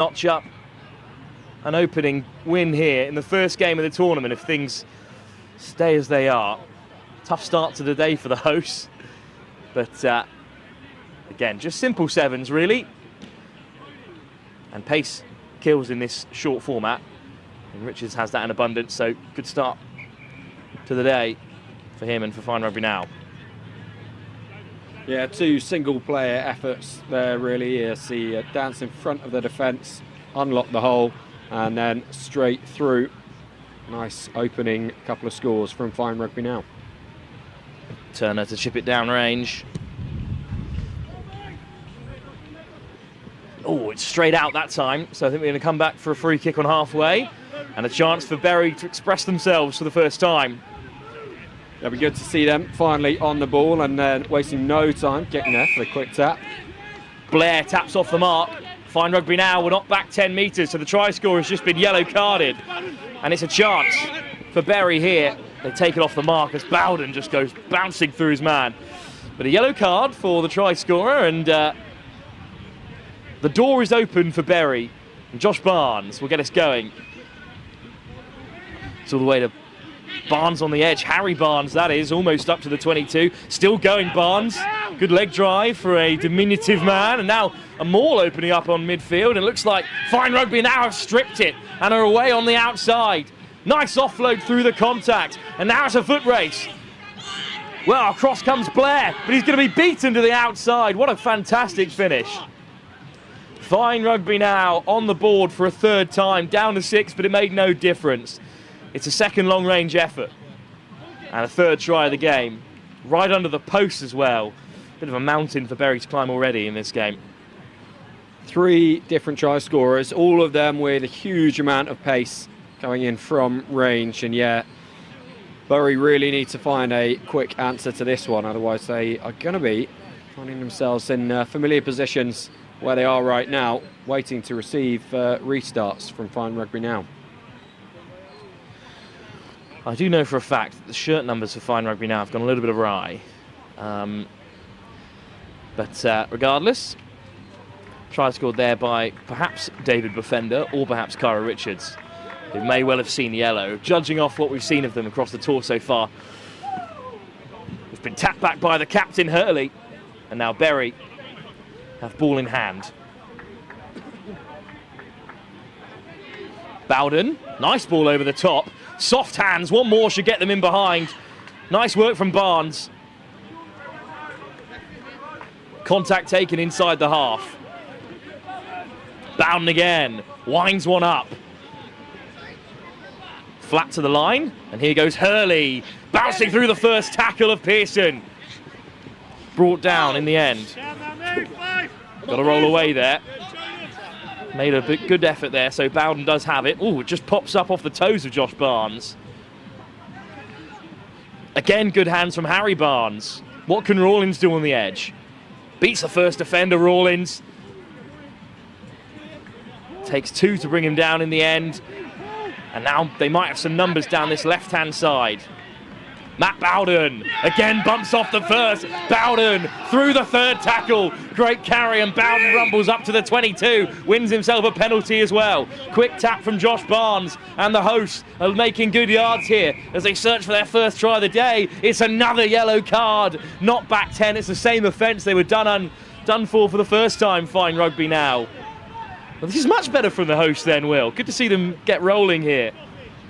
notch up an opening win here in the first game of the tournament if things stay as they are. Tough start to the day for the hosts, but again, just simple sevens really, and pace kills in this short format, and Richards has that in abundance, so good start to the day for him and for Fine Rugby Now. Yeah, two single-player efforts there really. You see dance in front of the defence, unlock the hole, and then straight through. Nice opening couple of scores from Fine Rugby Now. Turner to chip it down range. Oh, it's straight out that time, so I think we're going to come back for a free kick on halfway, and a chance for Bury to express themselves for the first time. It'll be good to see them finally on the ball and then wasting no time getting there for the quick tap. Blair taps off the mark. Fine Rugby Now we're not back 10 metres, so the try score has just been yellow carded. And it's a chance for Bury here. They take it off the mark as Bowden just goes bouncing through his man. But a yellow card for the try scorer, and the door is open for Bury. And Josh Barnes will get us going. It's all the way to Barnes on the edge. Harry Barnes, that is, almost up to the 22. Still going, Barnes. Good leg drive for a diminutive man. And now a maul opening up on midfield. And it looks like Fine Rugby Now have stripped it and are away on the outside. Nice offload through the contact. And now it's a foot race. Well, across comes Blair, but he's going to be beaten to the outside. What a fantastic finish. Fine Rugby Now on the board for a third time, down to 6, but it made no difference. It's a second long-range effort and a third try of the game. Right under the post as well. Bit of a mountain for Bury to climb already in this game. 3 different try scorers, all of them with a huge amount of pace going in from range. And yeah, Bury really need to find a quick answer to this one, otherwise they are going to be finding themselves in familiar positions where they are right now, waiting to receive restarts from Fine Rugby Now. I do know for a fact that the shirt numbers for Fine Rugby Now have gone a little bit awry. But regardless, try scored there by perhaps David Bofender or perhaps Kyra Richards, who may well have seen yellow. Judging off what we've seen of them across the tour so far, we've been tapped back by the captain Hurley, and now Bury have ball in hand. Bowden, nice ball over the top. Soft hands, one more should get them in behind. Nice work from Barnes. Contact taken inside the half. Bowden again, winds one up. Flat to the line, and here goes Hurley, bouncing through the first tackle of Pearson. Brought down in the end. Got to roll away there. Made a good effort there, so Bowden does have it. Oh, it just pops up off the toes of Josh Barnes. Again, good hands from Harry Barnes. What can Rawlins do on the edge? Beats the first defender, Rawlins. Takes 2 to bring him down in the end. And now they might have some numbers down this left-hand side. Matt Bowden again bumps off the first. Bowden through the third tackle. Great carry, and Bowden rumbles up to the 22. Wins himself a penalty as well. Quick tap from Josh Barnes, and the hosts are making good yards here as they search for their first try of the day. It's another yellow card. Not back 10. It's the same offence. They were done for the first time, Fine Rugby Now. Well, this is much better from the hosts then, Will. Good to see them get rolling here.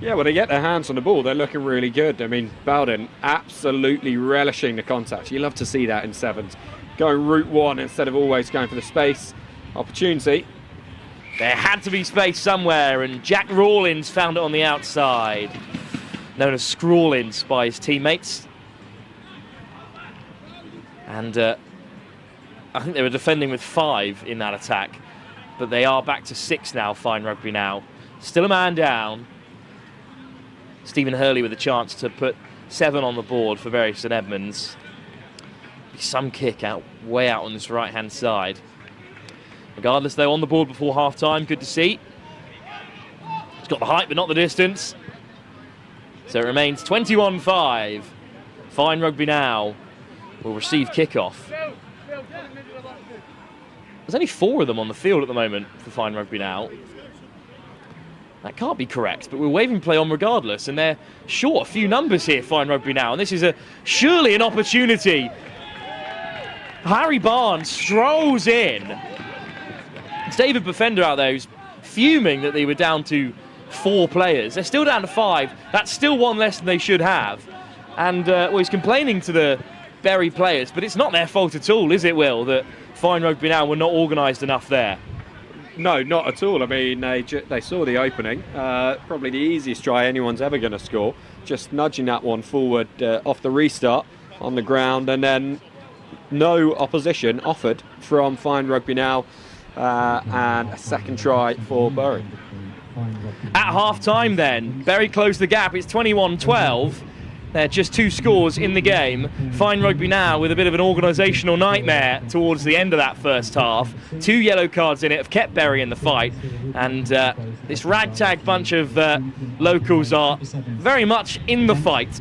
Yeah, well, they get their hands on the ball. They're looking really good. I mean, Bowden absolutely relishing the contact. You love to see that in sevens. Going route 1 instead of always going for the space opportunity. There had to be space somewhere, and Jack Rawlins found it on the outside. Known as Scrawlins by his teammates. And I think they were defending with 5 in that attack. But they are back to 6 now, Fine Rugby Now. Still a man down. Stephen Hurley with a chance to put 7 on the board for Bury St Edmunds. Some kick out, way out on this right-hand side. Regardless, though, on the board before half-time. Good to see. It's got the height, but not the distance. So it remains 21-5. Fine Rugby Now will receive kickoff. There's only 4 of them on the field at the moment for Fine Rugby now. That can't be correct, but we're waving play on regardless, and they're short a few numbers here, Fine Rugby now, and this is surely an opportunity. Harry Barnes strolls in. It's David Befender out there who's fuming that they were down to 4 players. They're still down to 5. That's still 1 less than they should have. And well, he's complaining to the Bury players, but it's not their fault at all, is it, Will, that Fine Rugby now were not organised enough there? No, not at all. I mean, they saw the opening. Probably the easiest try anyone's ever going to score. Just nudging that one forward off the restart on the ground, and then no opposition offered from Fine Rugby now, and a second try for Bury. At half-time then, Bury closed the gap. It's 21-12. They're just 2 scores in the game. Fine Rugby now with a bit of an organisational nightmare towards the end of that first half. 2 yellow cards in it have kept Bury in the fight. And this ragtag bunch of locals are very much in the fight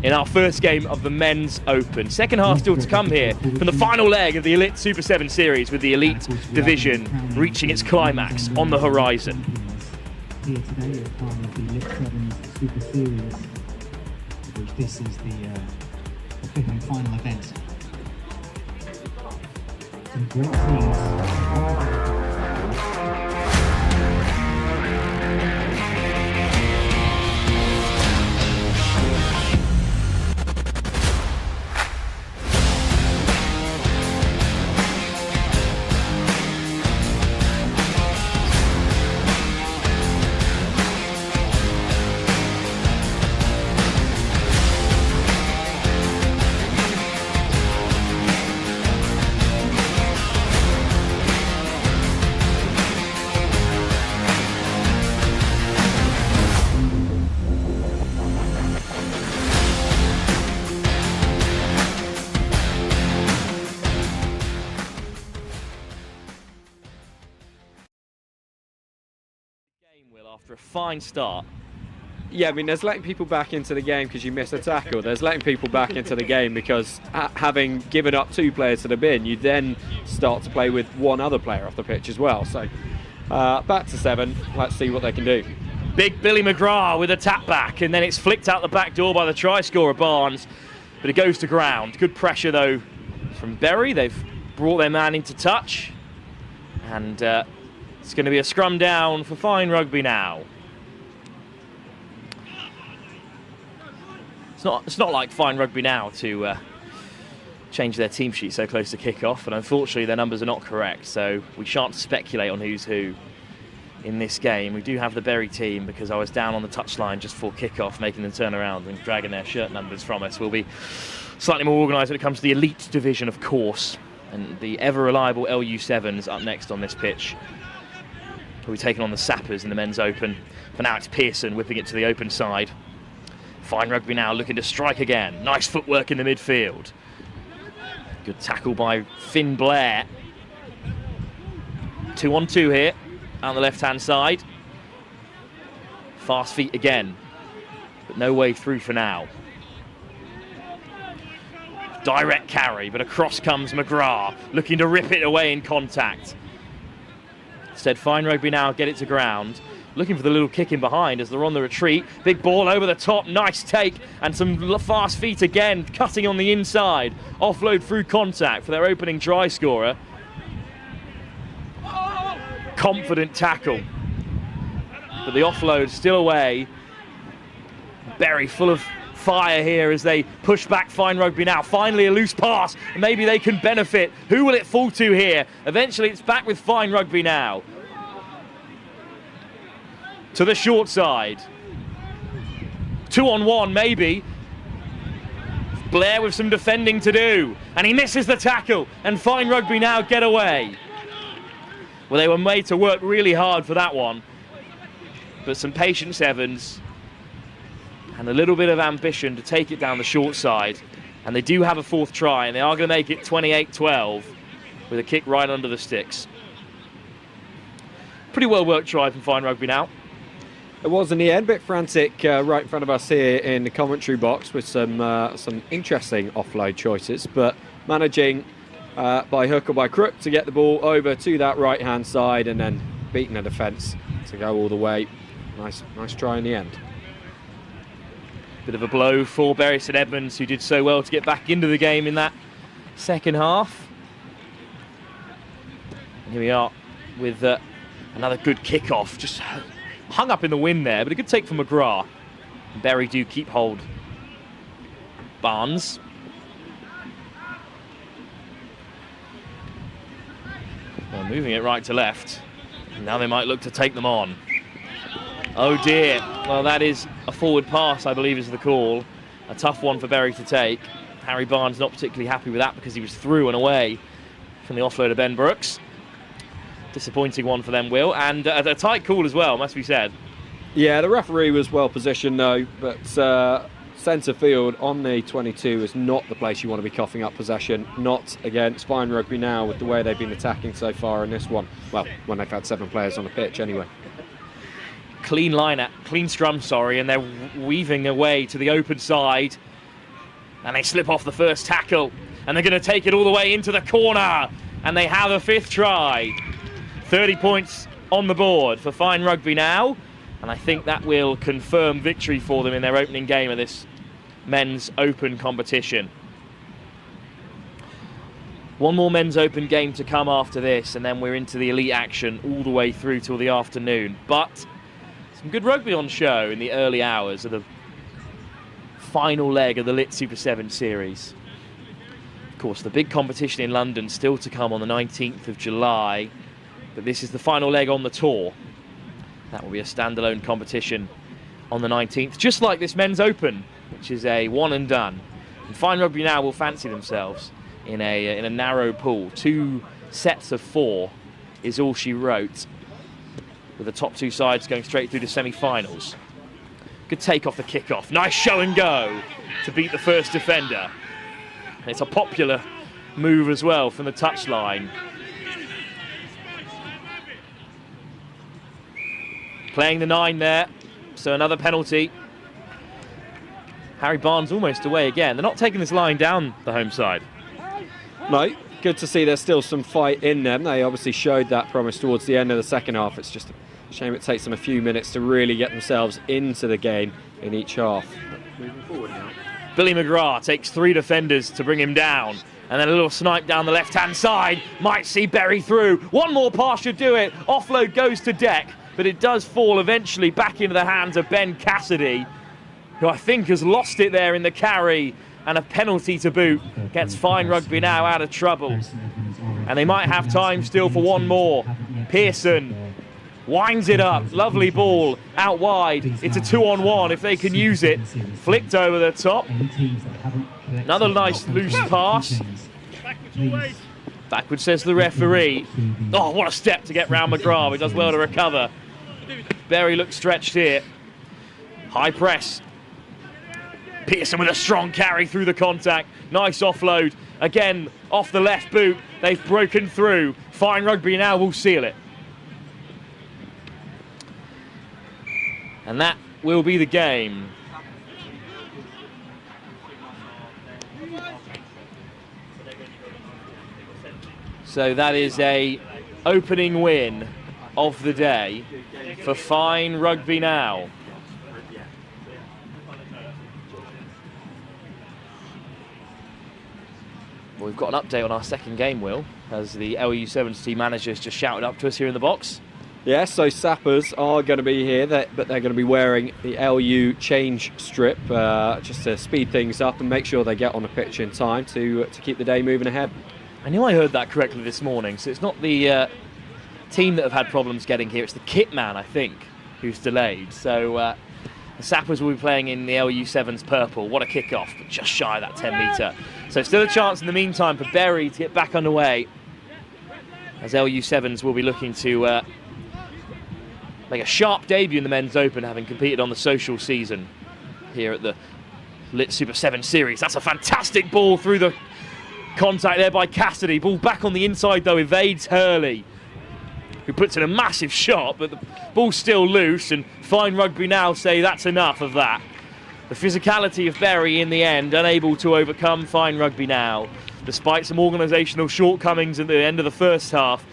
in our first game of the Men's Open. Second half still to come here from the final leg of the Elite Super 7 Series, with the Elite Division reaching its climax on the horizon. Here today as part of the Elite 7 Super Series, which this is the 5th and final event. Some great teams. After a fine start. Yeah, I mean, there's letting people back into the game because you miss a tackle. There's letting people back into the game because having given up 2 players to the bin, you then start to play with 1 other player off the pitch as well. So back to 7. Let's see what they can do. Big Billy McGrath with a tap back, and then it's flicked out the back door by the try scorer Barnes, but it goes to ground. Good pressure though from Bury. They've brought their man into touch, and it's going to be a scrum down for Fine Rugby now. It's not like Fine Rugby now to change their team sheet so close to kick-off, and unfortunately their numbers are not correct, so we shan't speculate on who's who in this game. We do have the Bury team because I was down on the touchline just before kick-off, making them turn around and dragging their shirt numbers from us. We'll be slightly more organised when it comes to the Elite Division, of course, and the ever-reliable LU7s up next on this pitch. We'll be taking on the Sappers in the Men's Open. For now, it's Pearson whipping it to the open side. Fine Rugby now looking to strike again. Nice footwork in the midfield. Good tackle by Finn Blair. 2-on-2 here, on the left-hand side. Fast feet again, but no way through for now. Direct carry, but across comes McGrath, looking to rip it away in contact. Instead, Fine Rugby now get it to ground, looking for the little kick in behind as they're on the retreat. Big ball over the top, nice take, and some fast feet again, cutting on the inside. Offload through contact for their opening try scorer. Confident tackle, but the offload still away. Bury full of fire here as they push back Fine Rugby now. Finally a loose pass, maybe they can benefit. Who will it fall to here? Eventually it's back with Fine Rugby now. To the short side. 2-on-1 maybe. Blair with some defending to do, and he misses the tackle, and Fine Rugby now get away. Well, they were made to work really hard for that one, but some patience, Evans, and a little bit of ambition to take it down the short side, and they do have a 4th try, and they are going to make it 28-12 with a kick right under the sticks. Pretty well worked try from Fine Rugby now. It was in the end, a bit frantic right in front of us here in the commentary box with some interesting offload choices, but managing by hook or by crook to get the ball over to that right-hand side and then beating the defence to go all the way. Nice try in the end. Bit of a blow for Bury St Edmunds, who did so well to get back into the game in that second half. And here we are with another good kick-off. Just hung up in the wind there, but a good take from McGrath. Bury do keep hold. Barnes. Well, moving it right to left. Now they might look to take them on. Oh dear. Well, that is a forward pass, I believe is the call. A tough one for Bury to take. Harry Barnes not particularly happy with that because he was through and away from the offload of Ben Brooks. Disappointing one for them, Will. And a tight call as well, must be said. Yeah, the referee was well positioned though, but centre field on the 22 is not the place you want to be coughing up possession. Not against Fine Rugby now with the way they've been attacking so far in this one. Well, when they've had 7 players on the pitch anyway. Clean scrum, and they're weaving away to the open side. And they slip off the first tackle. And they're going to take it all the way into the corner. And they have a 5th try. 30 points on the board for Fine Rugby now. And I think that will confirm victory for them in their opening game of this men's open competition. One more men's open game to come after this, and then we're into the elite action all the way through till the afternoon. But some good rugby on show in the early hours of the final leg of the Lit Super 7 series. Of course, the big competition in London still to come on the 19th of July, but this is the final leg on the tour. That will be a standalone competition on the 19th, just like this men's open, which is a one and done. And Fine Rugby now will fancy themselves in a narrow pool. 2 sets of 4 is all she wrote, with the top 2 sides going straight through to semi-finals. Good take off the kick-off. Nice show and go to beat the first defender. And it's a popular move as well from the touchline. Playing the 9 there, so another penalty. Harry Barnes almost away again. They're not taking this line down, the home side. No, good to see there's still some fight in them. They obviously showed that promise towards the end of the second half. It's just a shame it takes them a few minutes to really get themselves into the game in each half. Moving forward now. Billy McGrath takes 3 defenders to bring him down. And then a little snipe down the left-hand side. Might see Bury through. One more pass should do it. Offload goes to deck. But it does fall eventually back into the hands of Ben Cassidy, who I think has lost it there in the carry, and a penalty to boot gets Fine Rugby now out of trouble. And they might have time still for one more. Pearson winds it up, lovely ball out wide. It's a 2-on-1 if they can use it. Flicked over the top. Another nice loose pass. Backward says the referee. Oh, what a step to get round McGrath. He does well to recover. Bury looks stretched here. High press. Pearson with a strong carry through the contact. Nice offload. Again, off the left boot. They've broken through. Fine Rugby now will seal it. And that will be the game. So that is a opening win of the day for Fine Rugby now. Well, we've got an update on our second game, Will, as the LU7's team managers just shouted up to us here in the box. Yeah, so Sappers are going to be here, but they're going to be wearing the LU change strip just to speed things up and make sure they get on the pitch in time to keep the day moving ahead. I knew I heard that correctly this morning, so it's not the team that have had problems getting here, it's the kit man, I think, who's delayed. So the Sappers will be playing in the LU7's purple. What a kick-off, but just shy of that 10-metre. So still a chance in the meantime for Bury to get back underway, as LU7's will be looking to make a sharp debut in the men's open, having competed on the social season here at the Lit Super 7 series. That's a fantastic ball through the contact there by Cassidy. Ball back on the inside though, evades Hurley, who puts in a massive shot, but the ball's still loose, and Fine Rugby now say that's enough of that. The physicality of Bury in the end, unable to overcome Fine Rugby now. despite some organisational shortcomings at the end of the first half.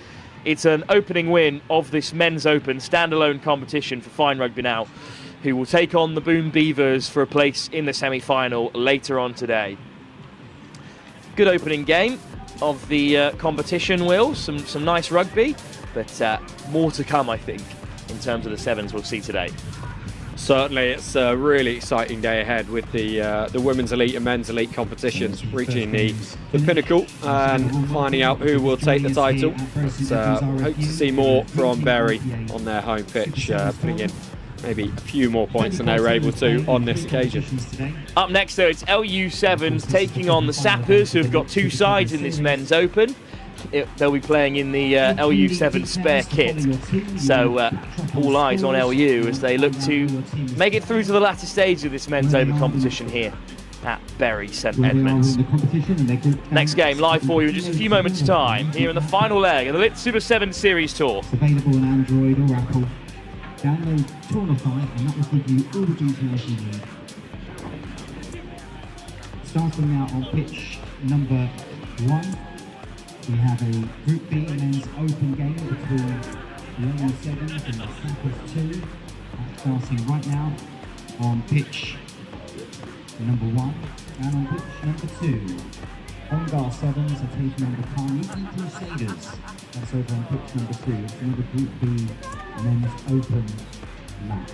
It's an opening win of this Men's Open standalone competition for Fine Rugby Now, who will take on the Boom Beavers for a place in the semi-final later on today. Good opening game of the competition, Will. Some nice rugby, but more to come, I think, in terms of the sevens we'll see today. Certainly, it's a really exciting day ahead with the women's elite and men's elite competitions reaching the pinnacle and finding out who will take the title. But, hope to see more from Bury on their home pitch, putting in maybe a few more points than they were able to on this occasion. Up next, though, it's LU Sevens taking on the Sappers, who have got two sides in this Men's Open. They'll be playing in the LU 7 spare kit, so all eyes on LU as they look to make it through to the latter stage of this Men's Open competition here at Bury St Edmunds. Next game live for you in just a few moments' time here in the final leg of the Lit Super 7 Series Tour. It's available on Android or Apple. Download Tourify and that will give you all the details you need. Starting now on pitch number 1. We have a Group B Men's Open game between the LU 7s and the Sappers 2. That's starting right now on pitch number 1 and on pitch number 2. Ongar 7s are taking on the Carnegie Crusaders. That's over on pitch number 2. It's another Group B Men's Open match.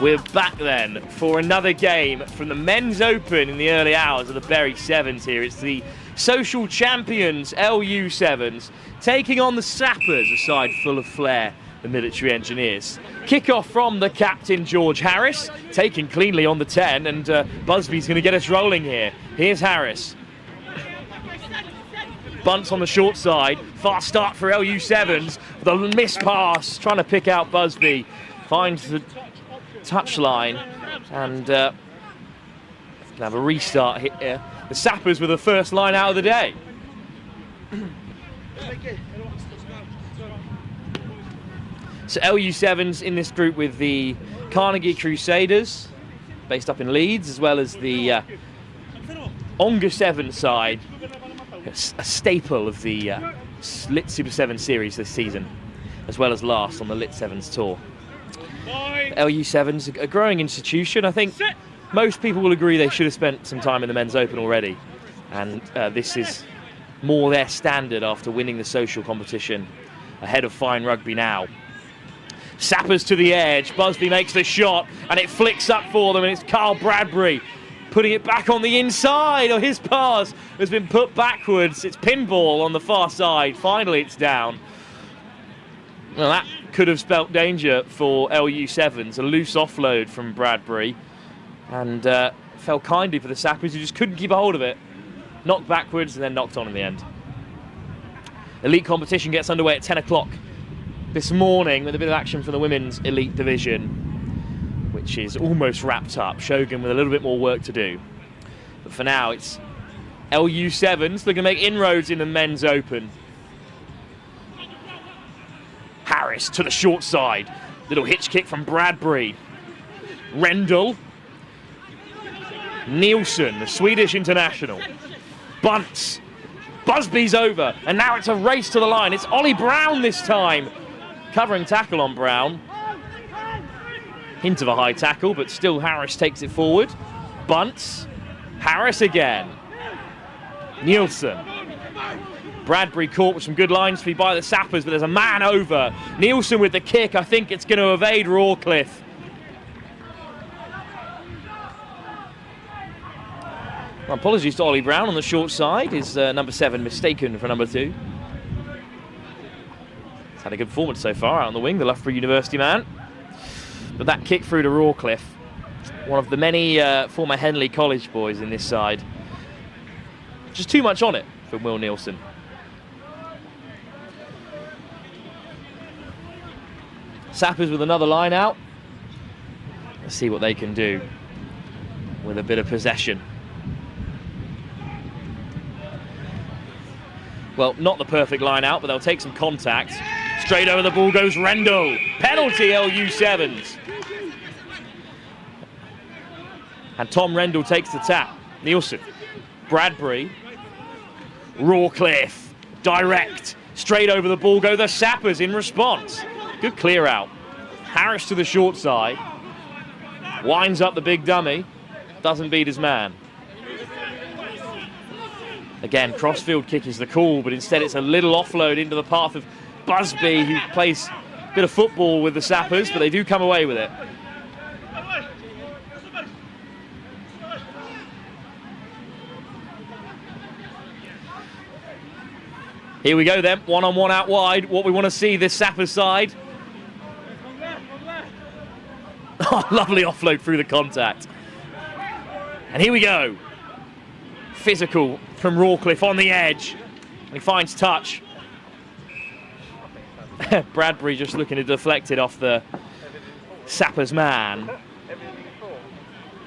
We're back then for another game from the Men's Open in the early hours of the Bury Sevens here. It's the social champions LU 7s taking on the Sappers, a side full of flair, the military engineers. Kick-off from the captain, George Harris, taken cleanly on the 10, and Busby's going to get us rolling here. Here's Harris. Bunts on the short side, fast start for LU 7s, with a missed pass, trying to pick out Busby. Finds the touchline and can have a restart here. The Sappers with the first line out of the day. So LU 7s in this group with the Carnegie Crusaders, based up in Leeds, as well as the Ongar 7 side, a staple of the Lit Super 7 series this season, as well as last on the Lit 7s tour. LU 7's a growing institution. I think most people will agree they should have spent some time in the Men's Open already, and this is more their standard after winning the social competition ahead of Fine Rugby Now. Sappers to the edge, Busby makes the shot and it flicks up for them, and it's Carl Bradbury putting it back on the inside. Oh, his pass has been put backwards. It's pinball on the far side. Finally it's down. Well, that could have spelt danger for LU 7s. A loose offload from Bradbury, and fell kindly for the Sappers, who just couldn't keep a hold of it. Knocked backwards and then knocked on in the end. Elite competition gets underway at 10 o'clock this morning with a bit of action from the women's elite division, which is almost wrapped up. Shogun with a little bit more work to do. But for now, it's LU 7s looking to make inroads in the Men's Open. Harris to the short side. Little hitch kick from Bradbury. Rendell. Nielsen, the Swedish international. Bunts. Busby's over. And now it's a race to the line. It's Ollie Brown this time. Covering tackle on Brown. Hint of a high tackle, but still Harris takes it forward. Bunts. Harris again. Nielsen. Bradbury caught with some good line speed by the Sappers, but there's a man over. Nielsen with the kick. I think it's going to evade Rawcliffe. Well, apologies to Ollie Brown on the short side. Is number 7 mistaken for number 2? He's had a good performance so far out on the wing, the Loughborough University man. But that kick through to Rawcliffe, one of the many former Henley College boys in this side. Just too much on it from Will Nielsen. Sappers with another line out. Let's see what they can do with a bit of possession. Well, not the perfect line out, but they'll take some contact. Straight over the ball goes Rendell. Penalty, LU 7s. And Tom Rendell takes the tap. Nielsen, Bradbury, Rawcliffe, direct, straight over the ball go the Sappers in response. Good clear out. Harris to the short side, winds up the big dummy, doesn't beat his man. Again, crossfield kick is the call, but instead it's a little offload into the path of Busby, who plays a bit of football with the Sappers, but they do come away with it. Here we go then, one-on-one out wide. What we want to see, this Sappers side. Oh, lovely offload through the contact. And here we go. Physical from Rawcliffe on the edge. And he finds touch. Bradbury just looking to deflect it off the Sappers man.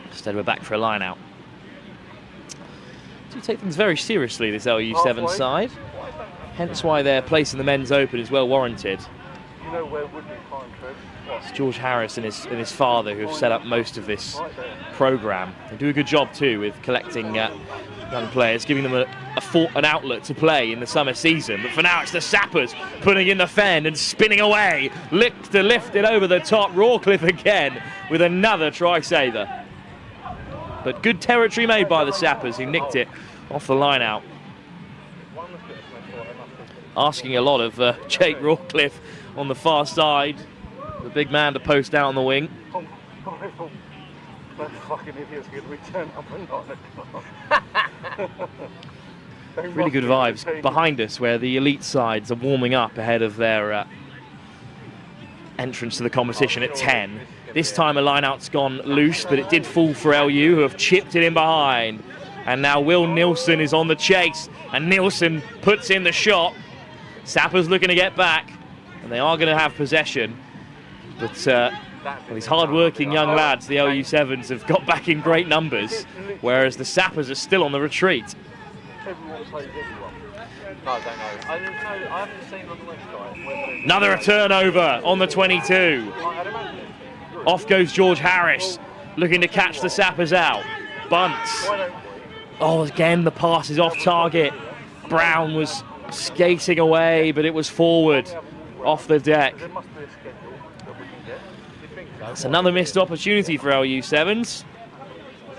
Instead we're back for a line out. Do take things very seriously, this LU7 side. Hence why their place in the men's open is well warranted. It's George Harris and his father who have set up most of this programme. They do a good job too with collecting young players, giving them an outlet to play in the summer season. But for now it's the Sappers putting in the fend and spinning away. Lift it over the top. Rawcliffe again with another try-saver. But good territory made by the Sappers, who nicked it off the line out. Asking a lot of Jake Rawcliffe on the far side. The big man to post out on the wing. Really good vibes behind us, where the elite sides are warming up ahead of their entrance to the competition at 10. This time a line-out's gone loose, but it did fall for LU, who have chipped it in behind. And now Will Nielsen is on the chase, and Nielsen puts in the shot. Sappers looking to get back, and they are going to have possession. But these hard-working young lads, the LU7s, have got back in great numbers, whereas the Sappers are still on the retreat. Another turnover on the 22. Off goes George Harris, looking to catch the Sappers out. Bunts. Oh, again, the pass is off target. Brown was skating away, but it was forward, off the deck. That's another missed opportunity for LU7s.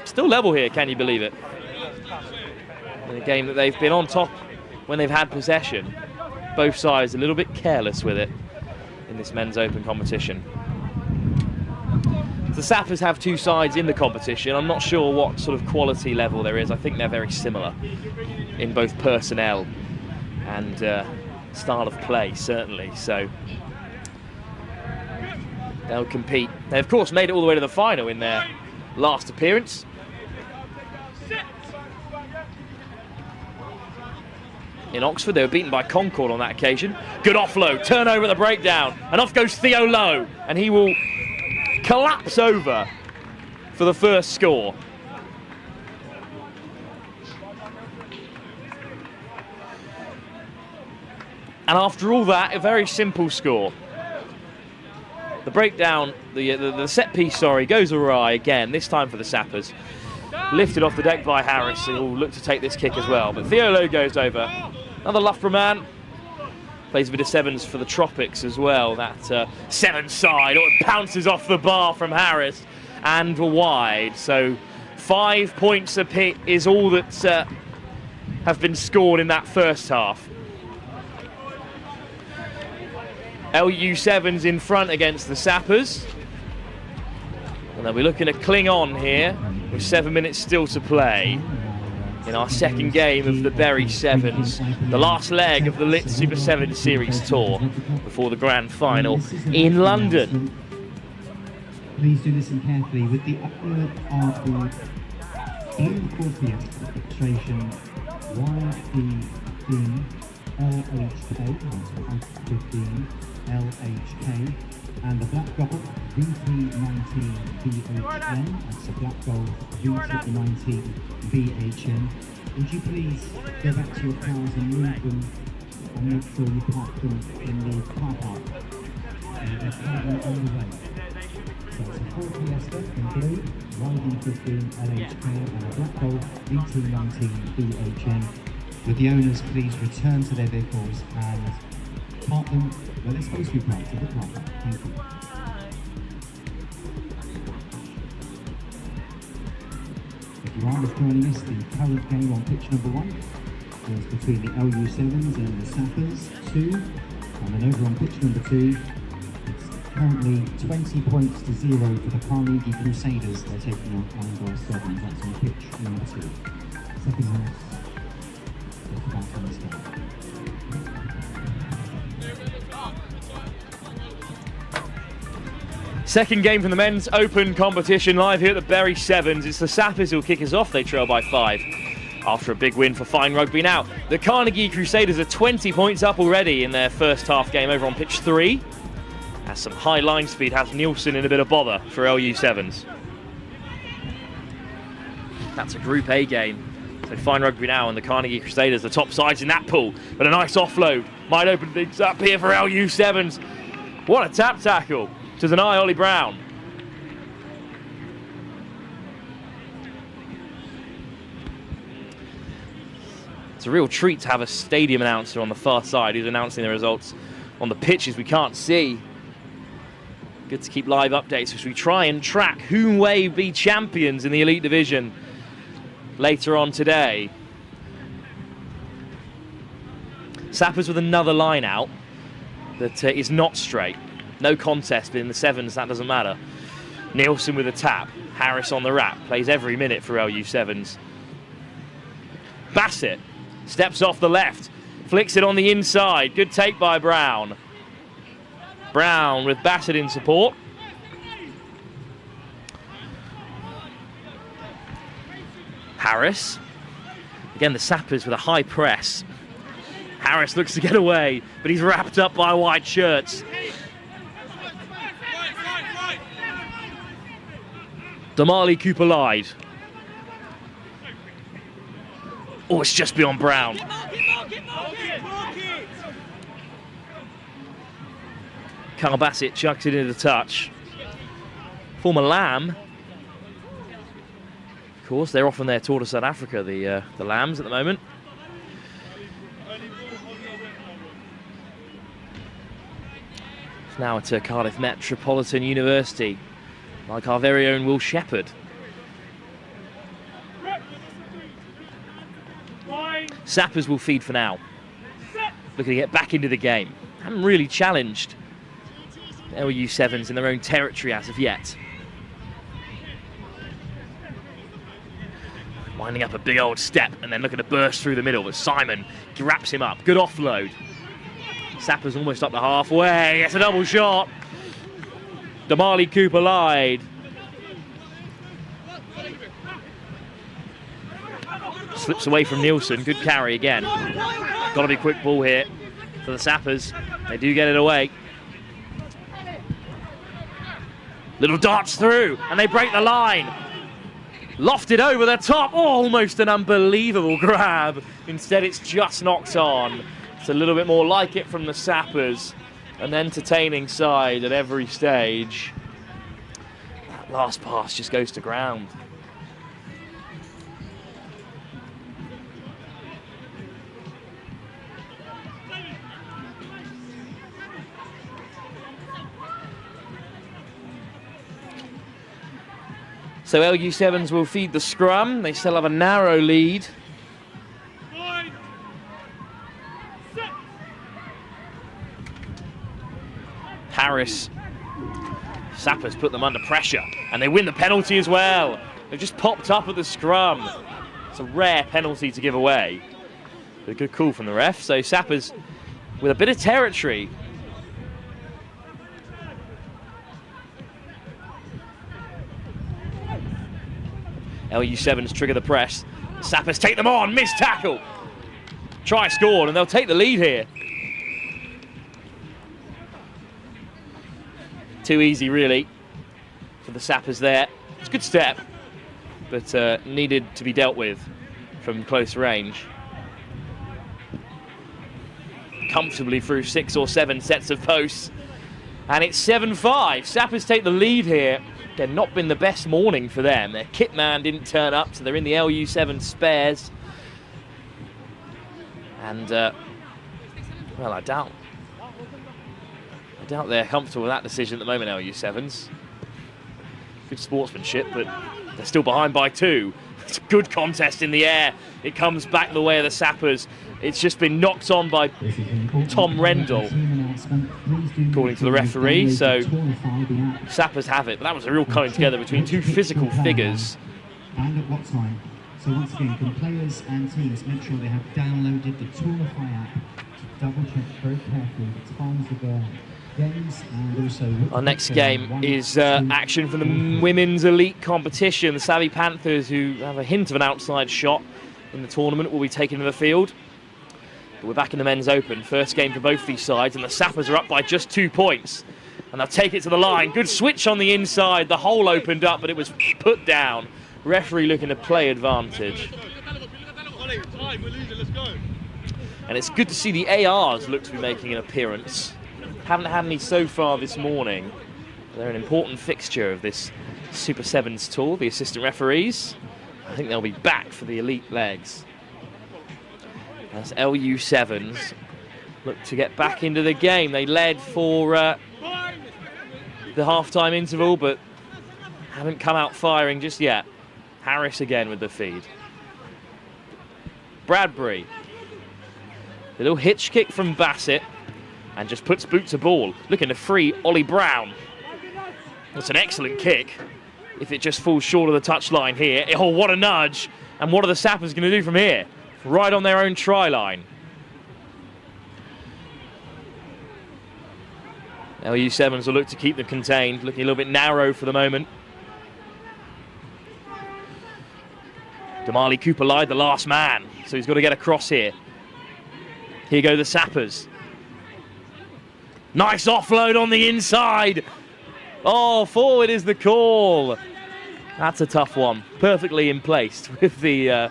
Still level here, can you believe it? In a game that they've been on top when they've had possession. Both sides a little bit careless with it in this men's open competition. The Sappers have two sides in the competition. I'm not sure what sort of quality level there is. I think they're very similar in both personnel and style of play, certainly. So they'll compete. They, of course, made it all the way to the final in their last appearance. In Oxford, they were beaten by Concord on that occasion. Good offload, turnover at the breakdown, and off goes Theo Lowe, and he will collapse over for the first score. And after all that, a very simple score. The breakdown, the set piece, goes awry again, this time for the Sappers. Lifted off the deck by Harris, who will look to take this kick as well. But Theo Lowe goes over. Another Loughborough man. Plays a bit of sevens for the Tropics as well. That seven side, it bounces off the bar from Harris and wide. So 5 points apiece is all that have been scored in that first half. LU7's in front against the Sappers. And they'll be looking to cling on here with 7 minutes still to play in our second game of the Bury Sevens, the last leg of the Lit Super 7 Series Tour before the grand final in London. Please do listen carefully. With the upward of the blue corporate registration YD15 LHK, 15 LHK, and the black gobble VP19 BHN, that's the black gold VP19 BHN. Would you please go back to your cars and move them and make sure you park them in the car park? They're currently on the way. So it's a Ford Fiesta in blue, YD15 LHK and a black Golf ET19 BHN. Would the owners please return to their vehicles and park them where they're supposed to be parked, at the car park. Thank you. If you are just joining us, the current game on pitch number 1 is between the LU7s and the Sappers 2. And then over on pitch number 2, it's currently 20 points to 0 for the Carnegie Crusaders. They're taking on Anglo 7s. That's on pitch number 2. Second house, just about on the start. Second game from the men's open competition live here at the Bury Sevens. It's the Sappers who'll kick us off. They trail by 5 after a big win for Fine Rugby. Now, the Carnegie Crusaders are 20 points up already in their first half game over on pitch 3. As some high line speed has Nielsen in a bit of bother for LU7s. That's a Group A game. So Fine Rugby now and the Carnegie Crusaders, the top sides in that pool. But a nice offload might open things up here for LU7s. What a tap tackle to deny Ollie Brown. It's a real treat to have a stadium announcer on the far side who's announcing the results on the pitches we can't see. Good to keep live updates as we try and track who may be champions in the Elite Division later on today. Sappers with another line out that is not straight. No contest, but in the 7s that doesn't matter. Nielsen with a tap. Harris on the wrap. Plays every minute for LU7s. Bassett steps off the left. Flicks it on the inside. Good take by Brown. Brown with Bassett in support. Harris. Again, the Sappers with a high press. Harris looks to get away, but he's wrapped up by white shirts. Damali Cooper lied. Oh, it's just beyond Brown. Carl Bassett chucks it into the touch. Former Lamb. Of course, they're off on their tour to South Africa, the Lambs at the moment. It's now at Cardiff Metropolitan University, like our very own Will Shepherd. Sappers will feed for now. Looking to get back into the game. Haven't really challenged LU7s in their own territory as of yet. Winding up a big old step and then looking to burst through the middle, but Simon wraps him up. Good offload. Sappers almost up to halfway. It's a double shot. Damali Cooper lied. Slips away from Nielsen. Good carry again. Got to be quick ball here for the Sappers. They do get it away. Little darts through and they break the line. Lofted over the top. Oh, almost an unbelievable grab. Instead, it's just knocked on. It's a little bit more like it from the Sappers. An entertaining side at every stage. That last pass just goes to ground. So LU7s will feed the scrum. They still have a narrow lead. Harris. Sappers put them under pressure and they win the penalty as well. They've just popped up at the scrum. It's a rare penalty to give away. But a good call from the ref. So Sappers with a bit of territory. LU7s trigger the press. Sappers take them on. Missed tackle. Try scored and they'll take the lead here. Too easy, really, for the Sappers there. It's a good step, but needed to be dealt with from close range. Comfortably through 6 or 7 sets of posts. And it's 7-5. Sappers take the lead here Again, not been the best morning for them. Their kit man didn't turn up, so they're in the LU7 spares. And, well, I doubt they're comfortable with that decision at the moment, LU7s. Good sportsmanship, but they're still behind by 2. It's a good contest in the air. It comes back the way of the Sappers. It's just been knocked on by Tom Rendell, according to the referee. So Sappers have it, but that was a real coming together between 2 physical figures. And at what time? So once again, can players and teams make sure they have downloaded the Tourify app to double check very carefully the times of their games, and also our next game is action for the women's elite competition. The Savvy Panthers, who have a hint of an outside shot in the tournament, will be taken to the field. But we're back in the men's open. First game for both these sides, and the Sappers are up by just 2 points. And they'll take it to the line. Good switch on the inside. The hole opened up, but it was put down. Referee looking to play advantage. And it's good to see the ARs look to be making an appearance. Haven't had any so far this morning. They're an important fixture of this Super Sevens tour, the assistant referees. I think they'll be back for the elite legs. As LU7s look to get back into the game. They led for the half-time interval, but haven't come out firing just yet. Harris again with the feed. Bradbury. A little hitch kick from Bassett, and just puts boot to ball, looking to free Ollie Brown. That's an excellent kick. If it just falls short of the touchline here. Oh, what a nudge. And what are the Sappers going to do from here? Right on their own try line. LU7s will look to keep them contained, looking a little bit narrow for the moment. Damali Cooper lied the last man, so he's got to get across here. Here go the Sappers. Nice offload on the inside. Oh, forward is the call. That's a tough one. Perfectly in place with the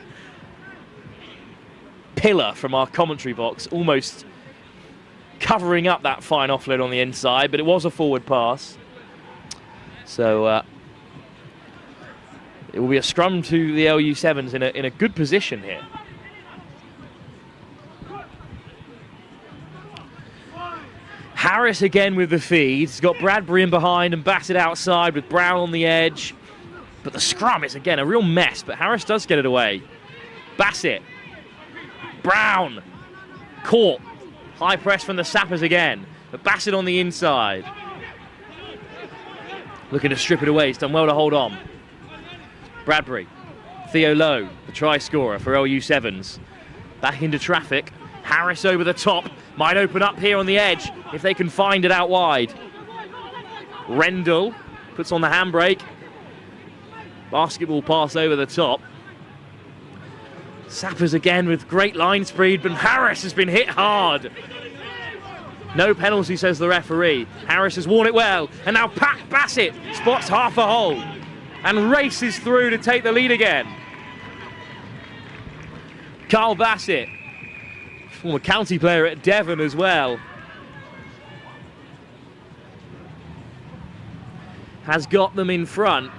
pillar from our commentary box almost covering up that fine offload on the inside, but it was a forward pass. So it will be a scrum to the LU7s in a good position here. Harris again with the feed. He's got Bradbury in behind and Bassett outside with Brown on the edge. But the scrum is again a real mess, but Harris does get it away. Bassett. Brown. Caught. High press from the Sappers again. But Bassett on the inside. Looking to strip it away. He's done well to hold on. Bradbury. Theo Lowe, the try scorer for LU7s. Back into traffic. Harris over the top. Might open up here on the edge if they can find it out wide. Rendell puts on the handbrake. Basketball pass over the top. Sappers again with great line speed, but Harris has been hit hard. No penalty, says the referee. Harris has worn it well, and now Pat Bassett spots half a hole and races through to take the lead again. Carl Bassett, former county player at Devon as well, has got them in front.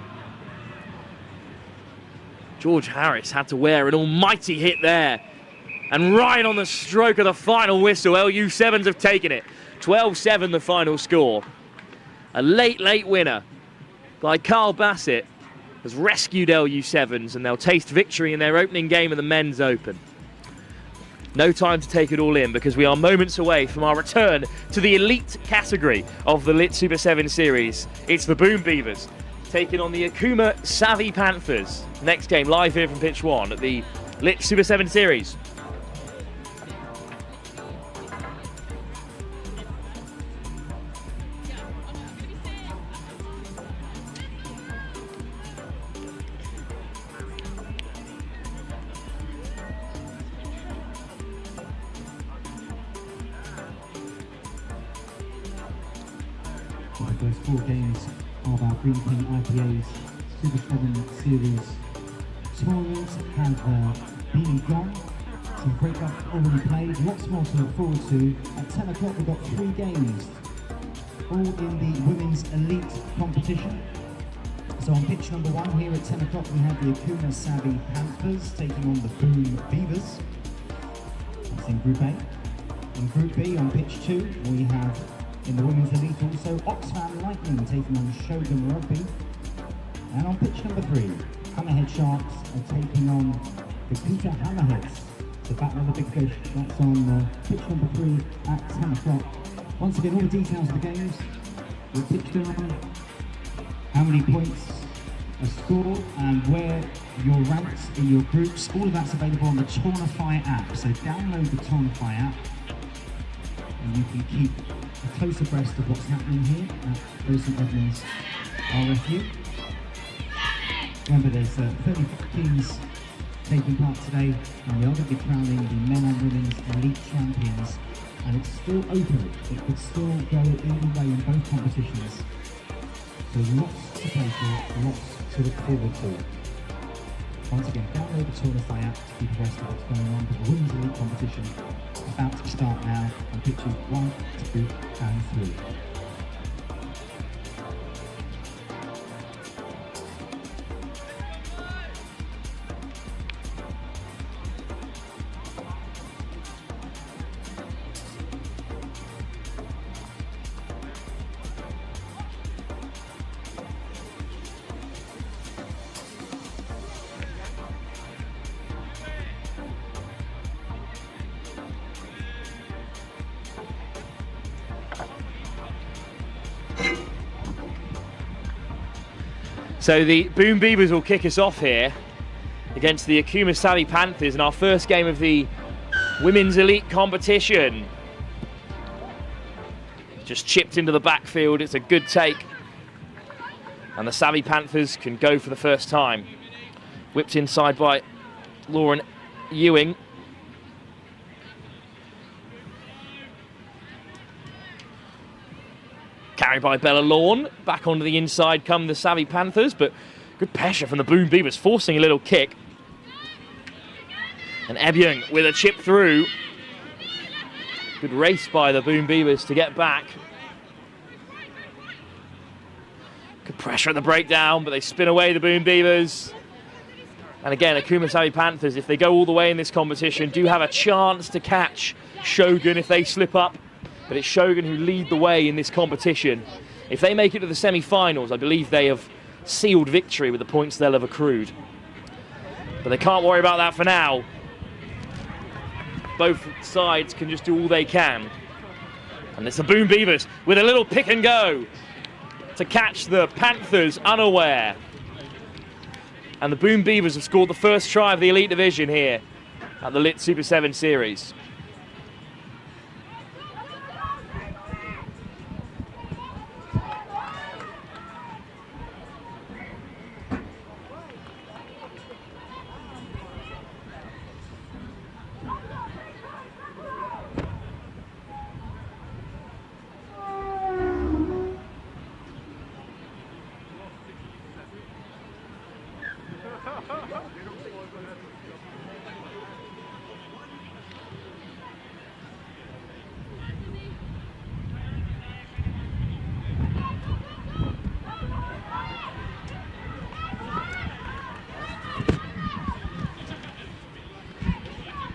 George Harris had to wear an almighty hit there. And right on the stroke of the final whistle, LU7s have taken it. 12-7 the final score. A late winner by Carl Bassett has rescued LU7s, and they'll taste victory in their opening game of the men's open. No time to take it all in, because we are moments away from our return to the elite category of the Lit Super 7 series. It's the Boom Beavers taking on the Akuma Savvy Panthers. Next game live here from pitch 1 at the Lit Super 7 series. The first 4 games of our Green Pink IPA's Super 7 Series tournament have been and gone. Some great stuff already played, lots more to look forward to. At 10 o'clock we've got 3 games, all in the women's elite competition. So on pitch number 1 here at 10 o'clock we have the Akuma Sabi Panthers taking on the Boom Beavers. That's in Group A. In Group B on pitch 2 we have in the Women's Elite also Oxfam Lightning taking on Shogun Rugby. And on pitch number 3, Hammerhead Sharks are taking on the Peter Hammerheads. The battle of the big fish. That's on pitch number 3 at 10 o'clock. Once again, all the details of the games, the pitch they're on, how many points are scored, and where you're ranked in your groups. All of that's available on the Tornify app. So download the Tornify app, and you can keep a close abreast of what's happening here at St Edmunds RFU. Remember, there's 30 teams taking part today, and we are going to be crowning the men and women's elite champions, and it's still open. It could still go either way in both competitions. So lots to play for, lots to look forward to. Once again, download the Tornify app to keep abreast of what's going on, but the women's elite competition is about to start now on pitches 1, 2 and 3. So the Boom Beavers will kick us off here against the Akuma Sabi Panthers in our first game of the Women's Elite competition. Just chipped into the backfield, it's a good take. And the Sabi Panthers can go for the first time. Whipped inside by Lauren Ewing. Carried by Bella Lawn, back onto the inside come the Sabi Panthers, but good pressure from the Boom Beavers, forcing a little kick. And Edmunds with a chip through. Good race by the Boom Beavers to get back. Good pressure at the breakdown, but they spin away the Boom Beavers. And again, Akuma Sabi Panthers, if they go all the way in this competition, do have a chance to catch Shogun if they slip up. But it's Shogun who lead the way in this competition. If they make it to the semi-finals, I believe they have sealed victory with the points they'll have accrued. But they can't worry about that for now. Both sides can just do all they can. And it's the Boom Beavers with a little pick and go to catch the Panthers unaware. And the Boom Beavers have scored the first try of the Elite Division here at the Lit Super 7 Series.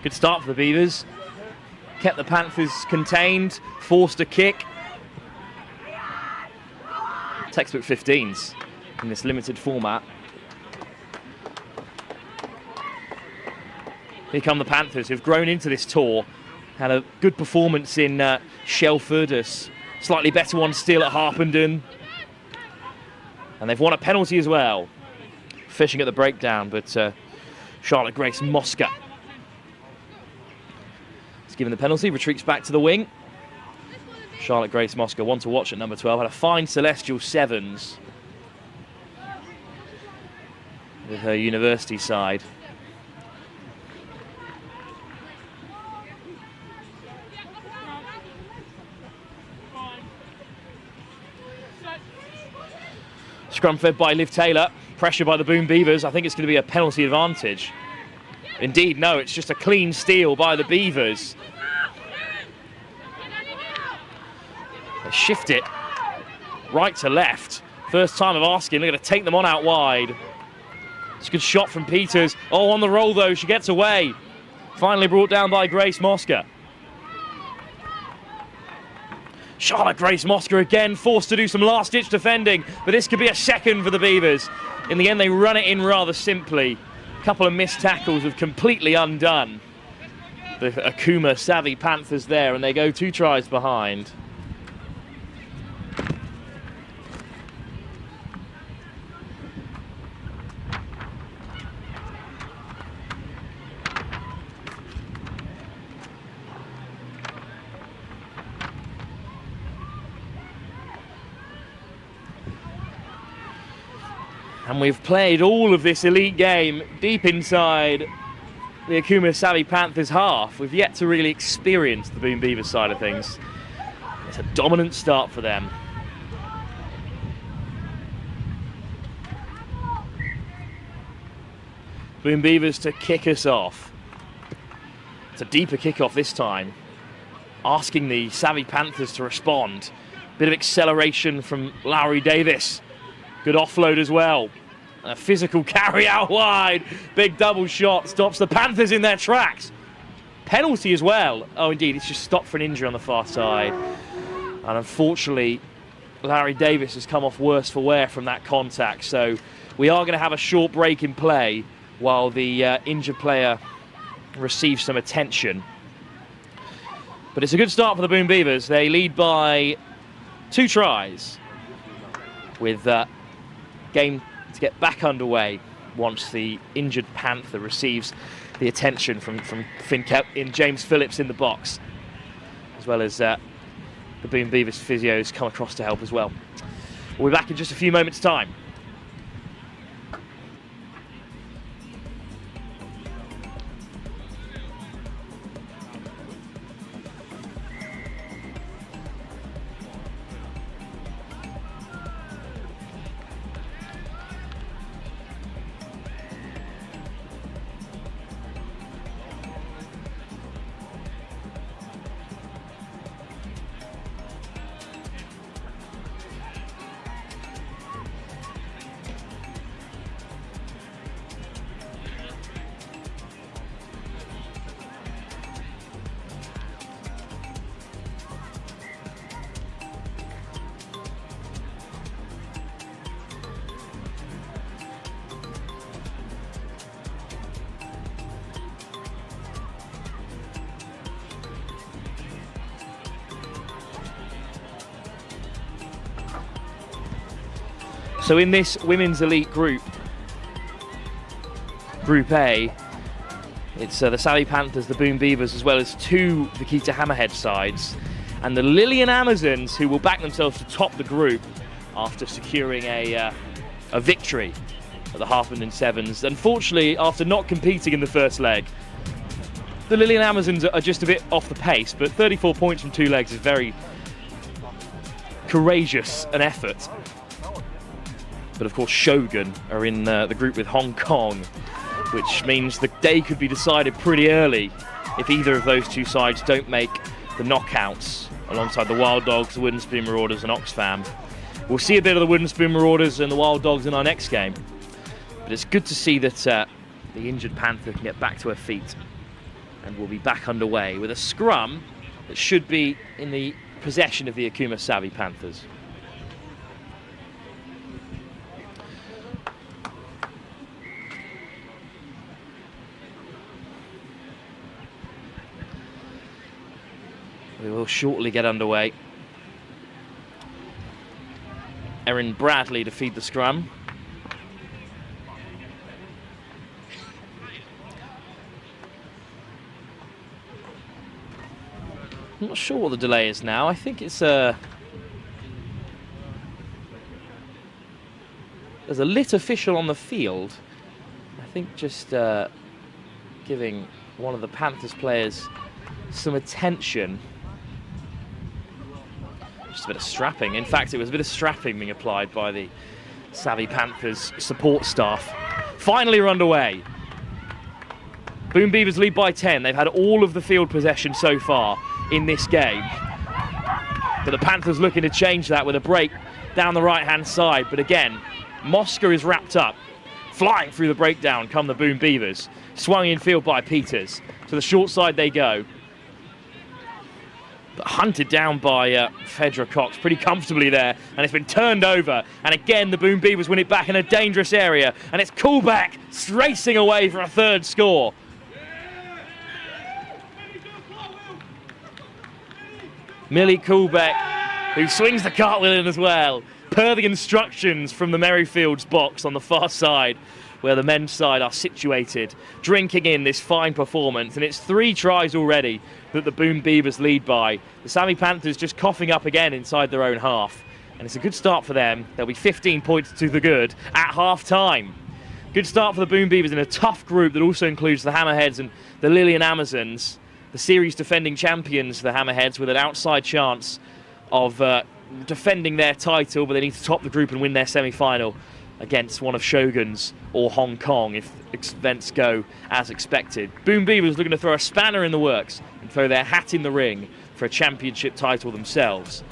Good start for the Beavers. Kept the Panthers contained, forced a kick. Textbook 15s in this limited format. Here come the Panthers, who've grown into this tour. Had a good performance in Shelford, a slightly better one still at Harpenden. And they've won a penalty as well. Fishing at the breakdown, but Charlotte Grace Mosca given the penalty, retreats back to the wing. Charlotte Grace Mosca, one to watch at number 12, had a fine Celestial Sevens with her university side. Scrum fed by Liv Taylor, pressure by the Boom Beavers. I think it's going to be a penalty advantage. Indeed, no, it's just a clean steal by the Beavers. They shift it right to left. First time of asking, they're going to take them on out wide. It's a good shot from Peters. Oh, on the roll though, she gets away. Finally brought down by Grace Mosca. Charlotte Grace Mosca again forced to do some last-ditch defending, but this could be a second for the Beavers. In the end, they run it in rather simply. A couple of missed tackles have completely undone the Akuma Savvy Panthers there, and they go 2 tries behind. And we've played all of this elite game deep inside the Akuma Savvy Panthers half. We've yet to really experience the Boom Beavers side of things. It's a dominant start for them. Boom Beavers to kick us off. It's a deeper kickoff this time, asking the Savvy Panthers to respond. Bit of acceleration from Lowry Davis. Good offload as well. A physical carry out wide. Big double shot stops the Panthers in their tracks. Penalty as well. Oh, indeed, it's just stopped for an injury on the far side. And unfortunately, Larry Davis has come off worse for wear from that contact. So we are going to have a short break in play while the injured player receives some attention. But it's a good start for the Boom Beavers. They lead by 2 tries with game to get back underway once the injured Panther receives the attention from in James Phillips in the box, as well as the Boom Beavers physios come across to help as well. We'll be back in just a few moments' time. So in this women's elite group, Group A, it's the Savvy Panthers, the Boom Beavers, as well as 2 Vikita Hammerhead sides, and the Lillian Amazons, who will back themselves to top the group after securing a victory at the Harpenden Sevens. Unfortunately, after not competing in the first leg, the Lillian Amazons are just a bit off the pace, but 34 points from 2 legs is very courageous an effort. But of course, Shogun are in the group with Hong Kong, which means the day could be decided pretty early if either of those 2 sides don't make the knockouts, alongside the Wild Dogs, the Wooden Spoon Marauders and Oxfam. We'll see a bit of the Wooden Spoon Marauders and the Wild Dogs in our next game. But it's good to see that the injured Panther can get back to her feet, and we'll be back underway with a scrum that should be in the possession of the Akuma Savvy Panthers. We will shortly get underway. Erin Bradley to feed the scrum. I'm not sure what the delay is now. I think it's there's a lit official on the field. I think just giving one of the Panthers players some attention. Just a bit of strapping. In fact, it was a bit of strapping being applied by the Savvy Panthers support staff. Finally, we're underway. Boom Beavers lead by 10. They've had all of the field possession so far in this game. But the Panthers looking to change that with a break down the right-hand side. But again, Mosca is wrapped up. Flying through the breakdown come the Boom Beavers. Swung in field by Peters. To the short side they go. But hunted down by Fedra Cox pretty comfortably there. And it's been turned over. And again, the Boom Beavers win it back in a dangerous area. And it's Coolback racing away for a third score. Millie Coolback, who swings the cartwheel in as well, per the instructions from the Merrifields box on the far side, where the men's side are situated, drinking in this fine performance. And it's 3 tries already that the Boom Beavers lead by. The Sammy Panthers just coughing up again inside their own half. And it's a good start for them. There'll be 15 points to the good at half-time. Good start for the Boom Beavers in a tough group that also includes the Hammerheads and the Lillian Amazons. The series defending champions, the Hammerheads, with an outside chance of defending their title, but they need to top the group and win their semi-final against one of Shogun's or Hong Kong if events go as expected. Boom Beavers looking to throw a spanner in the works and throw their hat in the ring for a championship title themselves.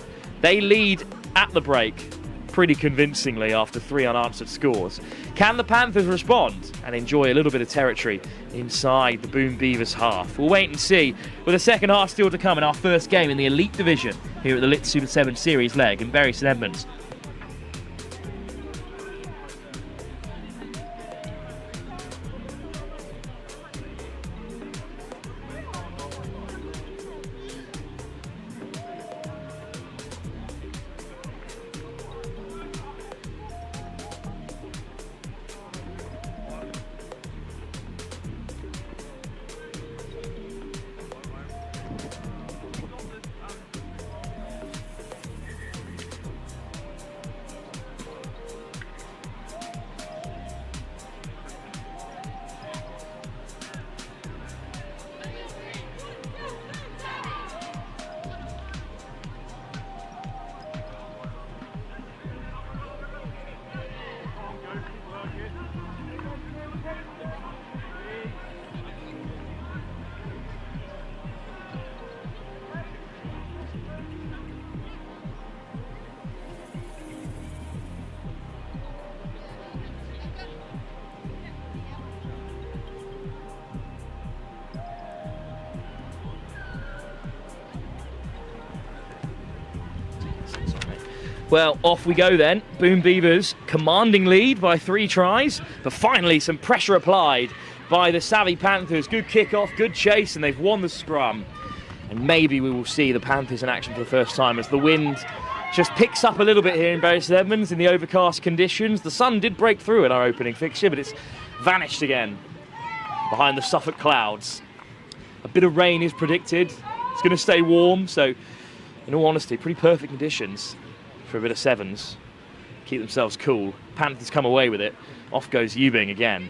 They lead at the break pretty convincingly after 3 unanswered scores. Can the Panthers respond and enjoy a little bit of territory inside the Boom Beavers half? We'll wait and see, with the second half still to come in our first game in the Elite Division here at the Lit Super 7 Series leg in Bury St Edmunds. Well, off we go then. Boom Beavers commanding lead by 3 tries, but finally some pressure applied by the Savvy Panthers. Good kick-off, good chase, and they've won the scrum. And maybe we will see the Panthers in action for the first time as the wind just picks up a little bit here in Bury St Edmunds in the overcast conditions. The sun did break through in our opening fixture, but it's vanished again behind the Suffolk clouds. A bit of rain is predicted. It's going to stay warm, so in all honesty, pretty perfect conditions for a bit of sevens. Keep themselves cool. Panthers come away with it. Off goes Eubing again.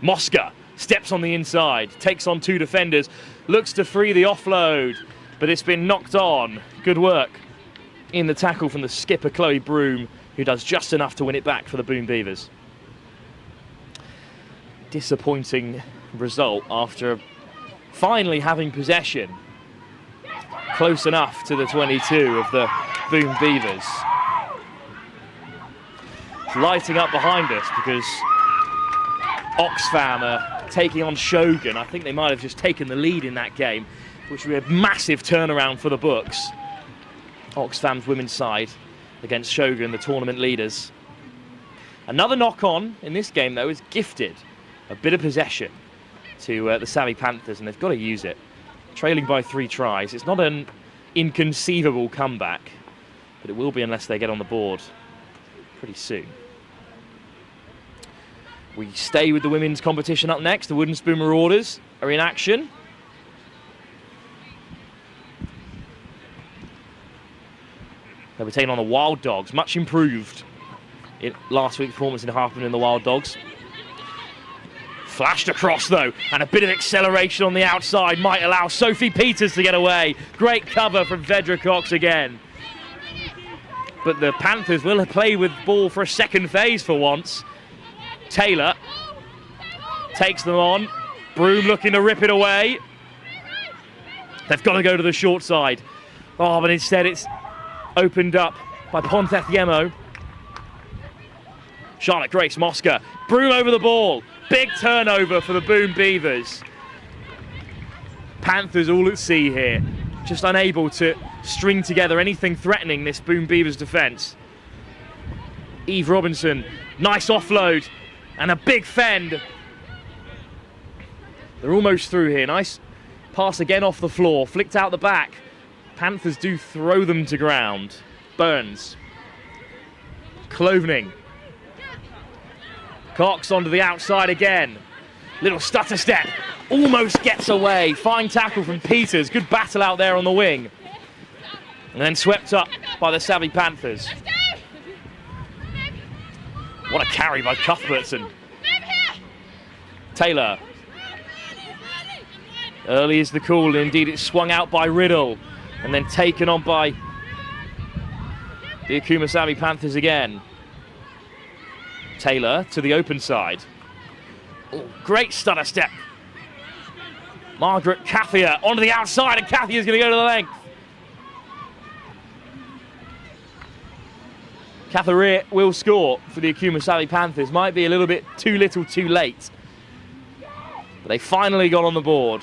Mosca steps on the inside, takes on 2 defenders, looks to free the offload, but it's been knocked on. Good work in the tackle from the skipper, Chloe Broom, who does just enough to win it back for the Boom Beavers. Disappointing result after finally having possession. Close enough to the 22 of the Boom Beavers. It's lighting up behind us because Oxfam are taking on Shogun. I think they might have just taken the lead in that game, which would be a massive turnaround for the books. Oxfam's women's side against Shogun, the tournament leaders. Another knock-on in this game, though, is gifted a bit of possession to the Savvy Panthers, and they've got to use it. Trailing by 3 tries. It's not an inconceivable comeback, but it will be unless they get on the board pretty soon. We stay with the women's competition up next. The Wooden Spoon Marauders are in action. They'll be taking on the Wild Dogs, much improved in last week's performance in Harpenden in the Wild Dogs. Flashed across though, and a bit of acceleration on the outside might allow Sophie Peters to get away. Great cover from Fedra Cox again. But the Panthers will play with ball for a second phase for once. Taylor takes them on. Broom looking to rip it away. They've got to go to the short side. Oh, but instead it's opened up by Ponteth Yemo. Charlotte Grace Mosca. Broom over the ball. Big turnover for the Boom Beavers. Panthers all at sea here. Just unable to string together anything threatening this Boom Beavers defence. Eve Robinson, nice offload and a big fend. They're almost through here. Nice pass again off the floor, flicked out the back. Panthers do throw them to ground. Burns. Clovening. Cox onto the outside again. Little stutter step. Almost gets away. Fine tackle from Peters. Good battle out there on the wing. And then swept up by the savvy Panthers. What a carry by Cuthbertson. Taylor. Early is the call. Indeed, it's swung out by Riddle. And then taken on by the Okuma Savvy Panthers again. Taylor to the open side. Oh, great stutter step. Margaret Cathia onto the outside, and Cathia's going to go to the length. Catharia will score for the Okuma Savvy Panthers. Might be a little bit too little too late. But they finally got on the board.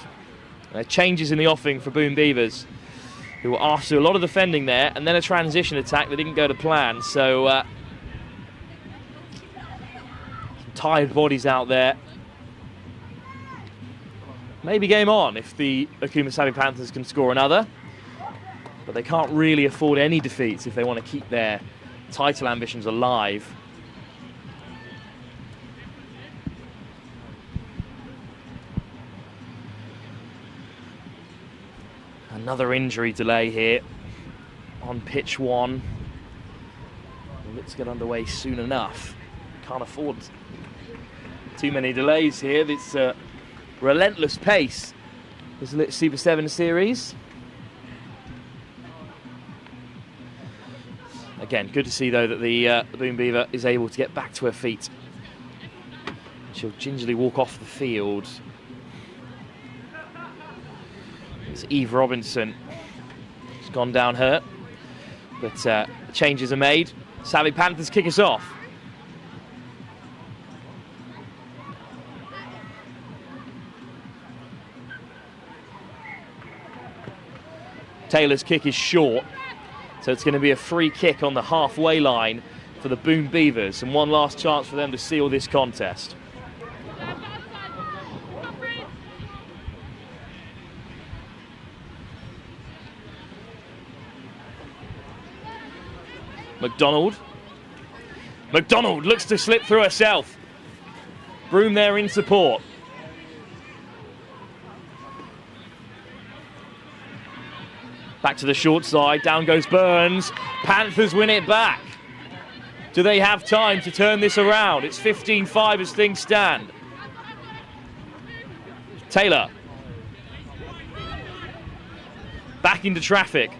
And there are changes in the offing for Boom Beavers, who were asked to do a lot of defending there, and then a transition attack that didn't go to plan. So some tired bodies out there. Maybe game on if the Okuma Savvy Panthers can score another. But they can't really afford any defeats if they want to keep their title ambitions alive. Another injury delay here on pitch 1. Let's get underway soon enough. Can't afford too many delays here. It's relentless pace. This is the Super 7 series. Again, good to see though that the Boom Beaver is able to get back to her feet. She'll gingerly walk off the field. It's Eve Robinson. She's gone down hurt, but changes are made. Savvy Panthers kick us off. Taylor's kick is short, so it's going to be a free kick on the halfway line for the Boom Beavers, and one last chance for them to seal this contest. McDonald looks to slip through herself. Broom there in support. Back to the short side, down goes Burns. Panthers win it back. Do they have time to turn this around? It's 15-5 as things stand. Taylor. Back into traffic.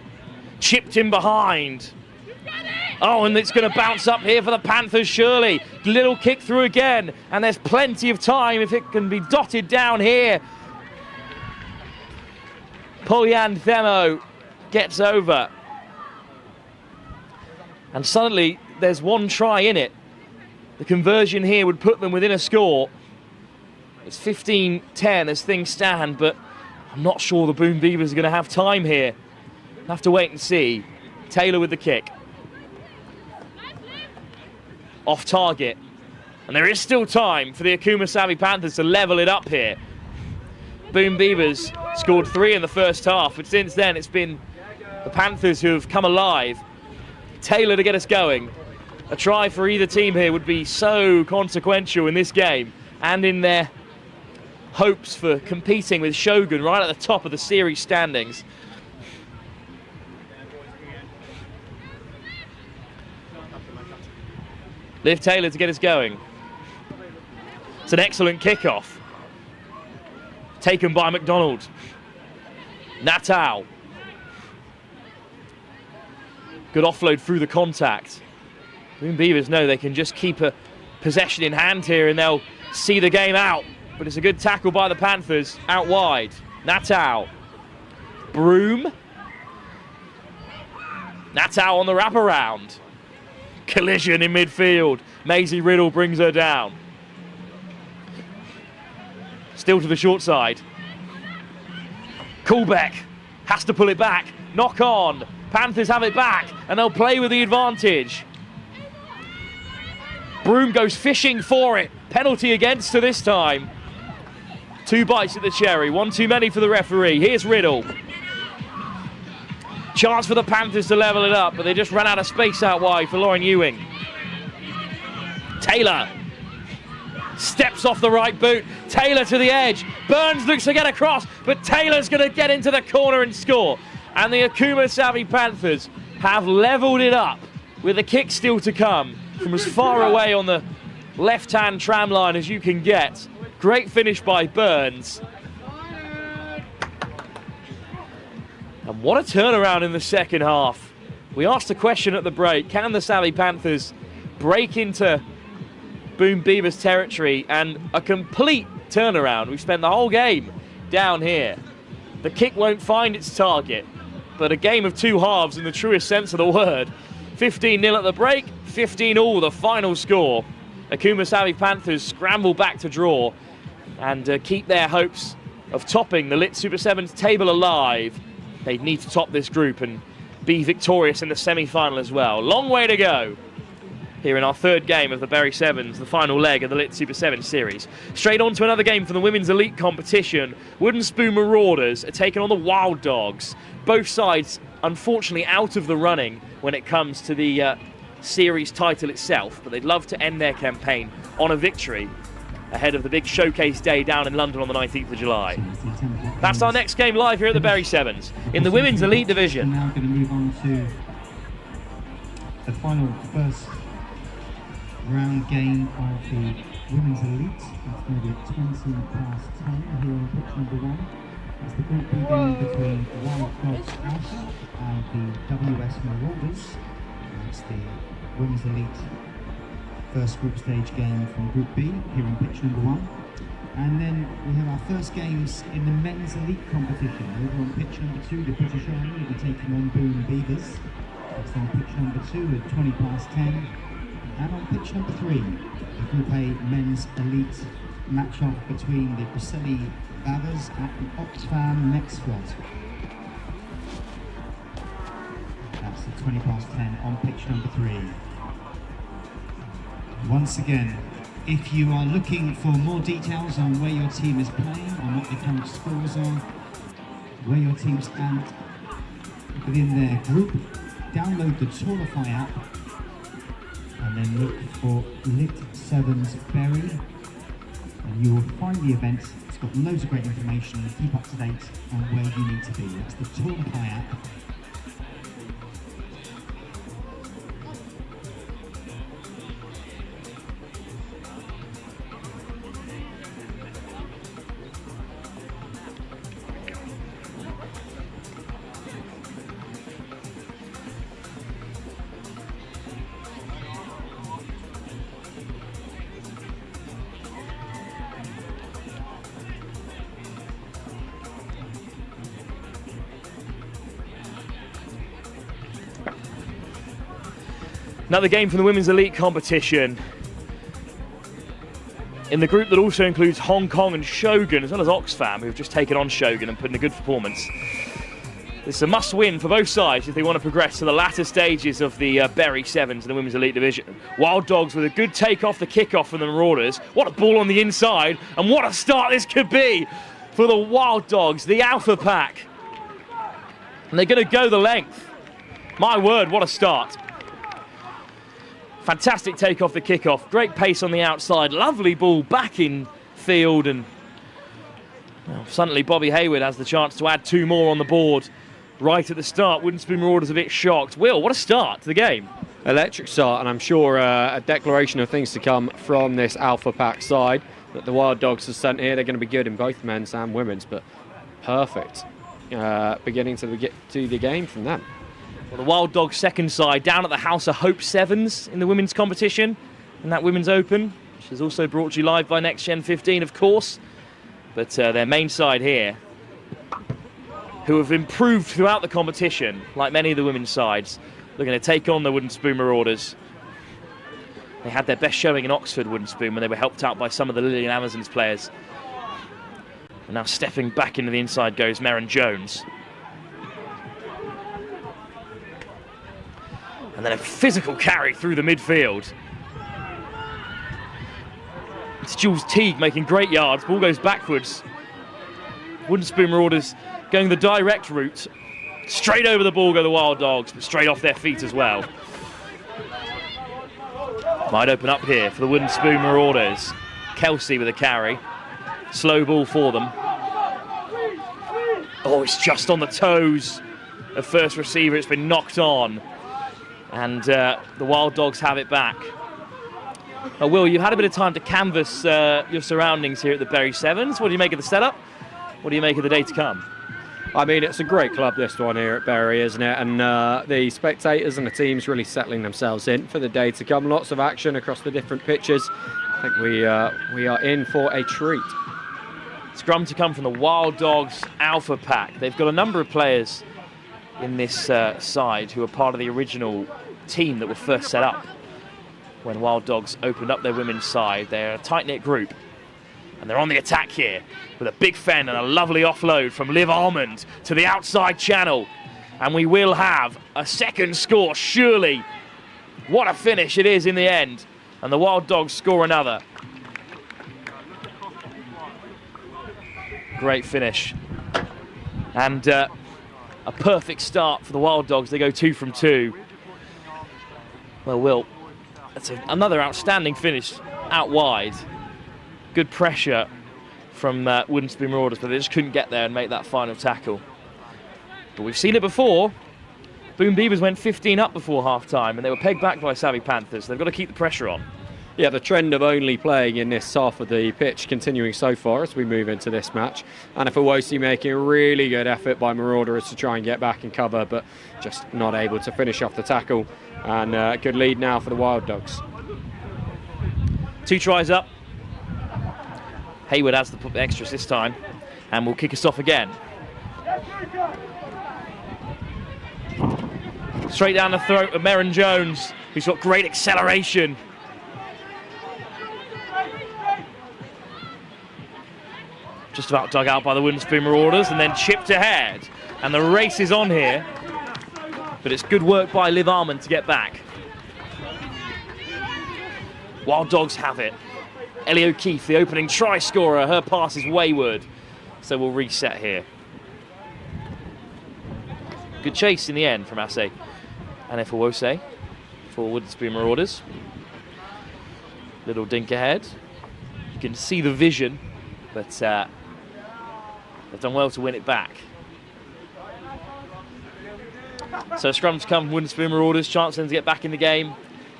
Chipped in behind. Oh, and it's going to bounce up here for the Panthers, surely. Little kick through again, and there's plenty of time if it can be dotted down here. Polyan Themo gets over. And suddenly, there's one try in it. The conversion here would put them within a score. It's 15-10 as things stand, but I'm not sure the Boom Beavers are going to have time here. Have to wait and see. Taylor with the kick. Off target. And there is still time for the Okuma Savvy Panthers to level it up here. Boom Beavers scored 3 in the first half, but since then it's been the Panthers who have come alive. Taylor to get us going. A try for either team here would be so consequential in this game and in their hopes for competing with Shogun right at the top of the series standings. Liv Taylor to get us going. It's an excellent kickoff. Taken by McDonald. Natal. Good offload through the contact. Boom Beavers know they can just keep a possession in hand here and they'll see the game out. But it's a good tackle by the Panthers out wide. Natal. Broom. That's out on the wraparound. Collision in midfield. Maisie Riddle brings her down. Still to the short side. Kuhlbeck has to pull it back. Knock on. Panthers have it back and they'll play with the advantage. Broom goes fishing for it. Penalty against her this time. 2 bites at the cherry. 1 too many for the referee. Here's Riddle. Chance for the Panthers to level it up, but they just ran out of space out wide for Lauren Ewing. Taylor steps off the right boot. Taylor to the edge. Burns looks to get across, but Taylor's going to get into the corner and score. And the Okuma Savvy Panthers have levelled it up with a kick still to come from as far away on the left-hand tram line as you can get. Great finish by Burns. And what a turnaround in the second half. We asked a question at the break, can the Savvy Panthers break into Boom Beavers territory? And a complete turnaround. We've spent the whole game down here. The kick won't find its target, but a game of 2 halves in the truest sense of the word. 15-0 at the break, 15-all the final score. Okuma Savvy Panthers scramble back to draw and keep their hopes of topping the Lit Super 7's table alive. They need to top this group and be victorious in the semi-final as well. Long way to go here in our 3rd game of the Bury Sevens, the final leg of the Lit Super 7 series. Straight on to another game from the Women's Elite competition. Wooden Spoon Marauders are taking on the Wild Dogs. Both sides, unfortunately, out of the running when it comes to the series title itself, but they'd love to end their campaign on a victory ahead of the big showcase day down in London on the 19th of July. That's our next game live here at the Bury Sevens in the Women's Elite Division. We're now going to move on to the final first round game of the Women's Elite. That's going to be at 10 here on pitch number 1. It's the Group B game between Wild Dogs Alpha and the WS Marauders. That's the Women's Elite first group stage game from Group B here on pitch number 1. And then we have our first games in the Men's Elite competition. Over on pitch number 2, the British Army will be taking on Boom Beavers. That's on pitch number 2 at 10:20. And on pitch number 3, the Group A Men's Elite match-off between the Braceli Bavers and the Oxfam Next Squad. That's at 10:20 on pitch number 3. Once again, if you are looking for more details on where your team is playing, on what the current scores are, where your team stand within their group, download the Tourify app and then look for Lit 7's Bury, and you will find the event. It's got loads of great information. Keep up to date on where you need to be. That's the Tourify app. Another game from the Women's Elite competition in the group that also includes Hong Kong and Shogun, as well as Oxfam, who have just taken on Shogun and put in a good performance. This is a must-win for both sides if they want to progress to the latter stages of the Bury Sevens in the Women's Elite Division. Wild Dogs with a good take off the kick-off from the Marauders. What a ball on the inside, and what a start this could be for the Wild Dogs, the Alpha Pack. And they're going to go the length. My word, what a start. Fantastic take off the kickoff, great pace on the outside, lovely ball back in field, and well, suddenly Bobby Hayward has the chance to add 2 more on the board right at the start. Wooden Spoon Marauders a bit shocked. Will, what a start to the game. Electric start, and I'm sure a declaration of things to come from this Alpha Pack side that the Wild Dogs have sent here. They're going to be good in both men's and women's, but perfect beginning to the game from them. Well, the Wild Dogs second side down at the House of Hope Sevens in the women's competition, in that Women's Open, which is also brought to you live by Next Gen 15, of course. But their main side here, who have improved throughout the competition, like many of the women's sides, looking to take on the Wooden Spoon Marauders. They had their best showing in Oxford, Wooden Spoon, when they were helped out by some of the Lillian Amazons players. And now stepping back into the inside goes Merrin Jones. And then a physical carry through the midfield. It's Jules Teague making great yards. Ball goes backwards. Wooden Spoon Marauders going the direct route. Straight over the ball go the Wild Dogs, but straight off their feet as well. Might open up here for the Wooden Spoon Marauders. Kelsey with a carry. Slow ball for them. Oh, it's just on the toes of first receiver. It's been knocked on. And the Wild Dogs have it back. Will, you've had a bit of time to canvass your surroundings here at the Bury Sevens. What do you make of the setup? What do you make of the day to come? I mean, it's a great club, this one here at Bury, isn't it? And the spectators and the teams really settling themselves in for the day to come. Lots of action across the different pitches. I think we are in for a treat. Scrum to come from the Wild Dogs Alpha Pack. They've got a number of players in this side who are part of the original team that were first set up when Wild Dogs opened up their women's side. They're a tight-knit group. And they're on the attack here with a big fen and a lovely offload from Liv Almond to the outside channel. And we will have a second score, surely. What a finish it is in the end. And the Wild Dogs score another. Great finish. And a perfect start for the Wild Dogs. They go 2 from 2. Well, Will, that's another outstanding finish out wide. Good pressure from Wooden Spoon Marauders, but they just couldn't get there and make that final tackle. But we've seen it before. Boom Beavers went 15 up before half-time, and they were pegged back by Savvy Panthers. They've got to keep the pressure on. Yeah, the trend of only playing in this half of the pitch continuing so far as we move into this match. And if Iwosi making a really good effort by Marauders to try and get back and cover, but just not able to finish off the tackle. And good lead now for the Wild Dogs. 2 tries up. Hayward has the extras this time and will kick us off again. Straight down the throat of Merrin Jones, who's got great acceleration. Just about dug out by the Wooden Spoon Marauders and then chipped ahead. And the race is on here, but it's good work by Liv Almond to get back. Wild Dogs have it. Ellie O'Keefe, the opening try scorer, her pass is wayward, so we'll reset here. Good chase in the end from Ase and Efawose for Wooden Spoon Marauders. Little dink ahead. You can see the vision, but they've done well to win it back. So scrum to come from Wooden Spoon Marauders, chance then to get back in the game.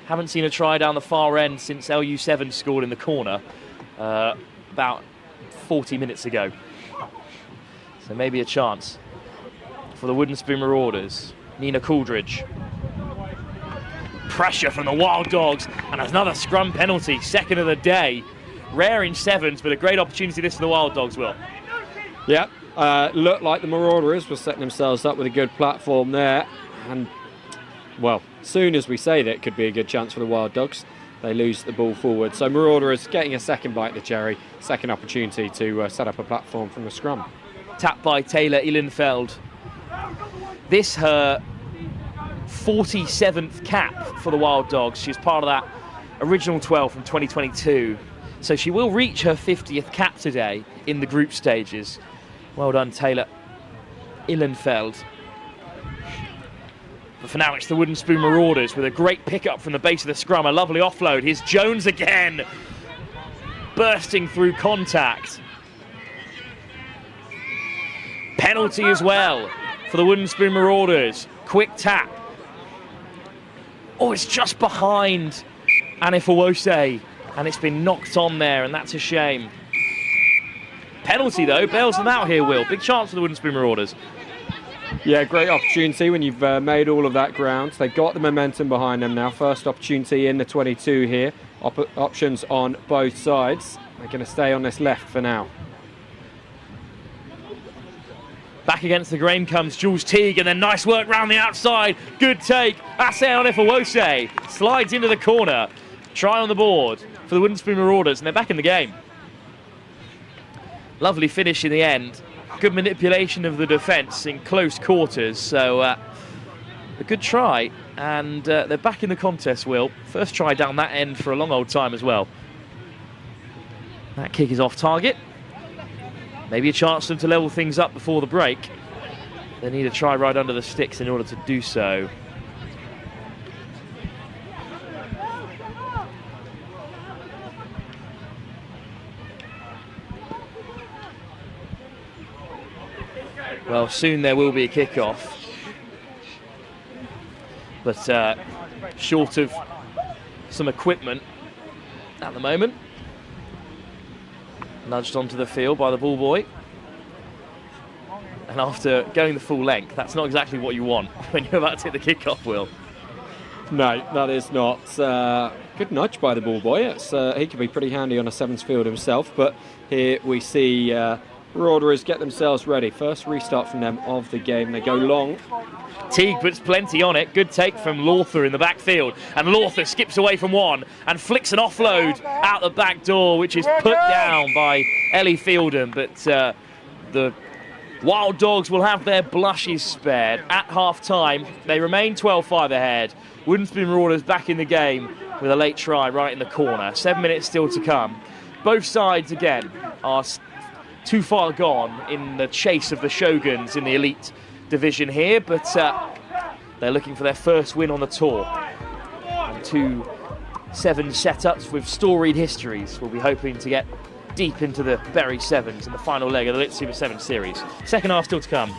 Haven't seen a try down the far end since LU7 scored in the corner about 40 minutes ago. So maybe a chance for the Wooden Spoon Marauders. Nina Coolidge. Pressure from the Wild Dogs, and another scrum penalty, second of the day. Rare in sevens, but a great opportunity this for the Wild Dogs, Will. Yeah, looked like the Marauders were setting themselves up with a good platform there. And, well, soon as we say that, it could be a good chance for the Wild Dogs. They lose the ball forward. So Marauders getting a second bite of the cherry, second opportunity to set up a platform from the scrum. Tapped by Taylor Ihlenfeld. This her 47th cap for the Wild Dogs. She's part of that original 12 from 2022. So she will reach her 50th cap today in the group stages. Well done, Taylor Ihlenfeld. But for now, it's the Wooden Spoon Marauders with a great pickup from the base of the scrum. A lovely offload. Here's Jones again, bursting through contact. Penalty as well for the Wooden Spoon Marauders. Quick tap. Oh, it's just behind Anifawose, and it's been knocked on there, and that's a shame. Penalty, though, bails them out here, Will. Big chance for the Wooden Spoon Marauders. Yeah, great opportunity when you've made all of that ground. They've got the momentum behind them now. First opportunity in the 22 here. Options on both sides. They're going to stay on this left for now. Back against the grain comes Jules Teague, and then nice work round the outside. Good take. Ase Onefawose slides into the corner. Try on the board for the Wooden Spoon Marauders, and they're back in the game. Lovely finish in the end. Good manipulation of the defence in close quarters. So a good try, and they're back in the contest, Will. First try down that end for a long old time as well. That kick is off target. Maybe a chance for them to level things up before the break. They need a try right under the sticks in order to do so. Well, soon there will be a kick-off. But short of some equipment at the moment. Nudged onto the field by the ball boy. And after going the full length, that's not exactly what you want when you're about to hit the kick-off, Will. No, that is not. Good nudge by the ball boy. He could be pretty handy on a sevens field himself, but here we see Marauders get themselves ready. First restart from them of the game. They go long. Teague puts plenty on it. Good take from Lawther in the backfield. And Lawther skips away from one and flicks an offload out the back door, which is put down by Ellie Fielden. But the Wild Dogs will have their blushes spared at half-time. They remain 12-5 ahead. Wooden Spoon Marauders back in the game with a late try right in the corner. 7 minutes still to come. Both sides, again, are too far gone in the chase of the Shoguns in the elite division here, but they're looking for their first win on the tour. And 2 7 setups with storied histories. We'll be hoping to get deep into the Berry Sevens in the final leg of the Lit Super 7 series. Second half still to come.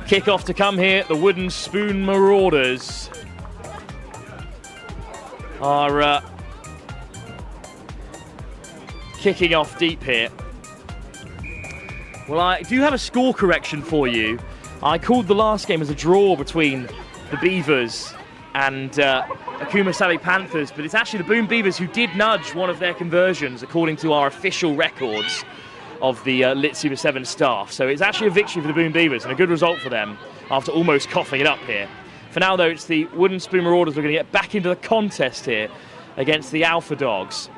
Kick-off to come here. The Wooden Spoon Marauders are kicking off deep here. Well, I do have a score correction for you. I called the last game as a draw between the Beavers and Akuma Sally Panthers, but it's actually the Boom Beavers who did nudge one of their conversions according to our official records of the Lit Super 7 staff. So it's actually a victory for the Boom Beavers and a good result for them after almost coughing it up here. For now, though, it's the Wooden Spoon Marauders who are going to get back into the contest here against the Alpha Dogs.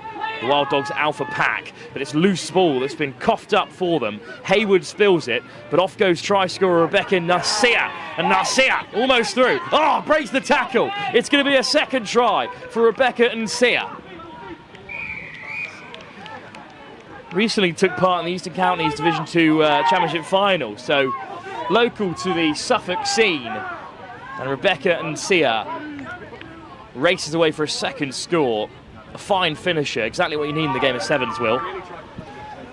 The Wild Dogs Alpha Pack, but it's loose ball that's been coughed up for them. Hayward spills it, but off goes try scorer Rebecca Nasia, and Nasia almost through. Oh, breaks the tackle. It's going to be a second try for Rebecca Nasia. Recently took part in the Eastern Counties Division 2 Championship final, so local to the Suffolk scene. And Rebecca Nasia races away for a second score. A fine finisher, exactly what you need in the game of sevens, Will.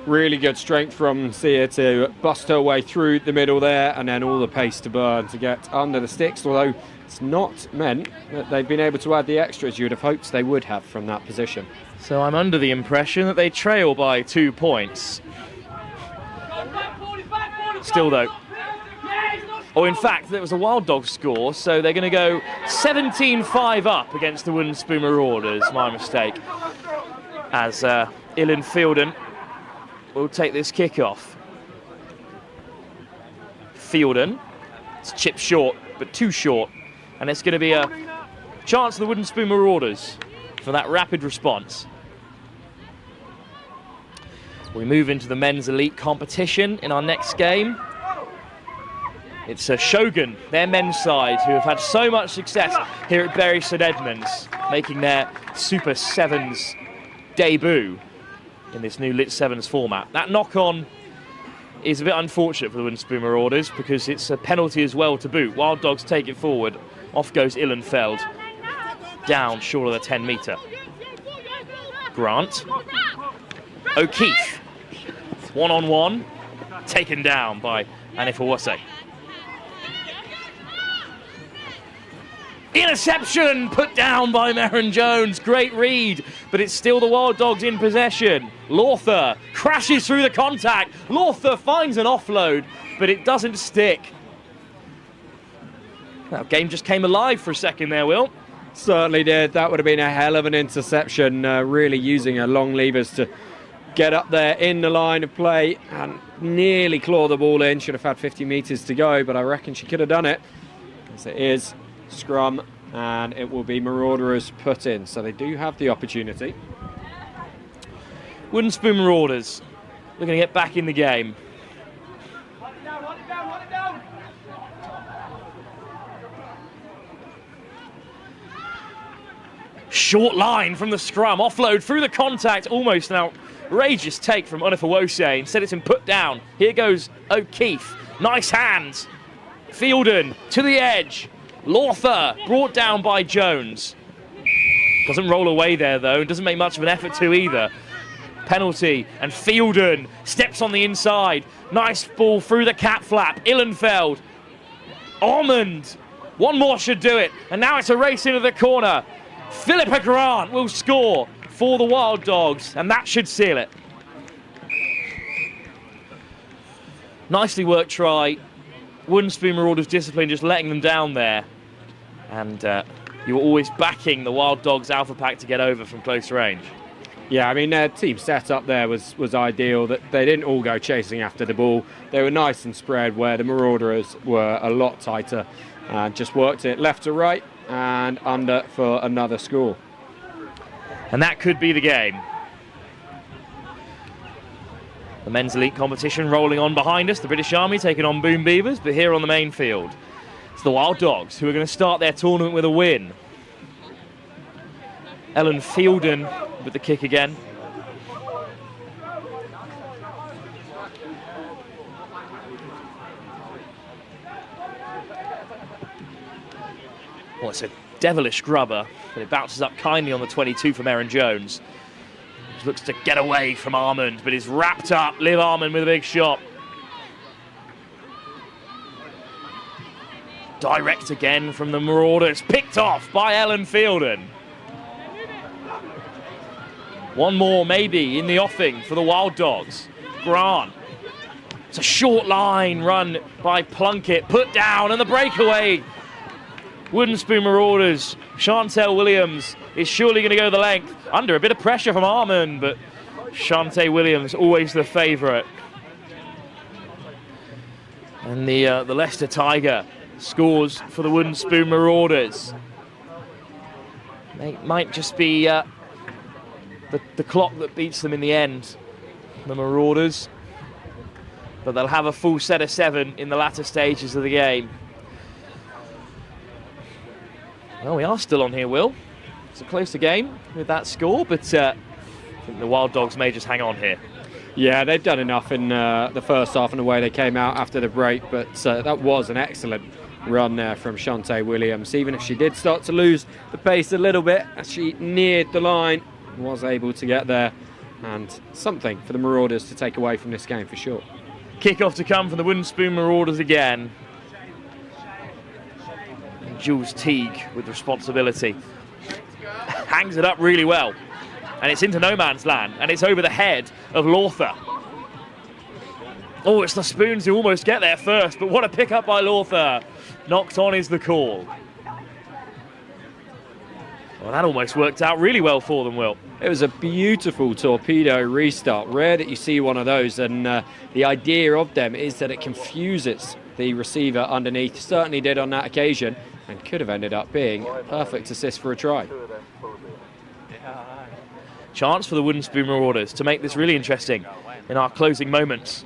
Really good strength from Sia to bust her way through the middle there, and then all the pace to burn to get under the sticks, although it's not meant that they've been able to add the extras you would have hoped they would have from that position. So I'm under the impression that they trail by 2 points. Still though, Or in fact, there was a Wild Dog score, so they're going to go 17-5 up against the Wooden Spoon Marauders. My mistake. As Ilan Fielden will take this kick-off. Fielden, it's chipped short, but too short. And it's going to be a chance for the Wooden Spoon Marauders for that rapid response. We move into the men's elite competition in our next game. It's a Shogun, their men's side, who have had so much success here at Bury St Edmunds, making their Super Sevens debut in this new Lit Sevens format. That knock-on is a bit unfortunate for the Wooden Spoon Marauders because it's a penalty as well to boot. Wild Dogs take it forward. Off goes Ihlenfeld. Down short of the 10-metre. Grant. O'Keefe. One-on-one. Taken down by Anifawase. Interception put down by Merrin Jones. Great read, but it's still the Wild Dogs in possession. Lawther crashes through the contact. Lawther finds an offload, but it doesn't stick. That game just came alive for a second there, Will. Certainly did. That would have been a hell of an interception, really using her long levers to get up there in the line of play and nearly claw the ball in. Should have had 50 metres to go, but I reckon she could have done it. As it is, scrum, and it will be Marauders put in, so they do have the opportunity. Wooden Spoon Marauders looking to get back in the game. Short line from the scrum, offload through the contact, almost an outrageous take from Onifawose. Instead it's been put down. Here goes O'Keefe, nice hands. Fielden to the edge. Lawther brought down by Jones. Doesn't roll away there though, doesn't make much of an effort to either. Penalty, and Fielden steps on the inside. Nice ball through the cap flap. Ihlenfeld. Ormond. One more should do it. And now it's a race into the corner. Philippa Grant will score for the Wild Dogs, and that should seal it. Nicely worked try. Wooden Spoon Marauders discipline, just letting them down there. And you were always backing the Wild Dogs Alpha Pack to get over from close range. Yeah, I mean, their team setup there was ideal. That they didn't all go chasing after the ball. They were nice and spread, where the Marauders were a lot tighter and just worked it left to right and under for another score. And that could be the game. The men's elite competition rolling on behind us. The British Army taking on Boom Beavers, but here on the main field, it's the Wild Dogs who are going to start their tournament with a win. Ellen Fielden with the kick again. Well, it's a devilish grubber, but it bounces up kindly on the 22 from Merrin Jones. He looks to get away from Armand, but is wrapped up. Liv Armand with a big shot. Direct again from the Marauders. Picked off by Ellen Fielden. One more maybe in the offing for the Wild Dogs. Grant. It's a short line run by Plunkett. Put down and the breakaway. Wooden Spoon Marauders. Chantel Williams is surely going to go the length. Under a bit of pressure from Armand, but Chantel Williams always the favourite. And the Leicester Tiger scores for the Wooden Spoon Marauders. It might just be the clock that beats them in the end, the Marauders. But they'll have a full set of 7 in the latter stages of the game. Well, we are still on here, Will. It's a closer game with that score, but I think the Wild Dogs may just hang on here. Yeah, they've done enough in the first half and the way they came out after the break, but that was an excellent run there from Chantel Williams. Even if she did start to lose the pace a little bit as she neared the line, was able to get there, and something for the Marauders to take away from this game for sure. Kick-off to come from the Wooden Spoon Marauders again. Jules Teague with responsibility. Hangs it up really well. And it's into no man's land. And it's over the head of Lawther. Oh, it's the Spoons who almost get there first, but what a pick-up by Lawther. Knocked on is the call. Well, that almost worked out really well for them, Will. It was a beautiful torpedo restart. Rare that you see one of those, and the idea of them is that it confuses the receiver underneath. Certainly did on that occasion, and could have ended up being a perfect assist for a try. Chance for the Wooden Spoon Marauders to make this really interesting in our closing moments.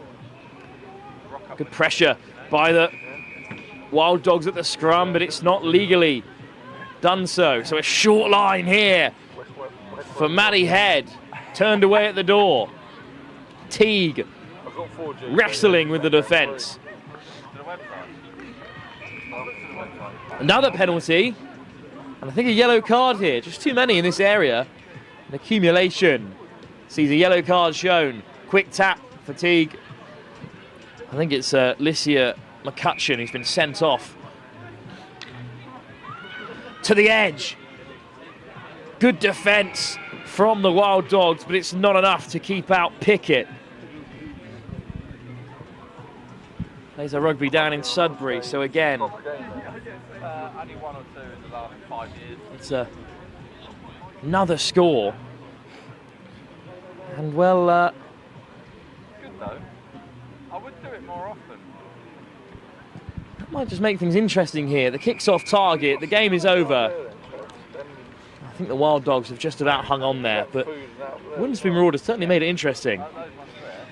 Good pressure by the Wild Dogs at the scrum, but it's not legally done so. So a short line here for Matty Head, turned away at the door. Teague wrestling with the defence. Another penalty, and I think a yellow card here. Just too many in this area. An accumulation. Sees a yellow card shown. Quick tap for Teague. I think it's Licia McCutcheon who's been sent off. To the edge. Good defence from the Wild Dogs, but it's not enough to keep out Pickett. Plays a rugby down in Sudbury, so again, Only one or two in the last 5 years. it's another score. And well, Good though. I would do it more often. that might just make things interesting here. The kick's off target, the game is over. I think the Wild Dogs have just about hung on there, but Wooden Spoon Marauders certainly made it interesting.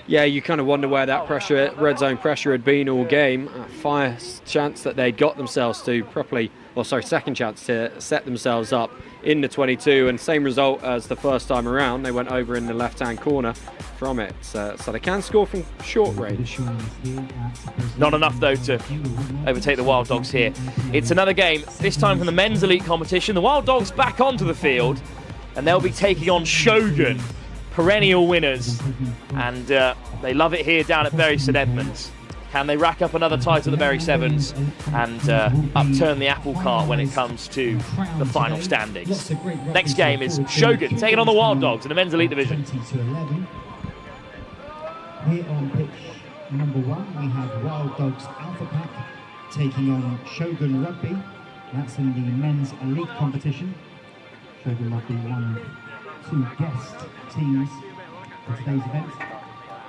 Yeah, you kind of wonder where that pressure, red zone pressure, had been all game. First chance that they'd got themselves to properly, or sorry, second chance to set themselves up in the 22, and same result as the first time around. They went over in the left-hand corner from it, so they can score from short range. Not enough, though, to overtake the Wild Dogs here. It's another game, this time from the men's elite competition. The Wild Dogs back onto the field, and they'll be taking on Shogun, perennial winners, and they love it here down at Bury St Edmunds. Can they rack up another title at the Bury Sevens and upturn the apple cart when it comes to the final standings? Next game is Shogun taking on the Wild Dogs in the men's elite division. 20-11. Here on pitch number 1, we have Wild Dogs Alpha Pack taking on Shogun Rugby. That's in the men's elite competition. Shogun Rugby, one of 2 guest teams for today's event.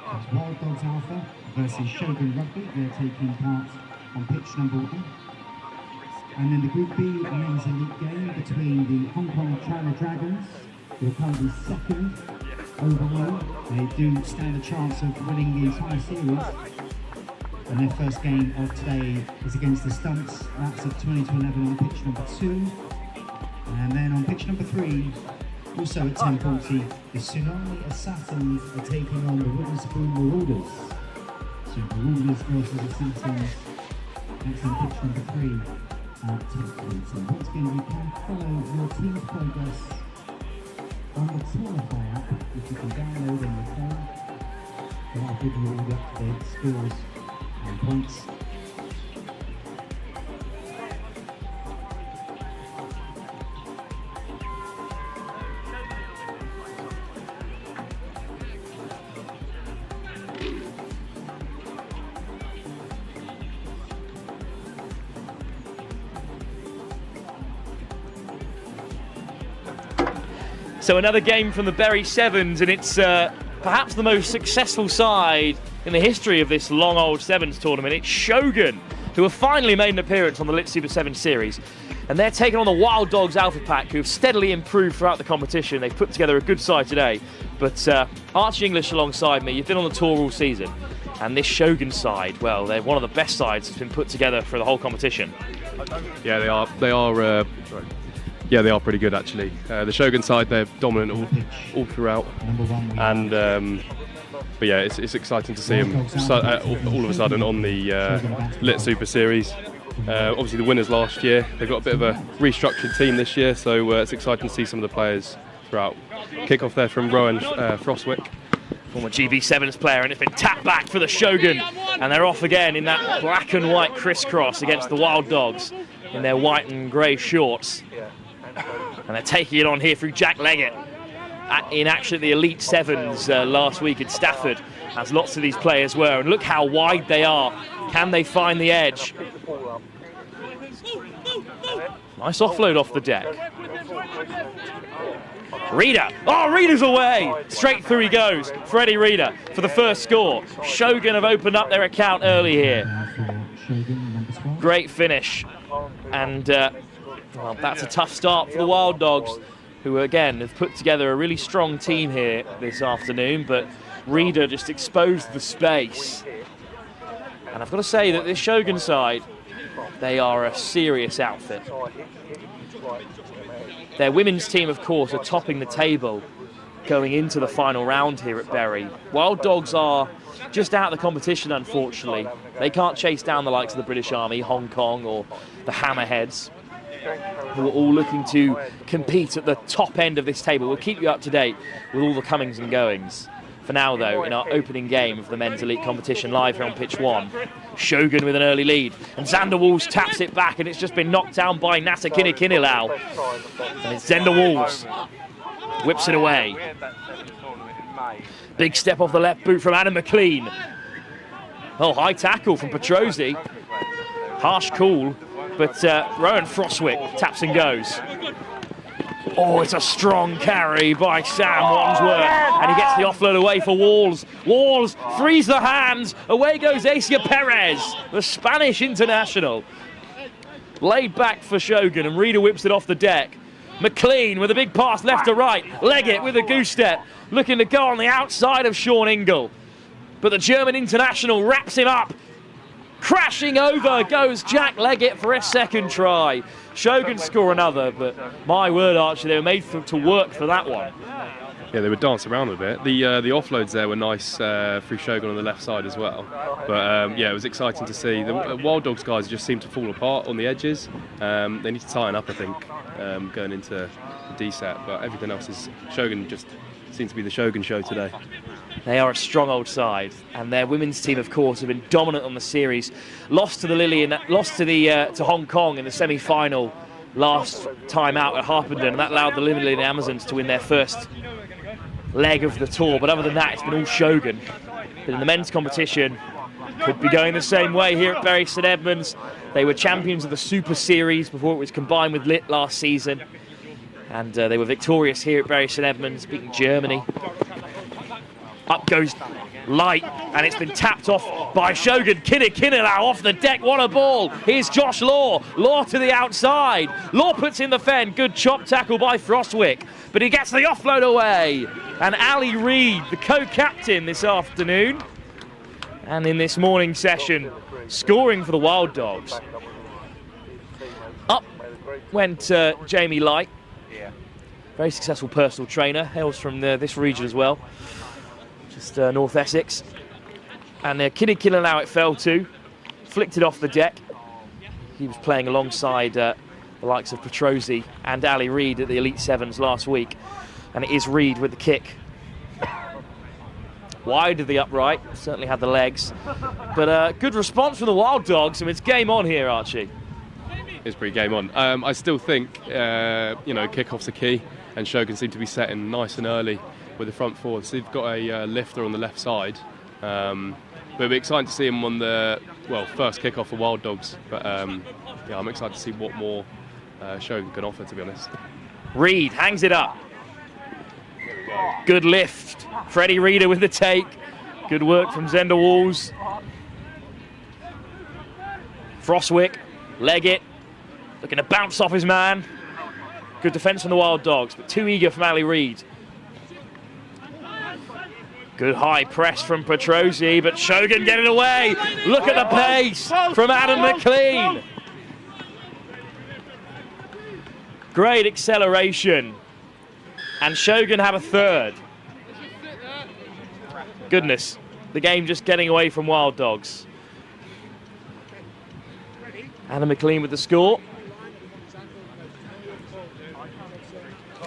That's Wild Dogs Alpha versus Shogun Rugby. They're taking part on pitch number 1. And then the Group B men's elite game between the Hong Kong China Dragons, who are currently second overall. They do stand a chance of winning the entire series. And their first game of today is against the Stunts. That's at 20-11 on pitch number 2. And then on pitch number 3, also at 10:40, the Tsunami Assassins are taking on the Wooden Spoon Marauders. So Marauders versus Assassins. That's on pitch number 3 at 10:40. Once again, you can follow your team's progress on the Spotify app, which you can download on your phone. That'll give you all the up-to-date scores and points. So another game from the Bury Sevens, and it's perhaps the most successful side in the history of this long old Sevens tournament. It's Shogun, who have finally made an appearance on the Lit Super 7 series. And they're taking on the Wild Dogs Alpha Pack, who have steadily improved throughout the competition. They've put together a good side today. But Archie English alongside me, you've been on the tour all season. And this Shogun side, well, they're one of the best sides that's been put together for the whole competition. Yeah, they are. Yeah, they are pretty good actually. The Shogun side, they're dominant all throughout, and but yeah, it's exciting to see them all of a sudden on the Lit Super Series. Obviously, the winners last year. They've got a bit of a restructured team this year, so it's exciting to see some of the players throughout. Kick off there from Rowan Frostwick, former GB Sevens player, and it's been tapped back for the Shogun, and they're off again in that black and white crisscross against the Wild Dogs in their white and grey shorts. And they're taking it on here through Jack Leggett in action at the Elite Sevens last week in Stafford. as lots of these players were. And look how wide they are. Can they find the edge? Nice offload off the deck. Reader. Oh, Reader's away. Straight through he goes. Freddie Reader for the first score. Shogun have opened up their account early here. Great finish. And well, that's a tough start for the Wild Dogs, who again have put together a really strong team here this afternoon, but Reader just exposed the space. And I've got to say that this Shogun side, they are a serious outfit. Their women's team, of course, are topping the table going into the final round here at Bury. Wild Dogs are just out of the competition, unfortunately. They can't chase down the likes of the British Army, Hong Kong, or the Hammerheads, who are all looking to compete at the top end of this table. We'll keep you up to date with all the comings and goings. For now, though, in our opening game of the men's elite competition live here on pitch 1, Shogun with an early lead, and Xander Walls taps it back, and it's just been knocked down by Nasa Kinilau. And it's Xander Walls whips it away. Big step off the left boot from Adam McLean. Oh, high tackle from Petrozzi. Harsh call, but Rowan Frostwick taps and goes. Oh, it's a strong carry by Sam Wansworth, and he gets the offload away for Walls. Walls frees the hands. Away goes Asia Perez, the Spanish international. Laid back for Shogun, and Reader whips it off the deck. McLean with a big pass left to right. Leggett with a goose step, looking to go on the outside of Sean Ingle. But the German international wraps him up. Crashing over goes Jack Leggett for a second try. Shogun score another, but my word, Archie, they were made to work for that one. Yeah, they would dance around a bit. The offloads there were nice through Shogun on the left side as well. But yeah, it was exciting to see. The Wild Dogs guys just seem to fall apart on the edges. They need to tighten up, I think, going into the D set. But everything else is Shogun. Just seems to be the Shogun show today. They are a strong old side, and their women's team, of course, have been dominant on the series. Lost to the to Hong Kong in the semi-final last time out at Harpenden, and that allowed the Lilian Amazons to win their first leg of the tour. But other than that, it's been all Shogun. But in the men's competition, could be going the same way here at Bury St Edmunds. They were champions of the Super Series before it was combined with Lit last season, and they were victorious here at Bury St Edmunds, beating Germany. Up goes Light, and it's been tapped off by Shogun. Kinilau off the deck, what a ball. Here's Josh Law. Law to the outside. Law puts in the fend. Good chop tackle by Frostwick, but he gets the offload away. And Ali Reid, the co-captain this afternoon, and in this morning session, scoring for the Wild Dogs. Up went Jamie Light, very successful personal trainer, hails from this region as well. Just North Essex. And Kinilau it fell to. Flicked it off the deck. He was playing alongside the likes of Petrozzi and Ali Reid at the Elite Sevens last week. And it is Reid with the kick. Wide of the upright. Certainly had the legs. But good response from the Wild Dogs. I mean, it's game on here, Archie. It's pretty game on. I still think, kickoff's a key. And Shogun seem to be setting nice and early with the front forwards. So they've got a lifter on the left side. But it'll be exciting to see him on the first kickoff for Wild Dogs. But yeah, I'm excited to see what more Shogun can offer, to be honest. Reid hangs it up. Good lift. Freddie Reader with the take. Good work from Xander Walls. Frostwick, Leggett, looking to bounce off his man. Good defence from the Wild Dogs, but too eager from Ali Reid. Good high press from Petrozzi, but Shogun getting away. Look at the pace from Adam McLean. Great acceleration. And Shogun have a third. Goodness, the game just getting away from Wild Dogs. Adam McLean with the score.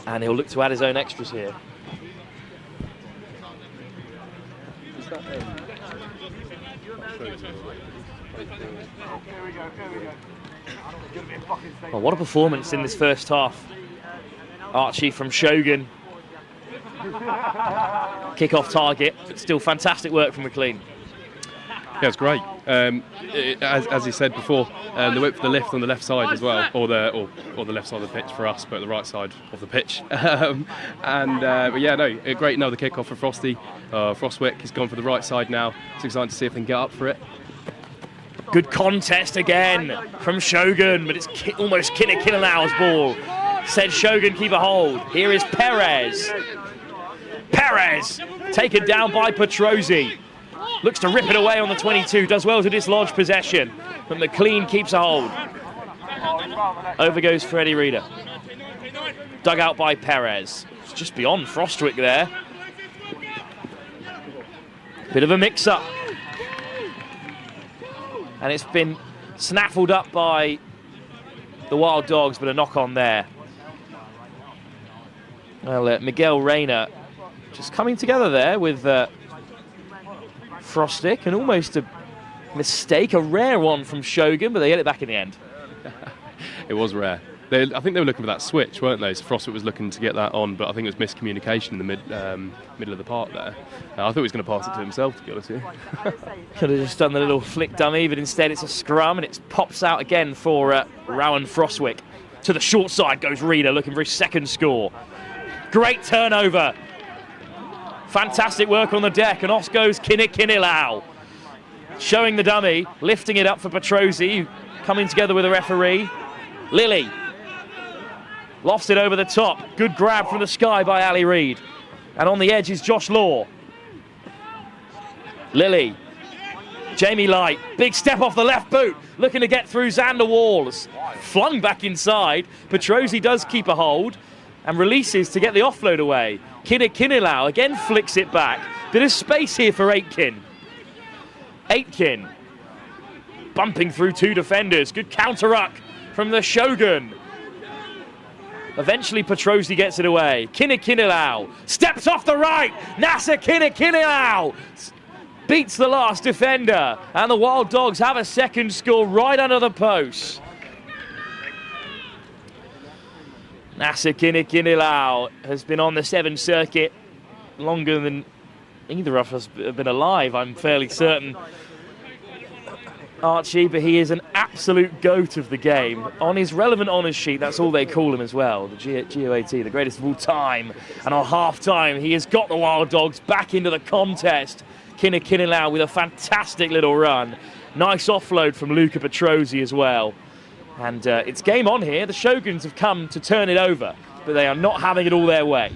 And he'll look to add his own extras here. Well, what a performance in this first half, Archie, from Shogun. kick-off target, but still fantastic work from McLean. Yeah, it's great. As he said before, the width of the lift on the left side as well, or the left side of the pitch for us, but the right side of the pitch. But yeah, no, great. Another kick-off for Frosty. Frostwick has gone for the right side now. It's exciting to see if they can get up for it. Good contest again from Shogun, but it's almost Kinnakinalau's ball. Said Shogun keep a hold. Here is Perez. Perez taken down by Petrozzi. Looks to rip it away on the 22. Does well to dislodge possession, but McLean keeps a hold. Over goes Freddie Reeder. Dug out by Perez. It's just beyond Frostwick there. Bit of a mix-up. And it's been snaffled up by the Wild Dogs, but a knock-on there. Well, Miguel Reyna just coming together there with Frostic, and almost a mistake, a rare one from Shogun, but they get it back in the end. It was rare. I think they were looking for that switch, weren't they? So Frostwick was looking to get that on, but I think it was miscommunication in the middle of the park there. I thought he was going to pass it to himself, to be honest with you. Could have just done the little flick dummy, but instead it's a scrum, and it pops out again for Rowan Frostwick. To the short side goes Reeder, looking for his second score. Great turnover. Fantastic work on the deck, and off goes Kinnikinnilau. Showing the dummy, lifting it up for Petrozzi, coming together with the referee. Lilly lofts it over the top. Good grab from the sky by Ali Reid. And on the edge is Josh Law. Lilly. Jamie Light. Big step off the left boot. Looking to get through Xander Walls. Flung back inside. Petrozzi does keep a hold and releases to get the offload away. Kinnikinnilau again flicks it back. Bit of space here for Aitken. Aitken bumping through two defenders. Good counter-ruck from the Shogun. Eventually Petrozzi gets it away. Kinnikinnilau steps off the right. Nasser Kinnikinnilau beats the last defender. And the Wild Dogs have a second score right under the post. Nasser Kinnikinnilau has been on the Sevens circuit longer than either of us have been alive, I'm fairly certain, Archie, but he is an absolute goat of the game. On his relevant honours sheet, that's all they call him as well, the GOAT, the greatest of all time. And on half-time, he has got the Wild Dogs back into the contest. Kinnikinnilau with a fantastic little run. Nice offload from Luca Petrozzi as well. And it's game on here. The Shoguns have come to turn it over, but they are not having it all their way.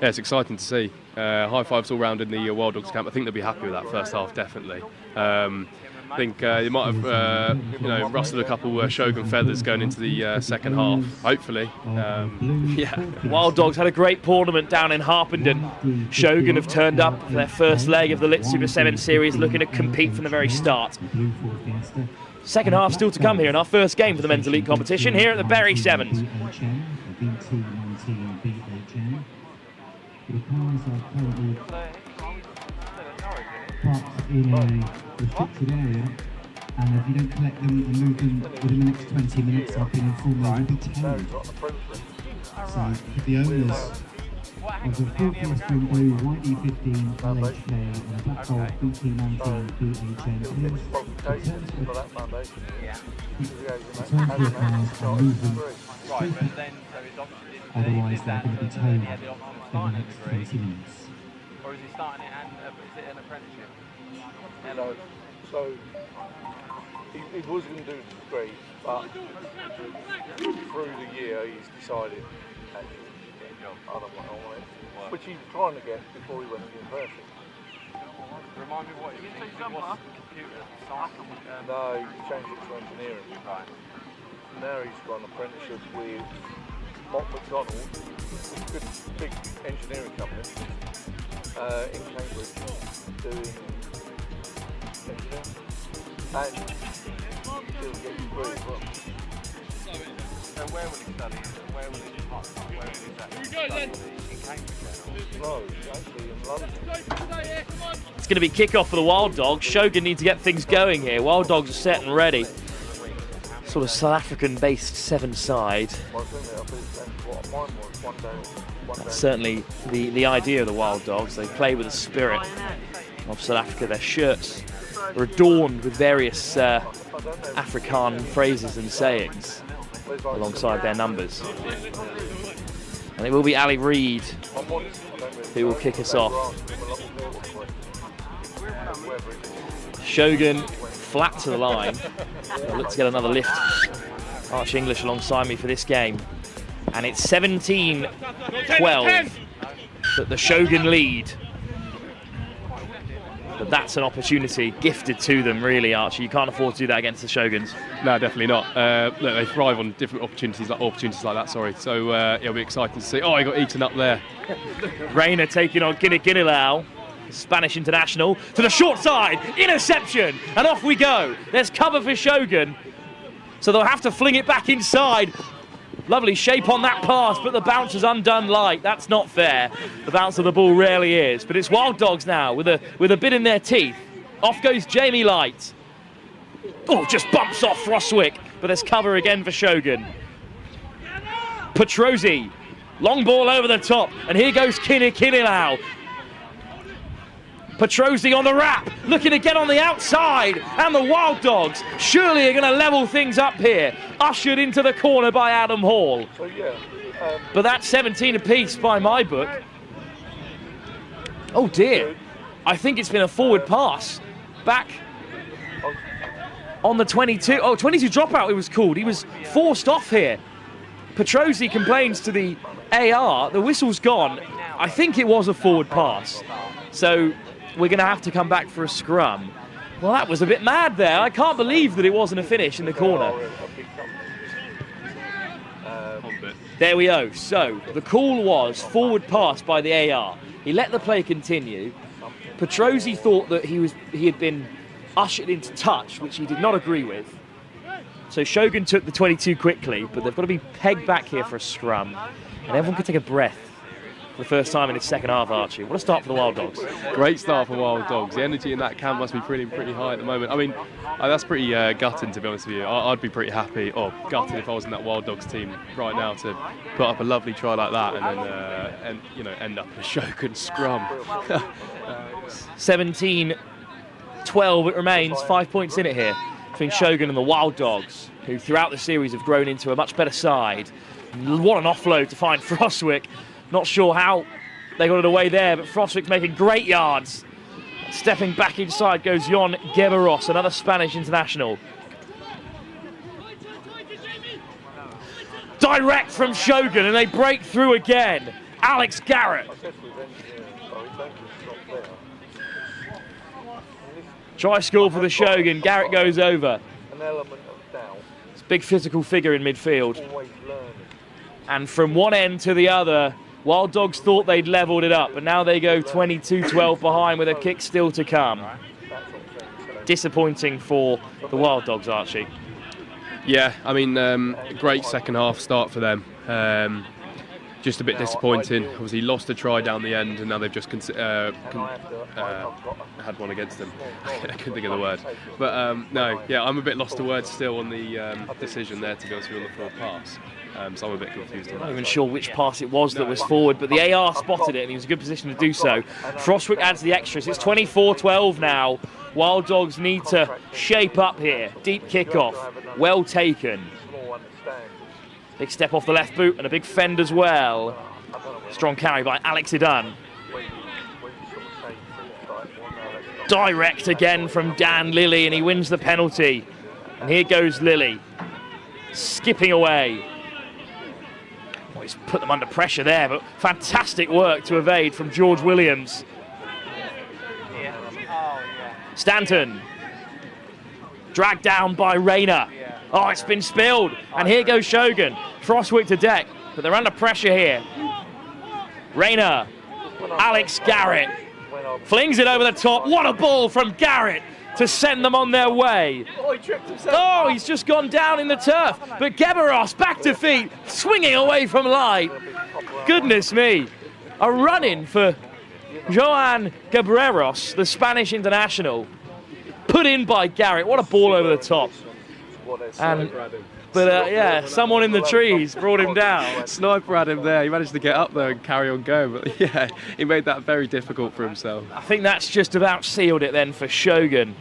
Yeah, it's exciting to see. High fives all round in the Wild Dogs camp. I think they'll be happy with that first half, definitely. I think you might have rustled a couple Shogun feathers going into the second half, hopefully. Yeah, Wild Dogs had a great tournament down in Harpenden. Shogun have turned up for their first leg of the Lit Super 7 series, looking to compete from the very start. Second half still to come here in our first game for the men's elite competition here at the Bury Sevens. The cars are currently parked in a restricted area, and if you don't collect them and move them within the next 20 minutes, I've been informed they will be towed. So for the owners of the forecast in blue, white E15 LHK and a black gold BT19 BHN, please return to your cars and move them safely. Otherwise they're going to be towed in the next 20 minutes. Or is he starting it and is it an apprenticeship? No, so he was going to do the degree, but through the year he's decided actually I don't want it, which he was trying to get before he went to university. Remind me what he was computer science. No, he changed it to engineering. Right. Now he's got an apprenticeship with Mott McDonald, a good big engineering company in Cambridge, doing engineering, and he'll get his degree as well. So where will he study? Where will he start? Where will he study? In Cambridge? No, actually in London. It's going to be kick-off for the Wild Dogs. Shogun need to get things going here. Wild Dogs are set and ready. sort of South African-based seven-side. That's certainly the idea of the Wild Dogs. They play with the spirit of South Africa. Their shirts are adorned with various Afrikaans phrases and sayings alongside their numbers. And it will be Ali Reid who will kick us off. Shogun flat to the line. I'll look to get another lift. Arch English alongside me for this game. And it's 17-12 that the Shogun lead. But that's an opportunity gifted to them, really, Archie. You can't afford to do that against the Shoguns. No, definitely not. Look, they thrive on different opportunities like that. Sorry. So it'll be exciting to see. Oh, he got Eton up there. Rayner taking on Ginilau, Spanish international, to the short side. Interception, and off we go. There's cover for Shogun, so they'll have to fling it back inside. Lovely shape on that pass, but the bounce is undone light. That's not fair. The bounce of the ball rarely is. But it's Wild Dogs now with a bit in their teeth. Off goes Jamie Light. Oh, just bumps off Frostwick, but there's cover again for Shogun. Petrozzi, long ball over the top, and here goes Kinilau. Petrozzi on the wrap, looking to get on the outside, and the Wild Dogs surely are going to level things up here. Ushered into the corner by Adam Hall. But that's 17 apiece by my book. Oh dear, I think it's been a forward pass. Back on the 22, 22 dropout it was called. He was forced off here. Petrozzi complains to the AR, the whistle's gone. I think it was a forward pass. So we're going to have to come back for a scrum. Well, that was a bit mad there. I can't believe that it wasn't a finish in the corner. There we go. So the call was forward pass by the AR. He let the play continue. Petrozzi thought that he had been ushered into touch, which he did not agree with. So Shogun took the 22 quickly, but they've got to be pegged back here for a scrum. And everyone can take a breath for the first time in its second half, Archie. What a start for the Wild Dogs. Great start for Wild Dogs. The energy in that camp must be pretty high at the moment. I mean, that's pretty gutting, to be honest with you. I'd be pretty happy, or gutted if I was in that Wild Dogs team right now to put up a lovely try like that and then end up in a Shogun scrum. 17-12 it remains, 5 points in it here between Shogun and the Wild Dogs, who throughout the series have grown into a much better side. What an offload to find Frostwick. Not sure how they got it away there, but Frostwick's making great yards. Stepping back inside goes Jon Geberos, another Spanish international. Direct from Shogun, and they break through again. Alex Garrett. Try score for the Shogun. Garrett goes over. It's a big physical figure in midfield. And from one end to the other, Wild Dogs thought they'd levelled it up, but now they go 22-12 behind with a kick still to come. Disappointing for the Wild Dogs, Archie. Yeah, I mean, great second half start for them. Just a bit disappointing. Obviously lost a try down the end, and now they've just had one against them. I couldn't think of the word. But no, yeah, I'm a bit lost to words still on the decision there, to be honest with you, on the forward pass. So I'm a bit confused on that. I'm not even sure which pass it was that was forward, but the AR spotted it and he was in a good position to do so. Frostwick adds the extras. It's 24-12 now. Wild Dogs need to shape up here. Deep kickoff. Well taken. Big step off the left boot and a big fend as well. Strong carry by Alex Eton. Direct again from Dan Lilly, and he wins the penalty. And here goes Lilly, skipping away. Well, he's put them under pressure there, but fantastic work to evade from George Williams. Stanton, dragged down by Rayner. Oh, it's been spilled, and here goes Shogun. Frostwick to deck, but they're under pressure here. Rayner, Alex Garrett, flings it over the top. What a ball from Garrett to send them on their way. Oh, he tripped himself. Oh, he's just gone down in the turf. But Geberos back to feet, swinging away from Light. Goodness me. A run-in for Joan Gebreros, the Spanish international. Put in by Garrett. What a ball over the top. Yeah, someone in the trees brought him down. Sniper had him there. He managed to get up there and carry on going. But yeah, he made that very difficult for himself. I think that's just about sealed it then for Shogun.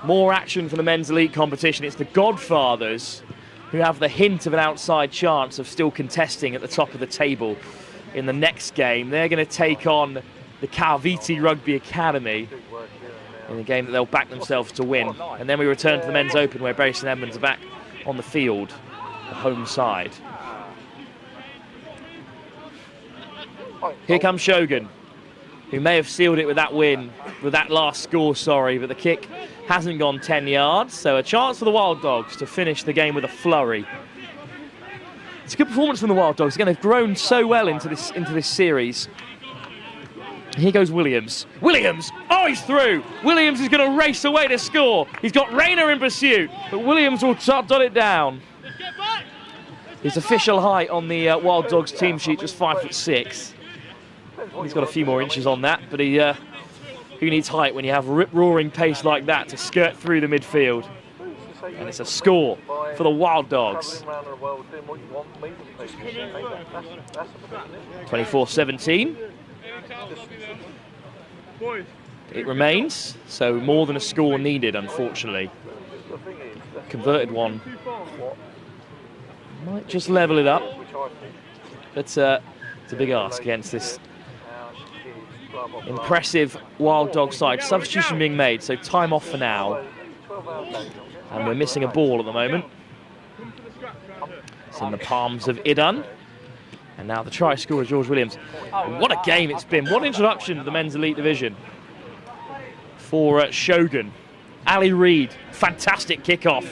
More action for the men's elite competition. It's the Godfathers who have the hint of an outside chance of still contesting at the top of the table in the next game. They're going to take on the Calviti Rugby Academy in a game that they'll back themselves to win. And then we return to the men's open where Bury St Edmunds are back on the field, the home side. Here comes Shogun, who may have sealed it with that win, with that last score, but the kick hasn't gone 10 yards, so a chance for the Wild Dogs to finish the game with a flurry. It's a good performance from the Wild Dogs. Again, they've grown so well into this series. Here goes Williams. Williams! Oh, he's through! Williams is going to race away to score. He's got Rayner in pursuit, but Williams will dot it down. His official height on the Wild Dogs team sheet, just 5'6". He's got a few more inches on that, but who needs height when you have rip-roaring pace like that to skirt through the midfield? And it's a score for the Wild Dogs. 24-17. It remains, so more than a score needed, unfortunately. Converted one. Might just level it up. But it's a big ask against this impressive Wild Dog side. Substitution being made, so time off for now. And we're missing a ball at the moment. It's in the palms of Eton. And now the try scorer, George Williams. And what a game it's been. What an introduction to the men's elite division for Shogun. Ali Reid, fantastic kickoff.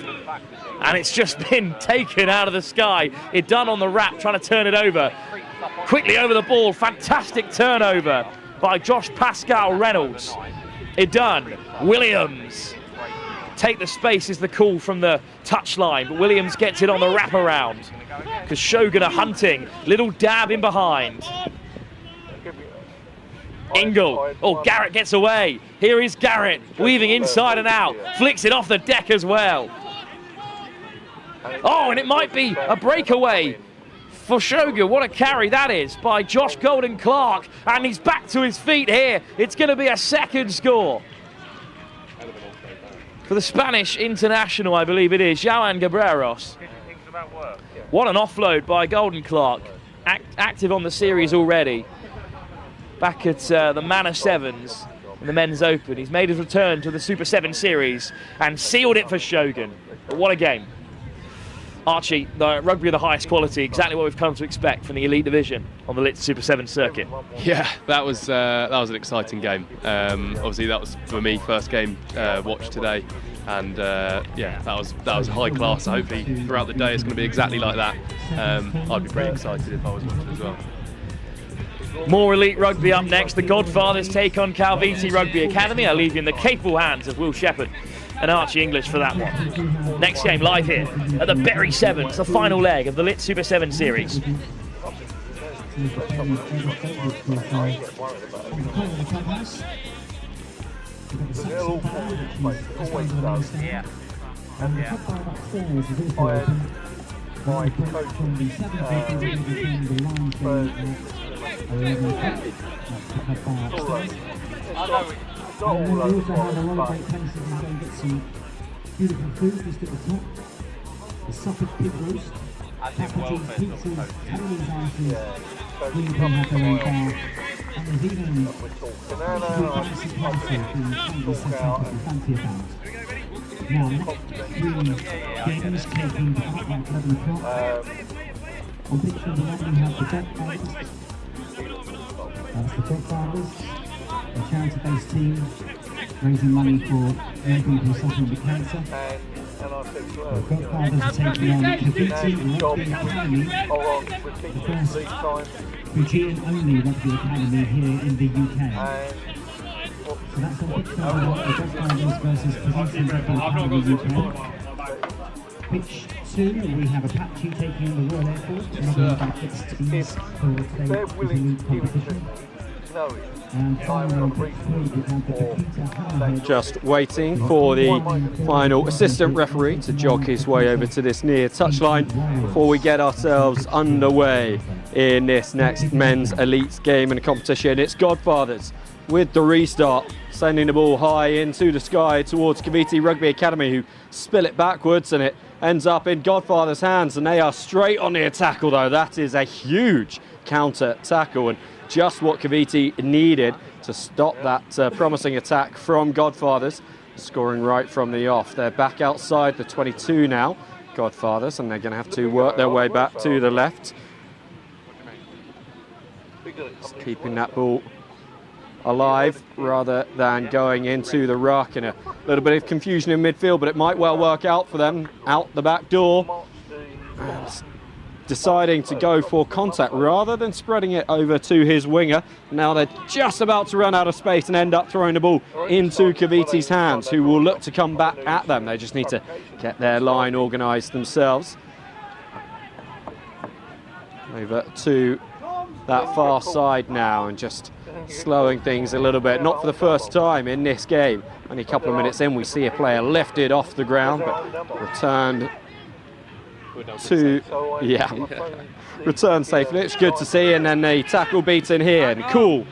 And it's just been taken out of the sky. It done on the wrap, trying to turn it over. Quickly over the ball, fantastic turnover by Josh Pascal Reynolds. It done. Williams. Take the space is the call from the touchline, but Williams gets it on the wraparound because Shogun are hunting. Little dab in behind. Ingle. Oh, Garrett gets away. Here is Garrett, weaving inside and out. Flicks it off the deck as well. Oh, and it might be a breakaway for Shogun. What a carry that is by Josh Golden Clark. And he's back to his feet here. It's going to be a second score for the Spanish international, I believe it is, Joan Gebreros. What an offload by Golden Clark. Active on the series already. Back at the Manor Sevens in the men's open. He's made his return to the Super 7 series and sealed it for Shogun. But what a game. Archie, the rugby of the highest quality, exactly what we've come to expect from the elite division on the lit Super 7 circuit. Yeah, that was an exciting game. Obviously, that was for me first game watched today, and yeah, that was high class. So hopefully, throughout the day, it's going to be exactly like that. I'd be pretty excited if I was watching as well. More elite rugby up next. The Godfathers take on Calviti Rugby Academy. I'll leave you in the capable hands of Will Shepherd and Archie English for that one. Next game live here at the Bury Sevens, the final leg of the Lit Super 7 series. And then we also have a lot of great places to go and get some beautiful food just at the top. The Suffolk pig roast, packages, pizzas, Tony's ices, green pea have their own bar, and there's even a fancy party being currently set up at the Fancy Pound. Now, the next 3 games taking part at 11 o'clock. On pitch number 1 we have the Godfathers. That's the Godfathers. A charity-based team raising money for young people suffering with cancer. The Godfathers are taking on Calviti Rugby Academy, the first Fijian-only rugby academy here in the UK. So that's on pitch number 1, the Godfathers versus Fijian Rugby Academy UK. Pitch 2, we have Apache taking on the Royal Air Force, another of our best teams for today's elite competition. know it. And finally on pitch 3, we have the Kakita Hammerhead. Just waiting for the final assistant referee to jog his way over to this near touchline before we get ourselves underway in this next men's elite game and competition. It's Godfathers with the restart, sending the ball high into the sky towards Cavite Rugby Academy, who spill it backwards and it ends up in Godfathers' hands, and they are straight on the tackle though. That is a huge counter tackle and just what Cavite needed to stop that promising attack from Godfathers, scoring right from the off. They're back outside the 22 now, Godfathers, and they're going to have to work their way back to the left. Just keeping that ball alive rather than going into the ruck, and a little bit of confusion in midfield, but it might well work out for them. Out the back door, deciding to go for contact rather than spreading it over to his winger. Now they're just about to run out of space and end up throwing the ball into Cavite's hands, who will look to come back at them. They just need to get their line organised themselves. Over to that far side now and just slowing things a little bit. Not for the first time in this game. Only a couple of minutes in we see a player lifted off the ground but returned to, return safely. It's good to see, and then the tackle beaten here, and cool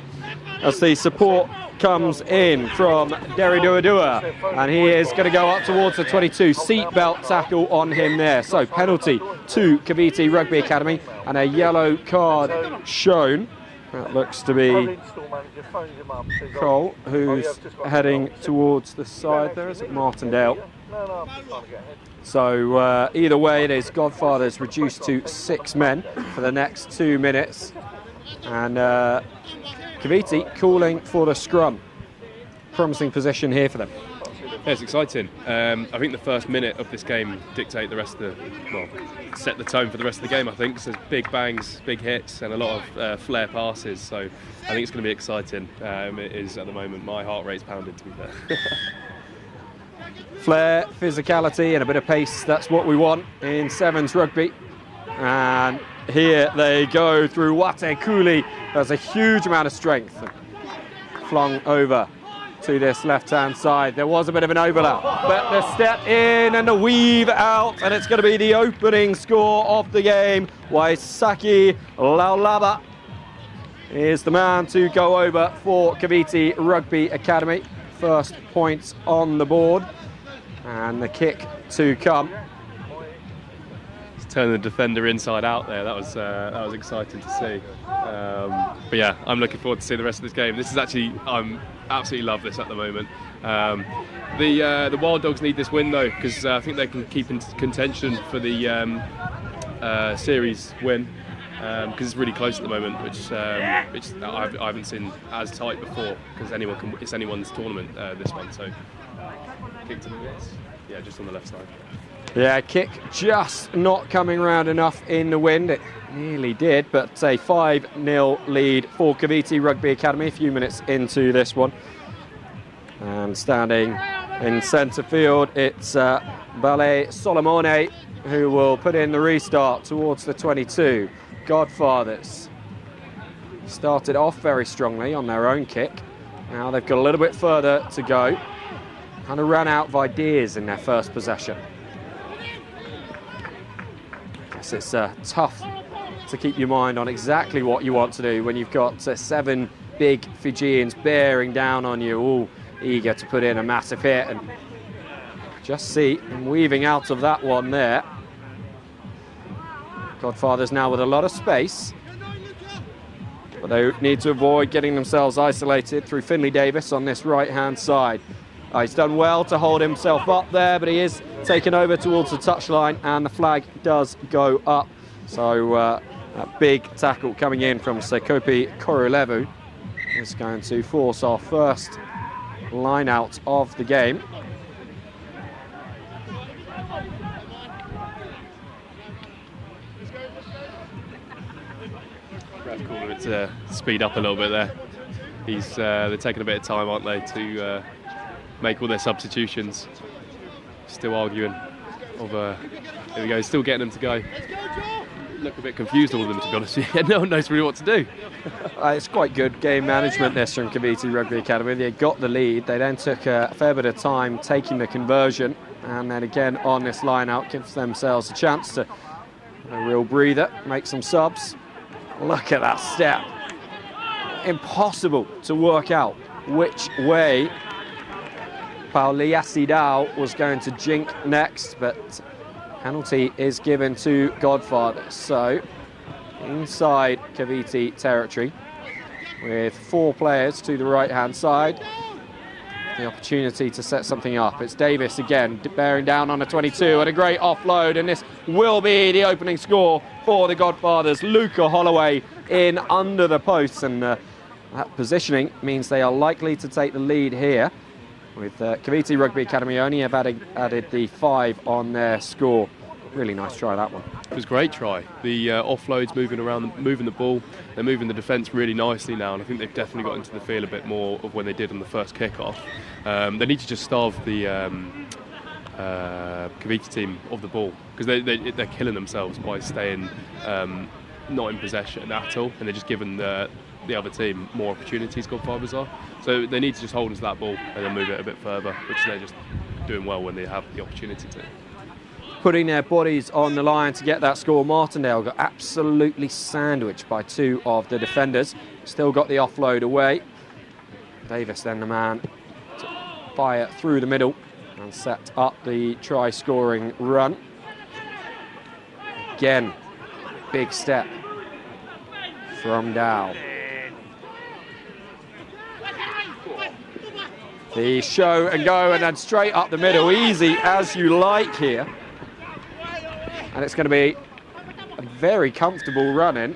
as the support comes in from Derry Duadua, and he is going to go up towards the 22. Seatbelt tackle on him there, so penalty to Cavite Rugby Academy and a yellow card shown. That looks to be Cole, who's heading towards the side there. Is it Martindale? So either way, it is Godfathers reduced to 6 men for the next 2 minutes, and Cavite calling for the scrum. Promising position here for them. Yeah, it's exciting. I think the first minute of this game dictate the rest of the, well, set the tone for the rest of the game, I think. So there's big bangs, big hits and a lot of flare passes, so I think it's going to be exciting. It is at the moment. My heart rate's pounding, to be fair. Flair, physicality and a bit of pace, that's what we want in Sevens rugby. And here they go through Wate Cooley. There's a huge amount of strength. Flung over to this left-hand side. There was a bit of an overlap, but the step in and the weave out, and it's going to be the opening score of the game. Waisaki Laulaba is the man to go over for Cavite Rugby Academy. First points on the board, and the kick to come. Turning the defender inside out there, that was exciting to see. But yeah, I'm looking forward to see the rest of this game. This is actually, I'm absolutely love this at the moment. The Wild Dogs need this win though, because I think they can keep in contention for the series win, because it's really close at the moment, which I haven't seen as tight before, because it's anyone's tournament, this one. So kick to the left, yeah, just on the left side. Yeah, kick just not coming round enough in the wind. It nearly did, but a 5-0 lead for Cavite Rugby Academy a few minutes into this one. And standing in centre field, it's Bale Solomone who will put in the restart towards the 22. Godfathers started off very strongly on their own kick. Now they've got a little bit further to go. Kind of ran out of ideas in their first possession. It's tough to keep your mind on exactly what you want to do when you've got 7 big Fijians bearing down on you, all eager to put in a massive hit. And just see them weaving out of that one there. Godfathers now with a lot of space, but they need to avoid getting themselves isolated through Finley Davis on this right-hand side. He's done well to hold himself up there, but he is taken over towards the touchline and the flag does go up. So a big tackle coming in from Sekopi Korolevu is going to force our first line out of the game. Ref calling it to speed up a little bit there. They're taking a bit of time, aren't they, to make all their substitutions. Still arguing over, here we go, still getting them to go. Look a bit confused, all of them, to be honest with you. No one knows really what to do. It's quite good game management this from Cavite Rugby Academy. They got the lead, they then took a fair bit of time taking the conversion, and then again on this line out gives themselves a chance to a real breather, make some subs. Look at that step. Impossible to work out which way Pauliasidao was going to jink next, but penalty is given to Godfathers. So inside Cavite territory with 4 players to the right-hand side. The opportunity to set something up. It's Davis again, bearing down on a 22 and a great offload, and this will be the opening score for the Godfathers. Luca Holloway in under the posts, and that positioning means they are likely to take the lead here, with Cavite Rugby Academy only have added the 5 on their score. Really nice try, that one. It was a great try. The offloads moving around, moving the ball, they're moving the defence really nicely now, and I think they've definitely got into the feel a bit more of when they did on the first kick-off. They need to just starve the Cavite team of the ball, because they're killing themselves by staying not in possession at all, and they're just giving the other team more opportunities, Godfathers are. So they need to just hold onto that ball and then move it a bit further, which they're just doing well when they have the opportunity to. Putting their bodies on the line to get that score. Martindale got absolutely sandwiched by 2 of the defenders. Still got the offload away. Davis then the man to fire through the middle and set up the try-scoring run. Again, big step from Dow. The show and go, and then straight up the middle, easy as you like here. And it's going to be a very comfortable run-in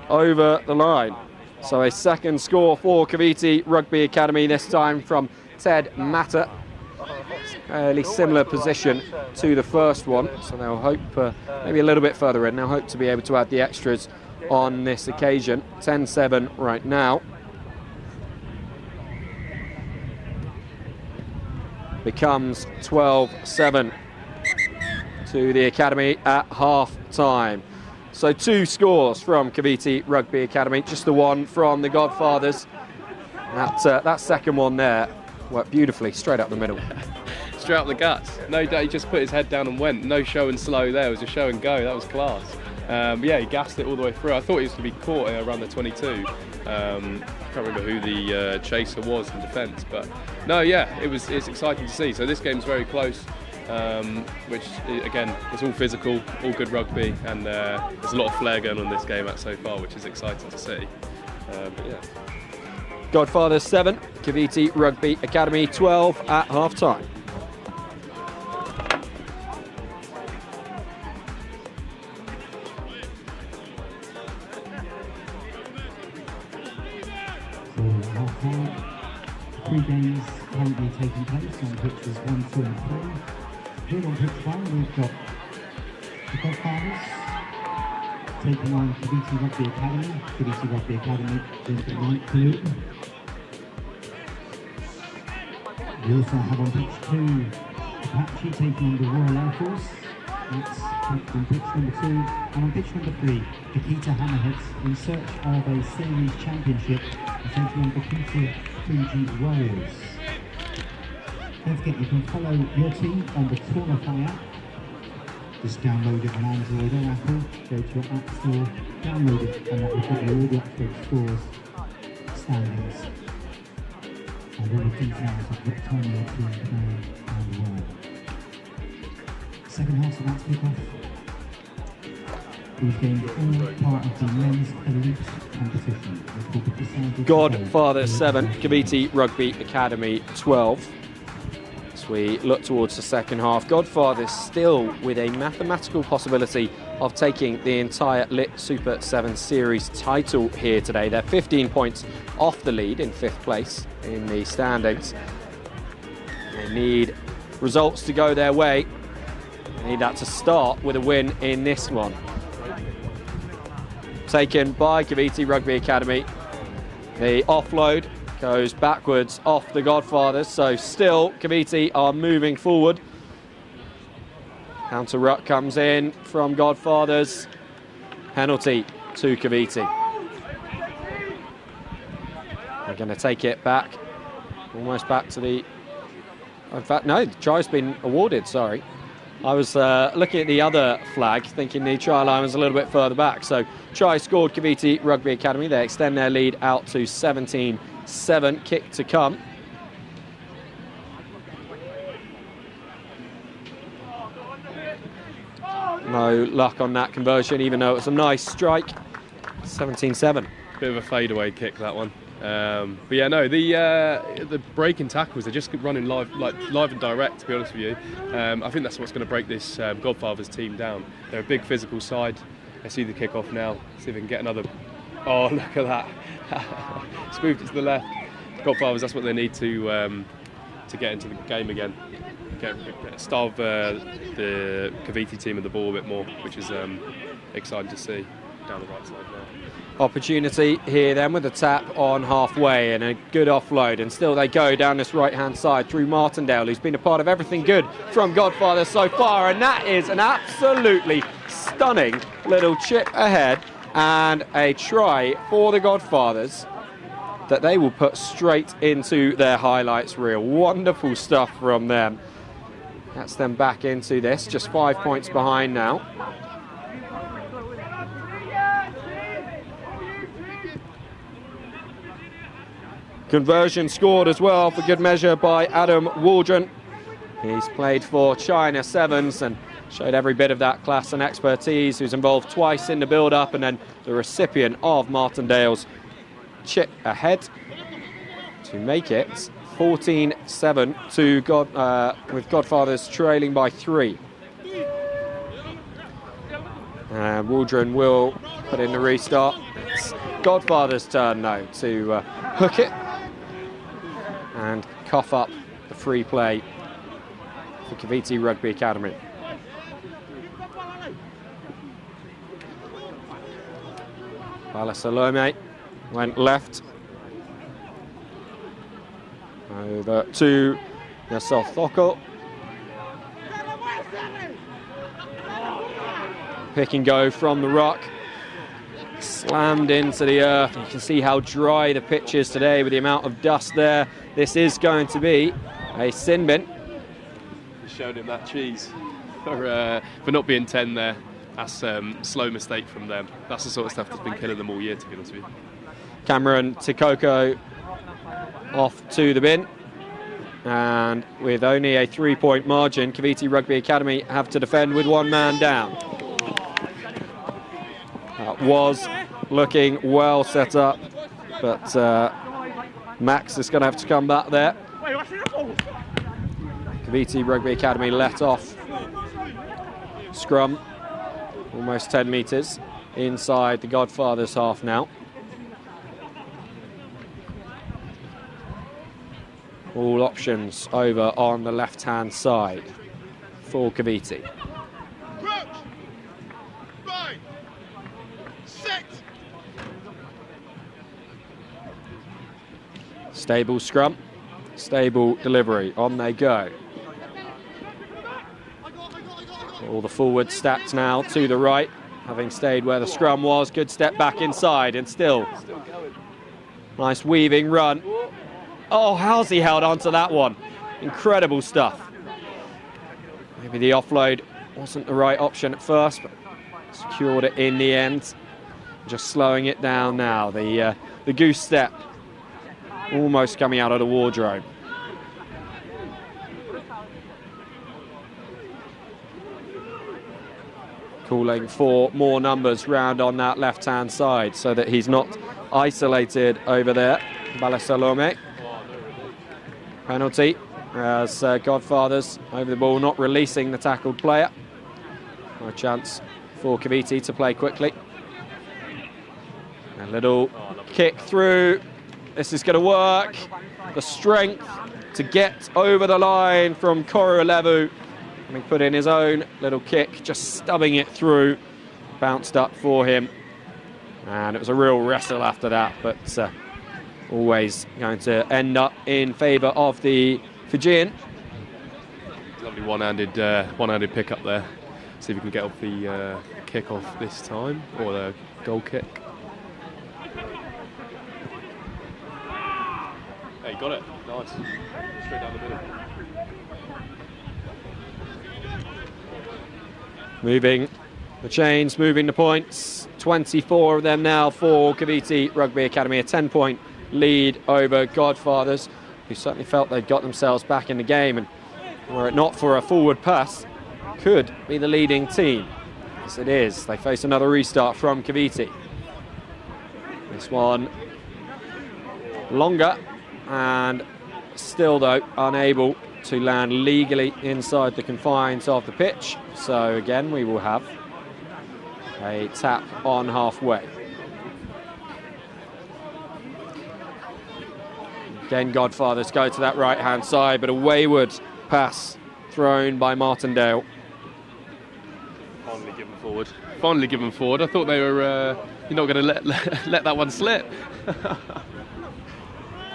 over the line. So a second score for Cavite Rugby Academy, this time from Ted Matter. Fairly similar position to the first one, so they'll hope maybe a little bit further in. They'll hope to be able to add the extras on this occasion. 10-7 right now. Becomes 12-7 to the Academy at half-time. So 2 scores from Cavite Rugby Academy, just the one from the Godfathers. That second one there worked beautifully, straight up the middle. Straight up the guts. No doubt, he just put his head down and went. No show and slow there, it was a show and go, that was class. Yeah, he gassed it all the way through. I thought he was going to be caught around the 22. Can't remember who the chaser was in defence, but no, yeah, it's exciting to see. So this game's very close. Which again, it's all physical, all good rugby, and there's a lot of flair going on in this game so far, which is exciting to see. But yeah. Godfathers 7, Cavite Rugby Academy 12 at half-time. So half-time, 3 games currently taking place on pitches 1, 2 and 3. Here on pitch 1 we've got the Godfathers taking on Cavite Rugby Academy. Cavite Rugby Academy in the light blue. We also have on pitch 2 Apache taking on the Royal Air Force. That's on pitch number 2. And on pitch number 3, Kakita Hammerheads in search of a series championship and taking on Kakita Fuji Warriors. Don't forget you can follow your team on the Tourify app. Just download it on Android or Apple. Go to your app store, download it, and that will give you all the up-to-date scores, standings, and all the details of what time your team play and where. Second half, so that's kick-off. These games are all part of the men's elite competition. Godfather 7, Cavite Rugby Academy 12. As we look towards the second half, Godfathers still with a mathematical possibility of taking the entire Lit Super 7 Series title here today. They're 15 points off the lead in 5th place in the standings. They need results to go their way. They need that to start with a win in this one. Taken by Cavite Rugby Academy. The offload goes backwards off the Godfathers, so still Cavite are moving forward. Counter ruck comes in from Godfathers. Penalty to Cavite. going to take it back, almost back to the... In fact, no, the try's been awarded, sorry. I was looking at the other flag, thinking the try line was a little bit further back. So try scored, Cavite Rugby Academy. They extend their lead out to 17-7. Kick to come. No luck on that conversion, even though it was a nice strike. 17-7. Bit of a fadeaway kick, that one. But yeah, no, the breaking tackles, they're just running live and direct, to be honest with you. I think that's what's going to break this Godfathers team down. They're a big physical side. They see the kick off now, see if they can get another... Oh, look at that. Spoofed it to the left. Godfathers, that's what they need to get into the game again. Starve the Cavite team of the ball a bit more, which is exciting to see down the right side now. Opportunity here then with a tap on halfway and a good offload, and still they go down this right hand side through Martindale, who's been a part of everything good from Godfathers so far, and that is an absolutely stunning little chip ahead and a try for the Godfathers that they will put straight into their highlights reel. Wonderful stuff from them. That's them back into this, just 5 points behind now. Conversion scored as well for good measure by Adam Waldron. He's played for China Sevens and showed every bit of that class and expertise. He was involved twice in the build-up and then the recipient of Martindale's chip ahead to make it 14-7 to with Godfathers trailing by 3. Waldron will put in the restart. It's Godfathers' turn now to hook it and cough up the free play for Cavite Rugby Academy. Balasalome went left. Over to Nasothoko. Pick and go from the rock. Slammed into the earth. You can see how dry the pitch is today with the amount of dust there. This is going to be a sin bin. Showed him that cheese for not being 10 there. That's slow mistake from them. That's the sort of stuff that's been killing them all year, to be honest with you. Cameron Tikoko off to the bin. And with only a 3-point margin, Cavite Rugby Academy have to defend with one man down. That was looking well set up, but Max is going to have to come back there. Cavite Rugby Academy let off. Scrum, almost 10 metres inside the Godfathers half now. All options over on the left-hand side for Cavite. Stable scrum, stable delivery, on they go. All the forward stacked now to the right, having stayed where the scrum was. Good step back inside and still nice weaving run. Oh, how's he held on to that one? Incredible stuff. Maybe the offload wasn't the right option at first, but secured it in the end. Just slowing it down now. The goose step almost coming out of the wardrobe. Calling for more numbers round on that left-hand side so that he's not isolated over there. Balasalome. Penalty as Godfathers over the ball, not releasing the tackled player. No chance for Cavite to play quickly. A little kick through. This is going to work. The strength to get over the line from Koru Levu. Having put in his own little kick, just stubbing it through. Bounced up for him. And it was a real wrestle after that, but always going to end up in favour of the Fijian. Lovely one-handed pick up there. See if we can get off the kick off this time, or the goal kick. Hey, got it. Nice. Straight down the middle. Moving the chains, moving the points. 24 of them now for Cavite Rugby Academy. A 10-point lead over Godfathers, who certainly felt they'd got themselves back in the game, and were it not for a forward pass, could be the leading team. Yes, it is. They face another restart from Cavite. This one longer, and still though unable to land legally inside the confines of the pitch. So again, we will have a tap on halfway. Again, Godfathers go to that right-hand side, but a wayward pass thrown by Martindale. Finally given forward. Finally given forward. I thought they were, you're not going to let that one slip.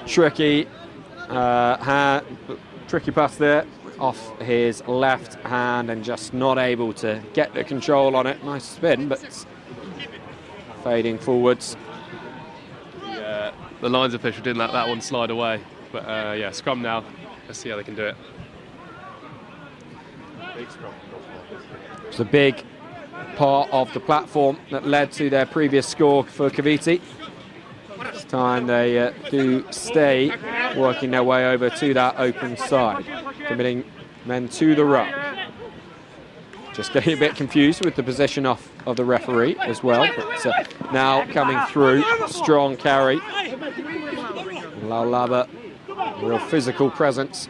Tricky, tricky pass there off his left hand and just not able to get the control on it. Nice spin, but fading forwards. Yeah, the lines official didn't let that one slide away. But yeah, scrum now. Let's see how they can do it. Big scrum. It's a big part of the platform that led to their previous score for Cavite. This time they do stay, working their way over to that open side, committing men to the ruck. Just getting a bit confused with the position of the referee as well, but now coming through, strong carry. Laulaba, real physical presence.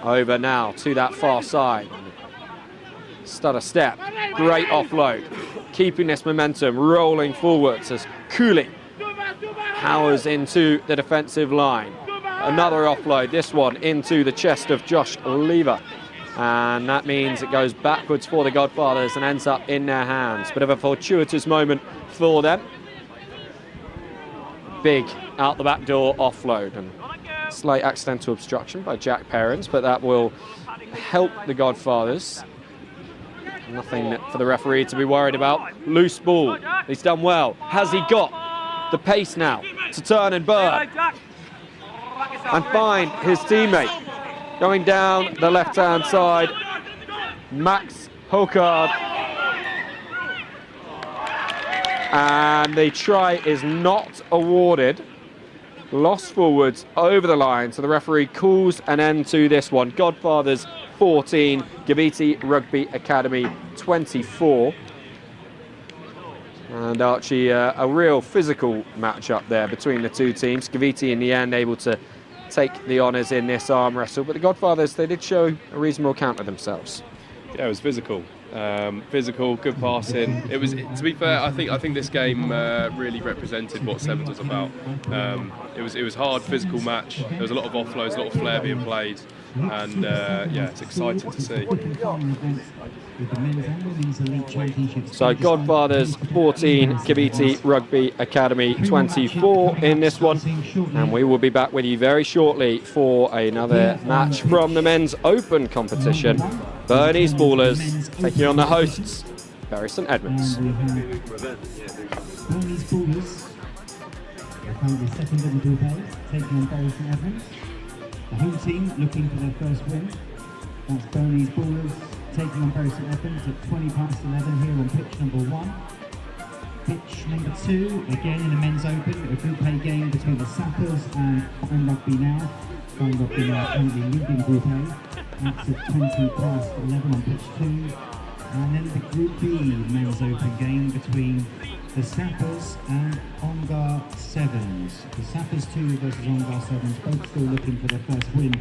Over now to that far side. Stutter step, great offload, keeping this momentum rolling forwards as Cooley powers into the defensive line. Another offload, this one into the chest of Josh Lever, and that means it goes backwards for the Godfathers and ends up in their hands. Bit of a fortuitous moment for them. Big out the back door offload, and slight accidental obstruction by Jack Perrins, but that will help the Godfathers. Nothing for the referee to be worried about. Loose ball. He's done well. Has he got the pace now to turn and burn and find his teammate? Going down the left-hand side, Max Hokard. And the try is not awarded. Lost forwards over the line, so the referee calls an end to this one. Godfathers 14, Cavite Rugby Academy 24. And Archie, a real physical match-up there between the two teams. Cavite in the end able to take the honours in this arm wrestle, but the Godfathers, they did show a reasonable account of themselves. Yeah, it was physical. Physical, good passing. It was, to be fair, I think this game really represented what Sevens was about. It was hard, physical match. There was a lot of offloads, a lot of flair being played, and yeah, it's exciting to see. So Godfathers 14, Cavite Rugby Academy 24 in this one, and we will be back with you very shortly for another match from the men's open competition. Burney's Ballers taking on the hosts, Bury St Edmunds. Burney's Ballers are currently second in the Group A, taking on Bury St Edmunds. The home team looking for their first win. That's Burney's Ballers taking on Bury St Edmunds at 11:20 here on pitch number 1. Pitch number 2, again in a men's open, a Group A game between the Sappers and Fine Rugby Now. Fine Rugby Now currently leading Group A. That's at 11:20 on pitch 2. And then the Group B men's open game between the Sappers and Ongar Sevens. The Sappers 2 versus Ongar Sevens, both still looking for their first win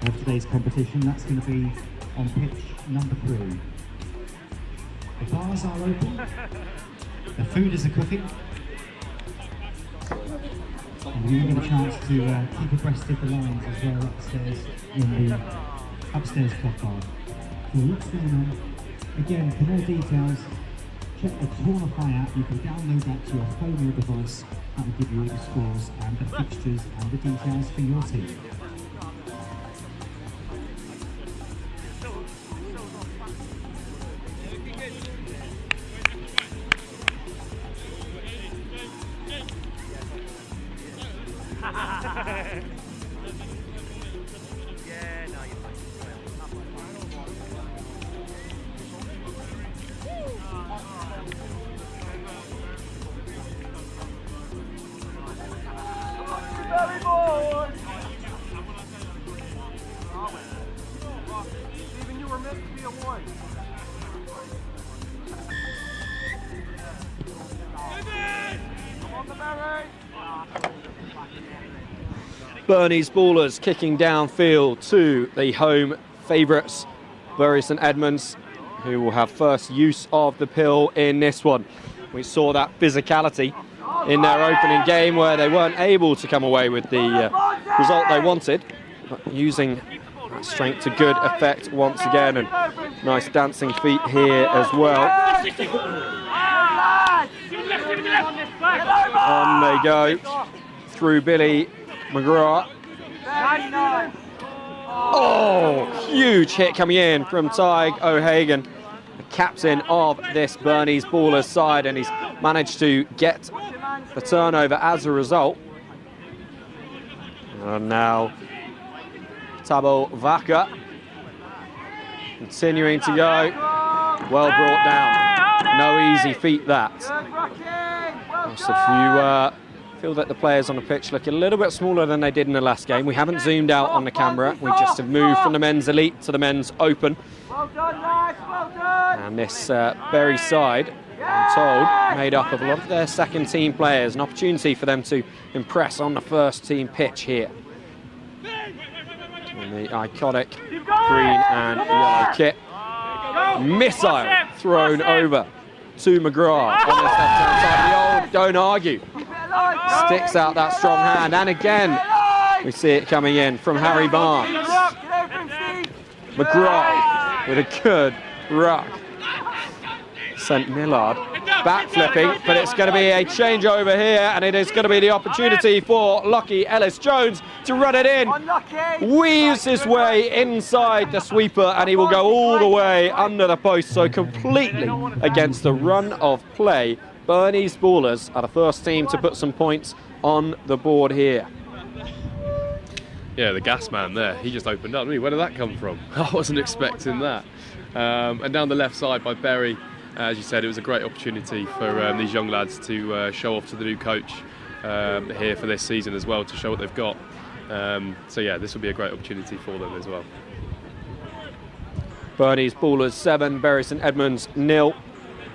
of today's competition. That's going to be on pitch number 3. The bars are open. The food is cooking. And you will get a chance to keep abreast of the lines as well upstairs in the upstairs club bar. So what's going on? Again, for more details, check the Tornify app. You can download that to your phone or device. That will give you all the scores and the fixtures and the details for your team. Burney's Ballers kicking downfield to the home favourites, Bury St Edmunds, who will have first use of the pill in this one. We saw that physicality in their opening game where they weren't able to come away with the result they wanted, but using that strength to good effect once again, and nice dancing feet here as well. On they go through Billy McGrath. Oh, huge hit coming in from Tig O'Hagan, the captain of this Burney's Ballers side, and he's managed to get the turnover as a result. And now Tabo Vaka continuing to go. Well brought down. No easy feat that. So if you feel that the players on the pitch look a little bit smaller than they did in the last game, we haven't zoomed out on the camera. We just have moved from the men's elite to the men's open. And this Bury side, I'm told, made up of a lot of their second team players. An opportunity for them to impress on the first team pitch here. In the iconic green and yellow kit. Missile thrown over to McGrath on the left-hand side. The old don't argue. Sticks out that strong hand, and again we see it coming in from Harry Barnes. McGrath with a good ruck. St Millard backflipping, but it's going to be a changeover here, and it is going to be the opportunity for Lockie Ellis-Jones to run it in. Weaves his way inside the sweeper, and he will go all the way under the post, so completely against the run of play. Burney's Ballers are the first team to put some points on the board here. Yeah, the gas man there, he just opened up. I mean, where did that come from? I wasn't expecting that. And down the left side by Bury, as you said, it was a great opportunity for these young lads to show off to the new coach here for this season as well, to show what they've got. So yeah, this will be a great opportunity for them as well. Burney's Ballers 7, Bury St Edmunds 0.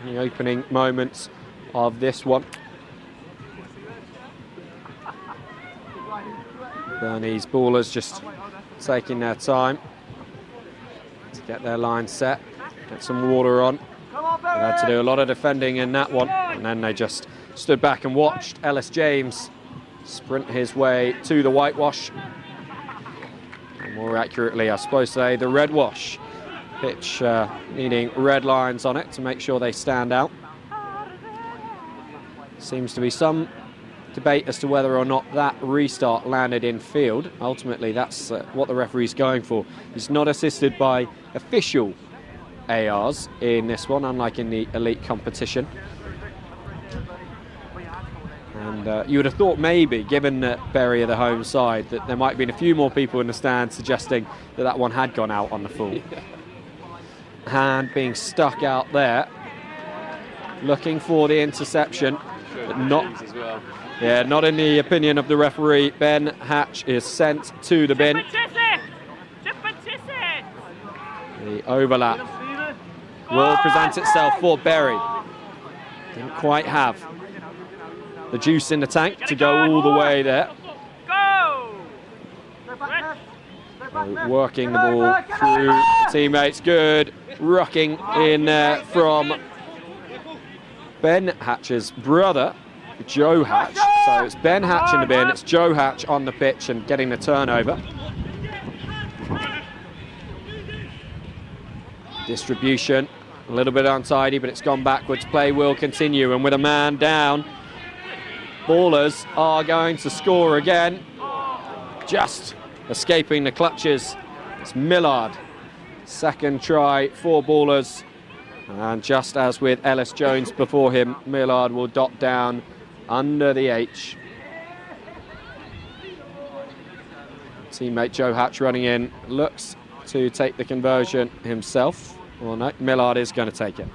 The opening moments of this one. Burney's Ballers just taking their time to get their line set, get some water on. They had to do a lot of defending in that one, and then they just stood back and watched Ellis James sprint his way to the whitewash. Or more accurately, I suppose say the red wash. Pitch needing red lines on it to make sure they stand out. Seems to be some debate as to whether or not that restart landed in field. Ultimately, that's what the referee's going for. He's not assisted by official ARs in this one, unlike in the elite competition. And you would have thought maybe, given that Bury are the home side, that there might have been a few more people in the stand suggesting that that one had gone out on the full. Hand being stuck out there, looking for the interception, but not in the opinion of the referee. Ben Hatch is sent to the bin. The overlap will present itself for Bury. Didn't quite have the juice in the tank to go all the way there. Working the ball through teammates. Good rucking in there from Ben Hatch's brother, Joe Hatch. So it's Ben Hatch in the bin, it's Joe Hatch on the pitch and getting the turnover. Distribution, a little bit untidy, but it's gone backwards. Play will continue, and with a man down, Ballers are going to score again. Just escaping the clutches, it's Millard. Second try for Ballers. And just as with Ellis-Jones before him, Millard will dot down under the H. Teammate Joe Hatch running in, looks to take the conversion himself. Well, no, Millard is going to take it.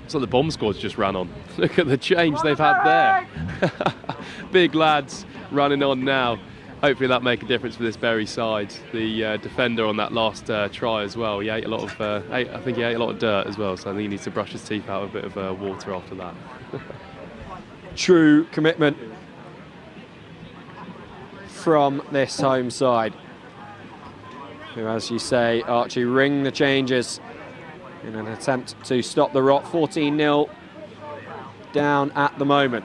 So the bomb squad's just ran on. Look at the change they've had there. Big lads running on now. hopefully that make a difference for this Bury side. The defender on that last try as well, he ate a lot of, I think he ate a lot of dirt as well, so I think he needs to brush his teeth out with a bit of water after that. True commitment from this home side, who, as you say, Archie, ring the changes in an attempt to stop the rot. 14-0 down at the moment.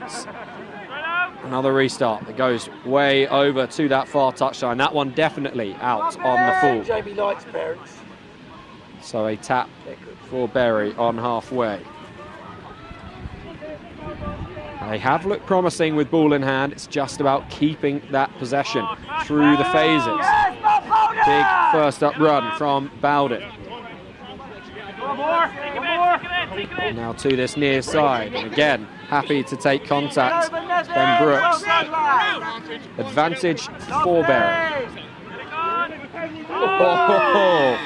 Another restart that goes way over to that far touchline. That one definitely out on the full. Jamie likes parents. So a tap for Bury on halfway. They have looked promising with ball in hand. It's just about keeping that possession through the phases. Big first up run from Bowden. Now to this near side, and again happy to take contact. Ben Brooks. Advantage for Bury. Oh,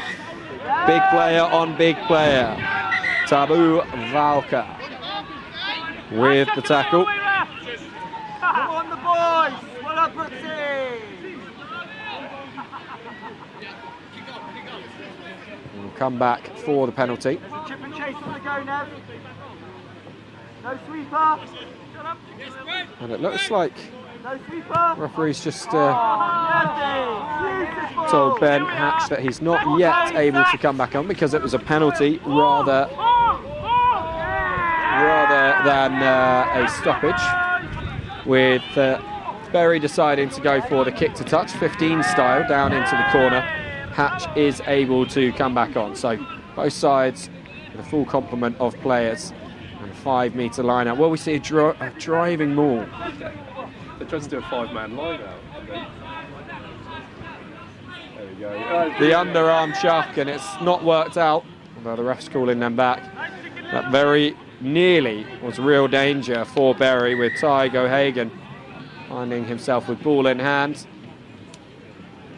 big player on big player. Tabu Valka with the tackle. Come on, the boys! Well up, Brooksy! We'll come back for the penalty. Chip and chase on the go, Nev. No sweeper. And it looks like No sweeper. referee's just Beautiful. told Ben Hatch that he's not yet able to come back on because it was a penalty rather than a stoppage, with Bury deciding to go for the kick to touch, 15 style, down into the corner. Hatch is able to come back on. So both sides with a full complement of players and a 5 metre line out. Well, we see a driving maul. They tried to do a 5-man line out. There we go. The underarm chuck, and it's not worked out, although the ref's calling them back. That very nearly was real danger for Bury, with Ty Gohagan finding himself with ball in hand.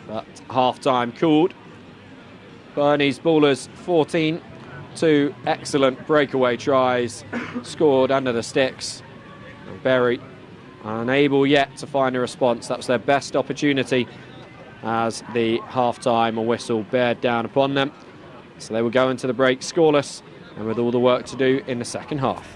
But half-time called. Burney's Ballers 14, 2 excellent breakaway tries scored under the sticks. And Bury unable yet to find a response. That was their best opportunity as the half-time whistle bared down upon them. So they will go into the break scoreless and with all the work to do in the second half.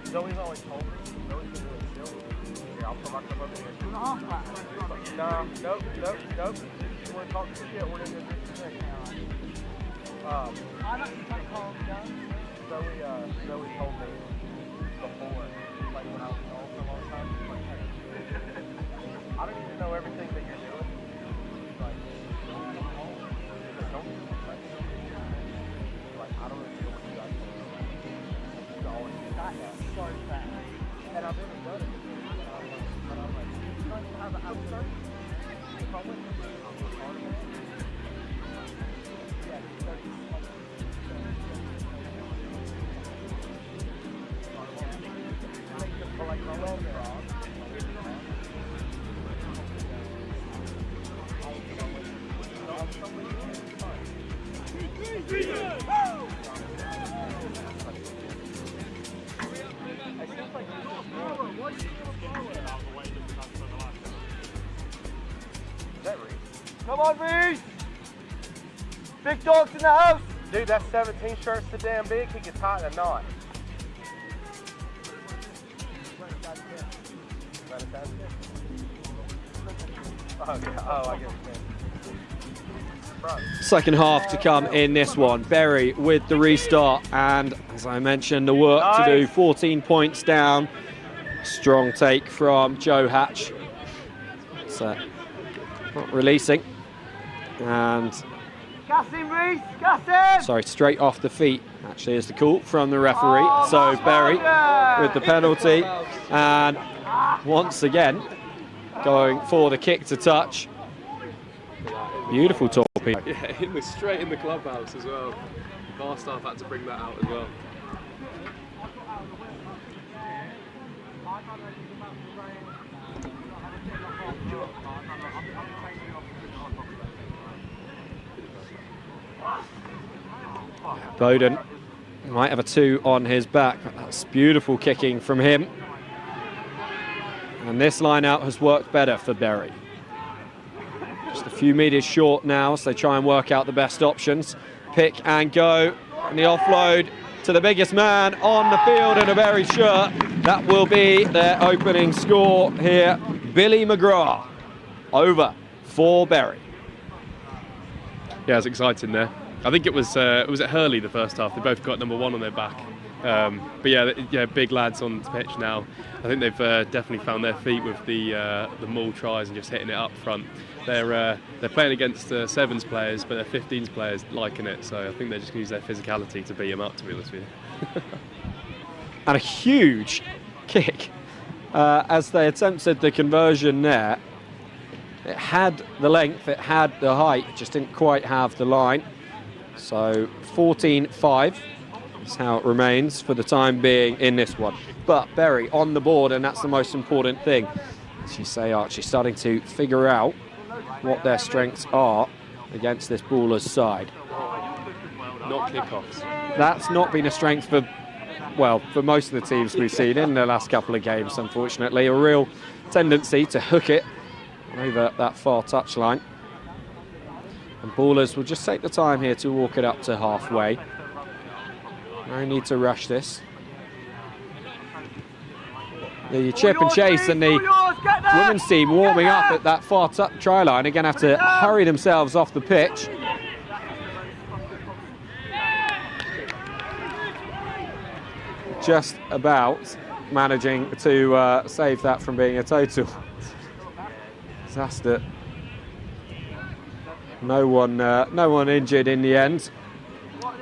Zoe's always told me. Zoe's been really chill. Here, I'll put my cup over here. Nah, nope. You want to talk shit, we're going to do this thing. I'm actually trying to calm down. Zoe told me before, like when I was old for a long time, she's like, hey, I don't even know everything that you're doing. Like, don't do like, I don't really know what you guys are doing. She's always That is so bad. and I've never done it. But I'm like, you don't even have an outside? If I went to the Harlequins, yeah, like my welder on. Come on, Reese! Big dogs in the house! Dude, that 17 shirt's so damn big, he can tie a knot. Oh, I guess Second half to come in this one. Bury with the restart, and as I mentioned, the work to do. 14 points down. Strong take from Joe Hatch. So not releasing, and Gas him, Reese! Gas him! sorry, straight off the feet actually is the call from the referee. So Bury with the penalty, and once again going for the kick to touch. Beautiful torpedo. Yeah, straight in the clubhouse as well. Bar staff had to bring that out as well. Bowden might have a 2 on his back, but that's beautiful kicking from him. And this line out has worked better for Bury. Just a few metres short now, so they try and work out the best options. Pick and go, and the offload to the biggest man on the field in a Bury shirt. That will be their opening score here. Billy McGrath over for Bury. Yeah, it's exciting there. I think it was at Hurley the first half. They both got number 1 on their back. But yeah, big lads on the pitch now. I think they've definitely found their feet with the maul tries and just hitting it up front. They're playing against 7s players, but they're 15s players liking it. So I think they're just going to use their physicality to beat them up, to be honest with you. And a huge kick as they attempted the conversion there. It had the length, it had the height, it just didn't quite have the line. So 14-5 is how it remains for the time being in this one. But Bury on the board, and that's the most important thing. As you say, Archie, starting to figure out what their strengths are against this Ballers side. Not kickoffs. That's not been a strength for, well, for most of the teams we've seen in the last couple of games, unfortunately. A real tendency to hook it over that far touchline. And Ballers will just take the time here to walk it up to halfway. No need to rush this. The chip and chase and the women's team warming up at that far try line are going to have to hurry themselves off the pitch. Just about managing to save that from being a total disaster. No one injured in the end.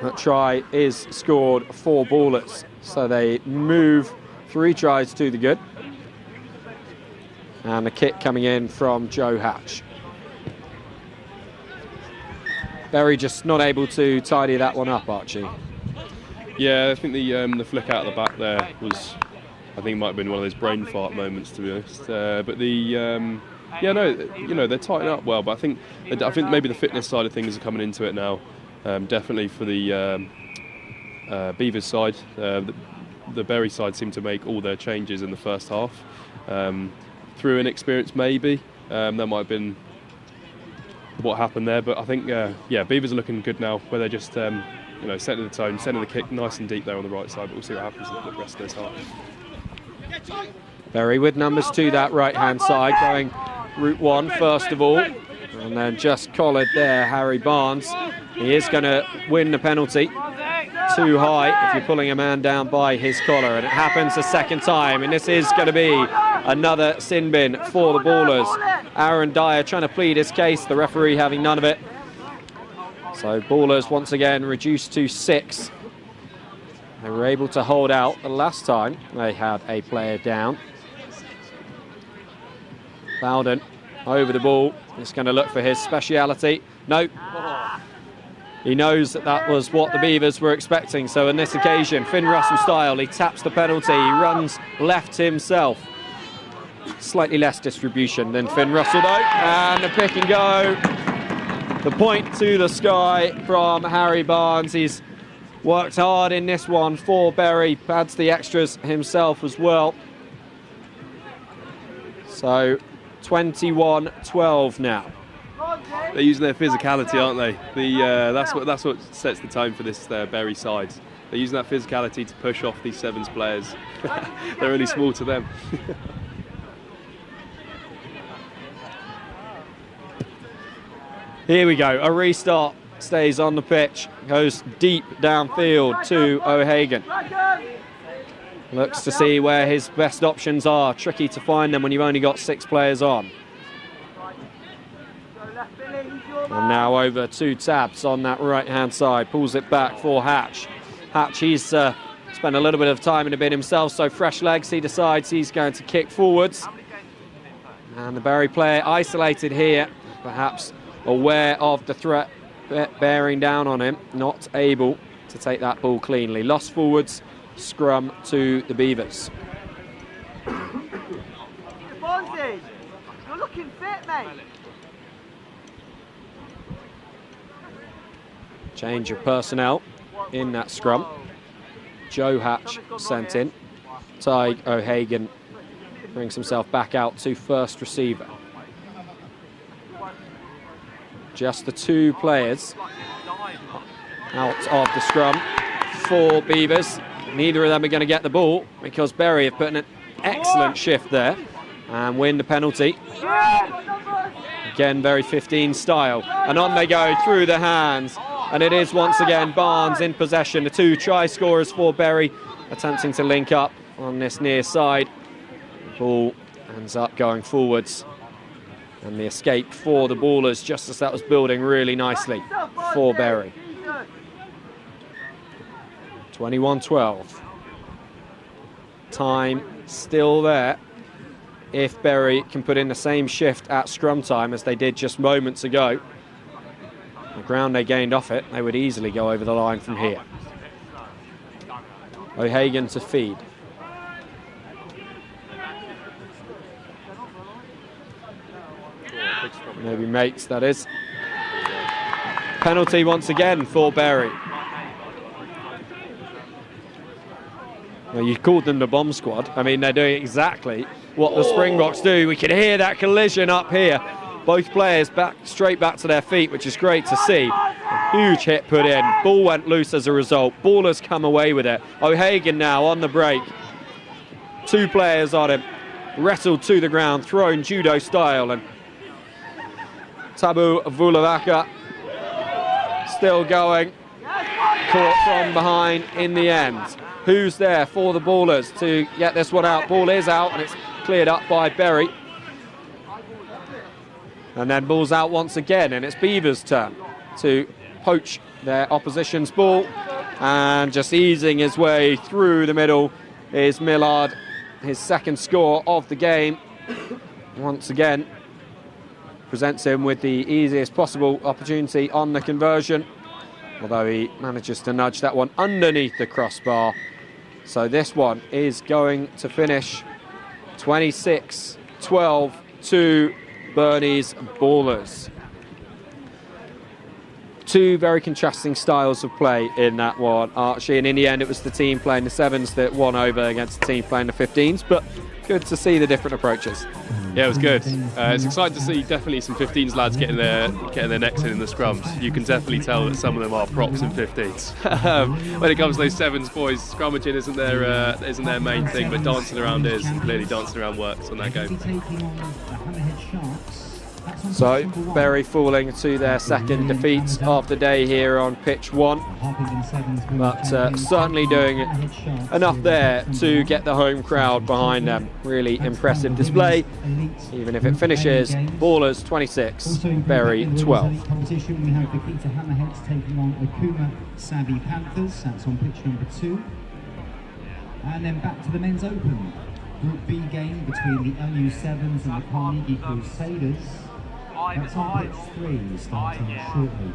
That try is scored for Ballers, so they move 3 tries to the good. And the kick coming in from Joe Hatch. Bury just not able to tidy that one up, Archie. Yeah, I think the flick out of the back there was, I think, might have been one of those brain fart moments, to be honest. But yeah, no, you know, they're tightening up well, but I think maybe the fitness side of things are coming into it now. Definitely for the Beavers side, the Bury side seemed to make all their changes in the first half. Through inexperience, maybe that might have been what happened there. But I think, yeah, Beavers are looking good now, where they're just you know, setting the tone, sending the kick nice and deep there on the right side. But we'll see what happens in the rest of this half. Bury with numbers to that right-hand side, going route 1 first of all, and then just collared there, Harry Barnes. He is going to win the penalty. Too high if you're pulling a man down by his collar, and it happens a second time, and this is going to be another sin bin for the Ballers. Aaron Dyer trying to plead his case, the referee having none of it. So Ballers once again reduced to 6. They were able to hold out the last time they had a player down. Bowden over the ball. He's going to look for his speciality. No. He knows that that was what the Beavers were expecting. So on this occasion, Finn Russell style, he taps the penalty. He runs left himself. Slightly less distribution than Finn Russell though. And the pick and go. The point to the sky from Harry Barnes. He's worked hard in this one for Bury. Adds the extras himself as well. So 21-12 now. They're using their physicality, aren't they? That's what sets the tone for this Bury side. They're using that physicality to push off these 7s players. They're only small to them. Here we go. A restart. Stays on the pitch. Goes deep downfield to O'Hagan. Looks to see where his best options are. Tricky to find them when you've only got 6 players on. And now over to Tabs on that right-hand side. Pulls it back for Hatch. Hatch, he's spent a little bit of time in the bin himself, so fresh legs. He decides he's going to kick forwards. And the Bury player isolated here, perhaps aware of the threat bearing down on him. Not able to take that ball cleanly. Lost forwards, scrum to the Beavers. Bonzi, you're looking fit, mate. Change of personnel in that scrum. Joe Hatch sent in. Tig O'Hagan brings himself back out to first receiver. Just the 2 players out of the scrum for Beavers. Neither of them are going to get the ball because Bury have put in an excellent shift there and win the penalty. Again, very 15 style. And on they go through the hands. And it is once again Barnes in possession. The 2 try scorers for Bury attempting to link up on this near side. The ball ends up going forwards. And the escape for the Ballers just as that was building really nicely for Bury. 21-12. Time still there. If Bury can put in the same shift at scrum time as they did just moments ago, the ground they gained off it, they would easily go over the line from here. O'Hagan to feed. Maybe mates, that is. Penalty once again for Bury. Well, you called them the bomb squad. I mean, they're doing exactly what the Springboks do. We can hear that collision up here. Both players straight back to their feet, which is great to see. A huge hit put in. Ball went loose as a result. Ballers come away with it. O'Hagan now on the break. 2 players on him. Wrestled to the ground, thrown judo style. And Tabu Vulavaka still going. Caught from behind in the end. Who's there for the Ballers to get this one out? Ball is out and it's cleared up by Bury. And then ball's out once again, and it's Beavers' turn to poach their opposition's ball. And just easing his way through the middle is Millard, his 2nd score of the game. Once again, presents him with the easiest possible opportunity on the conversion, although he manages to nudge that one underneath the crossbar. So this one is going to finish 26-12 to Burney's Ballers. 2 very contrasting styles of play in that one, Archie, and in the end it was the team playing the 7s that won over against the team playing the 15s, but good to see the different approaches. Yeah, it was good. It's exciting to see definitely some 15s lads getting their necks in the scrums. You can definitely tell that some of them are props in 15s. When it comes to those 7s, boys, scrummaging isn't their main thing, but dancing around is, and clearly dancing around works on that game. So, Bury falling to their 2nd defeat of the day here on pitch 1. But certainly doing enough there to get the home crowd behind them. Really impressive display, even if it finishes Ballers 26, Bury 12. Competition, we have Bikita Hammerheads taking on Okuma Savvy Panthers. That's on pitch number 2. And then back to the men's open. Group B game between the LU7s and the Carnegie Crusaders. That's on pitch 3, starting shortly.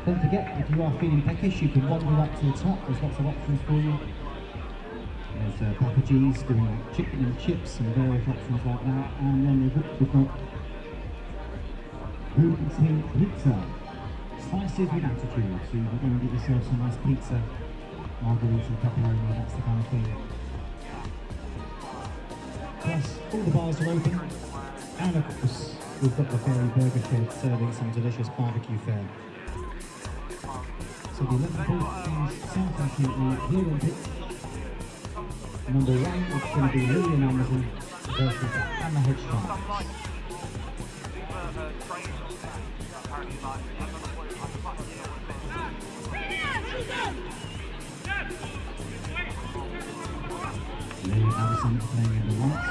Don't forget, if you are feeling peckish, you can wander up to the top. There's lots of options for you. There's Papa G's doing chicken and chips and various options like that. And then we've got Rugby pizza. Spices with attitude. So you're going to get yourself some nice pizza, margaritas and pepperoni, that's the kind of thing. Plus, all the bars are open. And of course, we've got the Ferry Burger Shed serving some delicious barbecue fare. So the 11 ball is starting shortly here on pitch number 1, it's going to be Lillian Amazon versus the Hammerhead Sharks. Lillian Amazon playing in the right.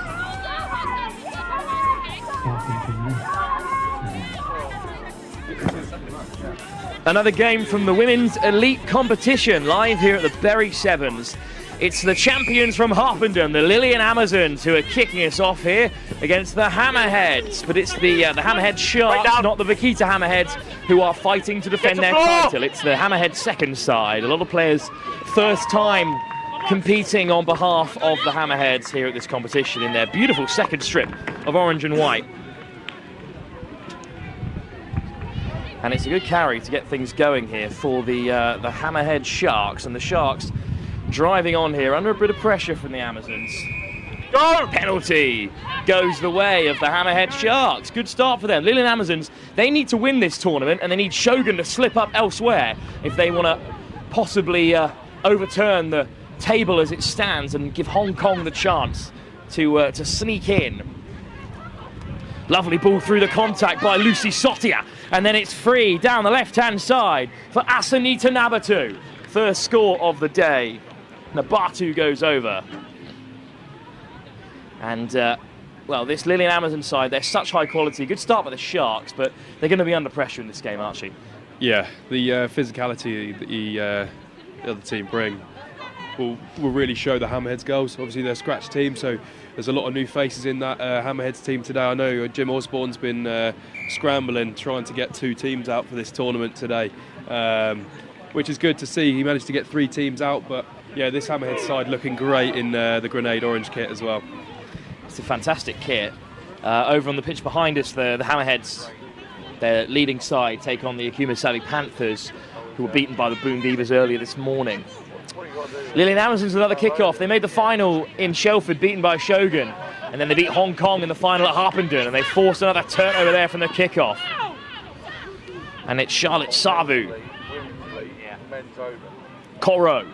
Another game from the women's elite competition, live here at the Bury Sevens. It's the champions from Harpenden, the Lillian Amazons, who are kicking us off here against the Hammerheads. But it's the Hammerhead Sharks, not the Bikita Hammerheads, who are fighting to defend their title. It's the Hammerhead second side. A lot of players first time competing on behalf of the Hammerheads here at this competition in their beautiful second strip of orange and white. And it's a good carry to get things going here for the Hammerhead Sharks. And the Sharks driving on here under a bit of pressure from the Amazons. Go! Penalty goes the way of the Hammerhead Sharks. Good start for them. Lillian Amazons, they need to win this tournament, and they need Shogun to slip up elsewhere if they want to possibly overturn the table as it stands and give Hong Kong the chance to sneak in. Lovely ball through the contact by Lucy Sotia, and then it's free down the left-hand side for Asanita Nabatu. First score of the day. Nabatu goes over. And, well, this Lillian Amazon side, they're such high quality. Good start by the Sharks, but they're going to be under pressure in this game, aren't they? Yeah, the physicality the other team bring will really show the Hammerheads goals. Obviously, they're a scratch team, so there's a lot of new faces in that Hammerheads team today. I know Jim Osborne's been scrambling, trying to get 2 teams out for this tournament today, which is good to see. He managed to get 3 teams out, but yeah, this Hammerheads side looking great in the grenade orange kit as well. It's a fantastic kit. Over on the pitch behind us, the Hammerheads, their leading side, take on the Akuma Sally Panthers, who were beaten by the Boom Beavers earlier this morning. Lillian Amazons another kickoff. They made the final in Shelford, beaten by Shogun, and then they beat Hong Kong in the final at Harpenden, and they forced another turnover there from the kickoff. And it's Charlotte Savu. Coro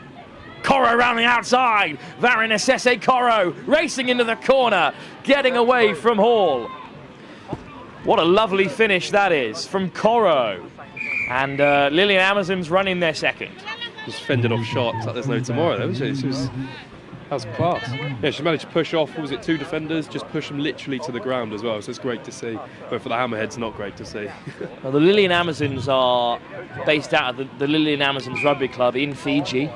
around the outside. Varinasese Coro racing into the corner, getting away from Hall. What a lovely finish that is from Coro. And Lillian Amazons running their second. Just fended off shots like there's no tomorrow, though. That was class. Yeah, she managed to push off, what was it, 2 defenders, just push them literally to the ground as well, so it's great to see. But for the Hammerheads, not great to see. Well, the Lillian Amazons are based out of the Lillian Amazons Rugby Club in Fiji.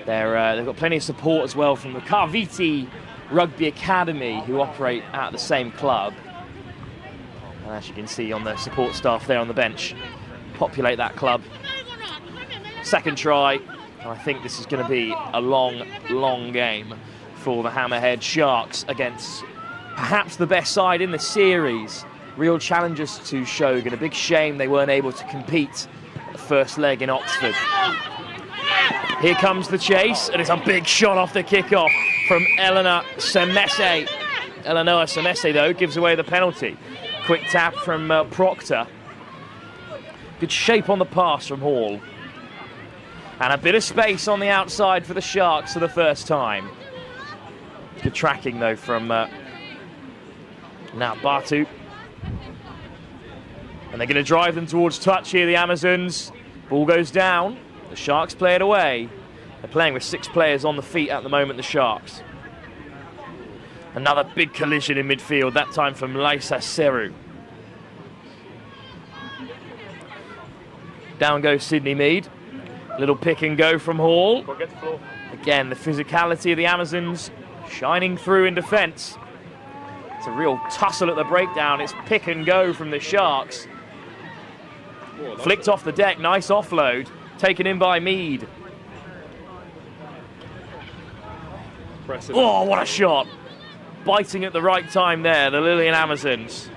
They've got plenty of support as well from the Karviti Rugby Academy, who operate at the same club. And as you can see on the support staff there on the bench, populate that club. Second try, and I think this is going to be a long game for the Hammerhead Sharks against perhaps the best side in the series. Real challengers to Shogun. A big shame they weren't able to compete at the first leg in Oxford. Here comes the chase, and it's a big shot off the kickoff from Eleanor Semese. Eleanor Semese, though, gives away the penalty. Quick tap from Proctor. Good shape on the pass from Hall. And a bit of space on the outside for the Sharks for the first time. Good tracking, though, from now Batu. And they're going to drive them towards touch here, the Amazons. Ball goes down. The Sharks play it away. They're playing with 6 players on the feet at the moment, the Sharks. Another big collision in midfield, that time from Laisa Seru. Down goes Sydney Mead. Little pick and go from Hall. Again, the physicality of the Amazons shining through in defence. It's a real tussle at the breakdown. It's pick and go from the Sharks. Flicked off the deck, nice offload. Taken in by Mead. Oh, what a shot. Biting at the right time there, the Lillian Amazons.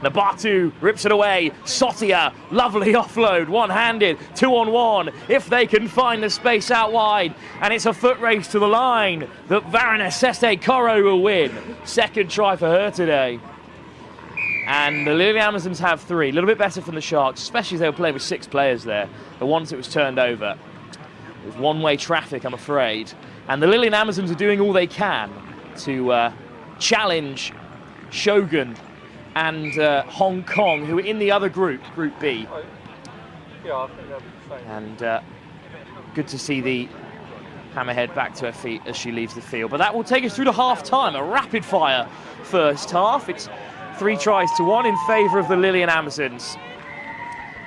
Nabatu rips it away. Sotia, lovely offload, one-handed, 2-on-1. If they can find the space out wide, and it's a foot race to the line that Varinasese Coro will win. Second try for her today. And the Lillian Amazons have 3. A little bit better from the Sharks, especially as they were playing with 6 players there. But once it was turned over, it was one-way traffic, I'm afraid. And the Lillian Amazons are doing all they can to challenge Shogun and Hong Kong, who are in the other group, Group B. And good to see the Hammerhead back to her feet as she leaves the field. But that will take us through to half-time, a rapid-fire first half. It's 3 tries to 1 in favour of the Lillian Amazons.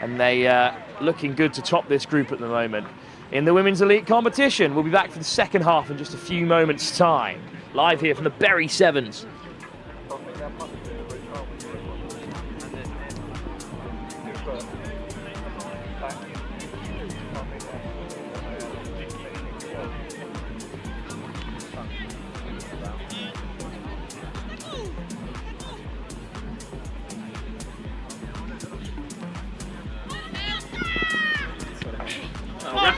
And they looking good to top this group at the moment. In the Women's Elite competition, we'll be back for the second half in just a few moments' time. Live here from the Bury Sevens.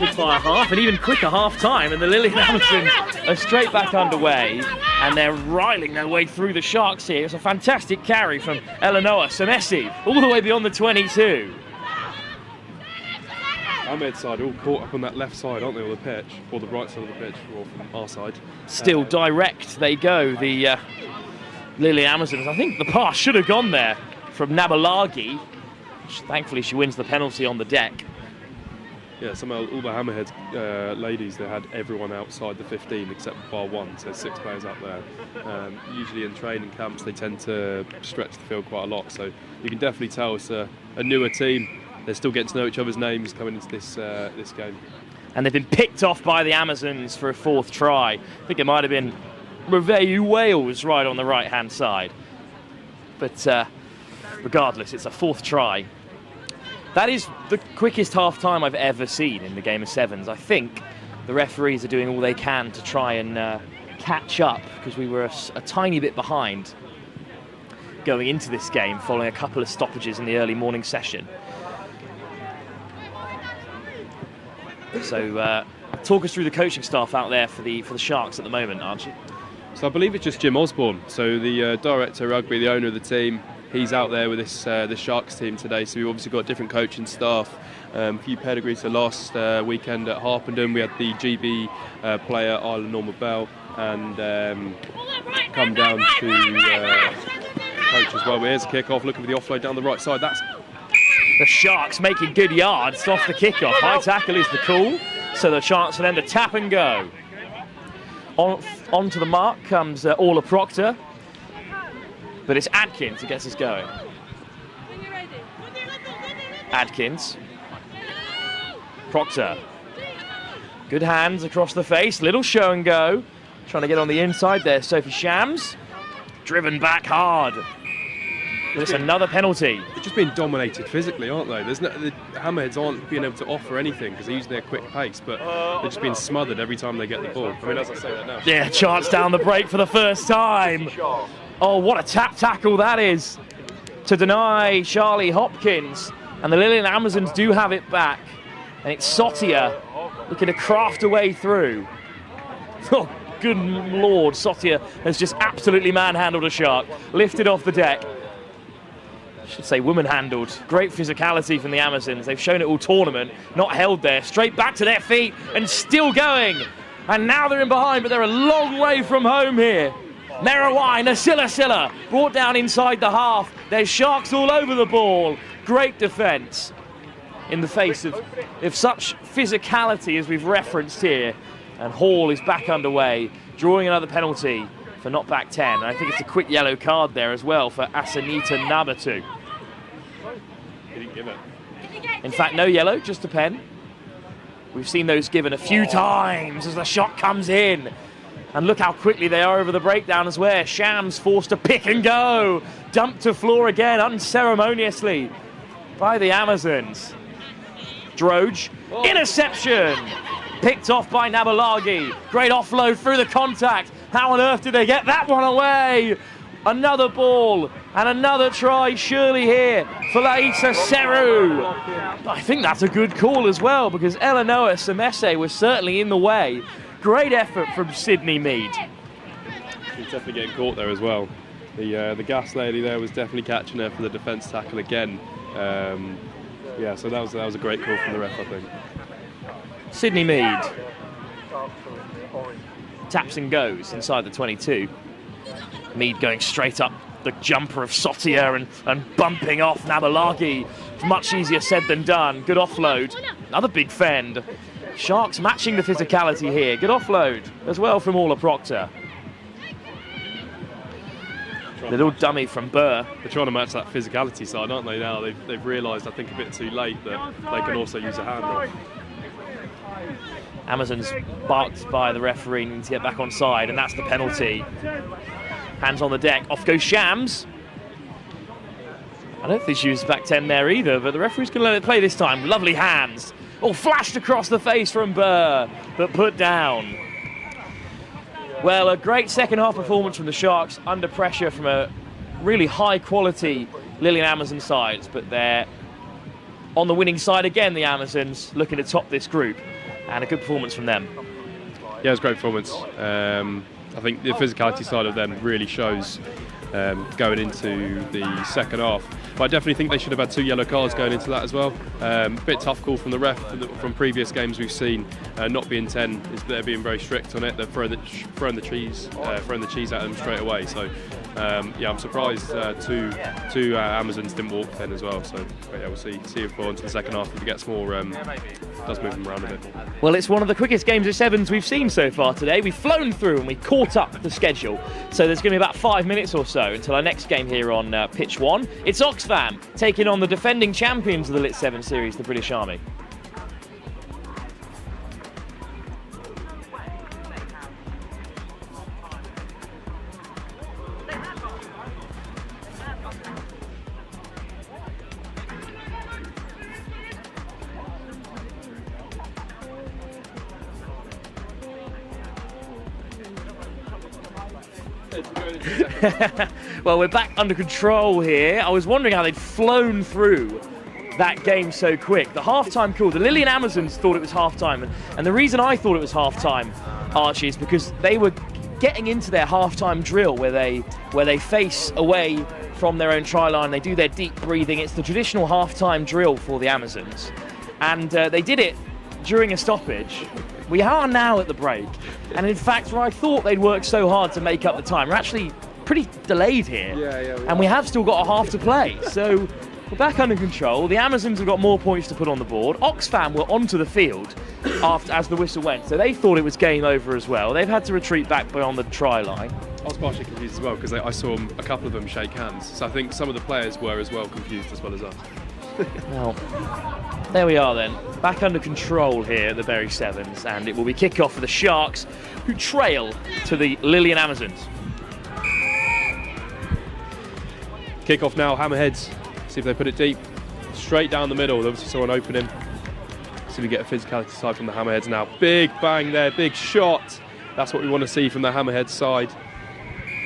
rapid fire half, and even quicker half time, and the Lilian Amazons are straight back underway, and they're riling their way through the Sharks here. It's a fantastic carry from Eleanor Semesi, all the way beyond the 22. Ahmed's side are all caught up on that left side, aren't they, on the pitch, or the right side of the pitch, or from our side. Still direct they go, the Lilian Amazons. I think the pass should have gone there from Nabalagi. Thankfully, she wins the penalty on the deck. Yeah, somehow all the Hammerhead ladies, they had everyone outside the 15 except bar one, so 6 players up there. Usually in training camps, they tend to stretch the field quite a lot, so you can definitely tell it's a newer team. They're still getting to know each other's names coming into this game. And they've been picked off by the Amazons for a 4th try. I think it might have been Reveille Wales right on the right-hand side. But regardless, it's a 4th try. That is the quickest half-time I've ever seen in the game of sevens. I think the referees are doing all they can to try and catch up, because we were a tiny bit behind going into this game following a couple of stoppages in the early morning session. So talk us through the coaching staff out there for the Sharks at the moment, Archie. So I believe it's just Jim Osborne, so the director of rugby, the owner of the team. He's out there with this Sharks team today, so we've obviously got different coaching staff, a few pedigrees. So last weekend at Harpenden we had the GB player Isla Norma Bell, and come down to coach as well. But here's a kick-off, looking for the offload down the right side. That's the Sharks making good yards off the kick-off. High tackle is the call, so the chance for them to tap and go. On to the mark comes Orla Proctor. But it's Adkins who gets us going. Adkins. Proctor. Good hands across the face. Little show and go. Trying to get on the inside there. Sophie Shams. Driven back hard. But it's another penalty. They've just been dominated physically, aren't they? The Hammerheads aren't being able to offer anything because they're using their quick pace, but they're just being smothered every time they get the ball. I mean, as I say that now. Yeah, chance down the break for the first time. Oh, what a tap tackle that is to deny Charlie Hopkins. And the Lilian Amazons do have it back. And it's Sotia looking to craft a way through. Oh, good Lord, Sotia has just absolutely manhandled a Shark. Lifted off the deck. I should say woman-handled. Great physicality from the Amazons. They've shown it all tournament. Not held there. Straight back to their feet and still going. And now they're in behind, but they're a long way from home here. Merawai, Nasilla brought down inside the half. There's Sharks all over the ball. Great defence in the face of such physicality as we've referenced here. And Hall is back underway, drawing another penalty for not back 10. And I think it's a quick yellow card there as well for Asanita Nabatu. He didn't give it. In fact, no yellow, just a pen. We've seen those given a few times as the shot comes in. And look how quickly they are over the breakdown as well. Shams forced to pick and go. Dumped to floor again unceremoniously by the Amazons. Droge, interception. Picked off by Nabalagi. Great offload through the contact. How on earth did they get that one away? Another ball and another try surely here for Laisa Seru. I think that's a good call as well, because Eleanor Semese was certainly in the way. Great effort from Sydney Mead. She's definitely getting caught there as well. The gas lady there was definitely catching her for the defence tackle again. Yeah, so that was a great call from the ref, I think. Sydney Mead taps and goes inside the 22. Mead going straight up the jumper of Sotia and bumping off Nabalagi. Much easier said than done. Good offload. Another big fend. Sharks matching the physicality here. Good offload as well from Orla Proctor. Little dummy from Burr. They're trying to match that physicality side, aren't they, now? They've realised, I think a bit too late, that they can also use a handle. Amazons barked by the referee, need to get back on side, and that's the penalty. Hands on the deck, off goes Shams. I don't think she was back 10 there either, but the referee's going to let it play this time. Lovely hands. Oh, flashed across the face from Burr, but put down. Well, a great second half performance from the Sharks, under pressure from a really high quality Lilian Amazon sides, but they're on the winning side again, the Amazons, looking to top this group. and a good performance from them. Yeah, it was a great performance. I think the physicality side of them really shows going into the second half. But I definitely think they should have had 2 yellow cards going into that as well. Bit tough call from the ref from previous games we've seen. Not being 10 is they're being very strict on it. They're throwing the cheese at them straight away. So yeah, I'm surprised two Amazons didn't walk then as well. So yeah, we'll see if we're on to the second half if it gets more does move them around a bit. Well, it's one of the quickest games of sevens we've seen so far today. We've flown through and we caught up the schedule. So there's going to be about 5 minutes or so until our next game here on pitch 1. It's Oxfam taking on the defending champions of the Lit 7 series, the British Army. Well, we're back under control here. I was wondering how they'd flown through that game so quick. The halftime call, the Lillian Amazons thought it was halftime, and the reason I thought it was halftime, Archie, is because they were getting into their halftime drill where they face away from their own try line. They do their deep breathing. It's the traditional halftime drill for the Amazons, and they did it during a stoppage. We are now at the break, and in fact, where I thought they'd worked so hard to make up the time, we're actually pretty delayed here, and we have still got a half to play, so we're back under control. The Amazons have got more points to put on the board. Oxfam were onto the field as the whistle went, so they thought it was game over as well. They've had to retreat back beyond the try line. I was partially confused as well because I saw a couple of them shake hands, so I think some of the players were as well confused as well as us. Well, there we are then, back under control here at the Bury Sevens, and it will be kick-off for the Sharks, who trail to the Lillian Amazons. Kick-off now, Hammerheads, see if they put it deep, straight down the middle. They obviously saw an opening, see if we get a physicality side from the Hammerheads now. Big bang there, big shot. That's what we want to see from the Hammerheads side.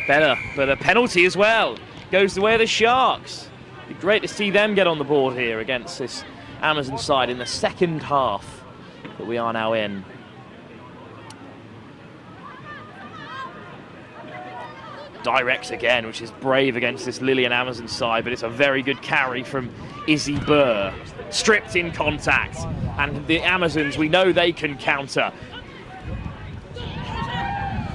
Better, but a penalty as well. Goes the way of the Sharks. It'd be great to see them get on the board here against this Amazon side in the second half that we are now in. Direct again, which is brave against this Lillian Amazon side, but it's a very good carry from Izzy Burr. Stripped in contact, and the Amazons, we know they can counter.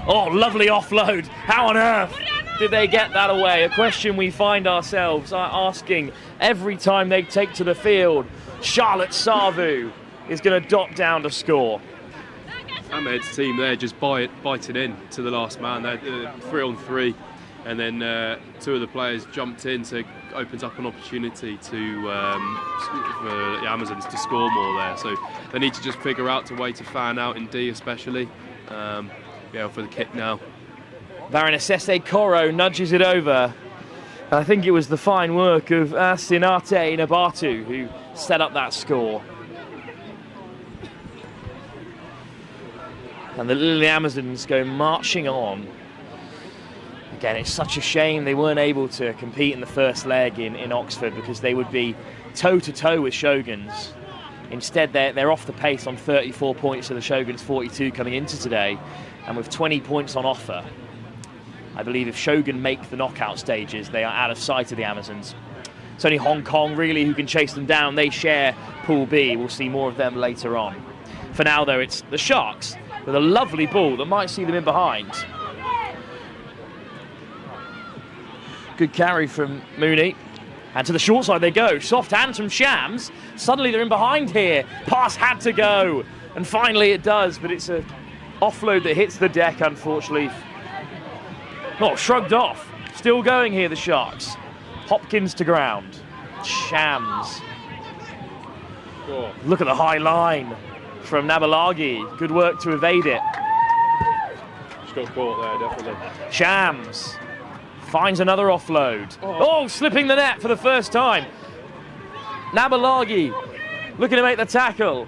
Oh, lovely offload. How on earth did they get that away? A question we find ourselves asking every time they take to the field. Charlotte Savu is going to dot down to score. Ahmed's team there just biting in to the last man. They're 3-on-3, and then 2 of the players jumped in, so it opens up an opportunity for the Amazons to score more there. So they need to just figure out a way to fan out in D especially. Yeah, for the kick now. Varanasese Koro nudges it over. I think it was the fine work of Sinate Nabatu who set up that score. And the Lily Amazons go marching on. Again, it's such a shame they weren't able to compete in the first leg in Oxford, because they would be toe-to-toe with Shoguns. Instead, they're off the pace on 34 points to the Shoguns' 42 coming into today. And with 20 points on offer, I believe if Shogun make the knockout stages, they are out of sight of the Amazons. It's only Hong Kong, really, who can chase them down. They share Pool B. We'll see more of them later on. For now, though, it's the Sharks with a lovely ball that might see them in behind. Good carry from Mooney. And to the short side they go. Soft hands from Shams. Suddenly they're in behind here. Pass had to go. And finally it does, but it's a offload that hits the deck, unfortunately. Oh, shrugged off. Still going here, the Sharks. Hopkins to ground. Shams. Sure. Look at the high line from Nabalagi. Good work to evade it. Just got caught there, definitely. Shams finds another offload. Oh, slipping the net for the first time. Nabalagi looking to make the tackle.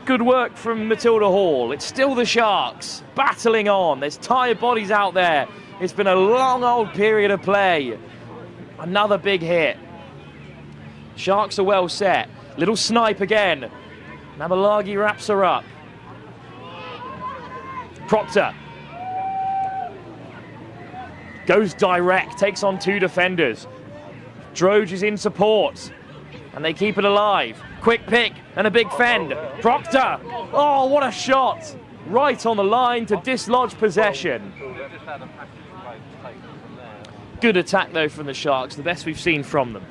Good work from Matilda Hall. It's still the Sharks battling on. There's tired bodies out there. It's been a long old period of play. Another big hit. Sharks are well set. Little snipe again Nabalagi wraps her up. Proctor goes direct, takes on 2 defenders. Droge is in support, and they keep it alive. Quick pick and a big fend. Proctor, oh, what a shot! Right on the line to dislodge possession. Good attack though from the Sharks, the best we've seen from them.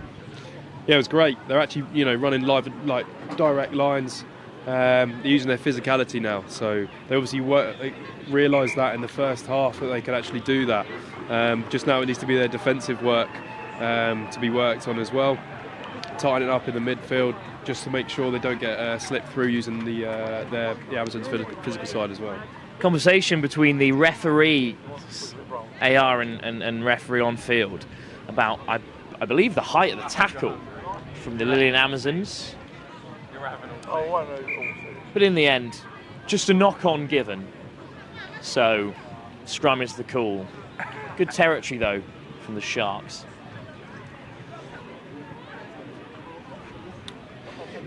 Yeah, it was great. They're actually, running live, like direct lines. They're using their physicality now, so they obviously realised that in the first half that they could actually do that. Just now it needs to be their defensive work to be worked on as well. Tighten it up in the midfield just to make sure they don't get slipped through using the Amazons' physical side as well. Conversation between the referee, AR and referee on field about, I believe, the height of the tackle from the Lillian Amazons. But in the end, just a knock-on given. So, scrum is the call. Good territory, though, from the Sharks.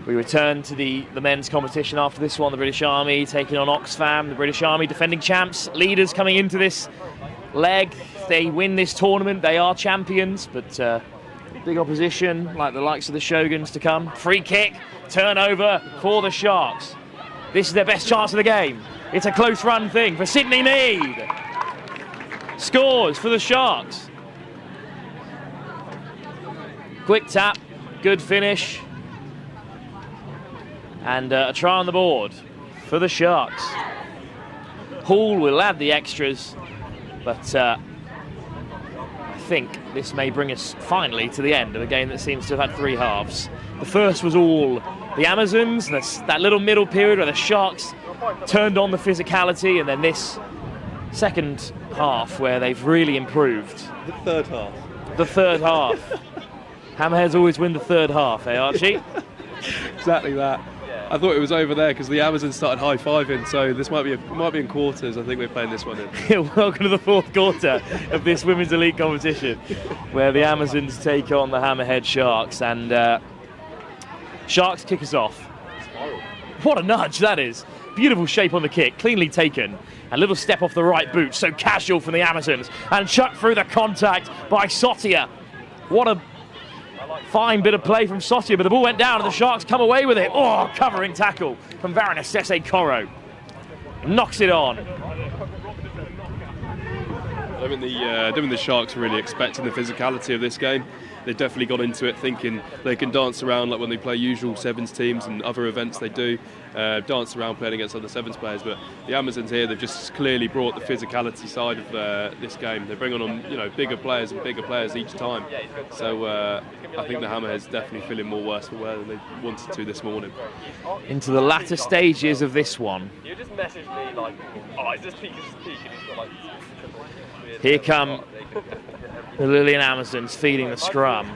We return to the men's competition after this one. The British Army taking on Oxfam. The British Army defending champs, leaders coming into this leg. If they win this tournament, they are champions, but big opposition, like the likes of the Shoguns to come. Free kick, turnover for the Sharks. This is their best chance of the game. It's a close run thing for Sydney Mead. Scores for the Sharks. Quick tap, good finish. And a try on the board for the Sharks. Hall will add the extras, but I think this may bring us finally to the end of a game that seems to have had 3 halves. The first was all the Amazons, that little middle period where the Sharks turned on the physicality, and then this second half where they've really improved. The third half. The third half. Hammerheads always win the third half, eh, Archie? Exactly that. I thought it was over there because the Amazons started high-fiving, so this might be in quarters. I think we're playing this one in. Welcome to the 4th quarter of this Women's Elite competition, where the Amazons take on the Hammerhead Sharks, and Sharks kick us off. What a nudge that is. Beautiful shape on the kick, cleanly taken. A little step off the right boot, so casual from the Amazons, and chucked through the contact by Sotia. What a fine bit of play from Sotia, but the ball went down and the Sharks come away with it. Oh, covering tackle from Baroness Sese Coro. Knocks it on. I mean, the Sharks were really expecting the physicality of this game. They've definitely got into it thinking they can dance around like when they play usual Sevens teams and other events they do, dance around playing against other Sevens players. But the Amazons here, they've just clearly brought the physicality side of this game. They're bringing on bigger players and bigger players each time. So I think the Hammerheads definitely feeling more worse for wear than they wanted to this morning. Into the latter stages of this one. You just messaged me like, oh, is this peak? Here come the Lillian Amazons feeding the scrum.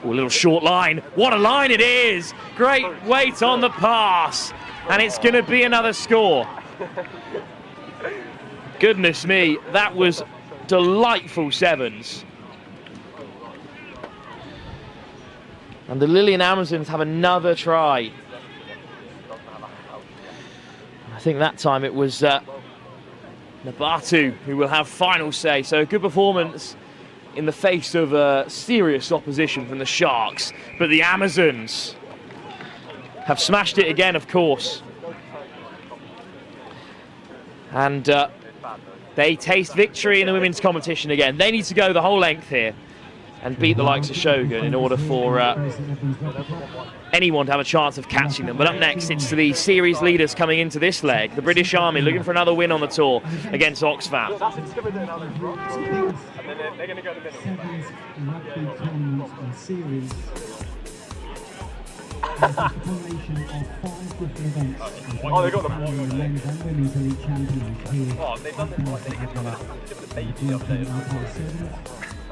Ooh, a little short line. What a line it is! Great weight on the pass. And it's going to be another score. Goodness me, that was delightful sevens. And the Lillian Amazons have another try. I think that time it was Nabatu who will have final say. So a good performance in the face of serious opposition from the Sharks. But the Amazons have smashed it again, of course. And they taste victory in the women's competition again. They need to go the whole length here and beat the likes of Shogun in order for anyone to have a chance of catching them. But up next, it's the series leaders coming into this leg. The British Army looking for another win on the tour against Oxfam. That's intimidating how they run. And then they're going to go to the middle. Sevens rugby tournament and series. It's a combination of 5 different events. Oh, they got the ball. Men's and women's elite champions here. Oh, they've done this right. They can do that. Just the baby the other day.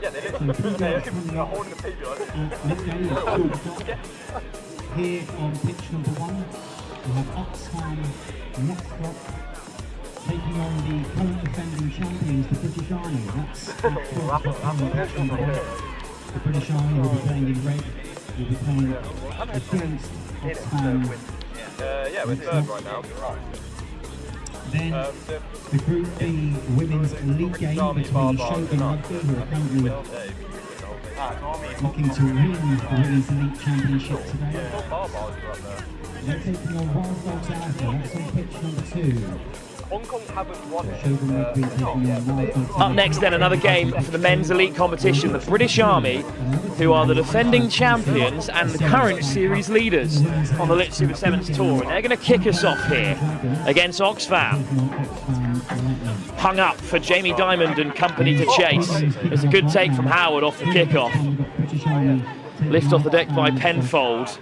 Yeah, they're holding the baby like this. Here on pitch number 1, we have Oxfam next up, taking on the current defending champions, the British Army. That's pitch number 1. The British Army will be playing in red, will be playing against Oxfam Yeah, we're third right now. Then the Group B Women's League game between Shogun Rugby, who are currently looking to win the Women's League Championship today. They're taking on Wasps Alpha, that's on pitch number 2. Hong Kong haven't won it. Shogun Rugby taking on Wasps. Up next then, another game for the men's elite competition. The British Army, who are the defending champions and the current series leaders on the Lit Super Sevens tour. And they're going to kick us off here against Oxfam. Hung up for Jamie Diamond and company to chase. There's a good take from Howard off the kickoff. Lift off the deck by Penfold.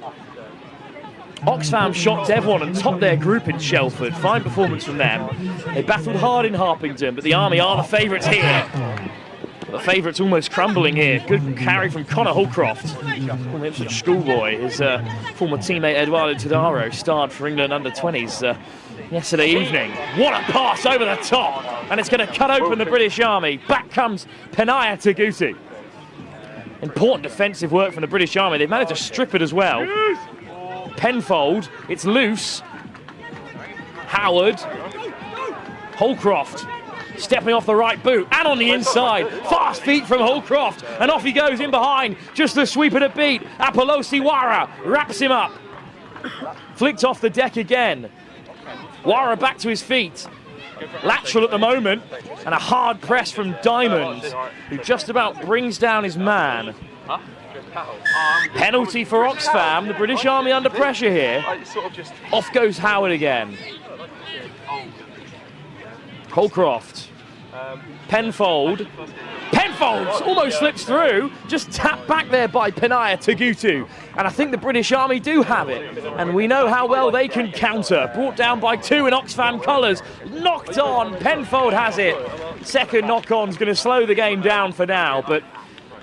Oxfam shot Devon and topped their group in Shelford. Fine performance from them. They battled hard in Harpenden, but the Army are the favourites here. The favourites almost crumbling here. Good carry from Connor Holcroft. Former Ipswich schoolboy. His former teammate Eduardo Todaro starred for England under-20s yesterday evening. What a pass over the top! And it's going to cut open the British Army. Back comes Penaya Taguti. Important defensive work from the British Army. They've managed to strip it as well. Penfold, it's loose. Howard, Holcroft, stepping off the right boot and on the inside. Fast feet from Holcroft, and off he goes in behind. Just the sweep of the beat. Apolosi Wara wraps him up. Flicked off the deck again. Wara back to his feet. Lateral at the moment, and a hard press from Diamond, who just about brings down his man. Penalty for Oxfam. The British Army under pressure here. Off goes Howard again. Holcroft. Penfold. Penfold almost slips through. Just tapped back there by Penaya Tagutu. And I think the British Army do have it. And we know how well they can counter. Brought down by 2 in Oxfam colours. Knocked on. Penfold has it. Second knock-on's going to slow the game down for now. But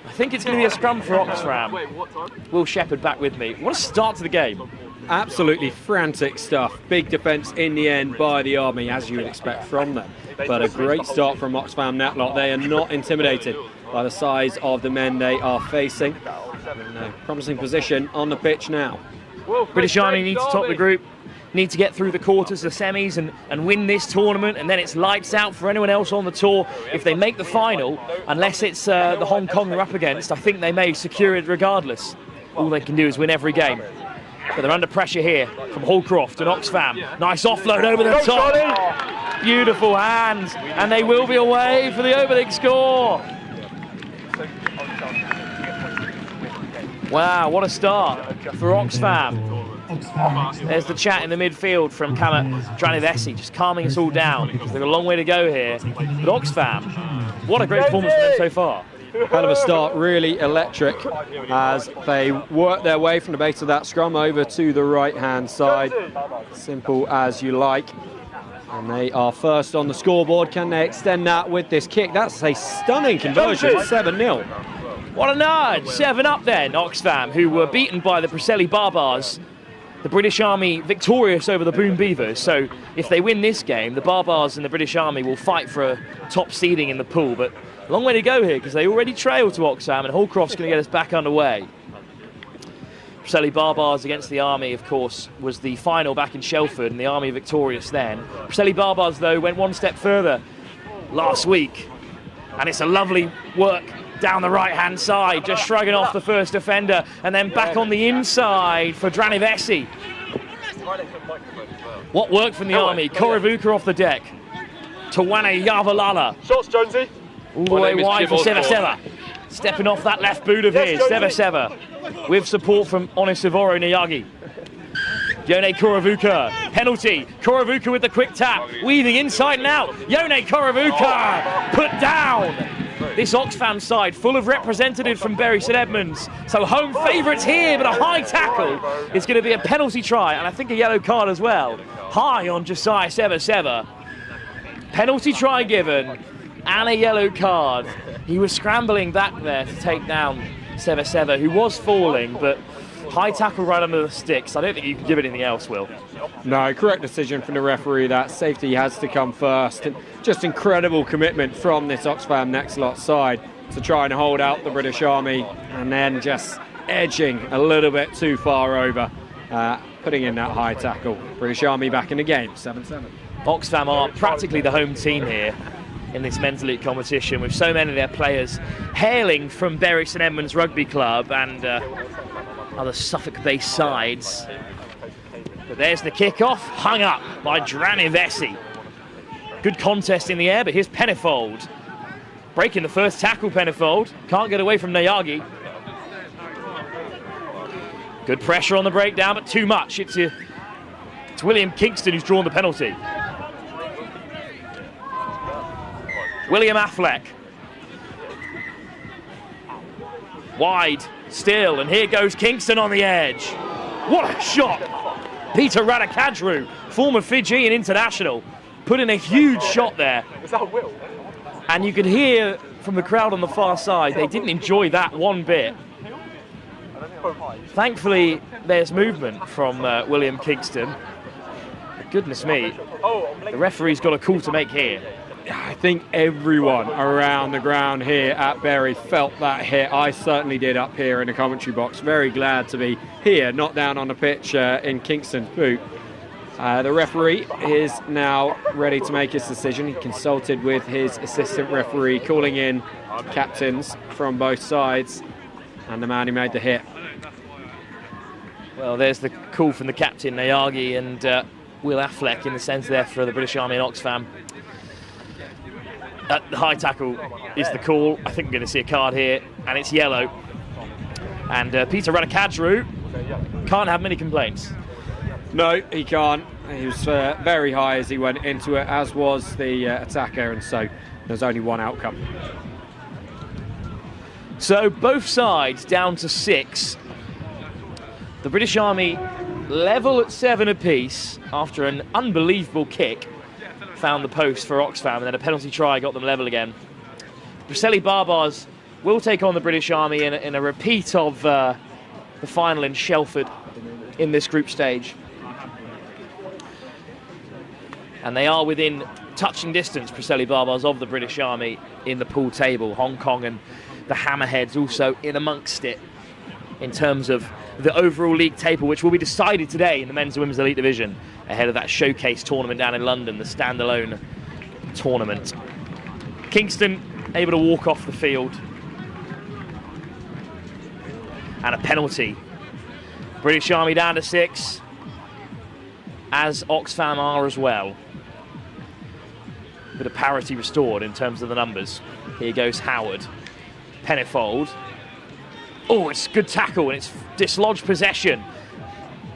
I think it's going to be a scrum for Oxfam. Will Shepherd back with me. What a start to the game. Absolutely frantic stuff. Big defence in the end by the Army, as you would expect from them. But a great start from Oxfam Netlot. They are not intimidated by the size of the men they are facing. In a promising position on the pitch now. British Army need to top the group. Need to get through the quarters, the semis, and win this tournament, and then it's lights out for anyone else on the tour. If they make the final, unless it's the Hong Kong they're up against, I think they may secure it regardless. All they can do is win every game. But they're under pressure here from Holcroft and Oxfam. Nice offload over the top. Beautiful hands, and they will be away for the opening score. Wow, what a start for Oxfam. There's the chat in the midfield from Kama Dranivesi, just calming us all down. They've got a long way to go here. But Oxfam, what a great performance from them so far. Hell of a start, really electric as they work their way from the base of that scrum over to the right-hand side. Simple as you like. And they are first on the scoreboard. Can they extend that with this kick? That's a stunning conversion, 7-0. What a nudge, 7 up then, Oxfam, who were beaten by the Preseli Barbars. The British Army victorious over the Boom Beavers, so if they win this game, the Barbars and the British Army will fight for a top seeding in the pool, but a long way to go here because they already trail to Oxfam, and Holcroft's going to get us back underway. Preseli Barbars against the Army, of course, was the final back in Shelford, and the Army victorious then. Preseli Barbars, though, went one step further last week, and it's a lovely work down the right-hand side, just shrugging off the first defender, and then back on the inside for Dranivesi. What work from the Army? Koravuka off the deck. Tawane Yavalala. Shots, Jonesy. All the way wide for Seva. Stepping off that left boot of his, Seva. With support from Onisivoro Niyagi. Yone Koravuka, penalty. Koravuka with the quick tap, weaving inside and out. Yone Koravuka, put down. This Oxfam side full of representatives from Bury St Edmunds. So home favourites here, but a high tackle is going to be a penalty try, and I think a yellow card as well. High on Josiah Seva. Penalty try given, and a yellow card. He was scrambling back there to take down Seva, who was falling, but high tackle right under the sticks. I don't think you can give anything else, Will. No, correct decision from the referee. That safety has to come first. And just incredible commitment from this Oxfam Netlot side to try and hold out the British Army, and then just edging a little bit too far over. putting in that high tackle. British Army back in the game, 7-7. Oxfam are practically the home team here in this men's elite competition, with so many of their players hailing from Bury St Edmunds Rugby Club and other Suffolk-based sides. But there's the kick-off, hung up by Dranivesi. Good contest in the air, but here's Pennifold. Breaking the first tackle, Pennifold. Can't get away from Nayagi. Good pressure on the breakdown, but too much. It's William Kingston who's drawn the penalty. William Affleck. Wide still, and here goes Kingston on the edge. What a shot! Peter Radakadru, former Fijian international, put in a huge shot there. Is that Will? And you could hear from the crowd on the far side, they didn't enjoy that one bit. Thankfully, there's movement from William Kingston. But goodness me, the referee's got a call to make here. I think everyone around the ground here at Bury felt that hit. I certainly did up here in the commentary box. Very glad to be here, not down on the pitch in Kingston's boot. The referee is now ready to make his decision. He consulted with his assistant referee, calling in captains from both sides, and the man who made the hit. Well, there's the call from the captain, Nayagi, and Will Affleck in the centre there for the British Army and Oxfam. The high tackle is the call. I think we're going to see a card here, and it's yellow. And Peter Radakadru can't have many complaints. No, he can't. He was very high as he went into it, as was the attacker, and so there's only one outcome. So both sides down to 6. The British Army level at 7 apiece after an unbelievable kick found the post for Oxfam, and then a penalty try got them level again. Preseli Barbars will take on the British Army in a repeat of the final in Shelford in this group stage. And they are within touching distance, Preseli Barbars, of the British Army in the pool table. Hong Kong and the Hammerheads also in amongst it in terms of the overall league table, which will be decided today in the men's and women's elite division ahead of that showcase tournament down in London, the standalone tournament. Kingston able to walk off the field. And a penalty. British Army down to 6, as Oxfam are as well. Bit of parity restored in terms of the numbers. Here goes Howard. Pennifold. Oh, it's a good tackle, and it's dislodged possession.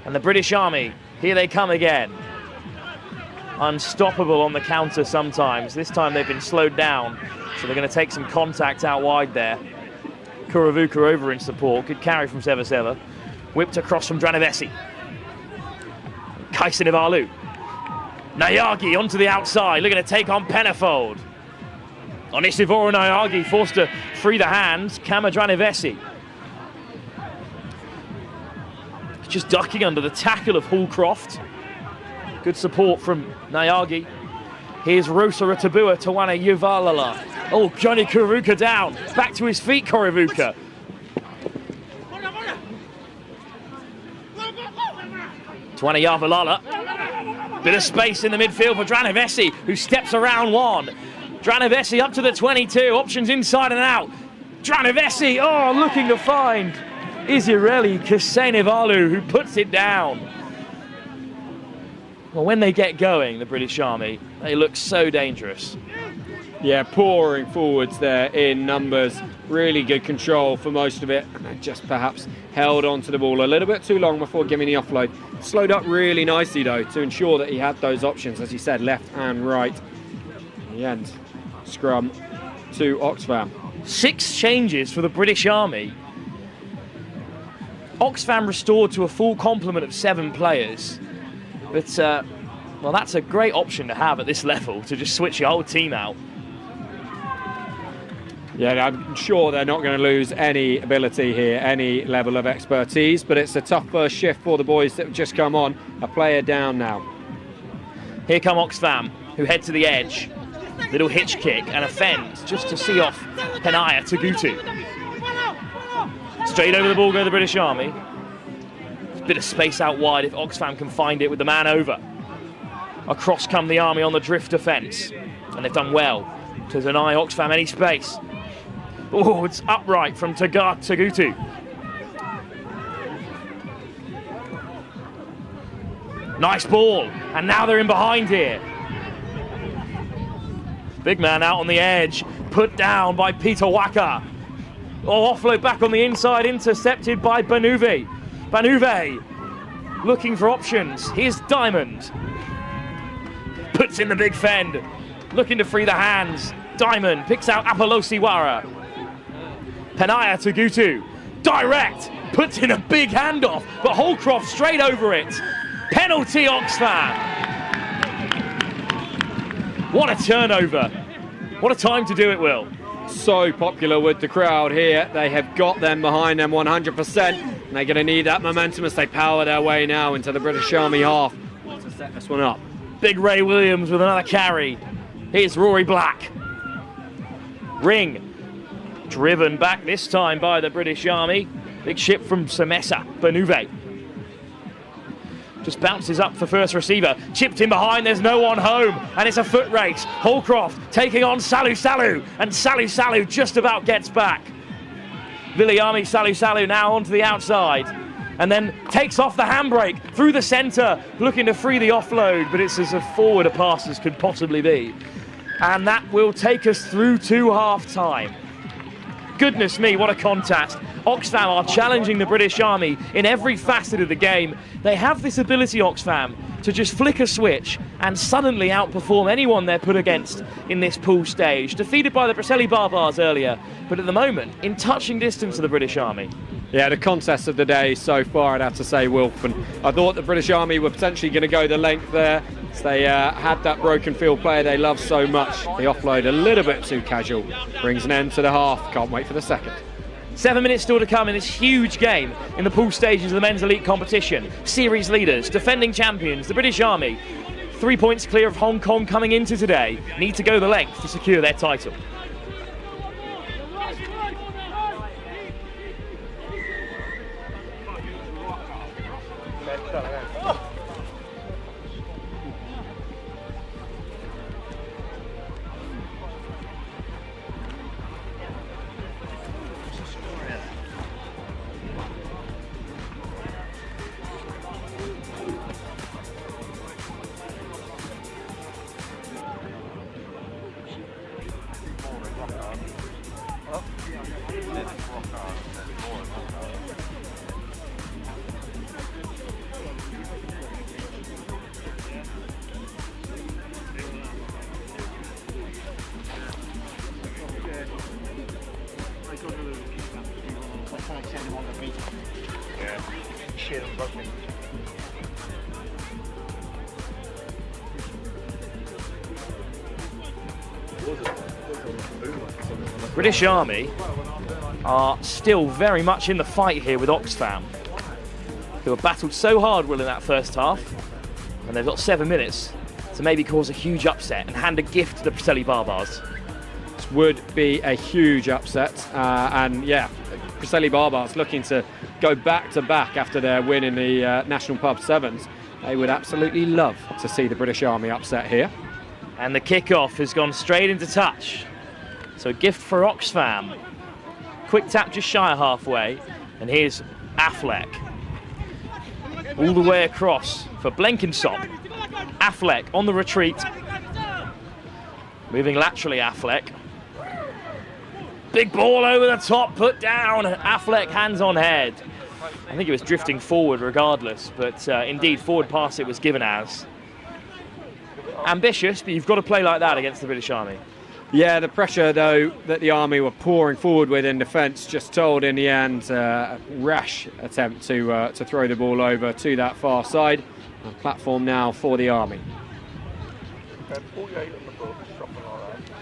And the British Army, here they come again. Unstoppable on the counter sometimes. This time they've been slowed down, so they're going to take some contact out wide there. Kuravuka over in support. Good carry from Seva. Whipped across from Dranivesi. Kaisen Ivalu. Nayagi onto the outside, looking to take on Pennifold. Onisivoro Nayagi forced to free the hands. Kama Dranivesi. Just ducking under the tackle of Hallcroft. Good support from Nayagi. Here's Rosa Ratabua, Tawana Yuvalala. Oh, Johnny Kuravuka down. Back to his feet, Kuravuka. Tawana Yuvalala. Bit of space in the midfield for Dranivesi, who steps around one. Dranivesi up to the 22, options inside and out. Dranivesi, oh, looking to find Izireli Kasenivalu, who puts it down. Well, when they get going, the British Army, they look so dangerous. Yeah, pouring forwards there in numbers. Really good control for most of it. And they just perhaps held onto the ball a little bit too long before giving the offload. Slowed up really nicely, though, to ensure that he had those options, as you said, left and right. In the end, scrum to Oxfam. 6 changes for the British Army. Oxfam restored to a full complement of 7 players. But, well, that's a great option to have at this level, to just switch your whole team out. Yeah, I'm sure they're not going to lose any ability here, any level of expertise, but it's a tough first shift for the boys that have just come on. A player down now. Here come Oxfam, who head to the edge. Little hitch kick and a fend, just to see off Penaya Tagutu. Straight over the ball go the British Army. Bit of space out wide if Oxfam can find it with the man over. Across come the Army on the drift defence, and they've done well to deny Oxfam any space. Oh, it's upright from Tagutu. Nice ball, and now they're in behind here. Big man out on the edge, put down by Peter Waka. Oh, offload back on the inside, intercepted by Banuve. Banuve looking for options. Here's Diamond. Puts in the big fend, looking to free the hands. Diamond picks out Apolosiwara. Penaya Tagutu, direct, puts in a big handoff, but Holcroft straight over it. Penalty Oxfam. What a turnover. What a time to do it, Will. So popular with the crowd here. They have got them behind them 100%. And they're going to need that momentum as they power their way now into the British Army half to set this one up. Big Ray Williams with another carry. Here's Rory Black. Ring. Driven back this time by the British Army. Big ship from Semesa, Banuve. Just bounces up for first receiver. Chipped in behind, there's no one home. And it's a foot race. Holcroft taking on Salu Salu. And Salu Salu just about gets back. Viliami Salu Salu now onto the outside. And then takes off the handbrake through the centre, looking to free the offload, but it's as forward a pass as could possibly be. And that will take us through to half-time. Goodness me, what a contest. Oxfam are challenging the British Army in every facet of the game. They have this ability, Oxfam, to just flick a switch and suddenly outperform anyone they're put against in this pool stage. Defeated by the Preseli Barbars earlier, but at the moment, in touching distance of the British Army. Yeah, the contest of the day so far, I'd have to say, Wilf. And I thought the British Army were potentially going to go the length there. So they had that broken field player they love so much. The offload a little bit too casual. Brings an end to the half. Can't wait for the second. 7 minutes still to come in this huge game in the pool stages of the men's elite competition. Series leaders, defending champions, the British Army. 3 points clear of Hong Kong coming into today. Need to go the length to secure their title. British Army are still very much in the fight here with Oxfam, who have battled so hard, Will, in that first half, and they've got 7 minutes to maybe cause a huge upset and hand a gift to the Preseli Barbars. This would be a huge upset, and yeah, Preseli Barbars looking to go back-to-back after their win in the National Pub Sevens. They would absolutely love to see the British Army upset here. And the kickoff has gone straight into touch. So a gift for Oxfam. Quick tap just shy of halfway. And here's Affleck. All the way across for Blenkinsop. Affleck on the retreat. Moving laterally, Affleck. Big ball over the top, put down. Affleck hands on head. I think it was drifting forward regardless, but indeed forward pass it was given as. Ambitious, but you've got to play like that against the British Army. Yeah, the pressure, though, that the Army were pouring forward with in defence just told in the end a rash attempt to throw the ball over to that far side. A platform now for the Army.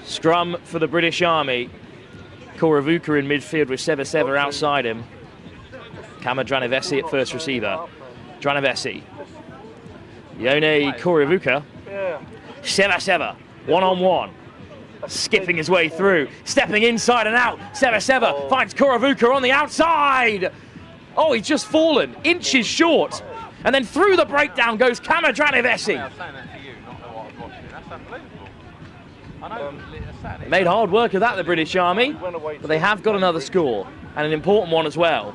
Scrum for the British Army. Koravuka in midfield with Seva outside him. Kama Dranavesi at first receiver. Dranavesi. Yone Koravuka. Seva, one-on-one. Skipping his way through, stepping inside and out. Seva finds Koravuka on the outside. Oh, he's just fallen, inches short. And then through the breakdown goes Kamajranivesi. I was saying that to you, not know what I was watching. That's unbelievable. I know They made hard work of that, the British Army, but they have got another score, and an important one as well.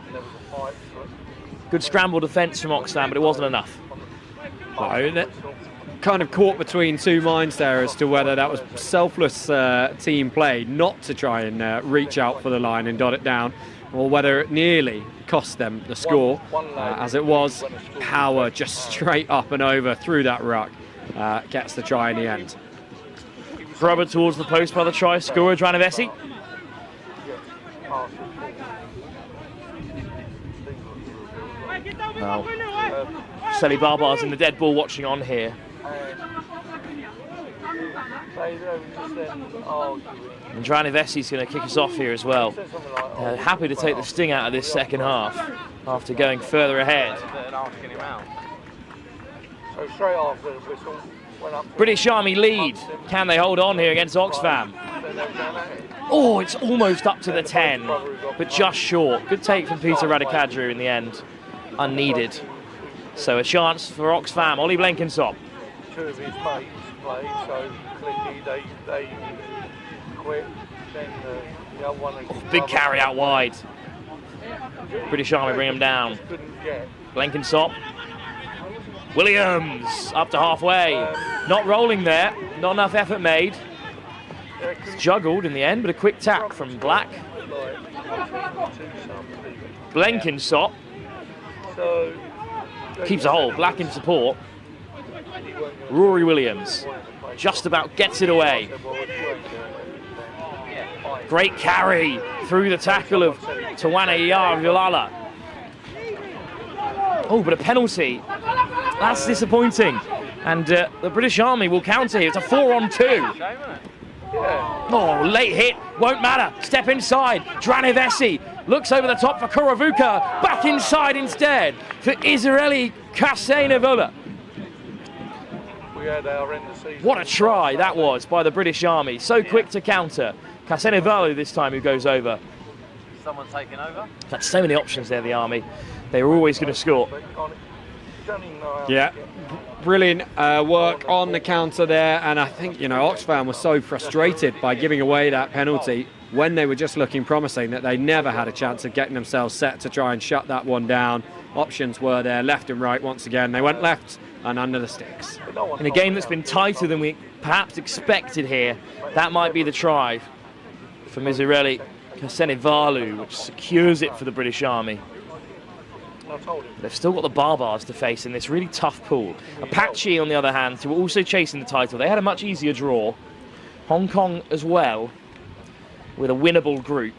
Good scramble defence from Oxfam, but it wasn't enough. Kind of caught between two minds there as to whether that was selfless team play not to try and reach out for the line and dot it down, or whether it nearly cost them the score. As it was, power just straight up and over through that ruck gets the try in the end. Rubber towards the post by the try scorer, Dranovesi. Now, Sally Barbar's in the dead ball watching on here. And Dranovesi's going to kick us off here as well. Happy to take the sting out of this second half after going further ahead. So straight after the whistle, went up. British Army lead. Can they hold on here against Oxfam? Oh, it's almost up to the 10, but just short. Good take from Peter Radicadru in the end. Unneeded. So a chance for Oxfam. Ollie Blenkinsop. Two of his mates played, so Clicky, they quit. Then the other one. Big carry out wide. British Army bring him down. Blenkinsop. Williams up to halfway. Not rolling there. Not enough effort made. It's juggled in the end, but a quick tap from Black. Blenkinsop. Keeps a hold. Black in support. Rory Williams just about gets it away. Great carry through the tackle of Tawana Vilala. Oh, but a penalty. That's disappointing. And the British Army will counter here. It's a 4-on-2. Oh, late hit. Won't matter. Step inside. Dranovesi looks over the top for Kuravuka. Back inside instead for Israeli Kasenevola. What a try that was by the British Army. So quick to counter. Kasenevola this time who goes over. Someone taking over? Had so many options there, the Army. They were always going to score. Yeah, brilliant work on the counter there, and I think, you know, Oxfam was so frustrated by giving away that penalty when they were just looking promising that they never had a chance of getting themselves set to try and shut that one down. Options were there, left and right once again. They went left and under the sticks. In a game that's been tighter than we perhaps expected here, that might be the try for Mizureli Kasenevalu, which secures it for the British Army. They've still got the Barbars to face in this really tough pool. Apache, on the other hand, who were also chasing the title, they had a much easier draw. Hong Kong as well, with a winnable group.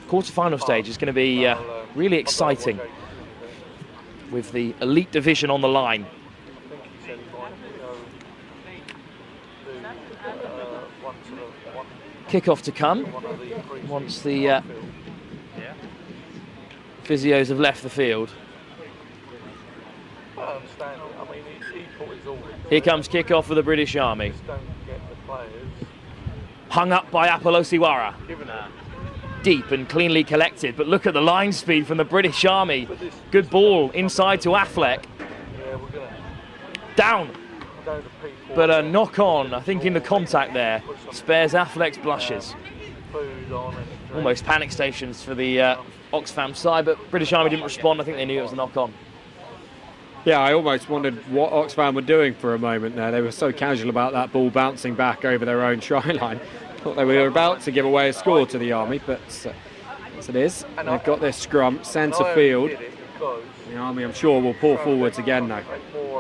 Quarter-final stage is going to be really exciting with the elite division on the line. Kick-off to come once the physios have left the field. Here comes kick-off for the British Army. Hung up by Apolosiwara. Deep and cleanly collected, but look at the line speed from the British Army. Good ball inside to Affleck. Down. But a knock-on, I think, in the contact there, spares Affleck's blushes. Almost panic stations for the Oxfam side, but British Army didn't respond. I think they knew it was a knock-on. Yeah, I almost wondered what Oxfam were doing for a moment there. They were so casual about that ball bouncing back over their own try line. Thought they were about to give away a score to the Army, but as it is, they've got this scrum, centre field. The Army, I'm sure, will pull forwards again now.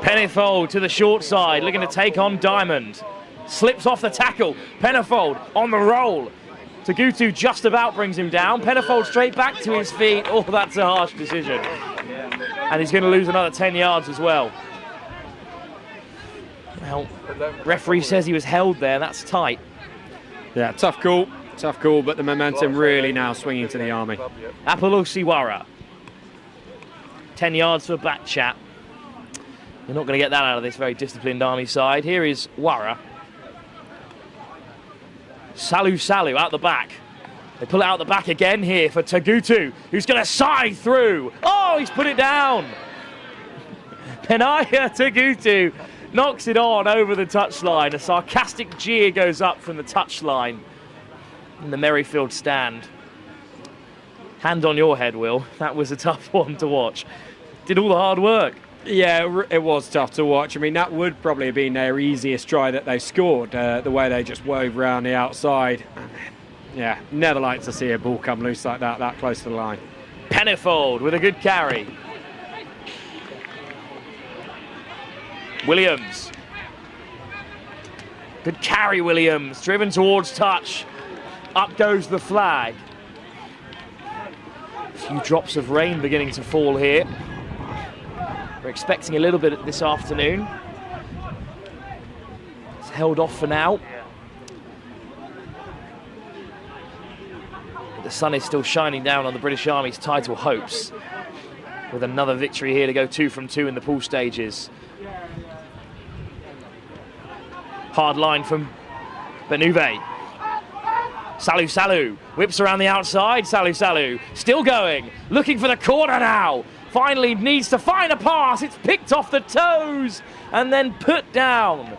Pennifold to the short side, looking to take on Diamond. Slips off the tackle. Pennifold on the roll. Tagutu just about brings him down. Pennifold straight back to his feet. Oh, that's a harsh decision. And he's going to lose another 10 yards as well. Well, referee says he was held there. That's tight. Yeah, tough call, but the momentum really now swinging to the Army. Apolosiwara. 10 yards for a back chat. You're not going to get that out of this very disciplined Army side. Here is Wara. Salu out the back. They pull it out the back again here for Tagutu, who's going to side through. Oh! Oh, he's put it down. Penaya Tagutu knocks it on over the touchline. A sarcastic jeer goes up from the touchline in the Merrifield stand. Hand on your head, Will. That was a tough one to watch. Did all the hard work. Yeah, it was tough to watch. I mean, that would probably have been their easiest try that they scored, the way they just wove around the outside. Yeah, never like to see a ball come loose like that close to the line. Pennifold with a good carry. Williams. Good carry, Williams. Driven towards touch. Up goes the flag. A few drops of rain beginning to fall here. We're expecting a little bit this afternoon. It's held off for now. But the sun is still shining down on the British Army's title hopes, with another victory here to go 2 from 2 in the pool stages. Hard line from Benuve. Salu whips around the outside. Salu still going, looking for the corner now. Finally needs to find a pass. It's picked off the toes and then put down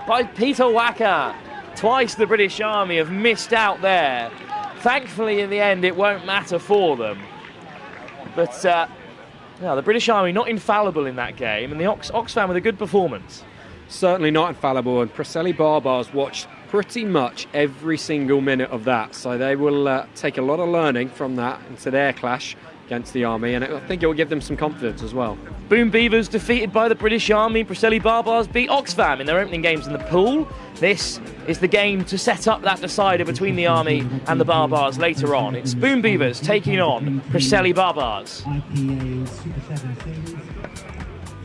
by Peter Wacker. Twice the British Army have missed out there. Thankfully, in the end, it won't matter for them. But the British Army not infallible in that game, and the Oxfam with a good performance. Certainly not infallible, and Preseli Barbars watched pretty much every single minute of that, so they will take a lot of learning from that into their clash against the Army, and I think it will give them some confidence as well. Boom Beavers defeated by the British Army. Preseli Barbars beat Oxfam in their opening games in the pool. This is the game to set up that decider between the Army and the Barbars later on. It's Boom Beavers taking on Preseli Barbars. IPA Super 7 Series.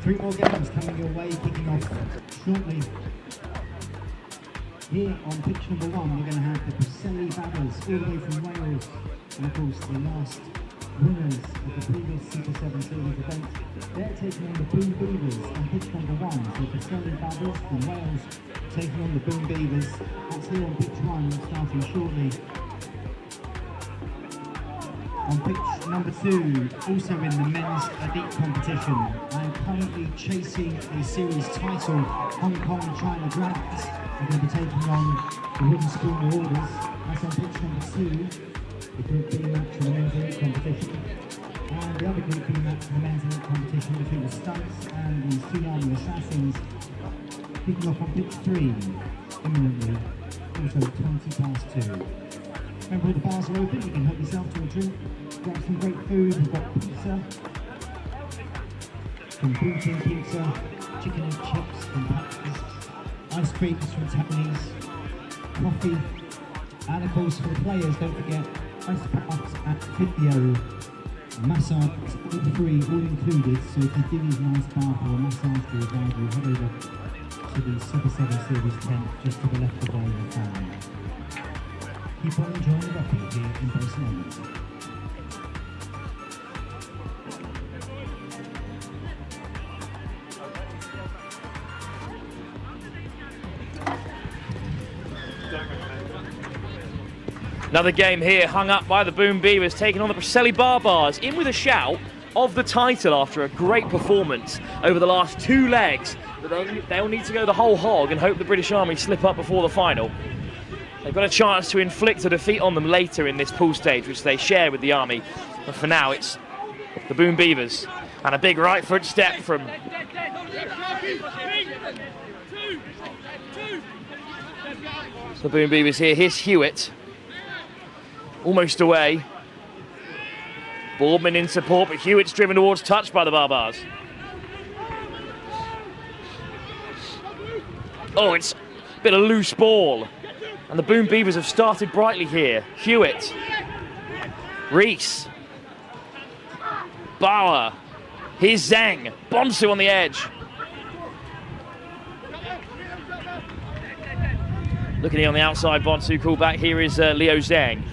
3 more games coming your way, kicking off shortly. Here on pitch number 1, we're going to have the Preseli Barbars all the way from Wales. And of course, the last winners of the previous Super 7 Series event. They're taking on the Boom Beavers on pitch number 1. So Preseli Barbars from Wales taking on the Boom Beavers. That's here on pitch 1, starting shortly. On pitch number 2, also in the men's elite competition, I am currently chasing a series title, Hong Kong China Dragons. We're going to be taking on the Wooden Spoon Marauders. That's on pitch number 2, the Group B match in the men's elite competition. And the other Group B match in the men's elite competition between the Stunts and the Tsunami Assassins. Kicking off on pitch 3, imminently, also 2:20. Remember, all the bars are open, you can help yourself to a drink, grab some great food. We've got pizza, from Boom King Pizza, chicken and chips from Pax's, ice creams from Tony's, coffee, and of course for the players, don't forget, ice baths and physio, massage, all free, all included. So if you do need an ice bath or a massage for your dad, you head over to the Super 7 Series tent just to the left of where you're found. Keep on enjoying the rugby here in Barcelona. Another game here hung up by the Boom Beavers, taking on the Preseli Barbars, in with a shout of the title after a great performance over the last 2 legs. But they'll need to go the whole hog and hope the British Army slip up before the final. They've got a chance to inflict a defeat on them later in this pool stage, which they share with the Army. But for now, it's the Boom Beavers. And a big right foot step from the Boom Beavers here. Here's Hewitt. Almost away. Boardman in support, but Hewitt's driven towards touch by the Barbars. Oh, it's a bit of loose ball. And the Boom Beavers have started brightly here. Hewitt. Reese. Bauer. Here's Zhang. Bonsu on the edge. Looking on the outside, Bonsu called back. Here is Leo Zhang.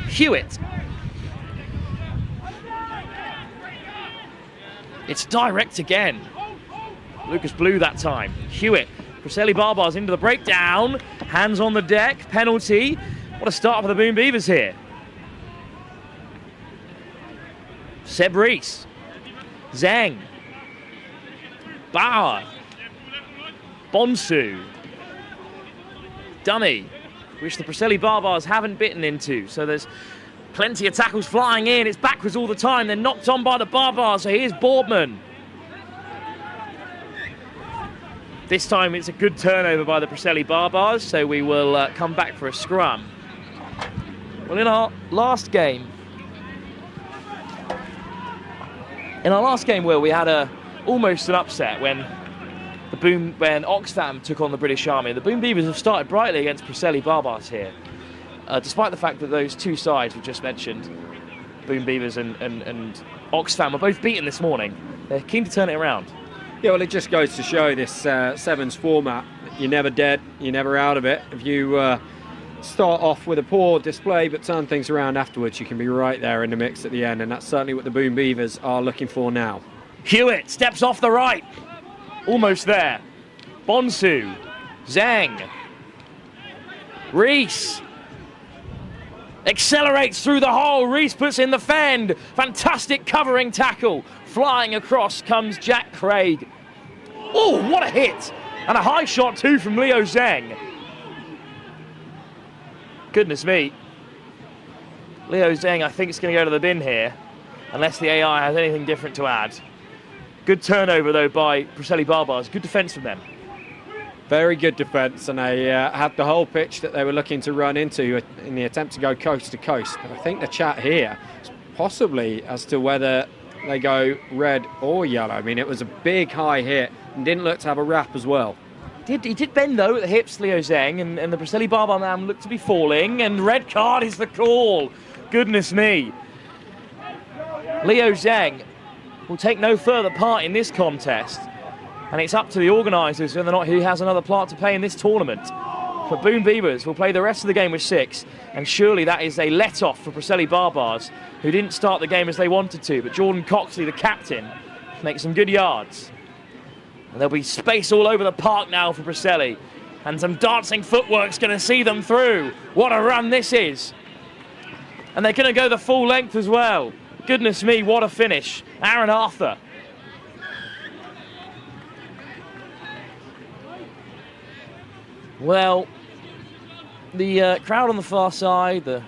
Hewitt. It's direct again. Lucas Blue that time. Hewitt. Preseli Barbars into the breakdown. Hands on the deck. Penalty. What a start for the Boom Beavers here. Seb Reese. Zhang. Bauer. Bonsu. Dummy, which the Preseli Barbars haven't bitten into. So there's plenty of tackles flying in. It's backwards all the time. They're knocked on by the Barbars. So here's Boardman. This time it's a good turnover by the Preseli Barbars. So we will come back for a scrum. Well, in our last game, Will, we had almost an upset when Oxfam took on the British Army. The Boom Beavers have started brightly against Preseli Barbars here, despite the fact that those two sides we just mentioned, Boom Beavers and Oxfam, were both beaten this morning. They're keen to turn it around. Yeah, well, it just goes to show this sevens format. You're never dead, you're never out of it. If you start off with a poor display but turn things around afterwards, you can be right there in the mix at the end, and that's certainly what the Boom Beavers are looking for now. Hewitt steps off the right. Almost there. Bonsu. Zhang. Reese. Accelerates through the hole. Reese puts in the fend. Fantastic covering tackle. Flying across comes Jack Craig. Oh, what a hit. And a high shot too from Leo Zhang. Goodness me. Leo Zhang, I think, is going to go to the bin here, unless the AI has anything different to add. Good turnover, though, by Preseli Barbars. Good defence from them. Very good defence, and they had the whole pitch that they were looking to run into in the attempt to go coast to coast. But I think the chat here is possibly as to whether they go red or yellow. I mean, it was a big high hit and didn't look to have a wrap as well. He did bend, though, at the hips, Leo Zhang, and the Preseli Barbar man looked to be falling, and red card is the call. Goodness me. Leo Zhang will take no further part in this contest, and it's up to the organisers whether or not he has another part to play in this tournament. But Boom Beavers will play the rest of the game with 6, and surely that is a let-off for Preseli Barbars, who didn't start the game as they wanted to, but Jordan Coxley, the captain, makes some good yards. And there'll be space all over the park now for Preseli, and some dancing footwork's going to see them through. What a run this is. And they're going to go the full length as well. Goodness me, what a finish. Aaron Arthur. Well, the crowd on the far side, the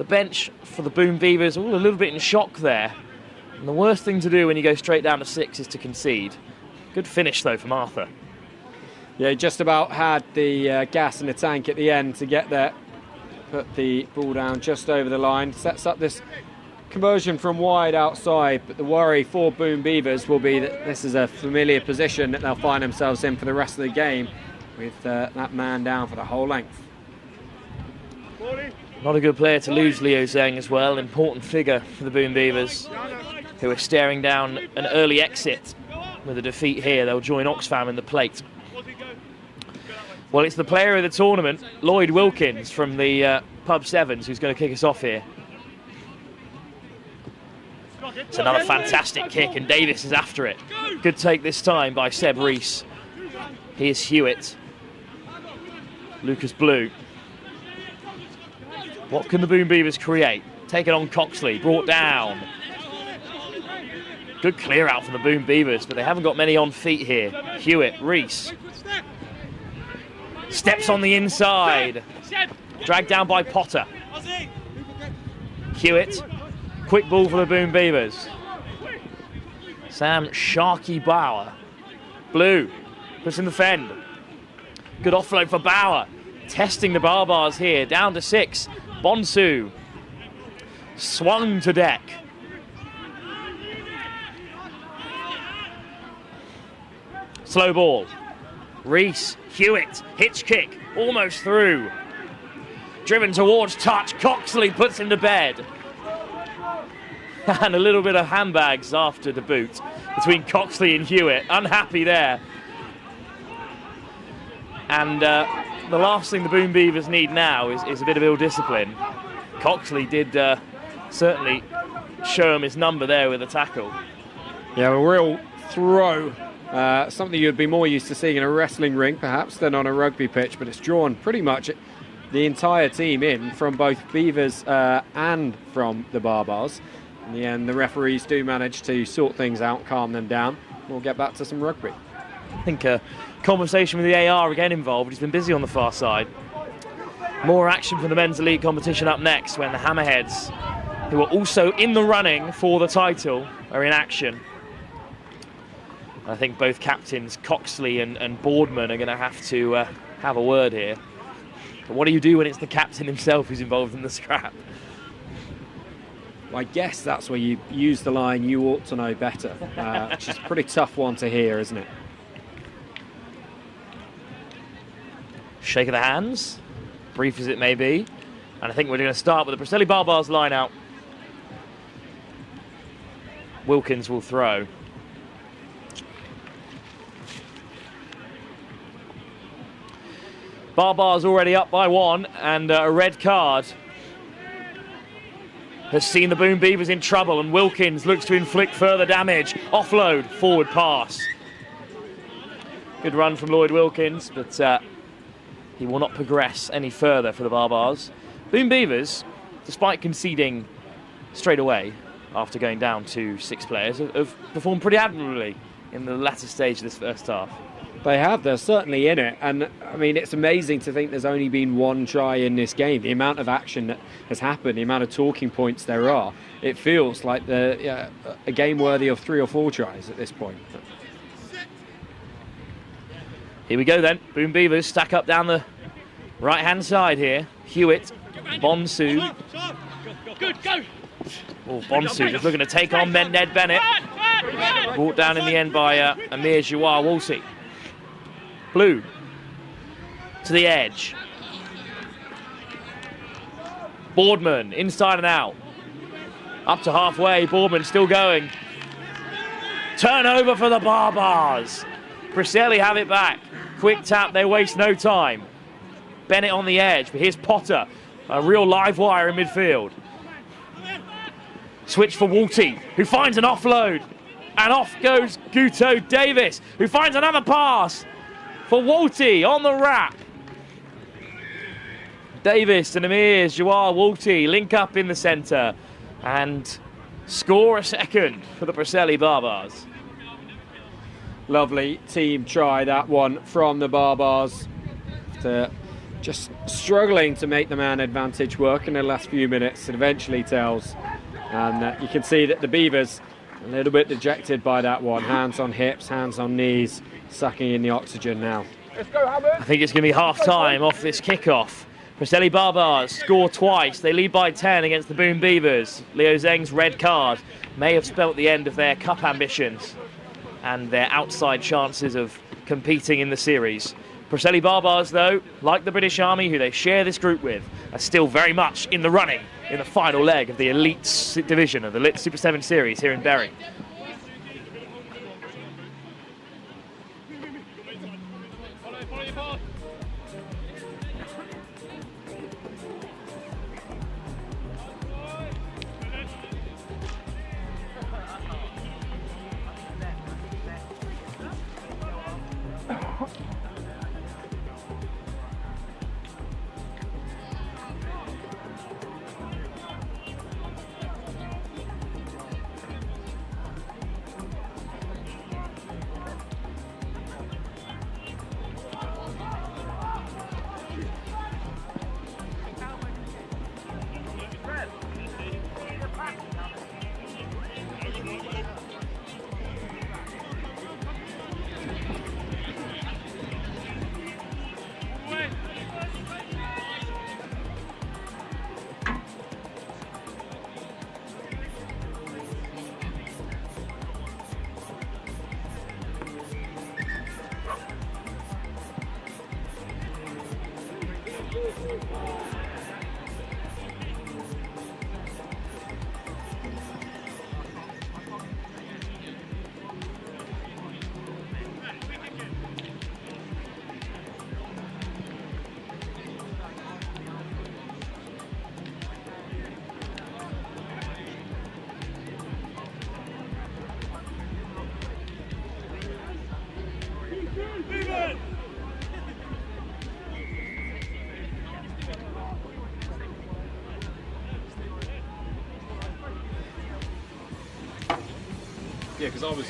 bench for the Boom Beavers, all a little bit in shock there. And the worst thing to do when you go straight down to 6 is to concede. Good finish, though, from Arthur. Yeah, he just about had the gas in the tank at the end to get there. Put the ball down just over the line. Sets up this conversion from wide outside, but the worry for Boom Beavers will be that this is a familiar position that they'll find themselves in for the rest of the game, with that man down for the whole length. Not a good player to lose, Leo Zhang, as well. Important figure for the Boom Beavers, who are staring down an early exit. With a defeat here, they'll join Oxfam in the plate. Well, it's the player of the tournament, Lloyd Wilkins from the Pub Sevens, who's going to kick us off here. It's another fantastic kick, and Davis is after it. Good take this time by Seb Reese. Here's Hewitt. Lucas Blue. What can the Boom Beavers create? Take it on Coxley, brought down. Good clear out from the Boom Beavers, but they haven't got many on feet here. Hewitt, Reese. Steps on the inside. Dragged down by Potter. Hewitt. Quick ball for the Boom Beavers. Sam Sharky Bauer. Blue. Puts in the fend. Good offload for Bauer. Testing the Barbars here. Down to 6. Bonsu. Swung to deck. Slow ball. Reese, Hewitt, hitch kick, almost through. Driven towards touch, Coxley puts him to bed. And a little bit of handbags after the boot between Coxley and Hewitt. Unhappy there. And the last thing the Boom Beavers need now is a bit of ill discipline. Coxley did certainly show him his number there with a tackle. Yeah, a real throw. Something you'd be more used to seeing in a wrestling ring, perhaps, than on a rugby pitch, but it's drawn pretty much the entire team in from both Beavers and from the Barbars. In the end, the referees do manage to sort things out, calm them down. We'll get back to some rugby. I think a conversation with the AR again involved. He's been busy on the far side. More action for the men's elite competition up next when the Hammerheads, who are also in the running for the title, are in action. I think both captains, Coxley and Boardman, are going to have to have a word here. But what do you do when it's the captain himself who's involved in the scrap? I guess that's where you use the line, "You ought to know better," which is a pretty tough one to hear, isn't it? Shake of the hands, brief as it may be. And I think we're going to start with the Preseli Barbars line out. Wilkins will throw. Barbars already up by 1, and a red card has seen the Boom Beavers in trouble, and Wilkins looks to inflict further damage. Offload, forward pass. Good run from Lloyd Wilkins, but he will not progress any further for the Barbars. Boom Beavers, despite conceding straight away after going down to 6 players, have performed pretty admirably in the latter stage of this first half. They have, they're certainly in it, and I mean, it's amazing to think there's only been 1 try in this game. The amount of action that has happened, the amount of talking points there are, it feels like a game worthy of 3 or 4 tries at this point. Here we go then. Boom Beavers stack up down the right-hand side here. Hewitt, Bonsu. Good, go! Oh, Bonsu just looking to take on Ned Bennett. Brought down in the end by Amir Jawar-Wolsey. Blue to the edge. Boardman, inside and out. Up to halfway, Boardman still going. Turnover for the Barbars. Preseli have it back. Quick tap, they waste no time. Bennett on the edge, but here's Potter. A real live wire in midfield. Switch for Walty, who finds an offload. And off goes Guto Davis, who finds another pass for Walty on the wrap. Davis and Amir Jawar-Wolsey link up in the centre and score a second for the Preseli Barbars. Lovely team try, that one from the Barbars. Just struggling to make the man advantage work in the last few minutes. It eventually tells. And you can see that the Beavers a little bit dejected by that one. Hands on hips, hands on knees, sucking in the oxygen now. I think it's going to be half-time off this kickoff. Preseli Barbars score twice. They lead by 10 against the Boom Beavers. Leo Zeng's red card may have spelt the end of their cup ambitions and their outside chances of competing in the series. Preseli Barbars, though, like the British Army, who they share this group with, are still very much in the running in the final leg of the elite division of the Lit Super 7 series here in Bury. Yeah, because I was.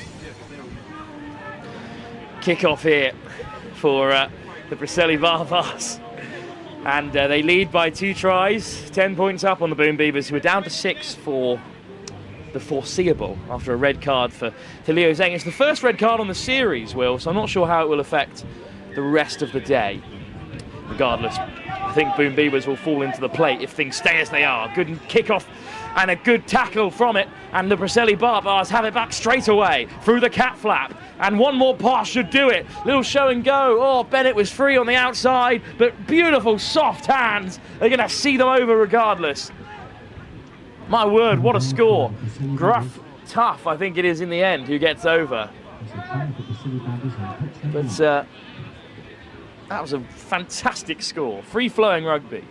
Kick-off here for the Preseli Barbars. And they lead by 2 tries, 10 points up on the Boom Beavers, who are down to 6 for the foreseeable after a red card for Leo Zheng. It's the first red card on the series, Will, so I'm not sure how it will affect the rest of the day. Regardless, I think Boom Beavers will fall into the plate if things stay as they are. Good kick-off and a good tackle from it, and the Preseli Barbars have it back straight away through the cat flap, and one more pass should do it. Little show and go. Oh, Bennett was free on the outside, but beautiful soft hands. They're going to see them over regardless. My word, what a score. Gruff, tough, I think it is in the end, who gets over. But that was a fantastic score. Free-flowing rugby.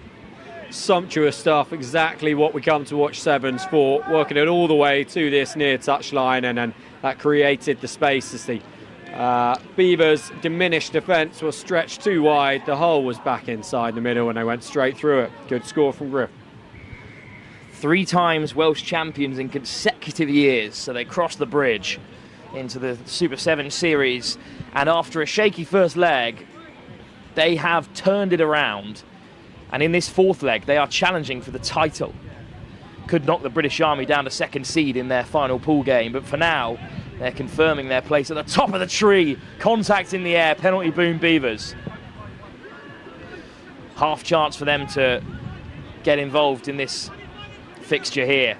Sumptuous stuff, exactly what we come to watch Sevens for, working it all the way to this near touchline, and then that created the space as the Beavers' diminished defence was stretched too wide. The hole was back inside the middle and they went straight through it. Good score from Griff. 3 times Welsh champions in consecutive years, so they crossed the bridge into the Super 7 series, and after a shaky first leg, they have turned it around. And in this 4th leg, they are challenging for the title. Could knock the British Army down to 2nd seed in their final pool game, but for now, they're confirming their place at the top of the tree. Contact in the air, penalty Boom Beavers. Half chance for them to get involved in this fixture here.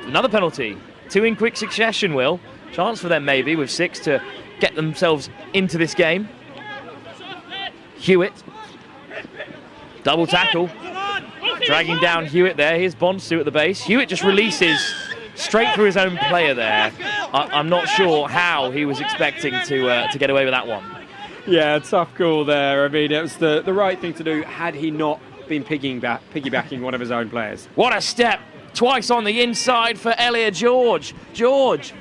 Another penalty. 2 in quick succession, Will. Chance for them maybe with 6 to get themselves into this game. Hewitt. Double tackle. Dragging down Hewitt there. Here's Bonsu at the base. Hewitt just releases straight through his own player there. I'm not sure how he was expecting to get away with that one. Yeah, tough call there. I mean, it was the right thing to do had he not been piggybacking one of his own players. What a step. Twice on the inside for Elliot George. George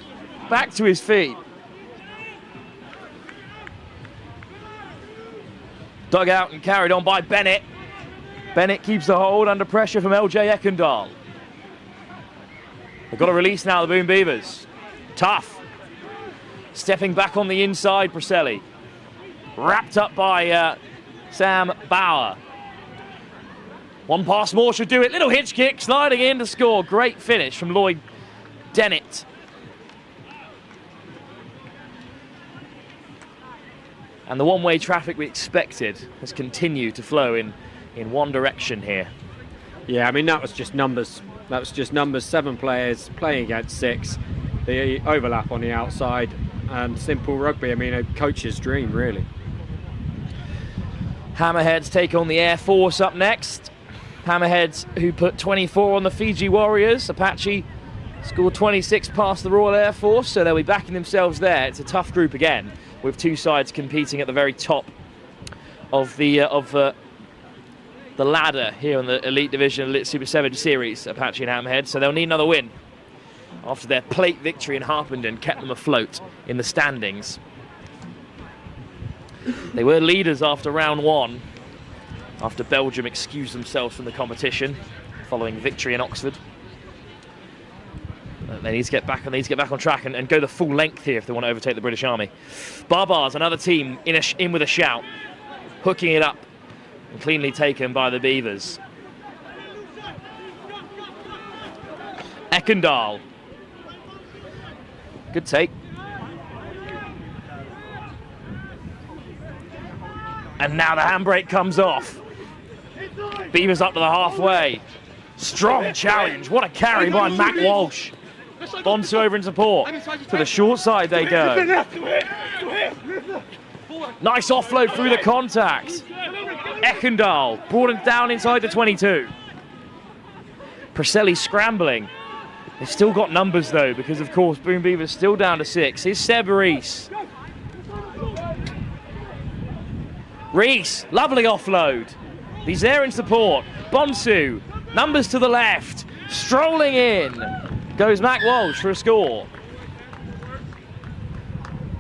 back to his feet. Dug out and carried on by Bennett. Bennett keeps the hold under pressure from LJ Ekendal. They've got a release now, the Boom Beavers. Tough. Stepping back on the inside, Preseli. Wrapped up by Sam Bauer. 1 pass more should do it. Little hitch kick, sliding in to score. Great finish from Lloyd Dennett. And the one-way traffic we expected has continued to flow in one direction here. Yeah, I mean, that was just numbers. That was just numbers. 7 players playing against 6. The overlap on the outside and simple rugby. I mean, a coach's dream, really. Hammerheads take on the Air Force up next. Hammerheads, who put 24 on the Fiji Warriors. Apache scored 26 past the Royal Air Force, so they'll be backing themselves there. It's a tough group again, with 2 sides competing at the very top of the ladder here in the Elite Division, Elite Super 7 Series, Apache and Hammerhead. So they'll need another win after their plate victory in Harpenden kept them afloat in the standings. They were leaders after round 1, after Belgium excused themselves from the competition following victory in Oxford. They need to get back, and they need to get back on track and go the full length here if they want to overtake the British Army. Barbars, another team in with a shout, hooking it up and cleanly taken by the Beavers. Ekendal. Good take. And now the handbrake comes off. Beavers up to the halfway. Strong challenge. What a carry by Mac Walsh. Bonsu over in support. To the short side they go. Nice offload through the contact. Ekendal brought it down inside the 22. Preseli scrambling. They've still got numbers though, because of course Boom Beavers still down to 6. Here's Seb Rees. Rees, lovely offload. He's there in support. Bonsu, numbers to the left. Strolling in goes Mac Walsh for a score.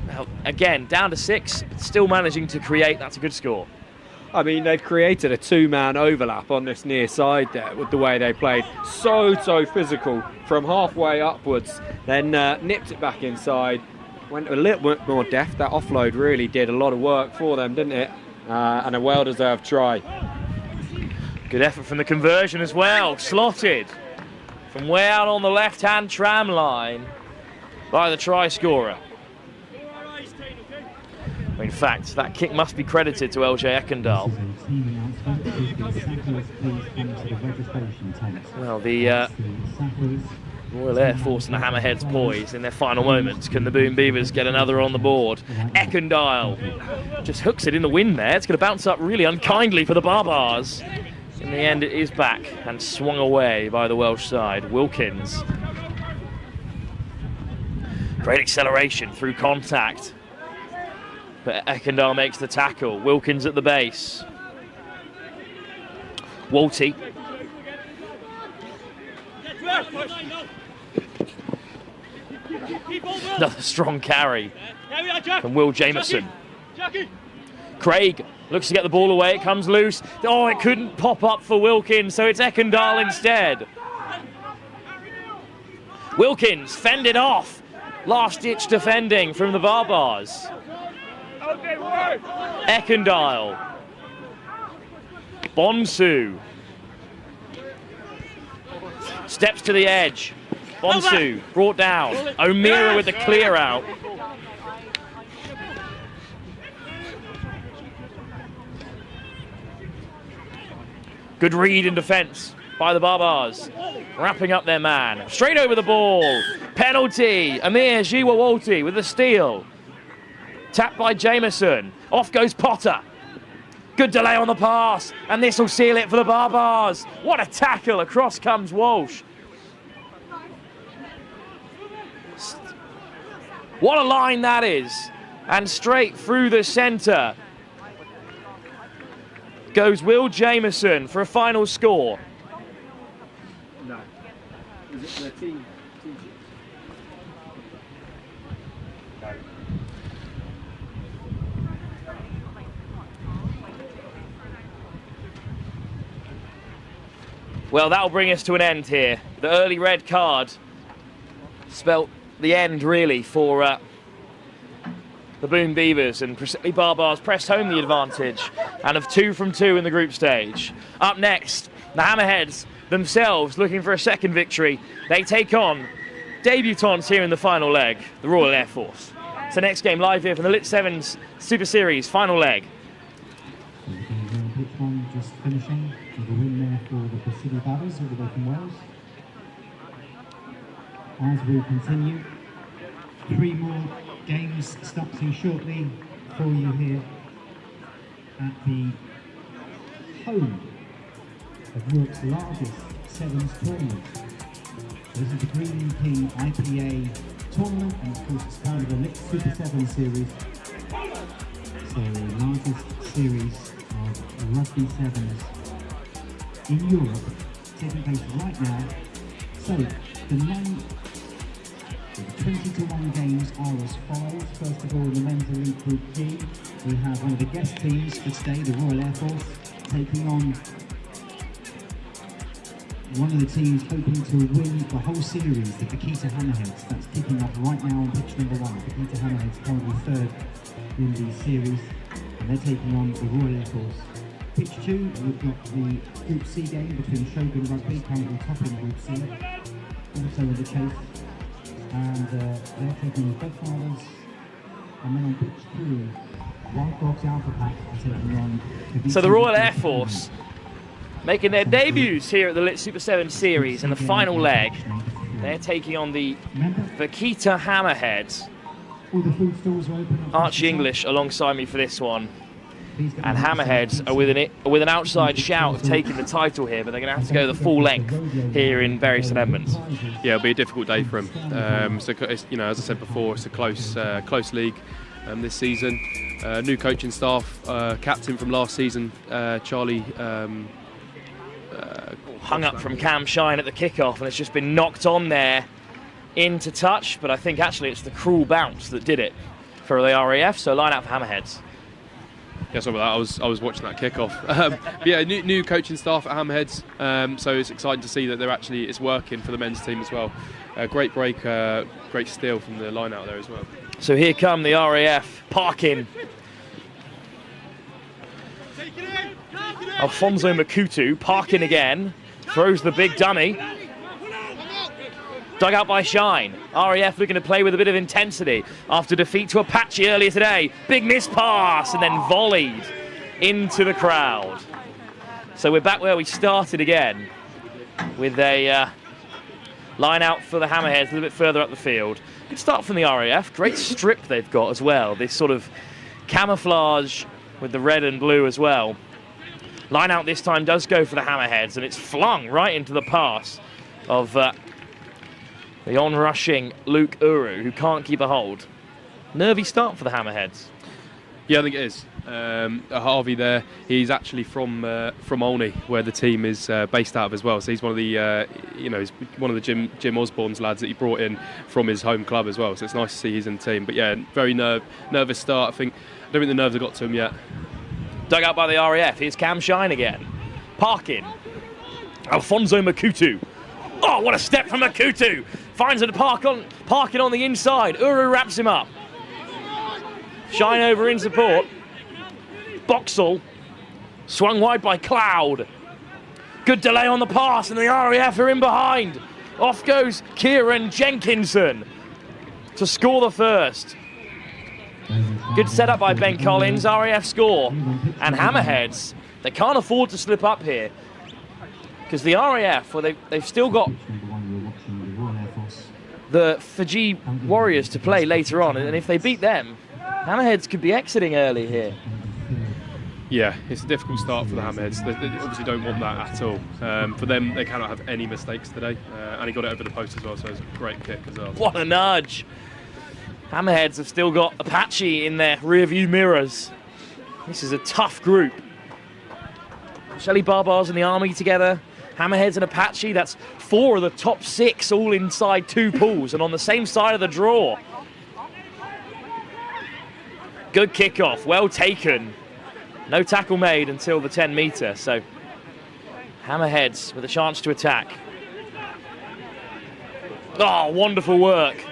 Well, again, down to 6, still managing to create. That's a good score. I mean, they've created a two-man overlap on this near side there with the way they played. So physical from halfway upwards, then nipped it back inside, went a little bit more deft. That offload really did a lot of work for them, didn't it? And a well-deserved try. Good effort from the conversion as well. Slotted from way out on the left-hand tram line by the try scorer. In fact, that kick must be credited to LJ Ekendal. Well, the Royal Air Force and the Hammerheads poised in their final moments. Can the Boom Beavers get another on the board? Ekendal just hooks it in the wind there. It's going to bounce up really unkindly for the Barbars. In the end, it is back and swung away by the Welsh side. Wilkins. Great acceleration through contact. But Ekendal makes the tackle. Wilkins at the base. Walty. Another strong carry from Will Jameson. Craig looks to get the ball away. It comes loose. Oh, it couldn't pop up for Wilkins, so it's Ekendal instead. Wilkins fended off. Last-ditch defending from the Barbars. Ekendal. Bonsu. Steps to the edge. Bonsu brought down. O'Meara with the clear out. Good read in defence by the Barbars. Wrapping up their man. Straight over the ball. Penalty. Amir Jiwawalti with the steal. Tapped by Jameson. Off goes Potter. Good delay on the pass. And this will seal it for the Barbars. What a tackle. Across comes Walsh. What a line that is. And straight through the centre goes Will Jameson for a final score. No. Is it the team? Well, that'll bring us to an end here. The early red card spelt the end, really, for the Boom Beavers, and Preseli Barbars pressed home the advantage and have 2 from 2 in the group stage. Up next, the Hammerheads themselves looking for a second victory. They take on debutants here in the final leg, the Royal Air Force. It's the next game live here from the Lit 7's Super Series final leg. Pitch one just finishing with a win there for the Preseli Barbars all the way from Wales. As we'll continue, 3 more games starting shortly for you here at the home of Europe's largest sevens tournament. This is the Green and King IPA tournament, and of course it's part of the Lit Super 7 series. So the largest series of rugby sevens in Europe, taking place right now. So the 20-1 games are as follows. First of all, in the men's elite group G, we have one of the guest teams for today, the Royal Air Force, taking on one of the teams hoping to win the whole series, the Vaquita Hammerheads. That's kicking off right now on pitch number 1. Vaquita Hammerheads currently 3rd in the series, and they're taking on the Royal Air Force. Pitch 2, we've got the Group C game between Shogun Rugby, currently topping Group C, also in the chase. And they're taking the Bedfathers, and then on pitch 3, White Dogs Alpha Pack are taking on So the Royal Air Force making their debuts here at the Lit Super 7 series in the final leg. They're taking on the Vaquita Hammerheads. All the food stalls are open. Archie English alongside me for this one. And Hammerheads are with an outside shout of taking the title here, but they're going to have to go the full length here in Bury St Edmunds. Yeah, it'll be a difficult day for them. So it's, you know, as I said before, it's a close league this season. New coaching staff, captain from last season, Charlie. Hung up from Cam Shine at the kickoff, and it's just been knocked on there into touch. But I think actually it's the cruel bounce that did it for the RAF. So line out for Hammerheads. Yeah, sorry about that. I was watching that kickoff. But yeah, new coaching staff at Hammerheads, so it's exciting to see that it's working for the men's team as well. Great break, great steal from the line out there as well. So here come the RAF parking. Alfonso Makutu parking again, throws the big dummy. Dug out by Shine. RAF looking to play with a bit of intensity after defeat to Apache earlier today. Big miss pass and then volleyed into the crowd. So we're back where we started again with a line out for the Hammerheads a little bit further up the field. Good start from the RAF. Great strip they've got as well. This sort of camouflage with the red and blue as well. Line out this time does go for the Hammerheads, and it's flung right into the pass of the on-rushing Luke Uru, who can't keep a hold. Nervy start for the Hammerheads. Yeah, I think it is. Harvey there, he's actually from Olney, where the team is based out of as well. So he's one of the, he's one of the Jim Osborne's lads that he brought in from his home club as well. So it's nice to see he's in the team. But yeah, very nervous start. I don't think the nerves have got to him yet. Dug out by the RAF. Here's Cam Shine again. Parkin. Alfonso Makutu. Oh, what a step from Makutu. Finds a parking on the inside. Uru wraps him up. Shine over in support. Boxall. Swung wide by Cloud. Good delay on the pass, and the RAF are in behind. Off goes Kieran Jenkinson to score the first. Good setup by Ben Collins. RAF score. And Hammerheads, they can't afford to slip up here, because the RAF, well, they've still got the Fiji Warriors to play later on, and if they beat them, Hammerheads could be exiting early here. Yeah, it's a difficult start for the Hammerheads. They obviously don't want that at all. For them, they cannot have any mistakes today, and he got it over the post as well, so it's a great kick as well. What a nudge. Hammerheads have still got Apache in their rear-view mirrors. This is a tough group. Shelley Barbars and the Army together. Hammerheads and Apache, that's 4 of the top 6 all inside 2 pools and on the same side of the draw. Good kickoff, well taken. No tackle made until the 10 metre, so Hammerheads with a chance to attack. Oh, wonderful work.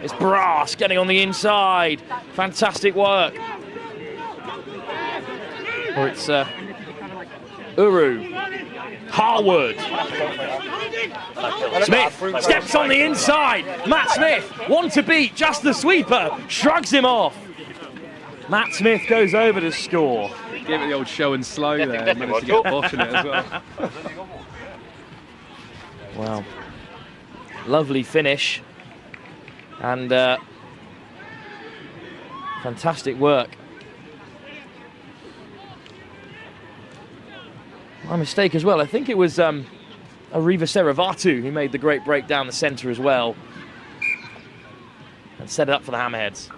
It's Brass getting on the inside. Fantastic work. Or it's Uru. Harwood. Smith steps on the inside. Matt Smith, one to beat, just the sweeper, shrugs him off. Matt Smith goes over to score. Give it the old show and slow there, managed to get a bosh in it as well. Wow. Lovely finish. And fantastic work. My mistake as well. I think it was Ariva Seravatu who made the great break down the centre as well and set it up for the Hammerheads.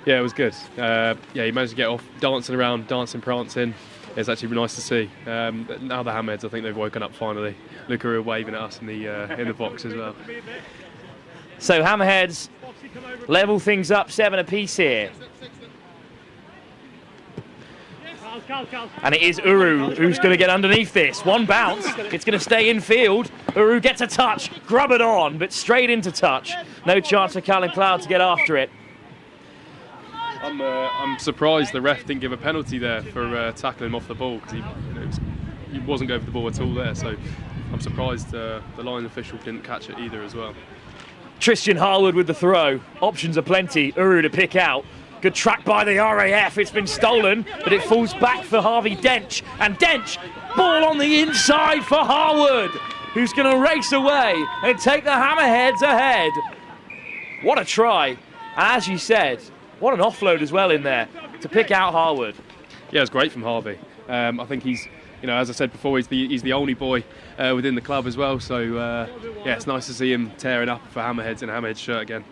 Yeah, it was good. Yeah, he managed to get off, dancing around, dancing, prancing. It's actually nice to see. Now the Hammerheads, I think they've woken up finally. Luca waving at us in the box as well. So Hammerheads level things up 7 apiece here. And it is Uru who's going to get underneath this. One bounce, it's going to stay in field. Uru gets a touch, grub it on, but straight into touch. No chance for Callum Cloud to get after it. I'm surprised the ref didn't give a penalty there for tackling him off the ball, because he wasn't going for the ball at all there. So I'm surprised the line official didn't catch it either as well. Tristan Harwood with the throw. Options are plenty. Uru to pick out. Good track by the RAF. It's been stolen, but it falls back for Harvey Dench. And Dench, ball on the inside for Harwood, who's going to race away and take the Hammerheads ahead. What a try. And as you said, what an offload as well in there to pick out Harwood. Yeah, it's great from Harvey. I think he's, as I said before, he's the only boy within the club as well. So yeah, it's nice to see him tearing up for Hammerheads in a Hammerheads shirt again.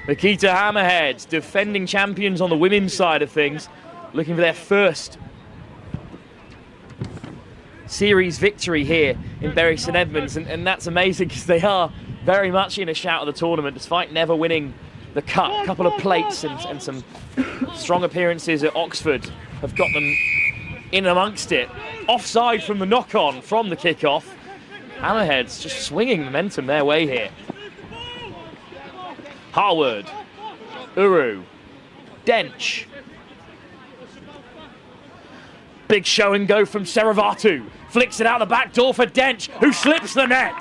Nikita Hammerheads, defending champions on the women's side of things, looking for their first series victory here in Bury St Edmunds, and that's amazing because they are very much in a shout of the tournament, despite never winning the cut. Couple of plates and some strong appearances at Oxford have got them in amongst it. Offside from the knock-on from the kick-off. Hammerheads just swinging momentum their way here. Harwood, Uru, Dench. Big show and go from Seravatu. Flicks it out the back door for Dench, who slips the net.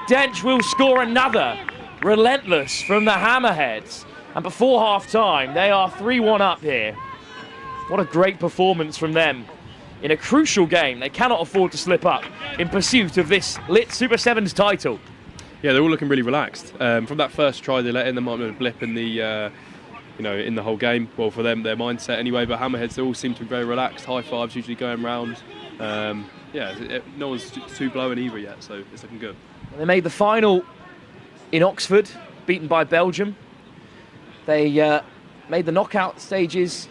Dench will score another. Relentless from the Hammerheads. And before half-time, they are 3-1 up here. What a great performance from them. In a crucial game, they cannot afford to slip up in pursuit of this lit Super Sevens title. Yeah, they're all looking really relaxed. From that first try they let in, there might have been a blip in the, in the whole game. Well, for them, their mindset anyway. But Hammerheads, they all seem to be very relaxed. High fives usually going round. No one's too blowing either yet, so it's looking good. They made the final in Oxford, beaten by Belgium. They made the knockout stages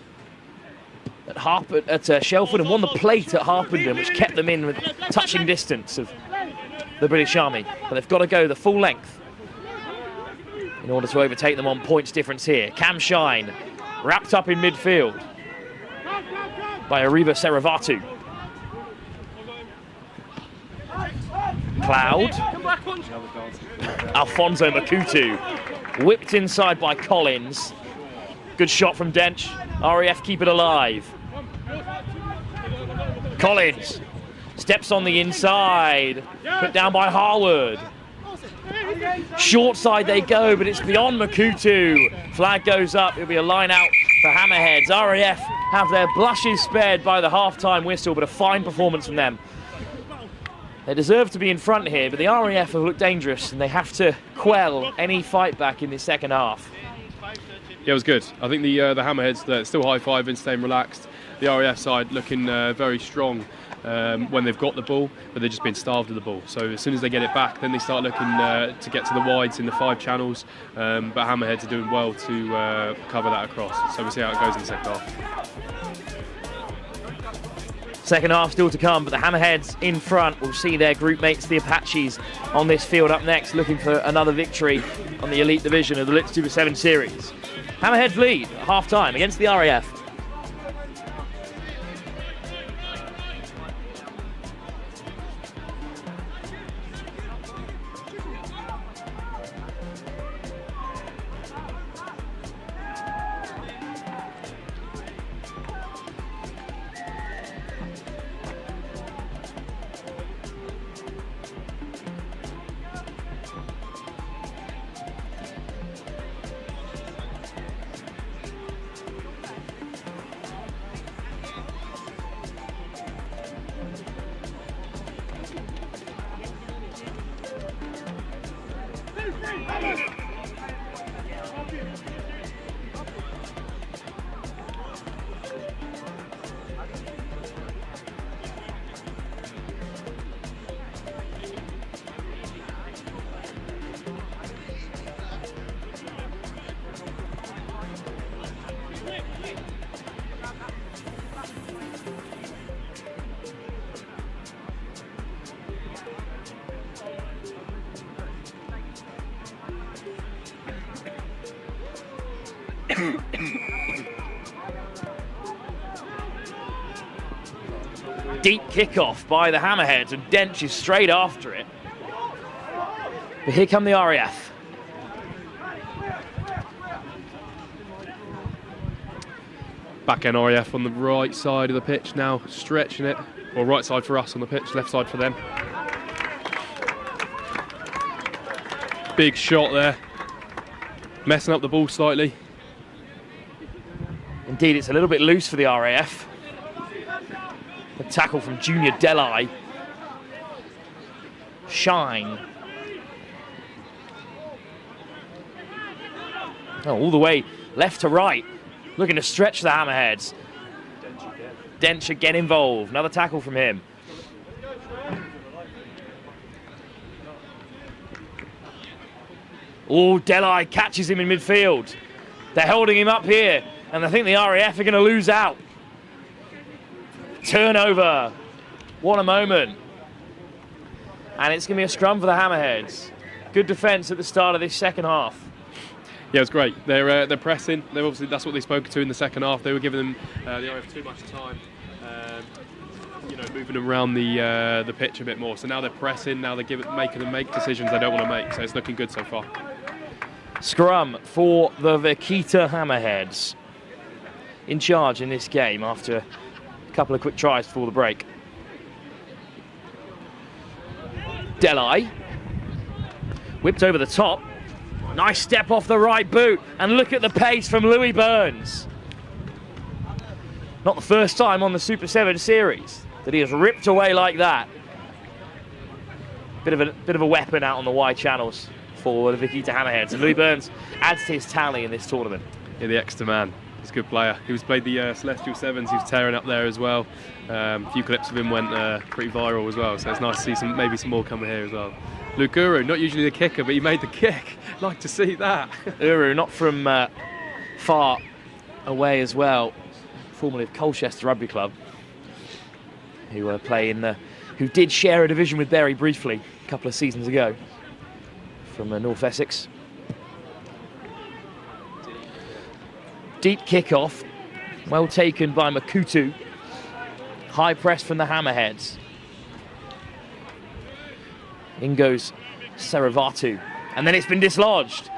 at Shelford and won the plate at Harpenden, which kept them in with touching distance of the British Army. But they've got to go the full length in order to overtake them on points difference here. Cam Shine wrapped up in midfield by Ariba Seravatu. Cloud. Alfonso Makutu whipped inside by Collins. Good shot from Dench. RAF keep it alive. Collins steps on the inside. Put down by Harwood. Short side they go, but it's beyond Makutu. Flag goes up. It'll be a line out for Hammerheads. RAF have their blushes spared by the half-time whistle, but a fine performance from them. They deserve to be in front here, but the RAF have looked dangerous and they have to quell any fight back in the second half. Yeah, it was good. I think the Hammerheads, they're still high-fiving, staying relaxed. The RAF side looking very strong when they've got the ball, but they're just being starved of the ball. So as soon as they get it back, then they start looking to get to the wides in the 5 channels. But Hammerheads are doing well to cover that across. So we'll see how it goes in the second half. Second half still to come, but the Hammerheads in front will see their group mates, the Apaches, on this field up next, looking for another victory on the elite division of the Lit Super 7 series. Hammerheads lead at half-time against the RAF. Deep kickoff by the Hammerheads, and Dench is straight after it. But here come the RAF. Back end RAF on the right side of the pitch now, stretching it. Or right side for us on the pitch, left side for them. Big shot there. Messing up the ball slightly. Indeed, it's a little bit loose for the RAF. A tackle from Junior Delai. Shine. Oh, all the way left to right. Looking to stretch the Hammerheads. Dench again involved. Another tackle from him. Oh, Delai catches him in midfield. They're holding him up here, and I think the RAF are going to lose out. Turnover. What a moment. And it's going to be a scrum for the Hammerheads. Good defence at the start of this second half. Yeah, it was great. They're pressing. They obviously that's what they spoke to in the second half. They were giving them the RF too much time, moving them around the pitch a bit more. So now they're pressing. Now they're making them make decisions they don't want to make. So it's looking good so far. Scrum for the Vakita Hammerheads. In charge in this game after a couple of quick tries before the break. Delai. Whipped over the top. Nice step off the right boot. And look at the pace from Louis Burns. Not the first time on the Super 7 series that he has ripped away like that. Bit of a weapon out on the wide channels for the Vakita Hammerheads. And Louis Burns adds to his tally in this tournament. Yeah, the extra man. He's a good player. He was played the Celestial Sevens. He was tearing up there as well. A few clips of him went pretty viral as well. So it's nice to see maybe some more coming here as well. Luke Uru, not usually the kicker, but he made the kick. Like to see that. Uru, not from far away as well. Formerly of Colchester Rugby Club, who did share a division with Bury briefly a couple of seasons ago, from North Essex. Deep kickoff, well taken by Makutu. High press from the Hammerheads. In goes Saravatu, and then it's been dislodged.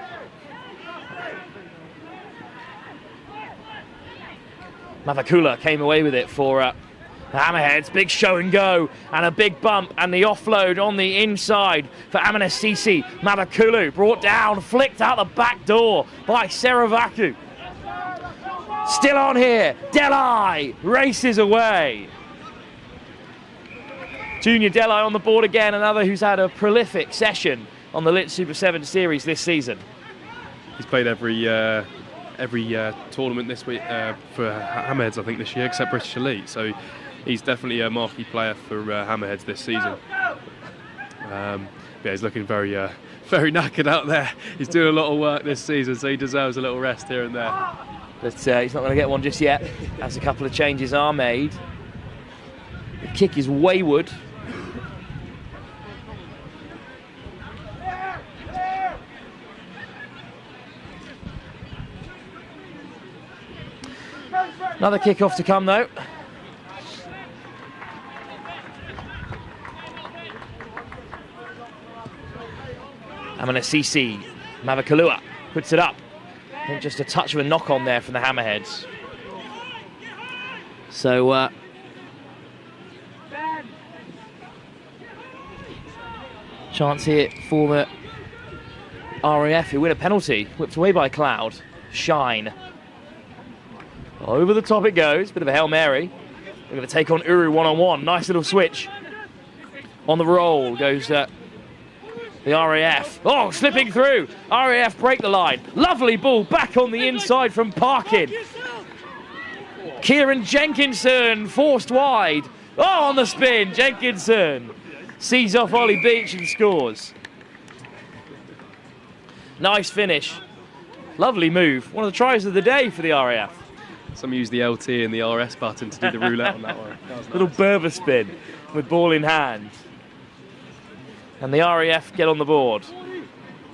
Mavakula came away with it for the Hammerheads. Big show and go, and a big bump, and the offload on the inside for Amanasisi. Mavakulu brought down, flicked out the back door by Saravaku. Still on here, Delai races away. Junior Delai on the board again, another who's had a prolific session on the Lit Super 7 series this season. He's played every tournament this week for Hammerheads, I think, this year, except British Elite. So he's definitely a marquee player for Hammerheads this season. Yeah, he's looking very knackered out there. He's doing a lot of work this season, so he deserves a little rest here and there. But he's not going to get one just yet, as a couple of changes are made. The kick is wayward. Another kick-off to come, though. Amanasisi, Mavakalua puts it up. I think just a touch of a knock on there from the Hammerheads. So, chance here for the RAF, who win a penalty. Whipped away by Cloud. Shine. Over the top it goes. Bit of a Hail Mary. They're going to take on Uru one-on-one. Nice little switch. On the roll goes the RAF. Oh, slipping through. RAF break the line. Lovely ball back on the inside from Parkin. Kieran Jenkinson forced wide. Oh, on the spin. Jenkinson sees off Ollie Beach and scores. Nice finish. Lovely move. One of the tries of the day for the RAF. Some use the LT and the RS button to do the roulette on that one. That was nice. Little Berber spin with ball in hand. And the RAF get on the board.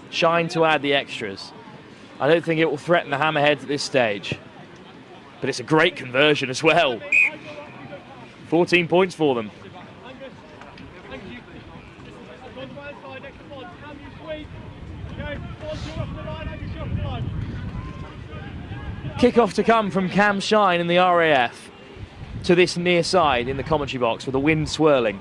Shine to add the extras. I don't think it will threaten the Hammerheads at this stage. But it's a great conversion as well. 14 points for them. Kick-off to come from Cam Shine in the RAF to this near side in the commentary box with the wind swirling.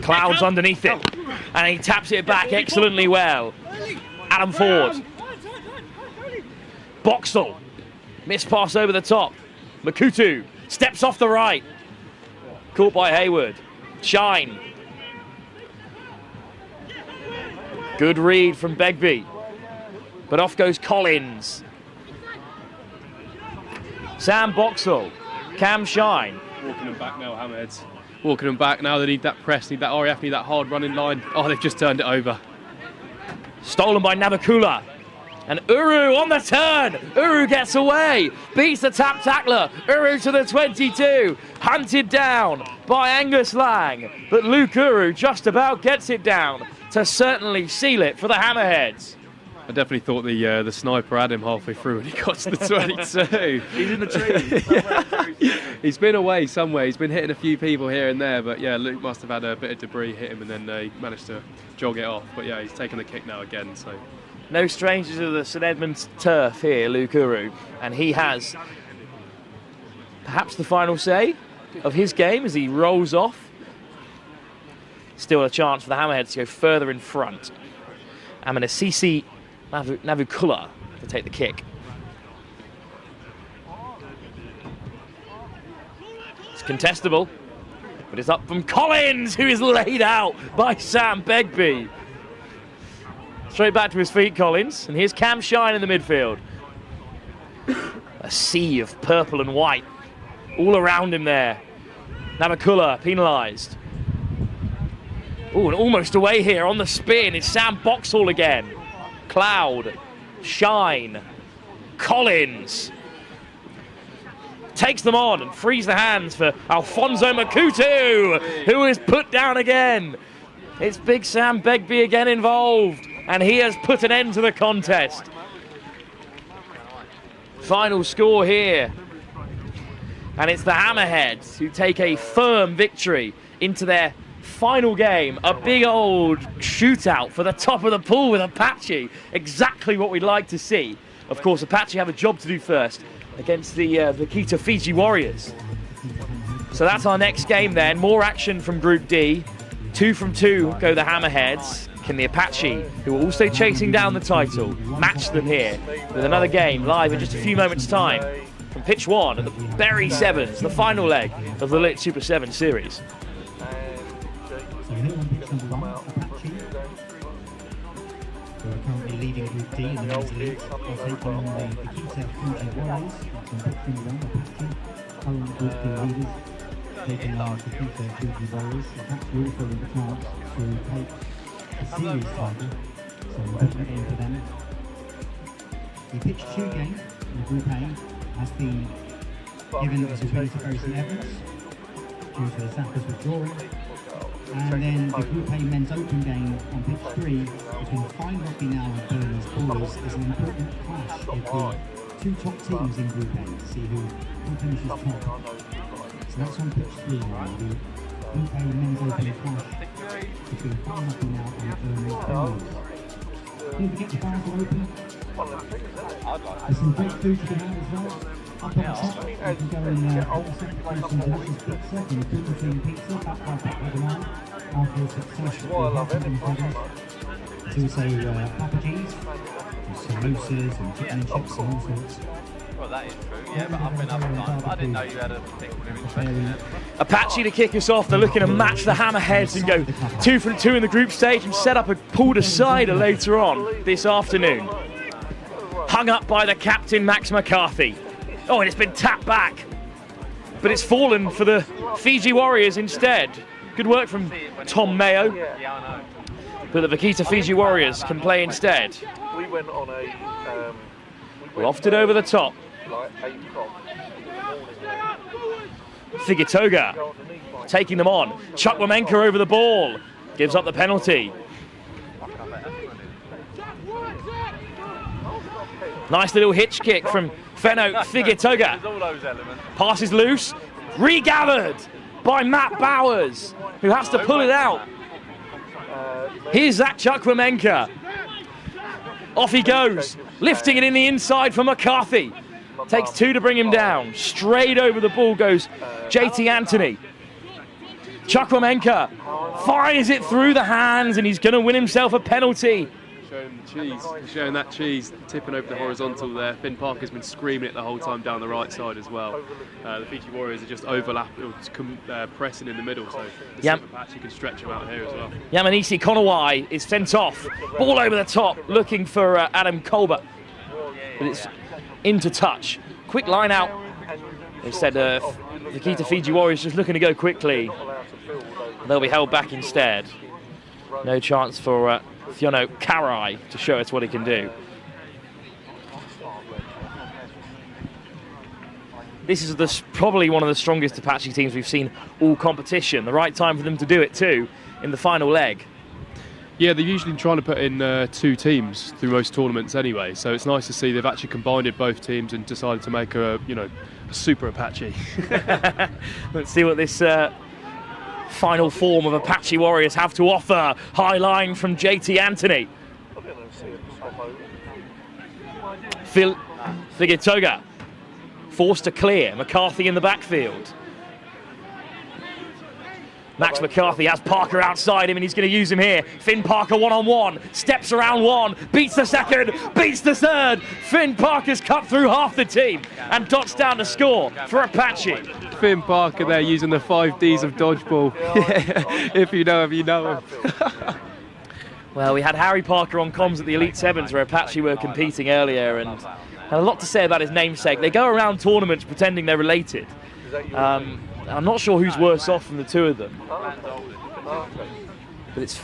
Clouds underneath it, and he taps it back excellently well. Adam Ford. Boxall. Missed pass over the top. Makutu steps off the right. Caught by Hayward. Shine. Good read from Begbie. But off goes Collins. Sam Boxall. Cam Shine. Walking them back now, Hammerheads. Walking them back now. They need that press, need that RAF, need that hard running line. Oh, they've just turned it over. Stolen by Nabakula. And Uru on the turn. Uru gets away. Beats the tap tackler. Uru to the 22. Hunted down by Angus Lang. But Luke Uru just about gets it down to certainly seal it for the Hammerheads. I definitely thought the sniper had him halfway through when he got to the 22. He's in the trees. Yeah. He's been away somewhere. He's been hitting a few people here and there, but yeah, Luke must have had a bit of debris hit him, and then he managed to jog it off. But yeah, he's taking the kick now again. So No stranger to the St Edmunds turf here, Luke Uru, and he has perhaps the final say of his game as he rolls off. Still a chance for the Hammerheads to go further in front. Amanasisi Navukula to take the kick. It's contestable, but it's up from Collins, who is laid out by Sam Begbie. Straight back to his feet, Collins, and here's Cam Shine in the midfield. A sea of purple and white all around him there. Navukula penalised. Oh, and almost away here on the spin. It's Sam Boxhall again. Cloud, Shine, Collins. Takes them on and frees the hands for Alfonso Makutu, who is put down again. It's Big Sam Begbie again involved, and he has put an end to the contest. Final score here. And it's the Hammerheads who take a firm victory into their final game, a big old shootout for the top of the pool with Apache. Exactly what we'd like to see. Of course, Apache have a job to do first against the Vikita Fiji Warriors. So that's our next game then. More action from Group D. 2 from 2 go the Hammerheads. Can the Apache, who are also chasing down the title, match them here with another game live in just a few moments' time from pitch 1 at the Berry Sevens, the final leg of the Lit Super 7 series. So here on pitch number 1, Apache, who are currently leading Group D in the men's league, are taking on the Vikita Fiji Warriors. That's on pitch number 1, Apache, current Group D leaders, taking on the Vikita Fiji Warriors. Apache also with the chance to take the series title, so important game for them. The pitch 2 game in Group A has been given as a win to Bury St Edmunds due to the Sappers withdrawing. And then the Group A men's open game on pitch 3 between Fine Rugby now and Burnley's Ballers is an important clash of the 2 top teams in Group A to see who finishes top. So that's on pitch 3 now, the Group A men's open clash between Fine Rugby now and Burnley's Ballers. Don't forget the bars are open. There's some great food to be had as well. Up on top, you can go and get some delicious pizza from the Cooper Team Pizza, backed by Papa Demand, after a successful Harpenden project. There's also packages, samosas and chicken and chips and all sorts. Well, that is true, yeah, but I've been up and down. I didn't know you had a particular Apache to kick us off. They're looking to match the Hammerheads and go 2 from 2 in the group stage and set up a pull-decider later on this afternoon. Hung up by the captain, Max McCarthy. Oh, and it's been tapped back. But it's fallen for the Fiji Warriors instead. Good work from Tom Mayo. But the Vikita Fiji Warriors can play instead. We went on a... Lofted over the top. Like 8 o'clock. Figitoga taking them on. Chukwamenka over the ball. Gives up the penalty. Nice little hitch kick from Feno Figitoga. Passes loose. Regathered by Matt Bowers, who has to pull it out. Here's Zach Chukwamenka. Off he goes, lifting it in the inside for McCarthy. Takes 2 to bring him down. Straight over the ball goes JT Anthony. Chukwamenka fires it through the hands, and he's going to win himself a penalty. Showing the cheese, showing that cheese, tipping over the horizontal there. Finn Parker's been screaming it the whole time down the right side as well. The Fiji Warriors are just overlapping, pressing in the middle, so the Apache can stretch them out here as well. Yamanisi Konawai is sent off. Ball over the top, looking for Adam Colbert. But it's into touch. Quick line out. They said Vikita Fiji Warriors just looking to go quickly. They'll be held back instead. No chance for Fiono Karai to show us what he can do. This is probably one of the strongest Apache teams we've seen all competition. The right time for them to do it too in the final leg. Yeah, they're usually trying to put in 2 teams through most tournaments anyway, so it's nice to see they've actually combined both teams and decided to make a super Apache. Let's see what this final form of Apache Warriors have to offer. High line from JT Anthony. Figitoga forced to clear. McCarthy in the backfield. Max McCarthy has Parker outside him and he's going to use him here. Finn Parker one-on-one, steps around one, beats the second, beats the third. Finn Parker's cut through half the team and dots down to score for Apache. Finn Parker there using the 5 Ds of dodgeball. If you know him, you know him. Well, we had Harry Parker on comms at the Elite Sevens where Apache were competing earlier and had a lot to say about his namesake. They go around tournaments pretending they're related. I'm not sure who's worse off from the two of them. But it's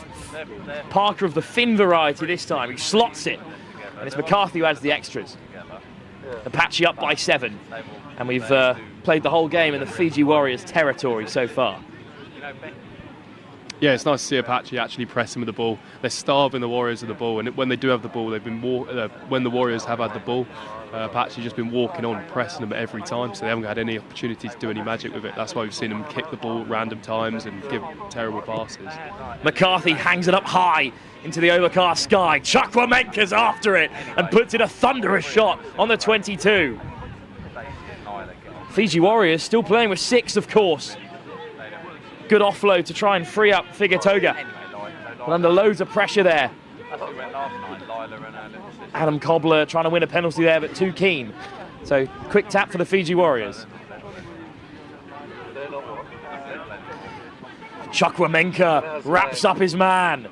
Parker of the Finn variety this time. He slots it. And it's McCarthy who adds the extras. Apache up by 7. And we've played the whole game in the Fiji Warriors territory so far. Yeah, it's nice to see Apache actually pressing with the ball. They're starving the Warriors of the ball, and when they do have the ball, they've been when the Warriors have had the ball, Apache just been walking on, pressing them every time, so they haven't had any opportunity to do any magic with it. That's why we've seen them kick the ball at random times and give terrible passes. McCarthy hangs it up high into the overcast sky. Chuck Wamenka's after it and puts in a thunderous shot on the 22. Fiji Warriors still playing with 6, of course. Good offload to try and free up Figitoga. But under loads of pressure there. Adam Cobbler trying to win a penalty there, but too keen. So quick tap for the Fiji Warriors. Chuck Wamenka wraps up his man.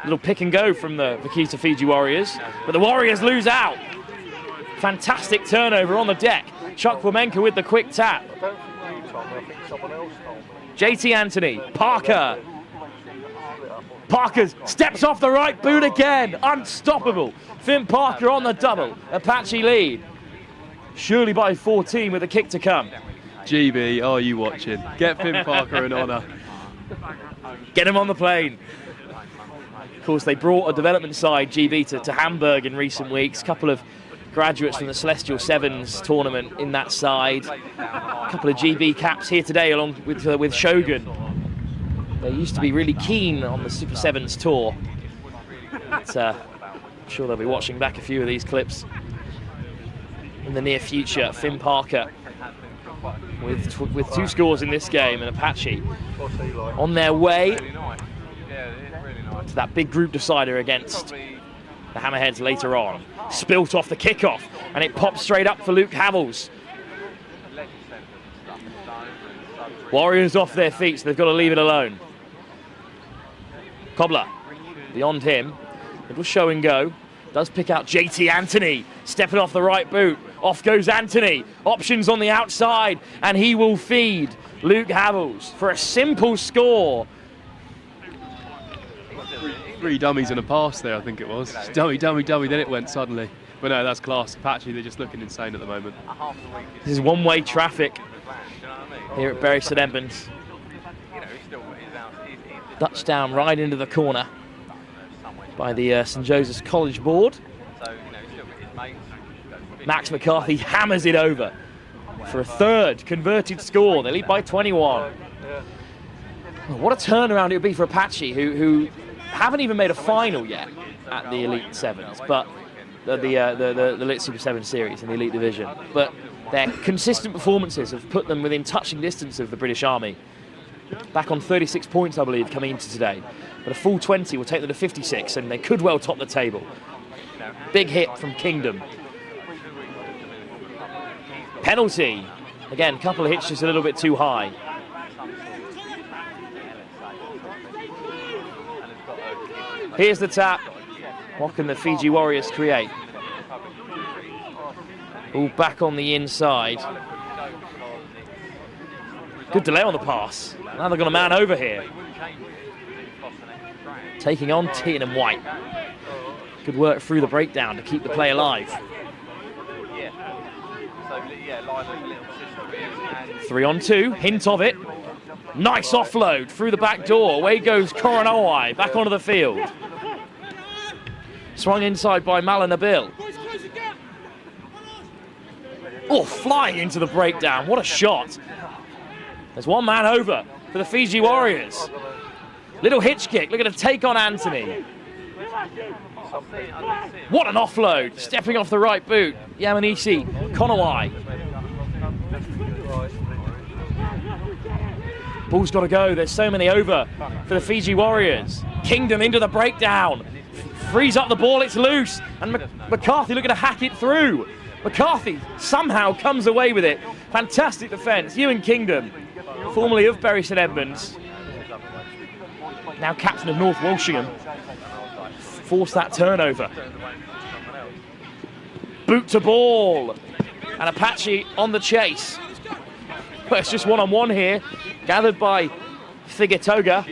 Little pick and go from the Vaquita Fiji Warriors, but the Warriors lose out. Fantastic turnover on the deck. Chuck Wamenka with the quick tap. JT Anthony, Parker. Parker steps off the right boot again. Unstoppable. Finn Parker on the double. Apache lead. Surely by 14 with a kick to come. GB, are you watching? Get Finn Parker an honour. Get him on the plane. Of course, they brought a development side, GB, to Hamburg in recent weeks. Couple of graduates from the Celestial Sevens tournament in that side. A couple of GB caps here today along with Shogun. They used to be really keen on the Super Sevens tour. But, I'm sure they'll be watching back a few of these clips in the near future. Finn Parker with 2 scores in this game, and Apache on their way to that big group decider against the Hammerheads later on. Spilt off the kickoff, and it pops straight up for Luke Havels. Warriors off their feet, so they've got to leave it alone. Cobbler, beyond him, it will show and go. Does pick out JT Anthony, stepping off the right boot. Off goes Anthony, options on the outside, and he will feed Luke Havels for a simple score. 3 dummies and a pass there, I think it was. Dummy, dummy, dummy, then it went suddenly. But no, that's class. Apache, they're just looking insane at the moment. This is one-way traffic here at Bury St Edmunds. Touchdown right into the corner by the St Joseph's College board. Max McCarthy hammers it over for a 3rd converted score. They lead by 21. What a turnaround it would be for Apache, who haven't even made a final yet at the Elite Sevens, but the Elite Super 7 series in the Elite Division. But their consistent performances have put them within touching distance of the British Army. Back on 36 points, I believe, coming into today. But a full 20 will take them to 56, and they could well top the table. Big hit from Kingdom. Penalty. Again, a couple of hits just a little bit too high. Here's the tap. What can the Fiji Warriors create? All back on the inside. Good delay on the pass. Now they've got a man over here. Taking on Tin and White. Good work through the breakdown to keep the play alive. 3 on 2, hint of it. Nice offload through the back door. Away goes Koronoi back onto the field. Swung inside by Malanabil. Oh, flying into the breakdown. What a shot. There's one man over for the Fiji Warriors. Little hitch kick. Look at a take on Anthony. What an offload. Stepping off the right boot. Yamanisi Konawai. Ball's got to go. There's so many over for the Fiji Warriors. Kingdom into the breakdown. Frees up the ball. It's loose. And McCarthy looking to hack it through. McCarthy somehow comes away with it. Fantastic defence. Ewan Kingdom, formerly of Bury St Edmunds, now captain of North Walshingham, forced that turnover. Boot to ball. And Apache on the chase. Well, it's just one-on-one here, gathered by Figatoga.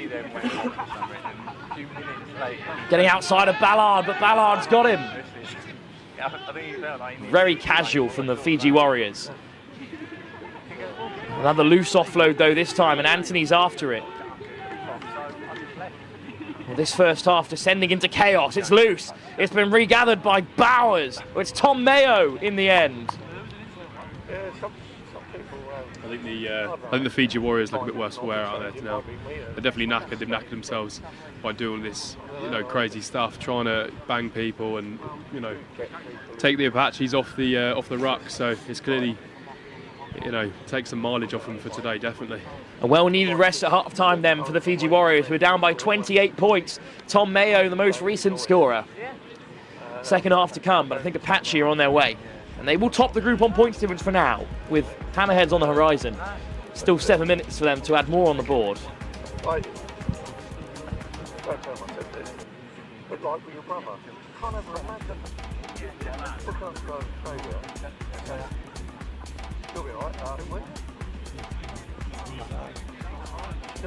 Getting outside of Ballard, but Ballard's got him. Very casual from the Fiji Warriors. Another loose offload though this time, and Anthony's after it. Well, this first half descending into chaos. It's loose. It's been regathered by Bowers. Well, it's Tom Mayo in the end. I think the Fiji Warriors look a bit worse for wear out there now. They're definitely knackered. They've knackered themselves by doing this, crazy stuff, trying to bang people and, take the Apaches off the ruck. So it's clearly, take some mileage off them for today, definitely. A well-needed rest at half-time then for the Fiji Warriors, who are down by 28 points. Tom Mayo, the most recent scorer. Second half to come, but I think Apache are on their way. And they will top the group on points difference for now, with Hammerheads on the horizon. Still 7 minutes for them to add more on the board. Like, don't tell myself this, but like with your brother, can't ever imagine. Look at us go to Australia. You'll be alright, won't we?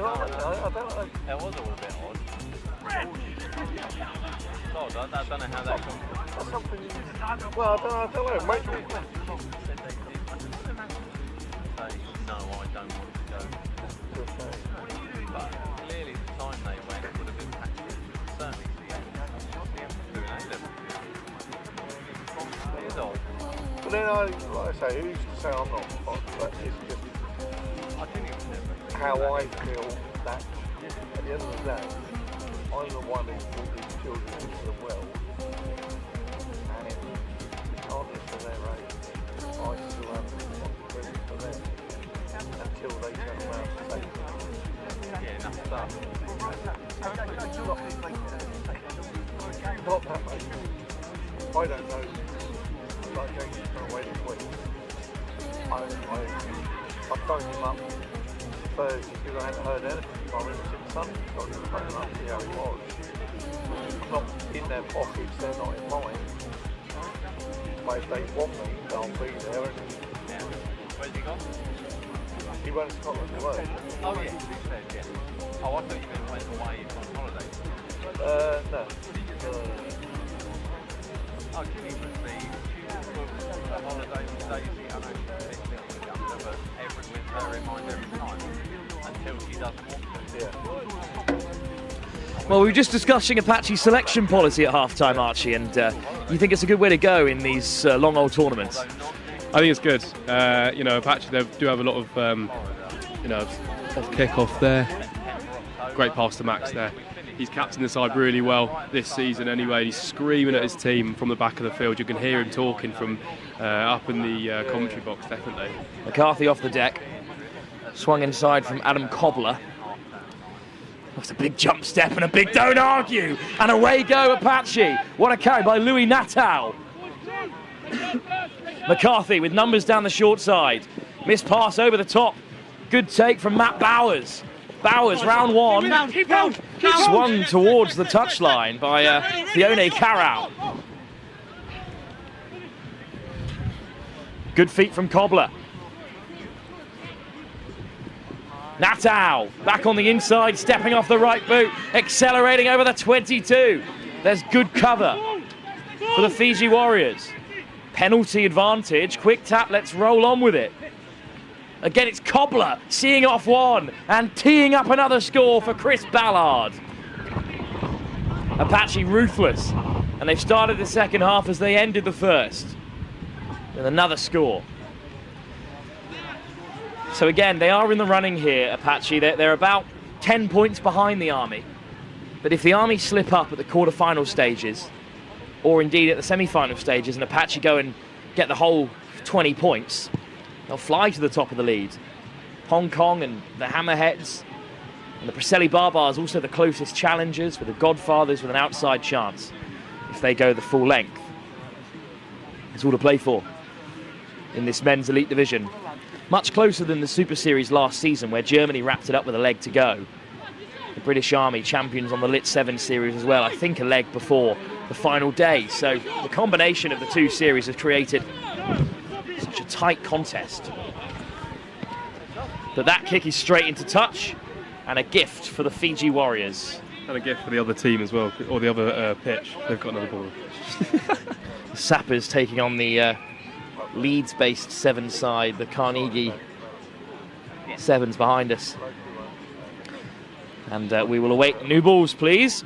I don't know. That was a little bit odd. I don't know how that comes. That's something. Well, I don't know. Mate. No, I don't want to go. But clearly the time they went would have impacted certainly the A-level. It is odd. But then like I say, who's to say I'm not? But it's just how I feel that at the end of the day, I'm the one who brought these children into the world, and regardless of their age, I still have responsibility for them until they turn around and say, yeah, enough stuff. Not that much. I don't know. Like Jason's gone away this week. I phoned him up Thursday because I hadn't heard anything from him since Sunday. So I just phoned him up to see how he was. I'm not in their pockets, they're not in mine. But if they want me, I'll be there. Yeah. Where's he gone? He went to Scotland as well. Oh yeah, he said, yeah. Oh, I thought you went away on holiday. No. Oh, can you put the holiday with Daisy? I know she's a bit younger, but every winter reminds every time until she doesn't want to. Yeah. Well, we were just discussing Apache selection policy at half-time, Archie, and you think it's a good way to go in these long old tournaments? I think it's good. Apache, they do have a lot of, kick-off there. Great pass to Max there. He's captained the side really well this season anyway. He's screaming at his team from the back of the field. You can hear him talking from up in the commentary box, definitely. McCarthy off the deck. Swung inside from Adam Cobbler. That's a big jump step and a big don't argue. And away go Apache. What a carry by Louis Natal. McCarthy with numbers down the short side. Missed pass over the top. Good take from Matt Bowers. Bowers, round one, swung towards the touchline by Fiona Carrow. Good feet from Cobbler. Natal, back on the inside, stepping off the right boot, accelerating over the 22. There's good cover for the Fiji Warriors. Penalty advantage, quick tap, let's roll on with it. Again, it's Cobbler seeing off one and teeing up another score for Chris Ballard. Apache ruthless, and they've started the second half as they ended the first with another score. So again, they are in the running here, Apache. They're about 10 points behind the Army. But if the Army slip up at the quarter-final stages, or indeed at the semi-final stages, and Apache go and get the whole 20 points, they'll fly to the top of the lead. Hong Kong and the Hammerheads and the Preseli Barbars also the closest challengers, with the Godfathers with an outside chance if they go the full length. It's all to play for in this men's elite division. Much closer than the Super Series last season, where Germany wrapped it up with a leg to go. The British Army champions on the Lit 7 series as well, I think a leg before the final day. So the combination of the two series has created such a tight contest. But that kick is straight into touch, and a gift for the Fiji Warriors. And a gift for the other team as well, or the other pitch. They've got another ball. The Sappers taking on the Leeds-based 7 side, the Carnegie Sevens behind us. And we will await new balls, please.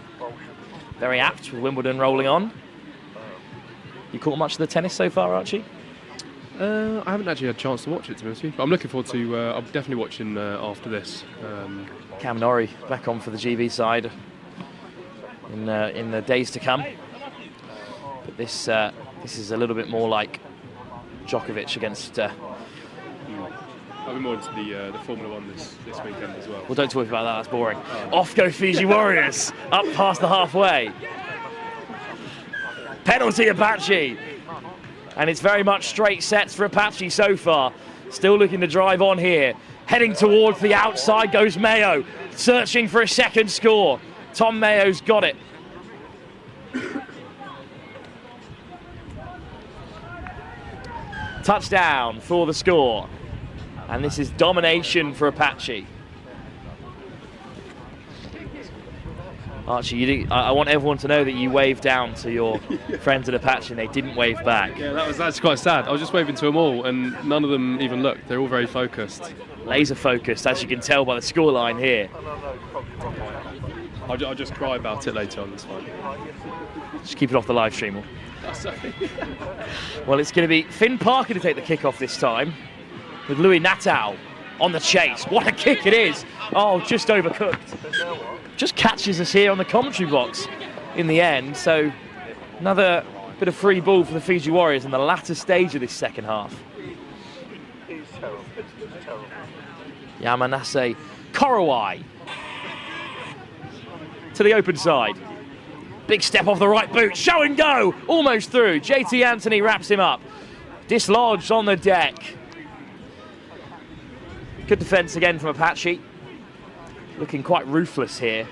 Very apt with Wimbledon rolling on. You caught much of the tennis so far, Archie? I haven't actually had a chance to watch it, to be honest with you. But I'm looking forward to. I'm definitely watching after this. Cam Norrie back on for the GB side in the days to come. But this is a little bit more like Djokovic against. I'll be more into the Formula One this weekend as well. Well, don't talk about that. That's boring. Off go Fiji Warriors up past the halfway. Penalty Apache. And it's very much straight sets for Apache so far. Still looking to drive on here. Heading towards the outside goes Mayo, searching for a second score. Tom Mayo's got it. Touchdown for the score. And this is domination for Apache. Archie, I want everyone to know that you waved down to your friends at Apache and they didn't wave back. Yeah, that's quite sad. I was just waving to them all and none of them even looked. They're all very focused. Laser focused, as you can tell by the scoreline here. I'll just cry about it later on, that's fine. Just keep it off the live stream. Sorry. Well, it's going to be Finn Parker to take the kick off this time, with Louis Natal on the chase. What a kick it is! Oh, just overcooked. Just catches us here on the commentary box in the end. So another bit of free ball for the Fiji Warriors in the latter stage of this second half. Yamanase Korowai to the open side. Big step off the right boot. Show and go. Almost through. JT Anthony wraps him up. Dislodged on the deck. Good defence again from Apache. Looking quite ruthless here.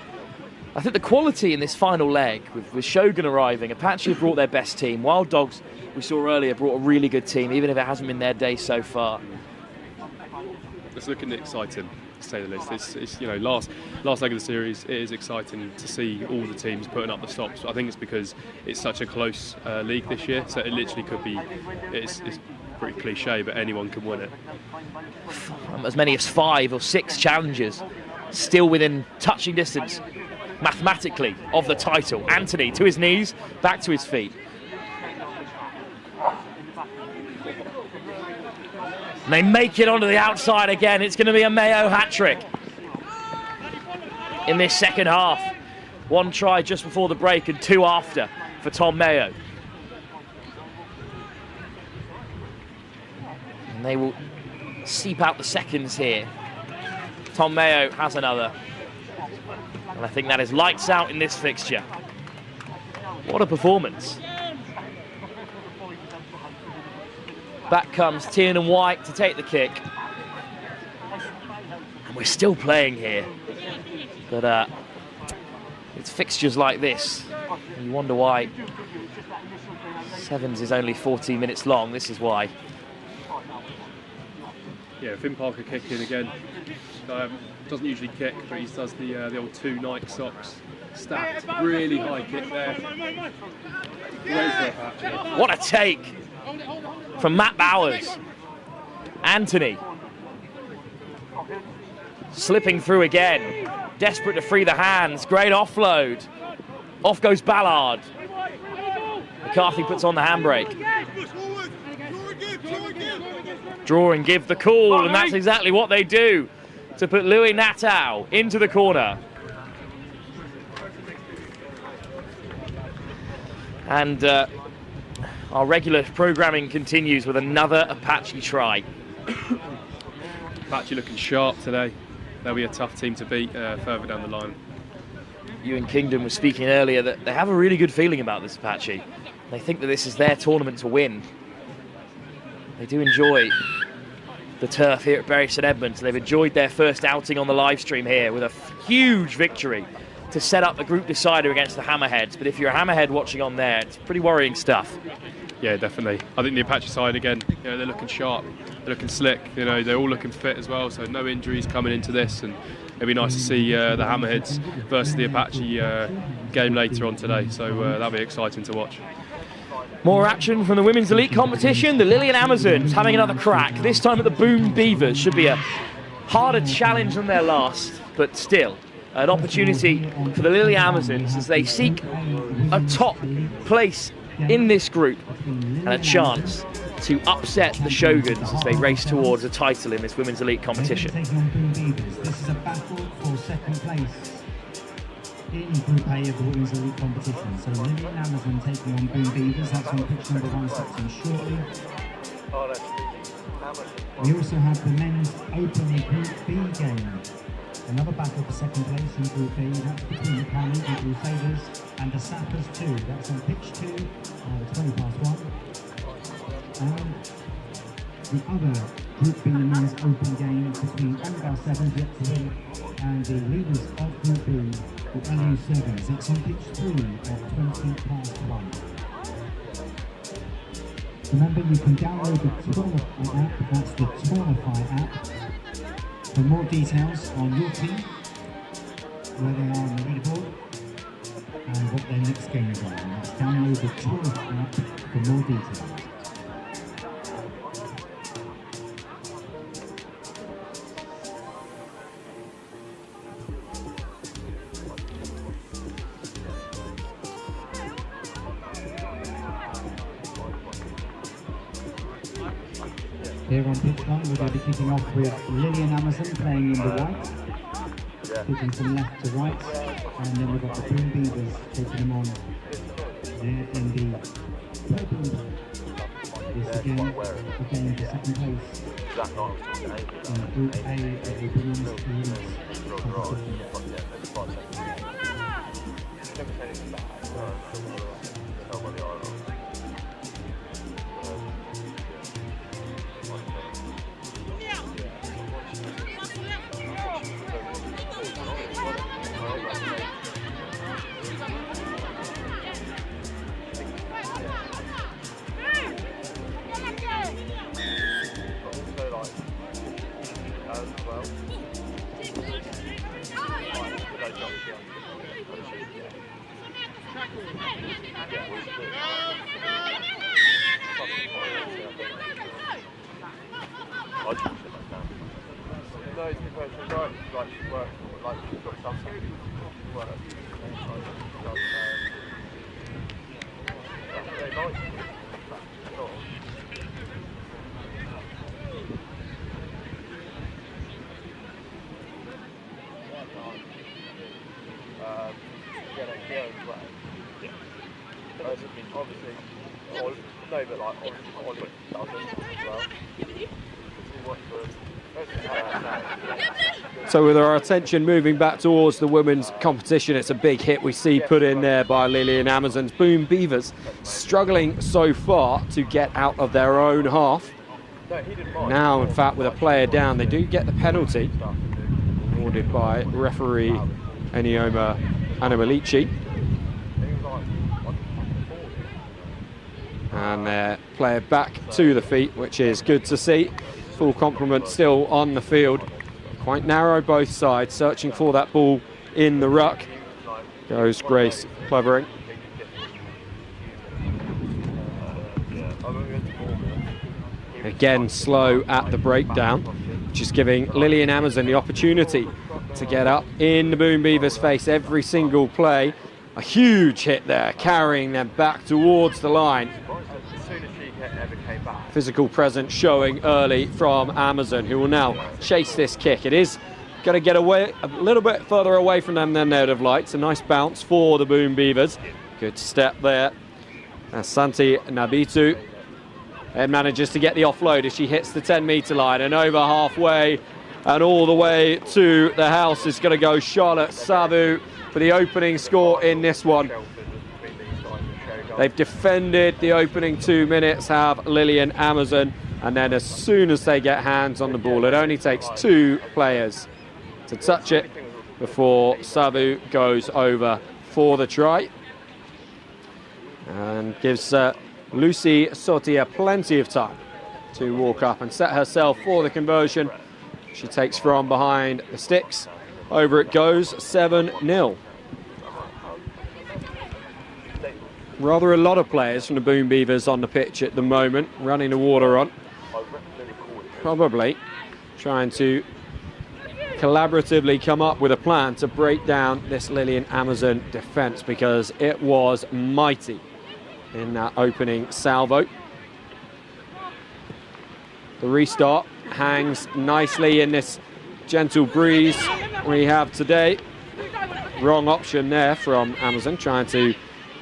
I think the quality in this final leg, with Shogun arriving, Apache have brought their best team. Wild Dogs, we saw earlier, brought a really good team, even if it hasn't been their day so far. It's looking exciting, to say the least. It's you know, last leg of the series, it is exciting to see all the teams putting up the stops. I think it's because it's such a close league this year, so it literally could be, it's pretty cliche, but anyone can win it. As many as 5 or 6 challengers still within touching distance, mathematically, of the title. Anthony to his knees, back to his feet. And they make it onto the outside again. It's going to be a Mayo hat-trick in this second half. 1 try just before the break and 2 after for Tom Mayo. And they will seep out the seconds here. Tom Mayo has another. And I think that is lights out in this fixture. What a performance. Back comes Tiernan White to take the kick. And we're still playing here. But it's fixtures like this. And you wonder why Sevens is only 14 minutes long. This is why. Yeah, Finn Parker kicking again. Doesn't usually kick, but he does the old 2 Nike socks. Stacked, really high kick there. What a take from Matt Bowers. Anthony Slipping through again. Desperate to free the hands. Great offload. Off goes Ballard. McCarthy puts on the handbrake. Draw and give the call, and that's exactly what they do to put Louis Nattau into the corner. And our regular programming continues with another Apache try. Apache looking sharp today. They'll be a tough team to beat further down the line. Ewan Kingdom was speaking earlier that they have a really good feeling about this Apache. They think that this is their tournament to win. They do enjoy the turf here at Bury St Edmunds. They've enjoyed their first outing on the live stream here with a huge victory to set up a group decider against the Hammerheads. But if you're a Hammerhead watching on there, it's pretty worrying stuff. Yeah, definitely. I think the Apache side again, they're looking sharp, they're looking slick. They're all looking fit as well. So no injuries coming into this, and it'll be nice to see the Hammerheads versus the Apache game later on today. So that'll be exciting to watch. More action from the Women's Elite competition. The Lillian Amazons having another crack, this time at the Boom Beavers. Should be a harder challenge than their last, but still an opportunity for the Lillian Amazons as they seek a top place in this group and a chance to upset the Shoguns as they race towards a title in this Women's Elite competition. This is a battle for second place in Group A of the Women's Elite competition. So Lillian Amazon taking on Boom Beavers. That's on pitch number 1 starting shortly. We also have the men's Open Group B game. Another battle for second place in Group B. That's between the Carnegie Crusaders and the Sappers 2. That's on pitch 2, 1:20. And the other Group B men's Open game between Ongar 7 and the leaders of Group B, the LU Sevens. It's on pitch 3 at 1:20. Remember, you can download the Tournify app. That's the Tournify app. For more details on your team, where they are on the leaderboard, and what their next games are. And let's download the Tournify app for more details. Here on pitch 1, we're going to be kicking off with Lillian Amazon playing in the white, kicking from left to right, and then we've got the Boom Beavers taking them on there in the purple. This again, for second place in Group A of the Women's Elite competition. So with our attention moving back towards the women's competition, it's a big hit we see put in there by Lillian Amazon's Boom Beavers, struggling so far to get out of their own half. Now, in fact, with a player down, they do get the penalty awarded by referee Enioma Anamalici. And their player back to the feet, which is good to see. Full complement still on the field. Quite narrow both sides, searching for that ball in the ruck. Goes Grace Clevering. Again, slow at the breakdown. which is giving Lily and Amazon the opportunity to get up in the Boom Beavers' face every single play. A huge hit there, carrying them back towards the line. Physical presence showing early from Amazon, who will now chase this kick. It is going to get away a little bit further away from them than they would have liked. It's a nice bounce for the Boom Beavers. Good step there. Santi Nabitu manages to get the offload as she hits the 10-metre line, and over halfway and all the way to the house is going to go Charlotte Savu for the opening score in this one. They've defended the opening 2 minutes, have Lily and Amazon, and then as soon as they get hands on the ball, it only takes 2 players to touch it before Savu goes over for the try, and gives Lucy Sotia plenty of time to walk up and set herself for the conversion. She takes from behind the sticks. Over it goes, 7-0. Rather a lot of players from the Boom Beavers on the pitch at the moment, running the water on. Probably trying to collaboratively come up with a plan to break down this Lily and Amazon defence, because it was mighty in that opening salvo. The restart hangs nicely in this gentle breeze we have today. Wrong option there from Amazon, trying to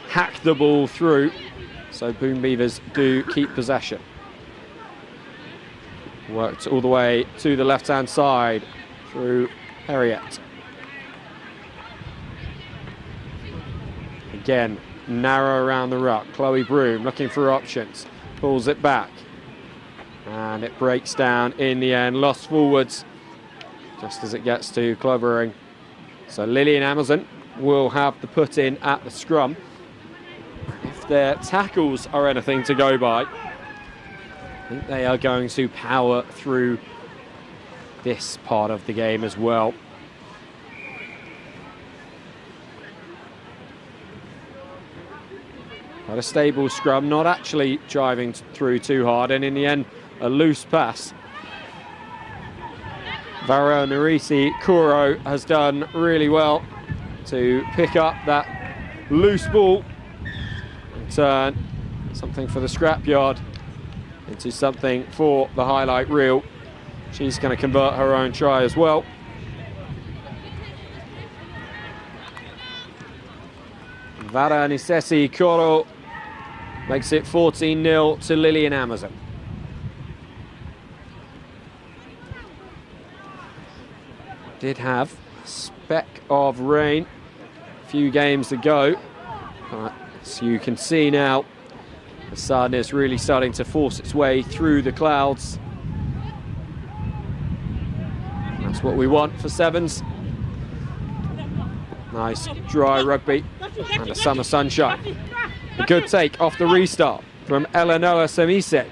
hack the ball through, so Boom Beavers do keep possession. Worked all the way to the left-hand side through Harriet. Again, narrow around the ruck. Chloe Broom looking for options, pulls it back, and it breaks down in the end, lost forwards just as it gets to Clovering. So Lily and Amazon will have the put in at the scrum. If their tackles are anything to go by, I think they are going to power through this part of the game as well. Quite a stable scrum, not actually driving through too hard, and in the end, a loose pass. Varo Narisi Kuro has done really well to pick up that loose ball and turn something for the scrapyard into something for the highlight reel. She's going to convert her own try as well. Vara Nisesi Koro makes it 14-0 to Lily and Amazon. Did have a speck of rain a few games ago, but as you can see now, the sun is really starting to force its way through the clouds. That's what we want for sevens. Nice dry rugby and a summer sunshine. A good take off the restart from Eleanor Semise.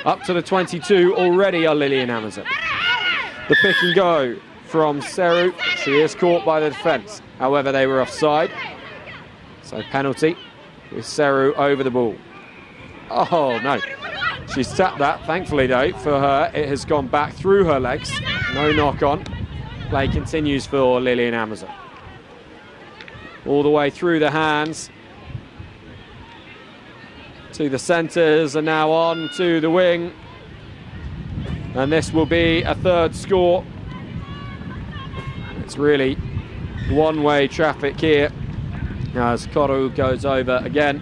Up to the 22 already are Lily and Amazon. The pick and go from Seru. She is caught by the defence. However, they were offside. So penalty with Seru over the ball. Oh no, she's tapped that. Thankfully though, for her, it has gone back through her legs. No knock on. Play continues for Lily and Amazon. All the way through the hands to the centres, and now on to the wing. And this will be a third score. It's really one-way traffic here as Koru goes over again.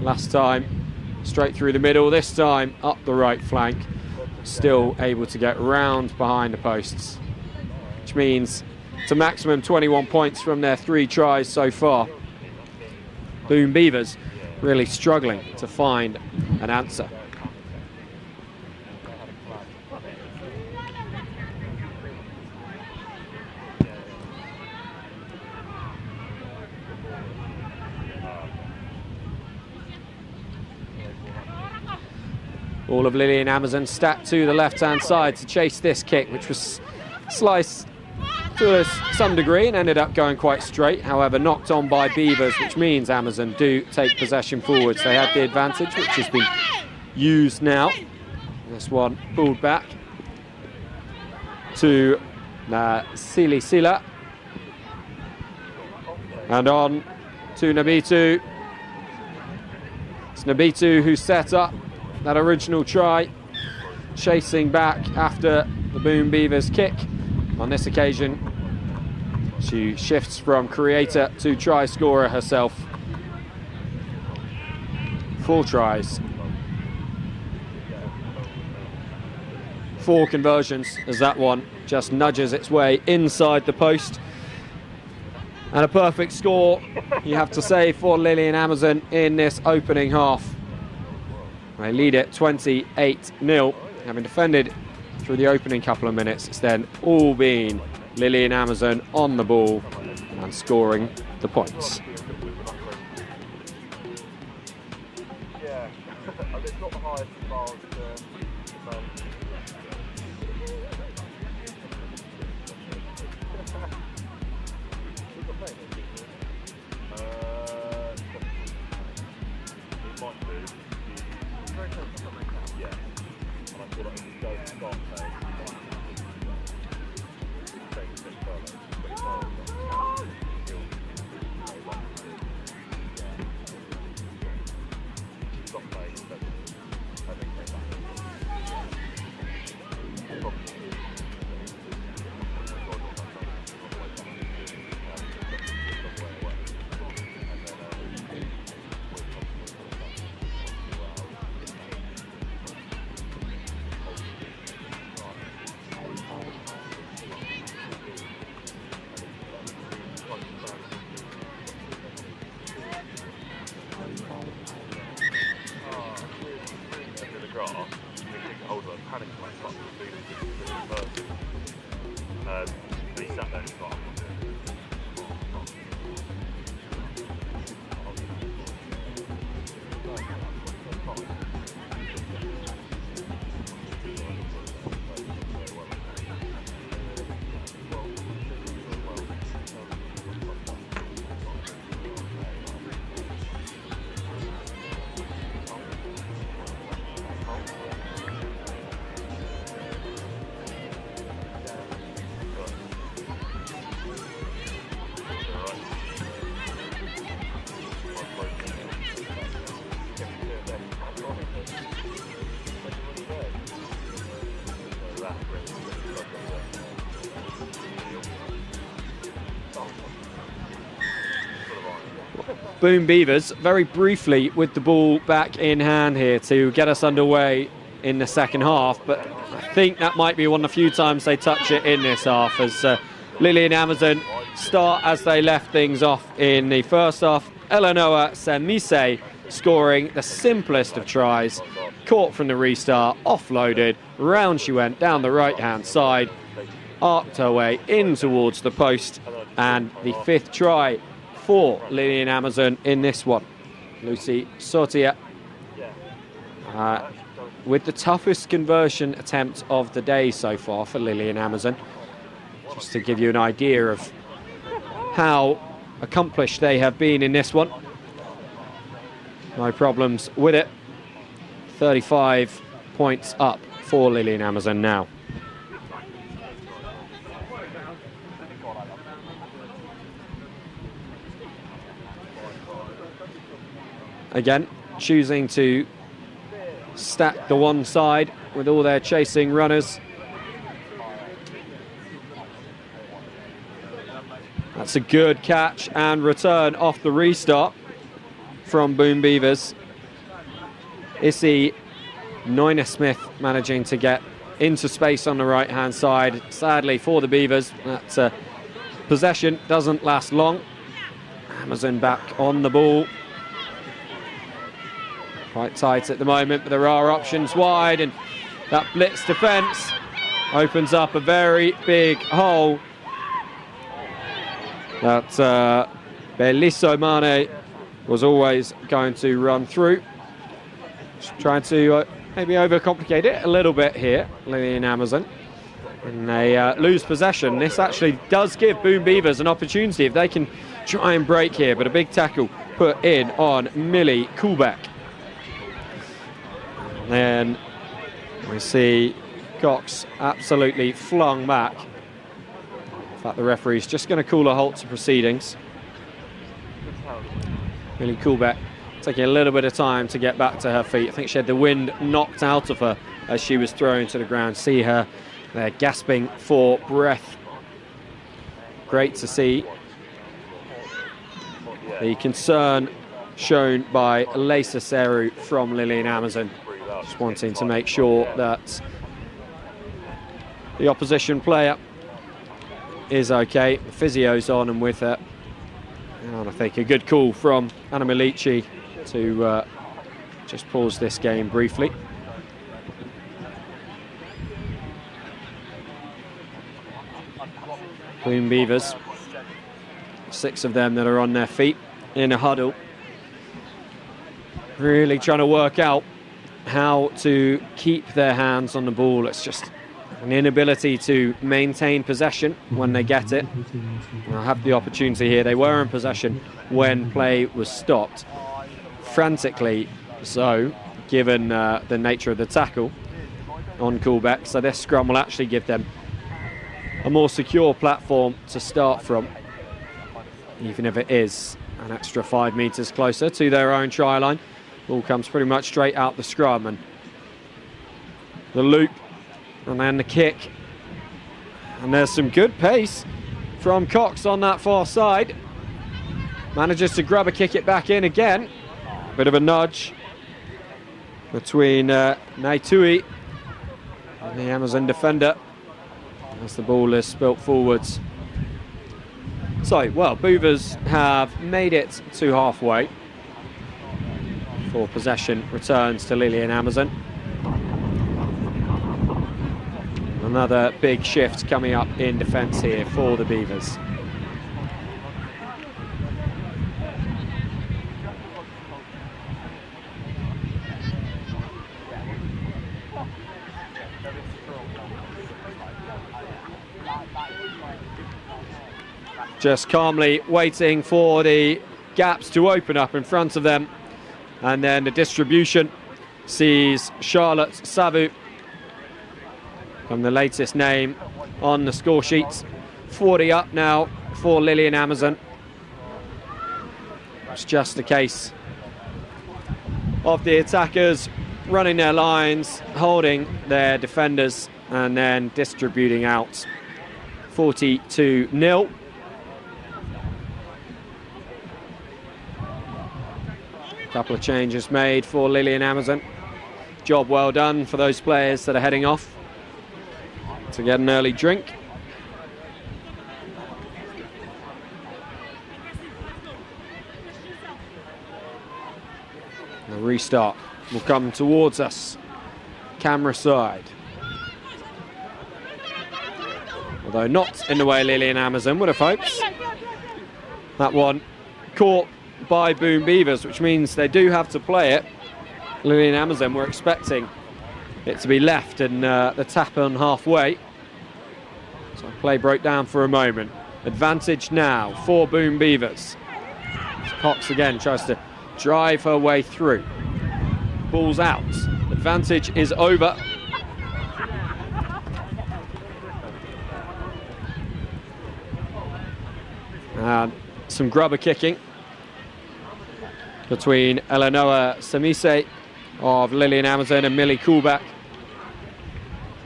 Last time straight through the middle, this time up the right flank. Still able to get round behind the posts, which means it's a maximum 21 points from their 3 tries so far. Boom Beavers really struggling to find an answer. All of Lily and Amazon stacked to the left-hand side to chase this kick, which was sliced to some degree and ended up going quite straight. However, knocked on by Beavers, which means Amazon do take possession forwards. They had the advantage, which has been used now. This one pulled back to Sili Sila. And on to Nabitu. It's Nabitu who set up that original try, chasing back after the Boom Beavers kick. On this occasion, she shifts from creator to try scorer herself. 4 tries. 4 conversions as that one just nudges its way inside the post. And a perfect score, you have to say, for Lillian Amazon in this opening half. They lead it 28-0. Having defended through the opening couple of minutes, it's then all been Lillian Amazon on the ball and scoring the points. Yeah, it's not the highest bars Boom Beavers very briefly with the ball back in hand here to get us underway in the second half, but I think that might be one of the few times they touch it in this half, as Lillian Amazon start as they left things off in the first half. Eleanor Semise scoring the simplest of tries, caught from the restart, offloaded, round she went down the right hand side, arced her way in towards the post, and the 5th try for Lillian Amazon in this one. Lucy Sotia with the toughest conversion attempt of the day so far for Lillian Amazon. Just to give you an idea of how accomplished they have been in this one. No problems with it. 35 points up for Lillian Amazon now. Again, choosing to stack the one side with all their chasing runners. That's a good catch and return off the restart from Boom Beavers. Issy Noyner-Smith managing to get into space on the right-hand side. Sadly for the Beavers, that possession doesn't last long. Amazon back on the ball. Quite tight at the moment, but there are options wide, and that blitz defence opens up a very big hole that Beliso Mane was always going to run through. Just trying to maybe overcomplicate it a little bit here, Lillian Amazon. And they lose possession. This actually does give Boom Beavers an opportunity if they can try and break here, but a big tackle put in on Millie Kuhlbeck. Then we see Cox absolutely flung back. In fact, the referee's just going to call a halt to proceedings. Millie Kuhlbeck taking a little bit of time to get back to her feet. I think she had the wind knocked out of her as she was thrown to the ground. See her there gasping for breath. Great to see the concern shown by Lisa Seru from Lillian Amazon, just wanting to make sure that the opposition player is okay. The physio's on and with her. And I think a good call from Anna Milici to just pause this game briefly. Boom Beavers, 6 of them that are on their feet in a huddle, really trying to work out how to keep their hands on the ball. It's just an inability to maintain possession when they get it. I have the opportunity here. They were in possession when play was stopped, frantically so, given the nature of the tackle on Kuhlbeck. So this scrum will actually give them a more secure platform to start from, even if it is an extra 5 metres closer to their own try line. Ball comes pretty much straight out the scrum, and the loop, and then the kick. And there's some good pace from Cox on that far side. Manages to grab a kick it back in again. Bit of a nudge between Naitui and the Amazon defender as the ball is spilt forwards. So, well, Beavers have made it to halfway. For possession returns to Lillian Amazon. Another big shift coming up in defence here for the Beavers. Just calmly waiting for the gaps to open up in front of them. And then the distribution sees Charlotte Savu from the latest name on the score sheet. 40 up now for Lillian Amazon. It's just a case of the attackers running their lines, holding their defenders, and then distributing out. 42-0. Couple of changes made for Lillian Amazon. Job well done for those players that are heading off to get an early drink. The restart will come towards us, camera side. Although not in the way Lillian Amazon would have hoped. That one caught by Boom Beavers, which means they do have to play it. Lillian Amazon were expecting it to be left and the tap on halfway. So play broke down for a moment. Advantage now for Boom Beavers. Cox again tries to drive her way through. Ball's out. Advantage is over. And some grubber kicking between Eleanor Samise of Lillian Amazon and Millie Kuhlbeck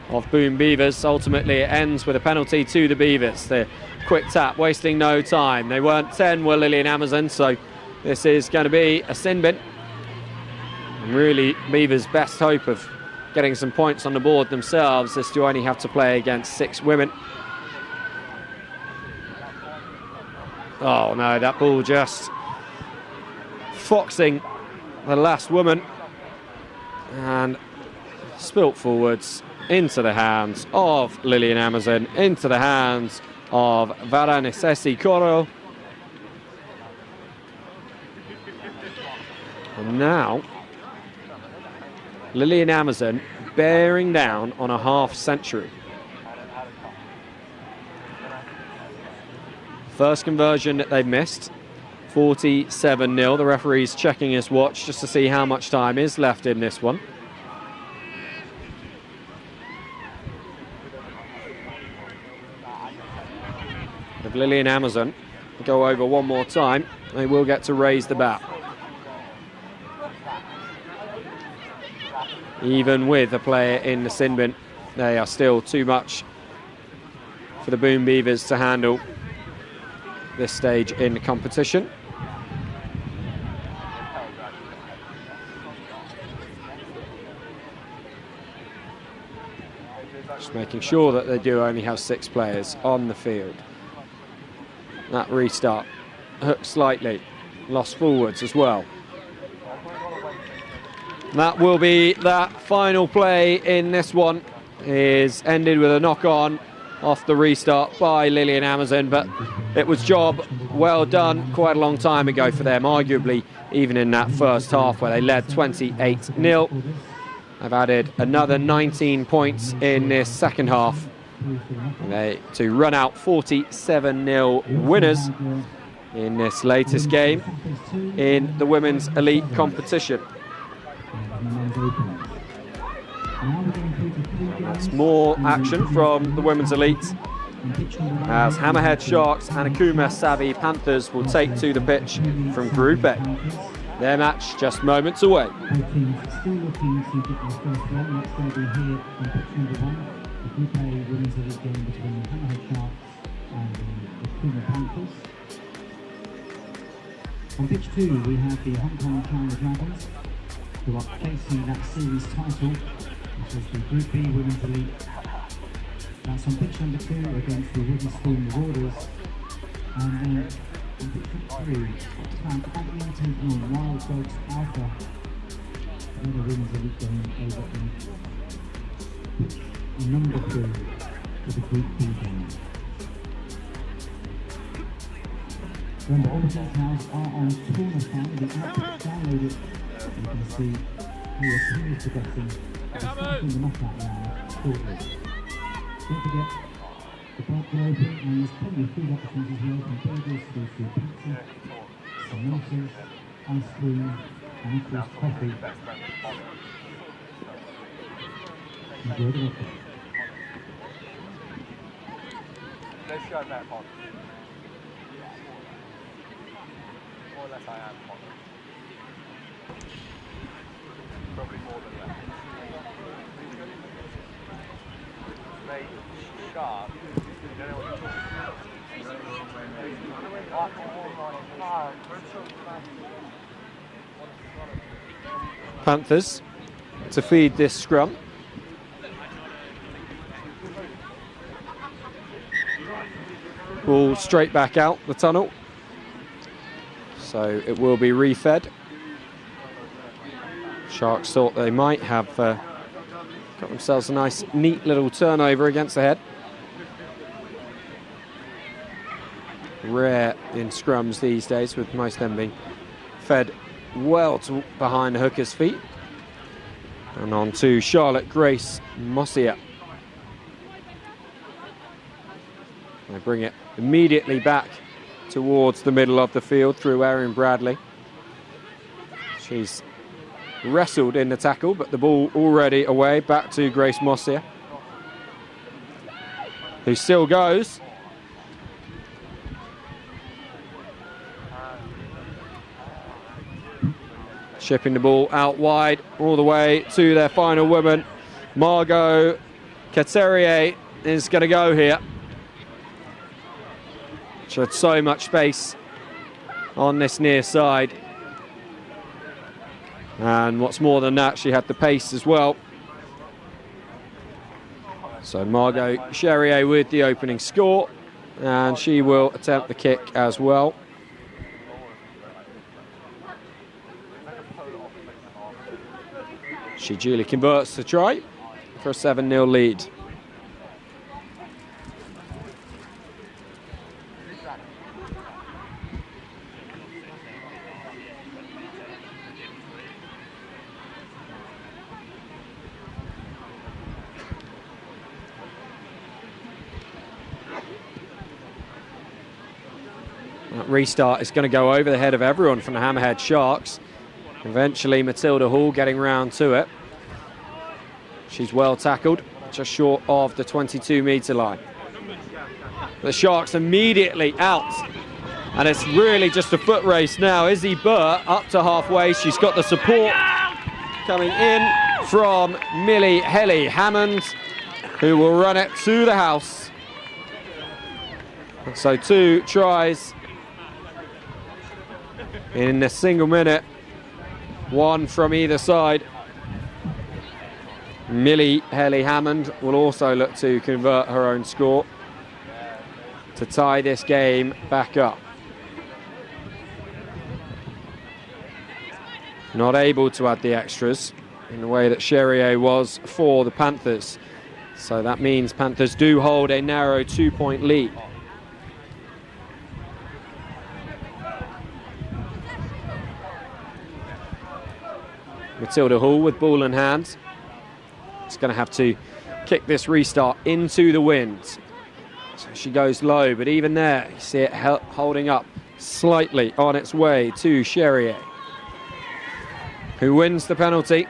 of Boom Beavers. Ultimately it ends with a penalty to the Beavers. The quick tap, wasting no time. They weren't 10, were Lillian Amazon, so this is going to be a sin bin. And really Beavers' best hope of getting some points on the board themselves is to only have to play against 6 women. Oh no, that ball just foxing the last woman and spilt forwards into the hands of Lillian Amazon, into the hands of Varanesesi Koro. And now Lillian Amazon bearing down on a half century. First conversion that they've missed, 47-0. The referee's checking his watch just to see how much time is left in this one. If Lillian Amazon go over one more time, they will get to raise the bat. Even with a player in the sin bin, they are still too much for the Boom Beavers to handle this stage in the competition. Just making sure that they do only have 6 players on the field. That restart, hooked slightly, lost forwards as well. That will be that final play in this one, is ended with a knock-on off the restart by Lillian Amazon, but it was job well done quite a long time ago for them, arguably even in that first half where they led 28-0. They've added another 19 points in this second half to run out 47-0 winners in this latest game in the Women's Elite competition. That's more action from the Women's Elite as Hammerhead Sharks and Akuma Savvy Panthers will take to the pitch from Group A. Their match just moments away. Both teams still looking to get their first one. That's going to be here on pitch number 1. The Group A Women's Elite game between the Hammerhead Sharks and the Akuma Panthers. On pitch 2 we have the Hong Kong China Dragons, who are facing that series title, which is the Group B Women's Elite. That's on pitch number 2 against the Wooden Spoon Marauders. And then on pitch 3, Badminton and Wild Dogs Alpha. Another Women's Elite game over in pitch number 2 for the Group B game. Remember, all the details are on Cornerfan. The app, download it. You can see how your team is progressing. We're starting the knockout round shortly. Don't forget, the park will open and there's plenty of food options as well, from burgers through to pizza, samosas, ice cream, and of course coffee. Enjoy the knockout. Let's go back on. More or less I am on. Probably more than that. They sharp. You don't know what you're talking about. Panthers to feed this scrum. Ball straight back out the tunnel. So it will be refed. Sharks thought they might have got themselves a nice, neat little turnover against the head. Rare in scrums these days, with most of them being fed well to behind the hooker's feet. And on to Charlotte Grace Mossier. They bring it immediately back towards the middle of the field through Erin Bradley. She's wrestled in the tackle, but the ball already away, back to Grace Mossier, who still goes. Shipping the ball out wide, all the way to their final woman. Margot Katerier is going to go here. She had so much space on this near side. And what's more than that, she had the pace as well. So Margot Charrier with the opening score, and she will attempt the kick as well. She duly converts the try for a 7-0 lead. That restart is going to go over the head of everyone from the Hammerhead Sharks. Eventually Matilda Hall getting round to it. She's well tackled, just short of the 22-metre line. The Sharks immediately out. And it's really just a foot race now. Izzy Burr up to halfway. She's got the support coming in from Millie Helly Hammond, who will run it to the house. So 2 tries in a single minute, 1 from either side. Millie Helly Hammond will also look to convert her own score to tie this game back up. Not able to add the extras in the way that Cherrier was for the Panthers. So that means Panthers do hold a narrow 2-point lead. Matilda Hall with ball in hand. She's going to have to kick this restart into the wind. So she goes low, but even there, you see it holding up slightly on its way to Cherrier, who wins the penalty.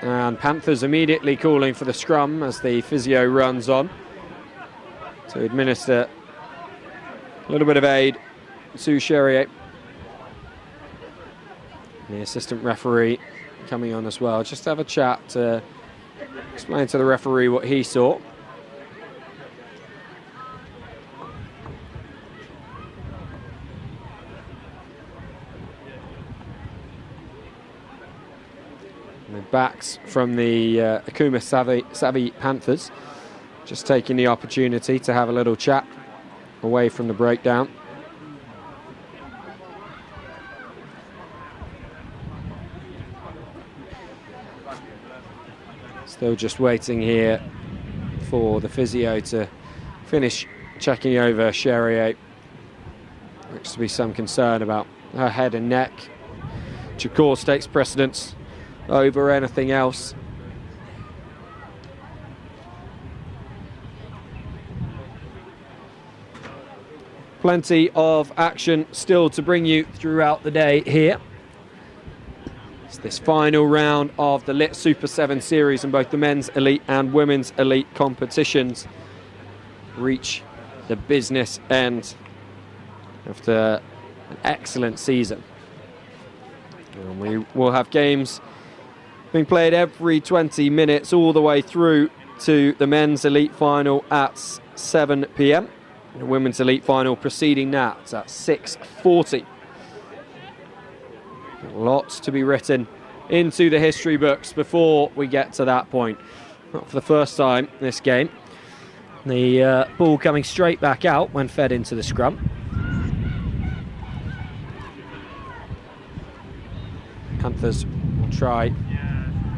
And Panthers immediately calling for the scrum as the physio runs on to administer a little bit of aid to Cherrier. The assistant referee coming on as well, just to have a chat to explain to the referee what he saw. And the backs from the Akuma Savvy Panthers just taking the opportunity to have a little chat away from the breakdown. Still just waiting here for the physio to finish checking over Cherrier. Looks to be some concern about her head and neck, which of course takes precedence over anything else. Plenty of action still to bring you throughout the day here. It's this final round of the Lit Super 7 series, and both the men's elite and women's elite competitions reach the business end after an excellent season. And we will have games being played every 20 minutes all the way through to the men's elite final at 7 p.m. The women's elite final preceding that at 6:40. Lots to be written into the history books before we get to that point. Not for the first time this game. The ball coming straight back out when fed into the scrum. Panthers will try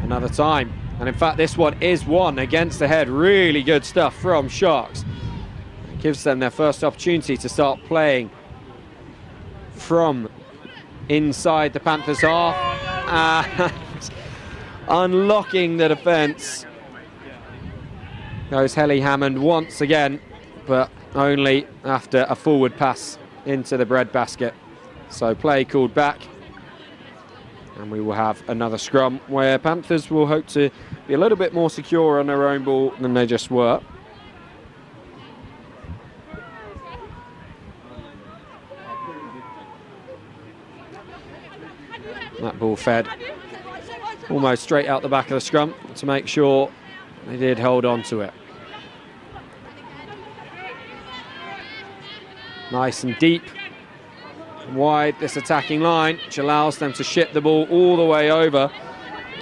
another time. And in fact, this one is won against the head. Really good stuff from Sharks. It gives them their first opportunity to start playing from inside the Panthers half. And unlocking the defence goes Helly Hammond once again, but only after a forward pass into the breadbasket. So play called back, and we will have another scrum where Panthers will hope to be a little bit more secure on their own ball than they just were. That ball fed almost straight out the back of the scrum to make sure they did hold on to it. Nice and deep, wide this attacking line, which allows them to ship the ball all the way over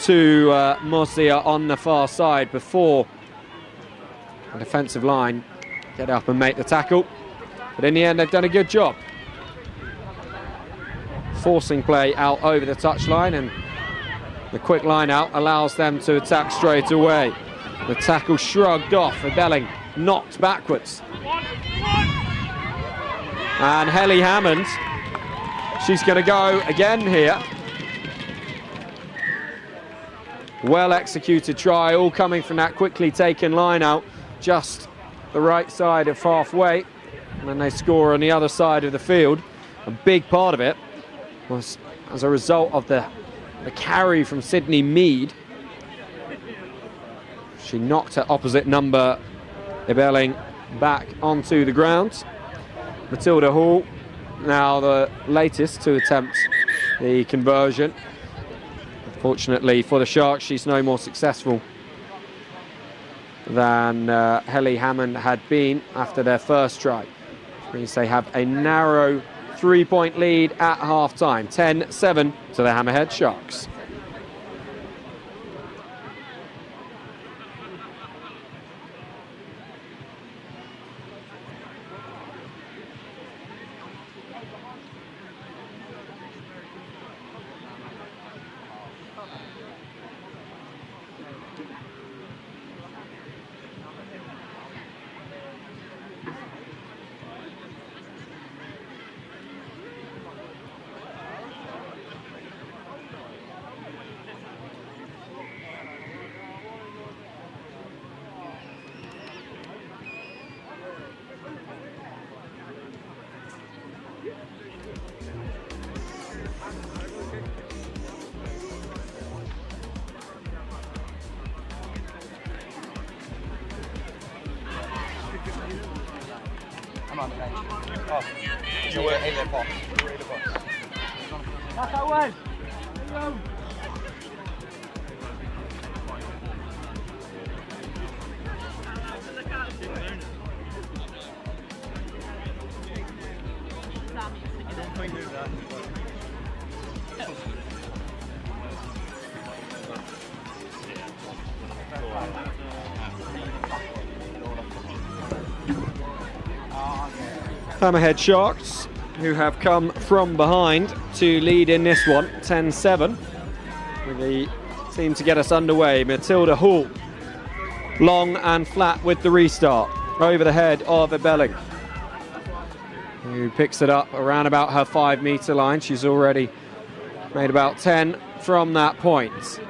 to Mozia on the far side before the defensive line get up and make the tackle. But in the end, they've done a good job forcing play out over the touchline, and the quick line out allows them to attack straight away. The tackle shrugged off, Rebelling knocked backwards. And Helly Hammond, she's going to go again here. Well executed try, all coming from that quickly taken line out, just the right side of halfway. And then they score on the other side of the field. A big part of it was as a result of the carry from Sydney Mead. She knocked her opposite number, Ebeling, back onto the ground. Matilda Hall, now the latest to attempt the conversion. Fortunately for the Sharks, she's no more successful than Helly Hammond had been after their first try. Which means they have a narrow 3-point lead at half-time, 10-7 to the Hammerhead Sharks. That's how it was. Hammerhead Sharks, who have come from behind to lead in this one, 10-7. With the team to get us underway, Matilda Hall, long and flat with the restart, over the head of Ebeling, who picks it up around about her 5-metre line. She's already made about 10 from that point.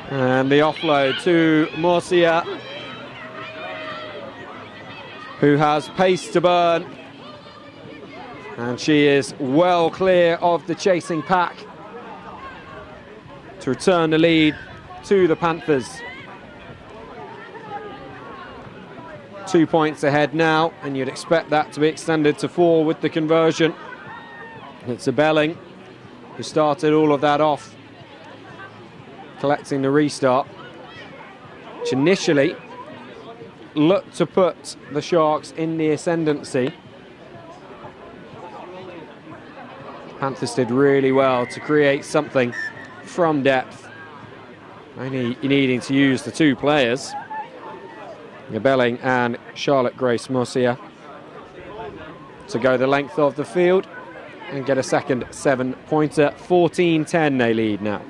And the offload to Morcia, who has pace to burn, and she is well clear of the chasing pack to return the lead to the Panthers. 2 points ahead now, and you'd expect that to be extended to 4 with the conversion. It's Ebeling who started all of that off, collecting the restart, which initially looked to put the Sharks in the ascendancy. Panthers did really well to create something from depth, only needing to use the 2 players, Ebeling and Charlotte Grace Morcia, to go the length of the field and get a second 7-pointer. 14-10 they lead now.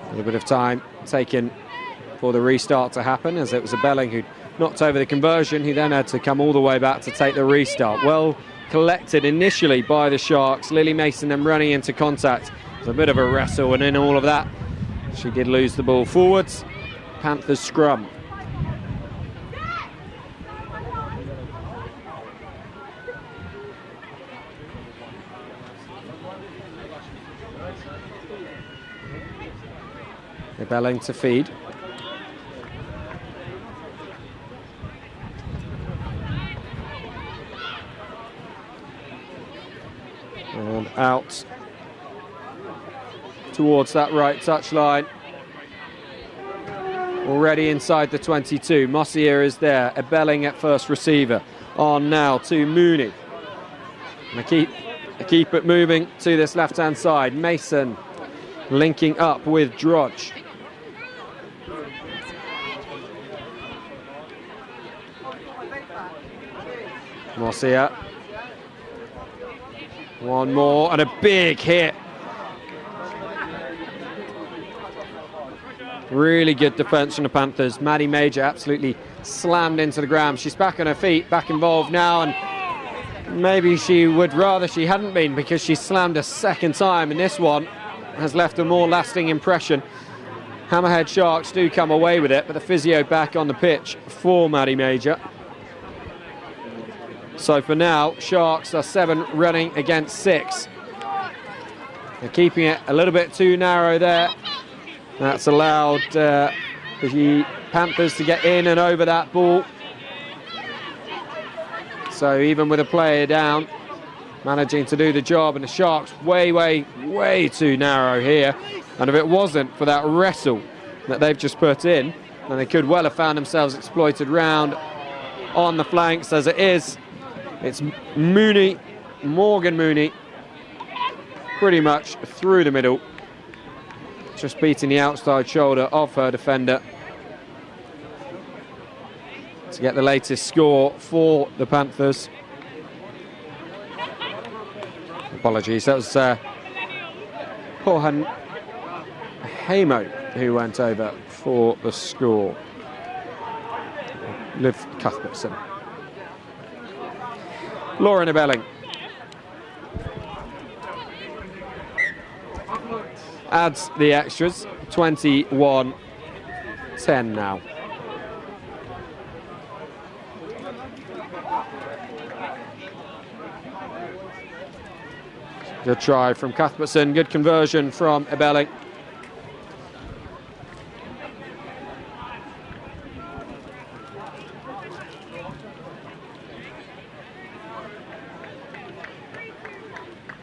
A little bit of time taken for the restart to happen, as it was Ebeling who knocked over the conversion. He then had to come all the way back to take the restart. Well collected initially by the Sharks. Lily Mason then running into contact. It was a bit of a wrestle, and in all of that, she did lose the ball forwards. Panthers scrum. Ebeling to feed. And out towards that right touchline. Already inside the 22. Mossier is there. Ebeling at first receiver. On now to Mooney. And keep it moving to this left-hand side. Mason linking up with Drodge. Mossier. One more, and a big hit. Really good defence from the Panthers. Maddie Major absolutely slammed into the ground. She's back on her feet, back involved now, and maybe she would rather she hadn't been, because she slammed a second time, and this one has left a more lasting impression Hammerhead Sharks do come away with it, but the physio back on the pitch for Maddie Major. So for now, Sharks are 7 running against 6. They're keeping it a little bit too narrow there. That's allowed the Panthers to get in and over that ball. So even with a player down, managing to do the job, and the Sharks way too narrow here. And if it wasn't for that wrestle that they've just put in, then they could well have found themselves exploited round on the flanks. As it is, it's Morgan Mooney, pretty much through the middle, just beating the outside shoulder of her defender to get the latest score for the Panthers. Apologies, that was Porhan Hamo who went over for the score. Liv Cuthbertson. Lauren Abelling adds the extras, 21-10 now. Good try from Cuthbertson, good conversion from Abelling.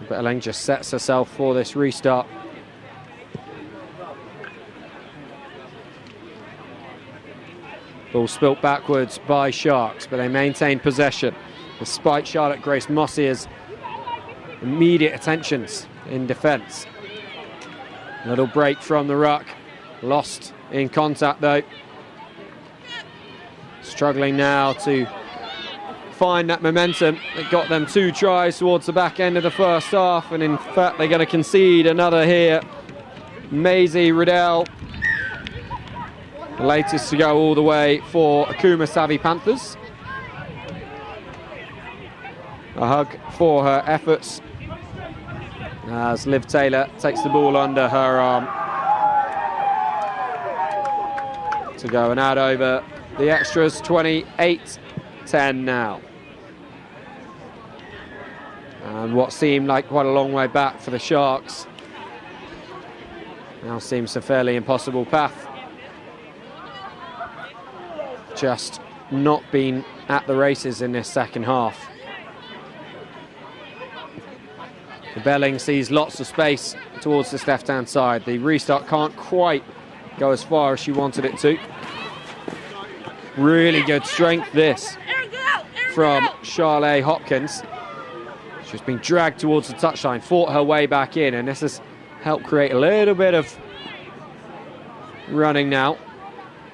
Abelling just sets herself for this restart. Ball spilt backwards by Sharks, but they maintain possession despite Charlotte Grace Mossier's immediate attentions in defence. Little break from the ruck, lost in contact though. Struggling now to find that momentum that got them 2 tries towards the back end of the first half, and in fact they're going to concede another here. Maisie Riddell, the latest to go all the way for Akuma Savvy Panthers. A hug for her efforts as Liv Taylor takes the ball under her arm to go and add over the extras. 28-10 now. And what seemed like quite a long way back for the Sharks now seems a fairly impossible path. Just not been at the races in this second half. Belling sees lots of space towards this left-hand side. The restart can't quite go as far as she wanted it to. Really good strength this from Charlotte Hopkins. She's been dragged towards the touchline, fought her way back in, and this has helped create a little bit of running now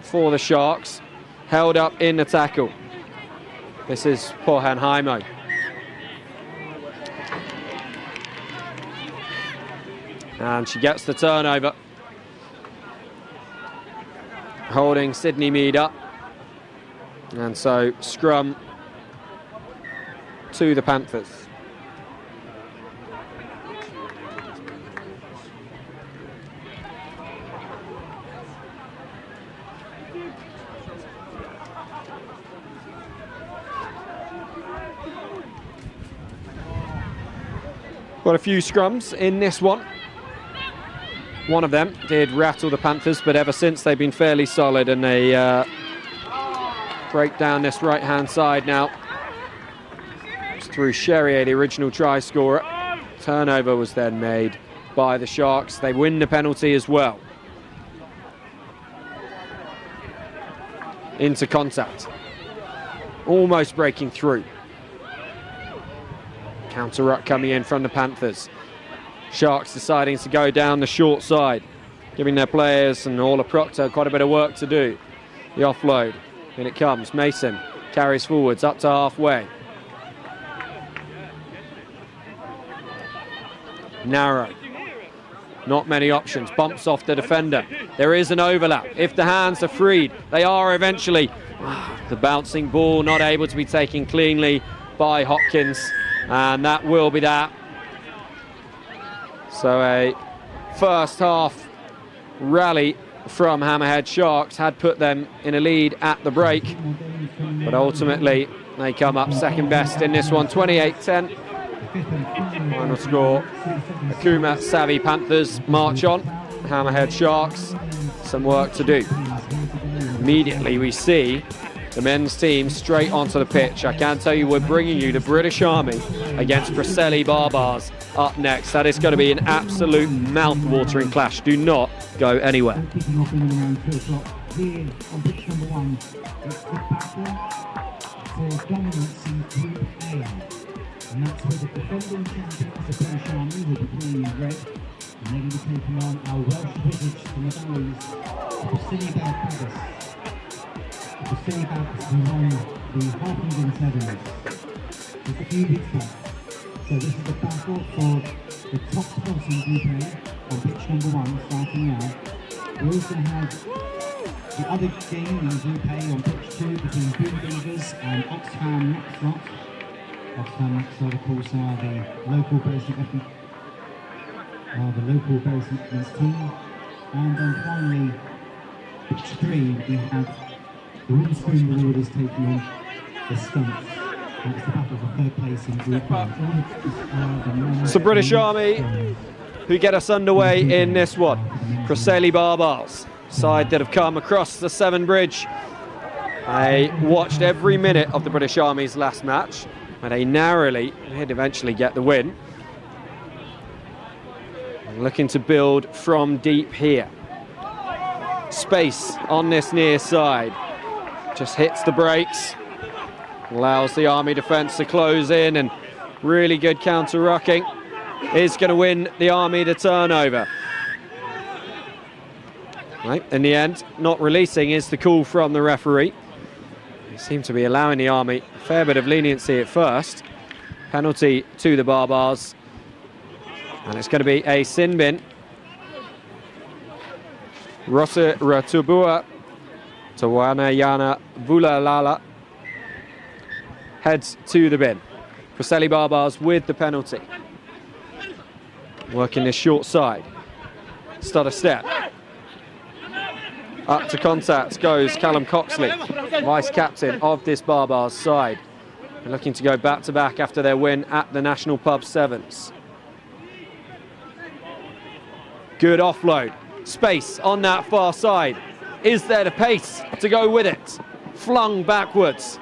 for the Sharks. Held up in the tackle. This is Porhan Haimo. And she gets the turnover. Holding Sydney Mead up. And so scrum to the Panthers. Got a few scrums in this one. One of them did rattle the Panthers, but ever since they've been fairly solid, and they break down this right-hand side now. It's through Cherrier, the original try scorer. Turnover was then made by the Sharks. They win the penalty as well. Into contact. Almost breaking through. Counter ruck coming in from the Panthers. Sharks deciding to go down the short side, giving their players and Orla Proctor quite a bit of work to do. The offload, in it comes. Mason carries forwards up to halfway. Narrow. Not many options. Bumps off the defender. There is an overlap. If the hands are freed, they are eventually. The bouncing ball not able to be taken cleanly by Hopkins, and that will be that. So a first half rally from Hammerhead Sharks had put them in a lead at the break, but ultimately they come up second best in this one, 28-10. Final score, Akuma Savvy Panthers march on, Hammerhead Sharks some work to do. Immediately we see the men's team straight onto the pitch. I can tell you we're bringing you the British Army against Preseli Barbars up next. That is going to be an absolute mouth-watering clash. Do not go anywhere. Kicking off in and around 2 o'clock here on pitch number 1. It's the battle for dominance in Group A. And that's where the defending champions, the British Army, will be playing in red. And they're going to be taking on our Welsh Wizards from the valleys, the Preseli Barbars. The Preseli Barbars who won the Harpenden Sevens just a few weeks back. So this is the battle for the top spot in Group A on pitch number 1 starting now. We also have the other game in Group A on pitch 2 between Boombeavers and Oxfam Maxlot. Oxfam Maxlot, of course, are the local Bury St Edmunds team. And then finally, pitch 3, we have the Winscombe Marauders taking on the Stunts. It's the battle for third place in Group A. It's the British Army who get us underway in this one. Preseli Barbars, side that have come across the Severn Bridge. They watched every minute of the British Army's last match, and they narrowly did eventually get the win. Looking to build from deep here. Space on this near side. Just hits the brakes. Allows the Army defence to close in, and really good counter-rucking is going to win the Army the turnover. Right, in the end, not releasing is the call from the referee. He seemed to be allowing the Army a fair bit of leniency at first. Penalty to the Barbars, and it's going to be a sin bin. Rosa Ratubua Tawanayana Vulalala heads to the bin. Preseli Barbars with the penalty. Working this short side. Stutter step. Up to contact goes Callum Coxley, vice captain of this Barbars side. They're looking to go back to back after their win at the National Pub Sevens. Good offload. Space on that far side. Is there the pace to go with it? Flung backwards.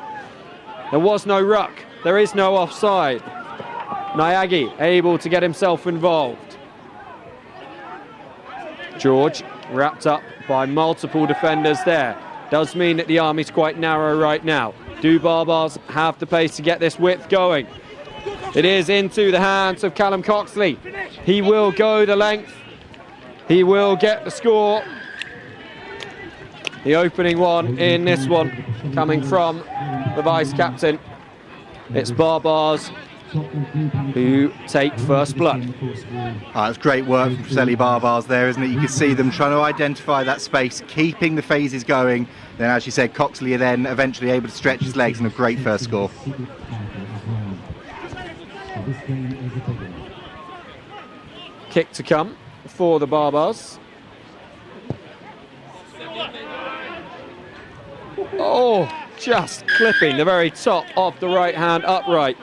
There was no ruck. There is no offside. Nyagi able to get himself involved. George wrapped up by multiple defenders there. Does mean that the Army's quite narrow right now. Do Barbars have the pace to get this width going? It is into the hands of Callum Coxley. He will go the length. He will get the score. The opening one in this one coming from the vice-captain. It's Barbars who take first blood. It's great work from Preseli Barbars there, isn't it? You can see them trying to identify that space, keeping the phases going. Then, as you said, Coxley then eventually able to stretch his legs, and a great first score. Kick to come for the Barbars. Oh, just clipping the very top of the right-hand upright.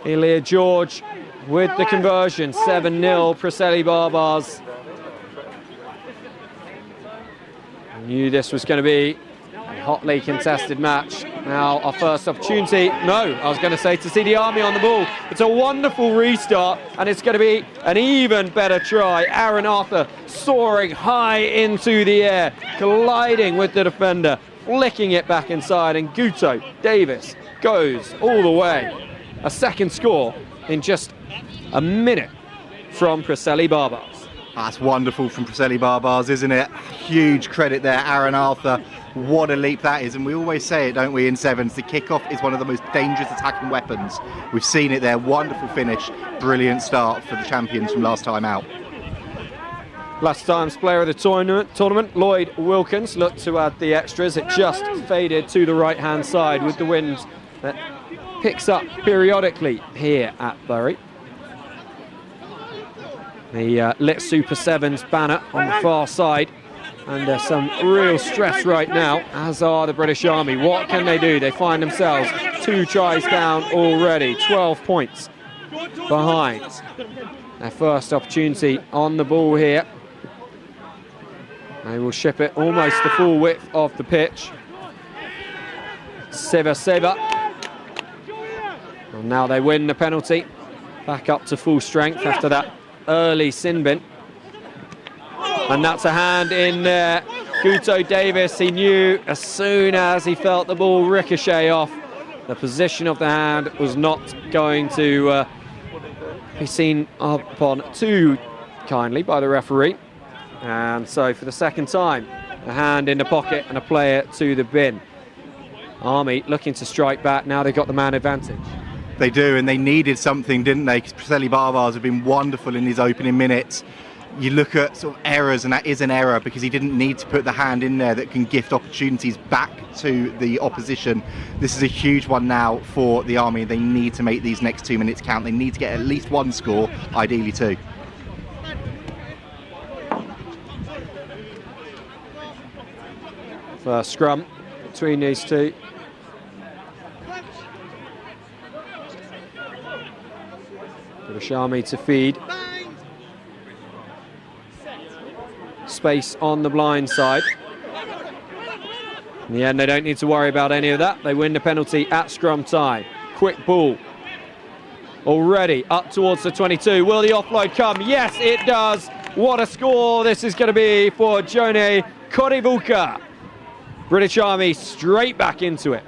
Elia George with the conversion, 7-0 Preseli Barbars. Knew this was going to be a hotly contested match. Now our first opportunity, I was going to say to see the Army on the ball. It's a wonderful restart, and it's going to be an even better try. Aaron Arthur soaring high into the air, colliding with the defender, flicking it back inside, and Guto Davis goes all the way. A second score in just a minute from Preseli Barbars. That's wonderful from Preseli Barbars, isn't it? Huge credit there, Aaron Arthur. What a leap that is, and we always say it, don't we, in sevens, the kickoff is one of the most dangerous attacking weapons. We've seen it there, wonderful finish, brilliant start for the champions from last time out. Last time's player of the tournament, Lloyd Wilkins, looked to add the extras. It just faded to the right-hand side with the wind that picks up periodically here at Bury. The Lit Super Sevens banner on the far side under some real stress right now, as are the British Army. What can they do? They find themselves 2 tries down already, 12 points behind. Their first opportunity on the ball here. They will ship it almost the full width of the pitch. Siva. And now they win the penalty. Back up to full strength after that early sin bin. And that's a hand in there. Guto Davis, he knew as soon as he felt the ball ricochet off, the position of the hand was not going to be seen upon too kindly by the referee. And so for the second time, a hand in the pocket and a player to the bin. Army looking to strike back, now they've got the man advantage. They do, and they needed something, didn't they? Because Preseli Barbars have been wonderful in his opening minutes. You look at sort of errors, and that is an error because he didn't need to put the hand in there that can gift opportunities back to the opposition. This is a huge one now for the Army. They need to make these next 2 minutes count. They need to get at least 1 score, ideally 2. First scrum between these two. British Army to feed. Space on the blind side. In the end, they don't need to worry about any of that. They win the penalty at scrum time. Quick ball. Already up towards the 22. Will the offload come? Yes, it does. What a score this is going to be for Jone Korivuka. British Army straight back into it.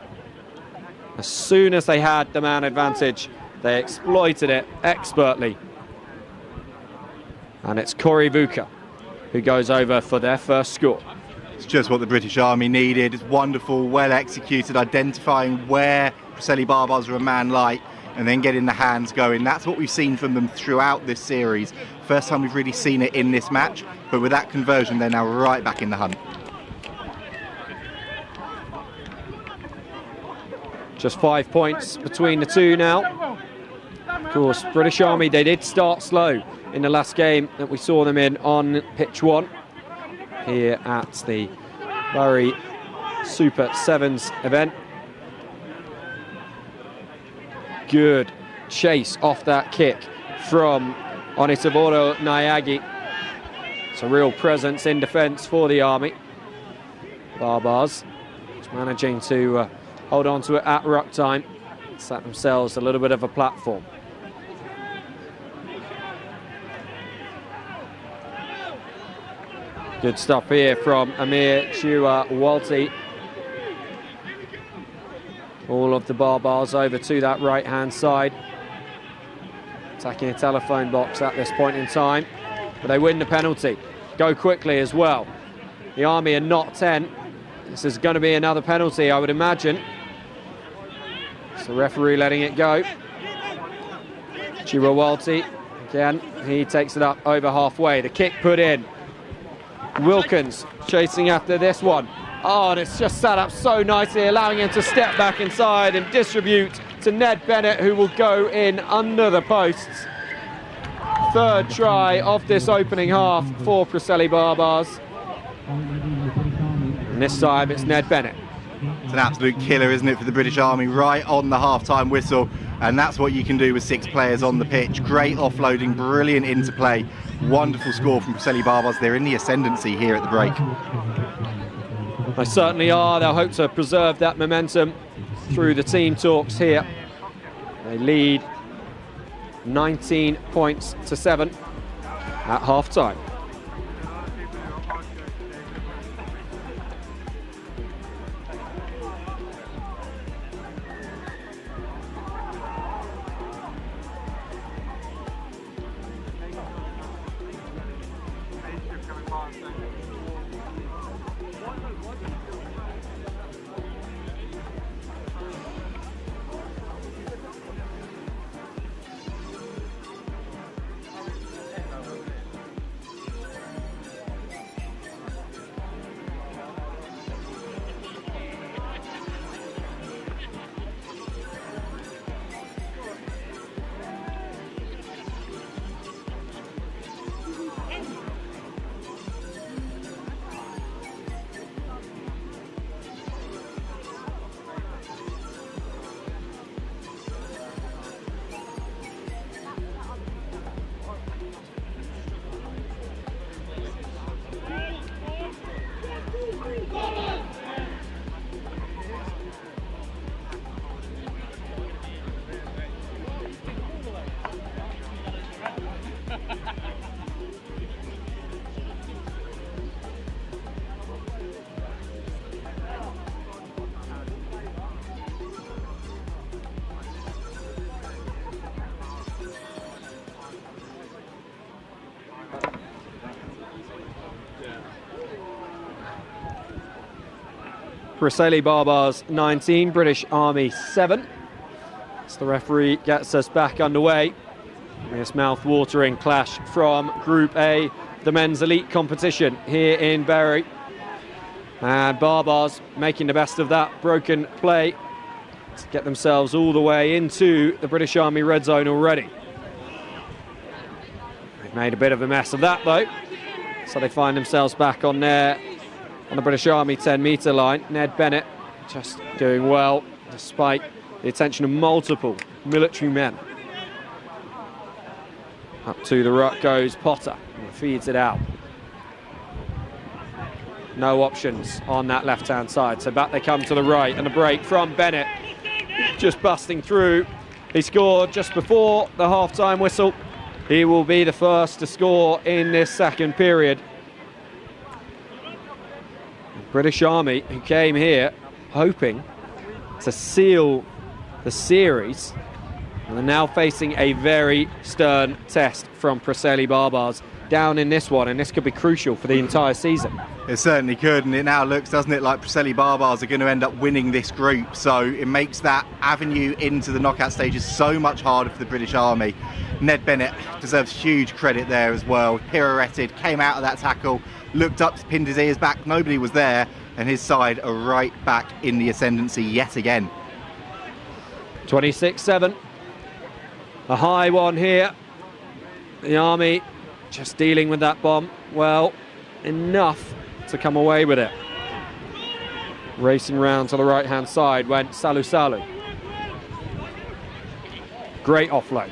As soon as they had the man advantage, they exploited it expertly. And it's Korivuka who goes over for their first score. It's just what the British Army needed. It's wonderful, well executed, identifying where Preseli Barbars are a man light and then getting the hands going. That's what we've seen from them throughout this series. First time we've really seen it in this match, but with that conversion, they're now right back in the hunt. Just 5 points between the two now. Of course, British Army, they did start slow in the last game that we saw them in on pitch 1 here at the Bury Super Sevens event. Good chase off that kick from Onitavoro Nyagi. It's a real presence in defence for the Army. Barbars just managing to hold on to it at ruck time. Set themselves a little bit of a platform. Good stuff here from Amir Chua-Walti. All of the Barbars over to that right-hand side. Attacking a telephone box at this point in time. But they win the penalty. Go quickly as well. The Army are not 10. This is going to be another penalty, I would imagine. So the referee letting it go. Chua-Walti, again, he takes it up over halfway. The kick put in. Wilkins chasing after this one. Oh, and it's just set up so nicely, allowing him to step back inside and distribute to Ned Bennett, who will go in under the posts. Third try of this opening half for Preseli Barbars. And this time it's Ned Bennett. It's an absolute killer, isn't it, for the British Army, right on the half-time whistle. And that's what you can do with 6 players on the pitch. Great offloading, brilliant interplay. Wonderful score from Preseli Barbars. They're in the ascendancy here at the break. They certainly are. They'll hope to preserve that momentum through the team talks here. They lead 19 points to 7 at half-time. Preseli Barbars 19, British Army 7. As the referee gets us back underway. This mouth-watering clash from Group A, the men's elite competition here in Bury. And Barbars making the best of that broken play to get themselves all the way into the British Army red zone already. They've made a bit of a mess of that though, so they find themselves back on there on the British Army 10-metre line. Ned Bennett just doing well despite the attention of multiple military men. Up to the ruck goes Potter and feeds it out. No options on that left-hand side, so back they come to the right, and a break from Bennett, just busting through. He scored just before the half-time whistle. He will be the first to score in this second period. The British Army, who came here hoping to seal the series, and are now facing a very stern test from Preseli Barbars down in this one, and this could be crucial for the entire season. It certainly could, and it now looks, doesn't it, like Preseli Barbars are going to end up winning this group, so it makes that avenue into the knockout stages so much harder for the British Army. Ned Bennett deserves huge credit there as well. Pirouetted, came out of that tackle, looked up, pinned his ears back, nobody was there, and his side are right back in the ascendancy yet again. 26-7. A high one here. The Army just dealing with that bomb well enough to come away with it. Racing round to the right hand side went Salu Salu. Great offload.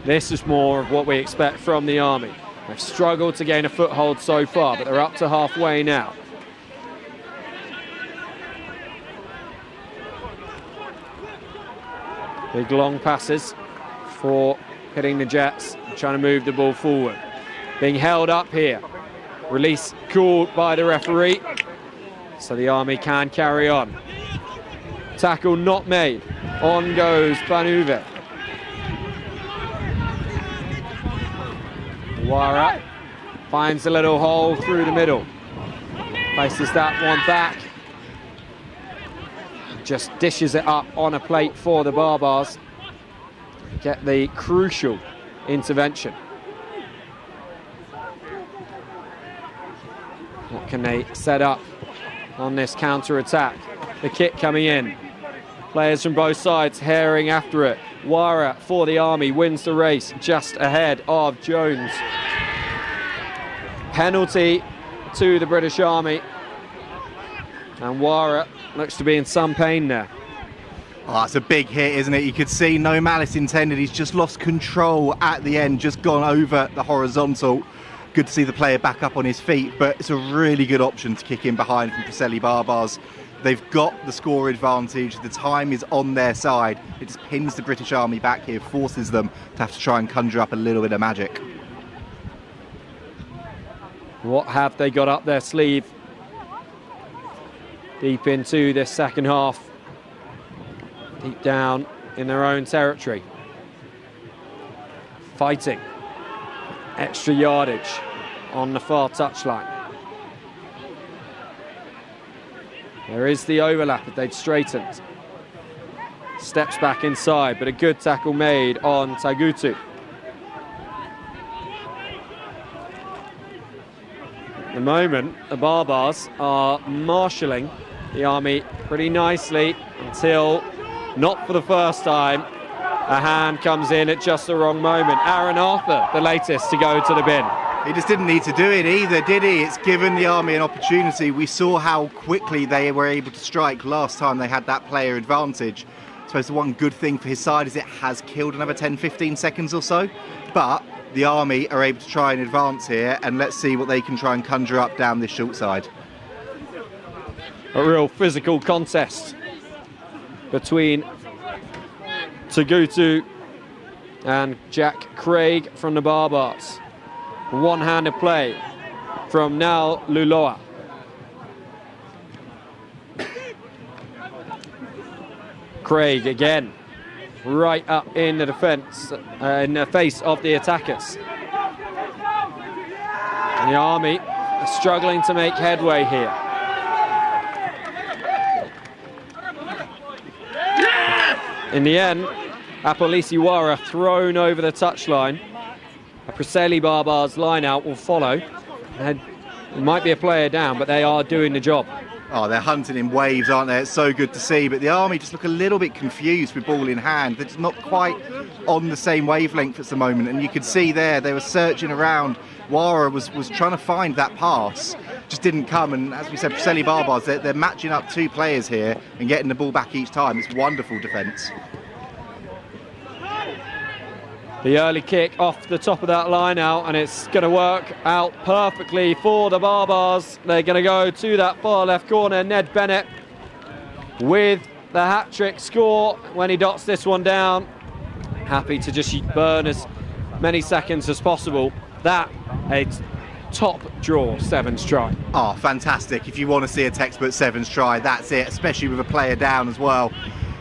This is more of what we expect from the Army. They've struggled to gain a foothold so far, but they're up to halfway now. Big long passes for hitting the Jets, trying to move the ball forward. Being held up here. Release called by the referee, so the Army can carry on. Tackle not made. On goes Banuve. Wara finds a little hole through the middle. Places that one back. Just dishes it up on a plate for the Barbars. Get the crucial intervention. What can they set up on this counter-attack? The kick coming in. Players from both sides herring after it. Wara for the Army wins the race just ahead of Jones. Penalty to the British Army. And Wara looks to be in some pain there. Oh, it's a big hit, isn't it? You could see no malice intended. He's just lost control at the end, just gone over the horizontal. Good to see the player back up on his feet, but it's a really good option to kick in behind from Preseli Barbars. They've got the score advantage. The time is on their side. It just pins the British Army back here, forces them to have to try and conjure up a little bit of magic. What have they got up their sleeve? Deep into this second half. Deep down in their own territory. Fighting. Extra yardage on the far touchline. There is the overlap if they'd straightened. Steps back inside, but a good tackle made on Tagutu. At the moment, the Barbars are marshalling the Army pretty nicely until, not for the first time, a hand comes in at just the wrong moment. Aaron Arthur, the latest to go to the bin. He just didn't need to do it either, did he? It's given the Army an opportunity. We saw how quickly they were able to strike last time they had that player advantage. I suppose the one good thing for his side is it has killed another 10-15 seconds or so. But the Army are able to try and advance here, and let's see what they can try and conjure up down this short side. A real physical contest between Tagutu and Jack Craig from the Barbars. One-handed play from Nal Luloa. Craig again, right up in the defence, in the face of the attackers. And the Army are struggling to make headway here. in the end, Apolisiwara thrown over the touchline. A Preseli Barbars line out will follow. And it might be a player down, but they are doing the job. Oh, they're hunting in waves, aren't they? It's so good to see. But the Army just look a little bit confused with ball in hand. They're just not quite on the same wavelength at the moment. And you could see there, they were searching around. Wara was trying to find that pass, just didn't come. And as we said, Preseli Barbars, they're matching up two players here and getting the ball back each time. It's wonderful defence. The early kick off the top of that line out, and it's going to work out perfectly for the Barbars. They're going to go to that far left corner. Ned Bennett with the hat-trick score when he dots this one down. Happy to just burn as many seconds as possible. That a top draw sevens try. Oh, fantastic. If you want to see a textbook sevens try, that's it, especially with a player down as well.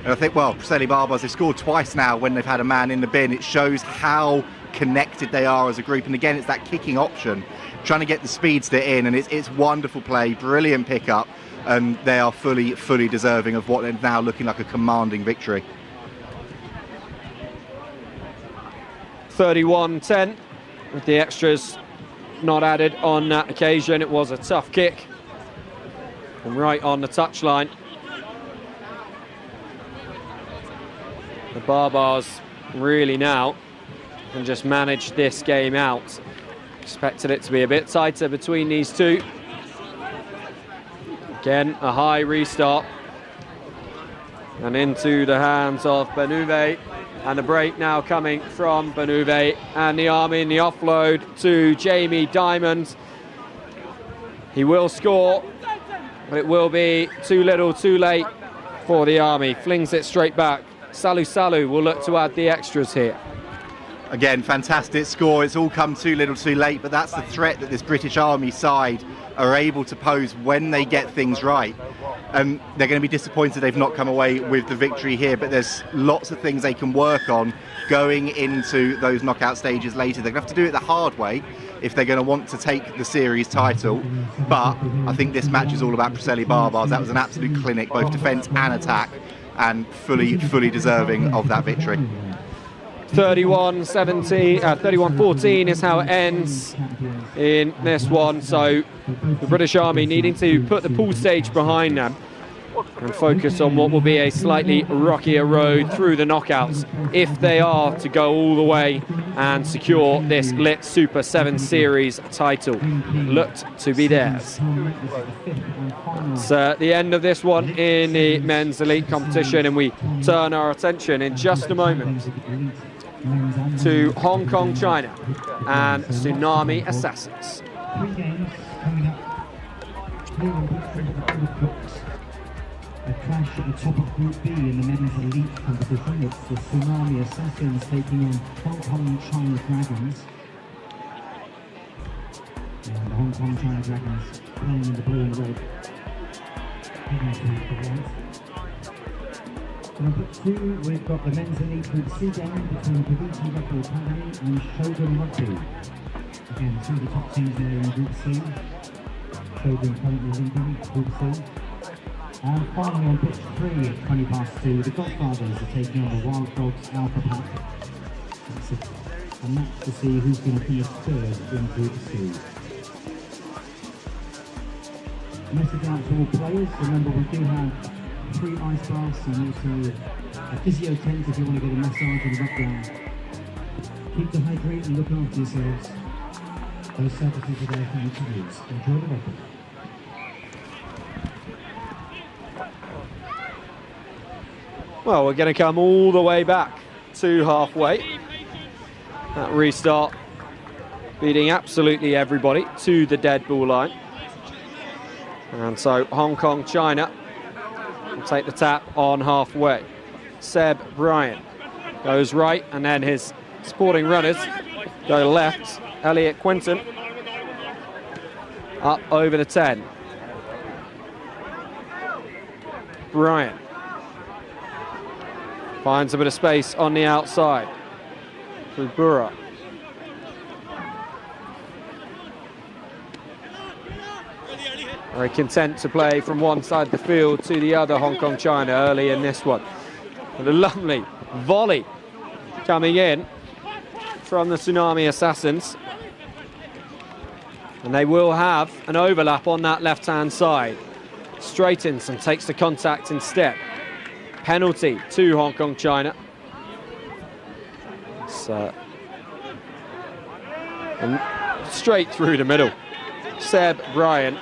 And I think, well, Preseli Barbars, they've scored twice now when they've had a man in the bin. It shows how connected they are as a group. And again, it's that kicking option, trying to get the speedster in. And it's wonderful play, brilliant pickup. And they are fully deserving of what is now looking like a commanding victory. 31-10 with the extras not added on that occasion. It was a tough kick from right on the touchline. The Barbars really now can just manage this game out. Expected it to be a bit tighter between these two. Again, a high restart. And into the hands of Benuve. And the break now coming from Benuve and the Army in the offload to Jamie Diamond. He will score, but it will be too little, too late for the Army. Flings it straight back. Salu will look to add the extras here. Again, fantastic score. It's all come too little too late, but that's the threat that this British Army side are able to pose when they get things right. And they're going to be disappointed they've not come away with the victory here, but there's lots of things they can work on going into those knockout stages later. They're going to have to do it the hard way if they're going to want to take the series title. But I think this match is all about Preseli Barbars. That was an absolute clinic, both defence and attack, and fully deserving of that victory. 31-14 is how it ends in this one. So the British Army needing to put the pool stage behind them and focus on what will be a slightly rockier road through the knockouts if they are to go all the way and secure this Lit Super 7 Series title. Looked to be theirs. It's the end of this one in the men's elite competition, and we turn our attention in just a moment to Hong Kong, China and Tsunami Assassins. 3 games coming up here on a clash at the top of Group B in the men's elite competition. It's the Tsunami Assassins taking on Hong Kong China Dragons. And the Hong Kong China Dragons playing in the blue and red. Number 2, we've got the men's elite Group C game between Paviti Rugby Academy and Shogun Rugby. Again, 2 of the top teams there in Group C. Shogun currently leading Group C. And finally on pitch 3 at 2:20, the Godfathers are taking on the Wild Dogs Alpha Pack. It's a match to see who's going to finish third in Group C. Message out to all players. Remember, we do have 3 ice baths and also a physio tent if you want to get a massage and rub down. Keep dehydrated and look after yourselves. Those services are there for you to use. Enjoy the rugby. Well, we're going to come all the way back to halfway. That restart beating absolutely everybody to the dead ball line. And so Hong Kong, China will take the tap on halfway. Seb Bryan goes right, and then his supporting runners go left. Elliot Quinton up over the 10. Bryan finds a bit of space on the outside through Burra. Very content to play from one side of the field to the other, Hong Kong China early in this one. with a lovely volley coming in from the Tsunami Assassins. And they will have an overlap on that left-hand side. Straightens and takes the contact instead. Penalty to Hong Kong China. So, and straight through the middle. Seb Bryan.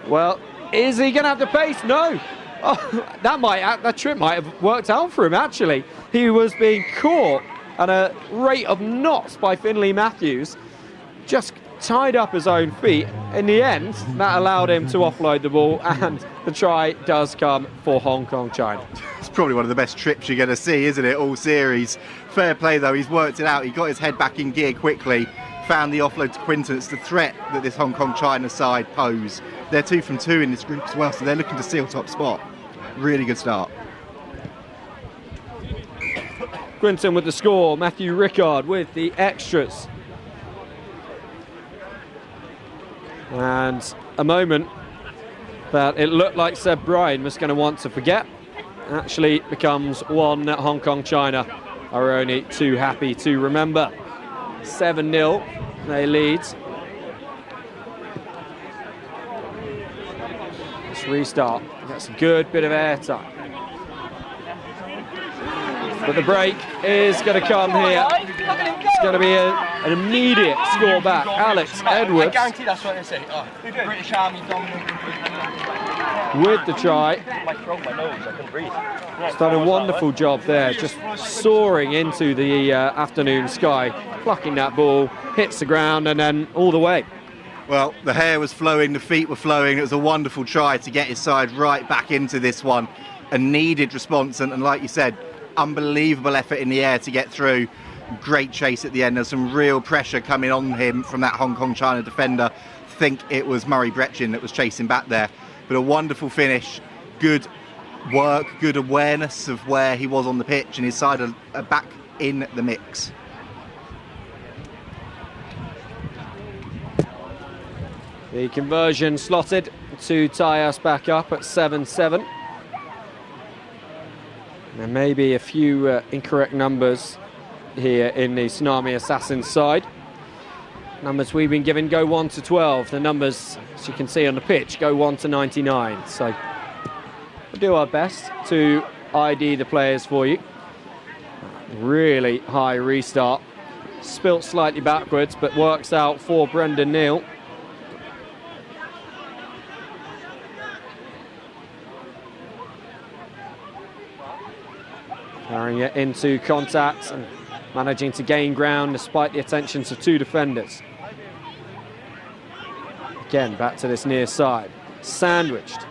Well, is he going to have the pace? No. Oh, that trip might have worked out for him, actually. He was being caught at a rate of knots by Finlay Matthews. Just tied up his own feet. In the end, that allowed him to offload the ball, and the try does come for Hong Kong China. It's probably one of the best trips you're going to see, isn't it, all series? Fair play, though, he's worked it out. He got his head back in gear quickly, found the offload to Quinton. It's the threat that this Hong Kong China side pose. They're 2 from 2 in this group as well, so they're looking to seal top spot. Really good start. Quinton with the score, Matthew Rickard with the extras. And a moment that it looked like Seb Bryan was going to want to forget actually becomes one that Hong Kong China are only too happy to remember. 7-0, they lead. Let's restart. That's a good bit of airtime. But the break is going to come here. It's going to be an immediate score back. Alex Edwards. I guarantee that's what they say. British Army with the try. He's done a wonderful job there, just soaring into the afternoon sky, plucking that ball, hits the ground, and then all the way. Well, the hair was flowing, the feet were flowing. It was a wonderful try to get his side right back into this one. A needed response, and like you said, unbelievable effort in the air to get through. Great chase at the end. There's some real pressure coming on him from that Hong Kong China defender. I think it was Murray Brechin that was chasing back there. But a wonderful finish, good work, good awareness of where he was on the pitch, and his side are back in the mix. The conversion slotted to tie us back up at 7-7. There may be a few incorrect numbers here in the Tsunami Assassins side. Numbers we've been given go 1 to 12. The numbers, as you can see on the pitch, go 1 to 99. So we'll do our best to ID the players for you. Really high restart. Spilt slightly backwards, but works out for Brendan Neal. Carrying it into contact and managing to gain ground despite the attentions of 2 defenders. Again, back to this near side. Sandwiched.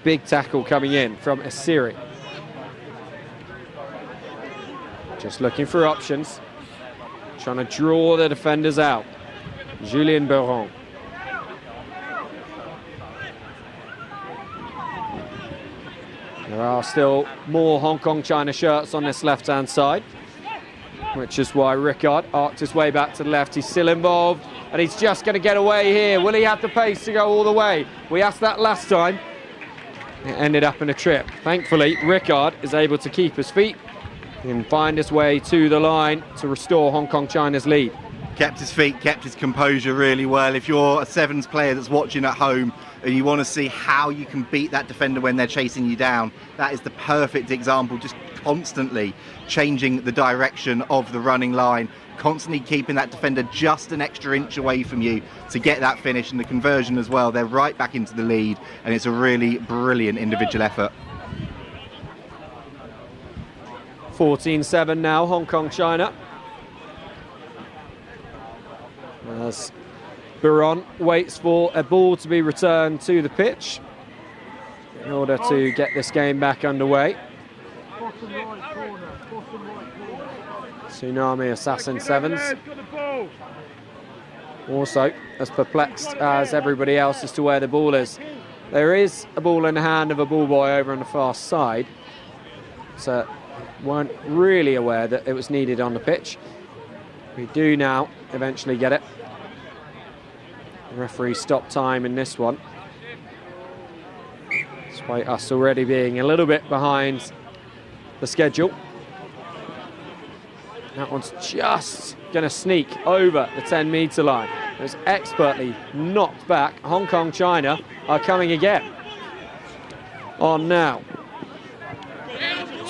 Big tackle coming in from Asiri. Just looking for options. Trying to draw the defenders out. Julien Beron. There are still more Hong Kong China shirts on this left-hand side, which is why Rickard arced his way back to the left. He's still involved, and he's just going to get away here. Will he have the pace to go all the way? We asked that last time. It ended up in a trip. Thankfully, Rickard is able to keep his feet and find his way to the line to restore Hong Kong China's lead. Kept his feet, kept his composure really well. If you're a Sevens player that's watching at home and you want to see how you can beat that defender when they're chasing you down, that is the perfect example. Just constantly changing the direction of the running line, constantly keeping that defender just an extra inch away from you to get that finish, and the conversion as well. They're right back into the lead, and it's a really brilliant individual effort. 14-7 now, Hong Kong China. As Biron waits for a ball to be returned to the pitch in order to get this game back underway. Tsunami Assassin Sevens also as perplexed as everybody else as to where the ball is. There is a ball in the hand of a ball boy over on the far side, so weren't really aware that it was needed on the pitch. We do now eventually get it. The referee stopped time in this one, despite us already being a little bit behind the schedule. That one's just going to sneak over the 10-metre line. It was expertly knocked back. Hong Kong China are coming again. On now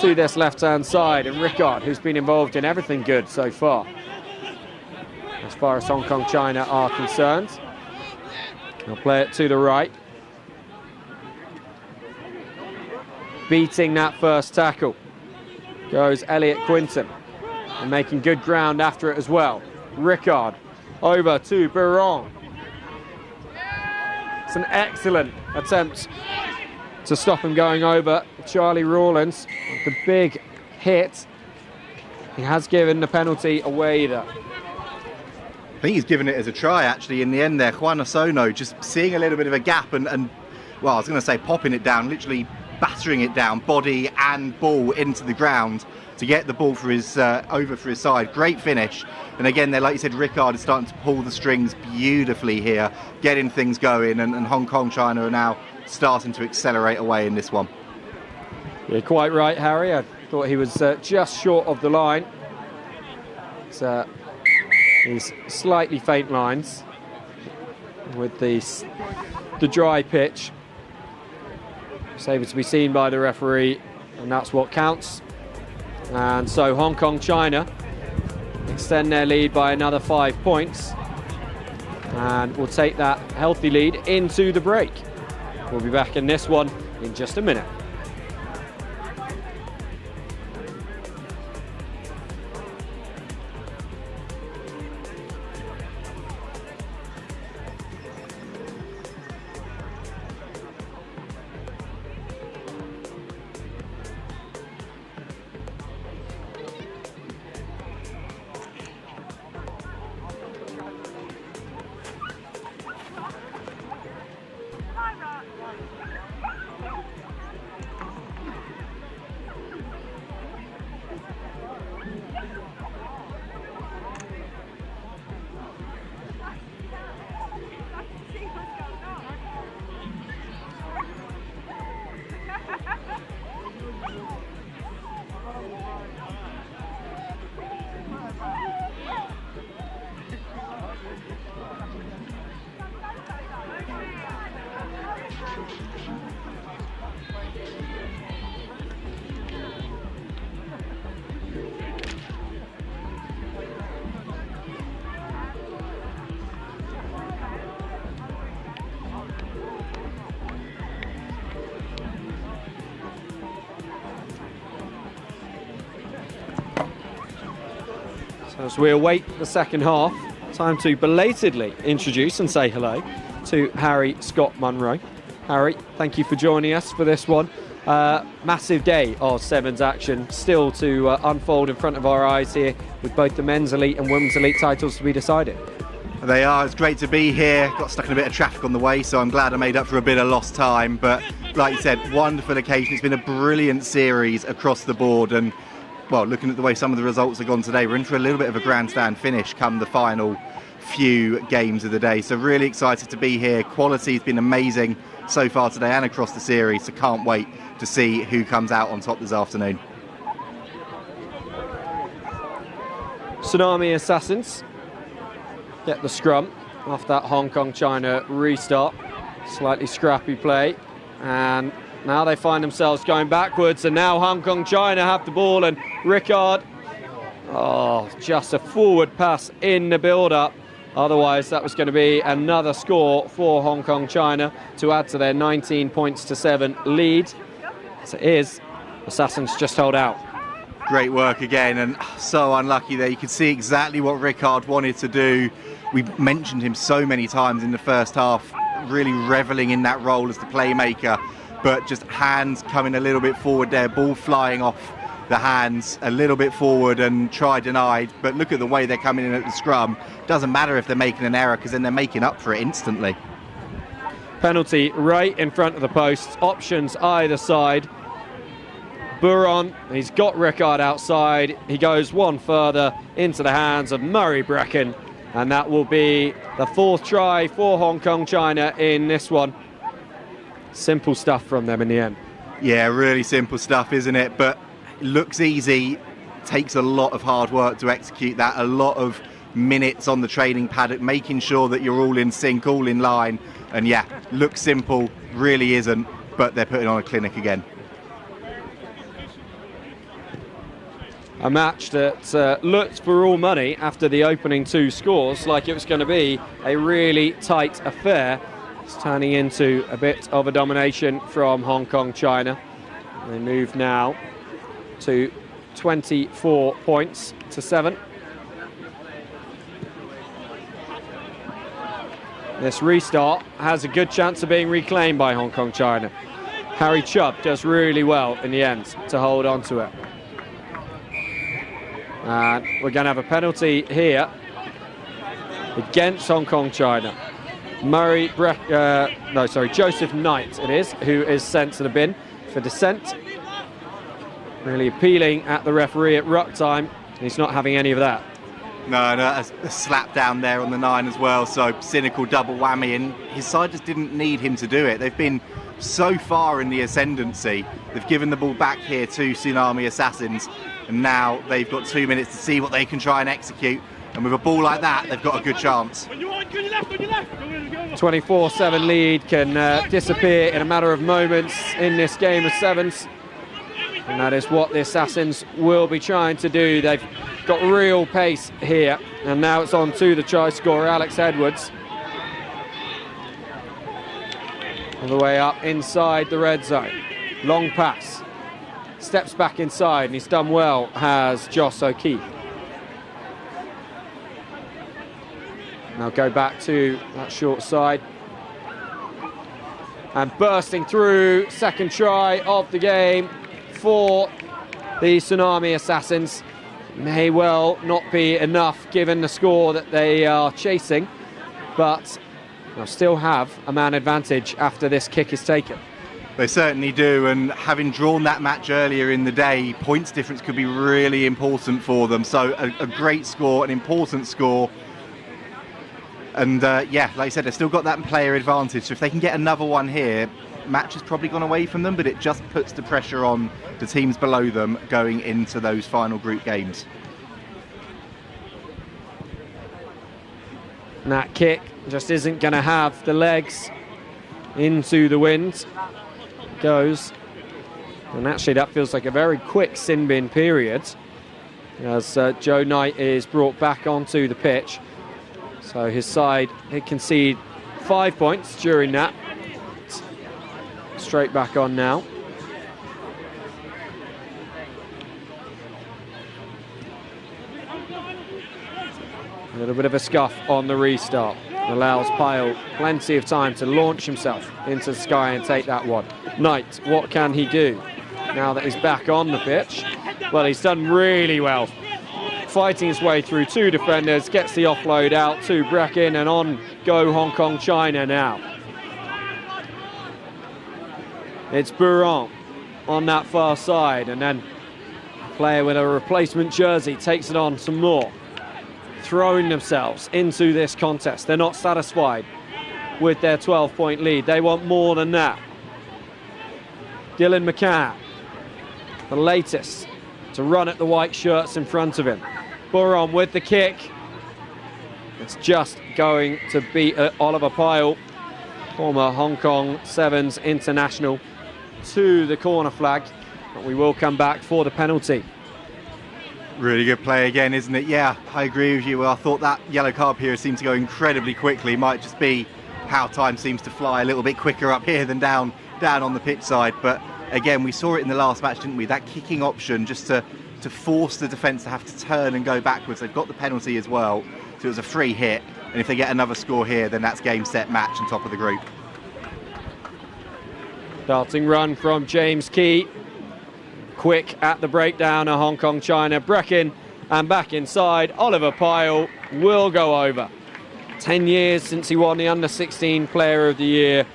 to this left-hand side, and Rickard, who's been involved in everything good so far as Hong Kong China are concerned. He'll play it to the right. Beating that first tackle goes Elliot Quinton, and making good ground after it as well. Rickard over to Biron. It's an excellent attempt to stop him going over. Charlie Rawlins, the big hit. He has given the penalty away there. I think he's given it as a try actually in the end there. Juan Osono just seeing a little bit of a gap and well, I was going to say popping it down, literally battering it down, body and ball into the ground to get the ball for his over for his side. Great finish. And again there, like you said, Rickard is starting to pull the strings beautifully here, getting things going, and Hong Kong China are now starting to accelerate away in this one. You're quite right, Harry. I thought he was just short of the line. It's these slightly faint lines with the dry pitch. It's able to be seen by the referee, and that's what counts. And so Hong Kong China extend their lead by another 5 points, and will take that healthy lead into the break. We'll be back in this one in just a minute. As we await the second half, time to belatedly introduce and say hello to Harry Scott Munro. Harry, thank you for joining us for this one. Massive day of sevens action still to unfold in front of our eyes here, with both the men's elite and women's elite titles to be decided. They are. It's great to be here. Got stuck in a bit of traffic on the way, so I'm glad I made up for a bit of lost time. But like you said, wonderful occasion. It's been a brilliant series across the board, and well, looking at the way some of the results have gone today, we're in for a little bit of a grandstand finish come the final few games of the day. So really excited to be here. Quality has been amazing so far today and across the series, so can't wait to see who comes out on top this afternoon. Tsunami Assassins get the scrum off that Hong Kong China restart. Slightly scrappy play, and now they find themselves going backwards, and now Hong Kong China have the ball, and Rickard, just a forward pass in the build-up. Otherwise, that was going to be another score for Hong Kong China to add to their 19 points to 7 lead. As it is, Assassins just hold out. Great work again, and so unlucky there. You could see exactly what Rickard wanted to do. We mentioned him so many times in the first half, really reveling in that role as the playmaker. But just hands coming a little bit forward there, ball flying off the hands a little bit forward and try denied. But look at the way they're coming in at the scrum. Doesn't matter if they're making an error, because then they're making up for it instantly. Penalty right in front of the posts, options either side. Buron, he's got Rickard outside. He goes one further into the hands of Murray Brecken, and that will be the 4th try for Hong Kong China in this one. Simple stuff from them in the end. Yeah, really simple stuff, isn't it? But looks easy, takes a lot of hard work to execute that, a lot of minutes on the training paddock, making sure that you're all in sync, all in line. And yeah, looks simple, really isn't, but they're putting on a clinic again. A match that looked for all money after the opening 2 scores, like it was going to be a really tight affair. It's turning into a bit of a domination from Hong Kong China. They move now to 24 points to 7. This restart has a good chance of being reclaimed by Hong Kong China. Harry Chubb does really well in the end to hold on to it. And we're going to have a penalty here against Hong Kong China. Joseph Knight it is, who is sent to the bin for dissent. Really appealing at the referee at ruck time. He's not having any of that. No, a slap down there on the 9 as well, so cynical double whammy, and his side just didn't need him to do it. They've been so far in the ascendancy. They've given the ball back here to Tsunami Assassins, and now they've got 2 minutes to see what they can try and execute, and with a ball like that, they've got a good chance. 24-7 lead can disappear in a matter of moments in this game of sevens, and that is what the Assassins will be trying to do. They've got real pace here, and now it's on to the try scorer, Alex Edwards. All the way up inside the red zone. Long pass. Steps back inside, and he's done well, has Joss O'Keefe. Now go back to that short side. And bursting through, second try of the game for the Tsunami Assassins. May well not be enough given the score that they are chasing, but they'll still have a man advantage after this kick is taken. They certainly do, and having drawn that match earlier in the day, points difference could be really important for them. So a great score, an important score. And yeah, like I said, they've still got that player advantage. So if they can get another one here, match has probably gone away from them, but it just puts the pressure on the teams below them going into those final group games. And that kick just isn't going to have the legs into the wind. Goes, and actually that feels like a very quick sin bin period as Joe Knight is brought back onto the pitch. So his side, it concede 5 points during that. Straight back on now. A little bit of a scuff on the restart. Allows Pyle plenty of time to launch himself into the sky and take that one. Knight, what can he do now that he's back on the pitch? Well, he's done really well. Fighting his way through 2 defenders, gets the offload out to Brecken, and on go Hong Kong China now. It's Buron on that far side, and then player with a replacement jersey takes it on some more. Throwing themselves into this contest. They're not satisfied with their 12-point lead. They want more than that. Dylan McCann, the latest to run at the white shirts in front of him. Buron with the kick. It's just going to beat Oliver Pyle, former Hong Kong Sevens international, to the corner flag. But we will come back for the penalty. Really good play again, isn't it? Yeah, I agree with you. Well, I thought that yellow card period seemed to go incredibly quickly. Might just be how time seems to fly a little bit quicker up here than down on the pitch side. But again, we saw it in the last match, didn't we? That kicking option just to force the defence to have to turn and go backwards. They've got the penalty as well, so it was a free hit. And if they get another score here, then that's game, set, match and top of the group. Starting run from James Key. Quick at the breakdown of Hong Kong China. Brecken, and back inside. Oliver Pyle will go over. 10 years since he won the Under-16 Player of the Year.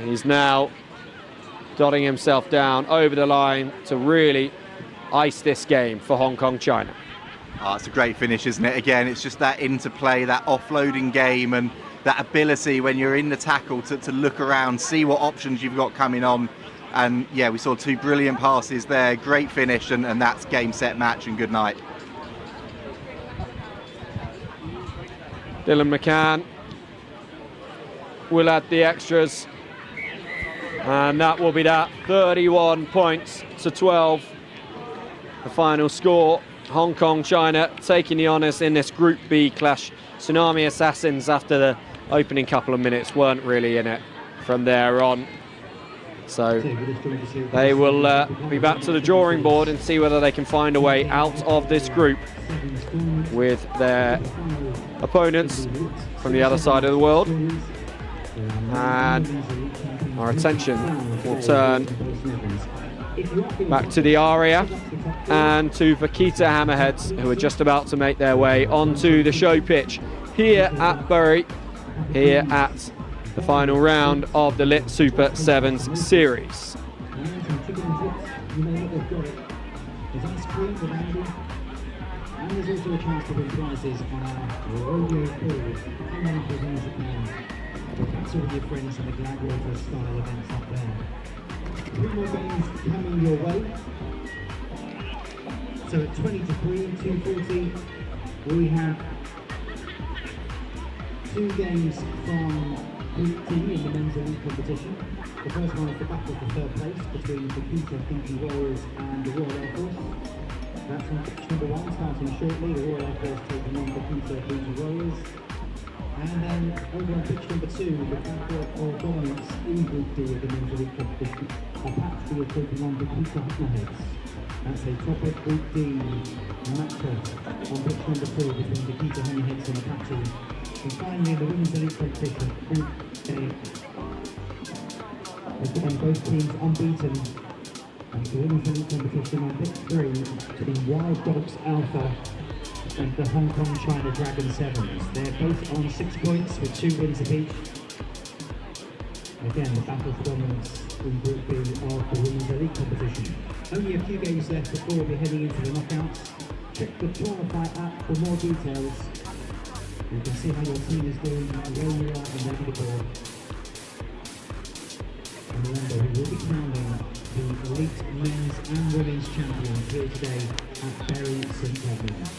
He's now dotting himself down over the line to really ice this game for Hong Kong China. Oh, it's a great finish, isn't it? Again, it's just that interplay, that offloading game, and that ability when you're in the tackle to look around, see what options you've got coming on, And yeah, we saw 2 brilliant passes there, great finish, and that's game, set, match, and good night. Dylan McCann will add the extras, and that will be that. 31 points to 12. The final score. Hong Kong, China taking the honours in this Group B clash. Tsunami Assassins, after the opening couple of minutes, weren't really in it from there on. So they will be back to the drawing board and see whether they can find a way out of this group with their opponents from the other side of the world. And our attention will turn back to the RAF and to Vaquita Hammerheads, who are just about to make their way onto the show pitch here at Bury, here at the final round of the Lit Super Sevens series. And there's also a chance to win prizes on our rodeo pool. Come on for music now. That's all your friends and the gladiator style events up there. 3 more games coming your way. So at 20-3, 2:40, we have 2 games from Group D in the men's elite competition. The first one is the battle for 3rd place between the Vaquita Fiji Warriors and the Royal Air Force. That's on pitch number 1, starting shortly. The Royal Air Force taking on the Vaquita Fiji Warriors. And then over on pitch number 2, the battle for dominance in Group D of the men's elite competition. Apache is taking on the Vaquita Hammerheads. That's a Tropic Group D matchup on pitch number 2 between the Vaquita Hammerheads and Apache. And finally, the women's elite competition, Group A. Again, both teams unbeaten. And the women's elite competition on pitch 3 between Wild Dogs Alpha and the Hong Kong China Dragon Sevens. They're both on 6 points with 2 wins apiece. Again, the battle for dominance in Group B of the women's elite competition. Only a few games left before we'll be heading into the knockouts. Check the Tournify app for more details. You can see how your team is doing, where you are in the leaderboard. And remember, we will be crowning the elite men's and women's champions here today at Bury St Edmunds.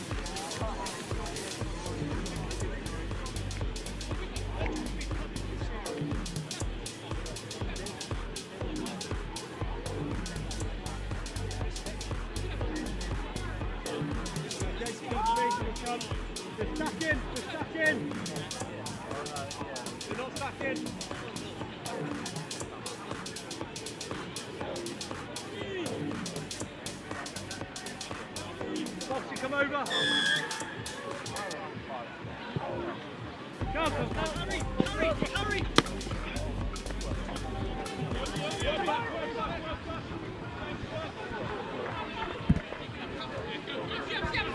Come over. Hurry.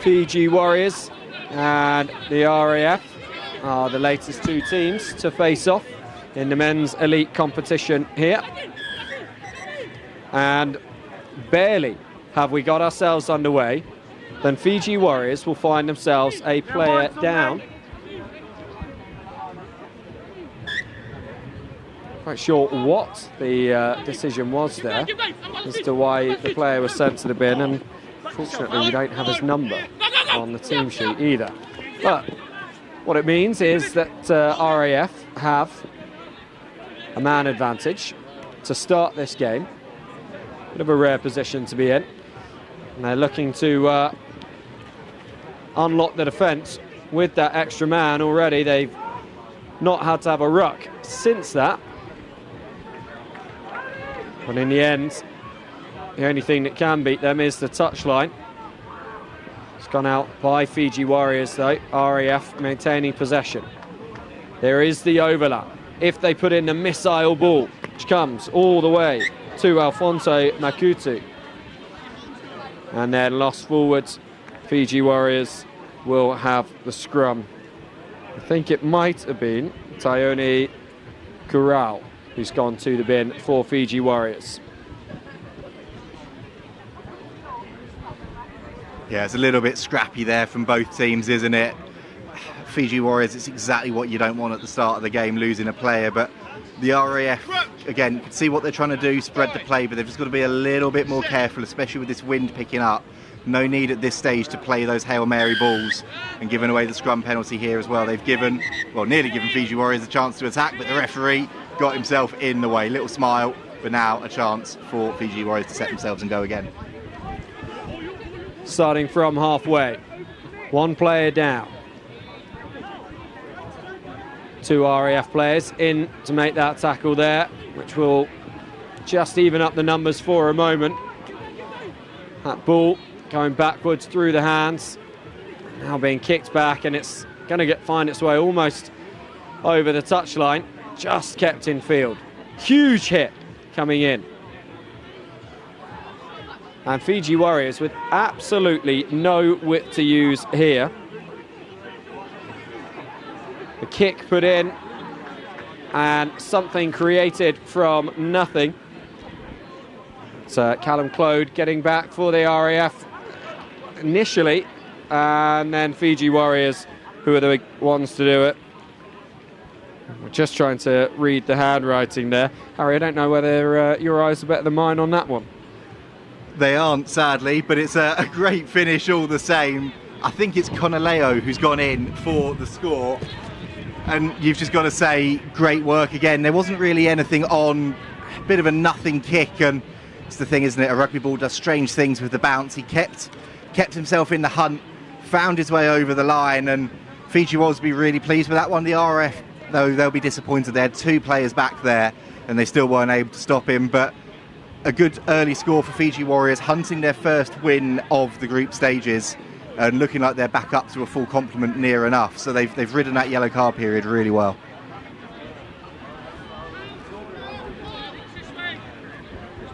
Fiji Warriors and the RAF are the latest 2 teams to face off in the men's elite competition here. And barely have we got ourselves underway, then Fiji Warriors will find themselves a player down. Quite sure what the decision was there as to why the player was sent to the bin, and fortunately we don't have his number on the team sheet either. But what it means is that RAF have a man advantage to start this game. Bit of a rare position to be in. And they're looking to unlock the defence with that extra man already. They've not had to have a ruck since that. But in the end, the only thing that can beat them is the touchline. It's gone out by Fiji Warriors though, RAF maintaining possession. There is the overlap. If they put in the missile ball, which comes all the way to Alfonso Makutu, and then lost forwards, Fiji Warriors will have the scrum. I think it might have been Taione Corral who's gone to the bin for Fiji Warriors. Yeah, it's a little bit scrappy there from both teams, isn't it? Fiji Warriors, it's exactly what you don't want at the start of the game, losing a player, but The RAF, again, you can see what they're trying to do, spread the play, but they've just got to be a little bit more careful, especially with this wind picking up. No need at this stage to play those Hail Mary balls and giving away the scrum penalty here as well. They've given, well, nearly given Fiji Warriors a chance to attack, but the referee got himself in the way. Little smile, but now a chance for Fiji Warriors to set themselves and go again. Starting from halfway. One player down. 2 RAF players in to make that tackle there, which will just even up the numbers for a moment. That ball going backwards through the hands, now being kicked back, and it's going to find its way almost over the touchline, just kept in field. Huge hit coming in. And Fiji Warriors with absolutely no wit to use here. The kick put in and something created from nothing. So Callum Clode getting back for the RAF initially, and then Fiji Warriors, who are the big ones to do it. We're just trying to read the handwriting there. Harry, I don't know whether your eyes are better than mine on that one. They aren't, sadly, but it's a great finish all the same. I think it's Conaleo who's gone in for the score. And you've just got to say, great work again. There wasn't really anything on, a bit of a nothing kick, and it's the thing, isn't it? A rugby ball does strange things with the bounce. He kept himself in the hunt, found his way over the line, and Fiji Warriors will be really pleased with that one. The RF, though, they'll be disappointed. They had 2 players back there, and they still weren't able to stop him, but a good early score for Fiji Warriors, hunting their first win of the group stages, and looking like they're back up to a full complement near enough. So they've ridden that yellow card period really well.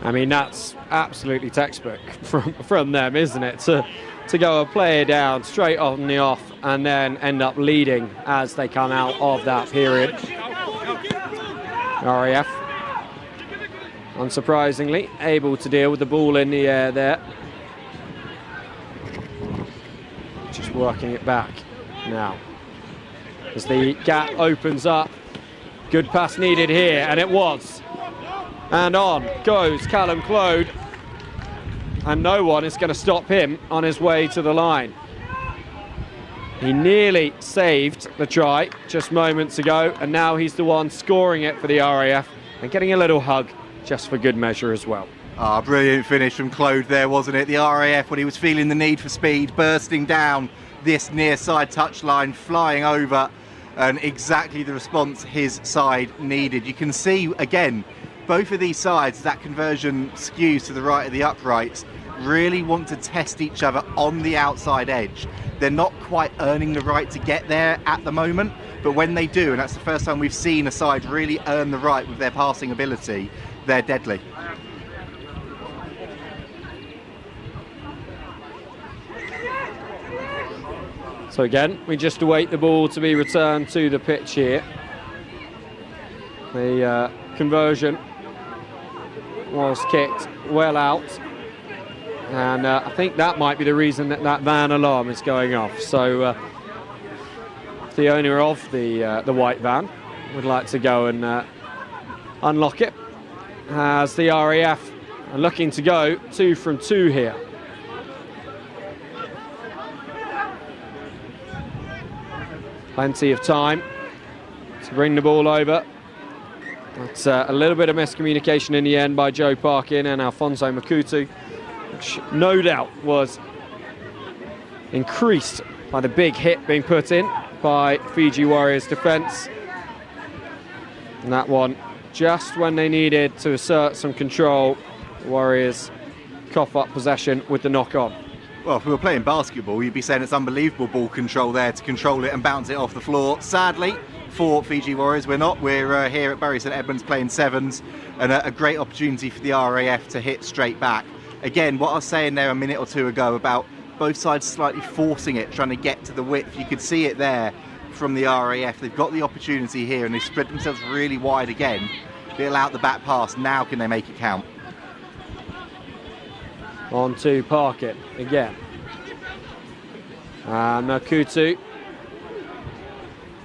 I mean, that's absolutely textbook from them, isn't it? To go a player down straight on the off and then end up leading as they come out of that period. RAF, unsurprisingly, able to deal with the ball in the air there. Just working it back now. As the gap opens up, good pass needed here, and it was. And on goes Callum Clode, and no one is going to stop him on his way to the line. He nearly saved the try just moments ago, and now he's the one scoring it for the RAF and getting a little hug just for good measure as well. Brilliant finish from Clode there, wasn't it? The RAF, when he was feeling the need for speed, bursting down this near side touchline, flying over, and exactly the response his side needed. You can see, again, both of these sides, that conversion skews to the right of the uprights, really want to test each other on the outside edge. They're not quite earning the right to get there at the moment, but when they do, and that's the first time we've seen a side really earn the right with their passing ability, they're deadly. So again, we just await the ball to be returned to the pitch here. The conversion was kicked well out, and I think that might be the reason that that van alarm is going off. So the owner of the white van would like to go and unlock it, as the RAF are looking to go 2 from 2 here. Plenty of time to bring the ball over. It's a little bit of miscommunication in the end by Joe Parkin and Alfonso Makutu, which no doubt was increased by the big hit being put in by Fiji Warriors defence. And that one, just when they needed to assert some control, the Warriors cough up possession with the knock-on. Well, if we were playing basketball, you'd be saying it's unbelievable ball control there to control it and bounce it off the floor. Sadly, for Fiji Warriors, we're not. We're here at Bury St Edmunds playing sevens, and a great opportunity for the RAF to hit straight back. Again, what I was saying there a minute or two ago about both sides slightly forcing it, trying to get to the width, you could see it there from the RAF. They've got the opportunity here, and they've spread themselves really wide again. They allow the back pass. Now can they make it count? On to Parkin again. And Makutu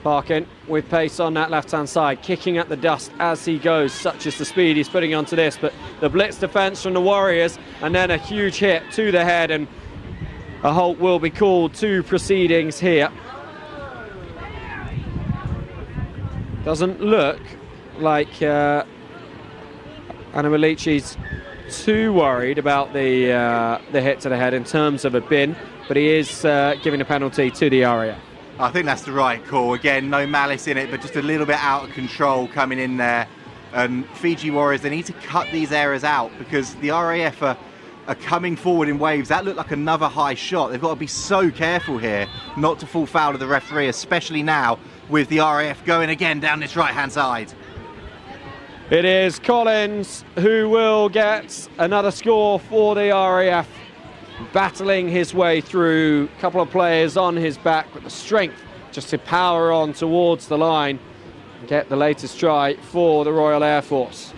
Parkin with pace on that left-hand side, kicking at the dust as he goes. Such is the speed he's putting onto this, but the blitz defence from the Warriors, and then a huge hit to the head, and a halt will be called to proceedings here. Doesn't look like Animalici's too worried about the hit to the head in terms of a bin, but he is giving a penalty to the RAF. I think that's the right call. Again, no malice in it, but just a little bit out of control coming in there. And Fiji Warriors, they need to cut these errors out because the RAF are coming forward in waves. That looked like another high shot. They've got to be so careful here not to fall foul of the referee, especially now with the RAF going again down this right-hand side. It is Collins who will get another score for the RAF, battling his way through, a couple of players on his back with the strength just to power on towards the line and get the latest try for the Royal Air Force.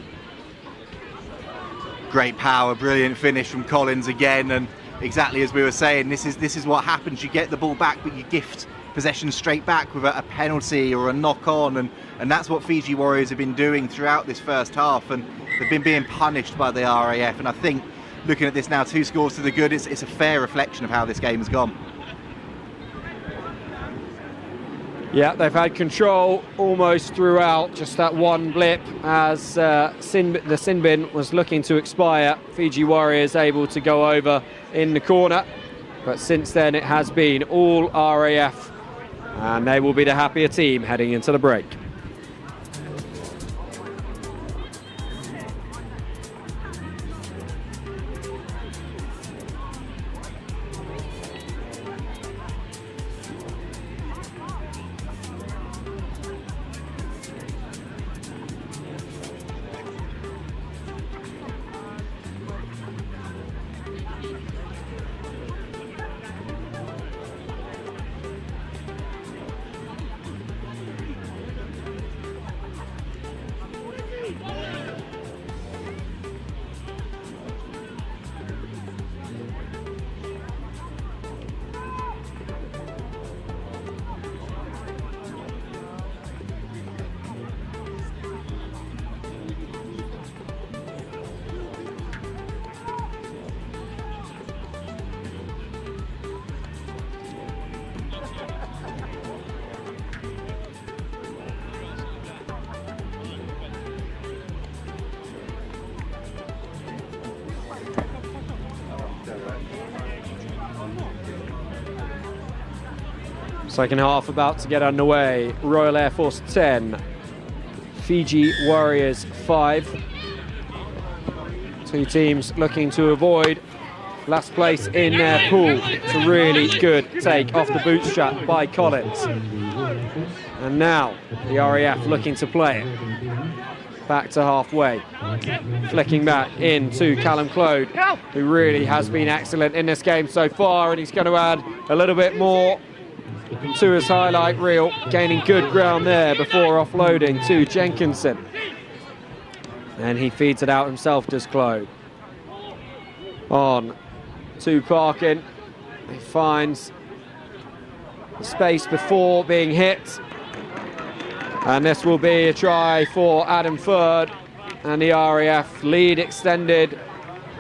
Great power, brilliant finish from Collins again, and exactly as we were saying, this is what happens. You get the ball back, but you gift possession straight back with a penalty or a knock on, and that's what Fiji Warriors have been doing throughout this first half, and they've been being punished by the RAF. And I think looking at this now, 2 scores to the good, it's a fair reflection of how this game has gone. Yeah, they've had control almost throughout, just that one blip as the sin bin was looking to expire. Fiji Warriors able to go over in the corner, but since then it has been all RAF, and they will be the happier team heading into the break. Second half about to get underway. Royal Air Force 10, Fiji Warriors 5. 2 teams looking to avoid last place in their pool. It's a really good take off the bootstrap by Collins. And now the RAF looking to play it back to halfway. Flicking back into Callum Clode, who really has been excellent in this game so far, and he's going to add a little bit more to his highlight reel, gaining good ground there before offloading to Jenkinson. And he feeds it out himself, does Clode. On to Parkin. He finds the space before being hit. And this will be a try for Adam Ferd. And the RAF lead extended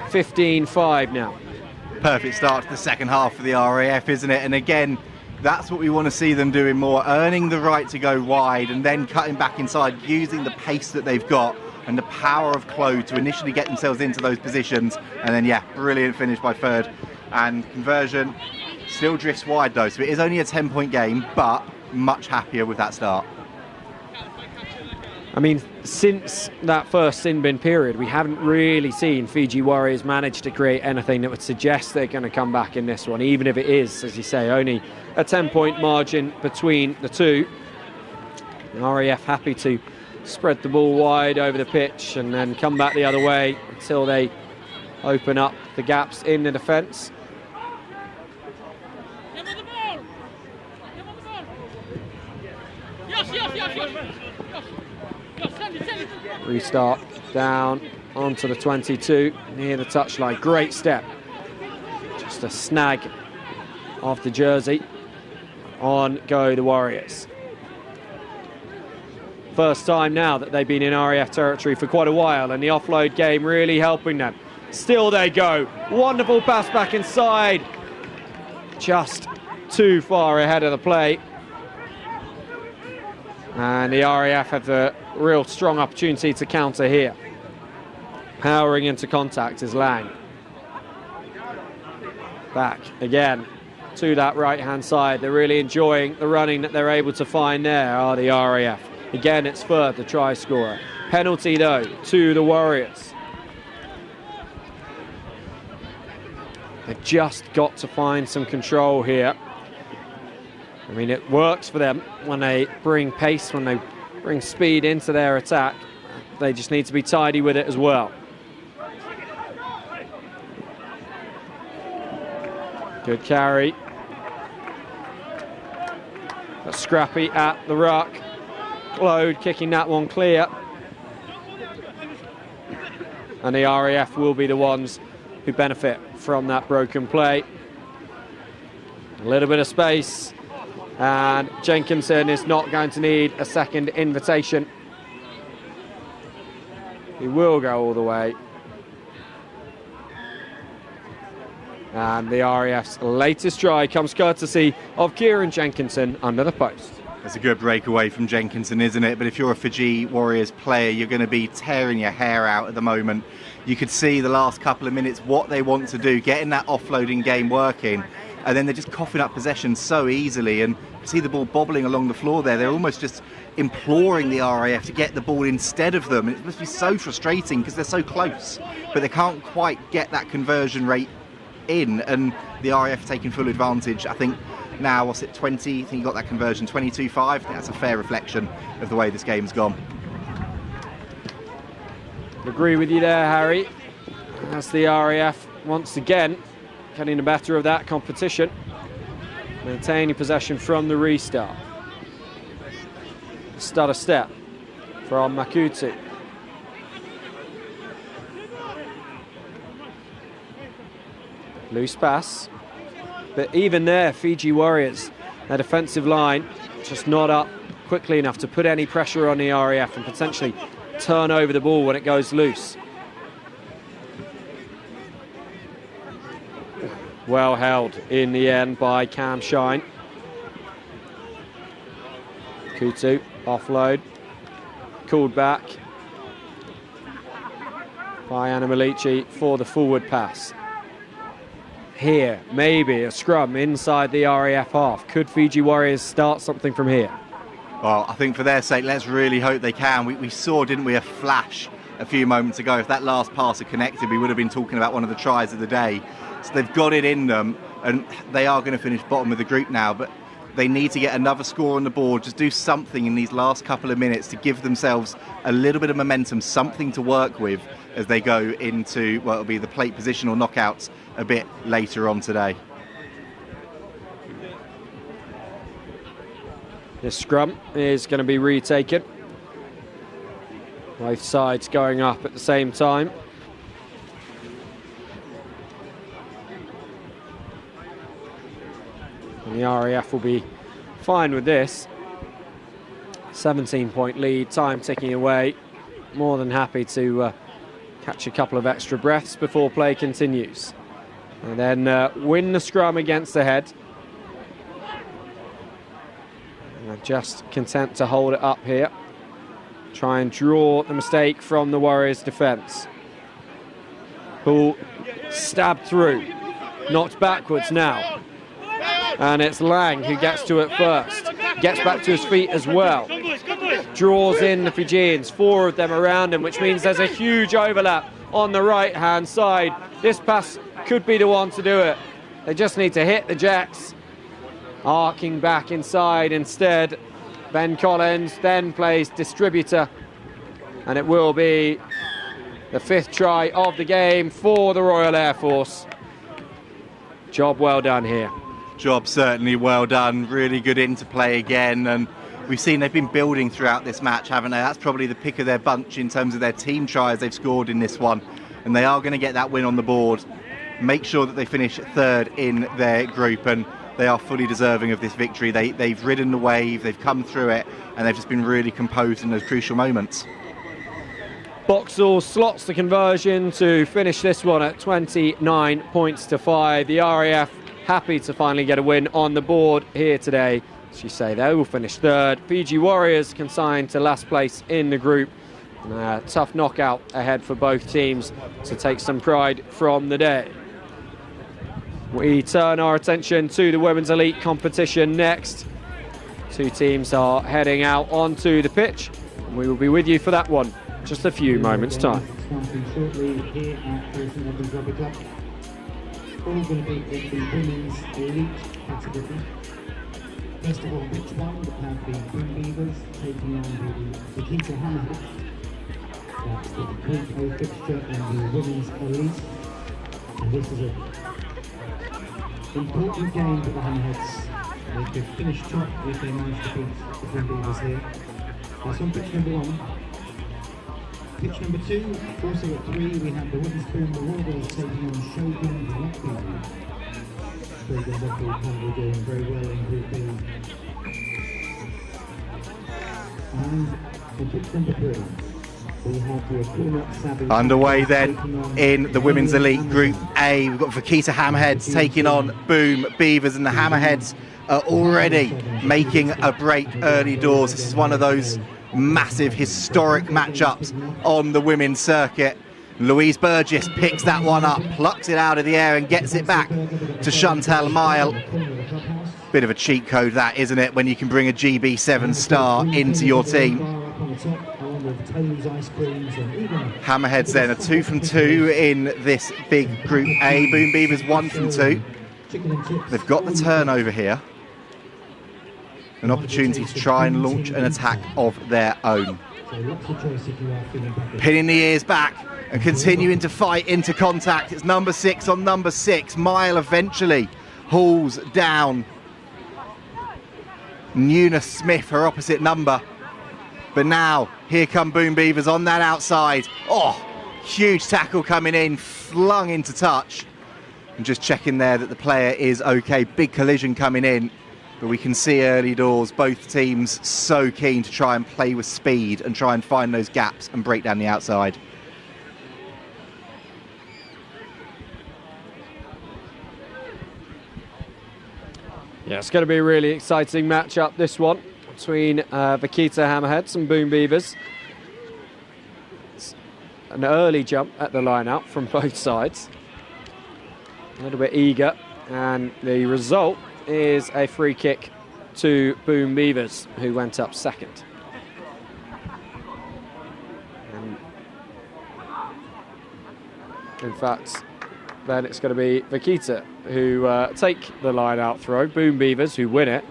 15-5 now. Perfect start to the second half for the RAF, isn't it? And again, that's what we want to see them doing more, earning the right to go wide and then cutting back inside, using the pace that they've got and the power of Clode to initially get themselves into those positions. And then, yeah, brilliant finish by Ferd. And conversion still drifts wide though, so it is only a 10-point game, but much happier with that start. I mean, since that first sin bin period, we haven't really seen Fiji Warriors manage to create anything that would suggest they're going to come back in this one, even if it is, as you say, only a 10-point margin between the two. The RAF happy to spread the ball wide over the pitch and then come back the other way until they open up the gaps in the defence. Restart down onto the 22 near the touchline. Great step. Just a snag off the jersey. On go the Warriors. first time now that they've been in RAF territory for quite a while, and the offload game really helping them. Still they go. Wonderful pass back inside. Just too far ahead of the play. And the RAF have a real strong opportunity to counter here. Powering into contact is Lang. Back again to that right-hand side. They're really enjoying the running that they're able to find there, are the RAF. Again, it's Firth, the try scorer. Penalty, though, to the Warriors. They've just got to find some control here. I mean, it works for them when they bring pace, when they bring speed into their attack. They just need to be tidy with it as well. Good carry. But Scrappy at the ruck. Claude kicking that one clear. And the RAF will be the ones who benefit from that broken play. A little bit of space. And Jenkinson is not going to need a second invitation. He will go all the way. And the RAF's latest try comes courtesy of Kieran Jenkinson under the post. It's a good breakaway from Jenkinson, isn't it? But if you're a Fiji Warriors player, you're going to be tearing your hair out at the moment. You could see the last couple of minutes what they want to do, getting that offloading game working, and then they're just coughing up possession so easily, and see the ball bobbling along the floor there. They're almost just imploring the RAF to get the ball instead of them. And it must be so frustrating because they're so close, but they can't quite get that conversion rate in, and the RAF taking full advantage. I think now, what's it, 20? I think you got that conversion, 22-5. I think that's a fair reflection of the way this game's gone. Agree with you there, Harry. As the RAF once again getting the better of that competition, maintaining possession from the restart. Stutter step from Makutu. Loose pass, but even there, Fiji Warriors, their defensive line just not up quickly enough to put any pressure on the RAF and potentially turn over the ball when it goes loose. Well held in the end by Cam Shine. Kutu, offload, called back by Anamalici for the forward pass. Here, maybe a scrum inside the RAF half. Could Fiji Warriors start something from here? Well, I think for their sake, let's really hope they can. We saw, didn't we, a flash a few moments ago. If that last pass had connected, we would have been talking about one of the tries of the day. So they've got it in them, and they are going to finish bottom of the group now, but they need to get another score on the board, just do something in these last couple of minutes to give themselves a little bit of momentum, something to work with as they go into, well, it'll be the plate positional knockouts a bit later on today. This scrum is going to be retaken. Both sides going up at the same time. And the RAF will be fine with this. 17-point lead, time ticking away. More than happy to catch a couple of extra breaths before play continues. And then win the scrum against the head. And they're just content to hold it up here. Try and draw the mistake from the Warriors' defence. Who stabbed through, knocked backwards now. And it's Lang who gets to it first. Gets back to his feet as well. Draws in the Fijians, 4 of them around him, which means there's a huge overlap on the right-hand side. This pass could be the one to do it. They just need to hit the jacks. Arcing back inside instead. Ben Collins then plays distributor, and it will be the 5th try of the game for the Royal Air Force. Job well done here. Job certainly well done. Really good interplay again, and we've seen they've been building throughout this match, haven't they? That's probably the pick of their bunch in terms of their team tries they've scored in this one, and they are going to get that win on the board. Make sure that they finish 3rd in their group, and they are fully deserving of this victory. They've ridden the wave, they've come through it, and they've just been really composed in those crucial moments. Boxall slots the conversion to finish this one at 29 points to 5. The RAF happy to finally get a win on the board here today. As you say, they will finish third. Fiji Warriors consigned to last place in the group. Tough knockout ahead for both teams to take some pride from the day. We turn our attention to the Women's Elite competition next. Two teams are heading out onto the pitch, and we will be with you for that one just a few moments' time. Starting shortly here at Edmunds Rugby Club. All going to be in the Women's Elite category. First of all, pitch one, we have the Boom Beavers taking on the Vakita Hammerheads. That's the Group A fixture in the Women's Elite. And this is an important game for the Hammerheads. They could finish top if they manage to beat the Boom Beavers here. That's on pitch number one. Pitch number two, also at 3, we have the Witherspoon Marauders taking on Shogun Rugby. Shogun Rugby currently doing very well in Group B. And for pitch number 3, we have the Aquina Savage. Underway then in the Women's Elite Group A. We've got Vakita Hammerheads taking on Boom Beavers, and the Hammerheads are already making a break early doors. This is one of those massive historic matchups on the women's circuit. Louise Burgess picks that one up, plucks it out of the air and gets it back to Chantal Mile. Bit of a cheat code that, isn't it, when you can bring a GB7 star into your team. Hammerheads then are 2 from 2 in this big Group A. Boom Beavers 1 from 2. They've got the turnover here. An opportunity to try and launch an attack of their own. Pinning the ears back and continuing to fight into contact. It's number 6 on number 6. Mile eventually hauls down Nuna Smith, her opposite number. But now, here come Boom Beavers on that outside. Oh, huge tackle coming in, flung into touch. And just checking there that the player is okay. Big collision coming in. But we can see early doors, both teams so keen to try and play with speed and try and find those gaps and break down the outside. Yeah, it's going to be a really exciting matchup, this one, between Vakita Hammerheads and Boom Beavers. It's an early jump at the line-out from both sides. A little bit eager, and the result is a free kick to Boom Beavers, who went up second. And in fact, then it's going to be Vakita who take the line-out throw. Boom Beavers who win it.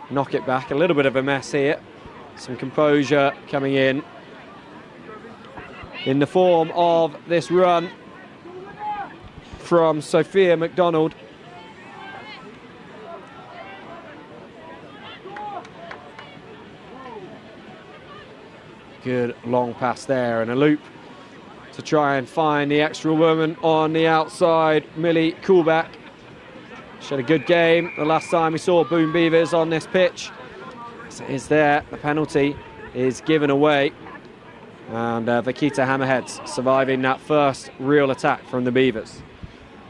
Knock it back. A little bit of a mess here. Some composure coming in the form of this run from Sophia McDonald. Good long pass there and a loop to try and find the extra woman on the outside. Millie Coolback. She had a good game the last time we saw Boom Beavers on this pitch. So is there, the penalty is given away. And Vakita Hammerheads surviving that first real attack from the Beavers.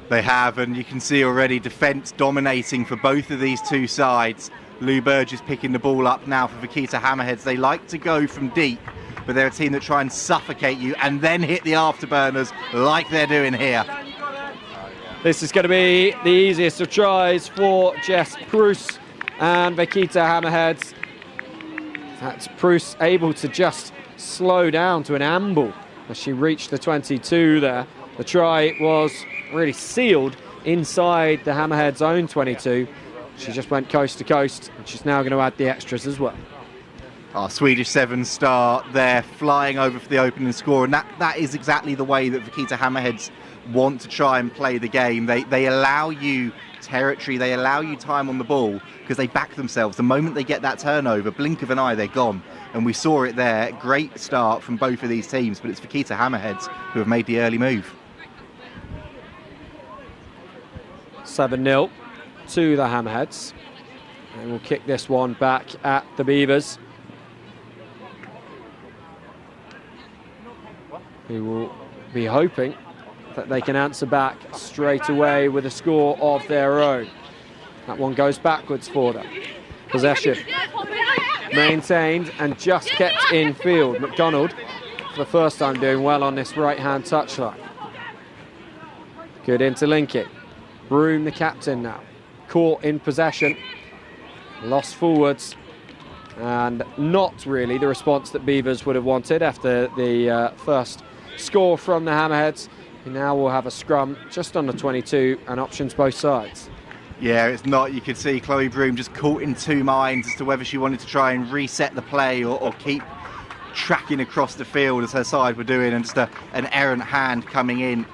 They have, and you can see already defence dominating for both of these two sides. Lou Burgess picking the ball up now for Vakita Hammerheads. They like to go from deep, but they're a team that try and suffocate you and then hit the afterburners like they're doing here. This is going to be the easiest of tries for Jess Pruce and Vakita Hammerheads. That's Pruce able to just slow down to an amble as she reached the 22 there. The try was really sealed inside the Hammerheads' own 22. She just went coast to coast, and she's now going to add the extras as well. Our Swedish 7-star there, flying over for the opening score, and that is exactly the way that Vakita Hammerheads want to try and play the game. They allow you territory, they allow you time on the ball because they back themselves. The moment they get that turnover, blink of an eye, they're gone. And we saw it there. Great start from both of these teams, but it's Vakita Hammerheads who have made the early move. 7-0 to the Hammerheads. And we'll kick this one back at the Beavers, who will be hoping that they can answer back straight away with a score of their own. That one goes backwards for them. Possession maintained and just kept in field. McDonald, for the first time, doing well on this right-hand touchline. Good interlinking. Broom, the captain now, caught in possession, lost forwards, and not really the response that Beavers would have wanted after the first score from the Hammerheads. And now we'll have a scrum just on the 22 and options both sides. Yeah, it's not. You could see Chloe Broom just caught in two minds as to whether she wanted to try and reset the play or keep tracking across the field as her side were doing, and just an errant hand coming in,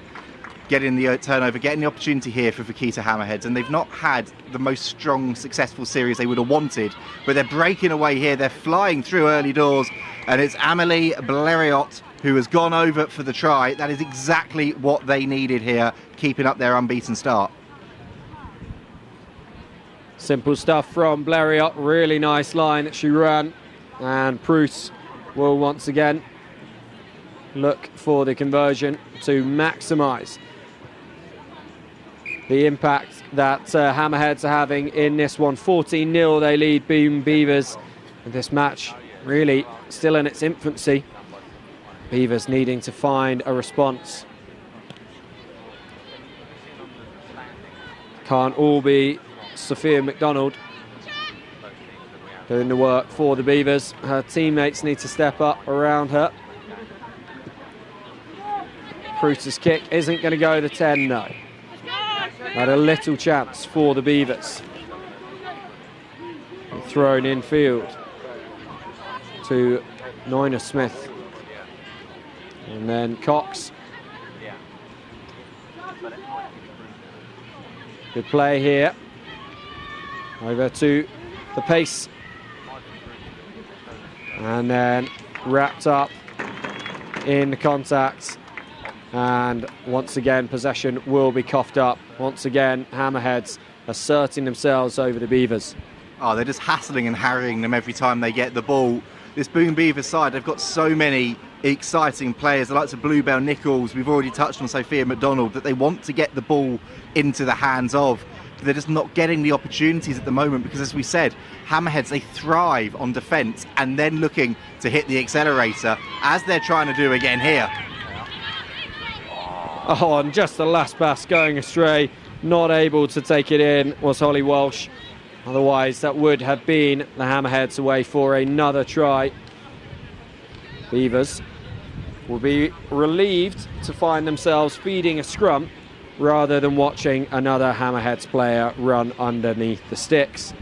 getting the turnover, getting the opportunity here for Vakita Hammerheads. And they've not had the most strong, successful series they would have wanted, but they're breaking away here. They're flying through early doors, and it's Amelie Blériot who has gone over for the try. That is exactly what they needed here, keeping up their unbeaten start. Simple stuff from Blériot. Really nice line that she ran, and Bruce will once again look for the conversion to maximise the impact that Hammerheads are having in this one. 14-0 they lead Boom Beavers, and this match really still in its infancy. Beavers needing to find a response. Can't all be Sophia McDonald doing the work for the Beavers. Her teammates need to step up around her. Pruter's kick isn't going to go to 10, no. Had a little chance for the Beavers. Thrown in field to Noina Smith. And then Cox. Good play here. Over to the pace. And then wrapped up in the contact. And once again, possession will be coughed up. Once again, Hammerheads asserting themselves over the Beavers. Oh, they're just hassling and harrying them every time they get the ball. This Boom Beavers side, they've got so many exciting players, the likes of Bluebell Nichols. We've already touched on Sophia McDonald, that they want to get the ball into the hands of. But they're just not getting the opportunities at the moment because, as we said, Hammerheads, they thrive on defence and then looking to hit the accelerator, as they're trying to do again here. Oh, and just the last pass going astray, not able to take it in was Holly Walsh. Otherwise, that would have been the Hammerheads away for another try. Beavers will be relieved to find themselves feeding a scrum rather than watching another Hammerheads player run underneath the sticks.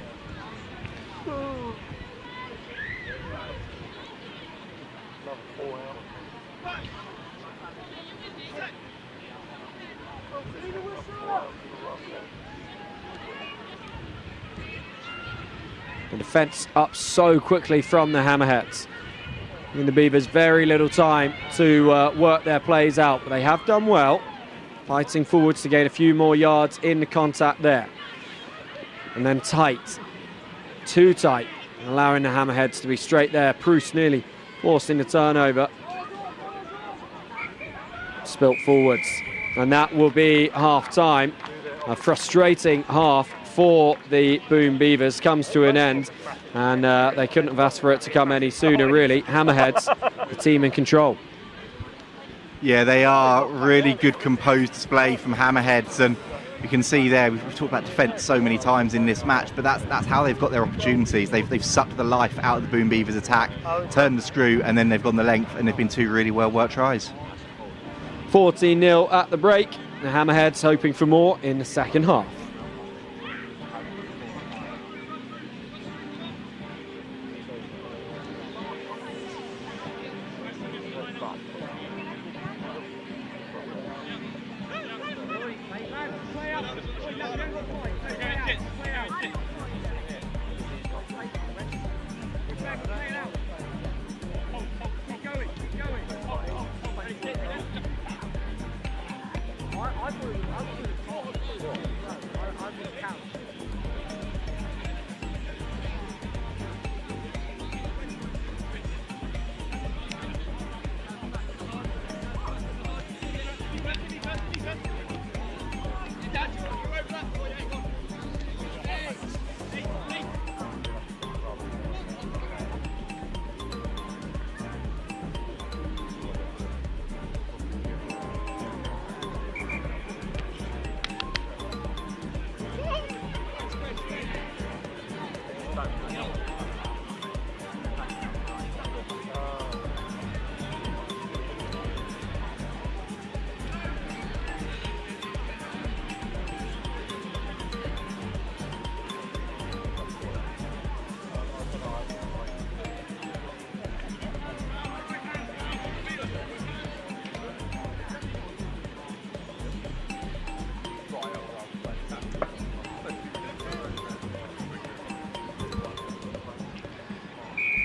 The defence up so quickly from the Hammerheads. Giving the Beavers very little time to work their plays out, but they have done well, fighting forwards to gain a few more yards in the contact there. And then tight, too tight, allowing the Hammerheads to be straight there. Pruce nearly forcing the turnover. Spilt forwards, and that will be half-time. A frustrating half for the Boom Beavers comes to an end, and they couldn't have asked for it to come any sooner, really. Hammerheads, the team in control. Yeah, they are really good composed display from Hammerheads, and you can see there, we've talked about defence so many times in this match, but that's how they've got their opportunities. They've sucked the life out of the Boom Beavers attack, turned the screw, and then they've gone the length, and they've been two really well worked tries. 14-0 at the break. The Hammerheads hoping for more in the second half.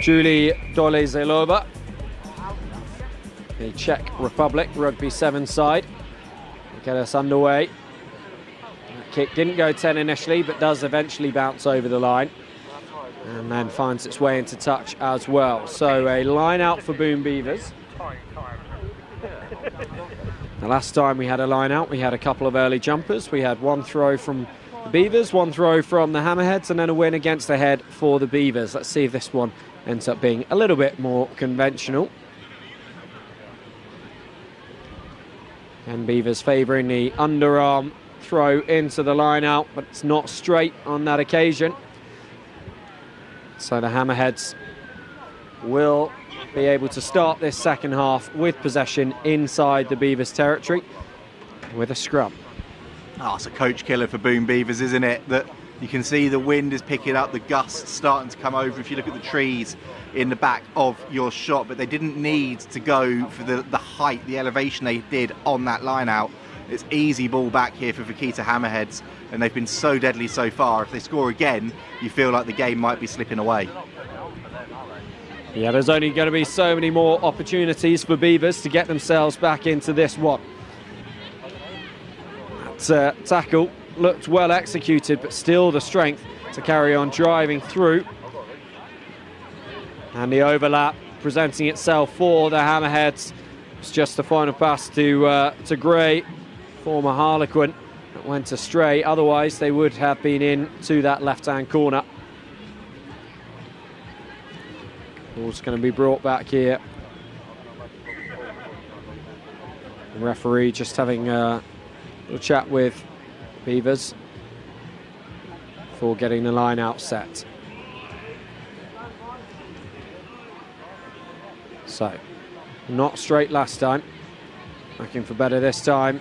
Julie Dolezelova, the Czech Republic Rugby 7 side, get us underway. That kick didn't go 10 initially, but does eventually bounce over the line and then finds its way into touch as well. So a line out for Boom Beavers. The last time we had a line out, we had a couple of early jumpers. We had one throw from the Beavers, one throw from the Hammerheads, and then a win against the head for the Beavers. Let's see if this one ends up being a little bit more conventional. And Beavers favouring the underarm throw into the line out, but it's not straight on that occasion. So the Hammerheads will be able to start this second half with possession inside the Beavers territory with a scrum. Oh, it's a coach killer for Boom Beavers, isn't it? That you can see the wind is picking up, the gusts starting to come over if you look at the trees in the back of your shot, but they didn't need to go for the height, the elevation they did on that line out. It's easy ball back here for Vakita Hammerheads, and they've been so deadly so far. If they score again, you feel like the game might be slipping away. Yeah, there's only going to be so many more opportunities for Beavers to get themselves back into this one. That tackle looked well executed, but still the strength to carry on driving through. And the overlap presenting itself for the Hammerheads. It's just the final pass to Gray, former Harlequin, that went astray. Otherwise, they would have been in to that left-hand corner. Ball's going to be brought back here. The referee just having a little chat with Beavers before getting the line out set. So, not straight last time. Looking for better this time.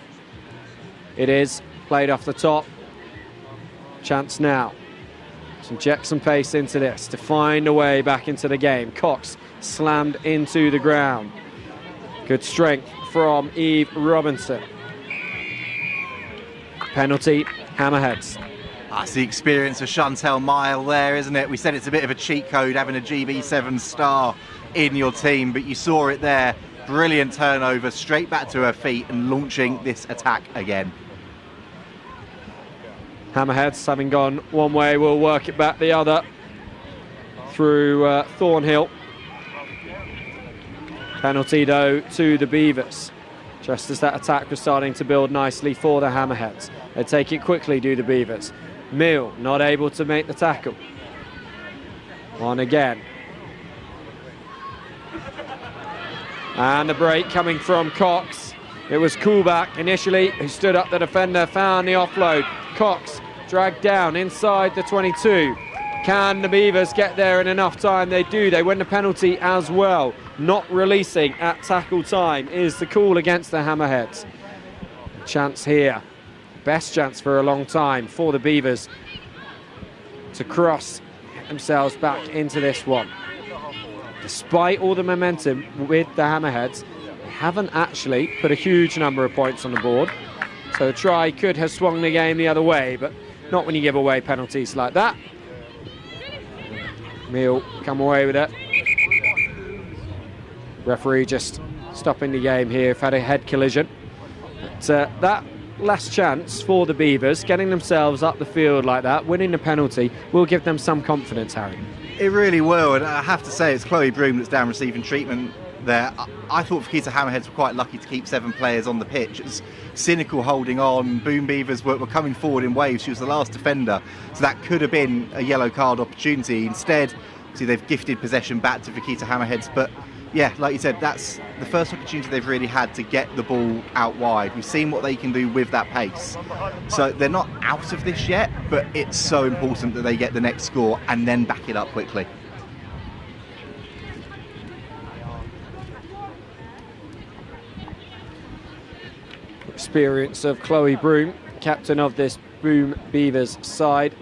It is played off the top. Chance now to inject some pace into this, to find a way back into the game. Cox slammed into the ground. Good strength from Eve Robinson. Penalty, Hammerheads. That's the experience of Chantel Mile there, isn't it? We said it's a bit of a cheat code having a GB7 star in your team, but you saw it there. Brilliant turnover, straight back to her feet and launching this attack again. Hammerheads, having gone one way, will work it back the other through Thornhill. Penalty, though, to the Beavers. Just as that attack was starting to build nicely for the Hammerheads. They take it quickly, do the Beavers. Mill not able to make the tackle. On again. And the break coming from Cox. It was Kuhlbach initially who stood up the defender, found the offload. Cox dragged down inside the 22. Can the Beavers get there in enough time? They do. They win the penalty as well. Not releasing at tackle time is the call against the Hammerheads. Chance here. Best chance for a long time for the Beavers to cross themselves back into this one. Despite all the momentum with the Hammerheads, they haven't actually put a huge number of points on the board. So a try could have swung the game the other way, but not when you give away penalties like that. Meal come away with it. Referee just stopping the game here. Have had a head collision. But that last chance for the Beavers, getting themselves up the field like that, winning the penalty, will give them some confidence, Harry. It really will, and I have to say it's Chloe Broom that's down receiving treatment there. I thought Vakita Hammerheads were quite lucky to keep 7 players on the pitch. It was Cynical holding on. Boom Beavers were coming forward in waves. She was the last defender, so that could have been a yellow card opportunity. Instead, see, they've gifted possession back to Vakita Hammerheads, but yeah, like you said, that's the first opportunity they've really had to get the ball out wide. We've seen what they can do with that pace. So they're not out of this yet, but it's so important that they get the next score and then back it up quickly. Experience of Chloe Broom, captain of this Boom Beavers side,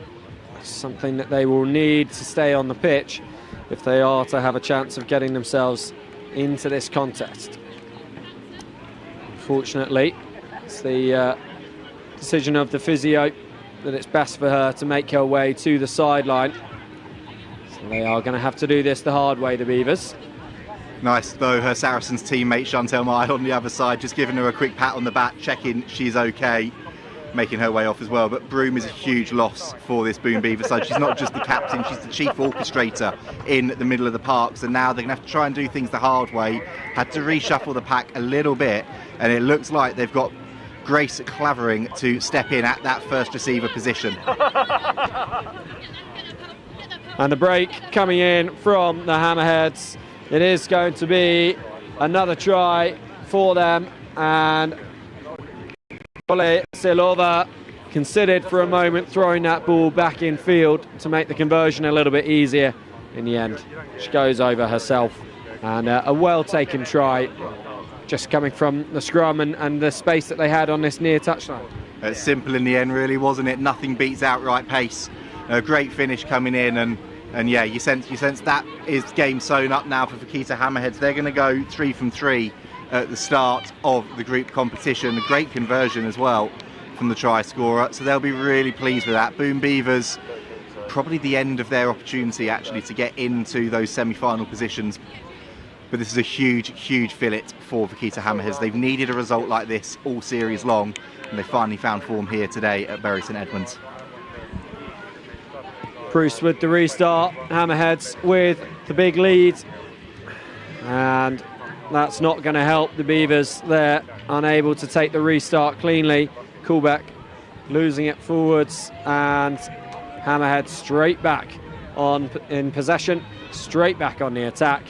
something that they will need to stay on the pitch if they are to have a chance of getting themselves into this contest. Unfortunately, it's the decision of the physio that it's best for her to make her way to the sideline. So they are going to have to do this the hard way, the Beavers. Nice though, her Saracens teammate Chantel Mile on the other side, just giving her a quick pat on the back, checking she's okay, making her way off as well. But Broom is a huge loss for this Boom Beaver side. She's not just the captain, she's the chief orchestrator in the middle of the park. So now they're going to have to try and do things the hard way. Had to reshuffle the pack a little bit, and it looks like they've got Grace Clavering to step in at that first receiver position. And the break coming in from the Hammerheads. It is going to be another try for them, and Ole Silova considered for a moment throwing that ball back in field to make the conversion a little bit easier. In the end, she goes over herself, and a well taken try, just coming from the scrum and the space that they had on this near touchline. It's simple in the end, really, wasn't it? Nothing beats outright pace. A great finish coming in, and yeah, you sense that is game sewn up now for Fakita Hammerheads. They're going to go 3 from 3 at the start of the group competition. A great conversion as well from the try scorer, so they'll be really pleased with that. Boom Beavers, probably the end of their opportunity actually to get into those semi-final positions. But this is a huge, huge fillet for Fakita Hammerheads. They've needed a result like this all series long, and they finally found form here today at Bury St Edmunds. Bruce with the restart, Hammerheads with the big lead, and that's not going to help the Beavers. They're unable to take the restart cleanly. Coolback losing it forwards, and Hammerheads straight back in possession, straight back on the attack,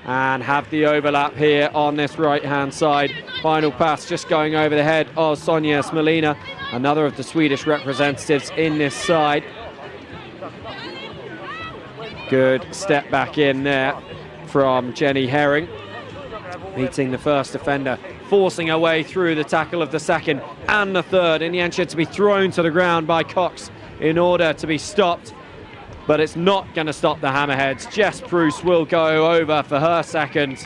and have the overlap here on this right hand side. Final pass just going over the head of Sonja Smelina, another of the Swedish representatives in this side. Good step back in there from Jenny Herring, meeting the first defender, forcing her way through the tackle of the second and the third. In the end, she had to be thrown to the ground by Cox in order to be stopped, but it's not going to stop the Hammerheads. Jess Bruce will go over for her second.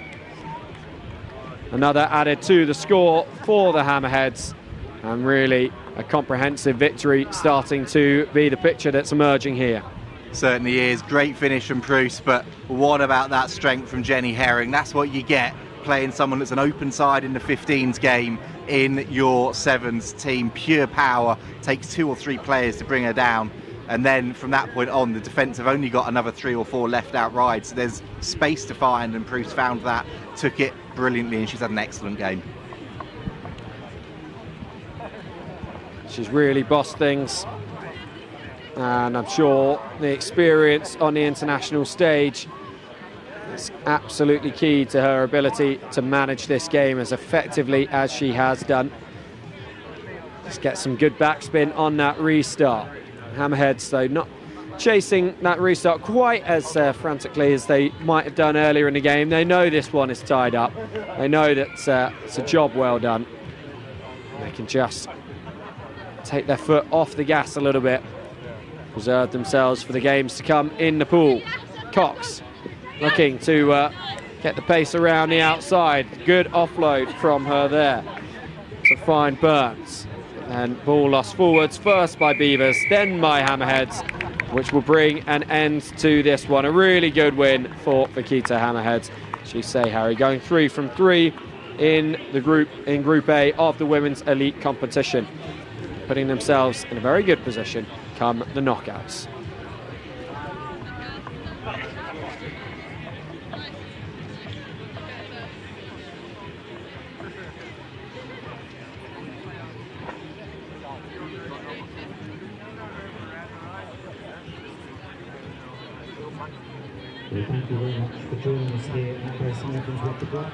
Another added to the score for the Hammerheads, and really a comprehensive victory starting to be the picture that's emerging here. Certainly is. Great finish from Bruce, but what about that strength from Jenny Herring? That's what you get playing someone that's an open side in the 15s game in your 7s team. Pure power, takes 2 or 3 players to bring her down, and then from that point on the defence have only got another 3 or 4 left outright, so there's space to find, and Bruce found that, took it brilliantly, and she's had an excellent game. She's really bossed things, and I'm sure the experience on the international stage is absolutely key to her ability to manage this game as effectively as she has done. Just get some good backspin on that restart. Hammerheads, though, not chasing that restart quite as frantically as they might have done earlier in the game. They know this one is tied up. They know that it's a job well done. They can just take their foot off the gas a little bit, preserve themselves for the games to come in the pool. Cox looking to get the pace around the outside. Good offload from her there to find Burns. And ball lost forwards, first by Beavers, then by Hammerheads, which will bring an end to this one. A really good win for Fakita Hammerheads. As you say, Harry, going 3 from 3 in Group A of the women's elite competition, putting themselves in a very good position come the knockouts. Thank you very much for joining us here at St Edmunds Rugby Club.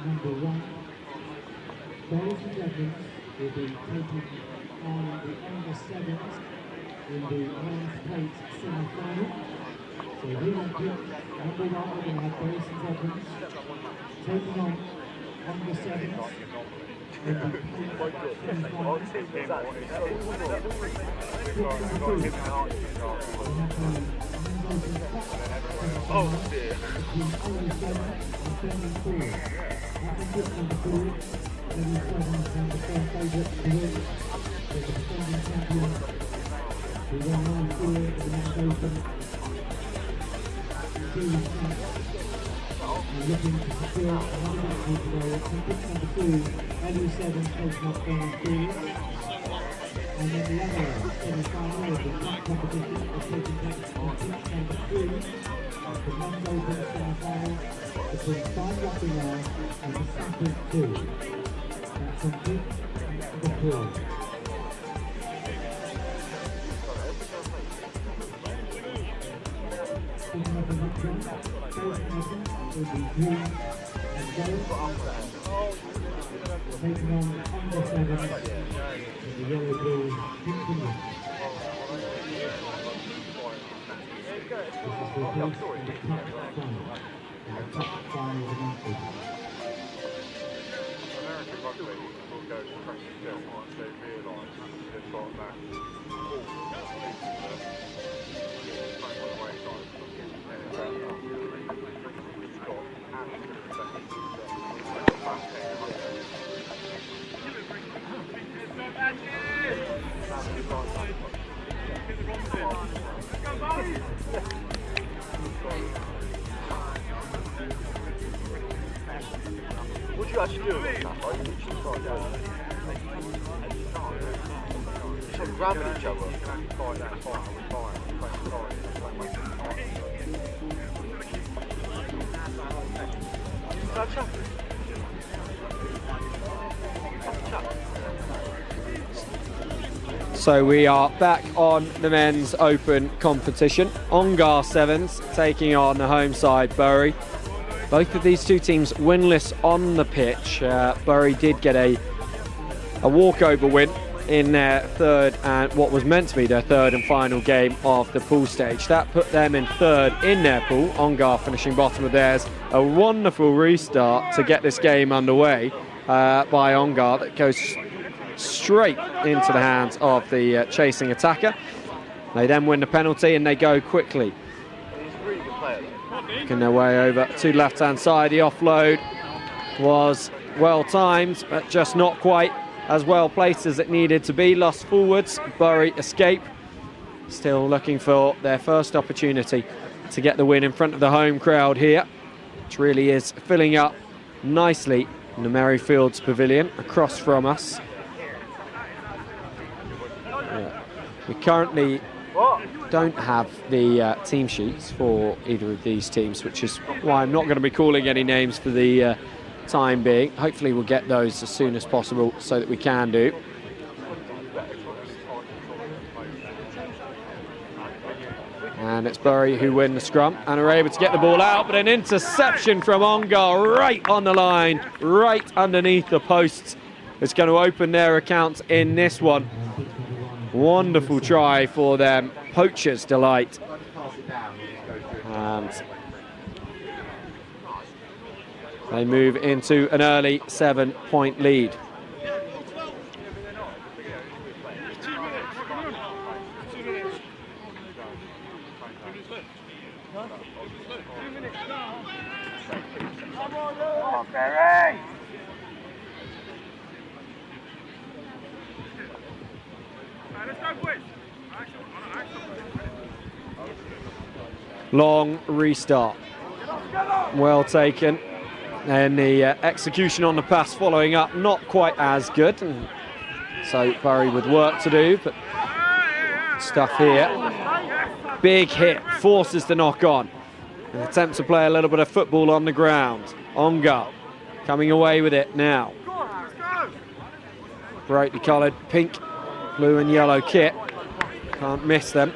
Number 1, Edmunds will be taking on the under-7s in the last plate semi-final. So here on pitch, number 1, we're going to have Edmunds taking on under-7s in the plate semi-final. Oh dear. Looking to secure another victory today. Pick number 2, LU7 taking up Bernard Fields. And then the other semi-final of the cup competition is taking place on pitch number 3 of the men's open semi-final between 5 Rugby and the Sappers 2. That's on pitch number 4. Picking up a victory, both Edmunds will be green and gold. Taking on under-7s in the yellow blue pink England. This is the first in the cup final. And the cup final is announced. American rugby will go to practice still once they realise they've got that what do you actually do with that? Are you literally start doing you start grabbing each other? So we are back on the men's open competition. Ongar Sevens taking on the home side, Bury. Both of these two teams winless on the pitch. Bury did get a walkover win in their third and what was meant to be their third and final game of the pool stage. That put them in third in their pool. Ongar finishing bottom of theirs. A wonderful restart to get this game underway by Ongar that goes straight into the hands of the chasing attacker. They then win the penalty and they go quickly. Making their way over to the left-hand side. The offload was well timed, but just not quite as well placed as it needed to be. Lost forwards, Bury escape. Still looking for their first opportunity to get the win in front of the home crowd here, which really is filling up nicely in the Merryfields Pavilion across from us. We currently don't have the team sheets for either of these teams, which is why I'm not going to be calling any names for the time being. Hopefully we'll get those as soon as possible so that we can do. And it's Bury who win the scrum and are able to get the ball out, but an interception from Ongar right on the line, right underneath the posts. It's going to open their accounts in this one. Wonderful try for them, poacher's delight. And they move into an early 7-point lead. Long restart, well taken, and the execution on the pass following up not quite as good, and so Bury with work to do, but stuff here. Big hit, forces the knock on, an attempt to play a little bit of football on the ground. Ongar coming away with it now. Brightly coloured pink, blue and yellow kit. Can't miss them.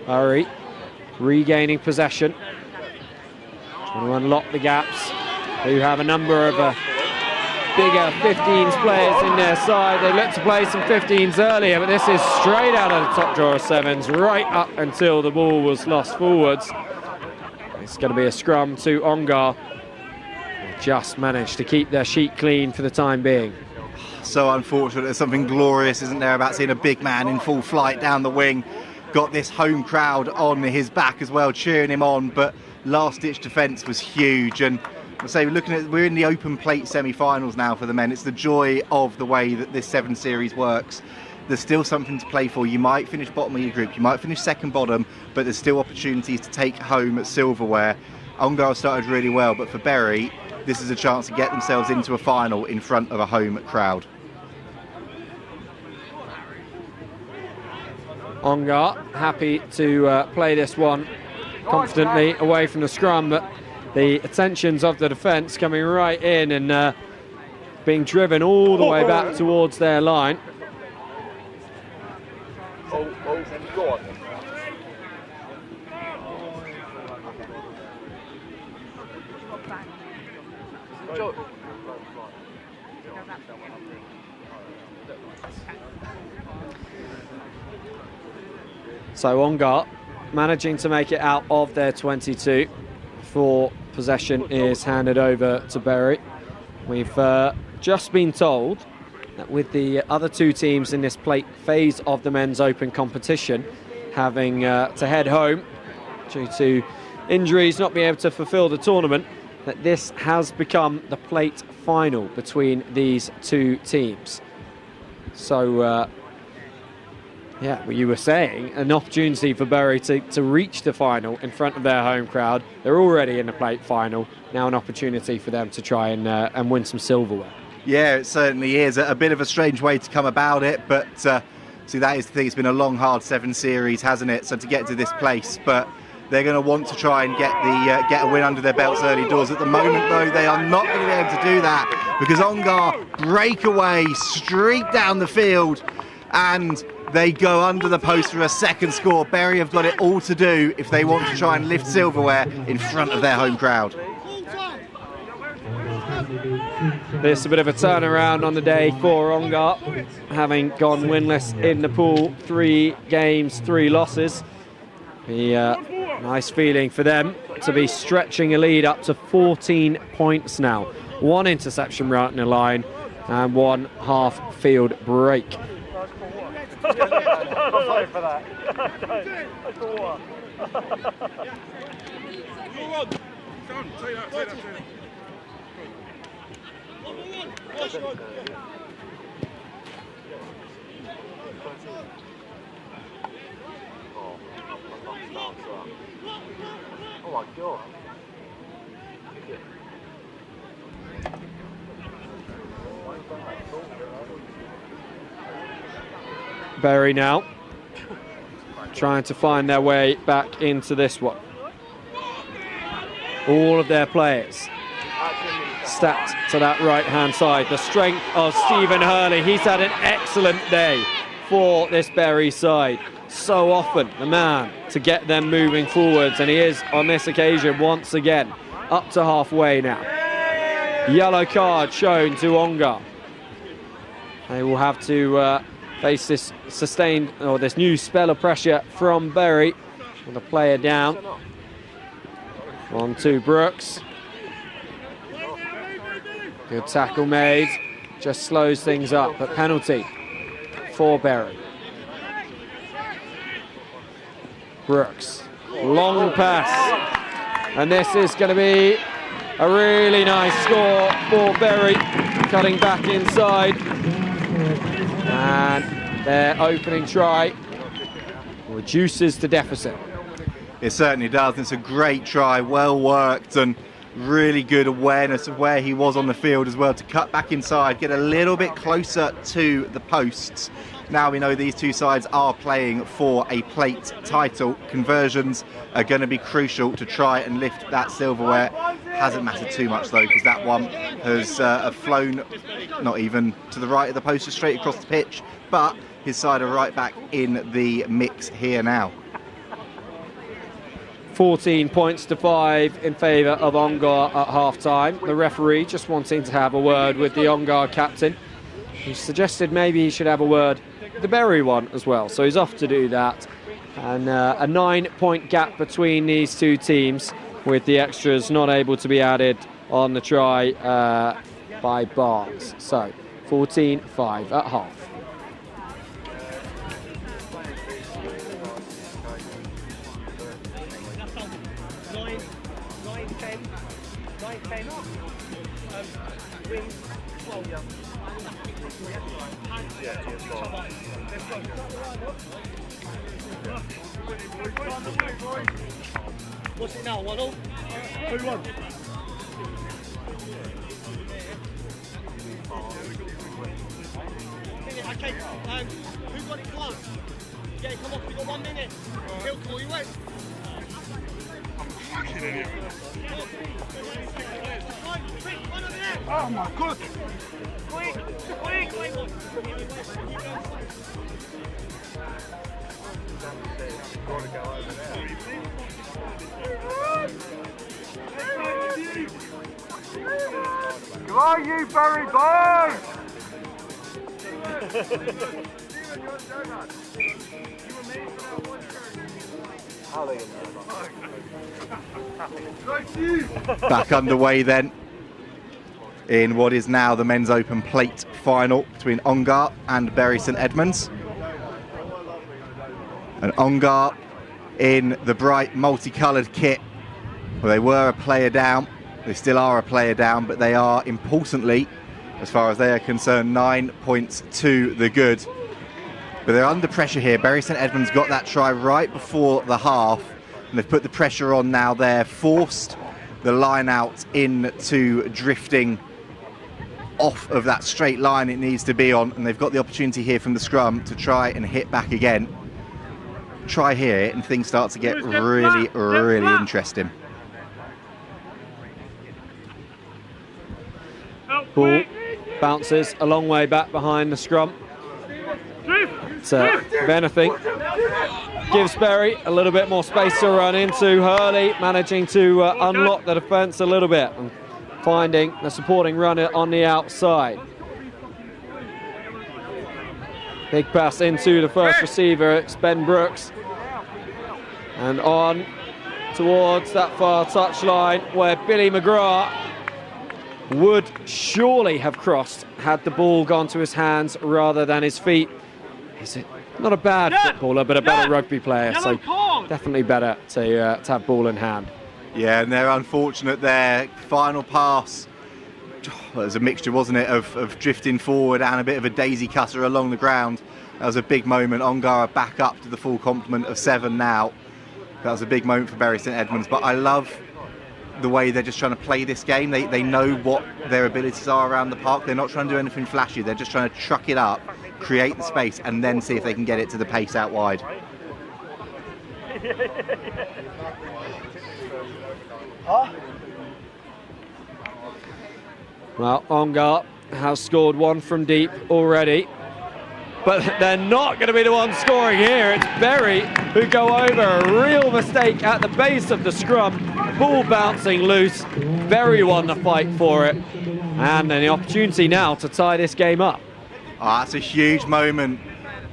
Bury regaining possession. Trying to unlock the gaps. They have a number of bigger 15s players in their side. They looked to play some 15s earlier, but this is straight out of the top drawer of 7s, right up until the ball was lost forwards. It's going to be a scrum to Ongar. They just managed to keep their sheet clean for the time being. So unfortunate. There's something glorious, isn't there, about seeing a big man in full flight down the wing. Got this home crowd on his back as well, cheering him on, but last-ditch defence was huge. And I say, we're in the open plate semi-finals now for the men. It's the joy of the way that this 7 series works. There's still something to play for. You might finish bottom of your group, you might finish second bottom, but there's still opportunities to take home silverware. Ongar started really well, but for Bury, this is a chance to get themselves into a final in front of a home crowd. Ongar happy to play this one confidently away from the scrum, but the attentions of the defence coming right in and being driven all the way back towards their line. Go on. So Ongar managing to make it out of their 22 before possession is handed over to Bury. We've just been told that with the other 2 teams in this plate phase of the men's open competition having to head home due to injuries, not being able to fulfil the tournament, that this has become the plate final between these 2 teams. So yeah, well, you were saying an opportunity for Bury to reach the final in front of their home crowd. They're already in the plate final. Now an opportunity for them to try and win some silverware. Yeah, it certainly is. A bit of a strange way to come about it, but see, that is the thing. It's been a long, hard 7 series, hasn't it? So to get to this place, but they're going to want to try and get a win under their belts early doors. At the moment, though, they are not going to be able to do that because Ongar break away, streak down the field, and they go under the post for a second score. Bury have got it all to do if they want to try and lift silverware in front of their home crowd. There's a bit of a turnaround on the day for Ongar, having gone winless in the pool. 3 games, 3 losses. Nice feeling for them to be stretching a lead up to 14 points now. 1 interception right in the line and 1 half field break. Sorry for that. That's for what? Oh my God. Bury now trying to find their way back into this one. All of their players stacked to that right hand side. The strength of Stephen Hurley. He's had an excellent day for this Bury side. So often the man to get them moving forwards, and he is on this occasion once again up to halfway now. Yellow card shown to Ongar. They will have to face this sustained, or this new spell of pressure from Bury with a player down. On to Brooks. Good tackle made, just slows things up, but penalty for Bury. Brooks, long pass, and this is going to be a really nice score for Bury, cutting back inside, and their opening try reduces the deficit. It certainly does. It's a great try, well worked, and really good awareness of where he was on the field as well to cut back inside, get a little bit closer to the posts, Now we know these two sides are playing for a plate title. Conversions are going to be crucial to try and lift that silverware. Hasn't mattered too much though, because that one has flown not even to the right of the poster, straight across the pitch, but his side are right back in the mix here now. 14 points to 5 in favour of Ongar at half-time. The referee just wanting to have a word with the Ongar captain. He suggested maybe he should have a word with the Bury one as well, so he's off to do that. And a 9-point gap between these two teams, with the extras not able to be added on the try by Barnes. So 14-5 at half. What's it now, 1-0? 2-1. Okay, who got it close? Yeah, come on, we've got 1 minute. He'll call you in. I'm fucking idiot. Oh my god! Quick! Come on, you Bury boys! Back underway then in what is now the Men's Open Plate final between Ongar and Bury St Edmunds. And Ongar in the bright multicoloured kit. Well, they were a player down, they still are a player down, but they are, importantly, as far as they are concerned, 9 points to the good. But they're under pressure here. Bury St Edmunds got that try right before the half, and they've put the pressure on now. They're forced the line out into drifting off of that straight line it needs to be on, and they've got the opportunity here from the scrum to try and hit back again. Try here and things start to get really, really interesting. Ball bounces a long way back behind the scrum. So, if anything, gives Bury a little bit more space to run into. Hurley managing to unlock the defence a little bit and finding the supporting runner on the outside. Big pass into the first receiver, it's Ben Brooks. And on towards that far touchline where Billy McGrath would surely have crossed had the ball gone to his hands rather than his feet. He's not a bad footballer, but a better rugby player, so definitely better to have ball in hand. Yeah, and they're unfortunate there. Final pass. Well, it was a mixture, wasn't it, of drifting forward and a bit of a daisy cutter along the ground. That was a big moment. Ongar back up to the full complement of 7 now. That was a big moment for Bury St Edmunds, but I love the way they're just trying to play this game. They know what their abilities are around the park. They're not trying to do anything flashy. They're just trying to truck it up, create the space, and then see if they can get it to the pace out wide. Well, Ongar has scored 1 from deep already, but they're not going to be the ones scoring here. It's Bury who go over. A real mistake at the base of the scrum. Ball bouncing loose. Bury won the fight for it. And then the opportunity now to tie this game up. Oh, that's a huge moment.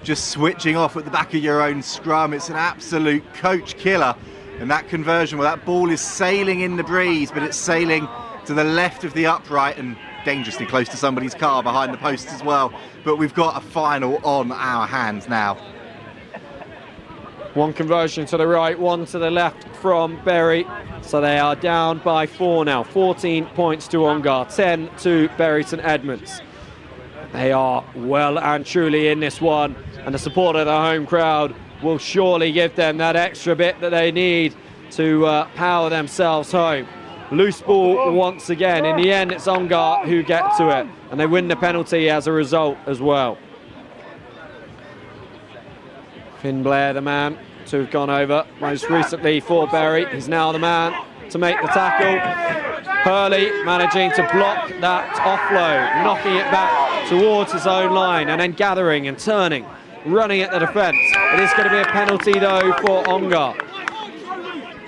Just switching off at the back of your own scrum. It's an absolute coach killer. And that conversion, well, that ball is sailing in the breeze, but it's sailing to the left of the upright and dangerously close to somebody's car behind the post as well. But we've got a final on our hands now. 1 conversion to the right, 1 to the left from Bury. So they are down by 4 now. 14 points to Ongar, 10 to Bury St Edmunds. They are well and truly in this one, and the support of the home crowd will surely give them that extra bit that they need to power themselves home. Loose ball once again. In the end, it's Ongar who get to it, and they win the penalty as a result as well. Finn Blair, the man to have gone over most recently for Berry. He's now the man to make the tackle. Hurley managing to block that offload, knocking it back towards his own line and then gathering and turning, running at the defence. It is going to be a penalty though for Ongar.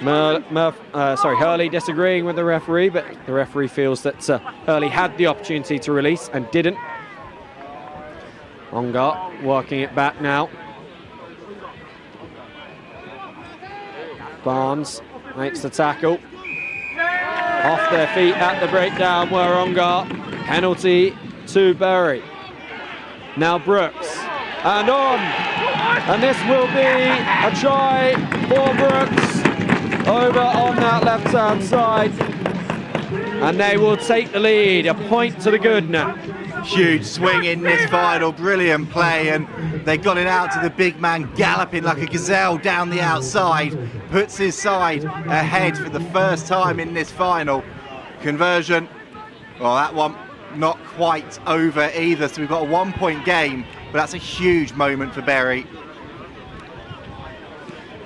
Hurley disagreeing with the referee, but the referee feels that Hurley had the opportunity to release and didn't. Ongar working it back now. Barnes makes the tackle. Off their feet at the breakdown were Ongar. Penalty to Berry. Now Brooks. And on. And this will be a try for Brooks over on that left-hand side. And they will take the lead. A point to the good now. Huge swing in this final, brilliant play, and they got it out to the big man galloping like a gazelle down the outside, puts his side ahead for the first time in this final. Conversion, well, that one not quite over either, so we've got a 1 point game, but that's a huge moment for Berry.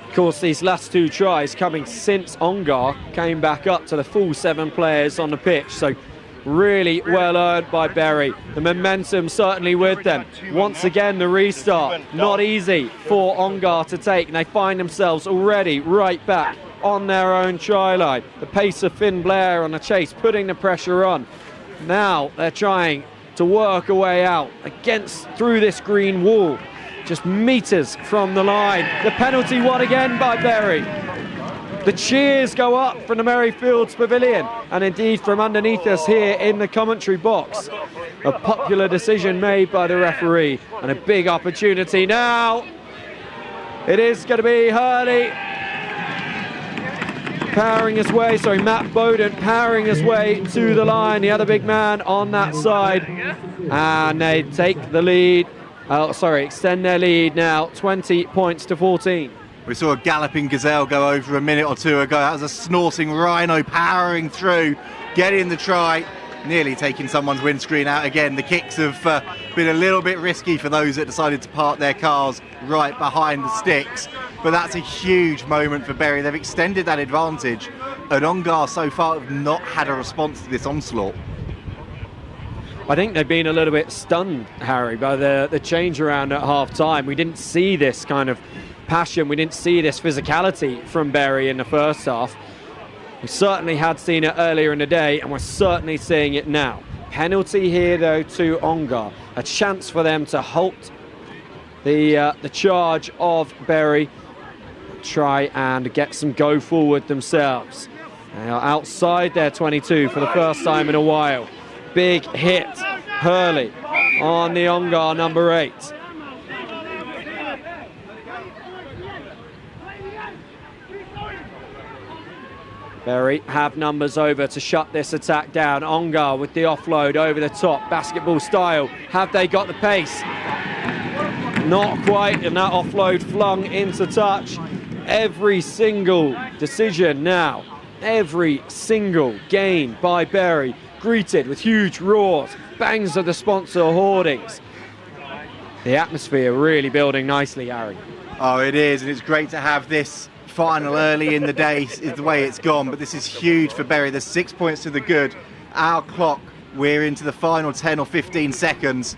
Of course, these last two tries coming since Ongar came back up to the full 7 players on the pitch, so really well earned by Berry. The momentum certainly with them. Once again, the restart, not easy for Ongar to take, and they find themselves already right back on their own try line. The pace of Finn Blair on the chase, putting the pressure on. Now they're trying to work a way out through this green wall, just metres from the line. The penalty won again by Berry. The cheers go up from the Merryfields Pavilion and indeed from underneath us here in the commentary box. A popular decision made by the referee and a big opportunity now. It is going to be Hurley Matt Bowden powering his way to the line, the other big man on that side. And they take the lead, extend their lead now, 20 points to 14. We saw a galloping gazelle go over a minute or two ago. That was a snorting rhino powering through, getting the try, nearly taking someone's windscreen out again. The kicks have been a little bit risky for those that decided to park their cars right behind the sticks. But that's a huge moment for Berry. They've extended that advantage, and Ongar so far have not had a response to this onslaught. I think they've been a little bit stunned, Harry, by the change around at half-time. We didn't see this kind of passion, we didn't see this physicality from Berry in the first half. We certainly had seen it earlier in the day, and we're certainly seeing it now. Penalty here though to Ongar, a chance for them to halt the charge of Berry, try and get some go forward themselves. They are outside their 22 for the first time in a while. Big hit, Hurley on the Ongar number 8. Berry have numbers over to shut this attack down. Ongar with the offload over the top, basketball style. Have they got the pace? Not quite, and that offload flung into touch. Every single decision now, every single gain by Berry, greeted with huge roars, bangs of the sponsor hoardings. The atmosphere really building nicely, Harry. Oh, it is, and it's great to have this final early in the day is the way it's gone, but this is huge for Berry. There's 6 points to the good. Our clock, we're into the final 10 or 15 seconds.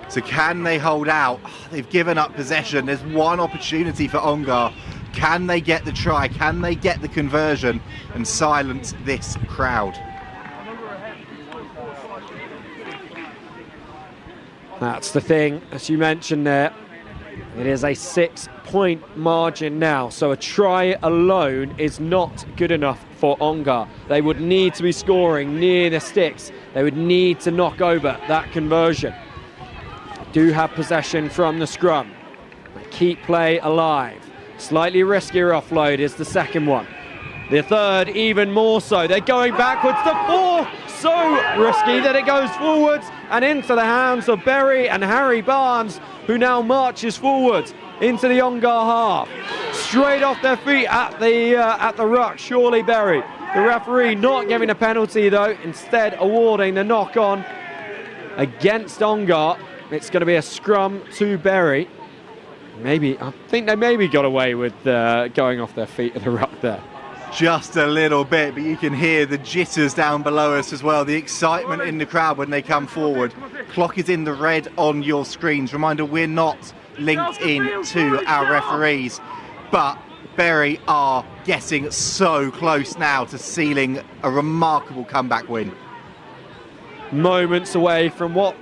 So can they hold out? They've given up possession. There's one opportunity for Ongar. Can they get the try? Can they get the conversion and silence this crowd? That's the thing, as you mentioned there. It is a 6-point margin now, so a try alone is not good enough for Ongar. They would need to be scoring near the sticks. They would need to knock over that conversion. Do have possession from the scrum. Keep play alive. Slightly riskier offload is the second one. The third, even more so. They're going backwards. The fourth, so risky that it goes forwards and into the hands of Berry and Harry Barnes, who now marches forward into the Ongar half. Straight off their feet at the ruck, surely Berry. The referee not giving a penalty though, instead awarding the knock-on against Ongar. It's going to be a scrum to Berry. Maybe, I think they maybe got away with going off their feet at the ruck there. Just a little bit, but you can hear the jitters down below us as well, the excitement in the crowd when they come forward. Clock is in the red on your screens. Reminder, we're not linked in to our referees, but Bury are getting so close now to sealing a remarkable comeback win. Moments away from what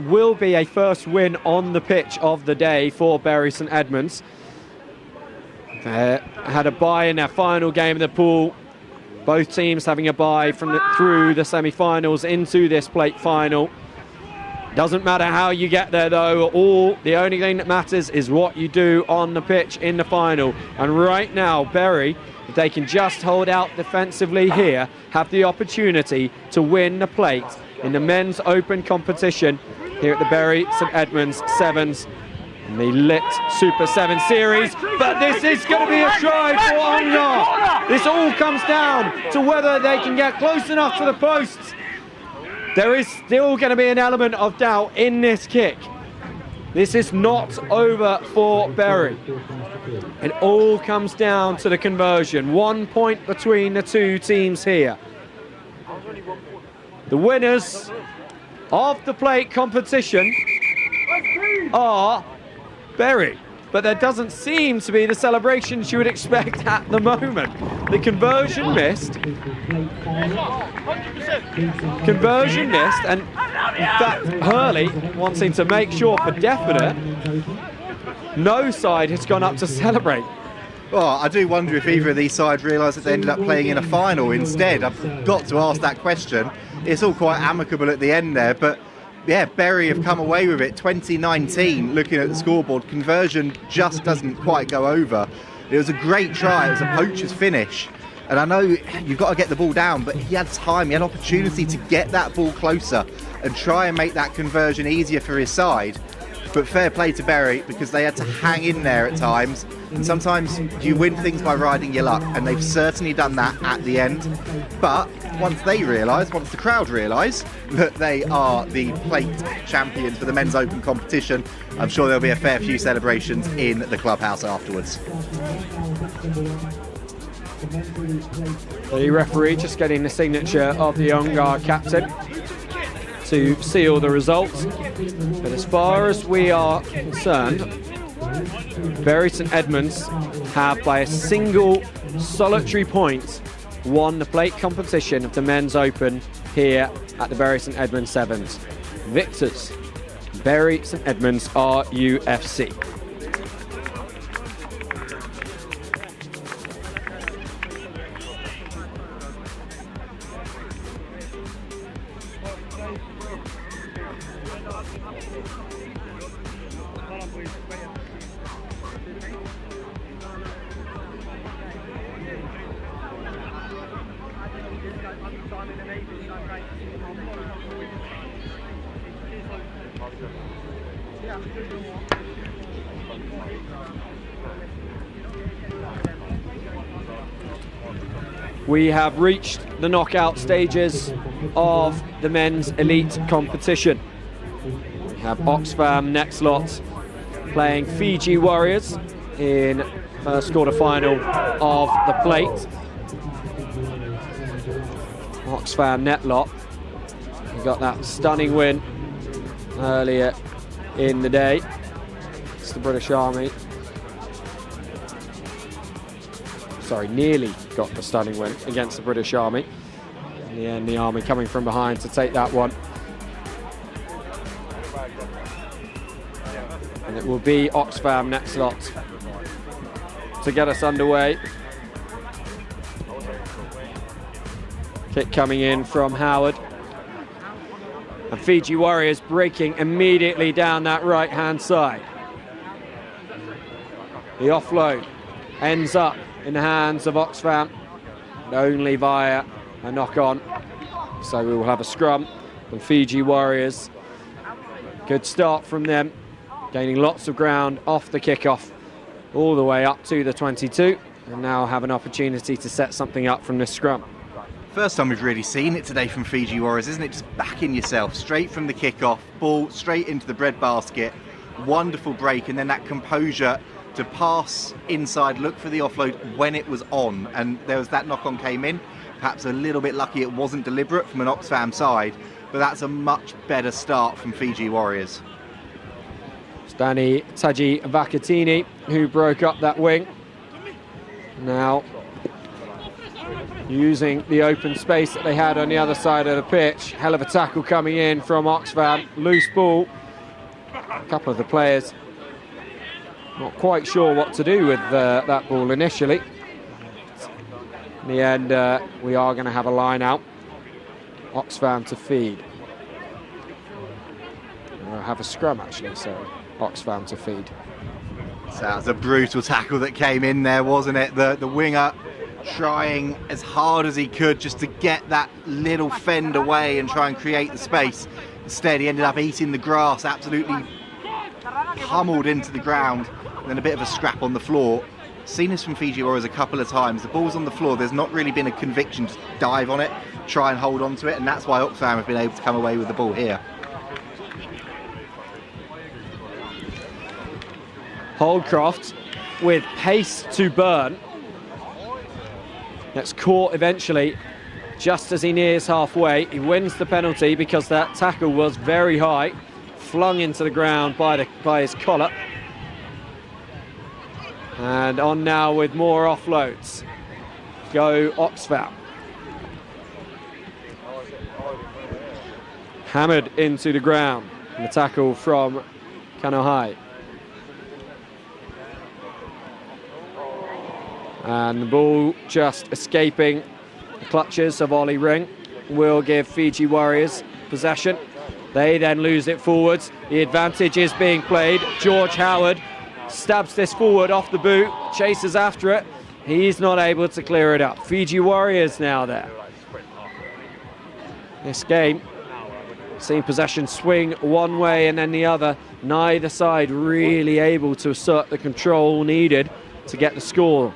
will be a first win on the pitch of the day for Bury St Edmunds. They had a bye in their final game of the pool. Both teams having a bye through the semi-finals into this plate final. Doesn't matter how you get there though, the only thing that matters is what you do on the pitch in the final. And right now, Bury, if they can just hold out defensively here, have the opportunity to win the plate in the men's open competition here at the Bury St Edmunds Sevens in the Lit Super 7 Series. But this is going to be a try for Ongar. This all comes down to whether they can get close enough to the posts. There is still going to be an element of doubt in this kick. This is not over for Bury. It all comes down to the conversion. 1 point between the two teams here. The winners of the plate competition are Bury, but there doesn't seem to be the celebrations you would expect at the moment. The conversion missed. Conversion missed, and in fact, Hurley wanting to make sure for definite, no side has gone up to celebrate. Well, I do wonder if either of these sides realised that they ended up playing in a final instead. I've got to ask that question. It's all quite amicable at the end there, but yeah, Bury have come away with it. 2019, looking at the scoreboard, conversion just doesn't quite go over. It was a great try, it was a poacher's finish. And I know you've got to get the ball down, but he had time, he had opportunity to get that ball closer and try and make that conversion easier for his side. But fair play to Bury, because they had to hang in there at times. And sometimes you win things by riding your luck, and they've certainly done that at the end. But once the crowd realise that they are the plate champions for the men's open competition, I'm sure there'll be a fair few celebrations in the clubhouse afterwards. The referee just getting the signature of the Ongar captain to seal the results. But as far as we are concerned, Bury St Edmunds have, by a single solitary point, won the plate competition of the men's open here at the Bury St Edmunds Sevens. Victors, Bury St Edmunds RUFC. We have reached the knockout stages of the men's elite competition. We have Oxfam next lot playing Fiji Warriors in first quarter final of the plate. Oxfam net lot. We got that stunning win earlier in the day. It's the British Army. Sorry, nearly got the stunning win against the British Army. In the end, the Army coming from behind to take that one. And it will be Oxfam next lot to get us underway. Kick coming in from Howard. And Fiji Warriors breaking immediately down that right-hand side. The offload ends up in the hands of Oxfam, but only via a knock-on. So we will have a scrum from Fiji Warriors. Good start from them, gaining lots of ground off the kickoff, all the way up to the 22, and now have an opportunity to set something up from this scrum. First time we've really seen it today from Fiji Warriors, isn't it? Just backing yourself straight from the kickoff, ball straight into the bread basket. wonderful break, and then that composure to pass inside, look for the offload when it was on, and there was that knock-on came in. Perhaps a little bit lucky it wasn't deliberate from an Oxfam side, but that's a much better start from Fiji Warriors. Danny Taji Vakatini, who broke up that wing. Now using the open space that they had on the other side of the pitch. Hell of a tackle coming in from Oxfam. Loose ball. A couple of the players not quite sure what to do with that ball initially. In the end, we are going to have a line out. Oxfam to feed. We'll have a scrum actually, so Oxfam to feed. So that was a brutal tackle that came in there, wasn't it? The winger trying as hard as he could just to get that little fend away and try and create the space. Instead, he ended up eating the grass, absolutely pummeled into the ground, and then a bit of a scrap on the floor. Seen this from Fiji Warriors a couple of times. The ball's on the floor, there's not really been a conviction to dive on it, try and hold on to it, and that's why Oxfam have been able to come away with the ball here. Holdcroft with pace to burn. Gets caught eventually just as he nears halfway. He wins the penalty because that tackle was very high, flung into the ground by his collar. And on now with more offloads. Go Oxfam. Hammered into the ground. And the tackle from Kanohai. And the ball just escaping the clutches of Ollie Ring will give Fiji Warriors possession. They then lose it forwards. The advantage is being played. George Howard stabs this forward off the boot, chases after it. He's not able to clear it up. Fiji Warriors now there. This game, seen possession swing one way and then the other. Neither side really able to assert the control needed to get the score.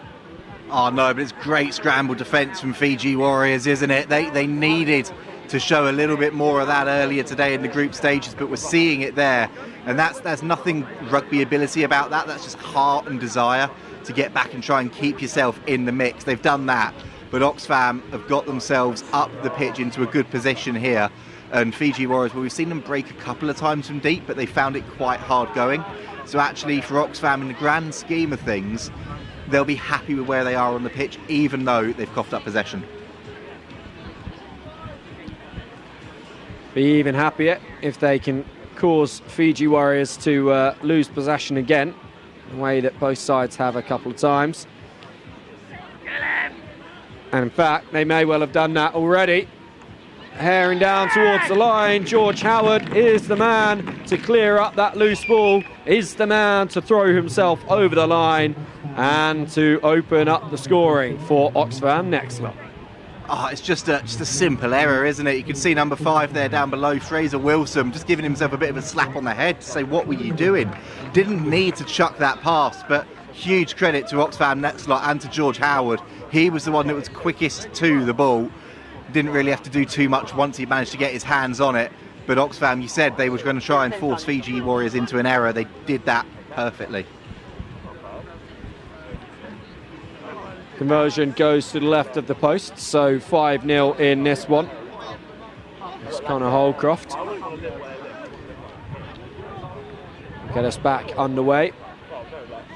Oh no, but it's great scramble defence from Fiji Warriors, isn't it? They needed to show a little bit more of that earlier today in the group stages, but we're seeing it there. And there's nothing rugby ability about that. That's just heart and desire to get back and try and keep yourself in the mix. They've done that, but Oxfam have got themselves up the pitch into a good position here. And Fiji Warriors, well, we've seen them break a couple of times from deep, but they found it quite hard going. So actually for Oxfam, in the grand scheme of things, they'll be happy with where they are on the pitch, even though they've coughed up possession. Be even happier if they can cause Fiji Warriors to lose possession again, the way that both sides have a couple of times. And in fact, they may well have done that already. Herring down towards the line. George Howard is the man to clear up that loose ball, is the man to throw himself over the line and to open up the scoring for Oxfam Nexlot. Oh, it's just a simple error, isn't it? You can see number 5 there down below, Fraser Wilson, just giving himself a bit of a slap on the head to say, what were you doing? Didn't need to chuck that pass, but huge credit to Oxfam Nexlot and to George Howard. He was the one that was quickest to the ball. Didn't really have to do too much once he managed to get his hands on it. But Oxfam, you said they were going to try and force Fiji Warriors into an error. They did that perfectly. Conversion goes to the left of the post, so 5-0 in this one. It's Connor Holcroft. Get us back underway.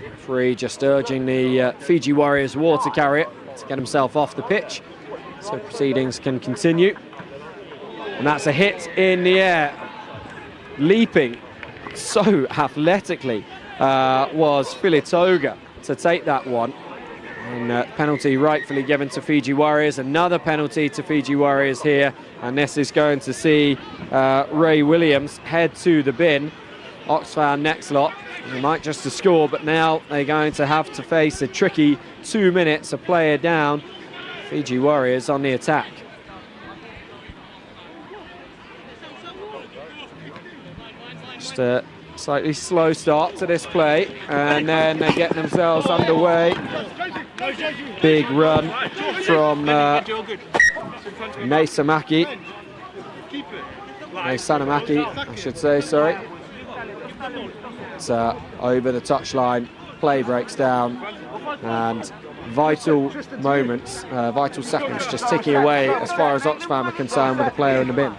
Referee just urging the Fiji Warriors water carrier to get himself off the pitch, so proceedings can continue. And that's a hit in the air. Leaping so athletically was Filitoga to take that one. And penalty rightfully given to Fiji Warriors. Another penalty to Fiji Warriors here. And this is going to see Ray Williams head to the bin. Oxfam Nexlot, they might just score, but now they're going to have to face a tricky 2 minutes, a player down. Fiji Warriors on the attack. Just a slightly slow start to this play, and then they get themselves underway. Big run from Naisanamaki, I should say, sorry. over the touchline, play breaks down, and vital moments, vital seconds just ticking away as far as Oxfam are concerned with the player in the bin.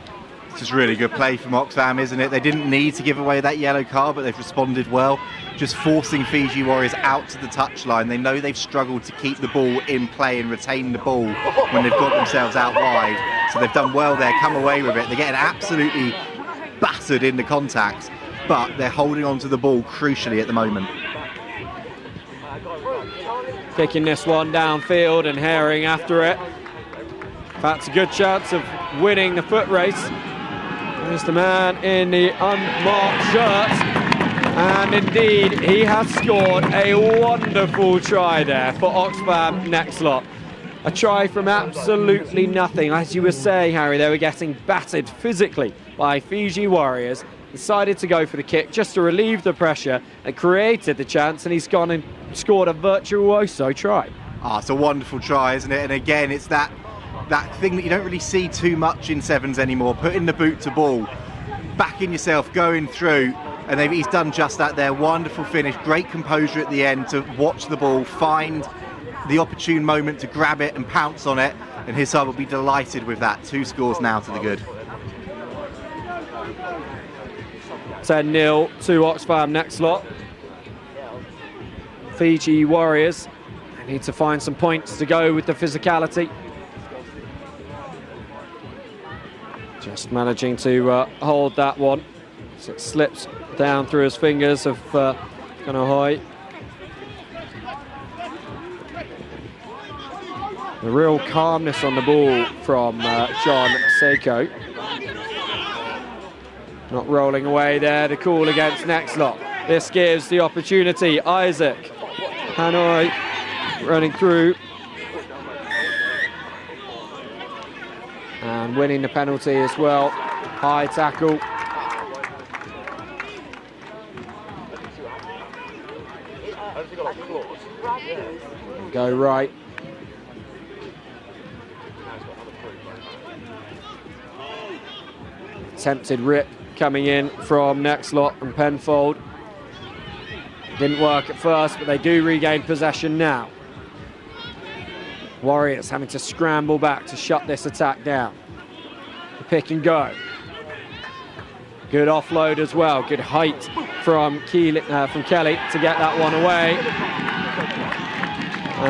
It's just really good play from Oxfam, isn't it? They didn't need to give away that yellow card, but they've responded well, just forcing Fiji Warriors out to the touchline. They know they've struggled to keep the ball in play and retain the ball when they've got themselves out wide. So they've done well there, come away with it. They're getting absolutely battered in the contact, but they're holding on to the ball crucially at the moment. Kicking this one downfield and Herring after it. That's a good chance of winning the foot race. There's the man in the unmarked shirt, and indeed he has scored a wonderful try there for Oxfam next lot. A try from absolutely nothing. As you were saying, Harry, they were getting battered physically by Fiji Warriors. Decided to go for the kick just to relieve the pressure and created the chance, and he's gone and scored a virtuoso try. It's a wonderful try, isn't it? And again, it's that thing that you don't really see too much in sevens anymore, putting the boot to ball, backing yourself, going through, and he's done just that there. Wonderful finish, great composure at the end to watch the ball, find the opportune moment to grab it and pounce on it, and his side will be delighted with that. 2 scores now to the good. 10-0 to Oxfam next lot. Fiji Warriors need to find some points to go with the physicality. Just managing to hold that one. So it slips down through his fingers of Kanahoy. A real calmness on the ball from John Seiko. Not rolling away there, the call against next lot. This gives the opportunity. Isaac Hanoi running through and winning the penalty as well. High tackle. Go right. Attempted rip coming in from next lot and Penfold. Didn't work at first, but they do regain possession now. Warriors having to scramble back to shut this attack down. The pick and go. Good offload as well. Good height from Kelly to get that one away.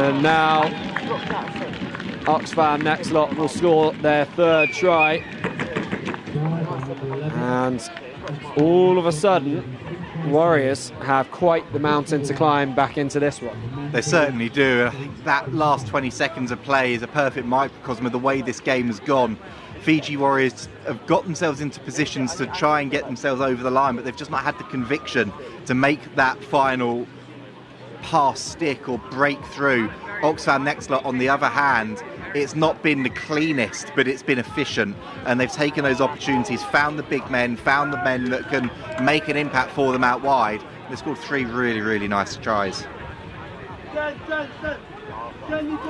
And now Oxfam next lot will score their 3rd try. And all of a sudden, Warriors have quite the mountain to climb back into this one. They certainly do. I think that last 20 seconds of play is a perfect microcosm of the way this game has gone. Fiji Warriors have got themselves into positions to try and get themselves over the line, but they've just not had the conviction to make that final pass stick or break through. Oxfam next lot, on the other hand, it's not been the cleanest, but it's been efficient, and they've taken those opportunities, found the big men, found the men that can make an impact for them out wide. They scored 3 really, really nice tries.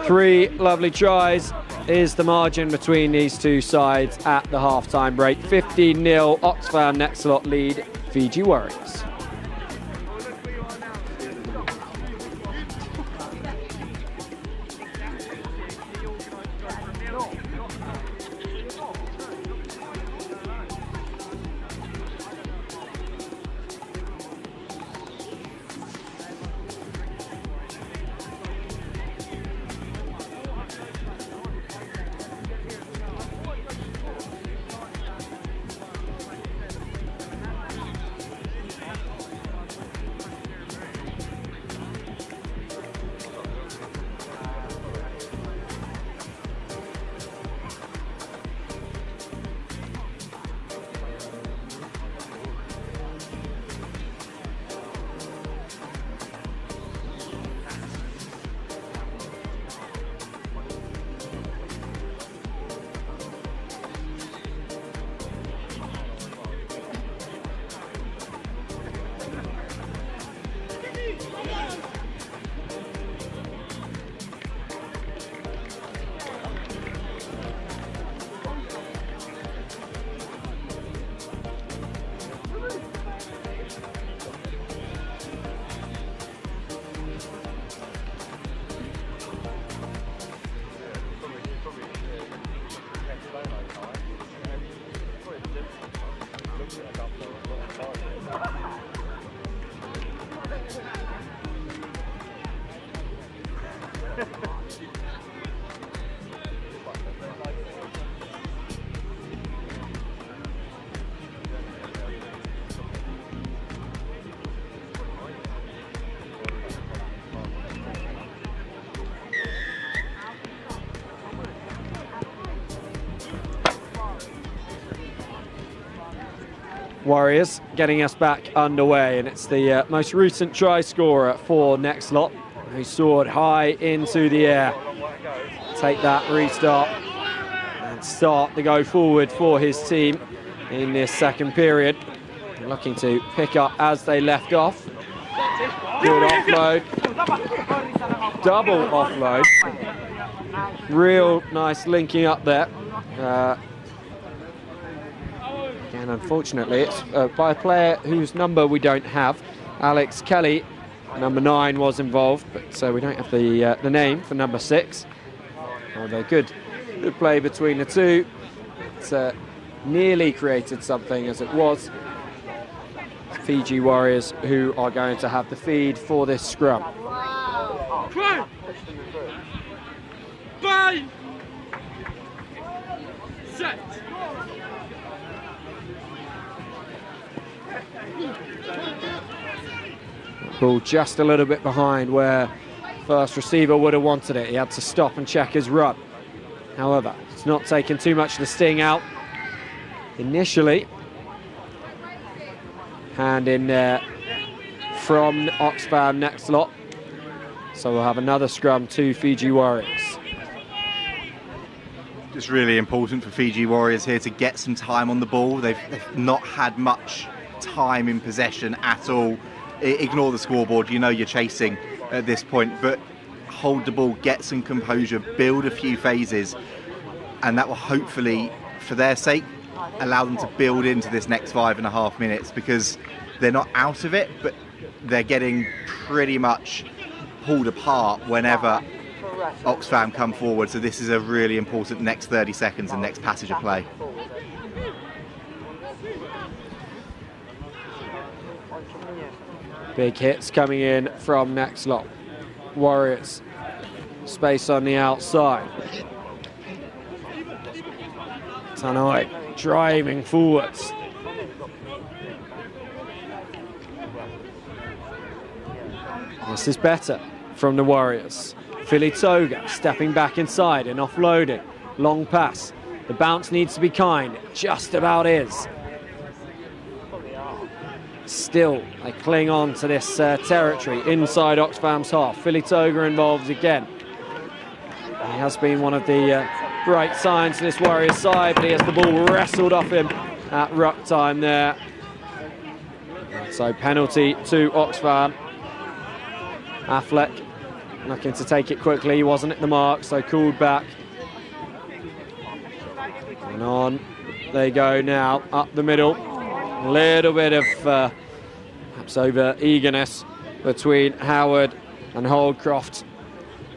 3 lovely tries is the margin between these two sides at the half-time break. 15-0, Oxfam next lot lead Fiji Warriors. Warriors getting us back underway, and it's the most recent try scorer for Next Lot, who soared high into the air. Take that restart and start the go forward for his team in this second period. They're looking to pick up as they left off. Good offload, double offload. Real nice linking up there. And unfortunately, it's by a player whose number we don't have. Alex Kelly, number 9, was involved, but we don't have the name for number 6. Although good play between the two. It's nearly created something, as it was. Fiji Warriors who are going to have the feed for this scrum. Bang! Set! Ball just a little bit behind where first receiver would have wanted it. He had to stop and check his run. However, it's not taken too much of the sting out. Initially, hand in there from Oxfam Next Lot. So we'll have another scrum to Fiji Warriors. It's really important for Fiji Warriors here to get some time on the ball. They've not had much time in possession at all. Ignore the scoreboard, you know you're chasing at this point, but hold the ball, get some composure, build a few phases, and that will hopefully, for their sake, allow them to build into this next 5.5 minutes, because they're not out of it, but they're getting pretty much pulled apart whenever Oxfam come forward. So this is a really important next 30 seconds and next passage of play. Big hits coming in from Next Lot. Warriors, space on the outside. Tanoi driving forwards. This is better from the Warriors. Filitoga stepping back inside and offloading. Long pass. The bounce needs to be kind. It just about is. Still, they cling on to this territory inside Oxfam's half. Filitoga involved again. He has been one of the bright signs to this Warriors side, but he has the ball wrestled off him at ruck time there. So penalty to Oxfam. Affleck looking to take it quickly. He wasn't at the mark, so called back. And on they go now, up the middle. A little bit of perhaps over eagerness between Howard and Holdcroft.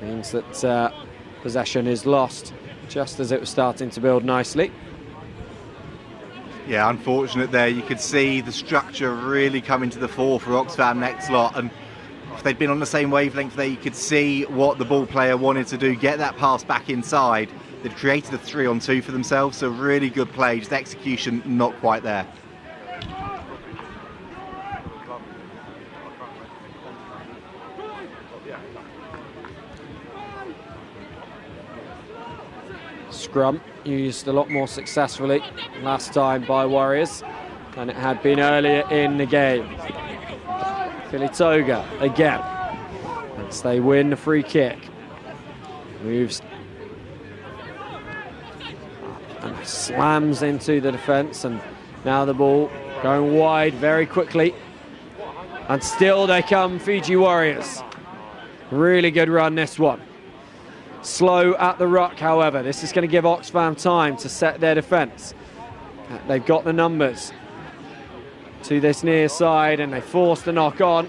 Means that possession is lost just as it was starting to build nicely. Yeah, unfortunate there. You could see the structure really coming to the fore for Oxfam Next Lot, and if they'd been on the same wavelength there, you could see what the ball player wanted to do, get that pass back inside. They'd created a 3-on-2 for themselves, so really good play, just execution not quite there. Scrum used a lot more successfully last time by Warriors than it had been earlier in the game. Filitoga again, as they win the free kick. Moves and slams into the defence, and now the ball going wide very quickly. And still they come, Fiji Warriors. Really good run this one. Slow at the ruck, however. This is going to give Oxfam time to set their defence. They've got the numbers to this near side, and they force the knock on.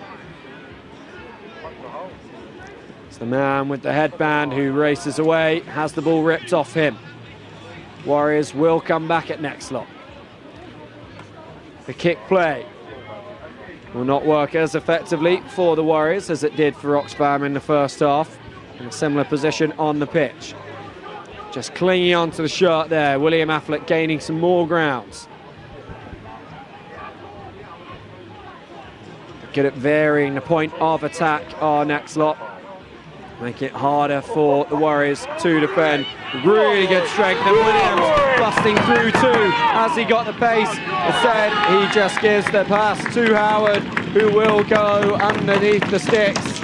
It's the man with the headband who races away, has the ball ripped off him. Warriors will come back at Next Lot. The kick play will not work as effectively for the Warriors as it did for Oxfam in the first half. In a similar position on the pitch. Just clinging onto the shirt there. William Affleck gaining some more grounds. Good at varying the point of attack our Next Lot. Make it harder for the Warriors to defend. Really good strength, and Williams busting through too as he got the pace. Instead, he just gives the pass to Howard, who will go underneath the sticks.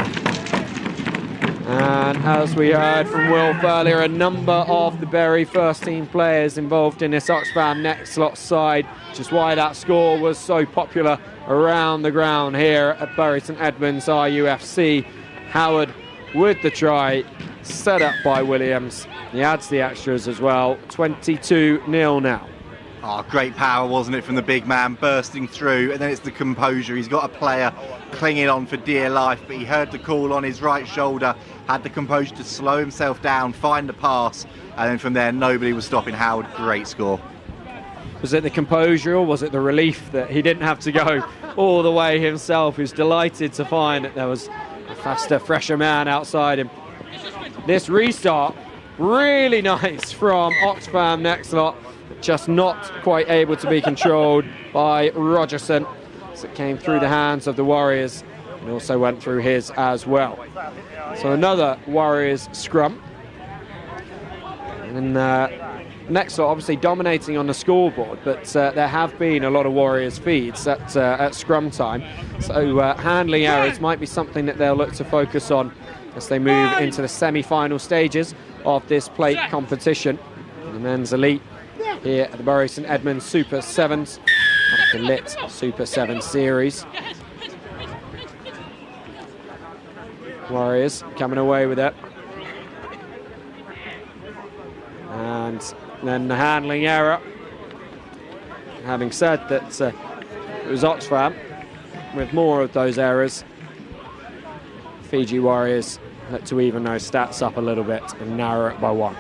And as we heard from Wilf earlier, a number of the Bury first team players involved in this Oxfam next lot side, which is why that score was so popular around the ground here at Bury St Edmunds RUFC. Howard with the try, set up by Williams. He adds the extras as well. 22-0 now. Oh, great power, wasn't it, from the big man bursting through, and then it's the composure. He's got a player clinging on for dear life, but he heard the call on his right shoulder, had the composure to slow himself down, find the pass, and then from there nobody was stopping Howard. Great score. Was it the composure or was it the relief that he didn't have to go all the way himself? He was delighted to find that there was a faster, fresher man outside him. This restart, really nice from Oxfam next lot, just not quite able to be controlled by Rogerson. So it came through the hands of the Warriors and also went through his as well. So another Warriors scrum. And next lot obviously dominating on the scoreboard, but there have been a lot of Warriors feeds at scrum time. So handling errors might be something that they'll look to focus on as they move into the semi-final stages of this plate competition. The men's elite here at the Bury St Edmunds Super 7s, the Lit Super 7 series. Warriors coming away with it. And then the handling error. Having said that it was Oxfam with more of those errors, Fiji Warriors look to even those stats up a little bit and narrow it by 1.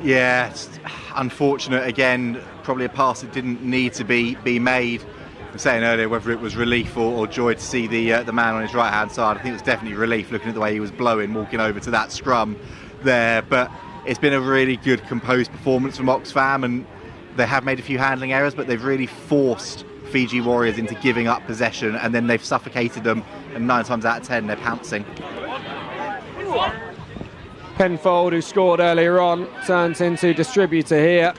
Yeah, it's unfortunate again, probably a pass that didn't need to be made. I was saying earlier whether it was relief or joy to see the man on his right hand side. I think it was definitely relief looking at the way he was blowing, walking over to that scrum there. But it's been a really good composed performance from Oxfam, and they have made a few handling errors, but they've really forced Fiji Warriors into giving up possession, and then they've suffocated them, and 9 times out of 10 they're pouncing. Penfold, who scored earlier on, turns into distributor here,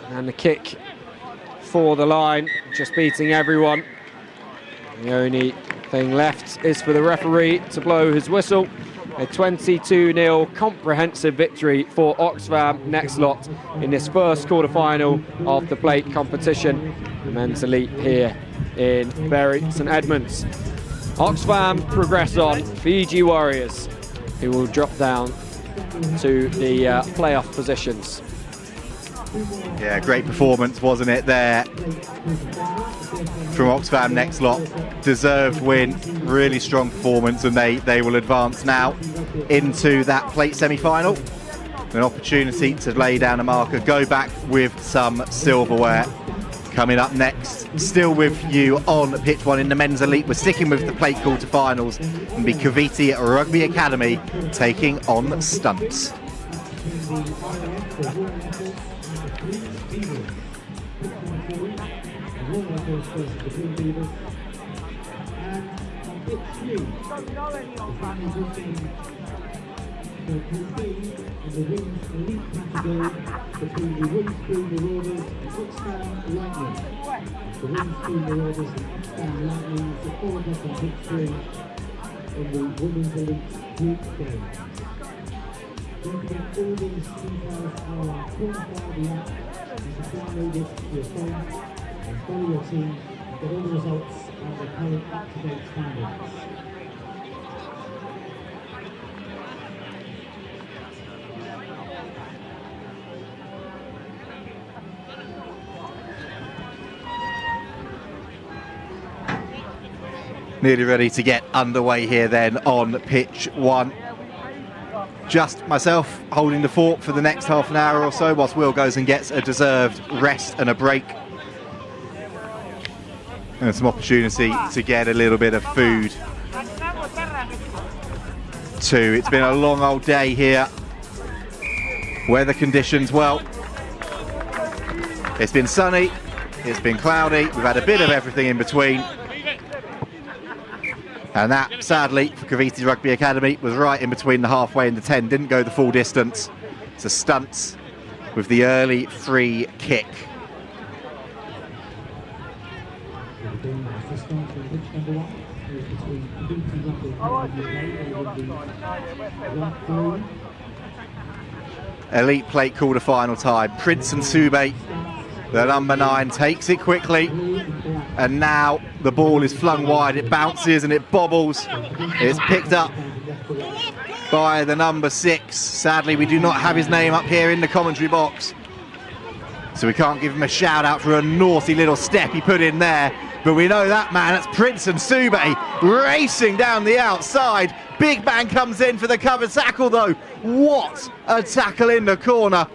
and the kick for the line, just beating everyone. The only thing left is for the referee to blow his whistle. A 22-0 comprehensive victory for Oxfam next lot in this first quarter-final of the plate competition. The men's elite here in Bury St Edmunds. Oxfam progress on. Fiji Warriors, who will drop down to the playoff positions. Yeah, great performance, wasn't it, there from Oxfam next lot. Deserved win, really strong performance, and they will advance now into that plate semi-final. An opportunity to lay down a marker, go back with some silverware. Coming up next, still with you on pitch 1 in the men's elite, we're sticking with the plate quarter-finals and be Cavite Rugby Academy taking on Stunts. The women's elite category between the Winspoon Marauders and Oxfam Lightning. The Winspoon Marauders and Oxfam Lightning is the 4 on pitch 3 in the women's elite group game. Don't forget all these details are on Quantify the app and download it to your phone and follow your team and get all the results and the current up-to-date standings. Nearly ready to get underway here then on pitch 1. Just myself holding the fort for the next half an hour or so whilst Will goes and gets a deserved rest and a break. And some opportunity to get a little bit of food too. It's been a long old day here. Weather conditions, well, it's been sunny, it's been cloudy, we've had a bit of everything in between. And that, sadly, for Cavite Rugby Academy, was right in between the halfway and the 10. Didn't go the full distance. So Stunts with the early free kick. Elite Plate quarter-final time. Prince and Sube, the number 9, takes it quickly, and now the ball is flung wide. It bounces and it bobbles. It's picked up by the number 6. Sadly, we do not have his name up here in the commentary box, so we can't give him a shout out for a naughty little step he put in there. But we know that man, that's Prince and Sube racing down the outside. Big man comes in for the cover tackle though. What a tackle in the corner.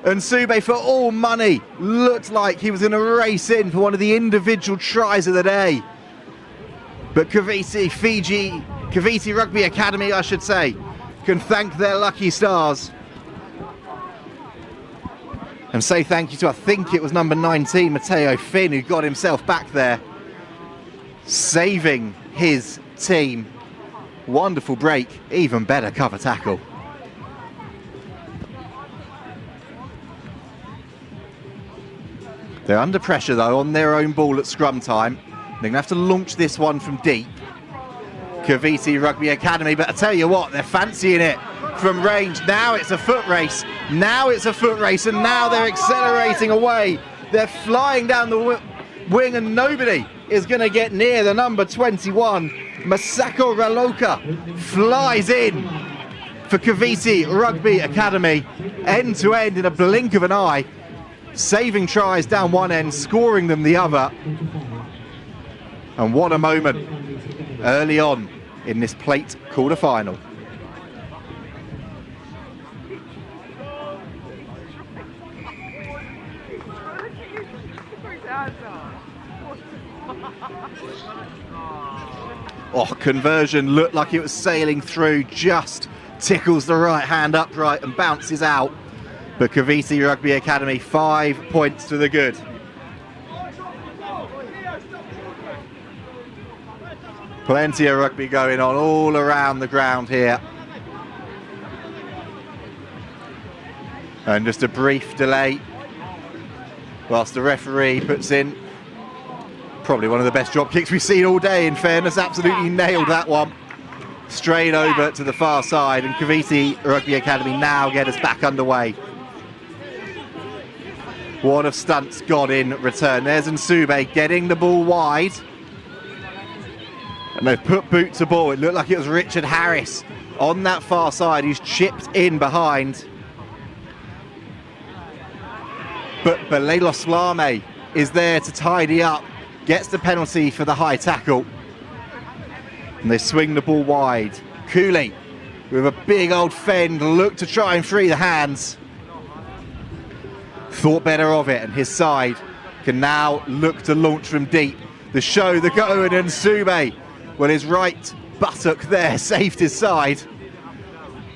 And Sube, for all money, looked like he was going to race in for one of the individual tries of the day. But Cavite Rugby Academy, I should say, can thank their lucky stars. And say thank you to, I think it was number 19, Matteo Finn, who got himself back there, saving his team. Wonderful break, even better cover tackle. They're under pressure though, on their own ball at scrum time. They're going to have to launch this one from deep. Cavite Rugby Academy, but I tell you what, they're fancying it from range. Now it's a foot race. Now it's a foot race, and now they're accelerating away. They're flying down the wing, and nobody is going to get near the number 21. Masako Raloka flies in for Cavite Rugby Academy, end to end in a blink of an eye, saving tries down one end, scoring them the other. And what a moment early on in this plate quarter-final. Oh, conversion looked like it was sailing through, just tickles the right hand upright and bounces out. But Cavite Rugby Academy, 5 points to the good. Plenty of rugby going on all around the ground here. And just a brief delay whilst the referee puts in probably one of the best drop kicks we've seen all day, in fairness. Absolutely nailed that one. Straight over to the far side, and Cavite Rugby Academy now get us back underway. One of Stunt's got in return. There's Nsube getting the ball wide. And they've put boot to ball. It looked like it was Richard Harris on that far side who's chipped in behind. But Belelos Lame is there to tidy up. Gets the penalty for the high tackle. And they swing the ball wide. Cooley with a big old fend, look to try and free the hands. Thought better of it, and his side can now look to launch from deep. The show, the go, and Nsube, well, his right buttock there saved his side.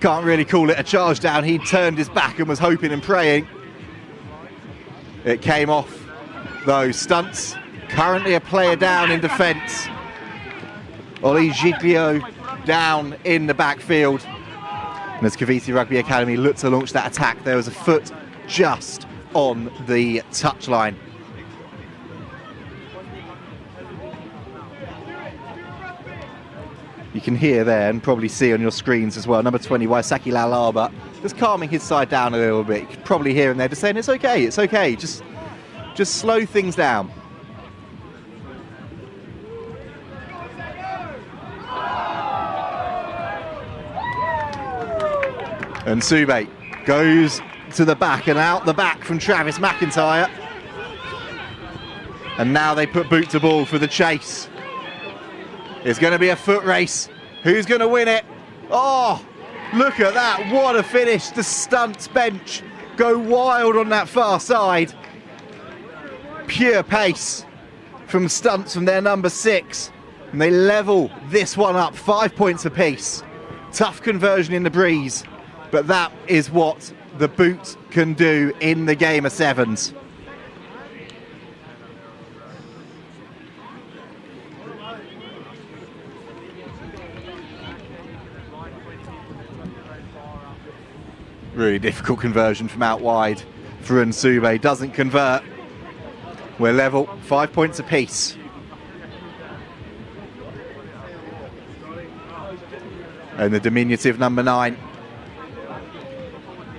Can't really call it a charge down. He turned his back and was hoping and praying. It came off, though. Stunts currently a player down in defence. Oli Giglio down in the backfield. And as Cavite Rugby Academy looked to launch that attack, there was a foot just on the touchline. You can hear there and probably see on your screens as well, number 20, Waisaki Lalaba, just calming his side down a little bit. You can probably hear him there just saying, it's okay, just slow things down. And Nsube goes to the back and out the back from Travis McIntyre. And now they put boot to ball for the chase. It's going to be a foot race. Who's going to win it? Oh, look at that. What a finish. The Stunts bench go wild on that far side. Pure pace from Stunts from their number 6. And they level this one up, 5 points apiece. Tough conversion in the breeze. But that is what the boot can do in the game of sevens. Really difficult conversion from out wide for Nsube. Doesn't convert. We're level, 5 points apiece. And the diminutive number 9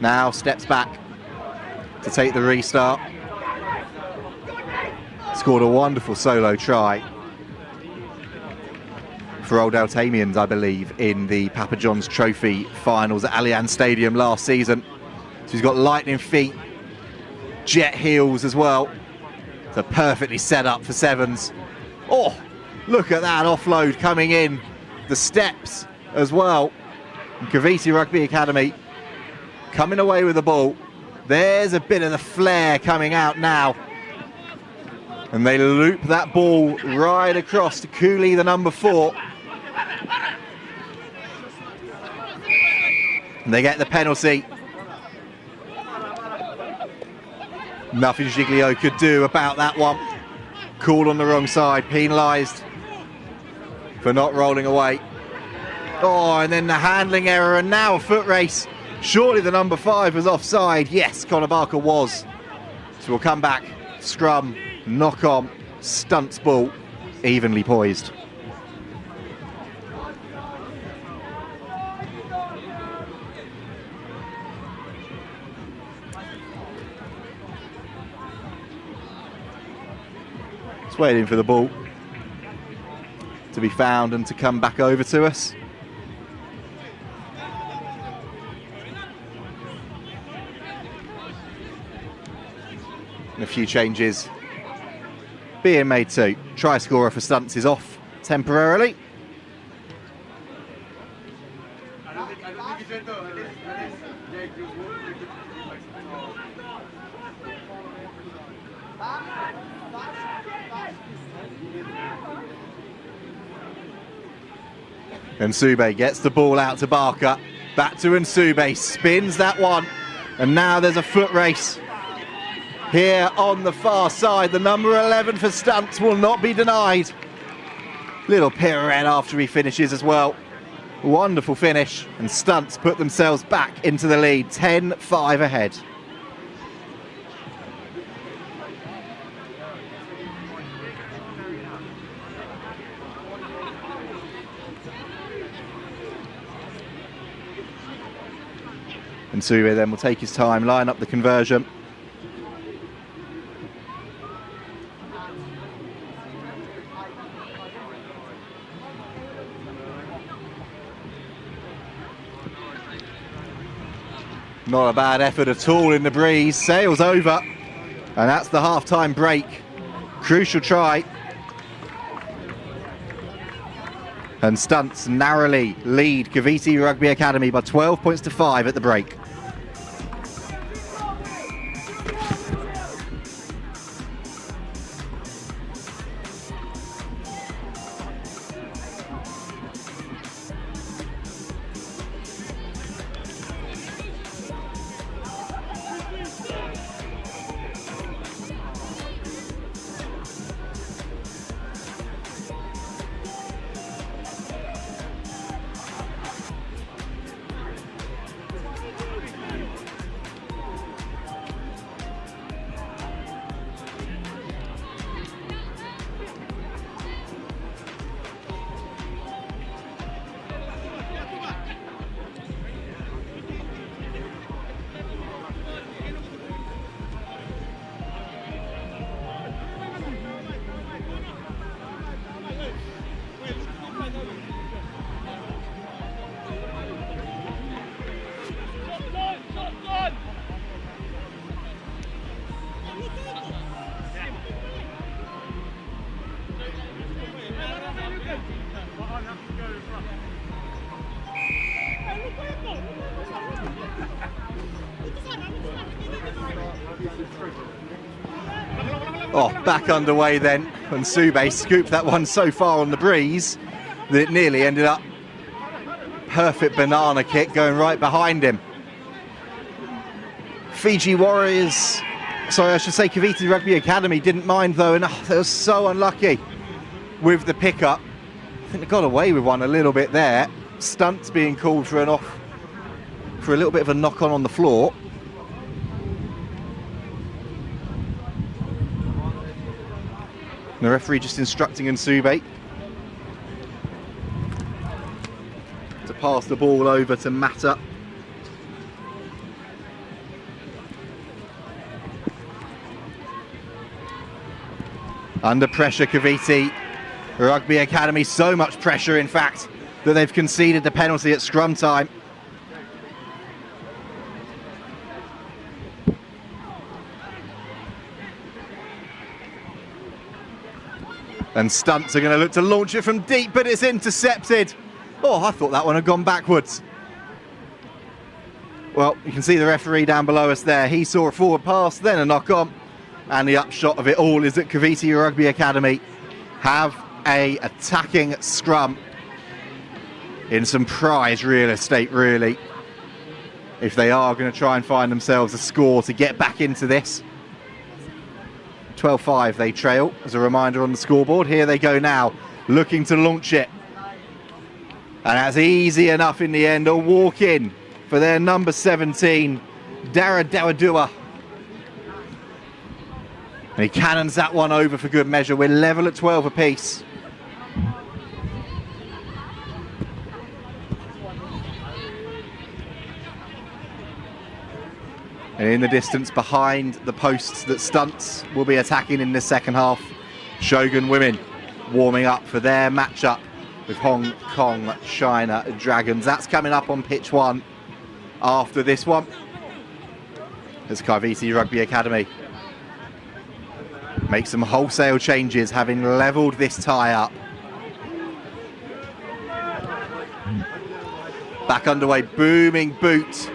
now steps back to take the restart. Scored a wonderful solo try for Old Altamians, I believe, in the Papa John's Trophy finals at Allianz Stadium last season. So he's got lightning feet, jet heels as well. So perfectly set up for sevens. Oh, look at that offload coming in. The steps as well. And Cavite Rugby Academy coming away with the ball. There's a bit of the flair coming out now. And they loop that ball right across to Cooley, the number 4. And they get the penalty. Nothing Giglio could do about that one. Called on the wrong side, penalised for not rolling away. Oh, and then the handling error, and now a foot race. Surely the number 5 was offside. Yes, Connor Barker was. So we'll come back, scrum, knock on, stunts ball, evenly poised. Just waiting for the ball to be found and to come back over to us. And a few changes being made too. Try scorer for stunts is off temporarily. Nsube gets the ball out to Barker. Back to Nsube, spins that one. And now there's a foot race. Here on the far side, the number 11 for stunts will not be denied. Little pirouette after he finishes as well. Wonderful finish, and stunts put themselves back into the lead, 10-5 ahead. Nsube then will take his time, line up the conversion. Not a bad effort at all in the breeze. Sails over, and that's the half-time break. Crucial try. And stunts narrowly lead Cavite Rugby Academy by 12 points to 5 at the break. Oh, back underway then, and Nsube scooped that one so far on the breeze that it nearly ended up perfect banana kick going right behind him. Fiji Warriors, sorry, I should say Cavite Rugby Academy didn't mind though, and they were so unlucky with the pickup. I think they got away with one a little bit there. Stunts being called for an for a little bit of a knock on the floor. The referee just instructing Nsube to pass the ball over to Mata. Under pressure, Cavite Rugby Academy, so much pressure in fact that they've conceded the penalty at scrum time. And Stunts are going to look to launch it from deep, but it's intercepted. Oh, I thought that one had gone backwards. Well, you can see the referee down below us there. He saw a forward pass, then a knock on. And the upshot of it all is that Cavite Rugby Academy have a attacking scrum in some prize real estate, really, if they are going to try and find themselves a score to get back into this. 12-5 they trail, as a reminder on the scoreboard. Here they go now, looking to launch it. And that's easy enough in the end. A walk in for their number 17, Dara Dawadua. And he cannons that one over for good measure. We're level at 12 apiece. And in the distance behind the posts that Stunts will be attacking in the second half, Shogun women warming up for their matchup with Hong Kong China Dragons. That's coming up on pitch 1 after this one. As Cavite Rugby Academy make some wholesale changes, having levelled this tie up. Back underway, booming boot.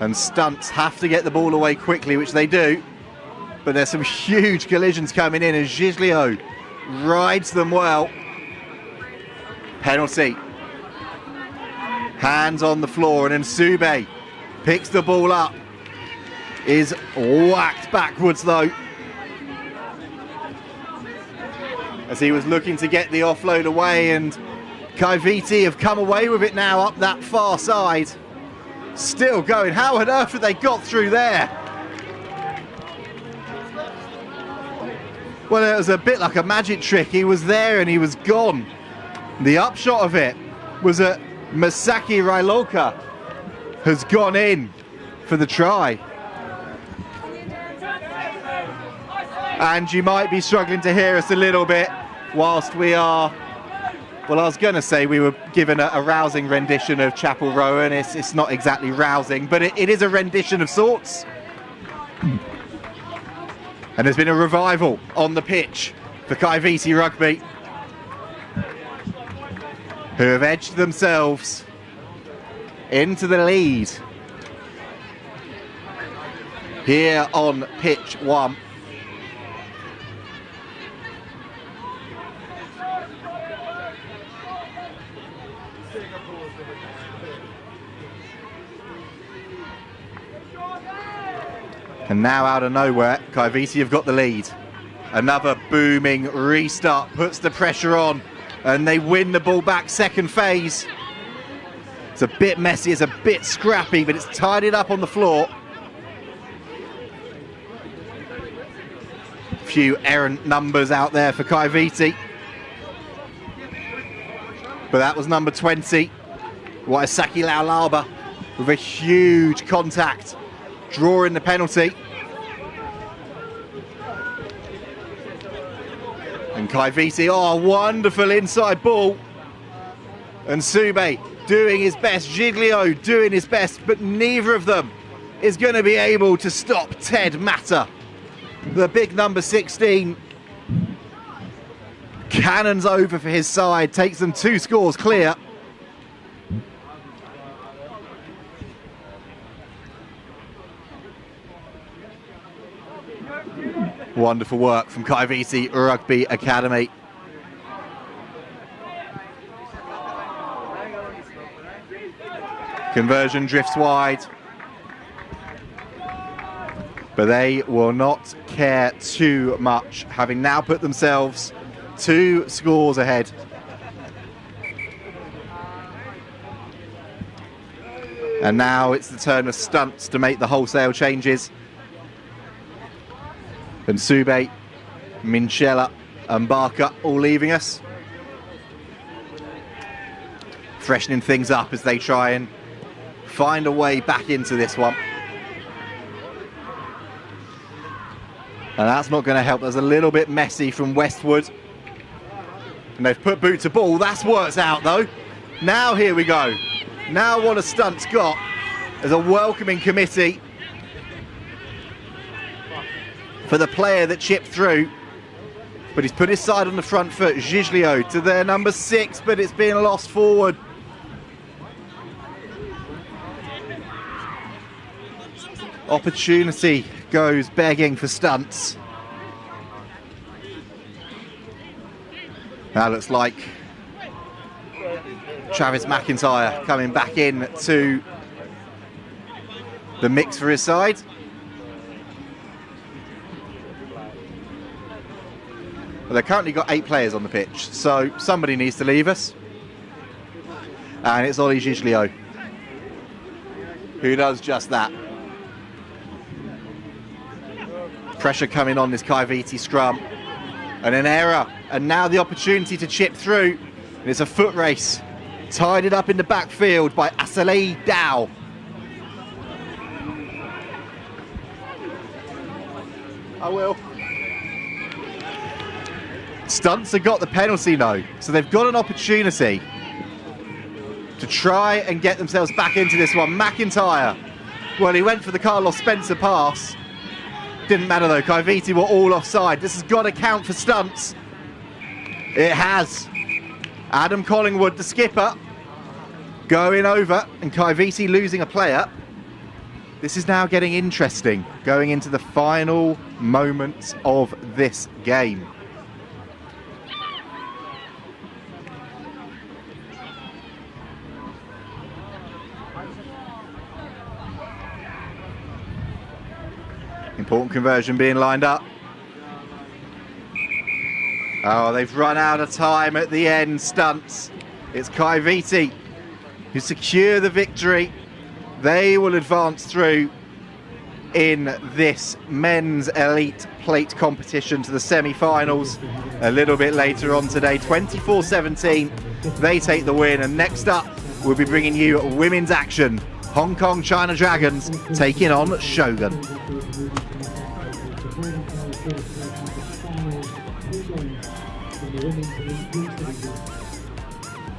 And Stunts have to get the ball away quickly, which they do. But there's some huge collisions coming in as Giglio rides them well. Penalty. Hands on the floor, and Nsube picks the ball up. Is whacked backwards though, as he was looking to get the offload away, and Cavite have come away with it now up that far side. Still going. How on earth have they got through there? Well, it was a bit like a magic trick. He was there and he was gone. The upshot of it was that Masaki Railoka has gone in for the try. And you might be struggling to hear us a little bit whilst we are, well, I was going to say we were given a rousing rendition of Chapel Row, and it's not exactly rousing, but it is a rendition of sorts. And there's been a revival on the pitch for Cavite Rugby, who have edged themselves into the lead here on pitch 1. And now out of nowhere, Cavite have got the lead. Another booming restart puts the pressure on, and they win the ball back second phase. It's a bit messy, it's a bit scrappy, but it's tied it up on the floor. A few errant numbers out there for Cavite. But that was number 20, Waisaki Laulaba, with a huge contact, drawing the penalty. And Cavite, oh, wonderful inside ball. And Nsube doing his best, Giglio doing his best, but neither of them is going to be able to stop Ted Mata. The big number 16 cannons over for his side, takes them 2 scores clear. Wonderful work from Cavite Rugby Academy. Conversion drifts wide, but they will not care too much, having now put themselves 2 scores ahead. And now it's the turn of Stunts to make the wholesale changes. And Sube, Minchella and Barker all leaving us. Freshening things up as they try and find a way back into this one. And that's not going to help. That's a little bit messy from Westwood. And they've put boot to ball. That's worked out though. Now here we go. Now what a Stunt's got as a welcoming committee for the player that chipped through. But he's put his side on the front foot. Giglio to their number 6, but it's being lost forward. Opportunity goes begging for Stunts. Now looks like Travis McIntyre coming back in to the mix for his side. Well, they've currently got 8 players on the pitch, so somebody needs to leave us. And it's Ollie Giglio who does just that. Pressure coming on this Kaiviti scrum. And an error. And now the opportunity to chip through. And it's a foot race. Tied it up in the backfield by Asalei Dow. I will. Stunts have got the penalty though. So they've got an opportunity to try and get themselves back into this one. McIntyre. Well, he went for the Carlos Spencer pass. Didn't matter though, Kaiviti were all offside. This has got to count for Stunts. It has. Adam Collingwood, the skipper, going over, and Kaiviti losing a player. This is now getting interesting, going into the final moments of this game. Important conversion being lined up. Oh, they've run out of time at the end, Stunts. It's Kaiviti who secure the victory. They will advance through in this men's elite plate competition to the semi-finals a little bit later on today. 24-17, they take the win. And next up, we'll be bringing you women's action. Hong Kong China Dragons taking on Shogun.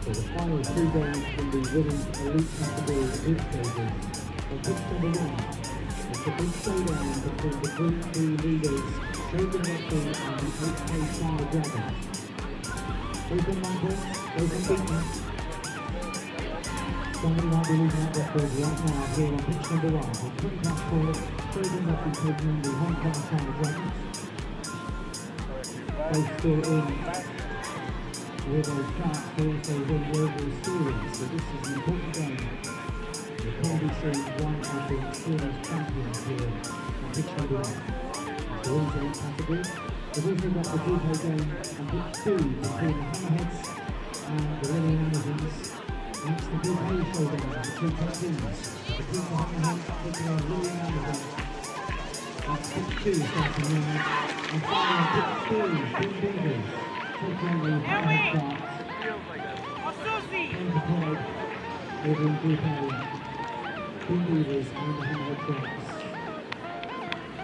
So the final 3 games from the women's elite category group stages. On pitch number 1, it's a big showdown between the Group 3 leaders, Shogun Rugby and the 8K China Dragons. Both unbeaten, both unbeaten. Somebody might be losing out their field right now here on pitch number 1. On 20 past 4, Shogun Rugby taking on the Hong Kong China Dragons. Both still in with a chance to also win the overall series, so this is an important game. We'll probably see one of the series champions here on pitch number 1. The women's elite category. We've also got the Group A game on pitch 2 between the Hammerheads and the Lily Amazons. That's the Group A showdown, the 2 top teams. The Group A Hammerheads taking on Lily Amazons. That's pitch 2 starting now. And finally on pitch 3, Big Beavers. Taking on the Hammerhead Sharks. And the Pride over in Group A. Big Beavers and the Hammerhead Sharks.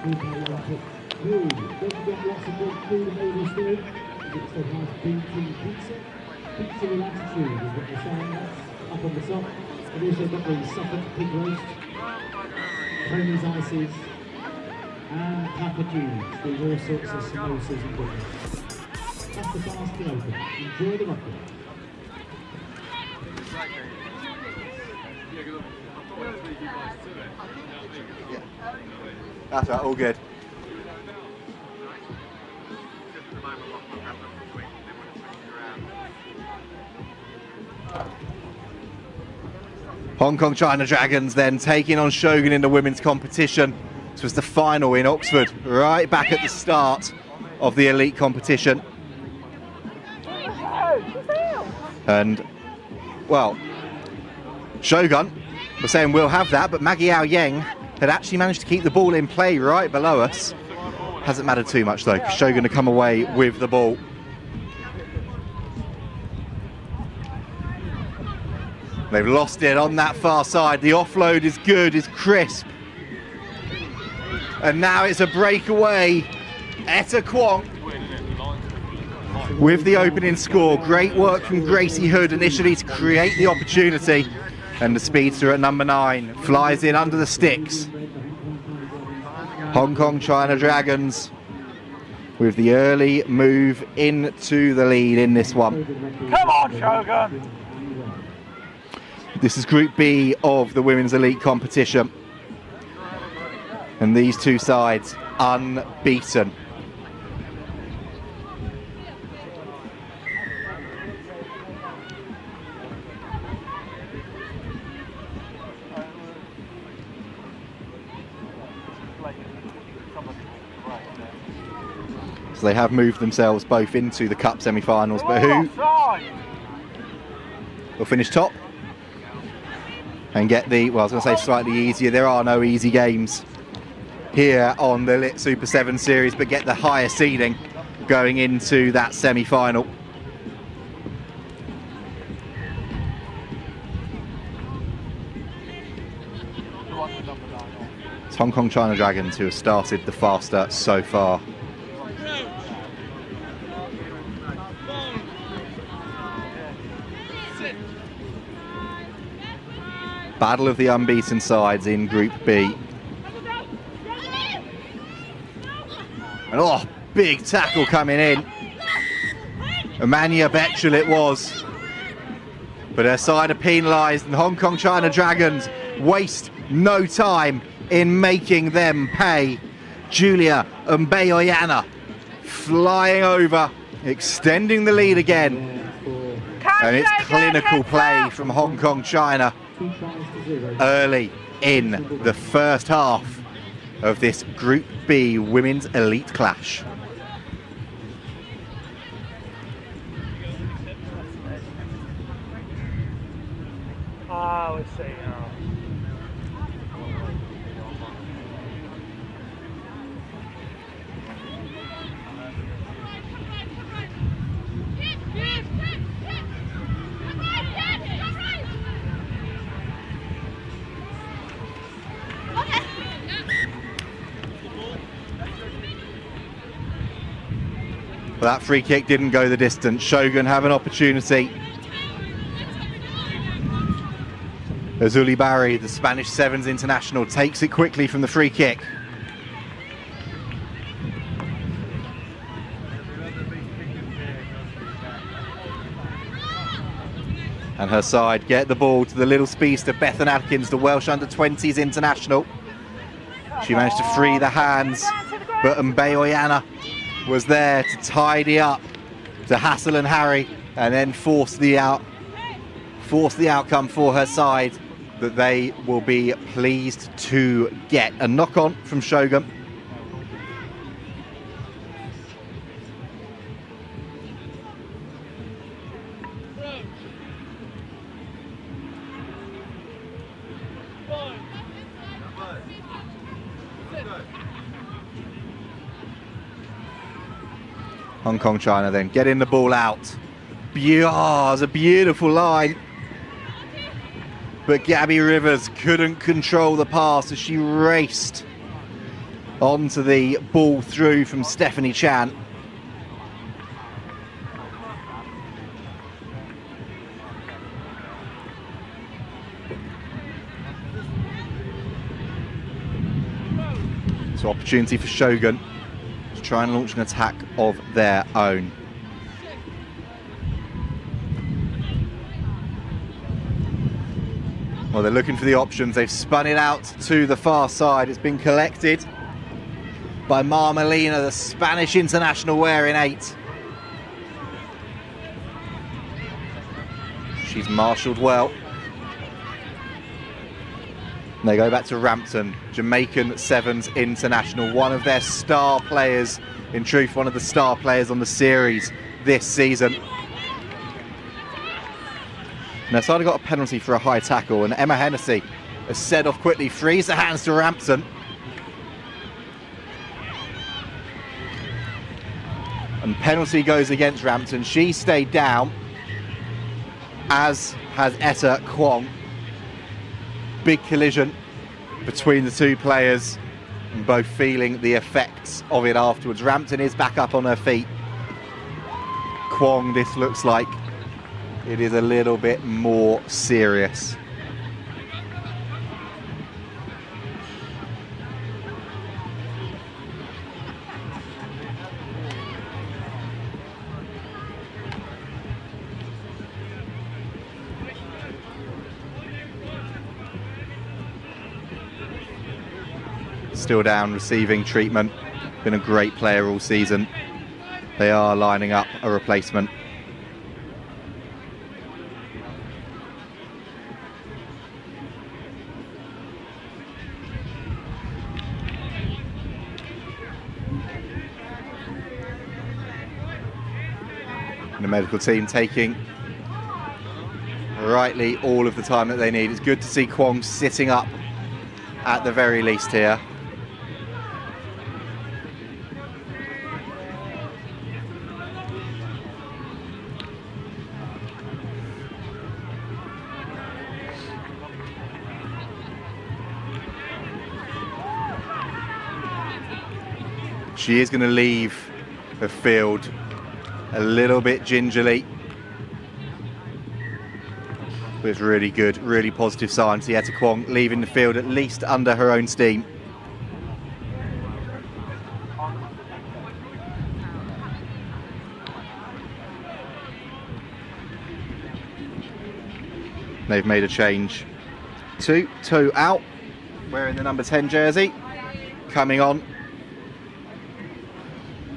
Group A on pitch 3. Don't get lots of good food available still. It's the nice BT pizza. Pizza with attitude is what they're saying. That's up on the top. We've also got the Suffolk pig roast, Tony's ices, and Papa June's. There's all sorts of samosas and goodness. That's the basket open. Enjoy the rugby. Yeah. That's right, all good. Hong Kong China Dragons then taking on Shogun in the women's competition. This was the final in Oxford, right back at the start of the elite competition. And, well, Shogun We're saying we'll have that, but Maggie Ao Yang had actually managed to keep the ball in play right below us. Hasn't mattered too much though. Shogun to come away with the ball. They've lost it on that far side. The offload is good, is crisp. And now it's a breakaway. Etta Kwong with the opening score. Great work from Gracie Hood initially to create the opportunity. And the speedster at number 9 flies in under the sticks. Hong Kong China Dragons with the early move into the lead in this one. Come on, Shogun! This is Group B of the Women's Elite competition. And these two sides unbeaten. So they have moved themselves both into the Cup semi-finals, but who will finish top and get the, well, I was going to say slightly easier, there are no easy games here on the Lit Super 7 series, but get the higher seeding going into that semi-final. It's Hong Kong China Dragons who have started the faster so far. Battle of the unbeaten sides in Group B. And oh, big tackle coming in. Amania Betchel it was. But her side are penalised, and Hong Kong China Dragons waste no time in making them pay. Julia Mbeoyana flying over, extending the lead again. And it's clinical play from Hong Kong China early in the first half of this Group B Women's Elite Clash. Let's see now. Well, that free kick didn't go the distance. Shogun have an opportunity. Azuli Barry, the Spanish Sevens international, takes it quickly from the free kick. And her side get the ball to the little speedster Bethan Adkins, the Welsh under-20s international. She managed to free the hands, but Mbeoyana was there to tidy up, to hassle and harry, and then force the outcome for her side that they will be pleased to get. A knock-on from Shogun. Hong Kong China then getting the ball out. It's a beautiful line. But Gabby Rivers couldn't control the pass as she raced onto the ball through from Stephanie Chan. So opportunity for Shogun to try and launch an attack of their own. Well, they're looking for the options. They've spun it out to the far side. It's been collected by Marmelina, the Spanish international wearing 8. She's marshalled well. And they go back to Rampton, Jamaican Sevens international, one of their star players, in truth, one of the star players on the series this season. Now, Sada got a penalty for a high tackle, and Emma Hennessy has set off quickly, frees the hands to Rampton. And penalty goes against Rampton. She stayed down, as has Etta Kwong. Big collision between the two players, and both feeling the effects of it afterwards. Rampton is back up on her feet. Kwong, this looks like it is a little bit more serious. Still down, receiving treatment. Been a great player all season. They are lining up a replacement. And the medical team taking rightly all of the time that they need. It's good to see Kwong sitting up at the very least here. She is going to leave the field a little bit gingerly. But it's really good, really positive sign. So Etta Kwong leaving the field at least under her own steam. They've made a change. Two out, wearing the number 10 jersey. Coming on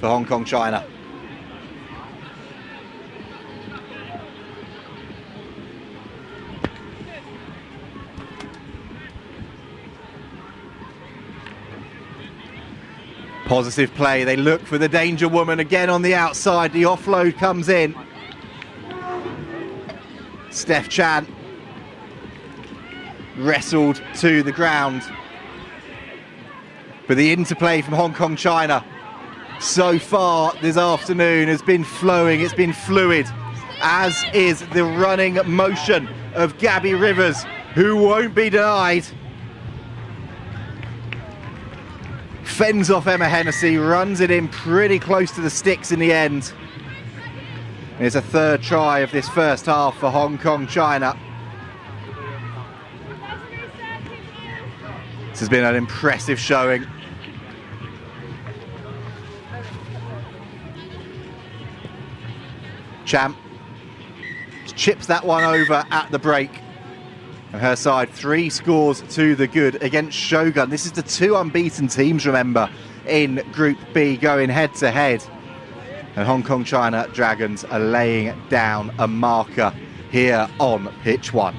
for Hong Kong China. Positive play, they look for the danger woman again on the outside. The offload comes in. Steph Chan wrestled to the ground. But the interplay from Hong Kong China so far this afternoon has been flowing, it's been fluid, as is the running motion of Gabby Rivers, who won't be denied. Fends off Emma Hennessy, runs it in pretty close to the sticks in the end. And it's a third try of this first half for Hong Kong China. This has been an impressive showing. Champ chips that one over at the break. And her side, 3 scores to the good against Shogun. This is the 2 unbeaten teams, remember, in Group B going head to head. And Hong Kong China Dragons are laying down a marker here on pitch 1.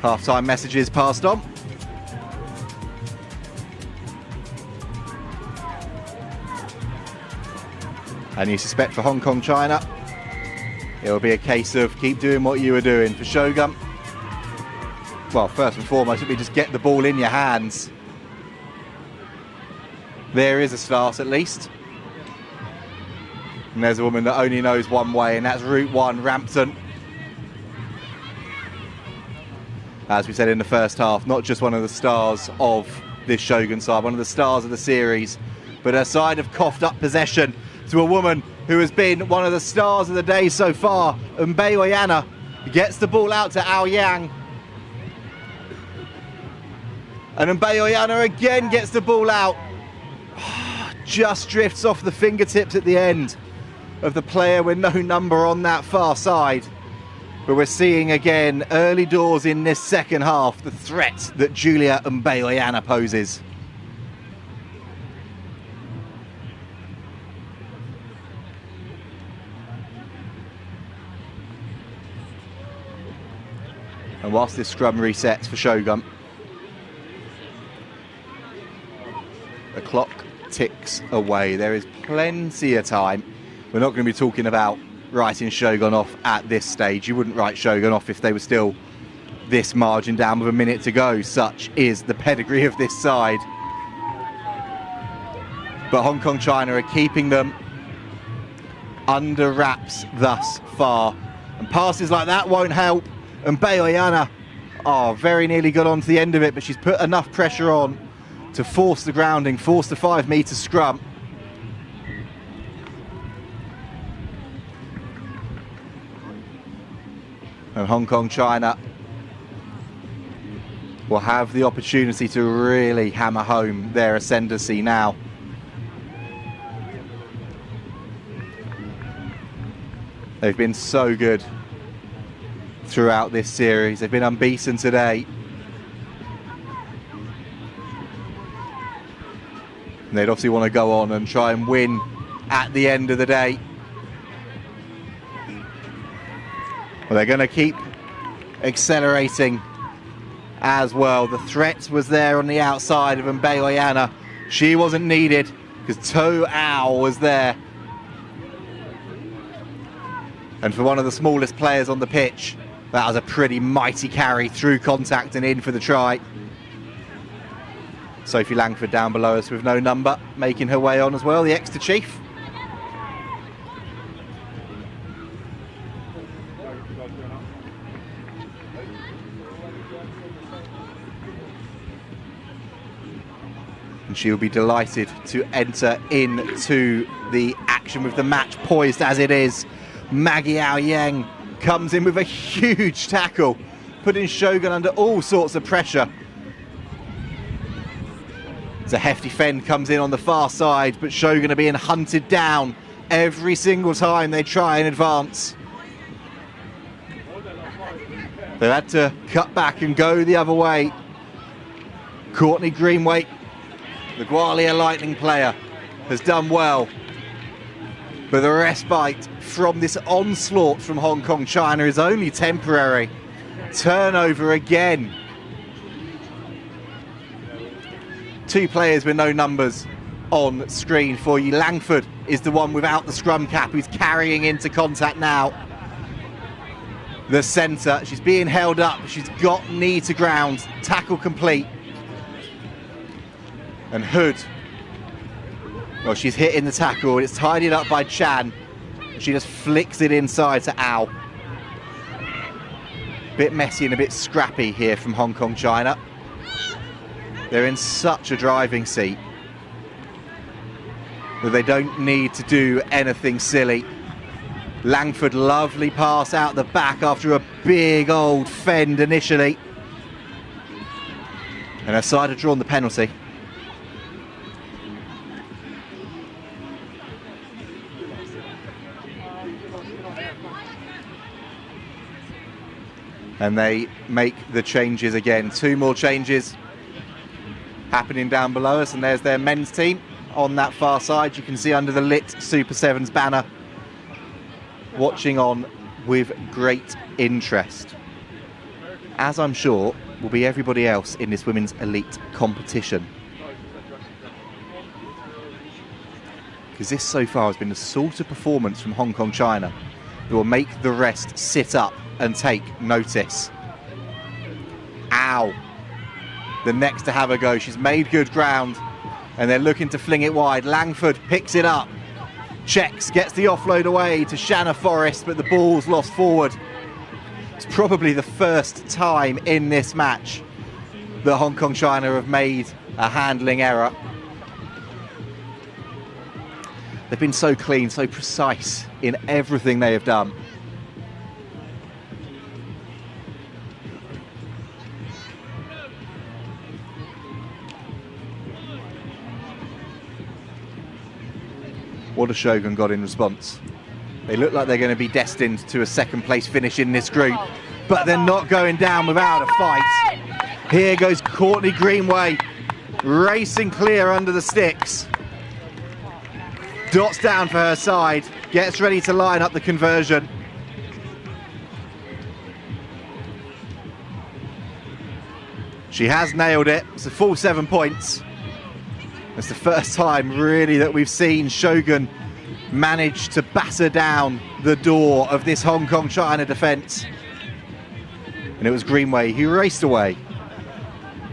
Half-time messages passed on. And you suspect for Hong Kong China, it will be a case of keep doing what you were doing. For Shogun, well, first and foremost, it'll be just get the ball in your hands. There is a start at least. And there's a woman that only knows one way, and that's Route 1, Rampton. As we said in the first half, not just one of the stars of this Shogun side, one of the stars of the series, but her side have coughed up possession to a woman who has been one of the stars of the day so far. Mbeoyana gets the ball out to Ao Yang. And Mbeoyana again gets the ball out. Just drifts off the fingertips at the end of the player with no number on that far side. But we're seeing again, early doors in this second half, the threat that Julia Mbeoyana poses. And whilst this scrum resets for Shogun, the clock ticks away. There is plenty of time. We're not going to be talking about writing Shogun off at this stage. You wouldn't write Shogun off if they were still this margin down with a minute to go. Such is the pedigree of this side. But Hong Kong China are keeping them under wraps thus far. And passes like that won't help. And Mbeoyana, very nearly got on to the end of it, but she's put enough pressure on to force the grounding, force the 5 metre scrum. And Hong Kong China will have the opportunity to really hammer home their ascendancy now. They've been so good throughout this series. They've been unbeaten today. And they'd obviously want to go on and try and win at the end of the day. Well, they're going to keep accelerating as well. The threat was there on the outside of Mbeoyana. She wasn't needed because To Ao was there. And for one of the smallest players on the pitch, that was a pretty mighty carry through contact and in for the try. Sophie Langford down below us with no number, making her way on as well, the Exeter chief. And she'll be delighted to enter into the action with the match poised as it is. Maggie Ao Yang comes in with a huge tackle, putting Shogun under all sorts of pressure. It's a hefty fend comes in on the far side, but Shogun are being hunted down every single time they try and advance. They've had to cut back and go the other way. Courtney Greenway, the Gwalia Lightning player, has done well. But the respite from this onslaught from Hong Kong China is only temporary. Turnover again. 2 players with no numbers on screen for you. Langford is the one without the scrum cap who's carrying into contact now. The centre, she's being held up. She's got knee to ground. Tackle complete. And Hood, well, she's hitting the tackle. It's tidied up by Chan. She just flicks it inside to Ao. Bit messy and a bit scrappy here from Hong Kong China. They're in such a driving seat that they don't need to do anything silly. Langford, lovely pass out the back after a big old fend initially. And her side have drawn the penalty. And they make the changes again. 2 more changes happening down below us, and there's their men's team on that far side. You can see under the lit Super Sevens banner, watching on with great interest. as I'm sure will be everybody else in this women's elite competition. Because this so far has been the sort of performance from Hong Kong China that will make the rest sit up and take notice. Ow! The next to have a go. She's made good ground and they're looking to fling it wide. Langford picks it up, checks, gets the offload away to Shanna Forrest, but the ball's lost forward. It's probably the first time in this match that Hong Kong China have made a handling error. They've been so clean, so precise in everything they have done. What has Shogun got in response? They look like they're going to be destined to a second place finish in this group, but they're not going down without a fight. Here goes Courtney Greenway, racing clear under the sticks. Dots down for her side, gets ready to line up the conversion. She has nailed it. It's a full 7 points. It's the first time really that we've seen Shogun manage to batter down the door of this Hong Kong China defence. And it was Greenway who raced away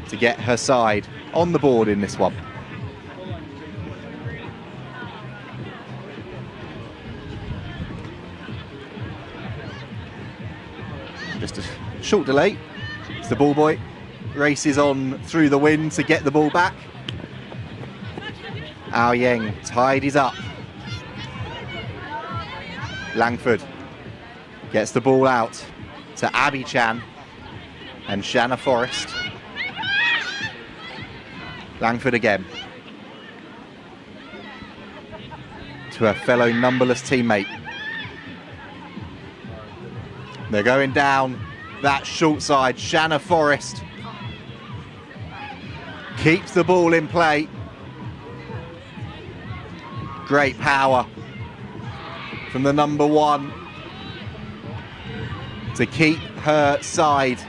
to get her side on the board in this one. Just a short delay. It's the ball boy. Races on through the wind to get the ball back. Ao Yeng tidies up. Langford gets the ball out to Abby Chan and Shanna Forrest. Langford again to her fellow numberless teammate. They're going down that short side. Shanna Forrest keeps the ball in play. Great power from the number one to keep her side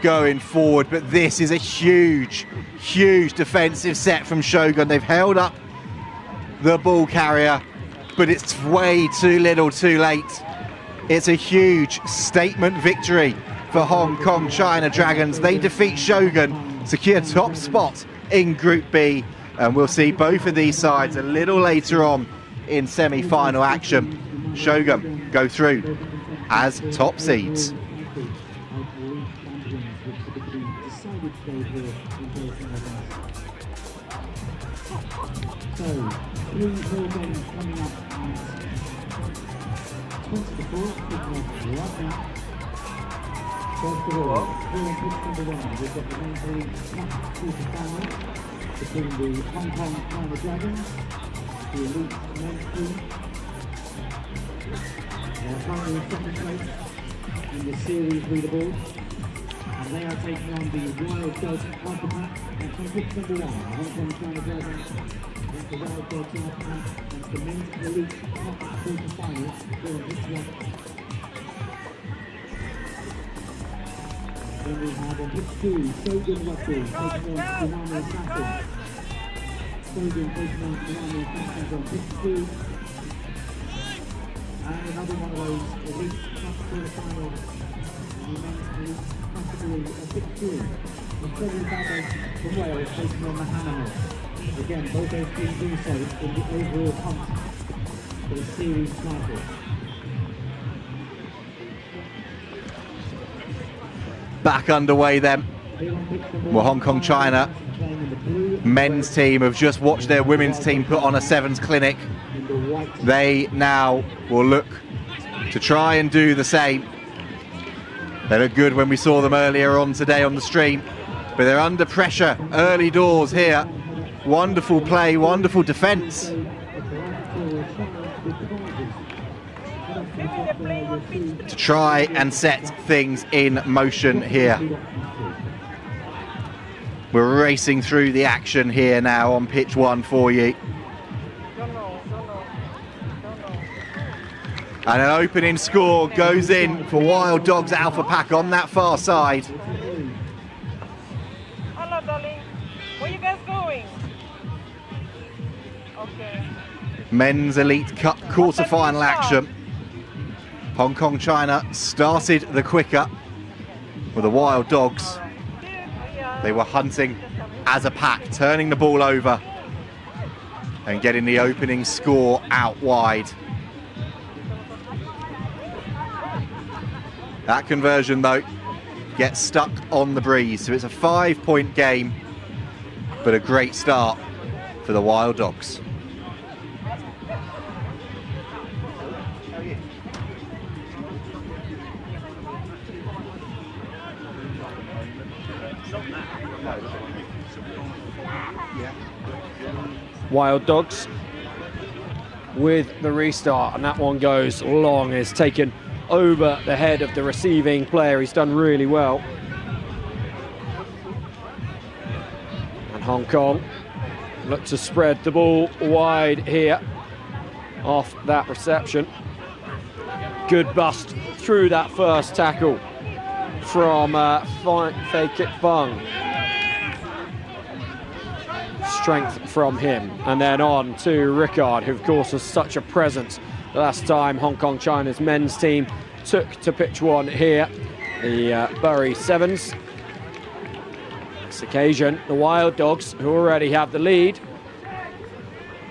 going forward. But this is a huge, huge defensive set from Shogun. They've held up the ball carrier, but it's way too little too late. It's a huge statement victory for Hong Kong China Dragons. They defeat Shogun, secure top spot in Group B, and we'll see both of these sides a little later on in semi-final action. Shogun go through as top seeds. So, 3 more games coming up at 20 to 4, kicking off right now. First of all, here on pitch number 1, we've got the main league cup quarter-final between the Hong Kong China Dragons, the elite men's team. They're currently in second place in the series leaderboard, and they are taking on the Wild Dogs Harpenden. And from pitch number 1, the Hong Kong China Dragons. That's the Wild Dogs Harpenden. That's the men's elite cup quarter-final here on pitch 1. Then we have on pitch 2, Shogun Rugby taking on Tsunami Assassins. Shogun taking on Tsunami Assassins on pitch 2. And another one of those elite cup quarter-finals in the men's elite category of pitch 3. And Frederick Babas from Wales taking on the Manor. Again, both those teams also in the overall hunt for the series title. Back underway then. Well, Hong Kong China men's team have just watched their women's team put on a sevens clinic. They now will look to try and do the same. They looked good when we saw them earlier on today on the stream, but they're under pressure early doors here. Wonderful play, wonderful defence. To try and set things in motion here. We're racing through the action here now on pitch 1 for you. And an opening score goes in for Wild Dogs Alpha Pack on that far side. Men's Elite Cup quarter-final action. Hong Kong China started the quicker with the Wild Dogs. They were hunting as a pack, turning the ball over and getting the opening score out wide. That conversion, though, gets stuck on the breeze, so it's a 5-point game, but a great start for the Wild Dogs. Wild Dogs with the restart, and that one goes long. It's taken over the head of the receiving player. He's done really well. And Hong Kong look to spread the ball wide here off that reception. Good bust through that first tackle from Fei Kit Fung. Strength from him, and then on to Ricard, who of course was such a presence the last time Hong Kong China's men's team took to pitch one here, the Bury Sevens. This occasion, the Wild Dogs, who already have the lead,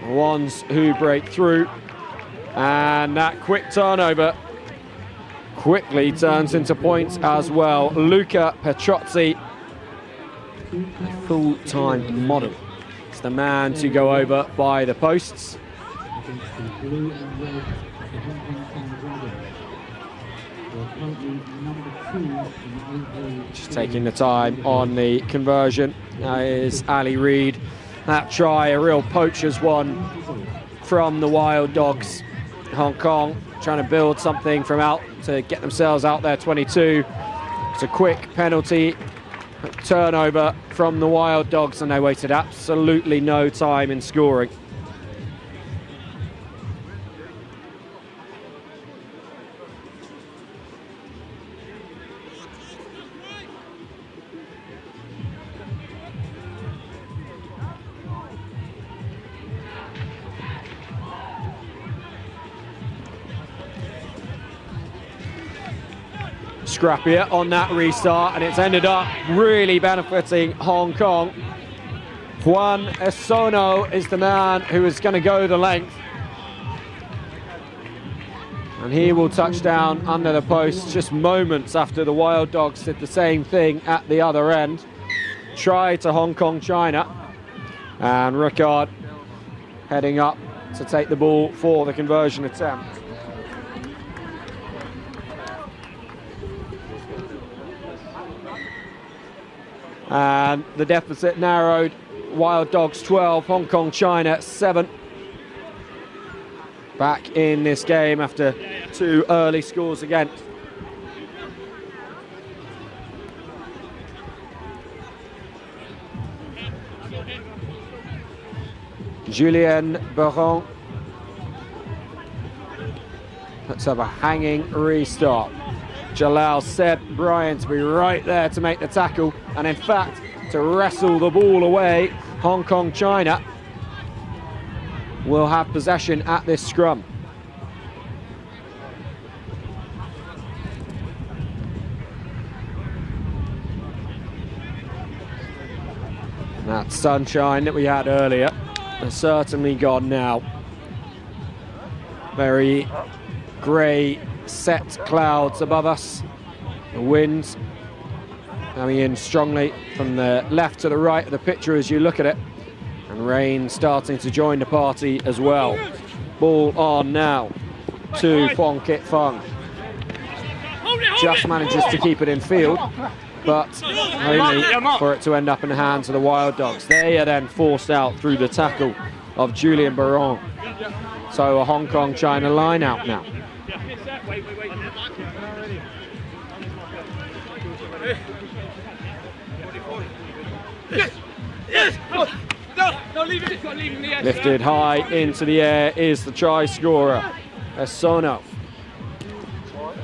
the ones who break through, and that quick turnover quickly turns into points as well. Luca Petrozzi, a full-time model, is the man to go over by the posts. Just taking the time on the conversion is Ali Reid. That try, a real poacher's one from the Wild Dogs. Hong Kong trying to build something from out to get themselves out there 22. It's a quick penalty turnover from the Wild Dogs, and they waited absolutely no time in scoring. Scrappier on that restart, and it's ended up really benefiting Hong Kong. Juan Esono is the man who is going to go the length, and he will touch down under the post just moments after the Wild Dogs did the same thing at the other end. Try to Hong Kong China, and Ricard heading up to take the ball for the conversion attempt. And the deficit narrowed. Wild Dogs 12, Hong Kong China 7. Back in this game after two early scores against. Julien Baron. Let's have a hanging restart. Allows Seb Bryan to be right there to make the tackle, and in fact to wrestle the ball away. Hong Kong China will have possession at this scrum. That sunshine that we had earlier has certainly gone now. Very grey set clouds above us. The wind coming in strongly from the left to the right of the picture as you look at it, and rain starting to join the party as well. Ball on now to Fong Kit Fung. Just manages to keep it in field, but only for it to end up in the hands of the Wild Dogs. They are then forced out through the tackle of Julien Baron. So a Hong Kong China line out now. Wait. Yes! No, leave it. Leave it in the air. Lifted high into the air is the try scorer, Esono.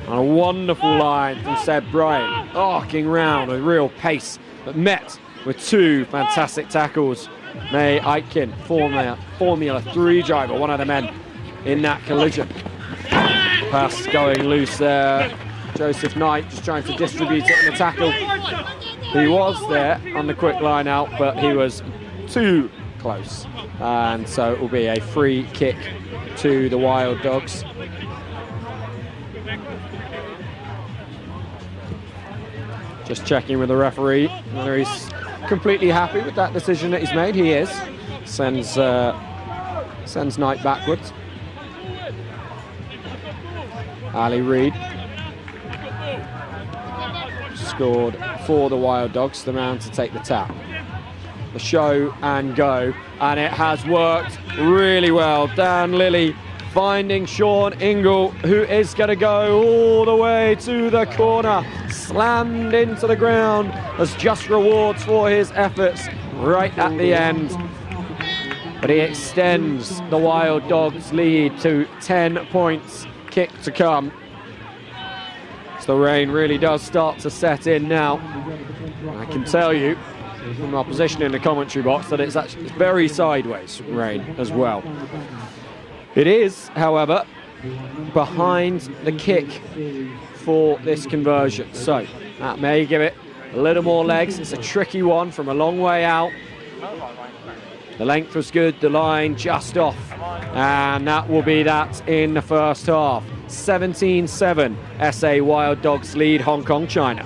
On a wonderful line from Seb Bryan, arcing round with real pace, but met with two fantastic tackles May Aitken, Formula 3 driver, one of the men in that collision. Pass going loose there. Joseph Knight just trying to distribute it in the tackle. He was there on the quick line out, but he was too close. And so it will be a free kick to the Wild Dogs. Just checking with the referee whether he's completely happy with that decision that he's made. He is. Sends Knight backwards. Ali Reid scored for the Wild Dogs, the man to take the tap. The show and go, and it has worked really well. Dan Lilly finding Sean Ingle, who is going to go all the way to the corner, slammed into the ground as just rewards for his efforts right at the end. But he extends the Wild Dogs lead to 10 points. Kick to come. So the rain really does start to set in now. I can tell you from our position in the commentary box that it's very sideways rain as well. It is, however, behind the kick for this conversion. So that may give it a little more legs. It's a tricky one from a long way out. The length was good, the line just off. And that will be that in the first half. 17-7, SA Wild Dogs lead Hong Kong China.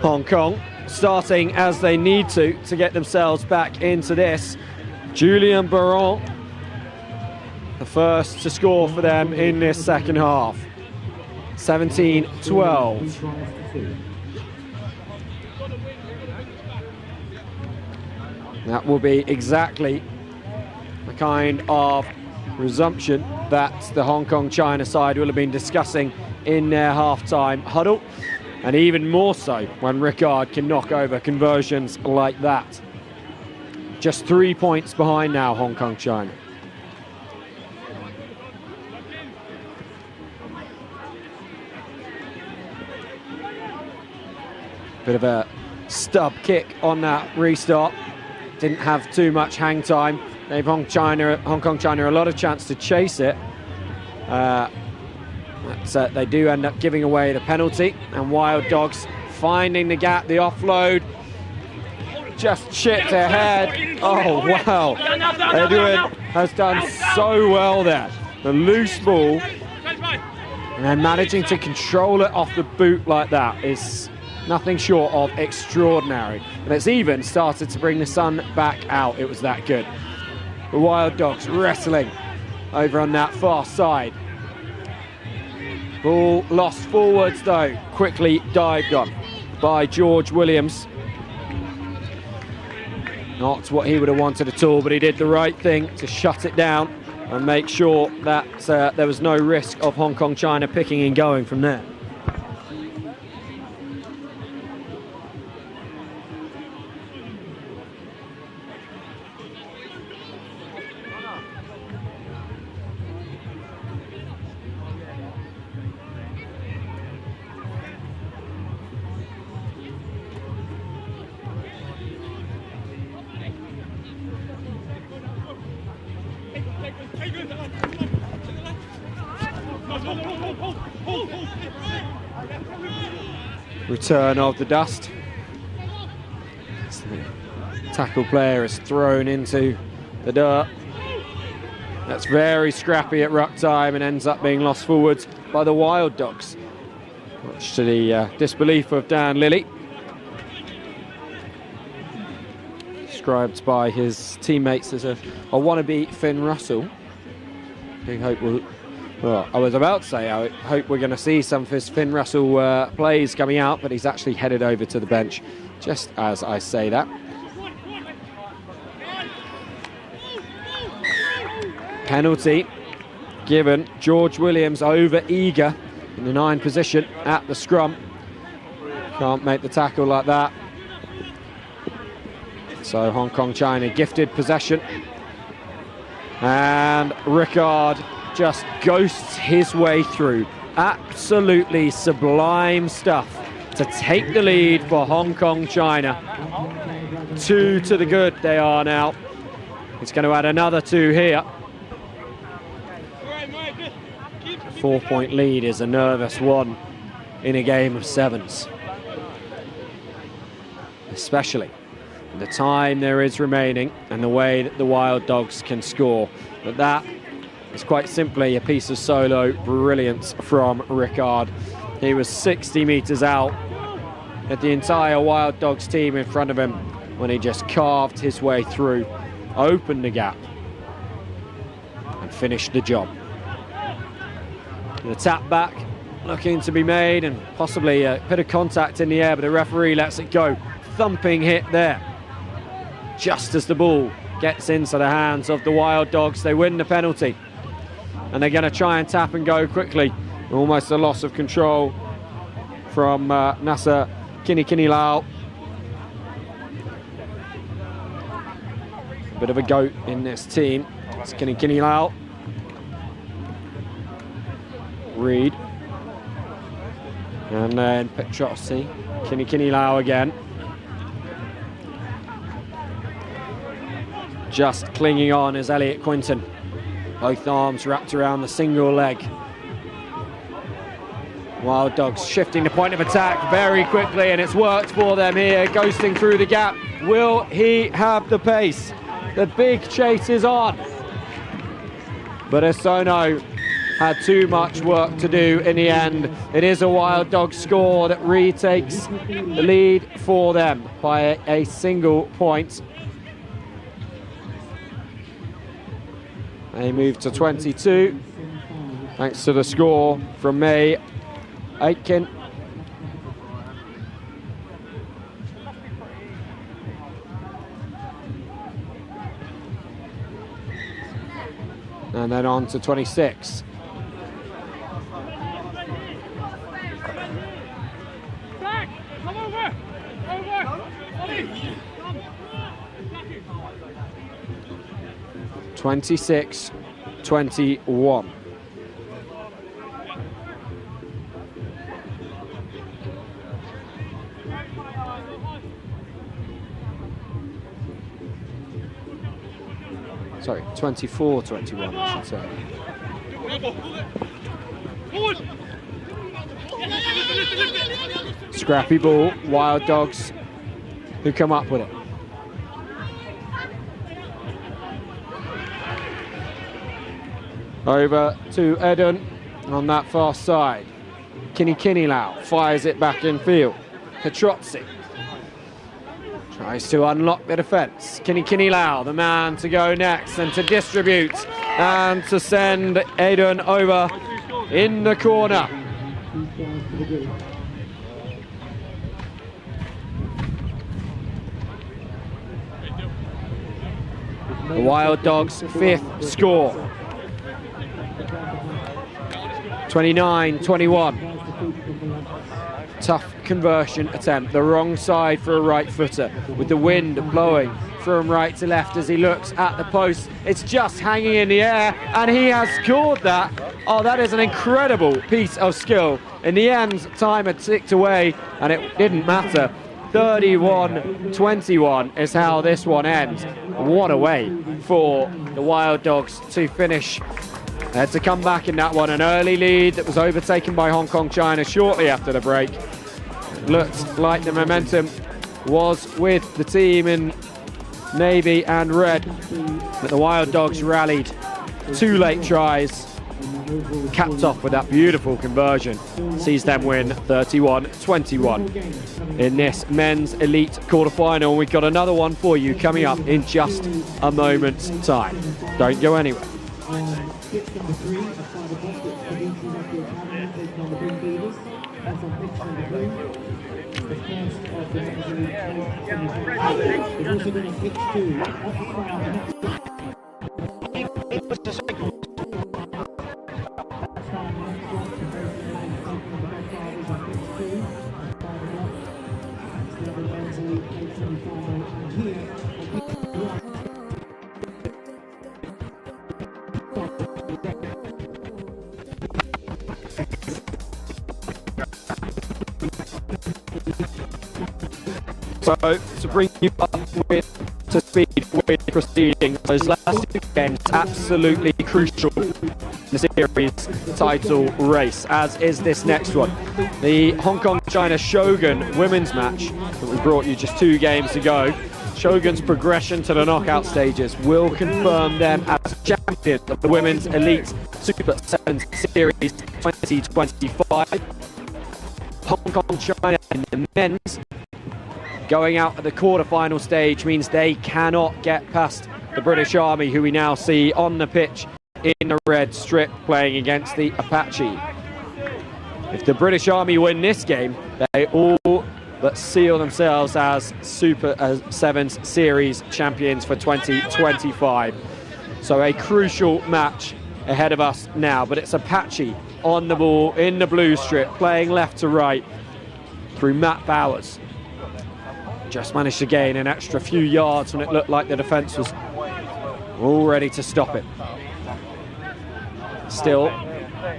Hong Kong starting as they need to get themselves back into this. Julian Baron, the first to score for them in this second half. 17-12. That will be exactly the kind of resumption that the Hong Kong China side will have been discussing in their half-time huddle, and even more so when Rickard can knock over conversions like that. Just 3 points behind now, Hong Kong China. Bit of a stub kick on that restart. Didn't have too much hang time. Gave Hong Kong China a lot of chance to chase it. They do end up giving away the penalty, and Wild Dogs finding the gap, the offload, just chipped ahead. Oh wow, Edwin has done so well there. The loose ball, and then managing to control it off the boot like that is nothing short of extraordinary. And it's even started to bring the sun back out. It was that good. The Wild Dogs wrestling over on that far side. Ball lost forwards though, quickly dived on by George Williams. Not what he would have wanted at all, but he did the right thing to shut it down. and make sure that there was no risk of Hong Kong China picking and going from there. Return of the dust. The tackle player is thrown into the dirt. That's very scrappy at ruck time and ends up being lost forward by the Wild Dogs. Much to the disbelief of Dan Lilly. Described by his teammates as a wannabe Finn Russell. Who hope will... Well, I was about to say, I hope we're going to see some of his Finn Russell plays coming out, but he's actually headed over to the bench just as I say that. Penalty given. George Williams over eager in the 9 position at the scrum. Can't make the tackle like that. So Hong Kong China gifted possession. And Rickard just ghosts his way through. Absolutely sublime stuff to take the lead for Hong Kong China. 2 to the good they are now. He's going to add another 2 here. A 4-point lead is a nervous one in a game of 7s. Especially the time there is remaining and the way that the Wild Dogs can score. But that is quite simply a piece of solo brilliance from Rickard. He was 60 metres out at the entire Wild Dogs team in front of him when he just carved his way through, opened the gap and finished the job. The tap back looking to be made and possibly a bit of contact in the air, but the referee lets it go. Thumping hit there. Just as the ball gets into the hands of the Wild Dogs, they win the penalty. And they're going to try and tap and go quickly. Almost a loss of control from Nasser Kini Lau. Bit of a goat in this team. It's Kini Lau. Reed. And then Petrosi. Kini Lau again. Just clinging on is Elliot Quinton. Both arms wrapped around the single leg. Wild Dogs shifting the point of attack very quickly, and it's worked for them here, ghosting through the gap. Will he have the pace? The big chase is on. But Esono had too much work to do in the end. It is a Wild Dog score that retakes the lead for them by a single point. They move to 22, thanks to the score from May Aitken. And then on to 26. Come over! 26-21. Sorry, 24-21, I should say. Scrappy ball, Wild Dogs who come up with it. Over to Eton on that far side. Kini Lau fires it back in field. Petrozzi tries to unlock the defence. Kini Lau, the man to go next and to distribute and to send Eton over in the corner. The Wild Dogs' 5th score 29-21. Tough conversion attempt, the wrong side for a right footer, with the wind blowing from right to left as he looks at the post. It's just hanging in the air, and he has scored that. Oh, that is an incredible piece of skill. In the end, time had ticked away, and it didn't matter. 31-21 is how this one ends. What a way for the Wild Dogs to finish. They had to come back in that one. An early lead that was overtaken by Hong Kong China shortly after the break. Looked like the momentum was with the team in navy and red, but the Wild Dogs rallied. 2 late tries, capped off with that beautiful conversion, sees them win 31-21 in this men's elite quarterfinal. We've got another one for you coming up in just a moment's time. Don't go anywhere. Pitch number 3, a five across it for the entries of the academy, taking on the Green Beavers. That's on pitch number 3. It's the first of the men's elite semi-finals. We've also got on pitch 2, off the crowd, the next one. So, to bring you up to speed with proceedings, those last 2 games absolutely crucial in the series title race, as is this next one. The Hong Kong China Shogun women's match that we brought you just 2 games ago. Shogun's progression to the knockout stages will confirm them as champions of the Women's Elite Super 7 Series 2025. Hong Kong China in the men's going out at the quarter-final stage means they cannot get past the British Army, who we now see on the pitch in the red strip playing against the Apache. If the British Army win this game, they all but seal themselves as Super 7s Series champions for 2025. So a crucial match ahead of us now, but it's Apache on the ball in the blue strip, playing left to right through Matt Bowers. Just managed to gain an extra few yards when it looked like the defence was all ready to stop it. Still,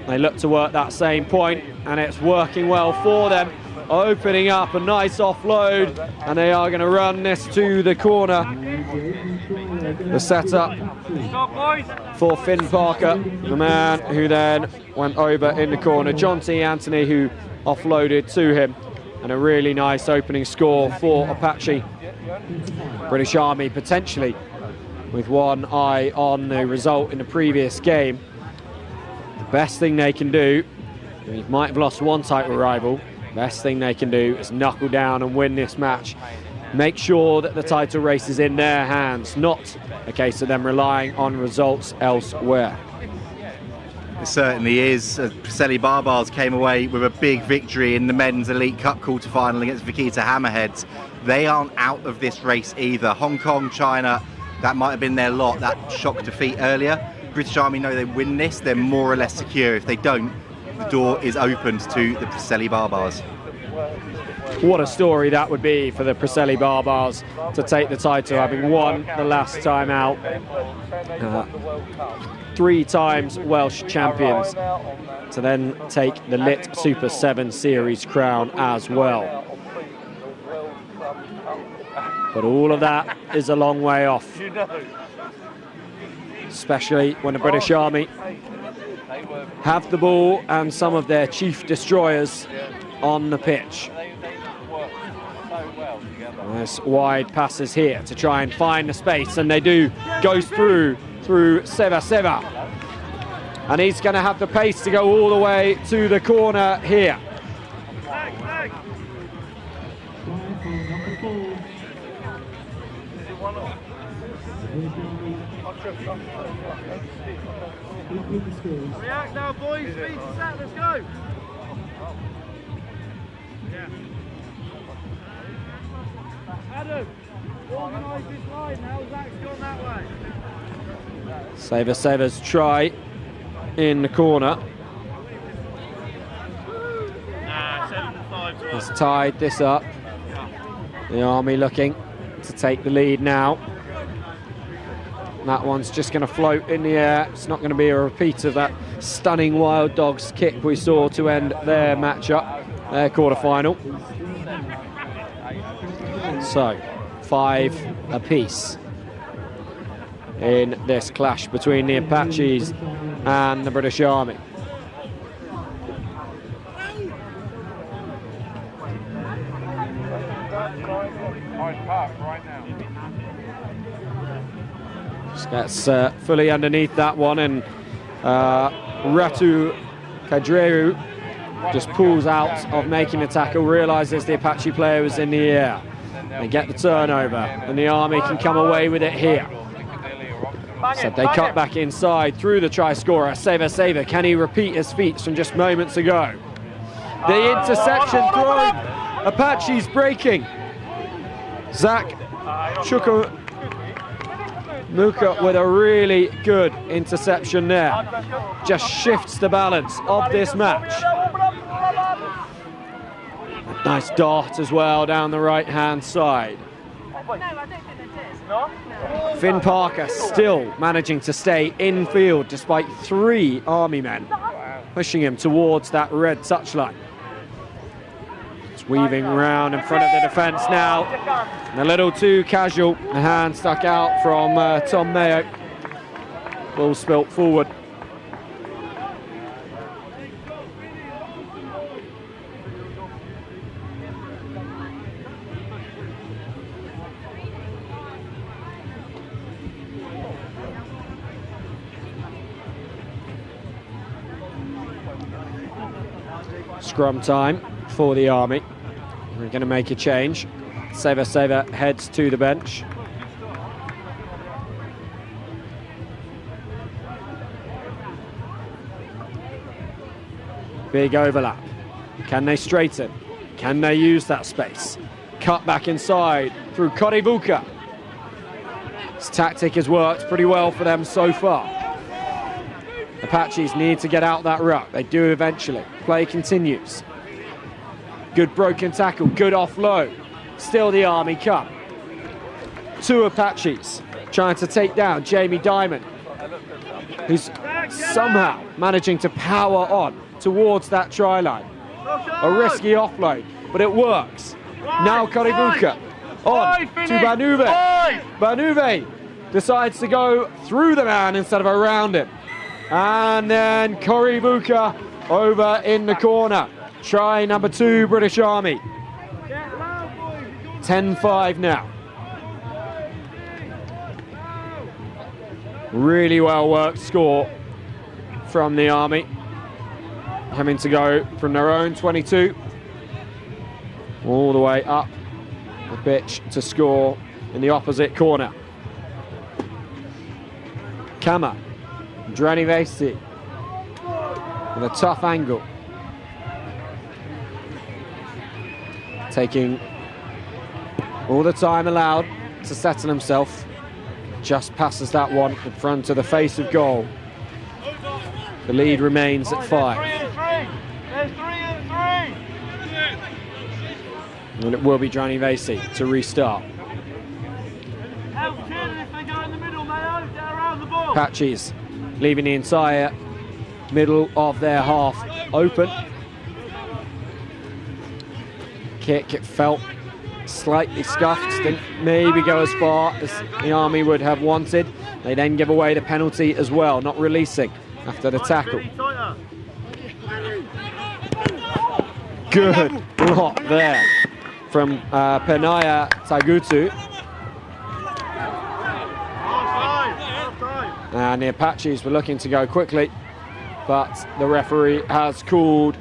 they look to work that same point, and it's working well for them. Opening up a nice offload, and they are going to run this to the corner. The setup for Finn Parker, the man who then went over in the corner. John T. Anthony, who offloaded to him. And a really nice opening score for Apache. British Army potentially with one eye on the result in the previous game. The best thing they can do, they might have lost one title rival, best thing they can do is knuckle down and win this match. Make sure that the title race is in their hands, not a case of them relying on results elsewhere. It certainly is. Preseli Barbars came away with a big victory in the Men's Elite Cup quarter-final against Vikita Hammerheads. They aren't out of this race either. Hong Kong, China, that might have been their lot, that shock defeat earlier. British Army know they win this, they're more or less secure. If they don't, the door is opened to the Preseli Barbars. What a story that would be for the Preseli Barbars to take the title, having won the last time out. 3 times Welsh champions, to then take the Lit Super 7 Series crown as well. But all of that is a long way off, especially when the British Army have the ball and some of their chief destroyers on the pitch. Nice wide passes here to try and find the space, and they do. Goes through Seva, and he's going to have the pace to go all the way to the corner here. React now, boys. Speed to set. Let's go. Adam, organise this line now. Zach's gone that way. Seva's try in the corner. Has tied this up. The Army looking to take the lead now. That one's just going to float in the air. It's not going to be a repeat of that stunning Wild Dogs kick we saw to end their matchup, their quarter-final. So, 5 apiece in this clash between the Apaches and the British Army. Just gets fully underneath that one, and Ratu Kadreru just pulls out of making the tackle, realises the Apache player was in the air. They get the turnover, and the Army can come away with it here. So they cut back inside through the try scorer, Saver. Can he repeat his feats from just moments ago? The interception thrown, Apaches breaking. Zach Chukwuemeka with a really good interception there. Just shifts the balance of this match. Nice dart as well down the right-hand side. Finn Parker still managing to stay in field despite 3 Army men pushing him towards that red touchline. It's weaving around in front of the defence now. And a little too casual. The hand stuck out from Tom Mayo. Ball spilt forward. Scrum time for the Army. We're going to make a change. Saver heads to the bench. Big overlap. Can they straighten? Can they use that space? Cut back inside through Koribuka. This tactic has worked pretty well for them so far. Apaches need to get out that ruck. They do eventually. Play continues. Good broken tackle, good offload. Still the Army come. 2 Apaches trying to take down Jamie Diamond, who's somehow managing to power on towards that try line. A risky offload, but it works. Now Koribuka on to Banuve. Banuve decides to go through the man instead of around him. And then Koribuka over in the corner. Try number 2, British Army. 10-5 now. Really well worked score from the Army. Having to go from their own 22 all the way up the pitch to score in the opposite corner. Kama. Dranivesi with a tough angle. Taking all the time allowed to settle himself. Just passes that one in front of the face of goal. The lead remains at 5. There's 3 and 3. And it will be Dranivesi to restart. Help kill if they go in the middle, Mayo. Get around the ball. Apaches leaving the entire middle of their half open. Kick, it felt slightly scuffed, didn't maybe go as far as the Army would have wanted. They then give away the penalty as well, not releasing after the tackle. Good block there from Penaya Tagutu. And the Apaches were looking to go quickly, but the referee has called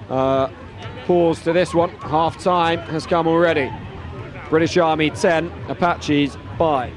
pause to this one. Half time has come already. British Army 10, Apaches 5.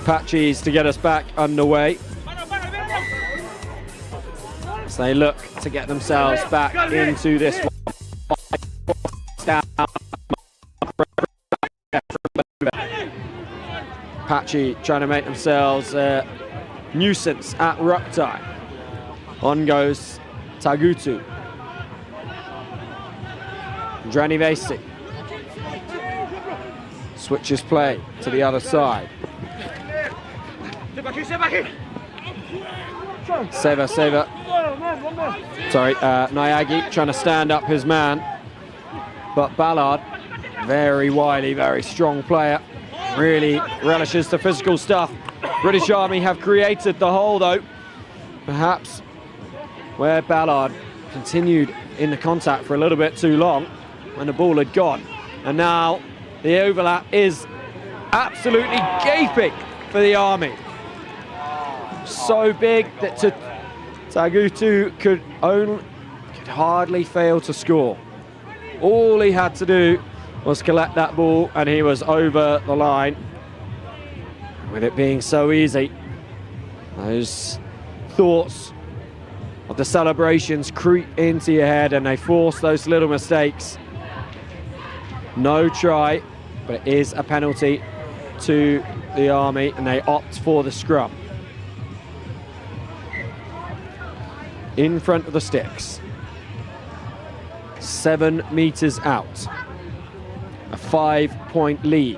Apaches to get us back underway. So they look to get themselves back into this one. Apache trying to make themselves a nuisance at ruck time. On goes Tagutu. Dranivesi switches play to the other side. Seva. Sorry, Nyagi trying to stand up his man. But Ballard, very wily, very strong player. Really relishes the physical stuff. British Army have created the hole though. Perhaps where Ballard continued in the contact for a little bit too long when the ball had gone. And now the overlap is absolutely gaping for the Army. So big that Tagutu could hardly fail to score. All he had to do was collect that ball and he was over the line. With it being so easy, those thoughts of the celebrations creep into your head and they force those little mistakes. No try, but it is a penalty to the Army and they opt for the scrum. In front of the sticks. 7 meters out. A 5-point lead.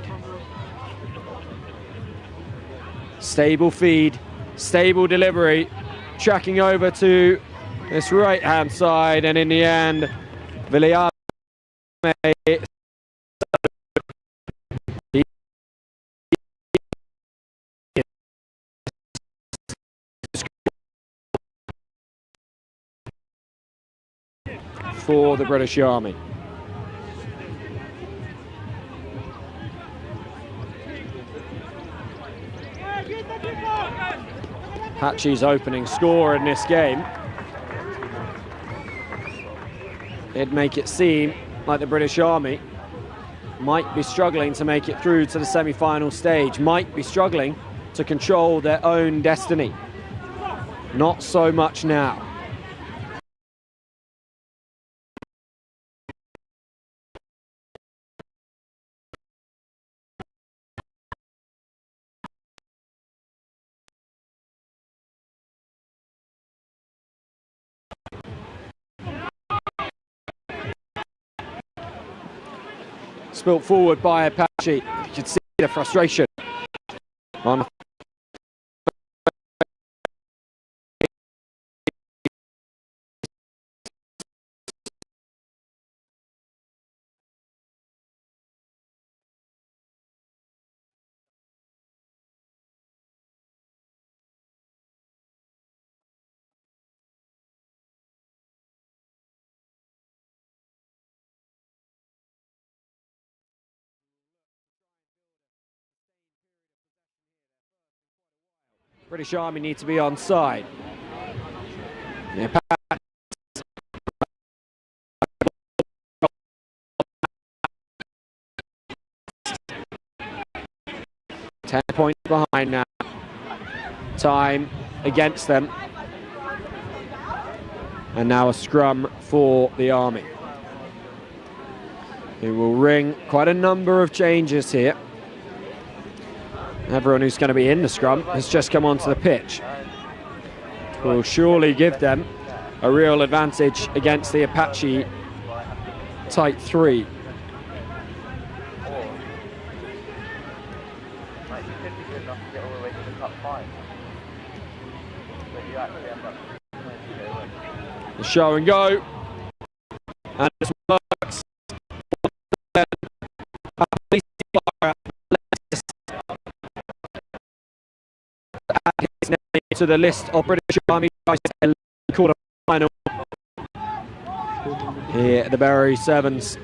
Stable feed, stable delivery, tracking over to this right-hand side, and in the end, Viliame for the British Army. Apache's opening score in this game. It'd make it seem like the British Army might be struggling to make it through to the semi-final stage, might be struggling to control their own destiny. Not so much now. Spilt forward by Apache. You can see the frustration on British Army need to be on side. Yeah, 10 points behind now. Time against them. And now a scrum for the Army. It will ring quite a number of changes here. Everyone who's going to be in the scrum has just come onto the pitch. Will surely give them a real advantage against the Apache tight three. The show and go. And this works. To the list of British Army quarter final here at the Bury Sevens.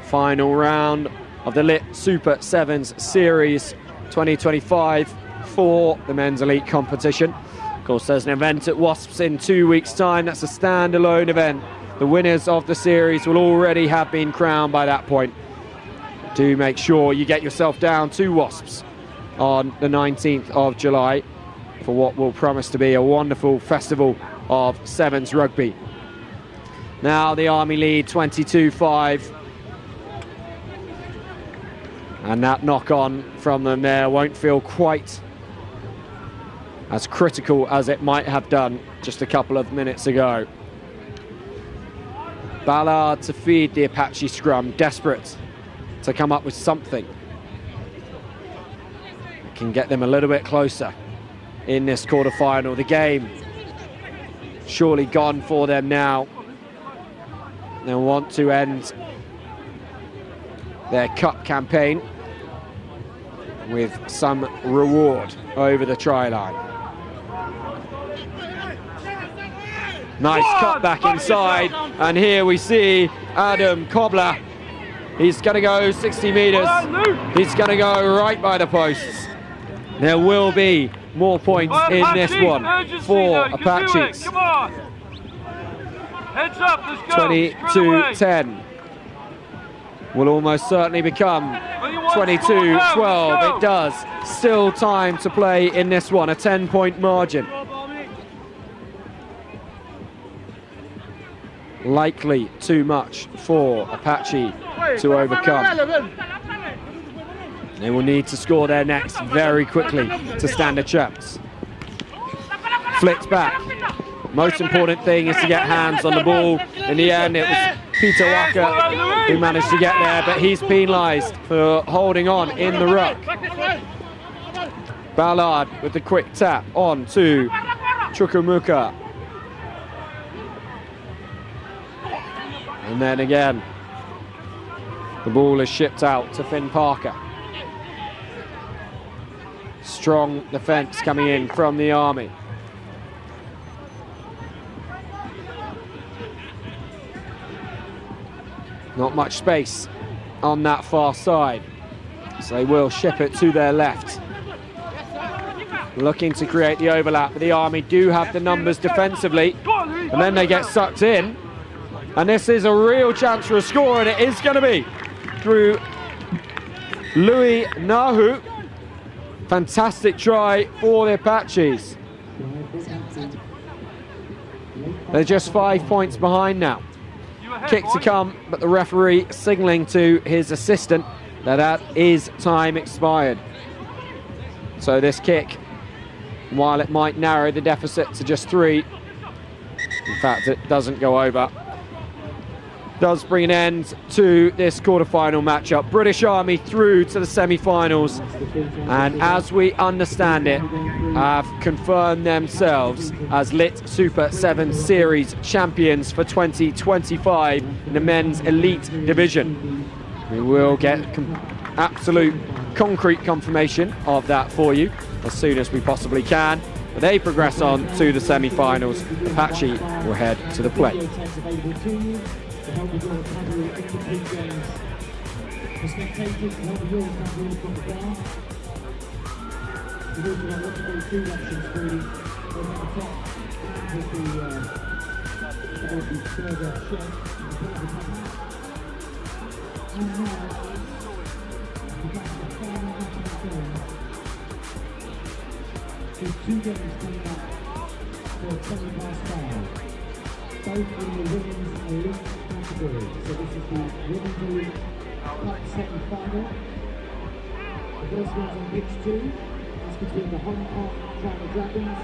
Final round of the Lit Super Sevens Series 2025 for the men's elite competition. Of course, there's an event at Wasps in 2 weeks' time. That's a standalone event. The winners of the series will already have been crowned by that point. Do make sure you get yourself down to Wasps on the 19th of July for what will promise to be a wonderful festival of sevens rugby. Now the Army lead 22-5. And that knock-on from them there won't feel quite as critical as it might have done just a couple of minutes ago. Ballard to feed the Apache scrum, desperate to come up with something. Can get them a little bit closer in this quarter-final. The game surely gone for them now. They'll want to end their cup campaign with some reward over the try line. Nice cut back inside, and here we see Adam Cobbler. He's going to go 60 metres. He's going to go right by the posts. There will be more points in this one for Apaches. Come on. Heads up, let's go. 22-10 will almost certainly become 22-12. It does. Still time to play in this one, a 10-point margin. Likely too much for Apache to overcome. They will need to score their next very quickly to stand a chance. Flicks back. Most important thing is to get hands on the ball. In the end, it was Peter Wacker who managed to get there, but he's penalised for holding on in the ruck. Ballard with the quick tap on to Chukwumuka. And then again, the ball is shipped out to Finn Parker. Strong defence coming in from the Army. Not much space on that far side, so they will ship it to their left. Looking to create the overlap, but the Army do have the numbers defensively, and then they get sucked in. And this is a real chance for a score, and it is going to be through Louis Nahu. Fantastic try for the Apaches. They're just 5 points behind now. Kick to come, but the referee signalling to his assistant that is time expired. So this kick, while it might narrow the deficit to just 3, in fact it doesn't go over, does bring an end to this quarter-final matchup. British Army through to the semi-finals, and as we understand it, have confirmed themselves as Lit Super 7 Series champions for 2025 in the men's elite division. We will get absolute concrete confirmation of that for you as soon as we possibly can. But they progress on to the semi-finals. Apache will head to the plate. To help with your recovery in between games. For spectators, to help with your recovery from the ground. We've also got lots of very food options for you. Over at the top, with the further shed. And now, we got the final match of the game. There's 2 games coming up for 20 past 5. Both in the women's elite category. So this is the women's elite cup semi-final. The first one's on pitch 2. It's between the Hong Kong China Dragons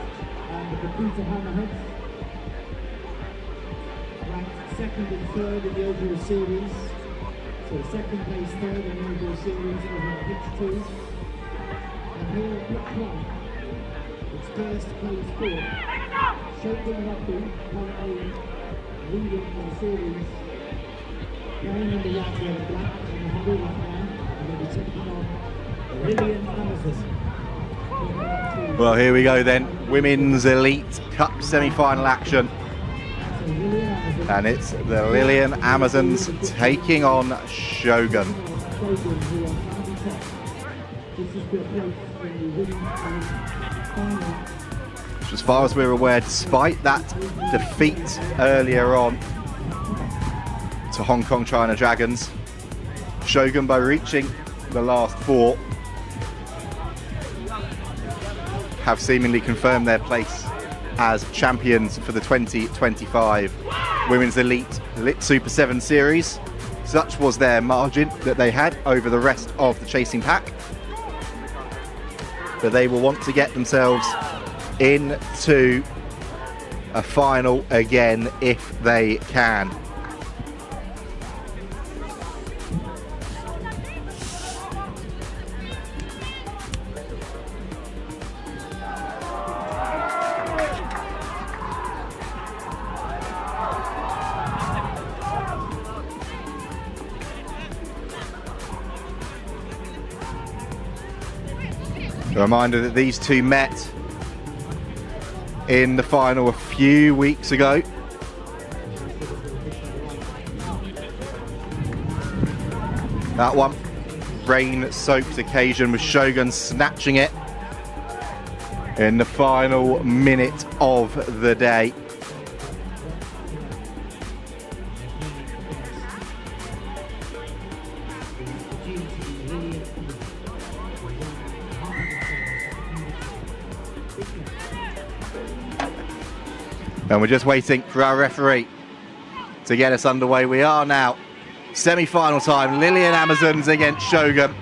and the Computer Hammerheads. Ranked 2nd and 3rd in the overall series. So 2nd place 3rd in the overall series over on pitch 2. And here at pitch 1, its first play sport. Shogun Rugby currently leading in the series. Playing in the white, red and black in the Harlequins now. And they'll be taking on Lillian Amazon. Well, here we go then. Women's Elite Cup semi-final action. And it's the Lillian Amazons taking on Shogun. As far as we're aware, despite that defeat earlier on to Hong Kong China Dragons, Shogun, by reaching the last 4, have seemingly confirmed their place as champions for the 2025 Women's Elite Super 7 Series. Such was their margin that they had over the rest of the chasing pack. But they will want to get themselves into a final again if they can. A reminder that these two met in the final a few weeks ago. That one, rain-soaked occasion with Shogun snatching it in the final minute of the day. And we're just waiting for our referee to get us underway. We are now semi-final time. Lillian Amazons against Shogun.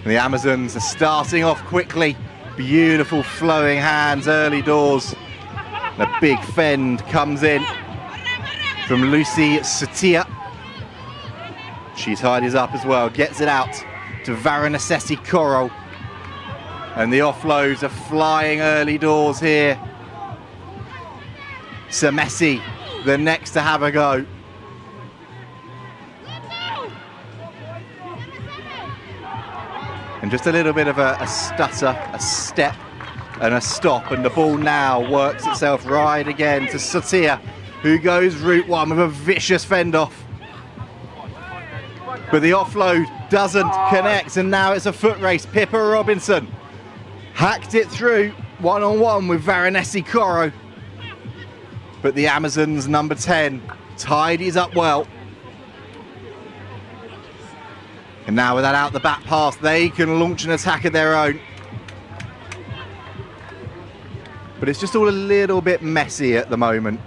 And the Amazons are starting off quickly. Beautiful flowing hands, early doors. And a big fend comes in from Lucy Satia. She tidies up as well, gets it out to Varanasesi Coral. And the offloads are flying early doors here. Samesi, the next to have a go. And just a little bit of a stutter, a step and a stop, and the ball now works itself right again to Satia, who goes route one with a vicious fend off. But the offload doesn't connect, and now it's a foot race. Pippa Robinson hacked it through one-on-one with Varanasi Coro. But the Amazons, number 10, tidies up well. And now with that out the back pass, they can launch an attack of their own. But it's just all a little bit messy at the moment.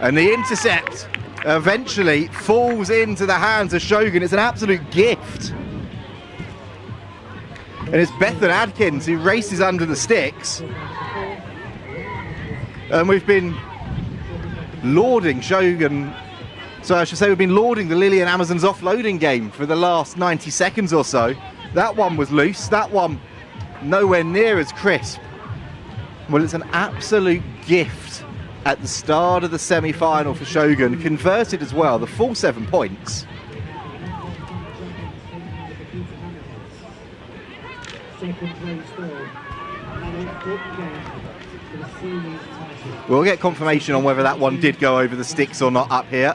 And the intercept eventually falls into the hands of Shogun. It's an absolute gift. And it's Bethan Adkins who races under the sticks. And we've been lauding Shogun, so I should say we've been lauding the Lillian Amazons offloading game for the last 90 seconds or so. That one was loose, that one nowhere near as crisp. Well, it's an absolute gift at the start of the semi-final for Shogun, converted as well, the full 7 points. We'll get confirmation on whether that one did go over the sticks or not up here.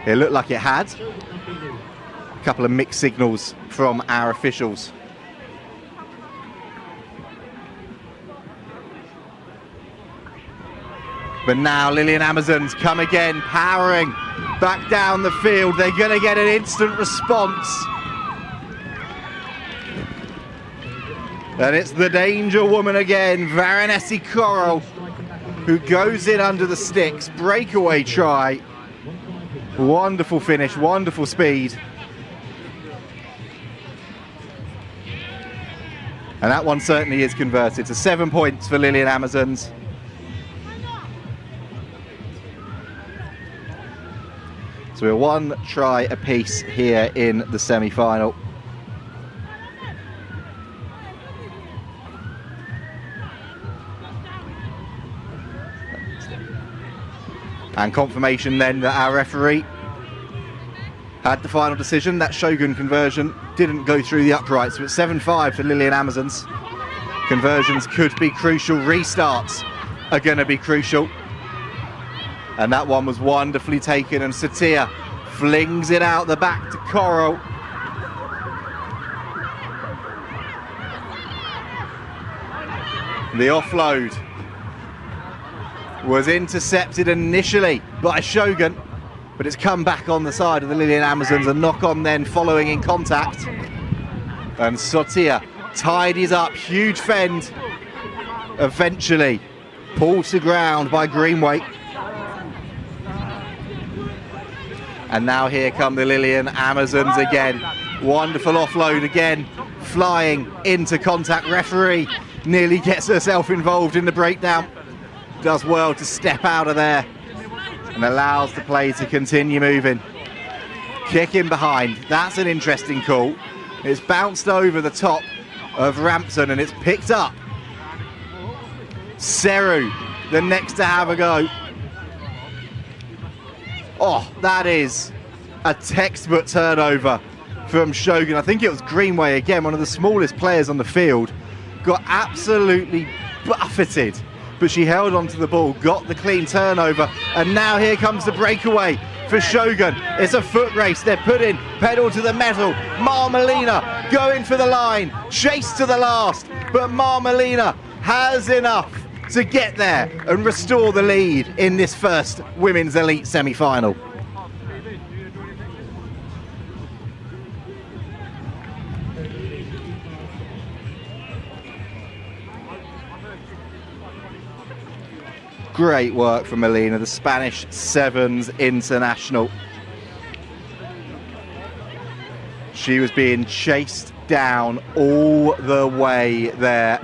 It looked like it had. A couple of mixed signals from our officials. But now Lillian Amazons come again, powering back down the field. They're going to get an instant response. And it's the danger woman again, Varanasi Coral, who goes in under the sticks. Breakaway try. Wonderful finish, wonderful speed. And that one certainly is converted to 7 points for Lillian Amazons. So we're 1 try apiece here in the semi-final. And confirmation then that our referee had the final decision. That Shogun conversion didn't go through the upright, so it's 7-5 to Lillian Amazons. Conversions could be crucial, restarts are going to be crucial. And that one was wonderfully taken, and Satia flings it out the back to Coral. The offload was intercepted initially by Shogun, but it's come back on the side of the Lillian Amazons. A knock on then following in contact. And Satia tidies up, huge fend. Eventually pulled to ground by Greenway. And now here come the Lillian Amazons again. Wonderful offload again, flying into contact. Referee nearly gets herself involved in the breakdown. Does well to step out of there and allows the play to continue moving. Kick in behind, that's an interesting call. It's bounced over the top of Rampton and it's picked up. Seru, the next to have a go. Oh, that is a textbook turnover from Shogun. I think it was Greenway again, one of the smallest players on the field. Got absolutely buffeted, but she held onto the ball, got the clean turnover, and now here comes the breakaway for Shogun. It's a foot race, they're putting pedal to the metal. Marmelina going for the line, chase to the last, but Marmelina has enough to get there and restore the lead in this first Women's Elite semi-final. Great work from Melina, the Spanish Sevens international. She was being chased down all the way there.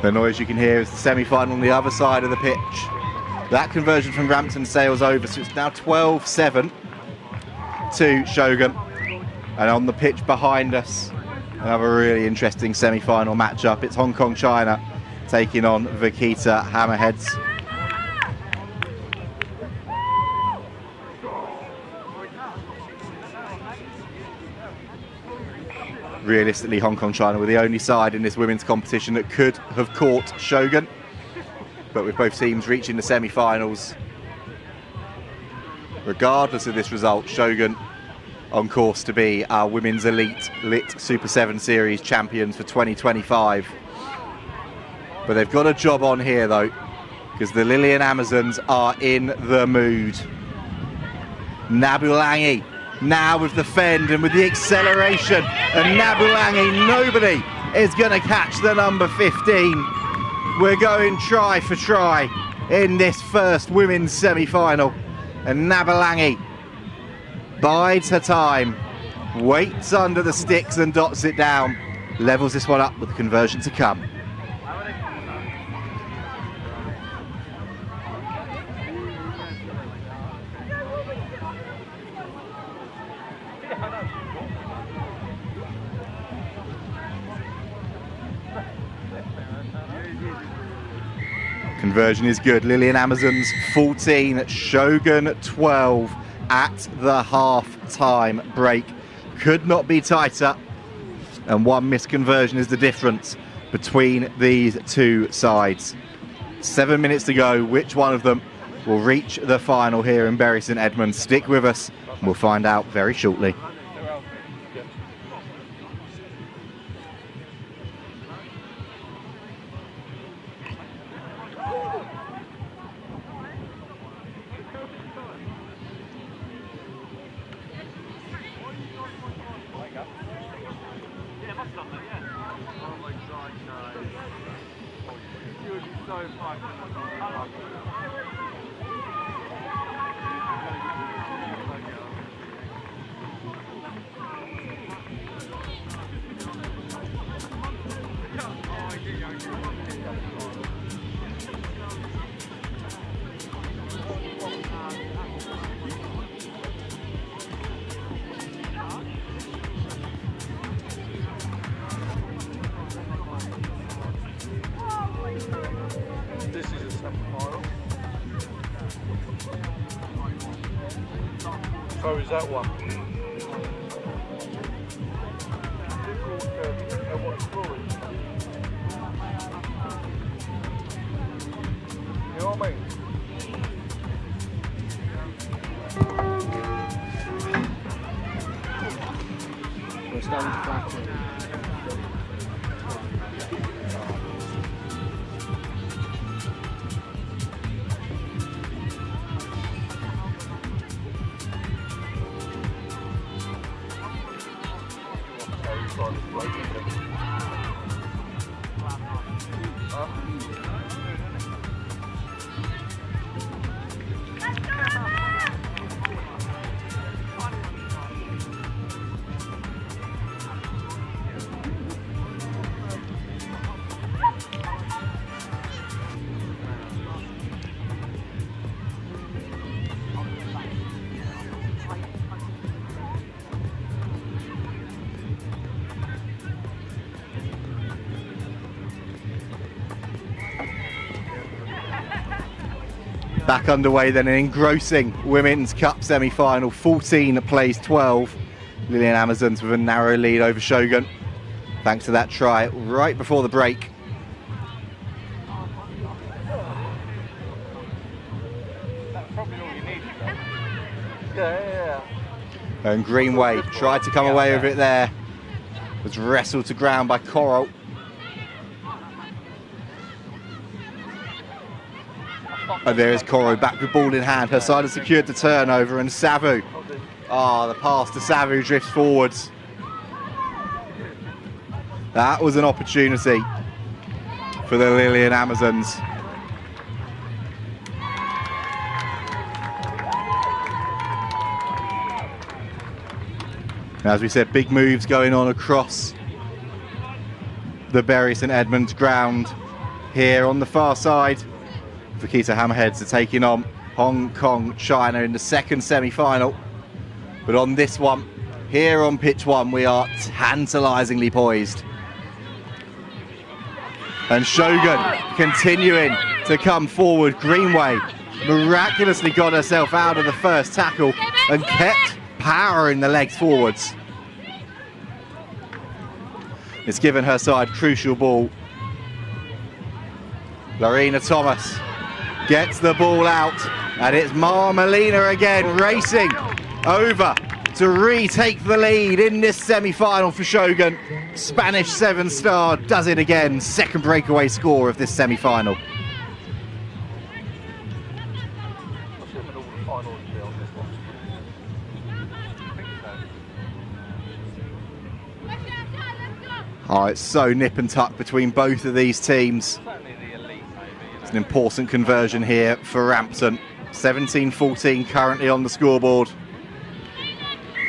The noise you can hear is the semi-final on the other side of the pitch. That conversion from Rampton sails over, so it's now 12-7 to Shogun. And on the pitch behind us, another really interesting semi-final matchup. It's Hong Kong China taking on Vakita Hammerheads. Realistically, Hong Kong China were the only side in this women's competition that could have caught Shogun. But with both teams reaching the semi-finals, regardless of this result, Shogun on course to be our Women's Elite Lit Super 7 Series champions for 2025. But they've got a job on here though, because the Lillian Amazons are in the mood. Nabulangi now with the fend and with the acceleration, and Nabulangi, nobody is going to catch the number 15. We're going try for try in this first women's semi-final, and Nabulangi bides her time, waits under the sticks and dots it down, levels this one up with the conversion to come. Conversion is good. Lillian Amazons 14, Shogun 12 at the half-time break. Could not be tighter, and one missed conversion is the difference between these two sides. 7 minutes to go. Which one of them will reach the final here in Bury St Edmunds? Stick with us and we'll find out very shortly. This is a semi-final. So is that one. What score is? You know what I mean? We're starting to flatten. Back underway then, an engrossing Women's Cup semi-final. 14 plays 12. Lillian Amazons with a narrow lead over Shogun, thanks to that try right before the break. That's probably all you need. Yeah. And Greenway tried to come away with it there. Was wrestled to ground by Coral. And there is Coro back with ball in hand. Her side has secured the turnover, and Savu. The pass to Savu drifts forwards. That was an opportunity for the Lillian Amazons. As we said, big moves going on across the Bury St Edmunds ground. Here on the far side, Vakita Hammerheads are taking on Hong Kong China in the second semi-final. But on this one, here on pitch one, we are tantalisingly poised. And Shogun continuing to come forward. Greenway miraculously got herself out of the first tackle and kept powering the legs forwards. It's given her side crucial ball. Lorena Thomas gets the ball out, and it's Marmelina again racing over to retake the lead in this semi-final for Shogun. Spanish 7-star does it again. Second breakaway score of this semi-final. Oh, it's so nip and tuck between both of these teams. It's an important conversion here for Rampton. 17-14 currently on the scoreboard.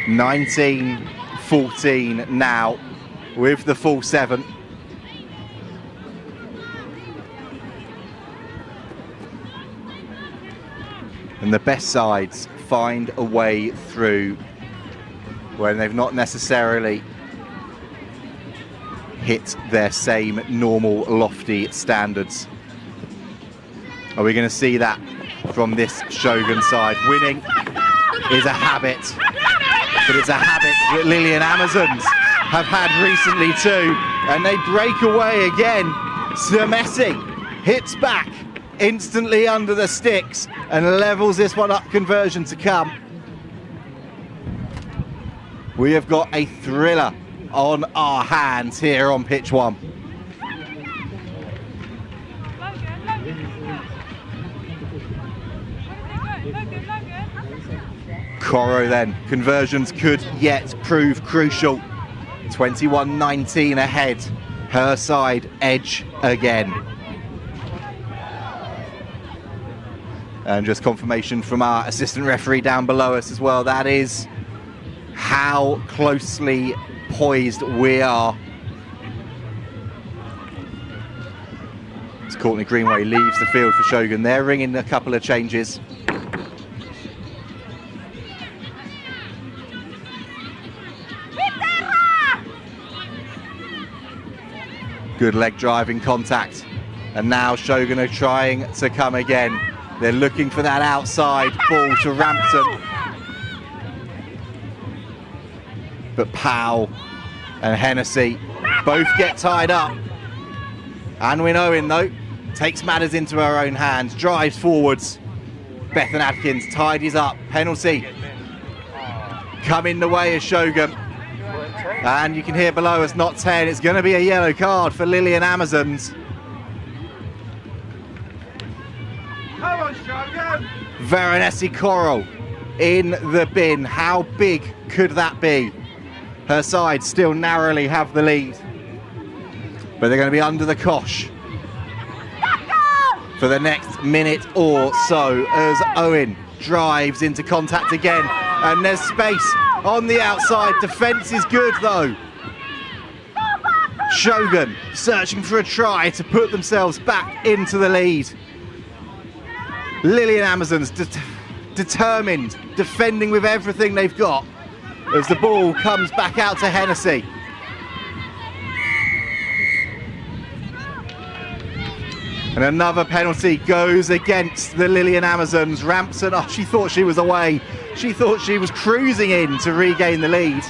19-14 now with the full 7. And the best sides find a way through when they've not necessarily hit their same normal lofty standards. Are we going to see that from this Shogun side? Winning is a habit, but it's a habit that Lillian Amazons have had recently too, and they break away again. Semesi hits back instantly under the sticks and levels this one up. Conversion to come. We have got a thriller on our hands here on pitch one. Coro then, conversions could yet prove crucial. 21-19 ahead, her side edge again. And just confirmation from our assistant referee down below us as well, that is how closely poised we are. As Courtney Greenway leaves the field for Shogun, they're ringing a couple of changes. Good leg driving contact, and now Shogun are trying to come again. They're looking for that outside ball to Rampton. But Powell and Hennessy both get tied up. Anwin Owen, though, takes matters into her own hands, drives forwards. Bethan Adkins tidies up. Penalty coming the way of Shogun. And you can hear below us, not 10. It's going to be a yellow card for Lillian Amazons. Come on, Shogun! Veronesi Coral in the bin. How big could that be? Her side still narrowly have the lead. But they're going to be under the cosh for the next minute or so as Owen drives into contact again. And there's space on the outside. Defence is good though. Shogun searching for a try to put themselves back into the lead. Lillian Amazons determined, defending with everything they've got as the ball comes back out to Hennessy. And another penalty goes against the Lillian Amazons. Ramson, oh, she thought she was away. She thought she was cruising in to regain the lead.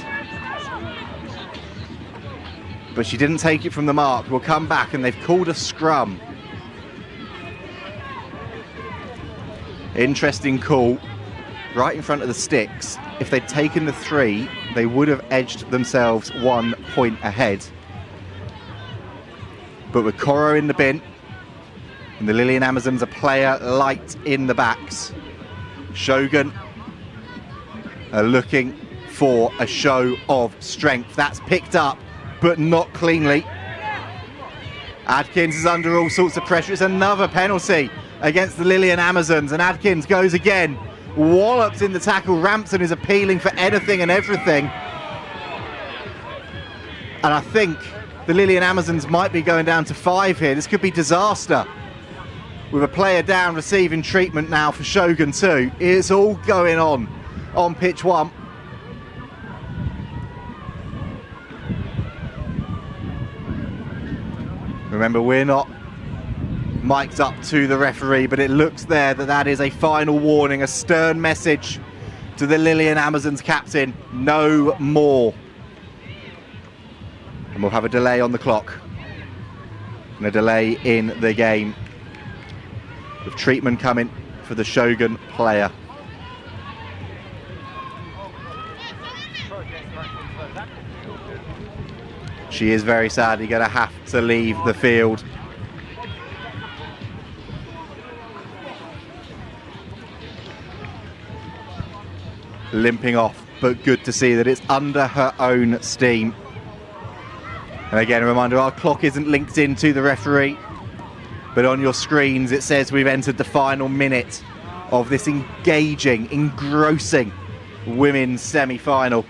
But she didn't take it from the mark. We'll come back and they've called a scrum. Interesting call. Right in front of the sticks. If they'd taken the 3, they would have edged themselves 1 point ahead. But with Coro in the bin, and the Lillian Amazons a player light in the backs, Shogun are looking for a show of strength. That's picked up, but not cleanly. Adkins is under all sorts of pressure. It's another penalty against the Lillian Amazons, and Adkins goes again. Wallops in the tackle. Ramson is appealing for anything and everything. And I think the Lillian Amazons might be going down to 5 here. This could be disaster. With a player down, receiving treatment now for Shogun too. It's all going on pitch 1. Remember, we're not mic'd up to the referee, but it looks there that is a final warning, a stern message to the Lillian Amazons captain. No more. And we'll have a delay on the clock and a delay in the game, with treatment coming for the Shogun player. She is very sadly going to have to leave the field. Limping off, but good to see that it's under her own steam. And again, a reminder, our clock isn't linked into the referee, but on your screens it says we've entered the final minute of this engaging, engrossing women's semi-final.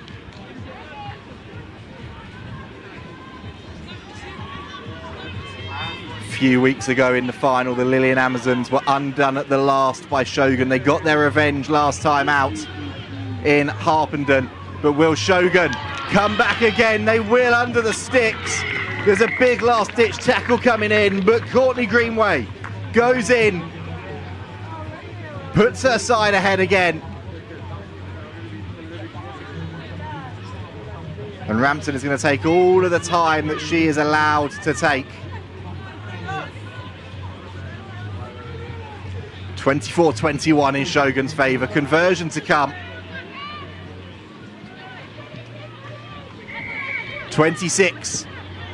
A few weeks ago in the final, the Lillian Amazons were undone at the last by Shogun. They got their revenge last time out in Harpenden, but will Shogun come back again? They will, under the sticks. There's a big last-ditch tackle coming in, but Courtney Greenway goes in, puts her side ahead again. And Ramson is going to take all of the time that she is allowed to take. 24-21 in Shogun's favour. Conversion to come. 26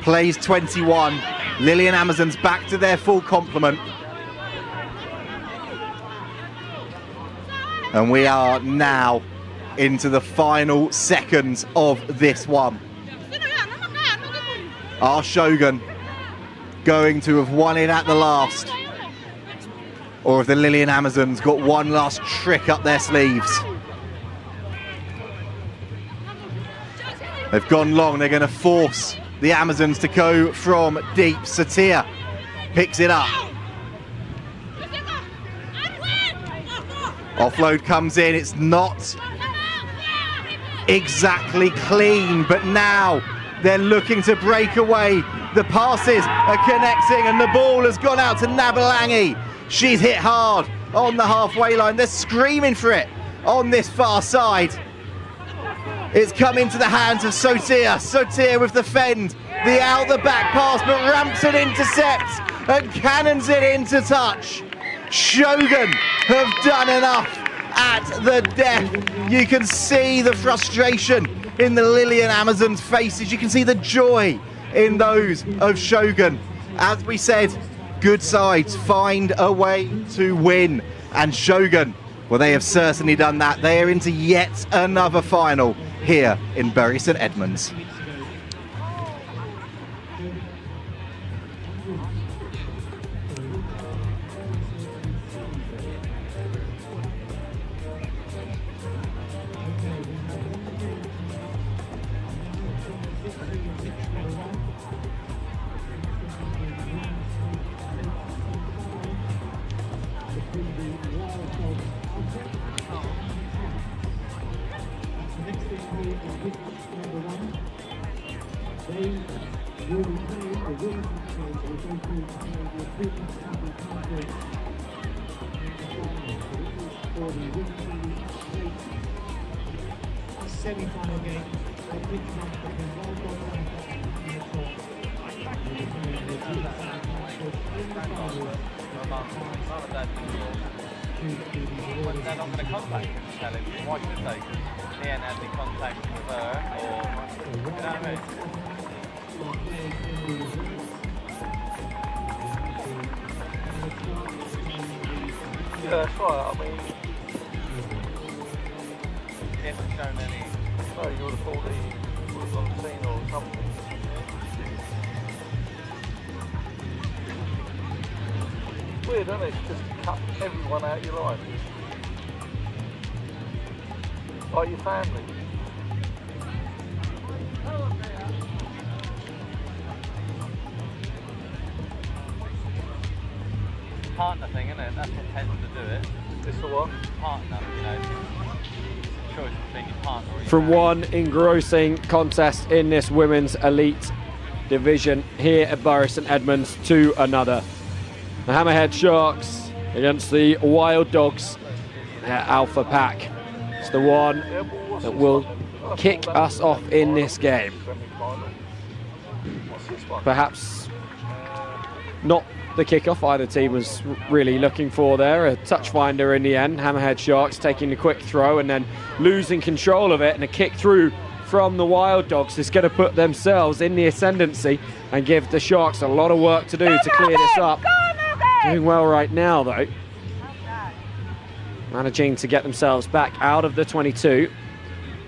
plays 21. Lillian Amazons back to their full complement. And we are now into the final seconds of this one. Are Shogun going to have won it at the last? Or have the Lillian Amazons got one last trick up their sleeves? They've gone long. They're going to force the Amazons to go from deep. Satir picks it up. Offload comes in. It's not exactly clean, but now they're looking to break away. The passes are connecting and the ball has gone out to Nabalangi. She's hit hard on the halfway line. They're screaming for it on this far side. It's come into the hands of Sotir. Sotir with the fend. The out the back pass, but Ramson intercepts and cannons it into touch. Shogun have done enough at the death. You can see the frustration in the Lillian Amazons' faces. You can see the joy in those of Shogun. As we said, good sides find a way to win. And Shogun, well, they have certainly done that. They are into yet another final here in Bury St Edmunds. Semi-final game. When they're not going to contact him, tell him, why should they? He ain't had any contact with her, or, you know what I mean? Yeah, that's right. I mean, He hasn't shown any. no, you would have thought he would have gone seen or something. It's weird, isn't it? Just cut everyone out of your life. Like your family. Partner thing, isn't it? That's what tends to do it. It's the what? Partner, you know. Choice between your partner or your From family. one engrossing contest in this women's elite division here at Bury St Edmunds to another. The Hammerhead Sharks against the Wild Dogs, their alpha pack. It's the one that will kick us off in this game. What's this one? Perhaps not the kickoff either team was really looking for there. A touch finder in the end. Hammerhead Sharks taking the quick throw and then losing control of it, and a kick through from the Wild Dogs is going to put themselves in the ascendancy and give the Sharks a lot of work to do to clear this up. Doing well right now though. Managing to get themselves back out of the 22.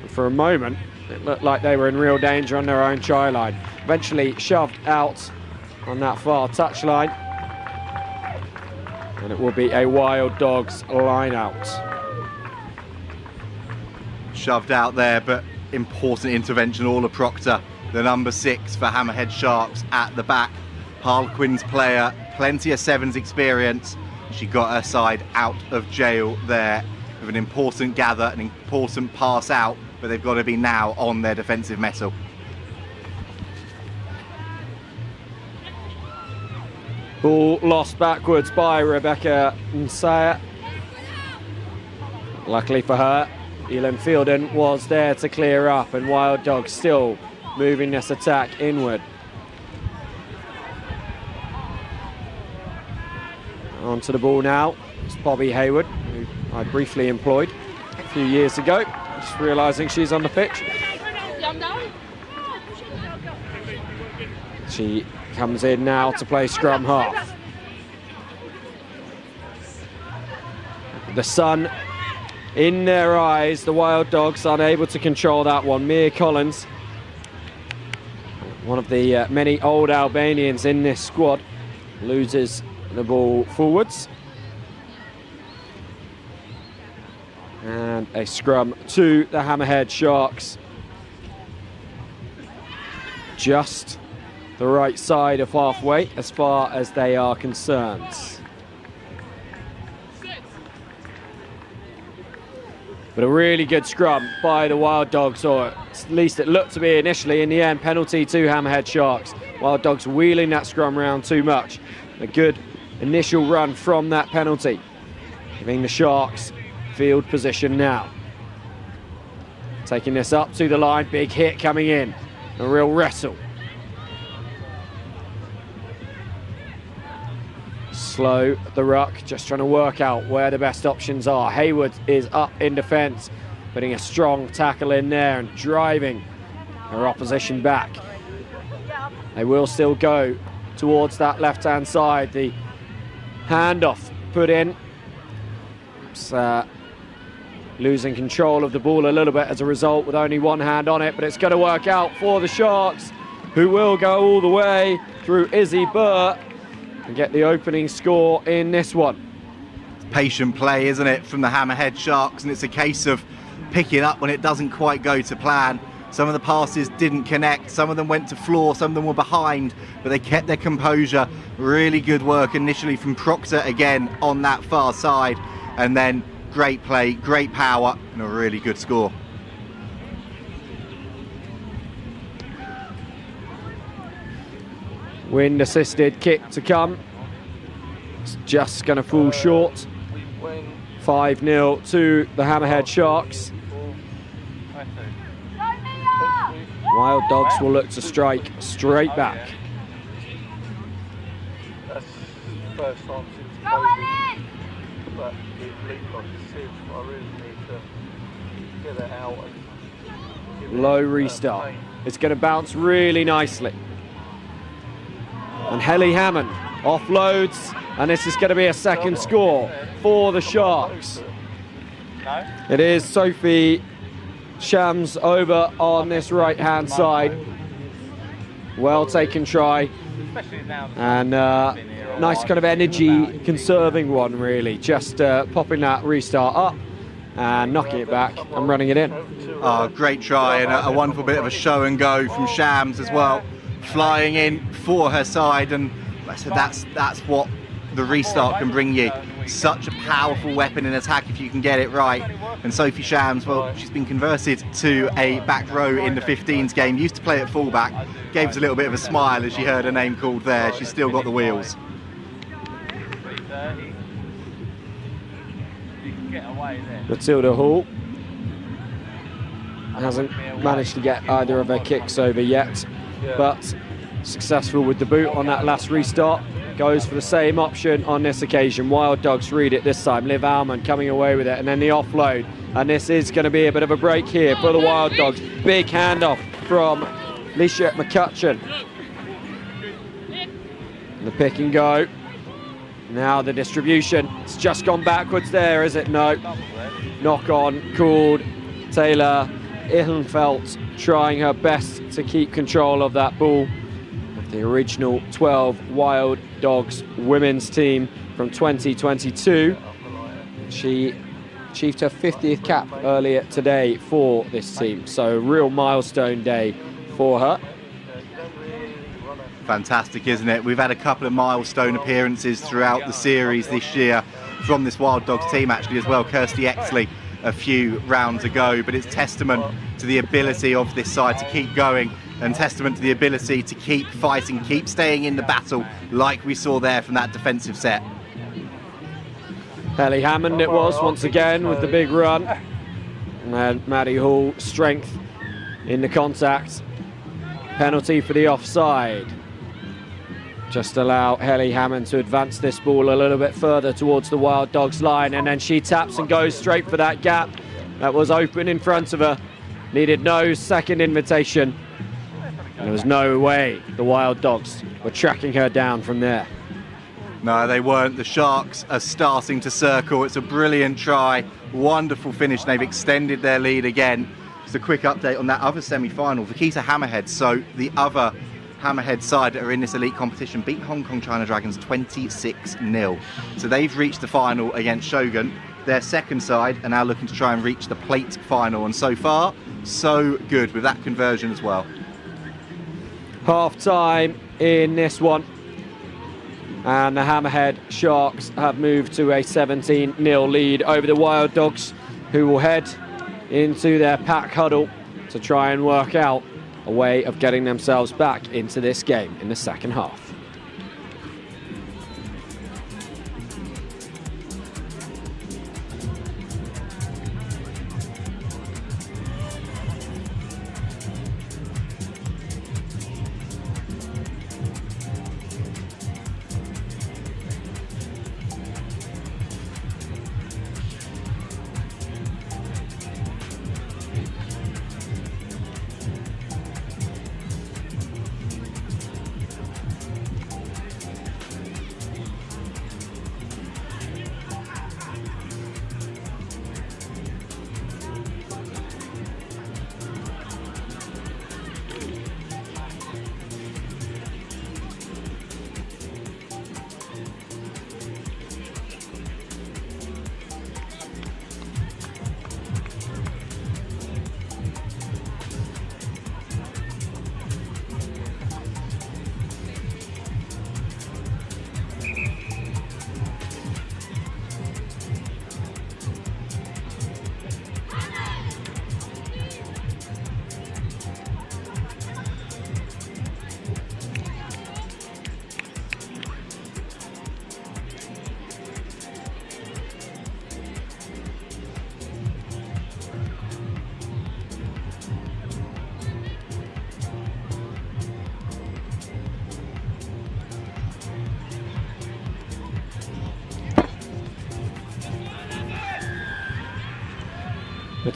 For a moment it looked like they were in real danger on their own try line. Eventually shoved out on that far touchline. And it will be a Wild Dogs line out. Shoved out there, but important intervention. Orla Proctor, the number 6 for Hammerhead Sharks at the back. Harlequins player, plenty of sevens experience. She got her side out of jail there with an important gather, an important pass out, but they've got to be now on their defensive mettle. Ball lost backwards by Rebecca Nsaya. Luckily for her, Elin Fielden was there to clear up, and Wild Dogs still moving this attack inward. Onto the ball now. It's Bobby Hayward, who I briefly employed a few years ago. Just realising she's on the pitch. She comes in now to play scrum half. The sun in their eyes, the Wild Dogs unable to control that one. Mia Collins, one of the many old Albanians in this squad, loses the ball forwards. And a scrum to the Hammerhead Sharks. Just the right side of halfway as far as they are concerned. But a really good scrum by the Wild Dogs, or at least it looked to be initially. In the end, penalty to Hammerhead Sharks. Wild Dogs wheeling that scrum round too much. A good initial run from that penalty, giving the Sharks field position now. Taking this up to the line, big hit coming in. A real wrestle. Slow the ruck, just trying to work out where the best options are. Hayward is up in defence, putting a strong tackle in there and driving her opposition back. They will still go towards that left-hand side. The handoff put in. It's losing control of the ball a little bit as a result with only one hand on it, but it's going to work out for the Sharks, who will go all the way through Izzy Burr and get the opening score in this one. Patient play, isn't it, from the Hammerhead Sharks, and it's a case of picking up when it doesn't quite go to plan. Some of the passes didn't connect, some of them went to floor, some of them were behind, but they kept their composure. Really good work initially from Proctor again on that far side, and then great play, great power, and a really good score. Wind assisted kick to come. It's just going to fall short. 5-0 to the Hammerhead Sharks. Wild Dogs will look to strike straight back. That's the first time since COVID, but it leaked like a sieve. I really need to get it out. And Low restart. It's going to bounce really nicely. And Helly Hammond offloads, and this is going to be a second score for the Sharks. It is Sophie Shams over on this right-hand side. Well taken try, and nice kind of energy conserving one, really. Just popping that restart up and knocking it back and running it in. Oh, great try, and a wonderful bit of a show and go from Shams as well, flying in for her side. And like I said, that's what the restart can bring you. Such a powerful weapon in attack if you can get it right. And Sophie Shams, well, she's been converted to a back row in the 15s game. Used to play at fullback. Gave us a little bit of a smile as she heard her name called there. She's still got the wheels. Matilda Hall hasn't managed to get either of her kicks over yet, but successful with the boot on that last restart. Goes for the same option on this occasion. Wild Dogs read it this time. Liv Almond coming away with it, and then the offload. And this is going to be a bit of a break here for the Wild Dogs. Big handoff from Lisha McCutcheon. The pick and go. Now the distribution. It's just gone backwards there, is it? No. Knock on called. Taylor Ihlenfeld trying her best to keep control of that ball. The original 12 Wild Dogs women's team from 2022. She achieved her 50th cap earlier today for this team, so a real milestone day for her. Fantastic, isn't it? We've had a couple of milestone appearances throughout the series this year from this Wild Dogs team actually as well. Kirsty Exley a few rounds ago, but it's testament to the ability of this side to keep going, and testament to the ability to keep fighting, keep staying in the battle like we saw there from that defensive set. Helly Hammond it was once again with the big run, and then Maddie Hall strength in the contact. Penalty for the offside. Just allow Helly Hammond to advance this ball a little bit further towards the Wild Dogs line, and then she taps and goes straight for that gap that was open in front of her. Needed no second invitation. And there was no way the Wild Dogs were tracking her down from there. No, they weren't. The Sharks are starting to circle. It's a brilliant try. Wonderful finish. They've extended their lead again. Just a quick update on that other semi-final. Vakita Hammerhead, so the other Hammerhead side that are in this elite competition, beat Hong Kong China Dragons 26-0. So they've reached the final against Shogun. Their second side are now looking to try and reach the plate final. And so far, so good with that conversion as well. Half time in this one, and the Hammerhead Sharks have moved to a 17-0 lead over the Wild Dogs, who will head into their pack huddle to try and work out a way of getting themselves back into this game in the second half.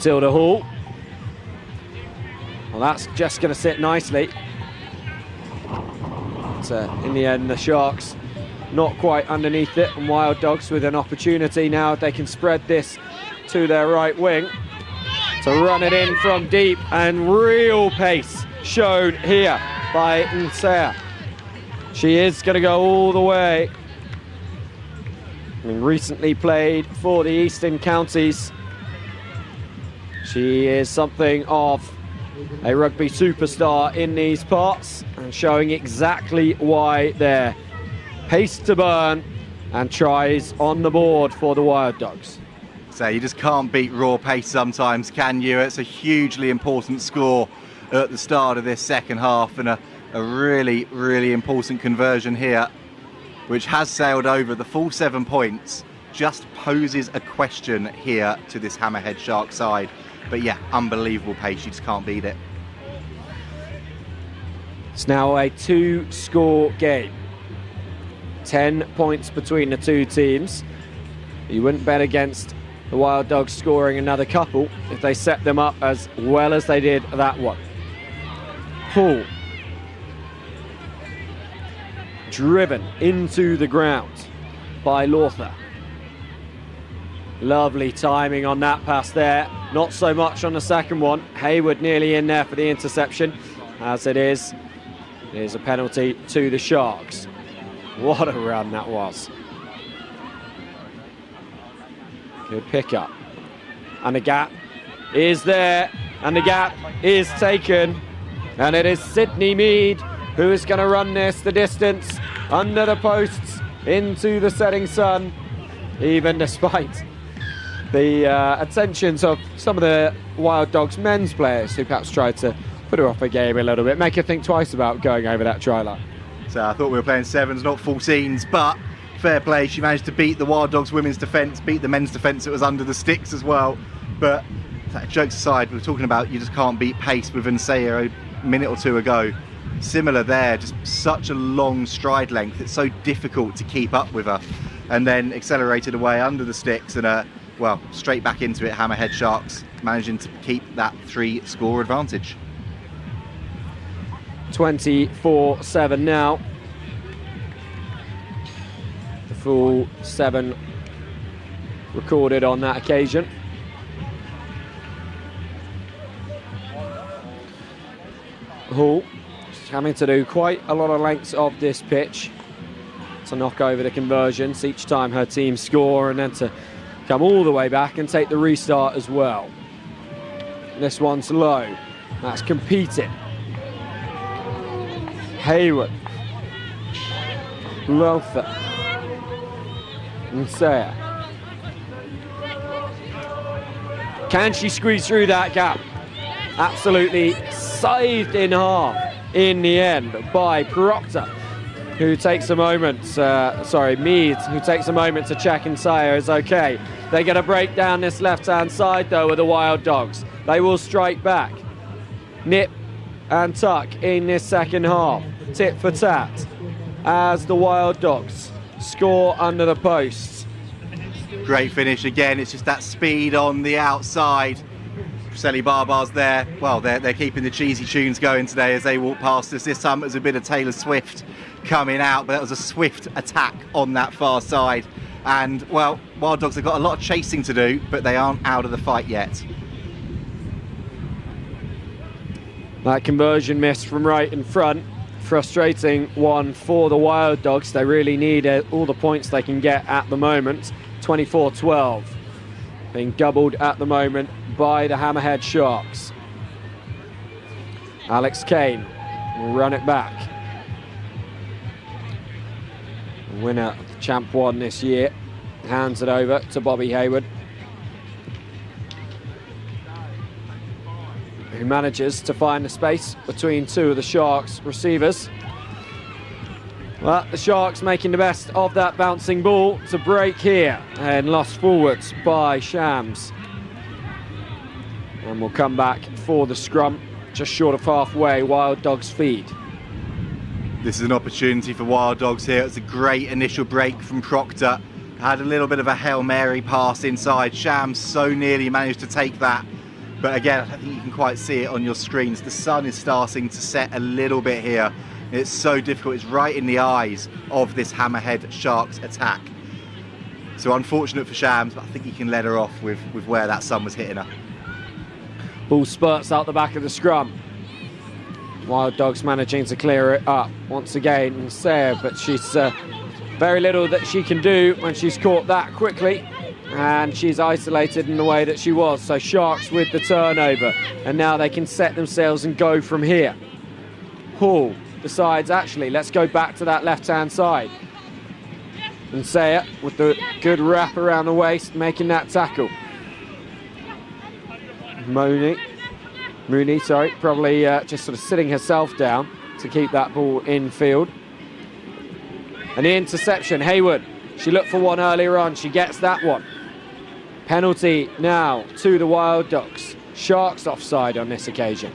Matilda Hall. Well, that's just going to sit nicely. But in the end, the Sharks not quite underneath it, and Wild Dogs with an opportunity now. They can spread this to their right wing to run it in from deep, and real pace shown here by Nsea. She is going to go all the way. I mean, recently played for the Eastern Counties. She is something of a rugby superstar in these parts, and showing exactly why there. Pace to burn, and tries on the board for the Wild Dogs. So you just can't beat raw pace sometimes, can you? It's a hugely important score at the start of this second half, and a really, really important conversion here, which has sailed over the full 7 points. Just poses a question here to this Hammerhead Shark side. But yeah, unbelievable pace, you just can't beat it. It's now a 2-score game. 10 points between the two teams. You wouldn't bet against the Wild Dogs scoring another couple if they set them up as well as they did that one. Hall. Driven into the ground by Lawther. Lovely timing on that pass there. Not so much on the second one. Hayward nearly in there for the interception. As it is, there's a penalty to the Sharks. What a run that was. Good pickup. And the gap is there. And the gap is taken. And it is Sydney Mead who is going to run this the distance under the posts into the setting sun, even despite the attentions of some of the Wild Dogs men's players who perhaps tried to put her off her game a little bit, make her think twice about going over that try line. So I thought we were playing 7s, not 14s, but fair play. She managed to beat the Wild Dogs women's defence, beat the men's defence that was under the sticks as well. But jokes aside, we were talking about you just can't beat pace with Nsea a minute or two ago. Similar there, just such a long stride length. It's so difficult to keep up with her. And then accelerated away under the sticks and well, straight back into it, Hammerhead Sharks managing to keep that 3-score advantage. 24-7 now. The full 7 recorded on that occasion. Hall having to do quite a lot of lengths of this pitch to knock over the conversions each time her team score, and then to come all the way back and take the restart as well. This one's low. That's competing. Hayward, Lawther, Nsea. Can she squeeze through that gap? Absolutely saved in half in the end by Proctor, who takes a moment, Mead, who takes a moment to check Nsea is okay. They're going to break down this left-hand side though with the Wild Dogs. They will strike back. Nip and tuck in this second half. Tit for tat as the Wild Dogs score under the posts. Great finish again. It's just that speed on the outside. Selly Barbar's there. Well, they're keeping the cheesy tunes going today as they walk past us. This time it was a bit of Taylor Swift coming out, but that was a swift attack on that far side. And, well, Wild Dogs have got a lot of chasing to do, but they aren't out of the fight yet. That conversion miss from right in front. Frustrating one for the Wild Dogs. They really need all the points they can get at the moment. 24-12. Being doubled at the moment by the Hammerhead Sharks. Alex Kane will run it back. Winner of the Champ 1 this year. Hands it over to Bobby Hayward, who manages to find the space between two of the Sharks receivers. Well, the Sharks making the best of that bouncing ball to break here, and lost forwards by Shams. And we'll come back for the scrum, just short of halfway. Wild Dogs feed. This is an opportunity for Wild Dogs here. It's a great initial break from Proctor. Had a little bit of a Hail Mary pass inside. Shams so nearly managed to take that, But again, I don't think you can quite see it on your screens. The sun is starting to set a little bit here. It's so difficult. It's right in the eyes of this hammerhead Sharks attack. So unfortunate for Shams, but I think he can let her off with where that sun was hitting her. Ball spurts out the back of the scrum. Wild Dogs managing to clear it up once again, and Sarah, but she's very little that she can do when she's caught that quickly, and she's isolated in the way that she was. So Sharks with the turnover, and now they can set themselves and go from here. Hall decides, actually, let's go back to that left-hand side. And Sarah with the good wrap around the waist, making that tackle. Mooney, probably just sort of sitting herself down to keep that ball in field. And the interception, Hayward, she looked for one earlier on, she gets that one. Penalty now to the Wild Dogs. Sharks offside on this occasion.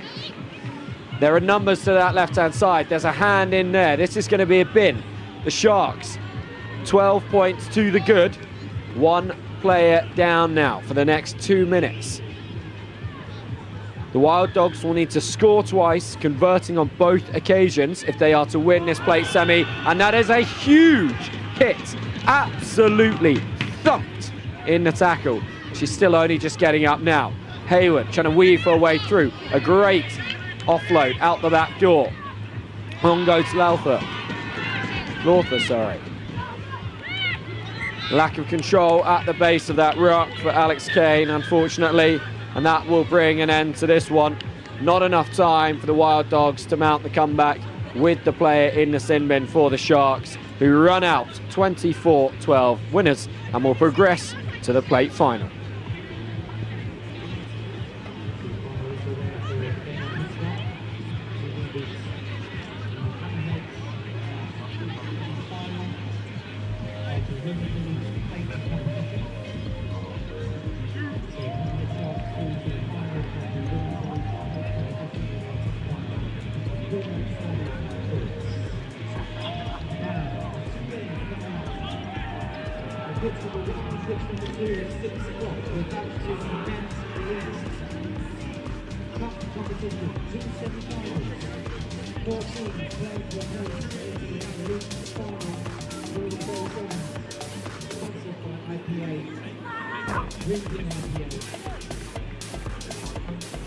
There are numbers to that left-hand side. There's a hand in there. This is going to be a bin. The Sharks, 12 points to the good. One player down now for the next 2 minutes. The Wild Dogs will need to score twice, converting on both occasions if they are to win this plate semi. And that is a huge hit. Absolutely thumped in the tackle. She's still only just getting up now. Hayward trying to weave her way through. A great offload out the back door. On goes Lawther, sorry. Lack of control at the base of that ruck for Alex Kane, unfortunately. And that will bring an end to this one. Not enough time for the Wild Dogs to mount the comeback with the player in the sin bin for the Sharks, who run out 24-12 winners and will progress to the plate final.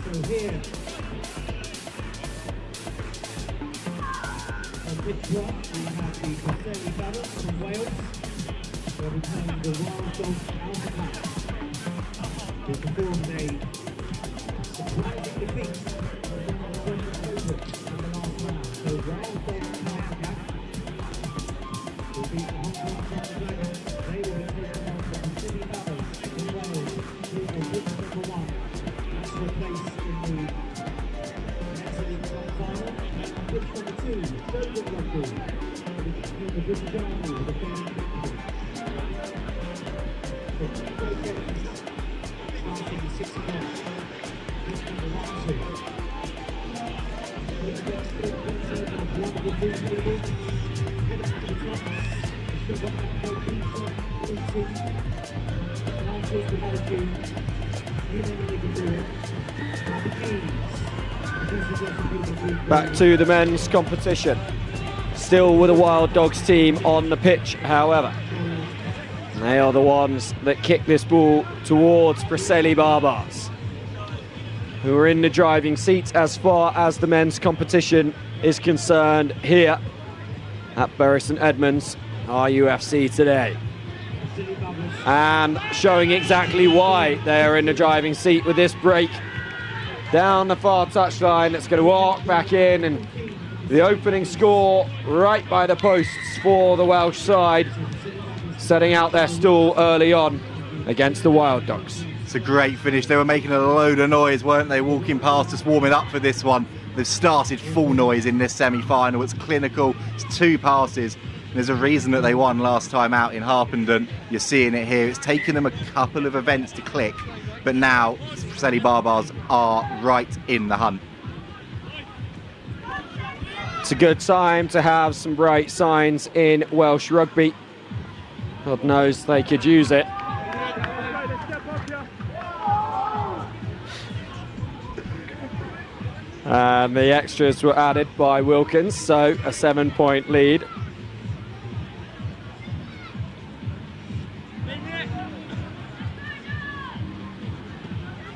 So here, on pitch one, we have the Preseli Barons from Wales. They'll be playing the Wild Dogs Alpha Pack, who performed a surprising defeat of the October in the last round. So Wild Dogs Alpha Pack will beat the Hong Kong Thunder Dragons. They will be taking on the Preseli Barons in Wales, who will win number one. That's for a place in the next league final. And pitch number two, Shogun Rugby, will be the British Army with a fair victory. So two great games starting at 6 o'clock. Pitch number 1 2. Here against the Queensland of one of the two leaders. Heading to the top. Still got that great pizza, eating. Last week we had a few. You know they can do it. Back to the men's competition. Still with a Wild Dogs team on the pitch, however. They are the ones that kick this ball towards Preseli Barbars, who are in the driving seat as far as the men's competition is concerned here at Bury St Edmunds RUFC today. And showing exactly why they are in the driving seat with this break down the far touchline. That's going to walk back in, and the opening score right by the posts for the Welsh side, setting out their stall early on against the Wild Dogs. It's a great finish. They were making a load of noise, weren't they, walking past us, warming up for this one. They've started full noise in this semi-final. It's clinical. It's 2 passes. And there's a reason that they won last time out in Harpenden. You're seeing it here. It's taken them a couple of events to click, but now Preseli Barbars are right in the hunt. It's a good time to have some bright signs in Welsh rugby. God knows they could use it. And the extras were added by Wilkins, so a 7-point lead.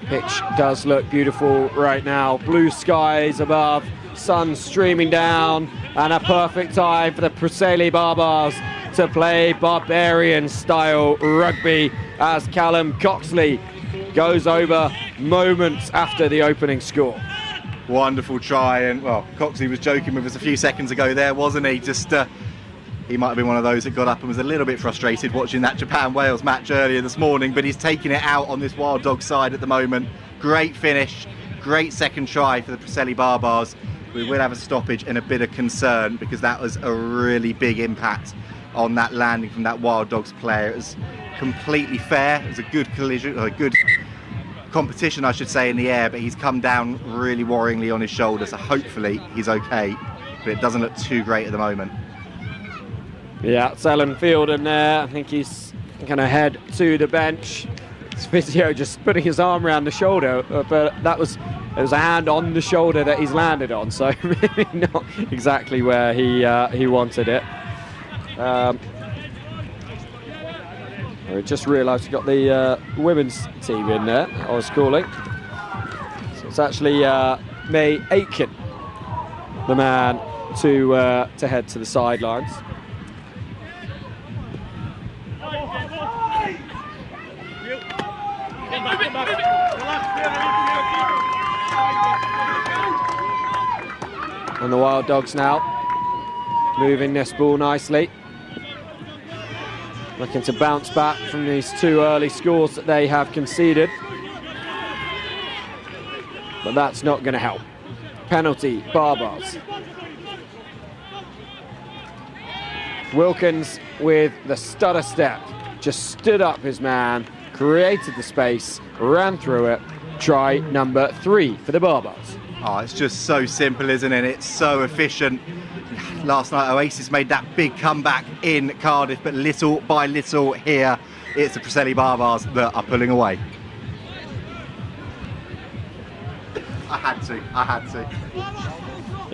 Pitch does look beautiful right now. Blue skies above, sun streaming down, and a perfect time for the Preseli Barbars to play barbarian-style rugby as Callum Coxley goes over moments after the opening score. Wonderful try, and well, Coxley was joking with us a few seconds ago there, wasn't he? Just he might have been one of those that got up and was a little bit frustrated watching that Japan-Wales match earlier this morning, but he's taking it out on this Wild Dog side at the moment. Great finish, great second try for the Preseli Barbars. We will have a stoppage and a bit of concern because that was a really big impact on that landing from that Wild Dogs player. It was completely fair. It was a good collision, or a good competition, I should say, in the air, but he's come down really worryingly on his shoulder, so hopefully he's okay, but it doesn't look too great at the moment. Yeah, it's Alan Fielden there. I think he's going to head to the bench. His physio just putting his arm around the shoulder, but it was a hand on the shoulder that he's landed on, so maybe not exactly where he wanted it. I just realised we got the women's team in there, I was calling. So it's actually May Aitken, the man to head to the sidelines. And the Wild Dogs now moving this ball nicely. Looking to bounce back from these two early scores that they have conceded. But that's not going to help. Penalty, Barbars. Wilkins with the stutter step. Just stood up his man, created the space, ran through it. Try number 3 for the Barbars. Oh, it's just so simple, isn't it? It's so efficient. Last night Oasis made that big comeback in Cardiff, but little by little here it's the Preseli Barbars that are pulling away. I had to.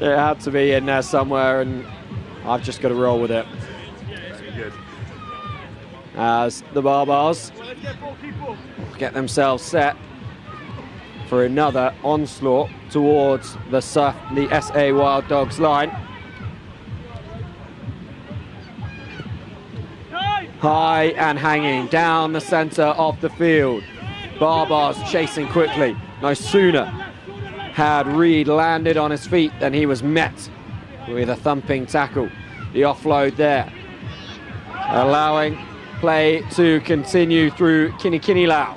It had to be in there somewhere, and I've just got to roll with it. Good. As the Barbars get themselves set for another onslaught towards the SA Wild Dogs line. High and hanging down the centre of the field. Barbars chasing quickly. No sooner had Reed landed on his feet than he was met with a thumping tackle. The offload there, allowing play to continue through Kinikini-Lau.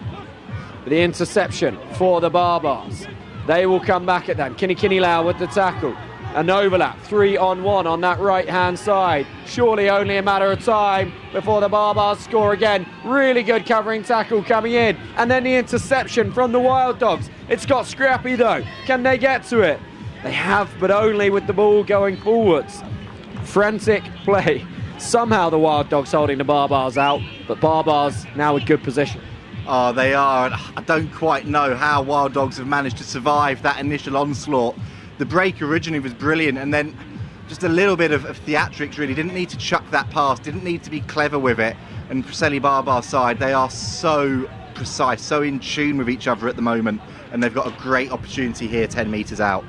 The interception for the Barbars. They will come back at them. Kinikini-Lau with the tackle. An overlap, 3-on-1 on that right-hand side. Surely only a matter of time before the Barbars score again. Really good covering tackle coming in. And then the interception from the Wild Dogs. It's got scrappy though. Can they get to it? They have, but only with the ball going forwards. Frantic play. Somehow the Wild Dogs holding the Barbars out, but Barbars now in good position. Oh, they are. I don't quite know how Wild Dogs have managed to survive that initial onslaught. The break originally was brilliant, and then just a little bit of theatrics really. Didn't need to chuck that pass, didn't need to be clever with it. And Preseli Barbar's side, they are so precise, so in tune with each other at the moment, and they've got a great opportunity here 10 metres out.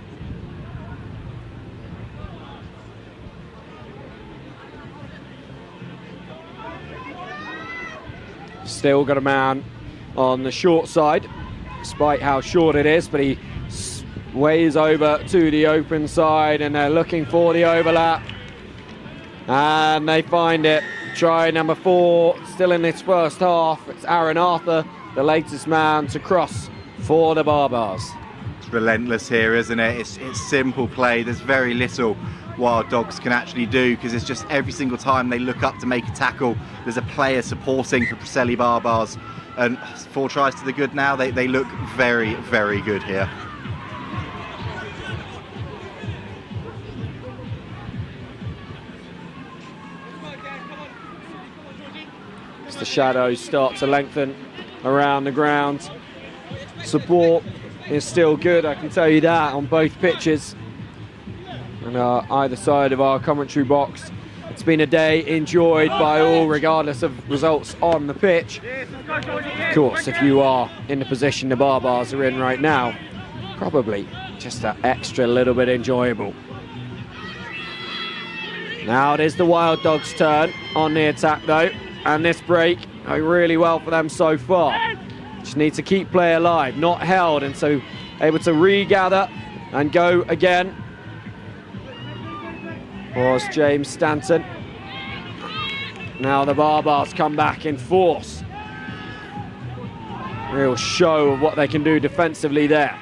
Still got a man on the short side, despite how short it is, but he ways over to the open side, and they're looking for the overlap, and they find it. Try number 4, still in this first half. It's Aaron Arthur, the latest man to cross for the Barbars. It's relentless here, isn't it? It's simple play. There's very little Wild Dogs can actually do, because it's just every single time they look up to make a tackle, there's a player supporting for Preseli Barbars. And 4 tries to the good now. They look very, very good here. As the shadows start to lengthen around the ground, support is still good, I can tell you that, on both pitches. on either side of our commentary box. It's been a day enjoyed by all, regardless of results on the pitch. Of course, if you are in the position the Barbars are in right now, probably just that extra little bit enjoyable. Now it is the Wild Dogs' turn on the attack though, and this break going really well for them so far. Just need to keep play alive, not held, and so able to regather and go again. Was James Stanton. Now the Barbars come back in force. Real show of what they can do defensively there.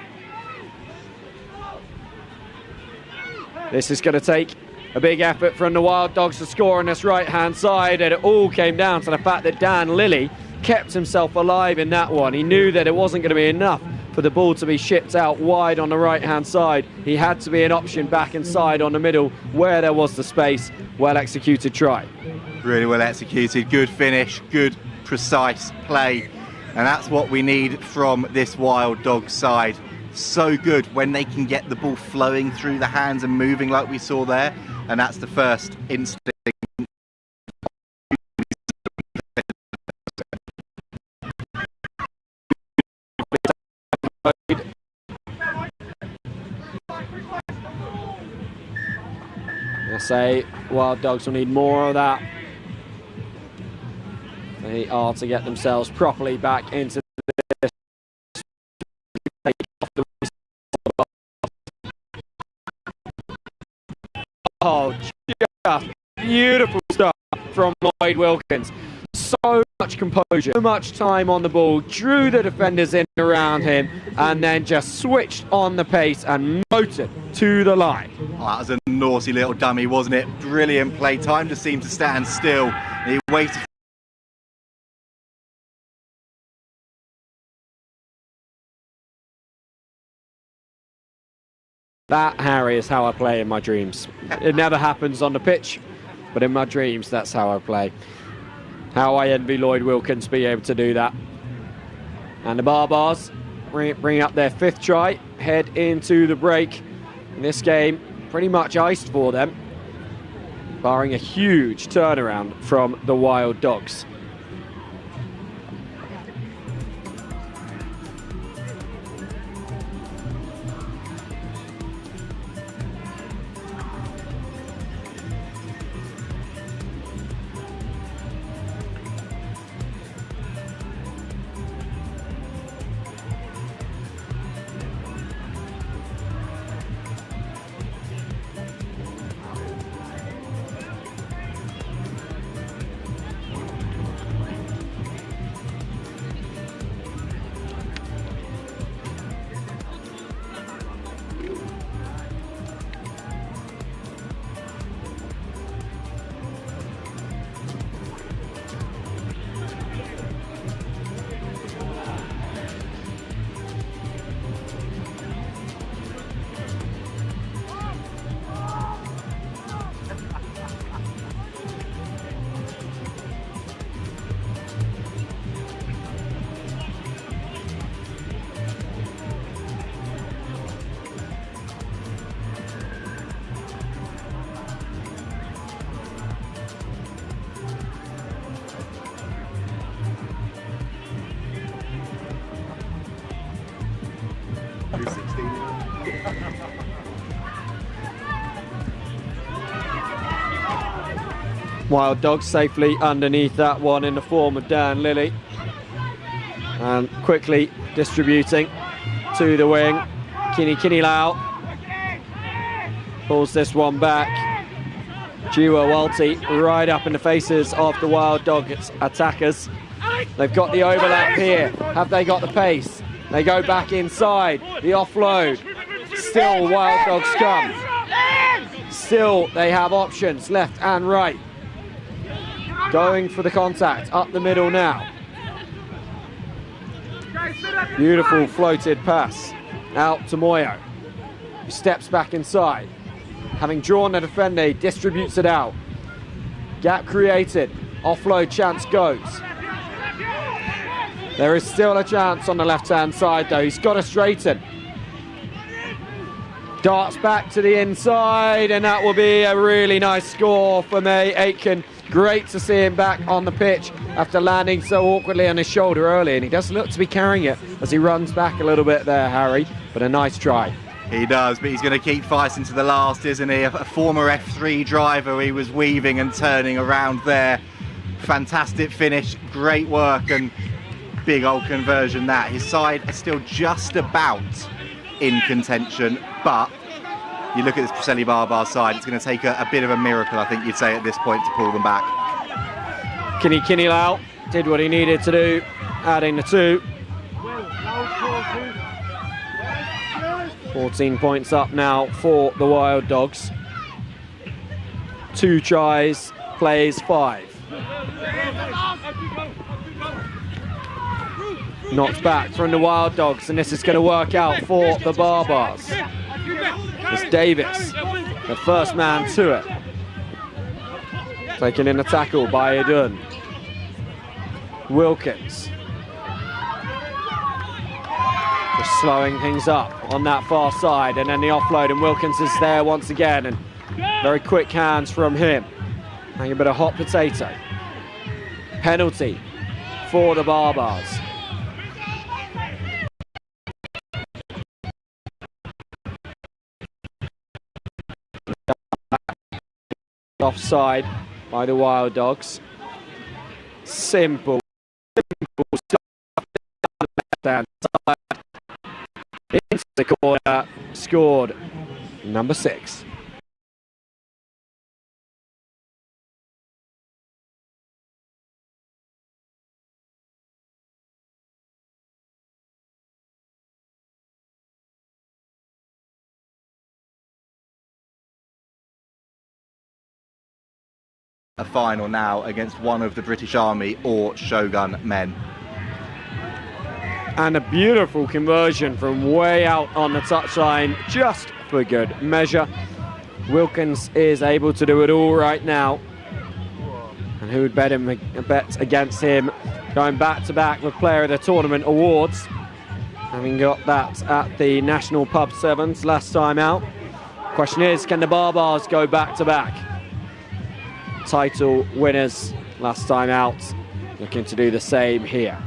This is going to take a big effort from the Wild Dogs to score on this right-hand side, and it all came down to the fact that Dan Lilly kept himself alive in that one. He knew that it wasn't going to be enough for the ball to be shipped out wide on the right-hand side. He had to be an option back inside on the middle where there was the space. Well executed try. Really well executed, good finish, good precise play, and that's what we need from this Wild Dogs side. So good when they can get the ball flowing through the hands and moving like we saw there, and that's the first instinct. I say Wild Dogs will need more of that. They are to get themselves properly back into this. Oh, just beautiful stuff from Lloyd Wilkins. So much composure, so much time on the ball, drew the defenders in around him, and then just switched on the pace and motored to the line. Oh, that was a naughty little dummy, wasn't it? Brilliant play, time to seem to stand still. He waited. That, Harry, is how I play in my dreams. It never happens on the pitch, but in my dreams, that's how I play. How I envy Lloyd Wilkins being able to do that. And the Barbars bring up their 5th try, head into the break. In this game, pretty much iced for them, barring a huge turnaround from the Wild Dogs. Wild Dogs safely underneath that one in the form of Dan Lilly. And quickly distributing to the wing. Kini Lau pulls this one back. Jiwa Walti right up in the faces of the Wild Dogs attackers. They've got the overlap here. Have they got the pace? They go back inside. The offload. Still Wild Dogs come. Still they have options left and right. Going for the contact up the middle now. Beautiful floated pass out to Moyo, who steps back inside. Having drawn the defender, he distributes it out. Gap created, offload chance goes. There is still a chance on the left-hand side though. He's got to straighten. Darts back to the inside, and that will be a really nice score for Eton. Great to see him back on the pitch after landing so awkwardly on his shoulder early, and he does look to be carrying it as he runs back a little bit there, Harry, but a nice try. He does, but he's going to keep fighting to the last, isn't he? A former F3 driver, he was weaving and turning around there. Fantastic finish, great work, and big old conversion that. His side are still just about in contention, but you look at this Preseli Barbar side, it's going to take a bit of a miracle, I think you'd say, at this point to pull them back. Kini Lau did what he needed to do, adding the 2. 14 points up now for the Wild Dogs. 2 tries, plays 5. Knocked back from the Wild Dogs, and this is going to work out for the Barbars. It's Davis, the first man to it. Taken in a tackle by Edun. Wilkins. Just slowing things up on that far side, and then the offload, and Wilkins is there once again, and very quick hands from him. Having a bit of hot potato. Penalty for the Barbars. Offside by the Wild Dogs. Simple stuff down the left-hand side. Into the corner, scored number 6. A final now against one of the British Army or Shogun men. And a beautiful conversion from way out on the touchline, just for good measure. Wilkins is able to do it all right now. And who would bet against him, going back to back with Player of the Tournament awards, having got that at the National Pub Sevens last time out. Question is, can the Barbars go back to back? Title winners last time out, looking to do the same here.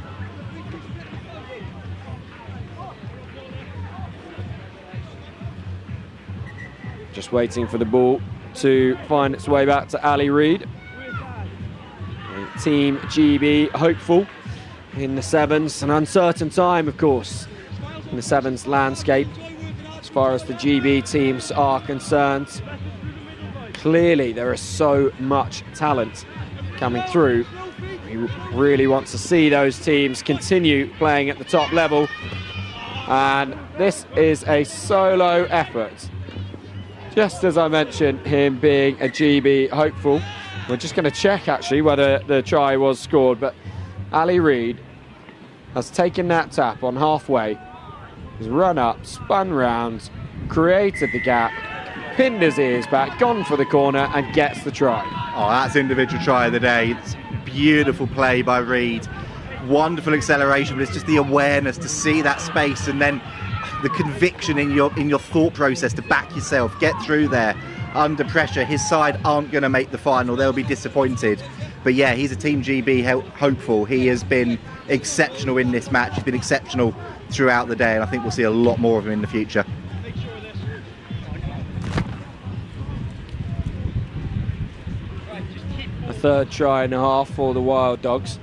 Just waiting for the ball to find its way back to Ali Reid. Team GB hopeful in the sevens. An uncertain time, of course, in the sevens landscape as far as the GB teams are concerned. Clearly there is so much talent coming through. We really want to see those teams continue playing at the top level, and this is a solo effort. Just as I mentioned him being a GB hopeful, we're just going to check actually whether the try was scored, but Ali Reid has taken that tap on halfway, has run up, spun round, created the gap, pinned his ears back, gone for the corner, and gets the try. Oh, that's individual try of the day. It's beautiful play by Reid. Wonderful acceleration, but it's just the awareness to see that space, and then the conviction in your thought process to back yourself, get through there under pressure. His side aren't going to make the final. They'll be disappointed. But yeah, he's a Team GB hopeful. He has been exceptional in this match. He's been exceptional throughout the day, and I think we'll see a lot more of him in the future. A third try and a half for the Wild Dogs,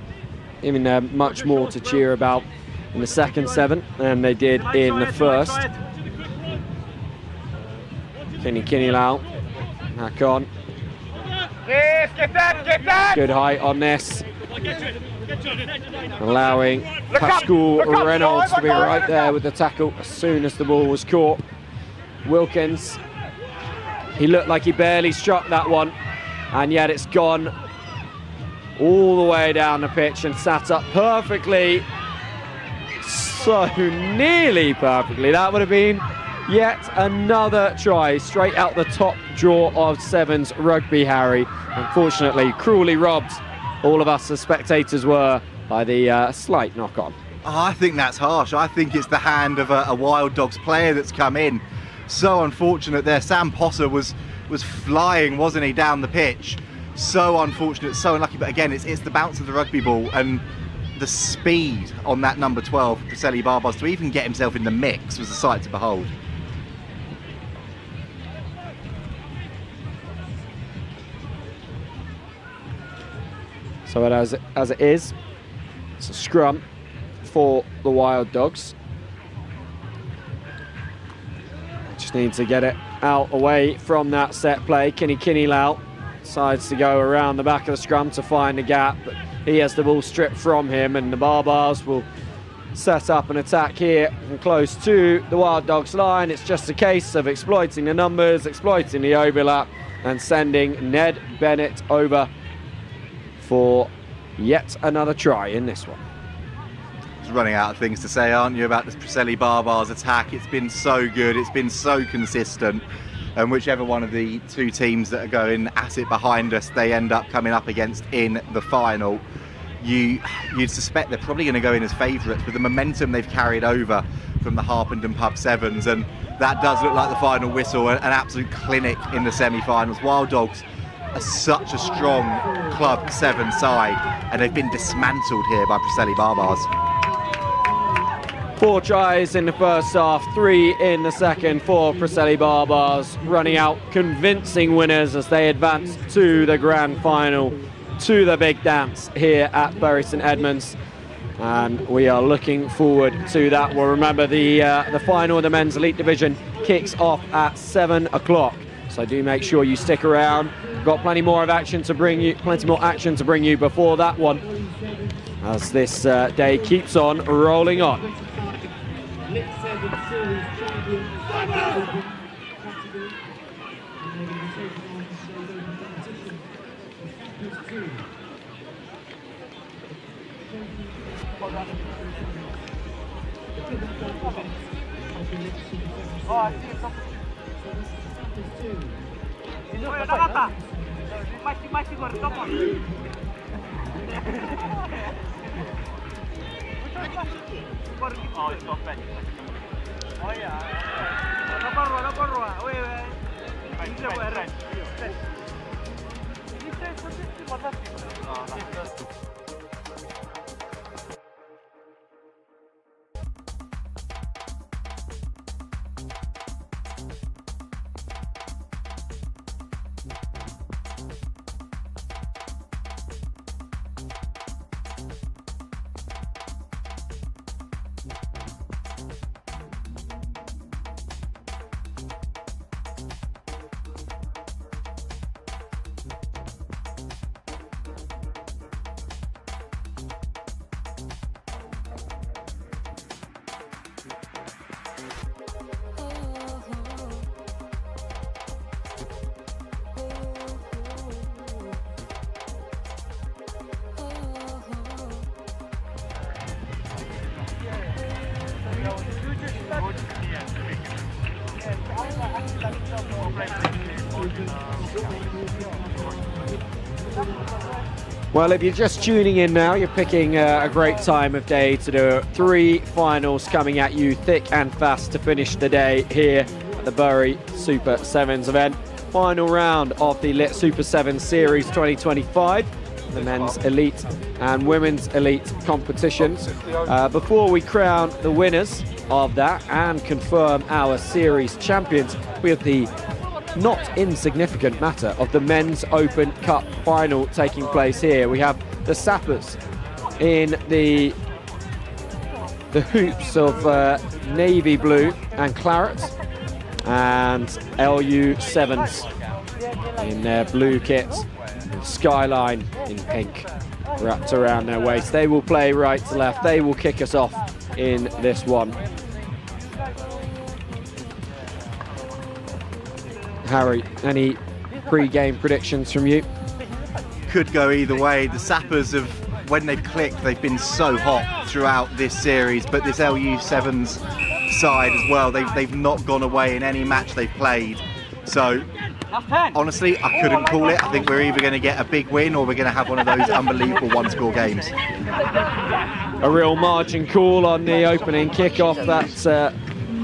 giving them much more to cheer about in the second 7 than they did in the first. Kini Lau, back on. Yes, get that! Good height on this, allowing Pascal Reynolds to be right there with the tackle as soon as the ball was caught. Wilkins, he looked like he barely struck that one, and yet it's gone all the way down the pitch and sat up perfectly, so nearly perfectly. That would have been yet another try straight out the top draw of sevens rugby, Harry. Unfortunately, cruelly robbed, all of us as spectators were, by the slight knock-on. Oh, I think that's harsh. I think it's the hand of a Wild Dogs player that's come in. So unfortunate there. Sam Posser was flying, wasn't he, down the pitch? So unfortunate, so unlucky. But again, it's the bounce of the rugby ball and the speed on that number 12, Preseli Barbars, to even get himself in the mix was a sight to behold. So as it is, it's a scrum for the Wild Dogs. Just need to get it out away from that set play. Kinney Lau decides to go around the back of the scrum to find a gap, but he has the ball stripped from him, and the Barbars will set up an attack here and close to the Wild Dogs line. It's just a case of exploiting the numbers, exploiting the overlap, and sending Ned Bennett over for yet another try in this one. Just running out of things to say, aren't you, about this Preseli Barbars attack? It's been so good, it's been so consistent, and whichever one of the two teams that are going at it behind us they end up coming up against in the final, you'd suspect they're probably going to go in as favourites with the momentum they've carried over from the Harpenden Pub Sevens, and that does look like the final whistle, an absolute clinic in the semi-finals. Wild Dogs are such a strong Club 7 side, and they've been dismantled here by Preseli Barbars. 4 tries in the first half, 3 in the second for Preseli Barbars, running out convincing winners as they advance to the grand final, to the big dance here at Bury St Edmunds. And we are looking forward to that. Well, remember the final of the men's elite division kicks off at 7 o'clock. So do make sure you stick around. We've got plenty more action to bring you before that one, as this day keeps on rolling on. Well, if you're just tuning in now, you're picking a great time of day to do 3 finals coming at you thick and fast to finish the day here at the Bury Super Sevens event. Final round of the Lit Super Sevens Series 2025, the men's elite and women's elite competitions. Before we crown the winners of that and confirm our series champions, we have the not insignificant matter of the Men's Open Cup final taking place here. We have the Sappers in the hoops of navy blue and claret, and LU Sevens in their blue kits, and Skyline in pink wrapped around their waist. They will play right to left. They will kick us off in this one. Harry, any pre-game predictions from you? Could go either way. The Sappers have, when they've clicked, they've been so hot throughout this series, but this LU Sevens side as well, they've not gone away in any match they've played. So honestly, I couldn't call it. I think we're either going to get a big win or we're going to have one of those unbelievable one-score games. A real margin call on the opening kickoff. That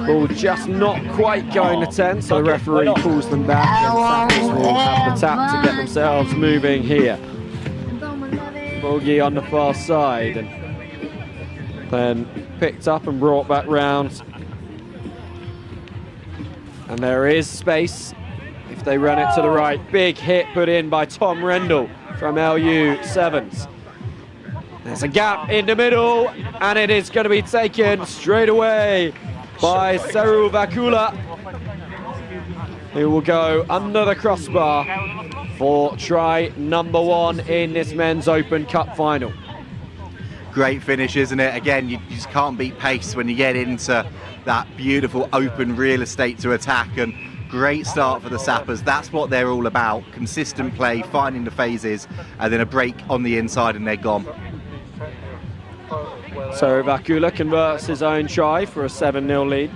Ball just not quite going to 10, so the referee pulls them back and Sappers will have the tap to get themselves moving here. Bogey on the far side and then picked up and brought back round. And there is space if they run it to the right. Big hit put in by Tom Rendell from LU Sevens. There's a gap in the middle, and it is going to be taken straight away by Saru Vakula, who will go under the crossbar for try number 1 in this Men's Open Cup final. Great finish, isn't it? Again, you just can't beat pace when you get into that beautiful open real estate to attack, and great start for the Sappers. That's what they're all about. Consistent play, finding the phases, and then a break on the inside and they're gone. So Vakula converts his own try for a 7-0 lead.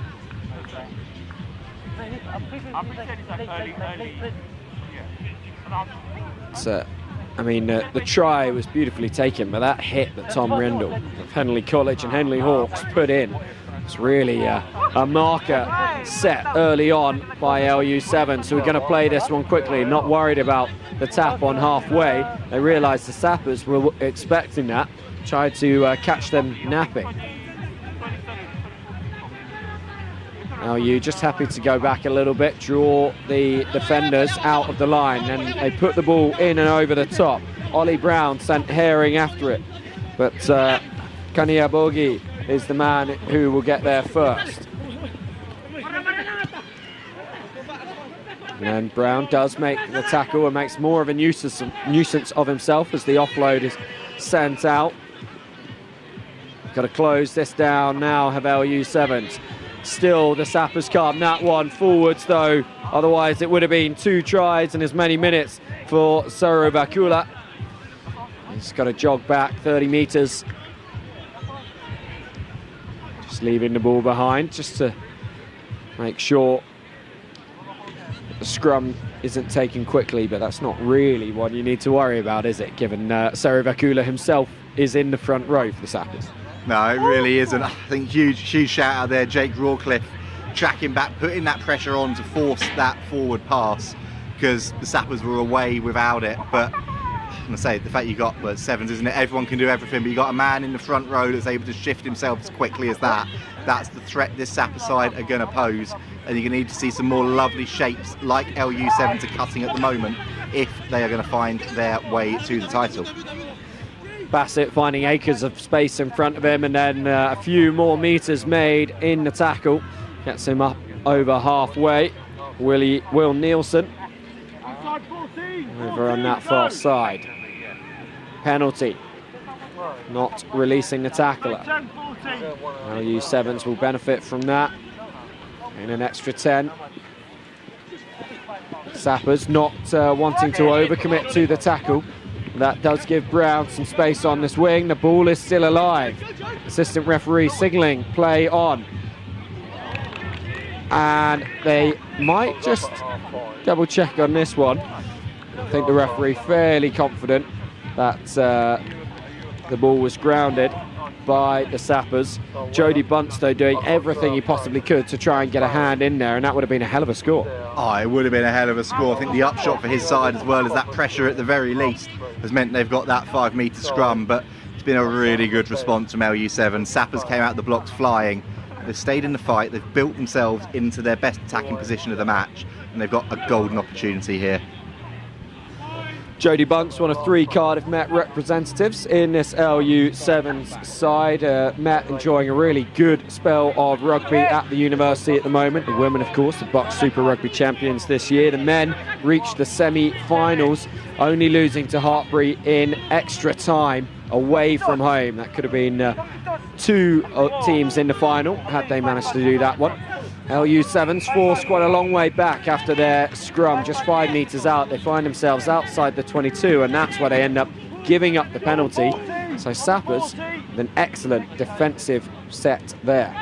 So, I mean, the try was beautifully taken, but that hit that Tom Rendell of Henley College and Henley Hawks put in, it's really a marker set early on by LU7. So we're going to play this one quickly, not worried about the tap on halfway. They realised the Sappers were expecting that, tried to catch them napping. LU just happy to go back a little bit, draw the defenders out of the line, and they put the ball in and over the top. Ollie Brown sent herring after it, but Kania Bogi is the man who will get there first. And Brown does make the tackle and makes more of a nuisance of himself as the offload is sent out. Got to close this down now, have LU7s. Still, the Sappers can't nat one forwards though, otherwise it would have been 2 tries and as many minutes for Saru Vakula. He's got to jog back 30 metres. Just leaving the ball behind, just to make sure the scrum isn't taken quickly, but that's not really what you need to worry about, is it, given Saru Vakula himself is in the front row for the Sappers. No, it really isn't. I think huge shout out there, Jake Rawcliffe tracking back, putting that pressure on to force that forward pass, because the Sappers were away without it. But I'm going to say, the fact you got Sevens, isn't it? Everyone can do everything, but you got a man in the front row that's able to shift himself as quickly as that. That's the threat this Sapper side are going to pose, and you're going to need to see some more lovely shapes like LU7s are cutting at the moment if they are going to find their way to the title. Bassett finding acres of space in front of him, and then a few more metres made in the tackle. Gets him up over halfway. Will Nielsen over on that far side. Penalty. Not releasing the tackler. LU7s will benefit from that. In an extra 10. Sappers not wanting to overcommit to the tackle. That does give Brown some space on this wing. The ball is still alive. Assistant referee signalling play on. And they might just double check on this one. I think the referee fairly confident that the ball was grounded by the Sappers. Jody Bunstow doing everything he possibly could to try and get a hand in there, and that would have been a hell of a score. Oh, it would have been a hell of a score. I think the upshot for his side, as well as that pressure at the very least, has meant they've got that 5 metre scrum, but it's been a really good response from LU7. Sappers came out the blocks flying. They've stayed in the fight. They've built themselves into their best attacking position of the match, and they've got a golden opportunity here. Jody Bunce, one of 3 Cardiff Met representatives in this LU7's side. Met enjoying a really good spell of rugby at the university at the moment. The women, of course, the Bucks Super Rugby champions this year. The men reached the semi-finals, only losing to Hartbury in extra time away from home. That could have been 2 teams in the final had they managed to do that one. LU7's forced quite a long way back after their scrum, just 5 metres out. They find themselves outside the 22, and that's where they end up giving up the penalty. So Sappers with an excellent defensive set there.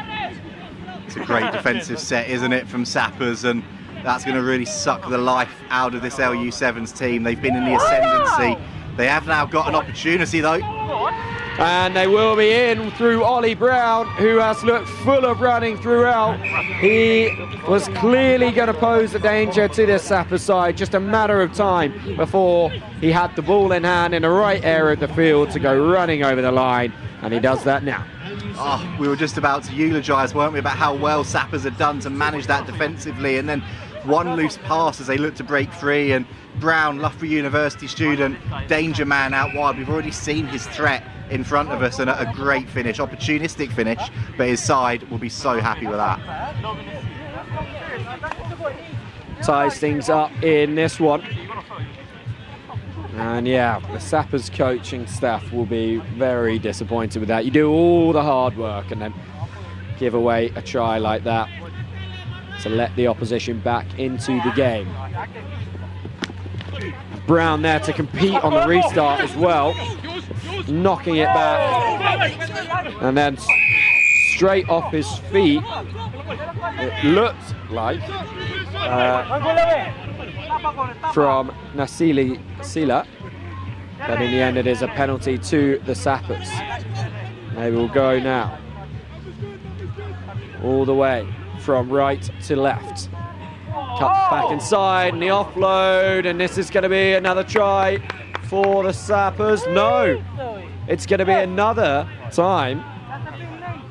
It's a great defensive set, isn't it, from Sappers, and that's going to really suck the life out of this LU7's team. They've been in the ascendancy. They have now got an opportunity, though. And they will be in through Ollie Brown, who has looked full of running throughout. He was clearly going to pose a danger to this Sapper side, just a matter of time before he had the ball in hand in the right area of the field to go running over the line, and he does that now. Oh, we were just about to eulogise, weren't we, about how well Sappers had done to manage that defensively, and then one loose pass as they looked to break free, and Brown, Loughborough University student, danger man out wide. We've already seen his threat in front of us, and a great finish, opportunistic finish, but his side will be so happy with that. Ties things up in this one. And yeah, the Sappers coaching staff will be very disappointed with that. You do all the hard work and then give away a try like that to let the opposition back into the game. Brown there to compete on the restart as well, knocking it back, and then straight off his feet, it looked like, from Nasili Sila, but in the end it is a penalty to the Sappers. They will go now, all the way from right to left. Cut back inside, and the offload, and this is going to be another try for the Sappers. No, it's going to be another time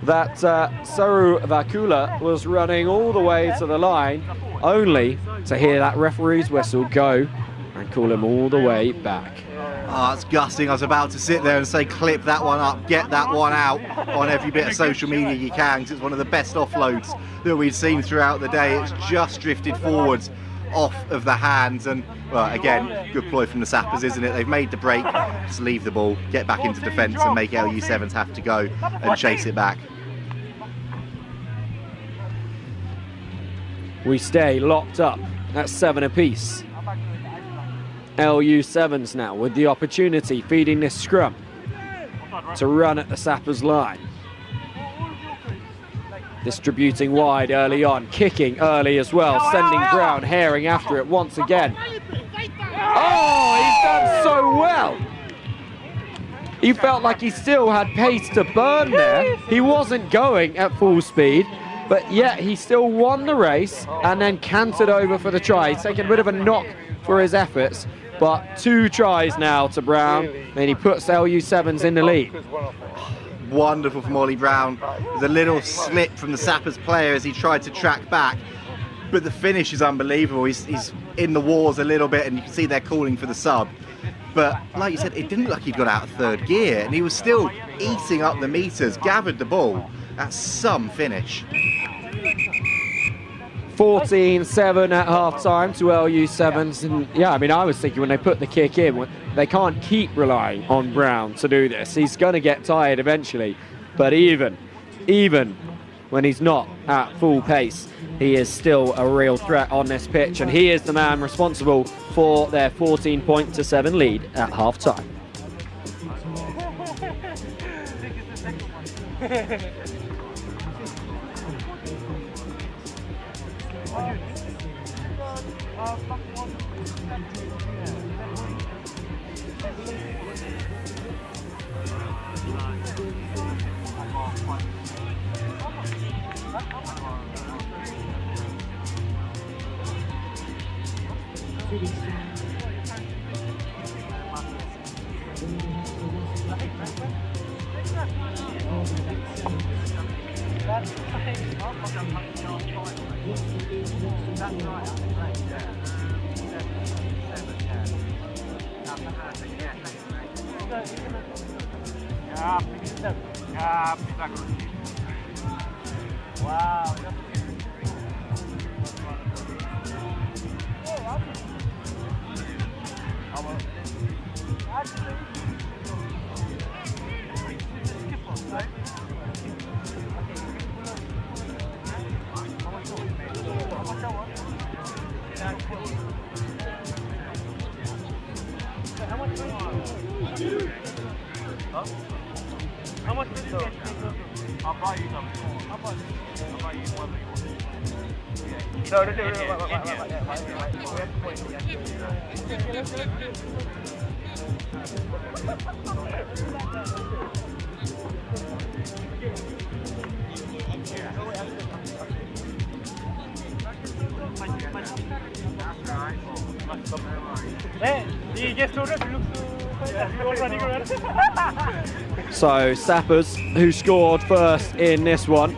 that Saru Vakula was running all the way to the line, only to hear that referee's whistle go and call him all the way back. Oh, it's gutting. I was about to sit there and say clip that one up, get that one out on every bit of social media you can, because it's one of the best offloads that we've seen throughout the day. It's just drifted forwards off of the hands, and well, again, good ploy from the Sappers, isn't it? They've made the break, just leave the ball, get back into defence and make LU7s have to go and chase it back. We stay locked up at 7 apiece. LU7s now with the opportunity, feeding this scrum to run at the Sappers line. Distributing wide early on, kicking early as well, sending Brown herring after it once again. Oh, he's done so well. He felt like he still had pace to burn there. He wasn't going at full speed, but yet he still won the race and then cantered over for the try. He's taken a bit of a knock for his efforts, but 2 tries now to Brown, and he puts LU7s in the lead. Wonderful from Ollie Brown. There's a little slip from the Sappers player as he tried to track back, but the finish is unbelievable. He's in the wars a little bit, and you can see they're calling for the sub. But like you said, it didn't look like he'd got out of 3rd gear, and he was still eating up the meters, gathered the ball. That's some finish. 14-7 at half-time to LU7s, and yeah, I mean, I was thinking when they put the kick in, they can't keep relying on Brown to do this. He's going to get tired eventually, but even when he's not at full pace, he is still a real threat on this pitch, and he is the man responsible for their 14-7 lead at half-time. Wow. How much did you get? I'll buy you some. I'll buy you one. No, wait. So Sappers, who scored first in this one,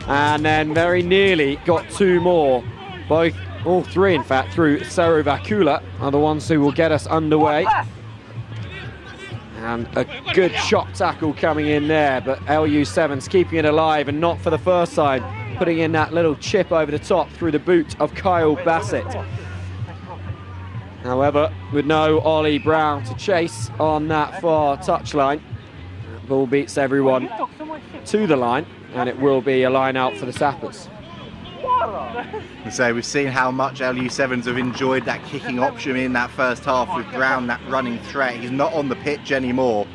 and then very nearly got two more, all three in fact, through Seru Vakula, are the ones who will get us underway. And a good shot tackle coming in there, but LU7's keeping it alive, and not for the first time, putting in that little chip over the top through the boot of Kyle Bassett. However, with no Ollie Brown to chase on that far touchline, ball beats everyone to the line, and it will be a line out for the Sappers. So we've seen how much LU7s have enjoyed that kicking option in that first half with Brown, that running threat. He's not on the pitch anymore.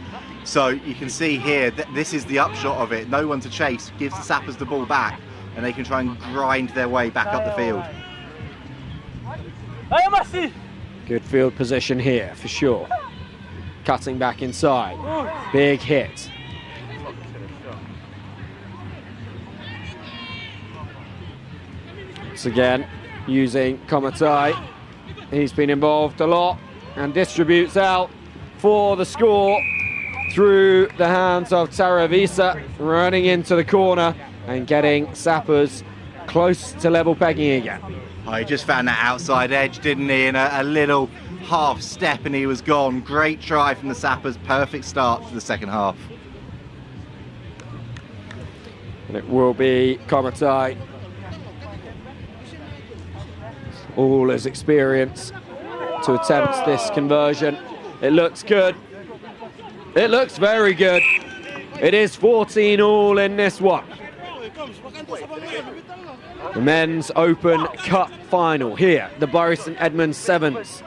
So you can see here that this is the upshot of it. No one to chase, gives the Sappers the ball back, and they can try and grind their way back up the field. Good field position here for sure. Cutting back inside. Big hit. Once again, using Komatai. He's been involved a lot and distributes out for the score through the hands of Taravisa, running into the corner and getting Sappers close to level pegging again. Oh, he just found that outside edge, didn't he? In a little half step and he was gone. Great try from the Sappers, perfect start to the second half. And it will be Komatai. All his experience to attempt this conversion. It looks good. It looks very good. It is 14 all in this one. The Men's Open Cup final here, the Bury St Edmunds Sevens,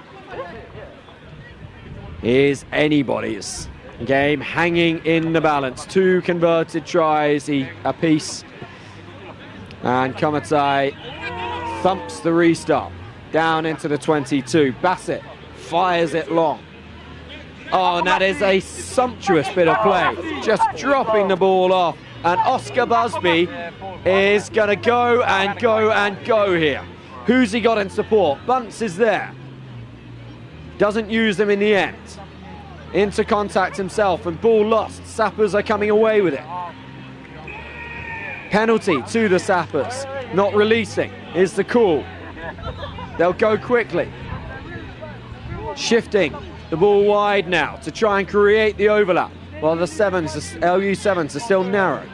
is anybody's game, hanging in the balance. Two converted tries apiece, and Komatai thumps the restart down into the 22. Bassett fires it long. Oh, and that is a sumptuous bit of play, just dropping the ball off. And Oscar Busby is going to go and go and go here. Who's he got in support? Bunce is there. Doesn't use them in the end. Into contact himself and ball lost. Sappers are coming away with it. Penalty to the Sappers. Not releasing is the call. They'll go quickly. Shifting the ball wide now to try and create the overlap, while the LU7s are still narrow.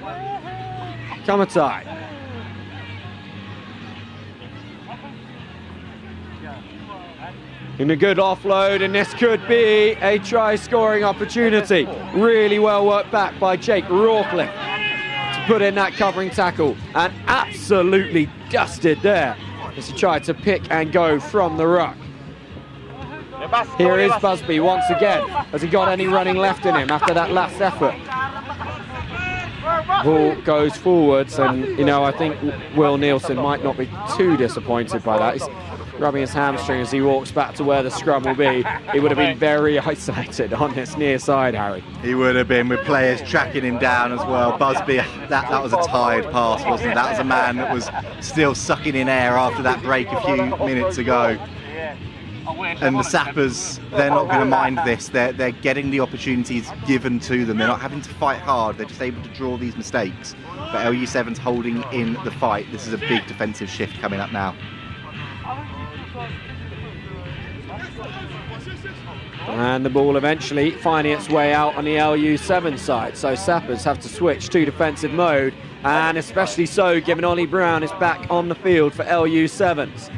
Komatai. In a good offload, and this could be a try-scoring opportunity. Really well worked back by Jake Rawcliffe to put in that covering tackle, and absolutely dusted there as he tried to pick and go from the ruck. Here is Busby once again. Has he got any running left in him after that last effort? Ball goes forwards, and you know, I think Will Nielsen might not be too disappointed by that. He's rubbing his hamstring as he walks back to where the scrum will be. He would have been very isolated on this near side, Harry. He would have been, with players tracking him down as well. Busby, that was a tired pass, wasn't it? That was a man that was still sucking in air after that break a few minutes ago. And the Sappers, they're not going to mind this. They're getting the opportunities given to them. They're not having to fight hard. They're just able to draw these mistakes. But LU7's holding in the fight. This is a big defensive shift coming up now. And the ball eventually finding its way out on the LU7 side. So Sappers have to switch to defensive mode, and especially so given Ollie Brown is back on the field for LU7s.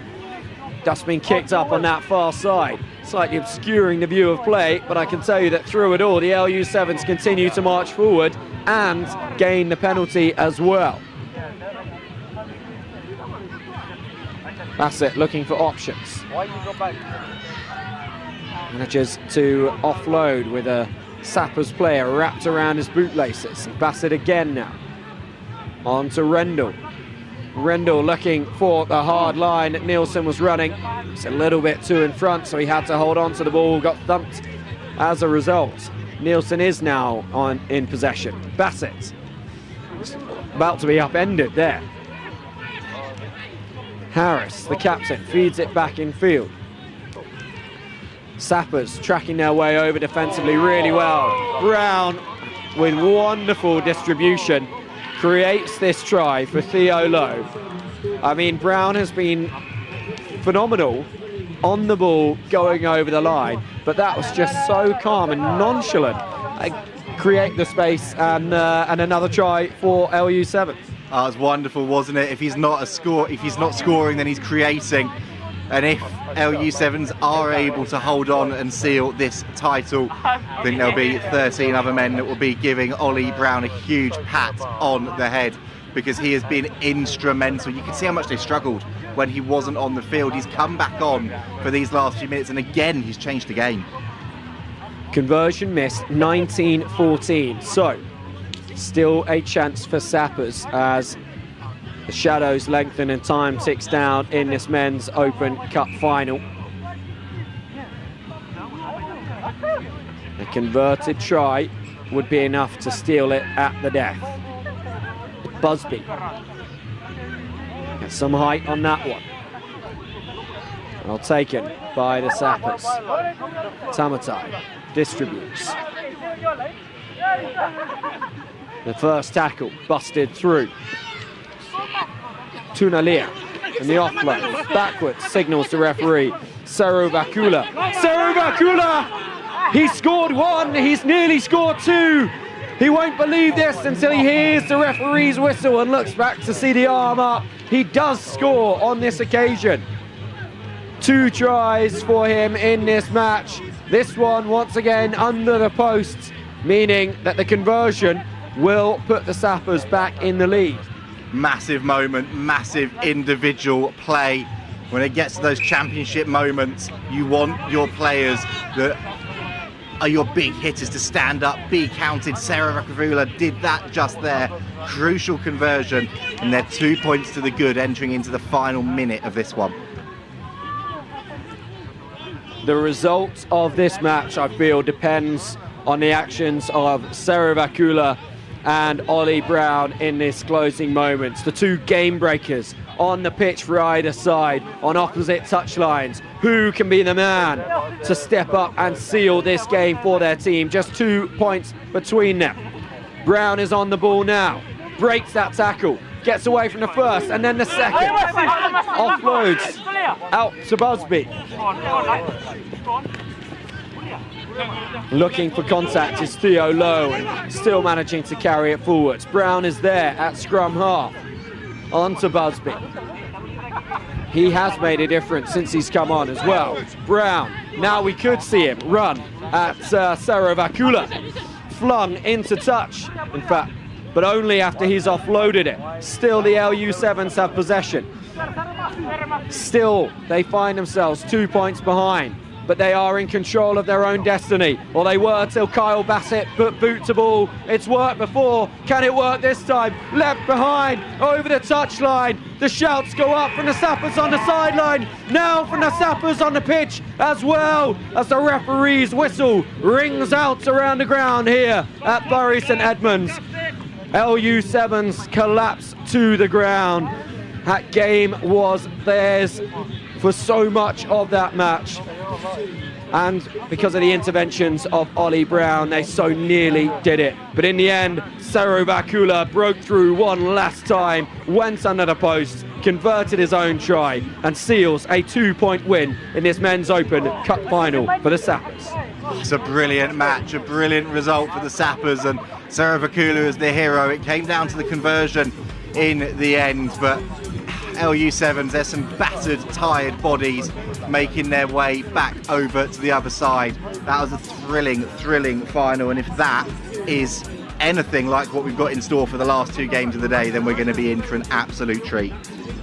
Dust being kicked up on that far side, slightly obscuring the view of play, but I can tell you that through it all, the LU7s continue to march forward and gain the penalty as well. That's it, looking for options. Manages to offload with a Sappers player wrapped around his bootlaces. Bassett again now. On to Rendell. Rendell looking for the hard line that Nielsen was running. It's a little bit too in front, so he had to hold on to the ball, got thumped as a result. Nielsen is now in possession. Bassett about to be upended there. Harris, the captain, feeds it back in field. Sappers tracking their way over defensively really well. Brown, with wonderful distribution, creates this try for Theo Lowe. I mean, Brown has been phenomenal on the ball going over the line, but that was just so calm and nonchalant. Create the space and another try for LU7. Oh, it was wonderful, wasn't it? If he's not scoring, then he's creating. And if LU7s are able to hold on and seal this title, I think there'll be 13 other men that will be giving Ollie Brown a huge pat on the head, because he has been instrumental. You can see how much they struggled when he wasn't on the field. He's come back on for these last few minutes, and again, he's changed the game. Conversion missed, 19-14. So, still a chance for Sappers as the shadows lengthen and time ticks down in this men's Open Cup final. A converted try would be enough to steal it at the death. Busby gets some height on that one. Well taken by the Sappers. Tamatai distributes. The first tackle busted through. Tunalia and the offload. Backwards signals the referee. Seru Vakula. Seru Vakula! He scored one, he's nearly scored two. He won't believe this until he hears the referee's whistle and looks back to see the arm up. He does score on this occasion. 2 tries for him in this match. This one once again under the posts, meaning that the conversion will put the Sappers back in the lead. Massive moment, massive individual play. When it gets to those championship moments, you want your players that are your big hitters to stand up, be counted. Sarah Rakavula did that just there. Crucial conversion, and they're 2 points to the good entering into the final minute of this one. The result of this match, I feel, depends on the actions of Sarah Vakula and Ollie Brown in this closing moments. The 2 game breakers on the pitch for either side, on opposite touchlines. Who can be the man to step up and seal this game for their team? Just 2 points between them. Brown is on the ball now, breaks that tackle, gets away from the first and then the second. Offloads out to Busby. Looking for contact is Theo Lowe, and still managing to carry it forwards. Brown is there at scrum half. On to Busby. He has made a difference since he's come on as well. Brown, now we could see him run at Sarah Vakula. Flung into touch, in fact, but only after he's offloaded it. Still the LU7s have possession. Still, they find themselves 2 points behind, but they are in control of their own destiny. Or they were till Kyle Bassett put boot to ball. It's worked before. Can it work this time? Left behind, over the touchline. The shouts go up from the Sappers on the sideline. Now from the Sappers on the pitch as well, as the referee's whistle rings out around the ground here at Bury St Edmunds. LU7s collapse to the ground. That game was theirs for so much of that match, and because of the interventions of Ollie Brown, they so nearly did it. But in the end, Seru Vakula broke through one last time, went under the post, converted his own try, and seals a 2-point win in this men's Open Cup final for the Sappers. It's a brilliant match, a brilliant result for the Sappers, and Seru Vakula is the hero. It came down to the conversion in the end, but LU7s, there's some battered, tired bodies making their way back over to the other side. That was a thrilling final, and if that is anything like what we've got in store for the last 2 games of the day, then we're going to be in for an absolute treat.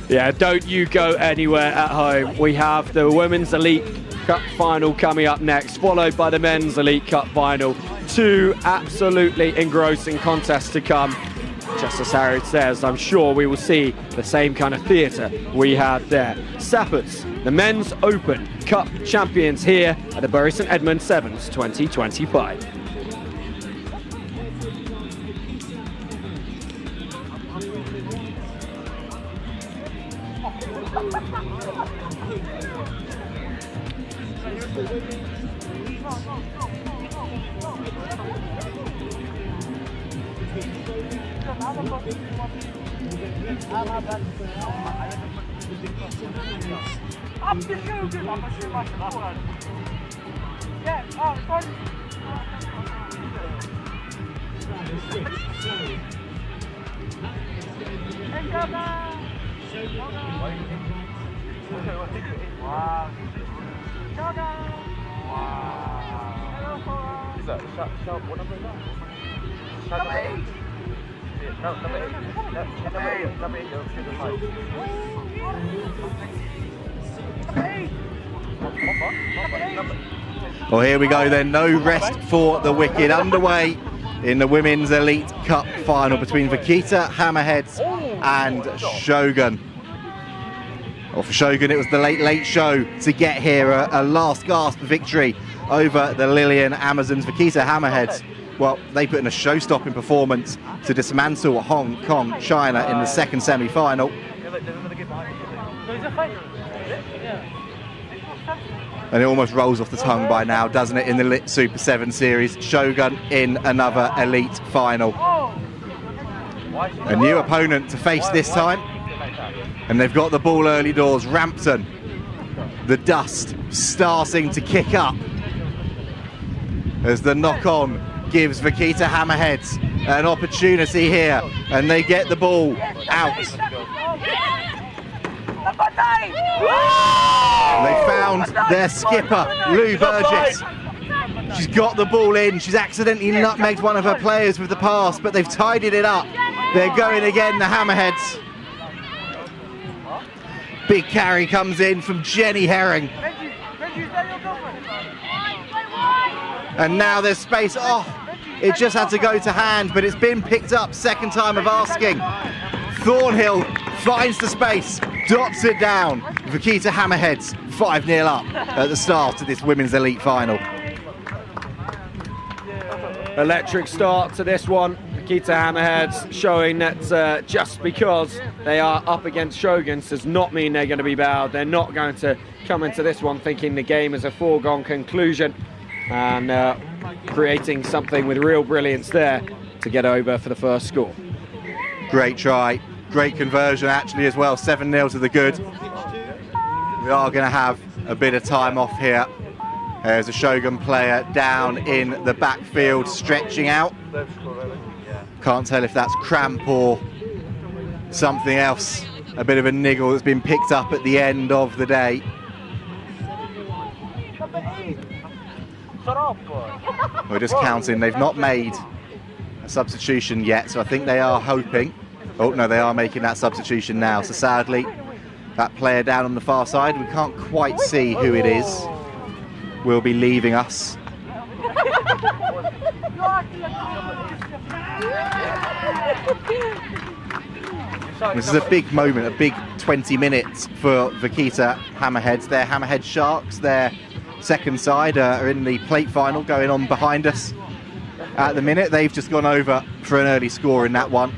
Yeah, don't you go anywhere at home. We have the Women's Elite Cup final coming up next, followed by the Men's Elite Cup final. 2 absolutely engrossing contests to come. Just as Harry says, I'm sure we will see the same kind of theatre we had there. Sappers, the Men's Open Cup champions here at the Bury St Edmunds Sevens 2025. Up the Shogun! I'm a shoot myself. Yeah, sorry. Hey, Shogun! Wow. Shogun! Wow. Hello, Is that what number is that? Number 8. No, number 8. Number 8. Number 8. You'll shoot the fight. Well, here we go then. No rest for the wicked. Underway in the Women's Elite Cup final between Vakita Hammerheads and Shogun. Well, for Shogun, it was the late show to get here. A last gasp victory over the Lilian Amazons. Vakita Hammerheads, well, they put in a show-stopping performance to dismantle Hong Kong, China in the second semi-final. And it almost rolls off the tongue by now, doesn't it, in the Lit Super 7 series. Shogun in another elite final. A new opponent to face this time. And they've got the ball early doors. Rampton, the dust starting to kick up as the knock-on gives Vakita Hammerheads an opportunity here. And they get the ball out. They found their skipper, Lou Burgess. She's got the ball in. She's accidentally nutmegged one of her players with the pass, but they've tidied it up. They're going again, the Hammerheads. Big carry comes in from Jenny Herring. And now there's space. Oh, it just had to go to hand, but it's been picked up. Second time of asking. Thornhill finds the space, dots it down. Vakita Hammerheads 5-0 up at the start of this Women's Elite Final. Electric start to this one. Vakita Hammerheads showing that just because they are up against Shoguns does not mean they're going to be bowed. They're not going to come into this one thinking the game is a foregone conclusion, and creating something with real brilliance there to get over for the first score. Great try, great conversion actually as well. 7-0 to the good. We are going to have a bit of time off here. There's a Shogun player down in the backfield stretching out. Can't tell if that's cramp or something else. A bit of a niggle that's been picked up at the end of the day. We're just counting. They've not made a substitution yet, so I think they are hoping. Oh no, they are making that substitution now. So sadly, that player down on the far side, we can't quite see who it is, will be leaving us. This is a big moment, a big 20 minutes for Vakita Hammerheads. They're Hammerhead Sharks, their second side are in the plate final going on behind us at the minute. They've just gone over for an early score in that one.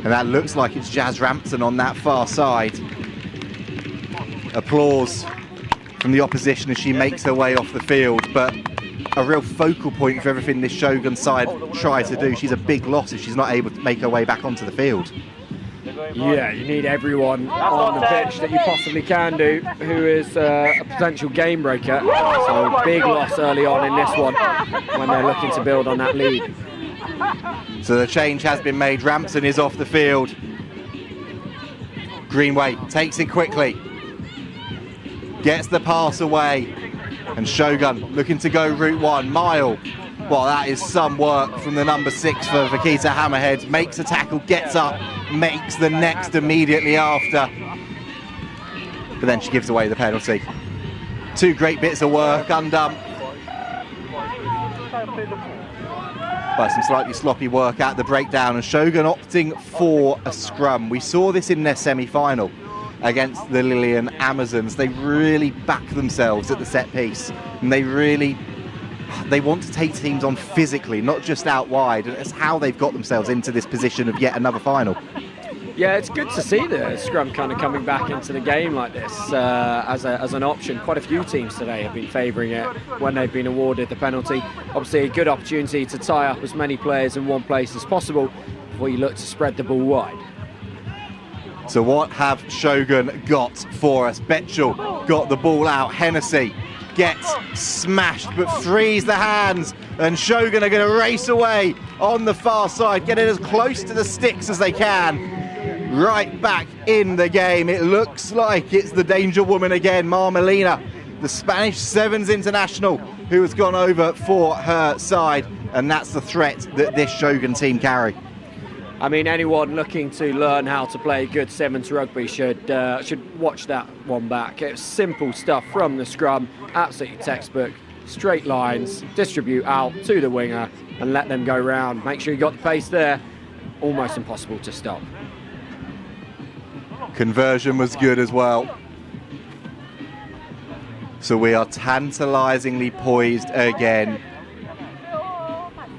And that looks like it's Jazz Rampton on that far side. Applause from the opposition as she makes her way off the field, but a real focal point for everything this Shogun side try to do. She's a big loss if she's not able to make her way back onto the field. Yeah, you need everyone on the pitch that you possibly can do who is a potential game breaker. So big loss early on in this one when they're looking to build on that lead. So the change has been made. Rampton is off the field. Greenway takes it quickly. Gets the pass away. And Shogun looking to go route one. Mile. Well, that is some work from the number 6 for Vakita Hammerheads. Makes a tackle, gets up, makes the next immediately after. But then she gives away the penalty. Two great bits of work undone by some slightly sloppy work at the breakdown, and Shogun opting for a scrum. We saw this in their semi-final against the Lilian Amazons. They really back themselves at the set piece, and they want to take teams on physically, not just out wide, and it's how they've got themselves into this position of yet another final. Yeah, it's good to see the scrum kind of coming back into the game like this as an option. Quite a few teams today have been favouring it when they've been awarded the penalty. Obviously a good opportunity to tie up as many players in one place as possible before you look to spread the ball wide. So what have Shogun got for us? Betchel got the ball out. Hennessy gets smashed but frees the hands, and Shogun are going to race away on the far side, get it as close to the sticks as they can. Right back in the game. It looks like it's the danger woman again, Marmelina, the Spanish Sevens international, who has gone over for her side, and that's the threat that this Shogun team carry. I mean, anyone looking to learn how to play good sevens rugby should watch that one back. It's simple stuff from the scrum, absolutely textbook, straight lines, distribute out to the winger and let them go round. Make sure you got the pace there, almost impossible to stop. Conversion was good as well. So we are tantalisingly poised again.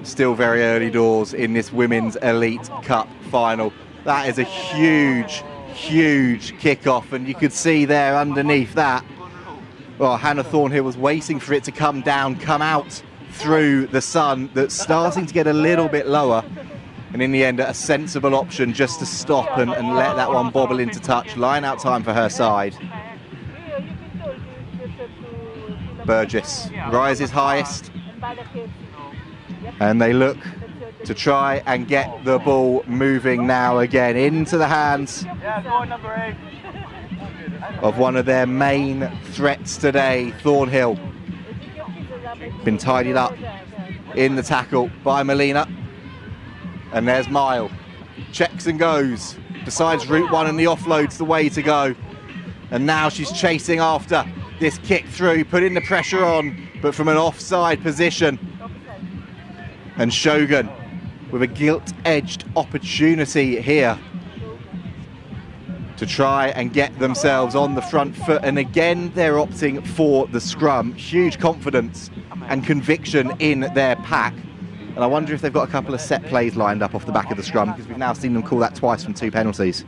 Still very early doors in this Women's Elite Cup final. That is a huge, huge kickoff, and you could see there underneath that, well, Hannah Thornhill was waiting for it to come down, come out through the sun that's starting to get a little bit lower, and in the end a sensible option just to stop and let that one bobble into touch. Line out time for her side. Burgess rises highest, and they look to try and get the ball moving now again into the hands of one of their main threats today, Thornhill. Been tidied up in the tackle by Molina, and there's Mile, checks and goes, decides route one and the offload's the way to go, and now she's chasing after this kick through, putting the pressure on, but from an offside position. And Shogun with a gilt-edged opportunity here to try and get themselves on the front foot, and again they're opting for the scrum. Huge confidence and conviction in their pack, and I wonder if they've got a couple of set plays lined up off the back of the scrum, because we've now seen them call that twice from 2 penalties.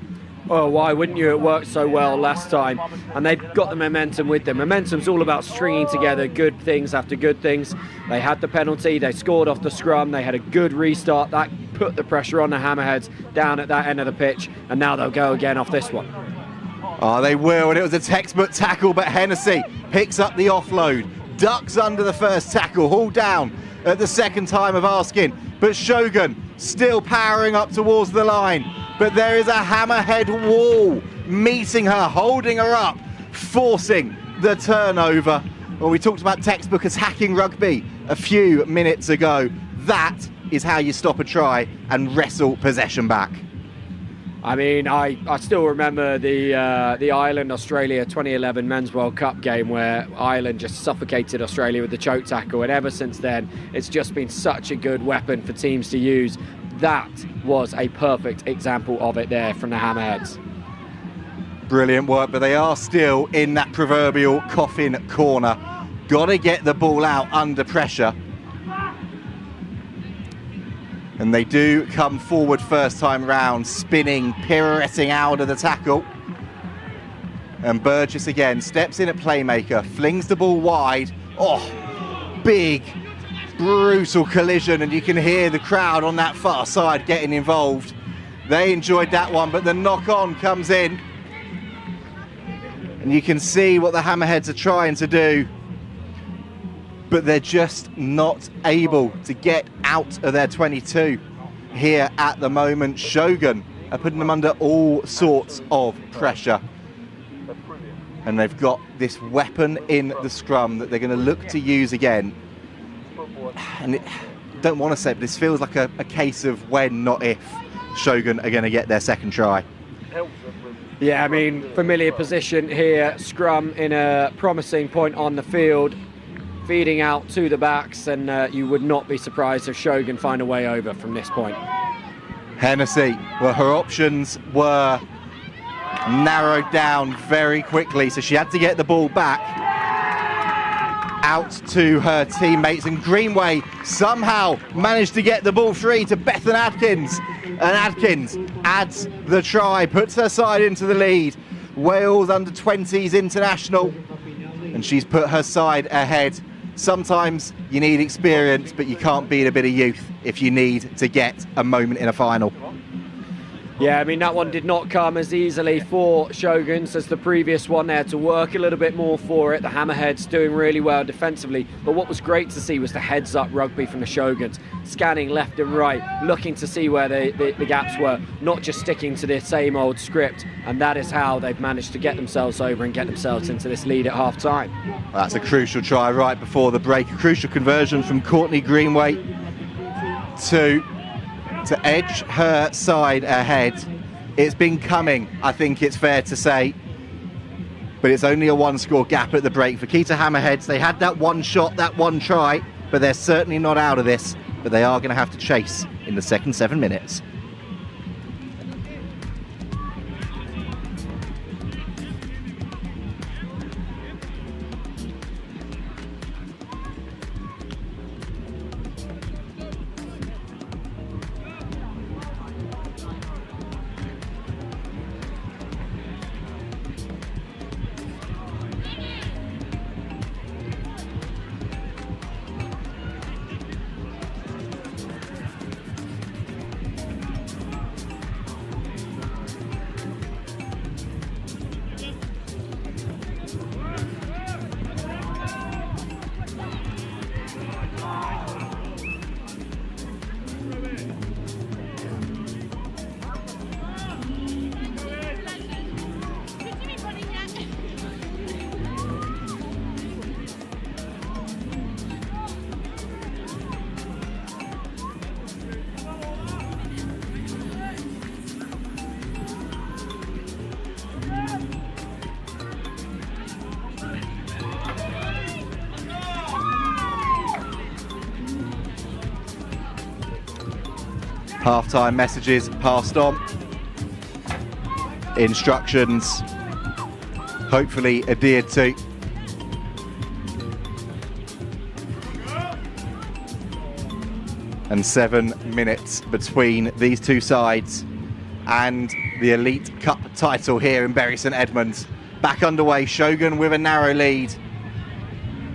Well, why wouldn't you? It worked so well last time, and they've got the momentum with them. Momentum's all about stringing together good things after good things. They had the penalty, they scored off the scrum, they had a good restart, that put the pressure on the Hammerheads down at that end of the pitch, and now they'll go again off this one. Oh, they will, and it was a textbook tackle, but Hennessy picks up the offload, ducks under the first tackle, hauled down at the second time of asking, but Shogun still powering up towards the line. But there is a Hammerhead wall meeting her, holding her up, forcing the turnover. Well, we talked about textbook attacking rugby a few minutes ago. That is how you stop a try and wrestle possession back. I mean, I still remember the Ireland-Australia 2011 Men's World Cup game where Ireland just suffocated Australia with the choke tackle, and ever since then it's just been such a good weapon for teams to use. That was a perfect example of it there from the Hammerheads. Brilliant work, but they are still in that proverbial coffin corner. Got to get the ball out under pressure. And they do come forward first time round, spinning, pirouetting out of the tackle. And Burgess again steps in at playmaker, flings the ball wide. Oh, big, brutal collision, and you can hear the crowd on that far side getting involved. They enjoyed that one, but the knock-on comes in. And you can see what the Hammerheads are trying to do, but they're just not able to get out of their 22 here at the moment. Shogun are putting them under all sorts of pressure. And they've got this weapon in the scrum that they're going to look to use again. And don't want to say, but this feels like a case of when, not if, Shogun are going to get their second try. Yeah, I mean, familiar position here, scrum in a promising point on the field, feeding out to the backs, and you would not be surprised if Shogun find a way over from this point. Hennessy, well, her options were narrowed down very quickly, so she had to get the ball back out to her teammates, and Greenway somehow managed to get the ball free to Bethan Adkins, and Adkins adds the try, puts her side into the lead. Wales under-20s international, and she's put her side ahead. Sometimes you need experience, but you can't beat a bit of youth if you need to get a moment in a final. Yeah, I mean, that one did not come as easily for Shoguns as the previous one. They had to work a little bit more for it. The Hammerheads doing really well defensively. But what was great to see was the heads-up rugby from the Shoguns, scanning left and right, looking to see where the gaps were, not just sticking to the same old script. And that is how they've managed to get themselves over and get themselves into this lead at half-time. That's a crucial try right before the break. A crucial conversion from Courtney Greenway to edge her side ahead. It's been coming, I think it's fair to say, but it's only a one-score gap at the break. For Kita Hammerheads, they had that one shot, that one try, but they're certainly not out of this, but they are going to have to chase in the second 7 minutes. Half-time messages passed on. Instructions hopefully adhered to. And 7 minutes between these two sides and the Elite Cup title here in Bury St Edmunds. Back underway, Shogun with a narrow lead.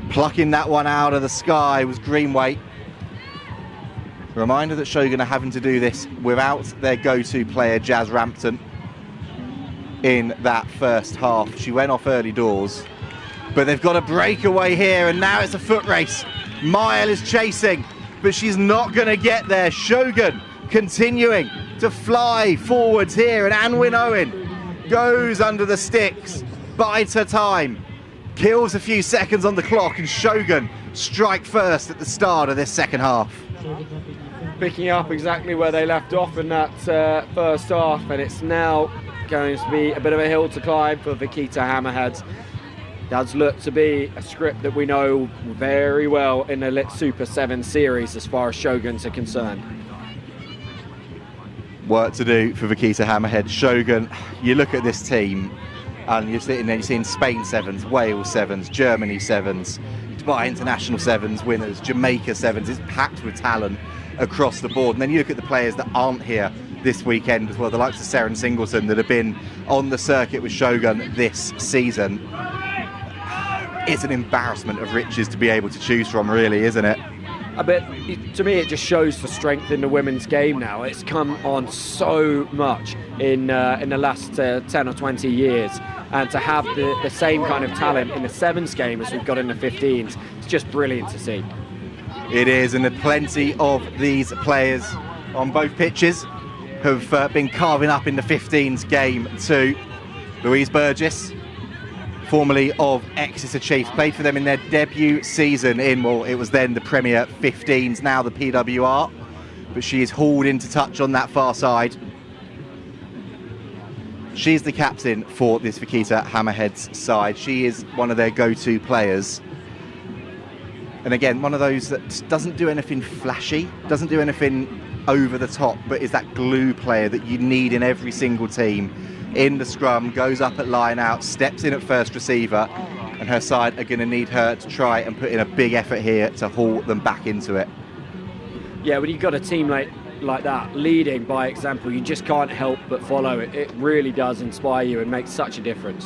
Plucking that one out of the sky was Greenway. Reminder that Shogun are having to do this without their go-to player, Jazz Rampton, in that first half. She went off early doors, but they've got a breakaway here, and now it's a foot race. Mile is chasing, but she's not going to get there. Shogun continuing to fly forwards here, and Anwin Owen goes under the sticks, bides her time, kills a few seconds on the clock, and Shogun strike first at the start of this second half. Picking up exactly where they left off in that first half, and it's now going to be a bit of a hill to climb for the Kita Hammerheads. Does look to be a script that we know very well in the Lit Super 7 series as far as Shoguns are concerned. Work to do for the Kita Hammerheads. Shogun, you look at this team and you're sitting there, you're seeing Spain 7s, Wales 7s, Germany 7s, Dubai International 7s winners, Jamaica 7s. It's packed with talent across the board. And then you look at the players that aren't here this weekend as well, the likes of Seren Singleton that have been on the circuit with Shogun this season. It's an embarrassment of riches to be able to choose from, really, isn't it? To me, it just shows the strength in the women's game now. It's come on so much in the last 10 or 20 years. And to have the same kind of talent in the 7s game as we've got in the 15s, it's just brilliant to see. It is, and plenty of these players on both pitches have been carving up in the 15s game too. Louise Burgess, formerly of Exeter Chiefs, played for them in their debut season in, well, it was then the Premier 15s, now the PWR, but she is hauled into touch on that far side. She's the captain for this Vakita Hammerheads side. She is one of their go-to players. And again, one of those that doesn't do anything flashy, doesn't do anything over the top, but is that glue player that you need in every single team. In the scrum, goes up at line out, steps in at first receiver, and her side are going to need her to try and put in a big effort here to haul them back into it. Yeah, when you've got a team like like that, leading by example, you just can't help but follow it. It really does inspire you and make such a difference.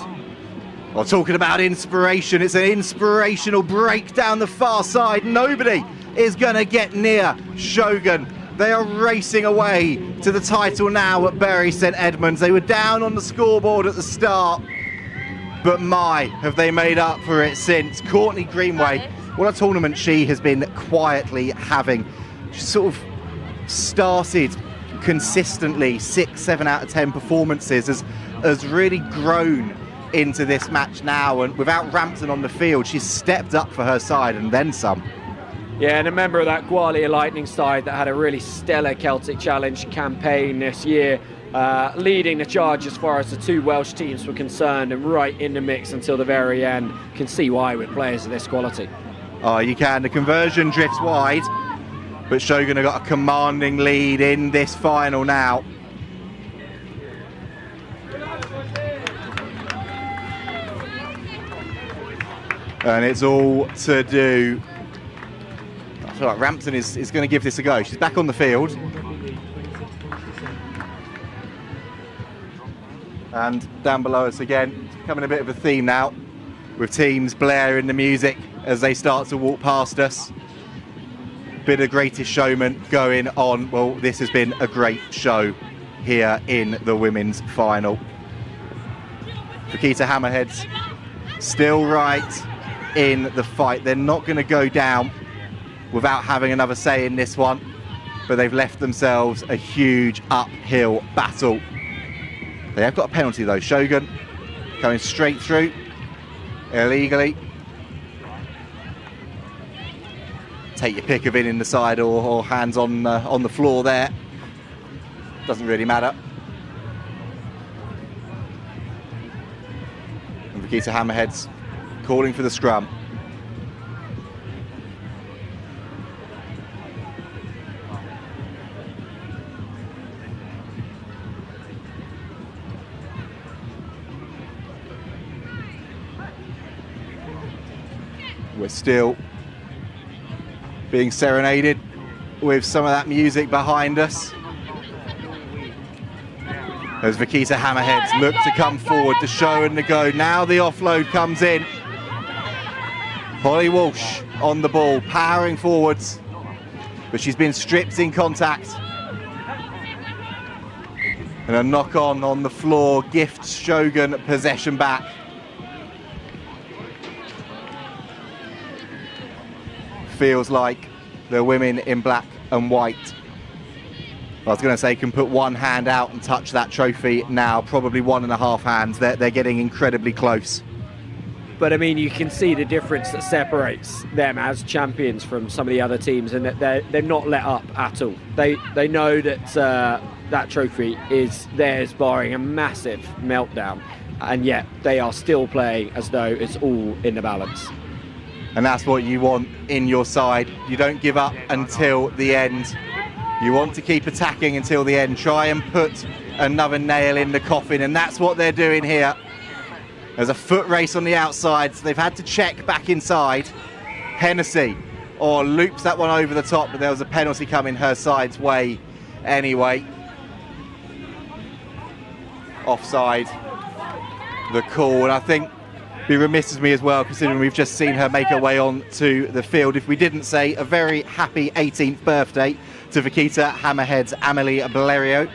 Well, talking about inspiration, it's an inspirational break down the far side. Nobody is going to get near Shogun. They are racing away to the title now at Bury St Edmunds. They were down on the scoreboard at the start, but my, have they made up for it since. Courtney Greenway, what a tournament she has been quietly having. She sort of started consistently 6, 7 out of 10 performances, has really grown into this match now, and without Rampton on the field, she's stepped up for her side and then some. Yeah, and a member of that Gwalia Lightning side that had a really stellar Celtic Challenge campaign this year, leading the charge as far as the 2 Welsh teams were concerned, and right in the mix until the very end. Can see why with players of this quality. Oh, you can. The conversion drifts wide, but Shogun have got a commanding lead in this final now. And it's all to do. I feel like Rampton is going to give this a go. She's back on the field. And down below us again, it's becoming a bit of a theme now, with teams blaring the music as they start to walk past us. Bit of Greatest Showman going on. Well, this has been a great show here in the women's final. Vakita Hammerheads still right in the fight. They're not going to go down without having another say in this one, but they've left themselves a huge uphill battle. They have got a penalty though. Shogun going straight through illegally. Take your pick of it in the side or hands on the floor there. Doesn't really matter. And Vakita Hammerheads calling for the scrum. We're still being serenaded with some of that music behind us as Vakita Hammerheads look to come forward to show and to go. Now the offload comes in. Holly Walsh on the ball, powering forwards, but she's been stripped in contact. And a knock on the floor gifts Shogun possession back. Feels like the women in black and white, I was going to say, can put one hand out and touch that trophy now, probably 1.5 hands. They're getting incredibly close. But I mean, you can see the difference that separates them as champions from some of the other teams, and that they've not let up at all. They know that that trophy is theirs, barring a massive meltdown, and yet they are still playing as though it's all in the balance. And that's what you want in your side. You don't give up until the end. You want to keep attacking until the end. Try and put another nail in the coffin, and that's what they're doing here. There's a foot race on the outside, so they've had to check back inside. Hennessy loops that one over the top, but there was a penalty coming her side's way anyway. Offside, the call, and I think be remiss of me as well, considering we've just seen her make her way on to the field, if we didn't say a very happy 18th birthday to Vakita Hammerheads Amelie Blerio.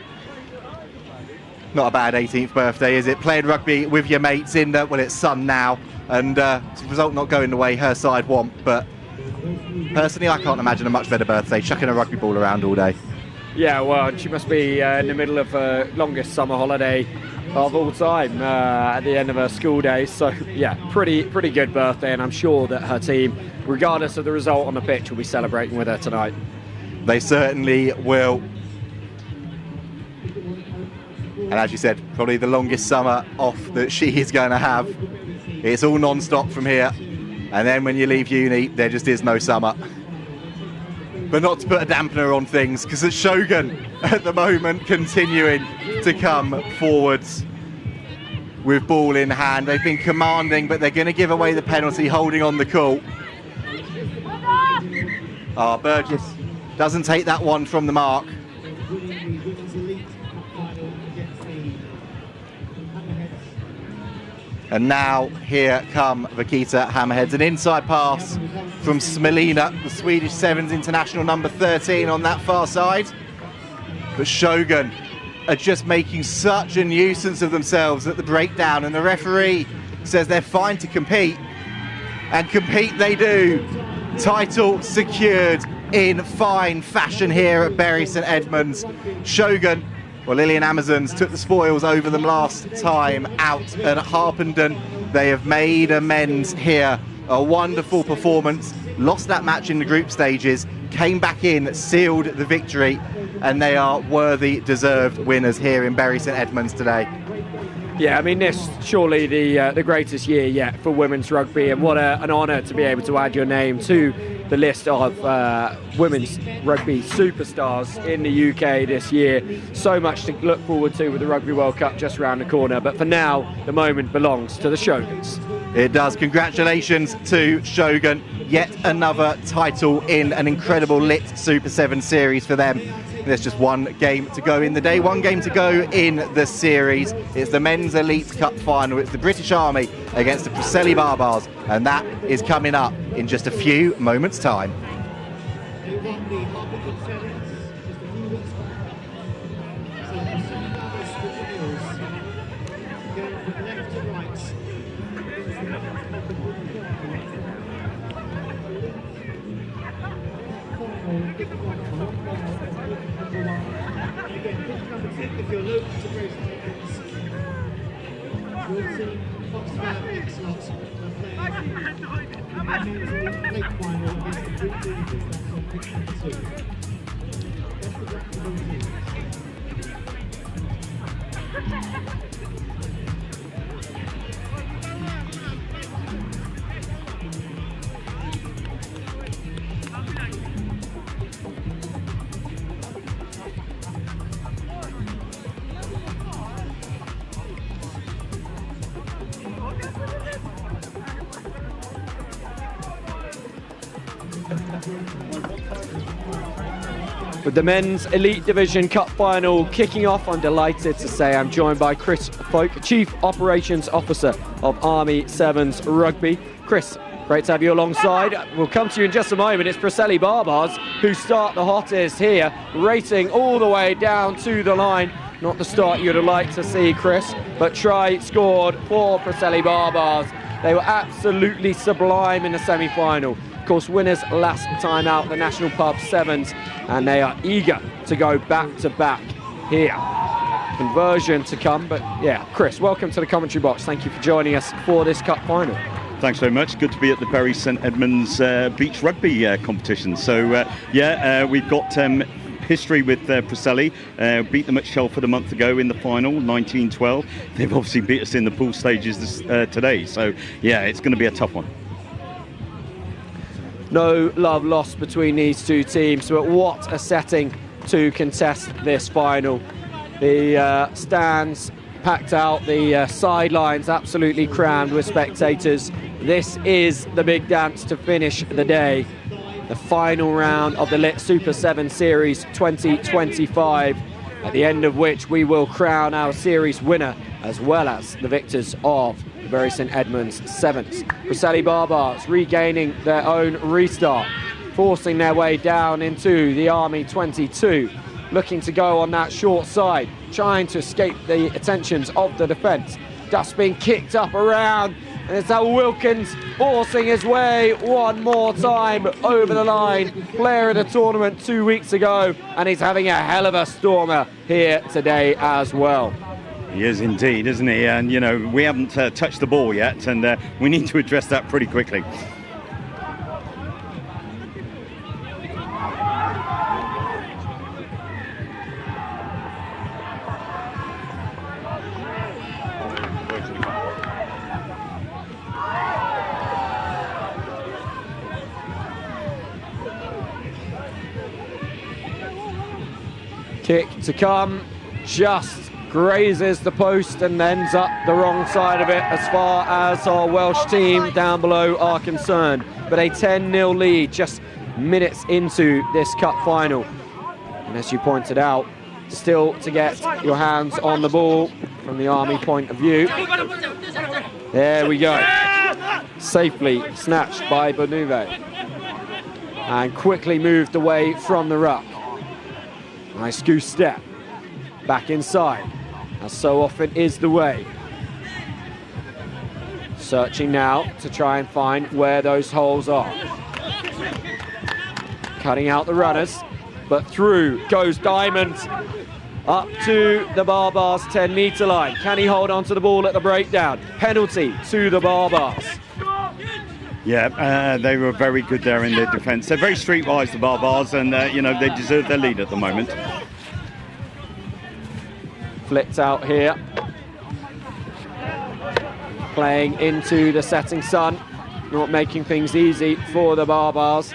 Not a bad 18th birthday, is it? Playing rugby with your mates in well, it's Sun now, and the result not going the way her side want, but personally I can't imagine a much better birthday, chucking a rugby ball around all day. Yeah, well, she must be in the middle of her longest summer holiday of all time at the end of her school days. So yeah, pretty good birthday, and I'm sure that her team, regardless of the result on the pitch, will be celebrating with her tonight. They certainly will. And as you said, probably the longest summer off that she is going to have. It's all non-stop from here, and then when you leave uni there just is no summer. But not to put a dampener on things, because it's Shogun at the moment continuing to come forwards with ball in hand. They've been commanding, but they're going to give away the penalty, holding on the call. Burgess doesn't take that one from the mark. winning the Women's Elite Cup final against the Hammerheads. And now here come Vakita Hammerheads. An inside pass from Smelina, the Swedish Sevens international number 13 on that far side. But Shogun are just making such a nuisance of themselves at the breakdown, and the referee says they're fine to compete, and compete they do. Title secured in fine fashion here at Bury St Edmunds. Shogun, well, Lillian Amazons took the spoils over them last time out at Harpenden. They have made amends here. A wonderful performance. Lost that match in the group stages, came back in, sealed the victory, and they are worthy, deserved winners here in Bury St Edmunds today. Yeah, I mean, this surely the greatest year yet for women's rugby, and what an honour to be able to add your name to the list of women's rugby superstars in the UK this year. So much to look forward to with the Rugby World Cup just around the corner, but for now, the moment belongs to the Shoguns. It does. Congratulations to Shogun. Yet another title in an incredible lit Super 7 series for them. There's just one game to go in the day, one game to go in the series. It's the Men's Elite Cup final. It's the British Army against the Preseli Barbars, and that is coming up in just a few moments' time. They won the Harpenden Sevens just a few weeks back. So the Preseli Barbars squares going from left to right. Again, pick number 10 if you're local to Bury St Edmunds. Your team, Foxford, Exlot, are playing in the Men's Elite final against the Group B leaders. That's on pick number 2. That's the Blackpool teams. With the Men's Elite Division Cup Final kicking off, I'm delighted to say I'm joined by Chris Folk, Chief Operations Officer of Army Sevens Rugby. Chris, great to have you alongside. We'll come to you in just a moment. It's Preseli Barbars who start the hottest here, racing all the way down to the line. Not the start you'd have liked to see, Chris, but try scored for Preseli Barbars. They were absolutely sublime in the semi-final. Of course, winners last time out, the National Pub Sevens, and they are eager to go back-to-back here. Conversion to come, but yeah, Chris, welcome to the commentary box. Thank you for joining us for this cup final. Thanks very much. Good to be at the Bury St Edmunds beach rugby competition. So we've got history with Preseli. Beat them at Shelford a month ago in the final, 19-12. They've obviously beat us in the pool stages today. So yeah, it's going to be a tough one. No love lost between these two teams, but what a setting to contest this final. The stands packed out, the sidelines absolutely crammed with spectators. This is the big dance to finish the day. The final round of the Lit Super 7 Series 2025, at the end of which we will crown our series winner as well as the victors of the Bury St Edmunds Sevens. Preseli Barbars regaining their own restart, forcing their way down into the Army 22, looking to go on that short side, trying to escape the attentions of the defence. Dust being kicked up around, and it's Wilkins forcing his way one more time over the line. Player of the tournament 2 weeks ago, and he's having a hell of a stormer here today as well. He is indeed, isn't he? And you know, we haven't touched the ball yet, and we need to address that pretty quickly. Kick to come, just grazes the post and ends up the wrong side of it as far as our Welsh team down below are concerned. But a 10-0 lead just minutes into this cup final. And as you pointed out, still to get your hands on the ball from the Army point of view. There we go. Safely snatched by Benuve. And quickly moved away from the ruck. Nice goose step. Back inside, as so often is the way. Searching now to try and find where those holes are. Cutting out the runners, but through goes Diamond up to the Barbars 10-metre line. Can he hold on to the ball at the breakdown? Penalty to the Barbars. Yeah, they were very good there in their defence. They're very streetwise, the Barbars, and you know, they deserve their lead at the moment. Flipped out here. Playing into the setting sun, not making things easy for the Barbars.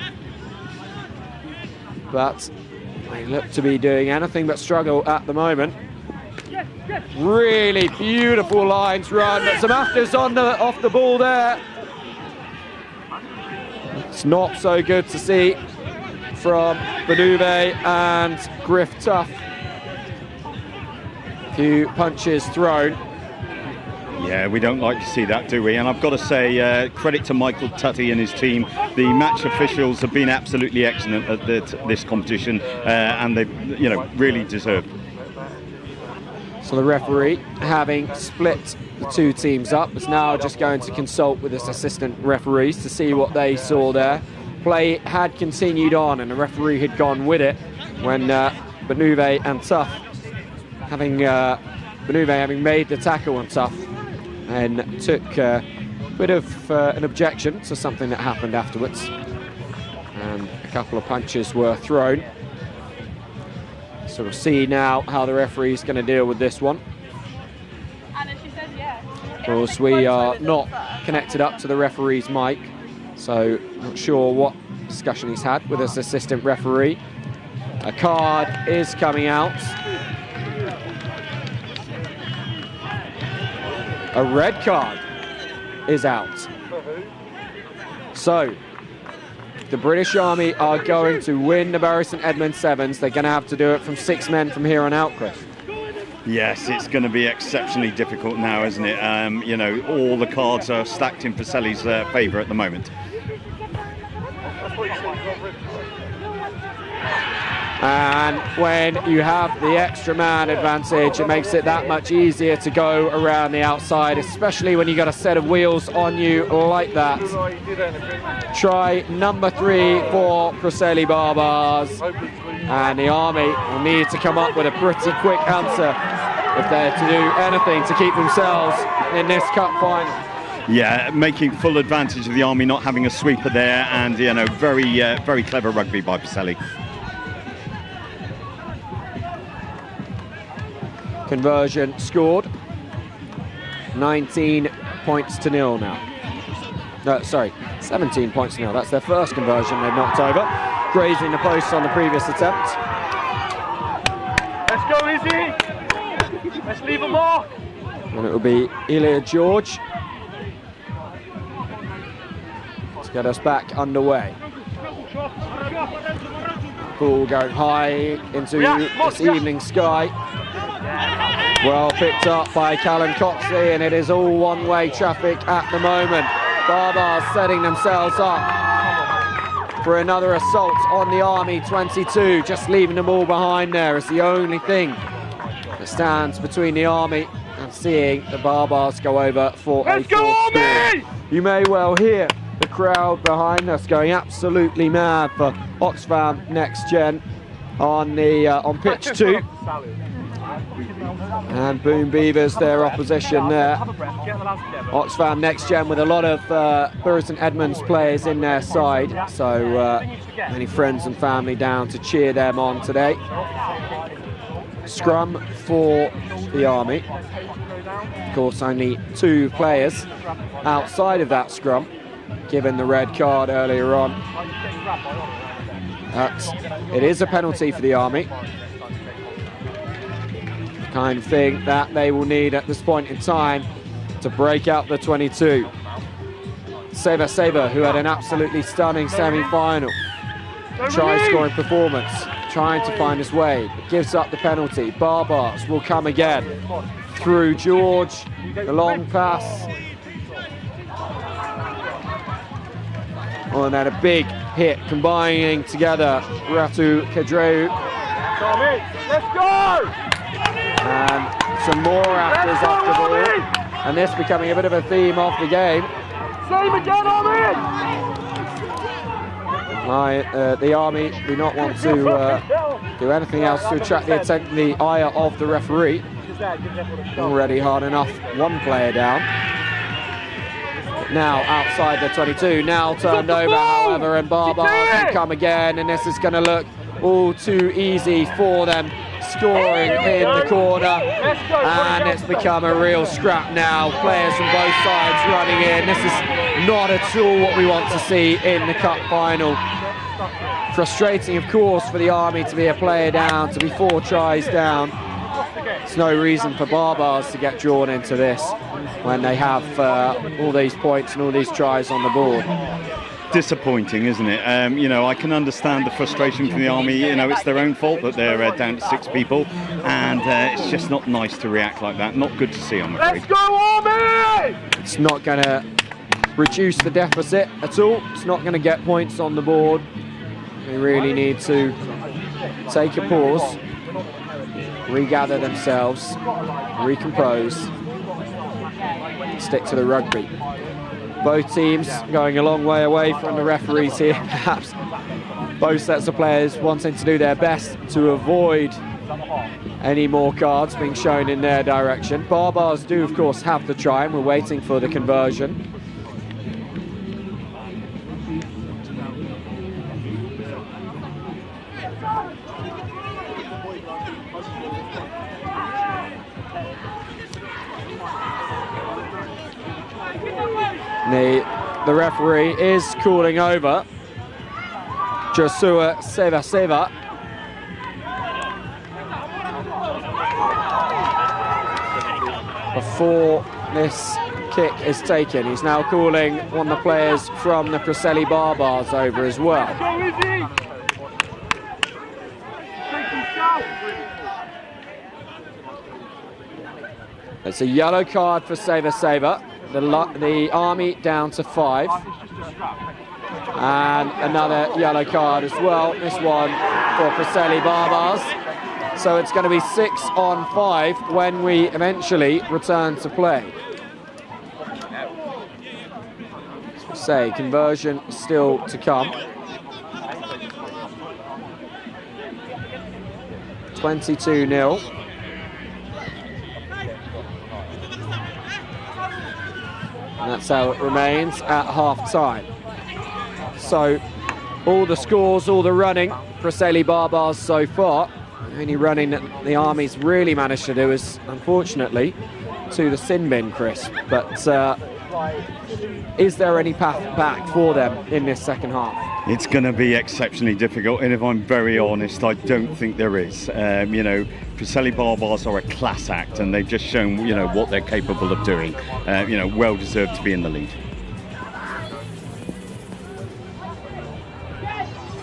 But they look to be doing anything but struggle at the moment. Really beautiful lines run, but Samafta's off the ball there. It's not so good to see from Benuve and Griff Tuff. A few punches thrown. Yeah, we don't like to see that, do we? And I've got to say, credit to Michael Tutty and his team. The match officials have been absolutely excellent at this competition, and they, you know, really deserved. So the referee, having split the two teams up, is now just going to consult with his assistant referees to see what they saw there. Play had continued on, and the referee had gone with it when Benuve and Tuff, Benuve having made the tackle on Tuff, and took a bit of an objection to something that happened afterwards. And a couple of punches were thrown. So we'll see now how the referee's going to deal with this one. Of course, we are not connected up to the referee's mic, so not sure what discussion he's had with his assistant referee. A card is coming out. A red card is out. So, the British Army are going to win the Bury St Edmunds Sevens. They're going to have to do it from 6 men from here on out, Chris. Yes, it's going to be exceptionally difficult now, isn't it? You know, all the cards are stacked in Pacelli's favour at the moment. And when you have the extra man advantage, it makes it that much easier to go around the outside, especially when you've got a set of wheels on you like that. Try number 3 for Preseli Barbars. And the Army will need to come up with a pretty quick answer if they're to do anything to keep themselves in this cup final. Yeah, making full advantage of the Army not having a sweeper there, and you know, very clever rugby by Pacelli. Conversion scored. 19 points to nil now. No, sorry, 17 points to nil. That's their first conversion they've knocked over. Grazing the post on the previous attempt. Let's go, Izzy! Let's leave a mark! And it will be Ilya George to get us back underway. Ball going high into this evening sky. Well picked up by Callum Coxley, and it is all one-way traffic at the moment. Barbars setting themselves up for another assault on the Army 22. Just leaving them all behind there is the only thing that stands between the Army and seeing the Barbars go over for a fourth score. You may well hear the crowd behind us going absolutely mad for Oxfam Next Gen on pitch 2. And Boom Beavers, their opposition there. Oxfam Next Gen with a lot of Bury St Edmunds players in their side, so many friends and family down to cheer them on today. Scrum for the Army. Of course, only 2 players outside of that scrum, given the red card earlier on. It is a penalty for the Army. Kind of thing that they will need at this point in time to break out the 22. Saber, who had an absolutely stunning semi-final try-scoring performance trying to find his way, but gives up the penalty. Barbars will come again through George, the long pass. Oh, and then a big hit combining together Ratu Kadreu. Let's go! And some more afters up the ball. And this becoming a bit of a theme of the game. Same again, Army! The Army do not want to do anything else to attract the attention, the ire of the referee. Already hard enough, one player down. Now outside the 22, now turned over, however, and Barbars can come again, and this is going to look all too easy for them, scoring in the corner, and it's become a real scrap now. Players from both sides running in. This is not at all what we want to see in the cup final. Frustrating, of course, for the Army to be a player down, to be 4 tries down. There's no reason for Barbars to get drawn into this when they have all these points and all these tries on the board. Disappointing, isn't it? You know, I can understand the frustration from the Army. You know, it's their own fault that they're down to 6 people, and it's just not nice to react like that. Not good to see, I'm afraid. Let's go, Army! It's not going to reduce the deficit at all. It's not going to get points on the board. They really need to take a pause, regather themselves, recompose, stick to the rugby. Both teams going a long way away from the referees here, perhaps both sets of players wanting to do their best to avoid any more cards being shown in their direction. Barbars do, of course, have the try, and we're waiting for the conversion. The referee is calling over Joshua Seva before this kick is taken. He's now calling one of the players from the Preseli Barbars over as well. It's a yellow card for Seva. The Army down to 5. And another yellow card as well. This one for Preseli Barbars. So it's going to be 6 on 5 when we eventually return to play. As we say, conversion still to come. 22-0. And that's how it remains at half-time. So, all the scores, all the running, Preseli Barbars so far. The only running that the Army's really managed to do is, unfortunately, to the sin bin, Chris. But is there any path back for them in this second half? It's going to be exceptionally difficult, and if I'm very honest, I don't think there is. You know, Preseli Barbars are a class act, and they've just shown, you know, what they're capable of doing. You know, well deserved to be in the lead.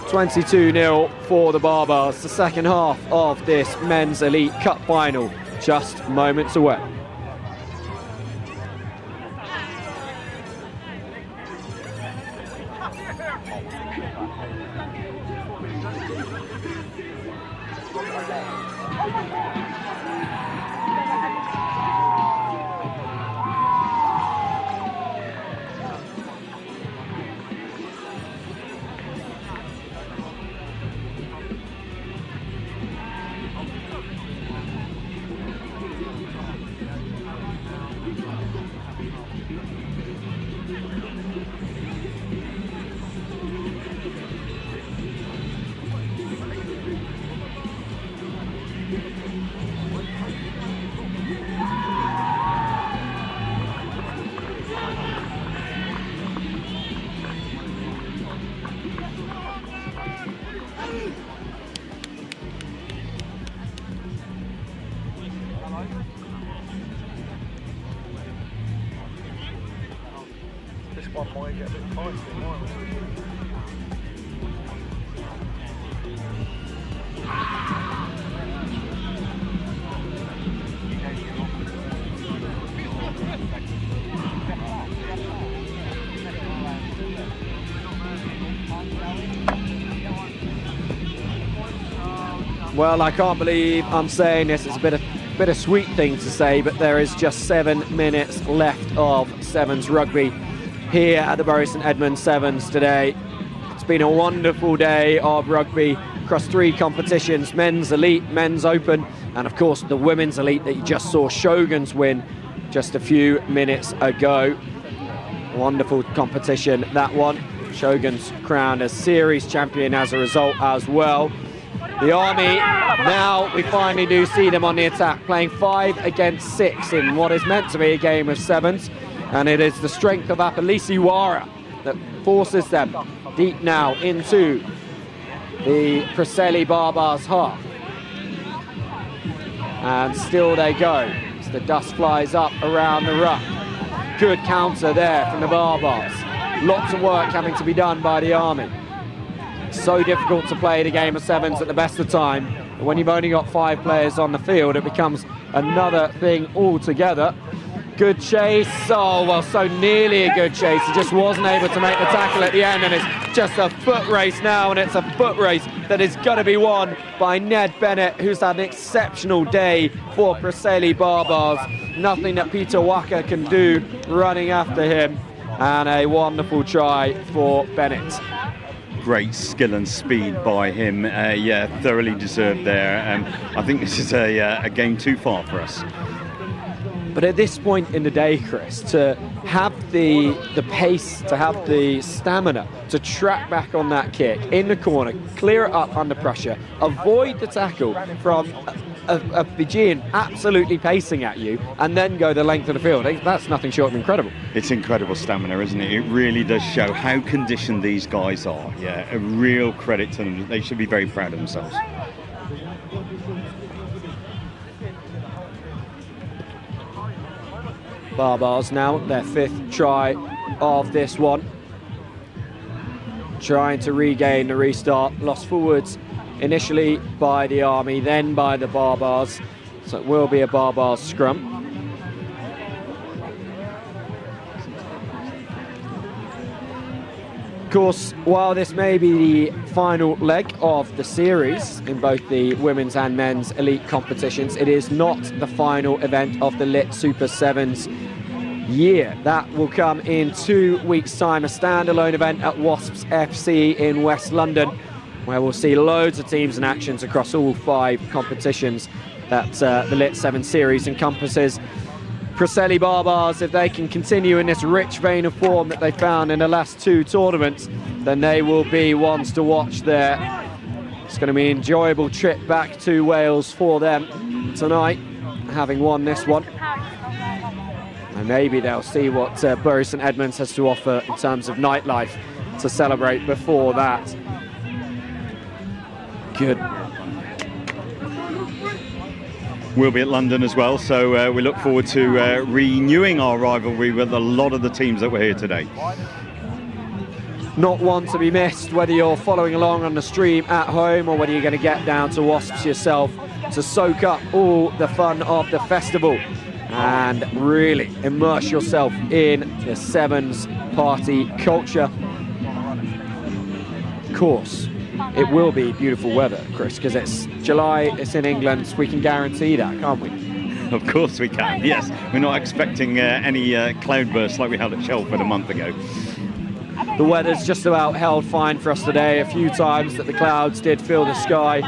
22-0 for the Barbars. The second half of this Men's Elite Cup final, just moments away. This one might get a bit feisty, mightn't it? Well, I can't believe I'm saying this. It's a bittersweet thing to say, but there is just 7 minutes left of Sevens rugby here at the Bury St Edmunds Sevens today. It's been a wonderful day of rugby across 3 competitions: men's elite, men's open, and of course the women's elite that you just saw Shogun's win just a few minutes ago. Wonderful competition, that one. Shogun's crowned as series champion as a result as well. The Army, now we finally do see them on the attack, playing 5 against 6 in what is meant to be a game of sevens, and it is the strength of Apelisi-Wara that forces them deep now into the Preseli-Barbars half. And still they go as the dust flies up around the ruck. Good counter there from the Barbars. Lots of work having to be done by the Army. So difficult to play the game of sevens at the best of time. But when you've only got 5 players on the field, it becomes another thing altogether. Good chase. Oh, well, so nearly a good chase. He just wasn't able to make the tackle at the end, and it's just a foot race now, and it's a foot race that is going to be won by Ned Bennett, who's had an exceptional day for Preseli-Barbars. Nothing that Peter Waka can do running after him, and a wonderful try for Bennett. Great skill and speed by him. Yeah, thoroughly deserved there. I think this is a game too far for us. But at this point in the day, Chris, to have the pace, to have the stamina, to track back on that kick in the corner, clear it up under pressure, avoid the tackle from a Fijian absolutely pacing at you, and then go the length of the field, that's nothing short of incredible. It's incredible stamina, isn't it? It really does show how conditioned these guys are. Yeah, a real credit to them. They should be very proud of themselves. Barbars now, their 5th try of this one. Trying to regain the restart. Lost forwards initially by the Army, then by the Barbars. So it will be a Barbars scrum. Of course, while this may be the final leg of the series in both the women's and men's elite competitions, it is not the final event of the Lit Super Sevens year. That will come in 2 weeks' time, a standalone event at Wasps FC in West London, where we'll see loads of teams and actions across all 5 competitions that the Lit 7 series encompasses. Preseli-Barbars, if they can continue in this rich vein of form that they found in the last 2 tournaments, then they will be ones to watch there. It's going to be an enjoyable trip back to Wales for them tonight, having won this one. And maybe they'll see what Bury St Edmunds has to offer in terms of nightlife to celebrate before that. Good. We'll be at London as well, so we look forward to renewing our rivalry with a lot of the teams that were here today. Not one to be missed, whether you're following along on the stream at home or whether you're going to get down to Wasps yourself to soak up all the fun of the festival and really immerse yourself in the Sevens party culture. Of course, it will be beautiful weather, Chris, because it's July, it's in England, we can guarantee that, can't we? Of course we can, yes. We're not expecting any cloudbursts like we had at Shelford a month ago. The weather's just about held fine for us today. A few times that the clouds did fill the sky.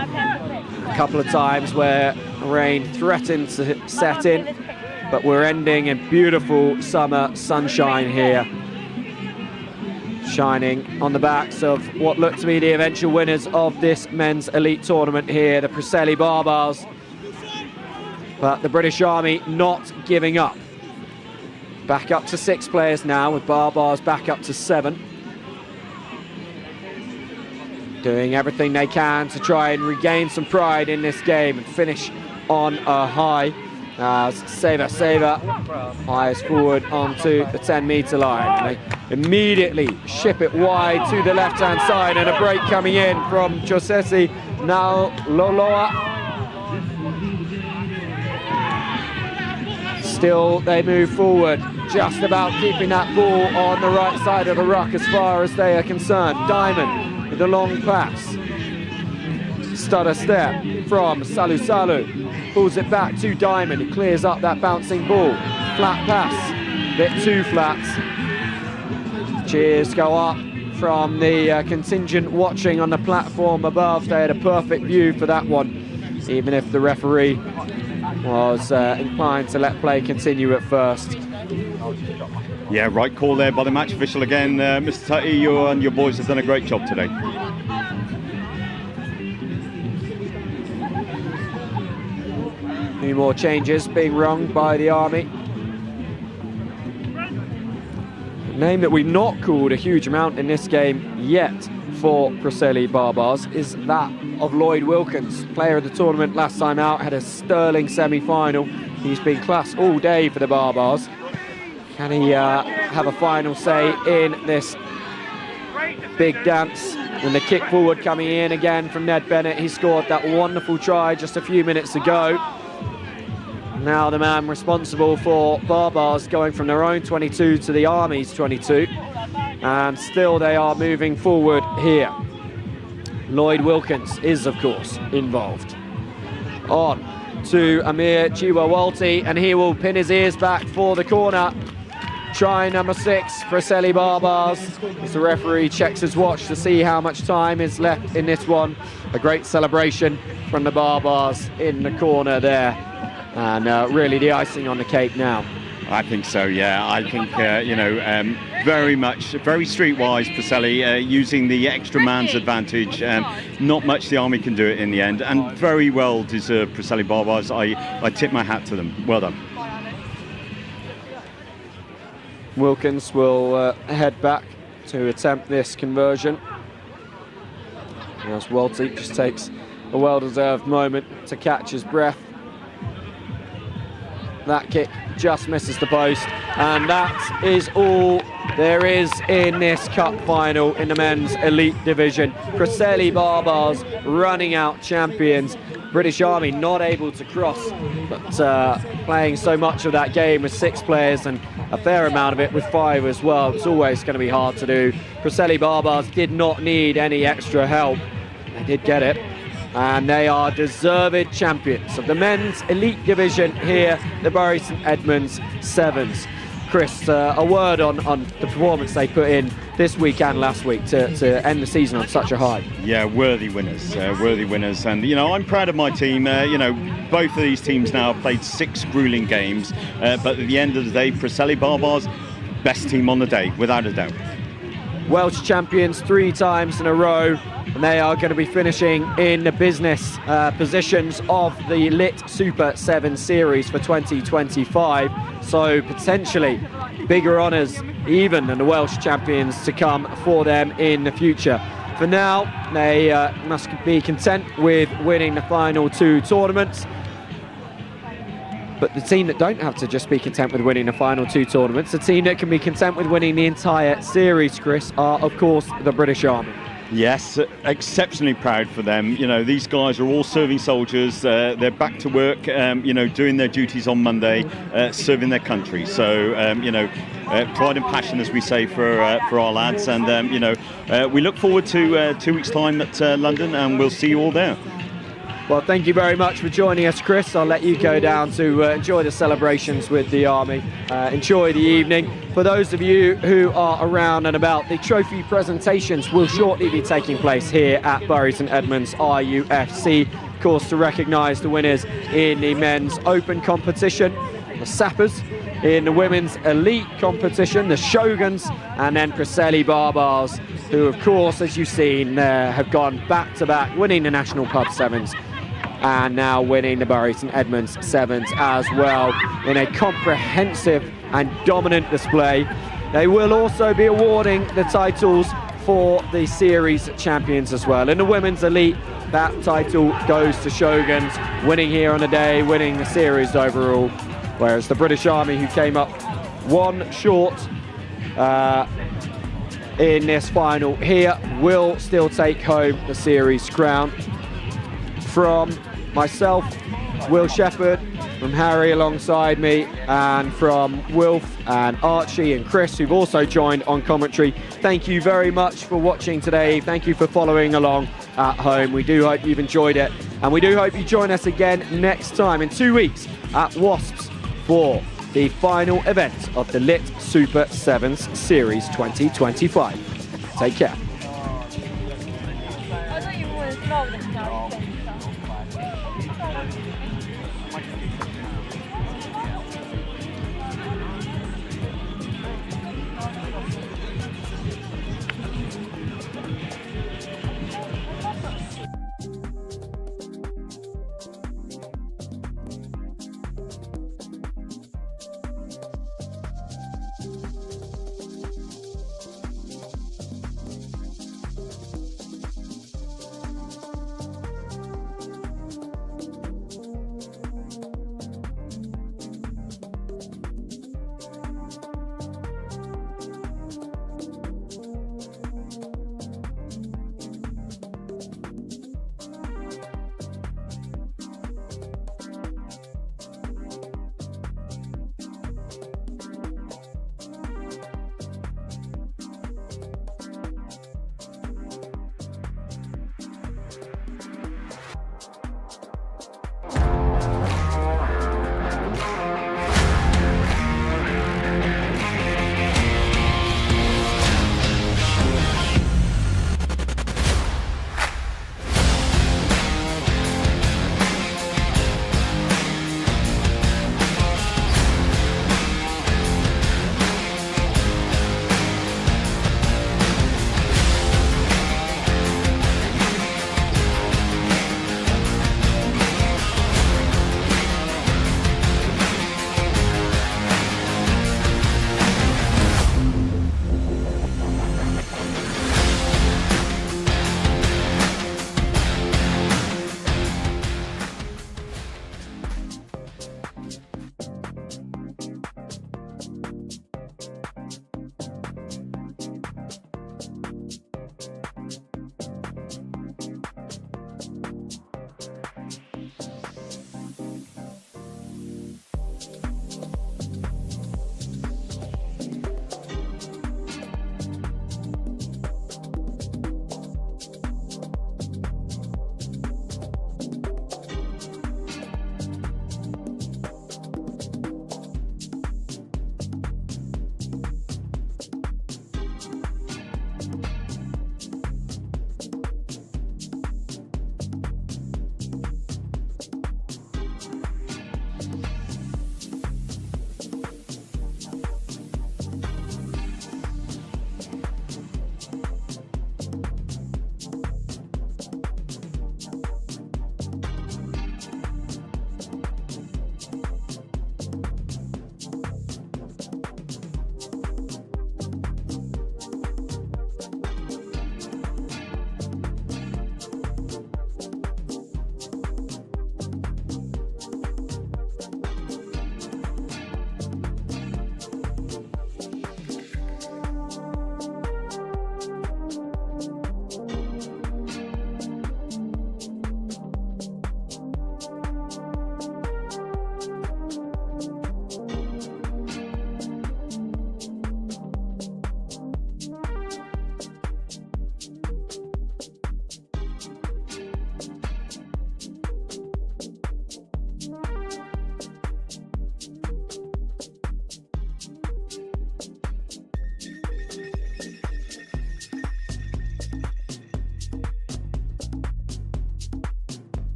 A couple of times where rain threatened to set in, but we're ending in beautiful summer sunshine here, shining on the backs of what look to be the eventual winners of this men's elite tournament here, the Preseli-Barbars. But the British Army not giving up. Back up to 6 players now, with Barbars back up to 7. Doing everything they can to try and regain some pride in this game and finish on a high. Saver fires forward onto the 10-metre line. And they immediately ship it wide to the left-hand side, and a break coming in from Josesi now Loloa. Still, they move forward, just about keeping that ball on the right side of the ruck as far as they are concerned. Diamond with a long pass. Stutter step from Salu Salu. Pulls it back to Diamond. He clears up that bouncing ball. Flat pass. Bit too flat. Cheers go up from the contingent watching on the platform above. They had a perfect view for that one, even if the referee was inclined to let play continue at first. Yeah, right call there by the match official again. Mr. Tutty, you and your boys have done a great job today. A few more changes being rung by the Army. A name that we've not called a huge amount in this game yet for Preseli Barbars is that of Lloyd Wilkins. Player of the tournament last time out, had a sterling semi-final. He's been class all day for the Barbars. Can he have a final say in this big dance? And the kick forward coming in again from Ned Bennett. He scored that wonderful try just a few minutes ago. Now the man responsible for Barbars going from their own 22 to the Army's 22. And still they are moving forward here. Lloyd Wilkins is, of course, involved. On to Amir Chiwawalti, and he will pin his ears back for the corner. Try number 6 for Preseli Barbars as the referee checks his watch to see how much time is left in this one. A great celebration from the Barbars in the corner there, and really the icing on the cake now. I think so, yeah. I think, very streetwise, Preseli, using the extra man's advantage. Not much the Army can do it in the end, and very well deserved Preseli Barbars. I tip my hat to them. Well done. Wilkins will head back to attempt this conversion. As Walty just takes a well-deserved moment to catch his breath. That kick just misses the post, and that is all there is in this cup final in the men's elite division. Preseli Barbars running out champions. British Army not able to cross, but playing so much of that game with 6 players and a fair amount of it with 5 as well. It's always going to be hard to do. Preseli Barbars did not need any extra help. They did get it, and they are deserved champions of the men's elite division here, the Bury St Edmunds Sevens. Chris, a word on the performance they put in this week and last week to end the season on such a high. Yeah, worthy winners, and I'm proud of my team. Both of these teams now have played 6 grueling games, but at the end of the day, Preseli Barbars, best team on the day, without a doubt. Welsh champions 3 times in a row, and they are going to be finishing in the business positions of the Lit Super 7 Series for 2025. So potentially bigger honours even than the Welsh champions to come for them in the future. For now, they must be content with winning the final 2 tournaments. But the team that don't have to just be content with winning the final 2 tournaments, the team that can be content with winning the entire series, Chris, are of course the British Army. Yes, exceptionally proud for them. These guys are all serving soldiers. They're back to work, doing their duties on Monday, serving their country. So, pride and passion, as we say, for our lads. And, we look forward to 2 weeks' time at London, and we'll see you all there. Well, thank you very much for joining us, Chris. I'll let you go down to enjoy the celebrations with the Army. Enjoy the evening. For those of you who are around and about, the trophy presentations will shortly be taking place here at Bury St Edmunds RUFC. Of course, to recognise the winners in the men's open competition, the Sappers, in the women's elite competition, the Shoguns, and then Preseli Barbars, who, of course, as you've seen, have gone back-to-back, winning the National Pub Sevens, and now winning the Bury St Edmunds Sevens as well in a comprehensive and dominant display. They will also be awarding the titles for the series champions as well. In the women's elite, that title goes to Shoguns, winning here on the day, winning the series overall, whereas the British Army, who came up 1 short in this final here, will still take home the series crown. From myself, Will Shelford, from Harry alongside me, and from Wilf and Archie and Chris, who've also joined on commentary, thank you very much for watching today. Thank you for following along, at home. We do hope you've enjoyed it, and we do hope you join us again next time in 2 weeks at Wasps for the final event of the Lit Super Sevens Series 2025. Take care. I thought you were smaller than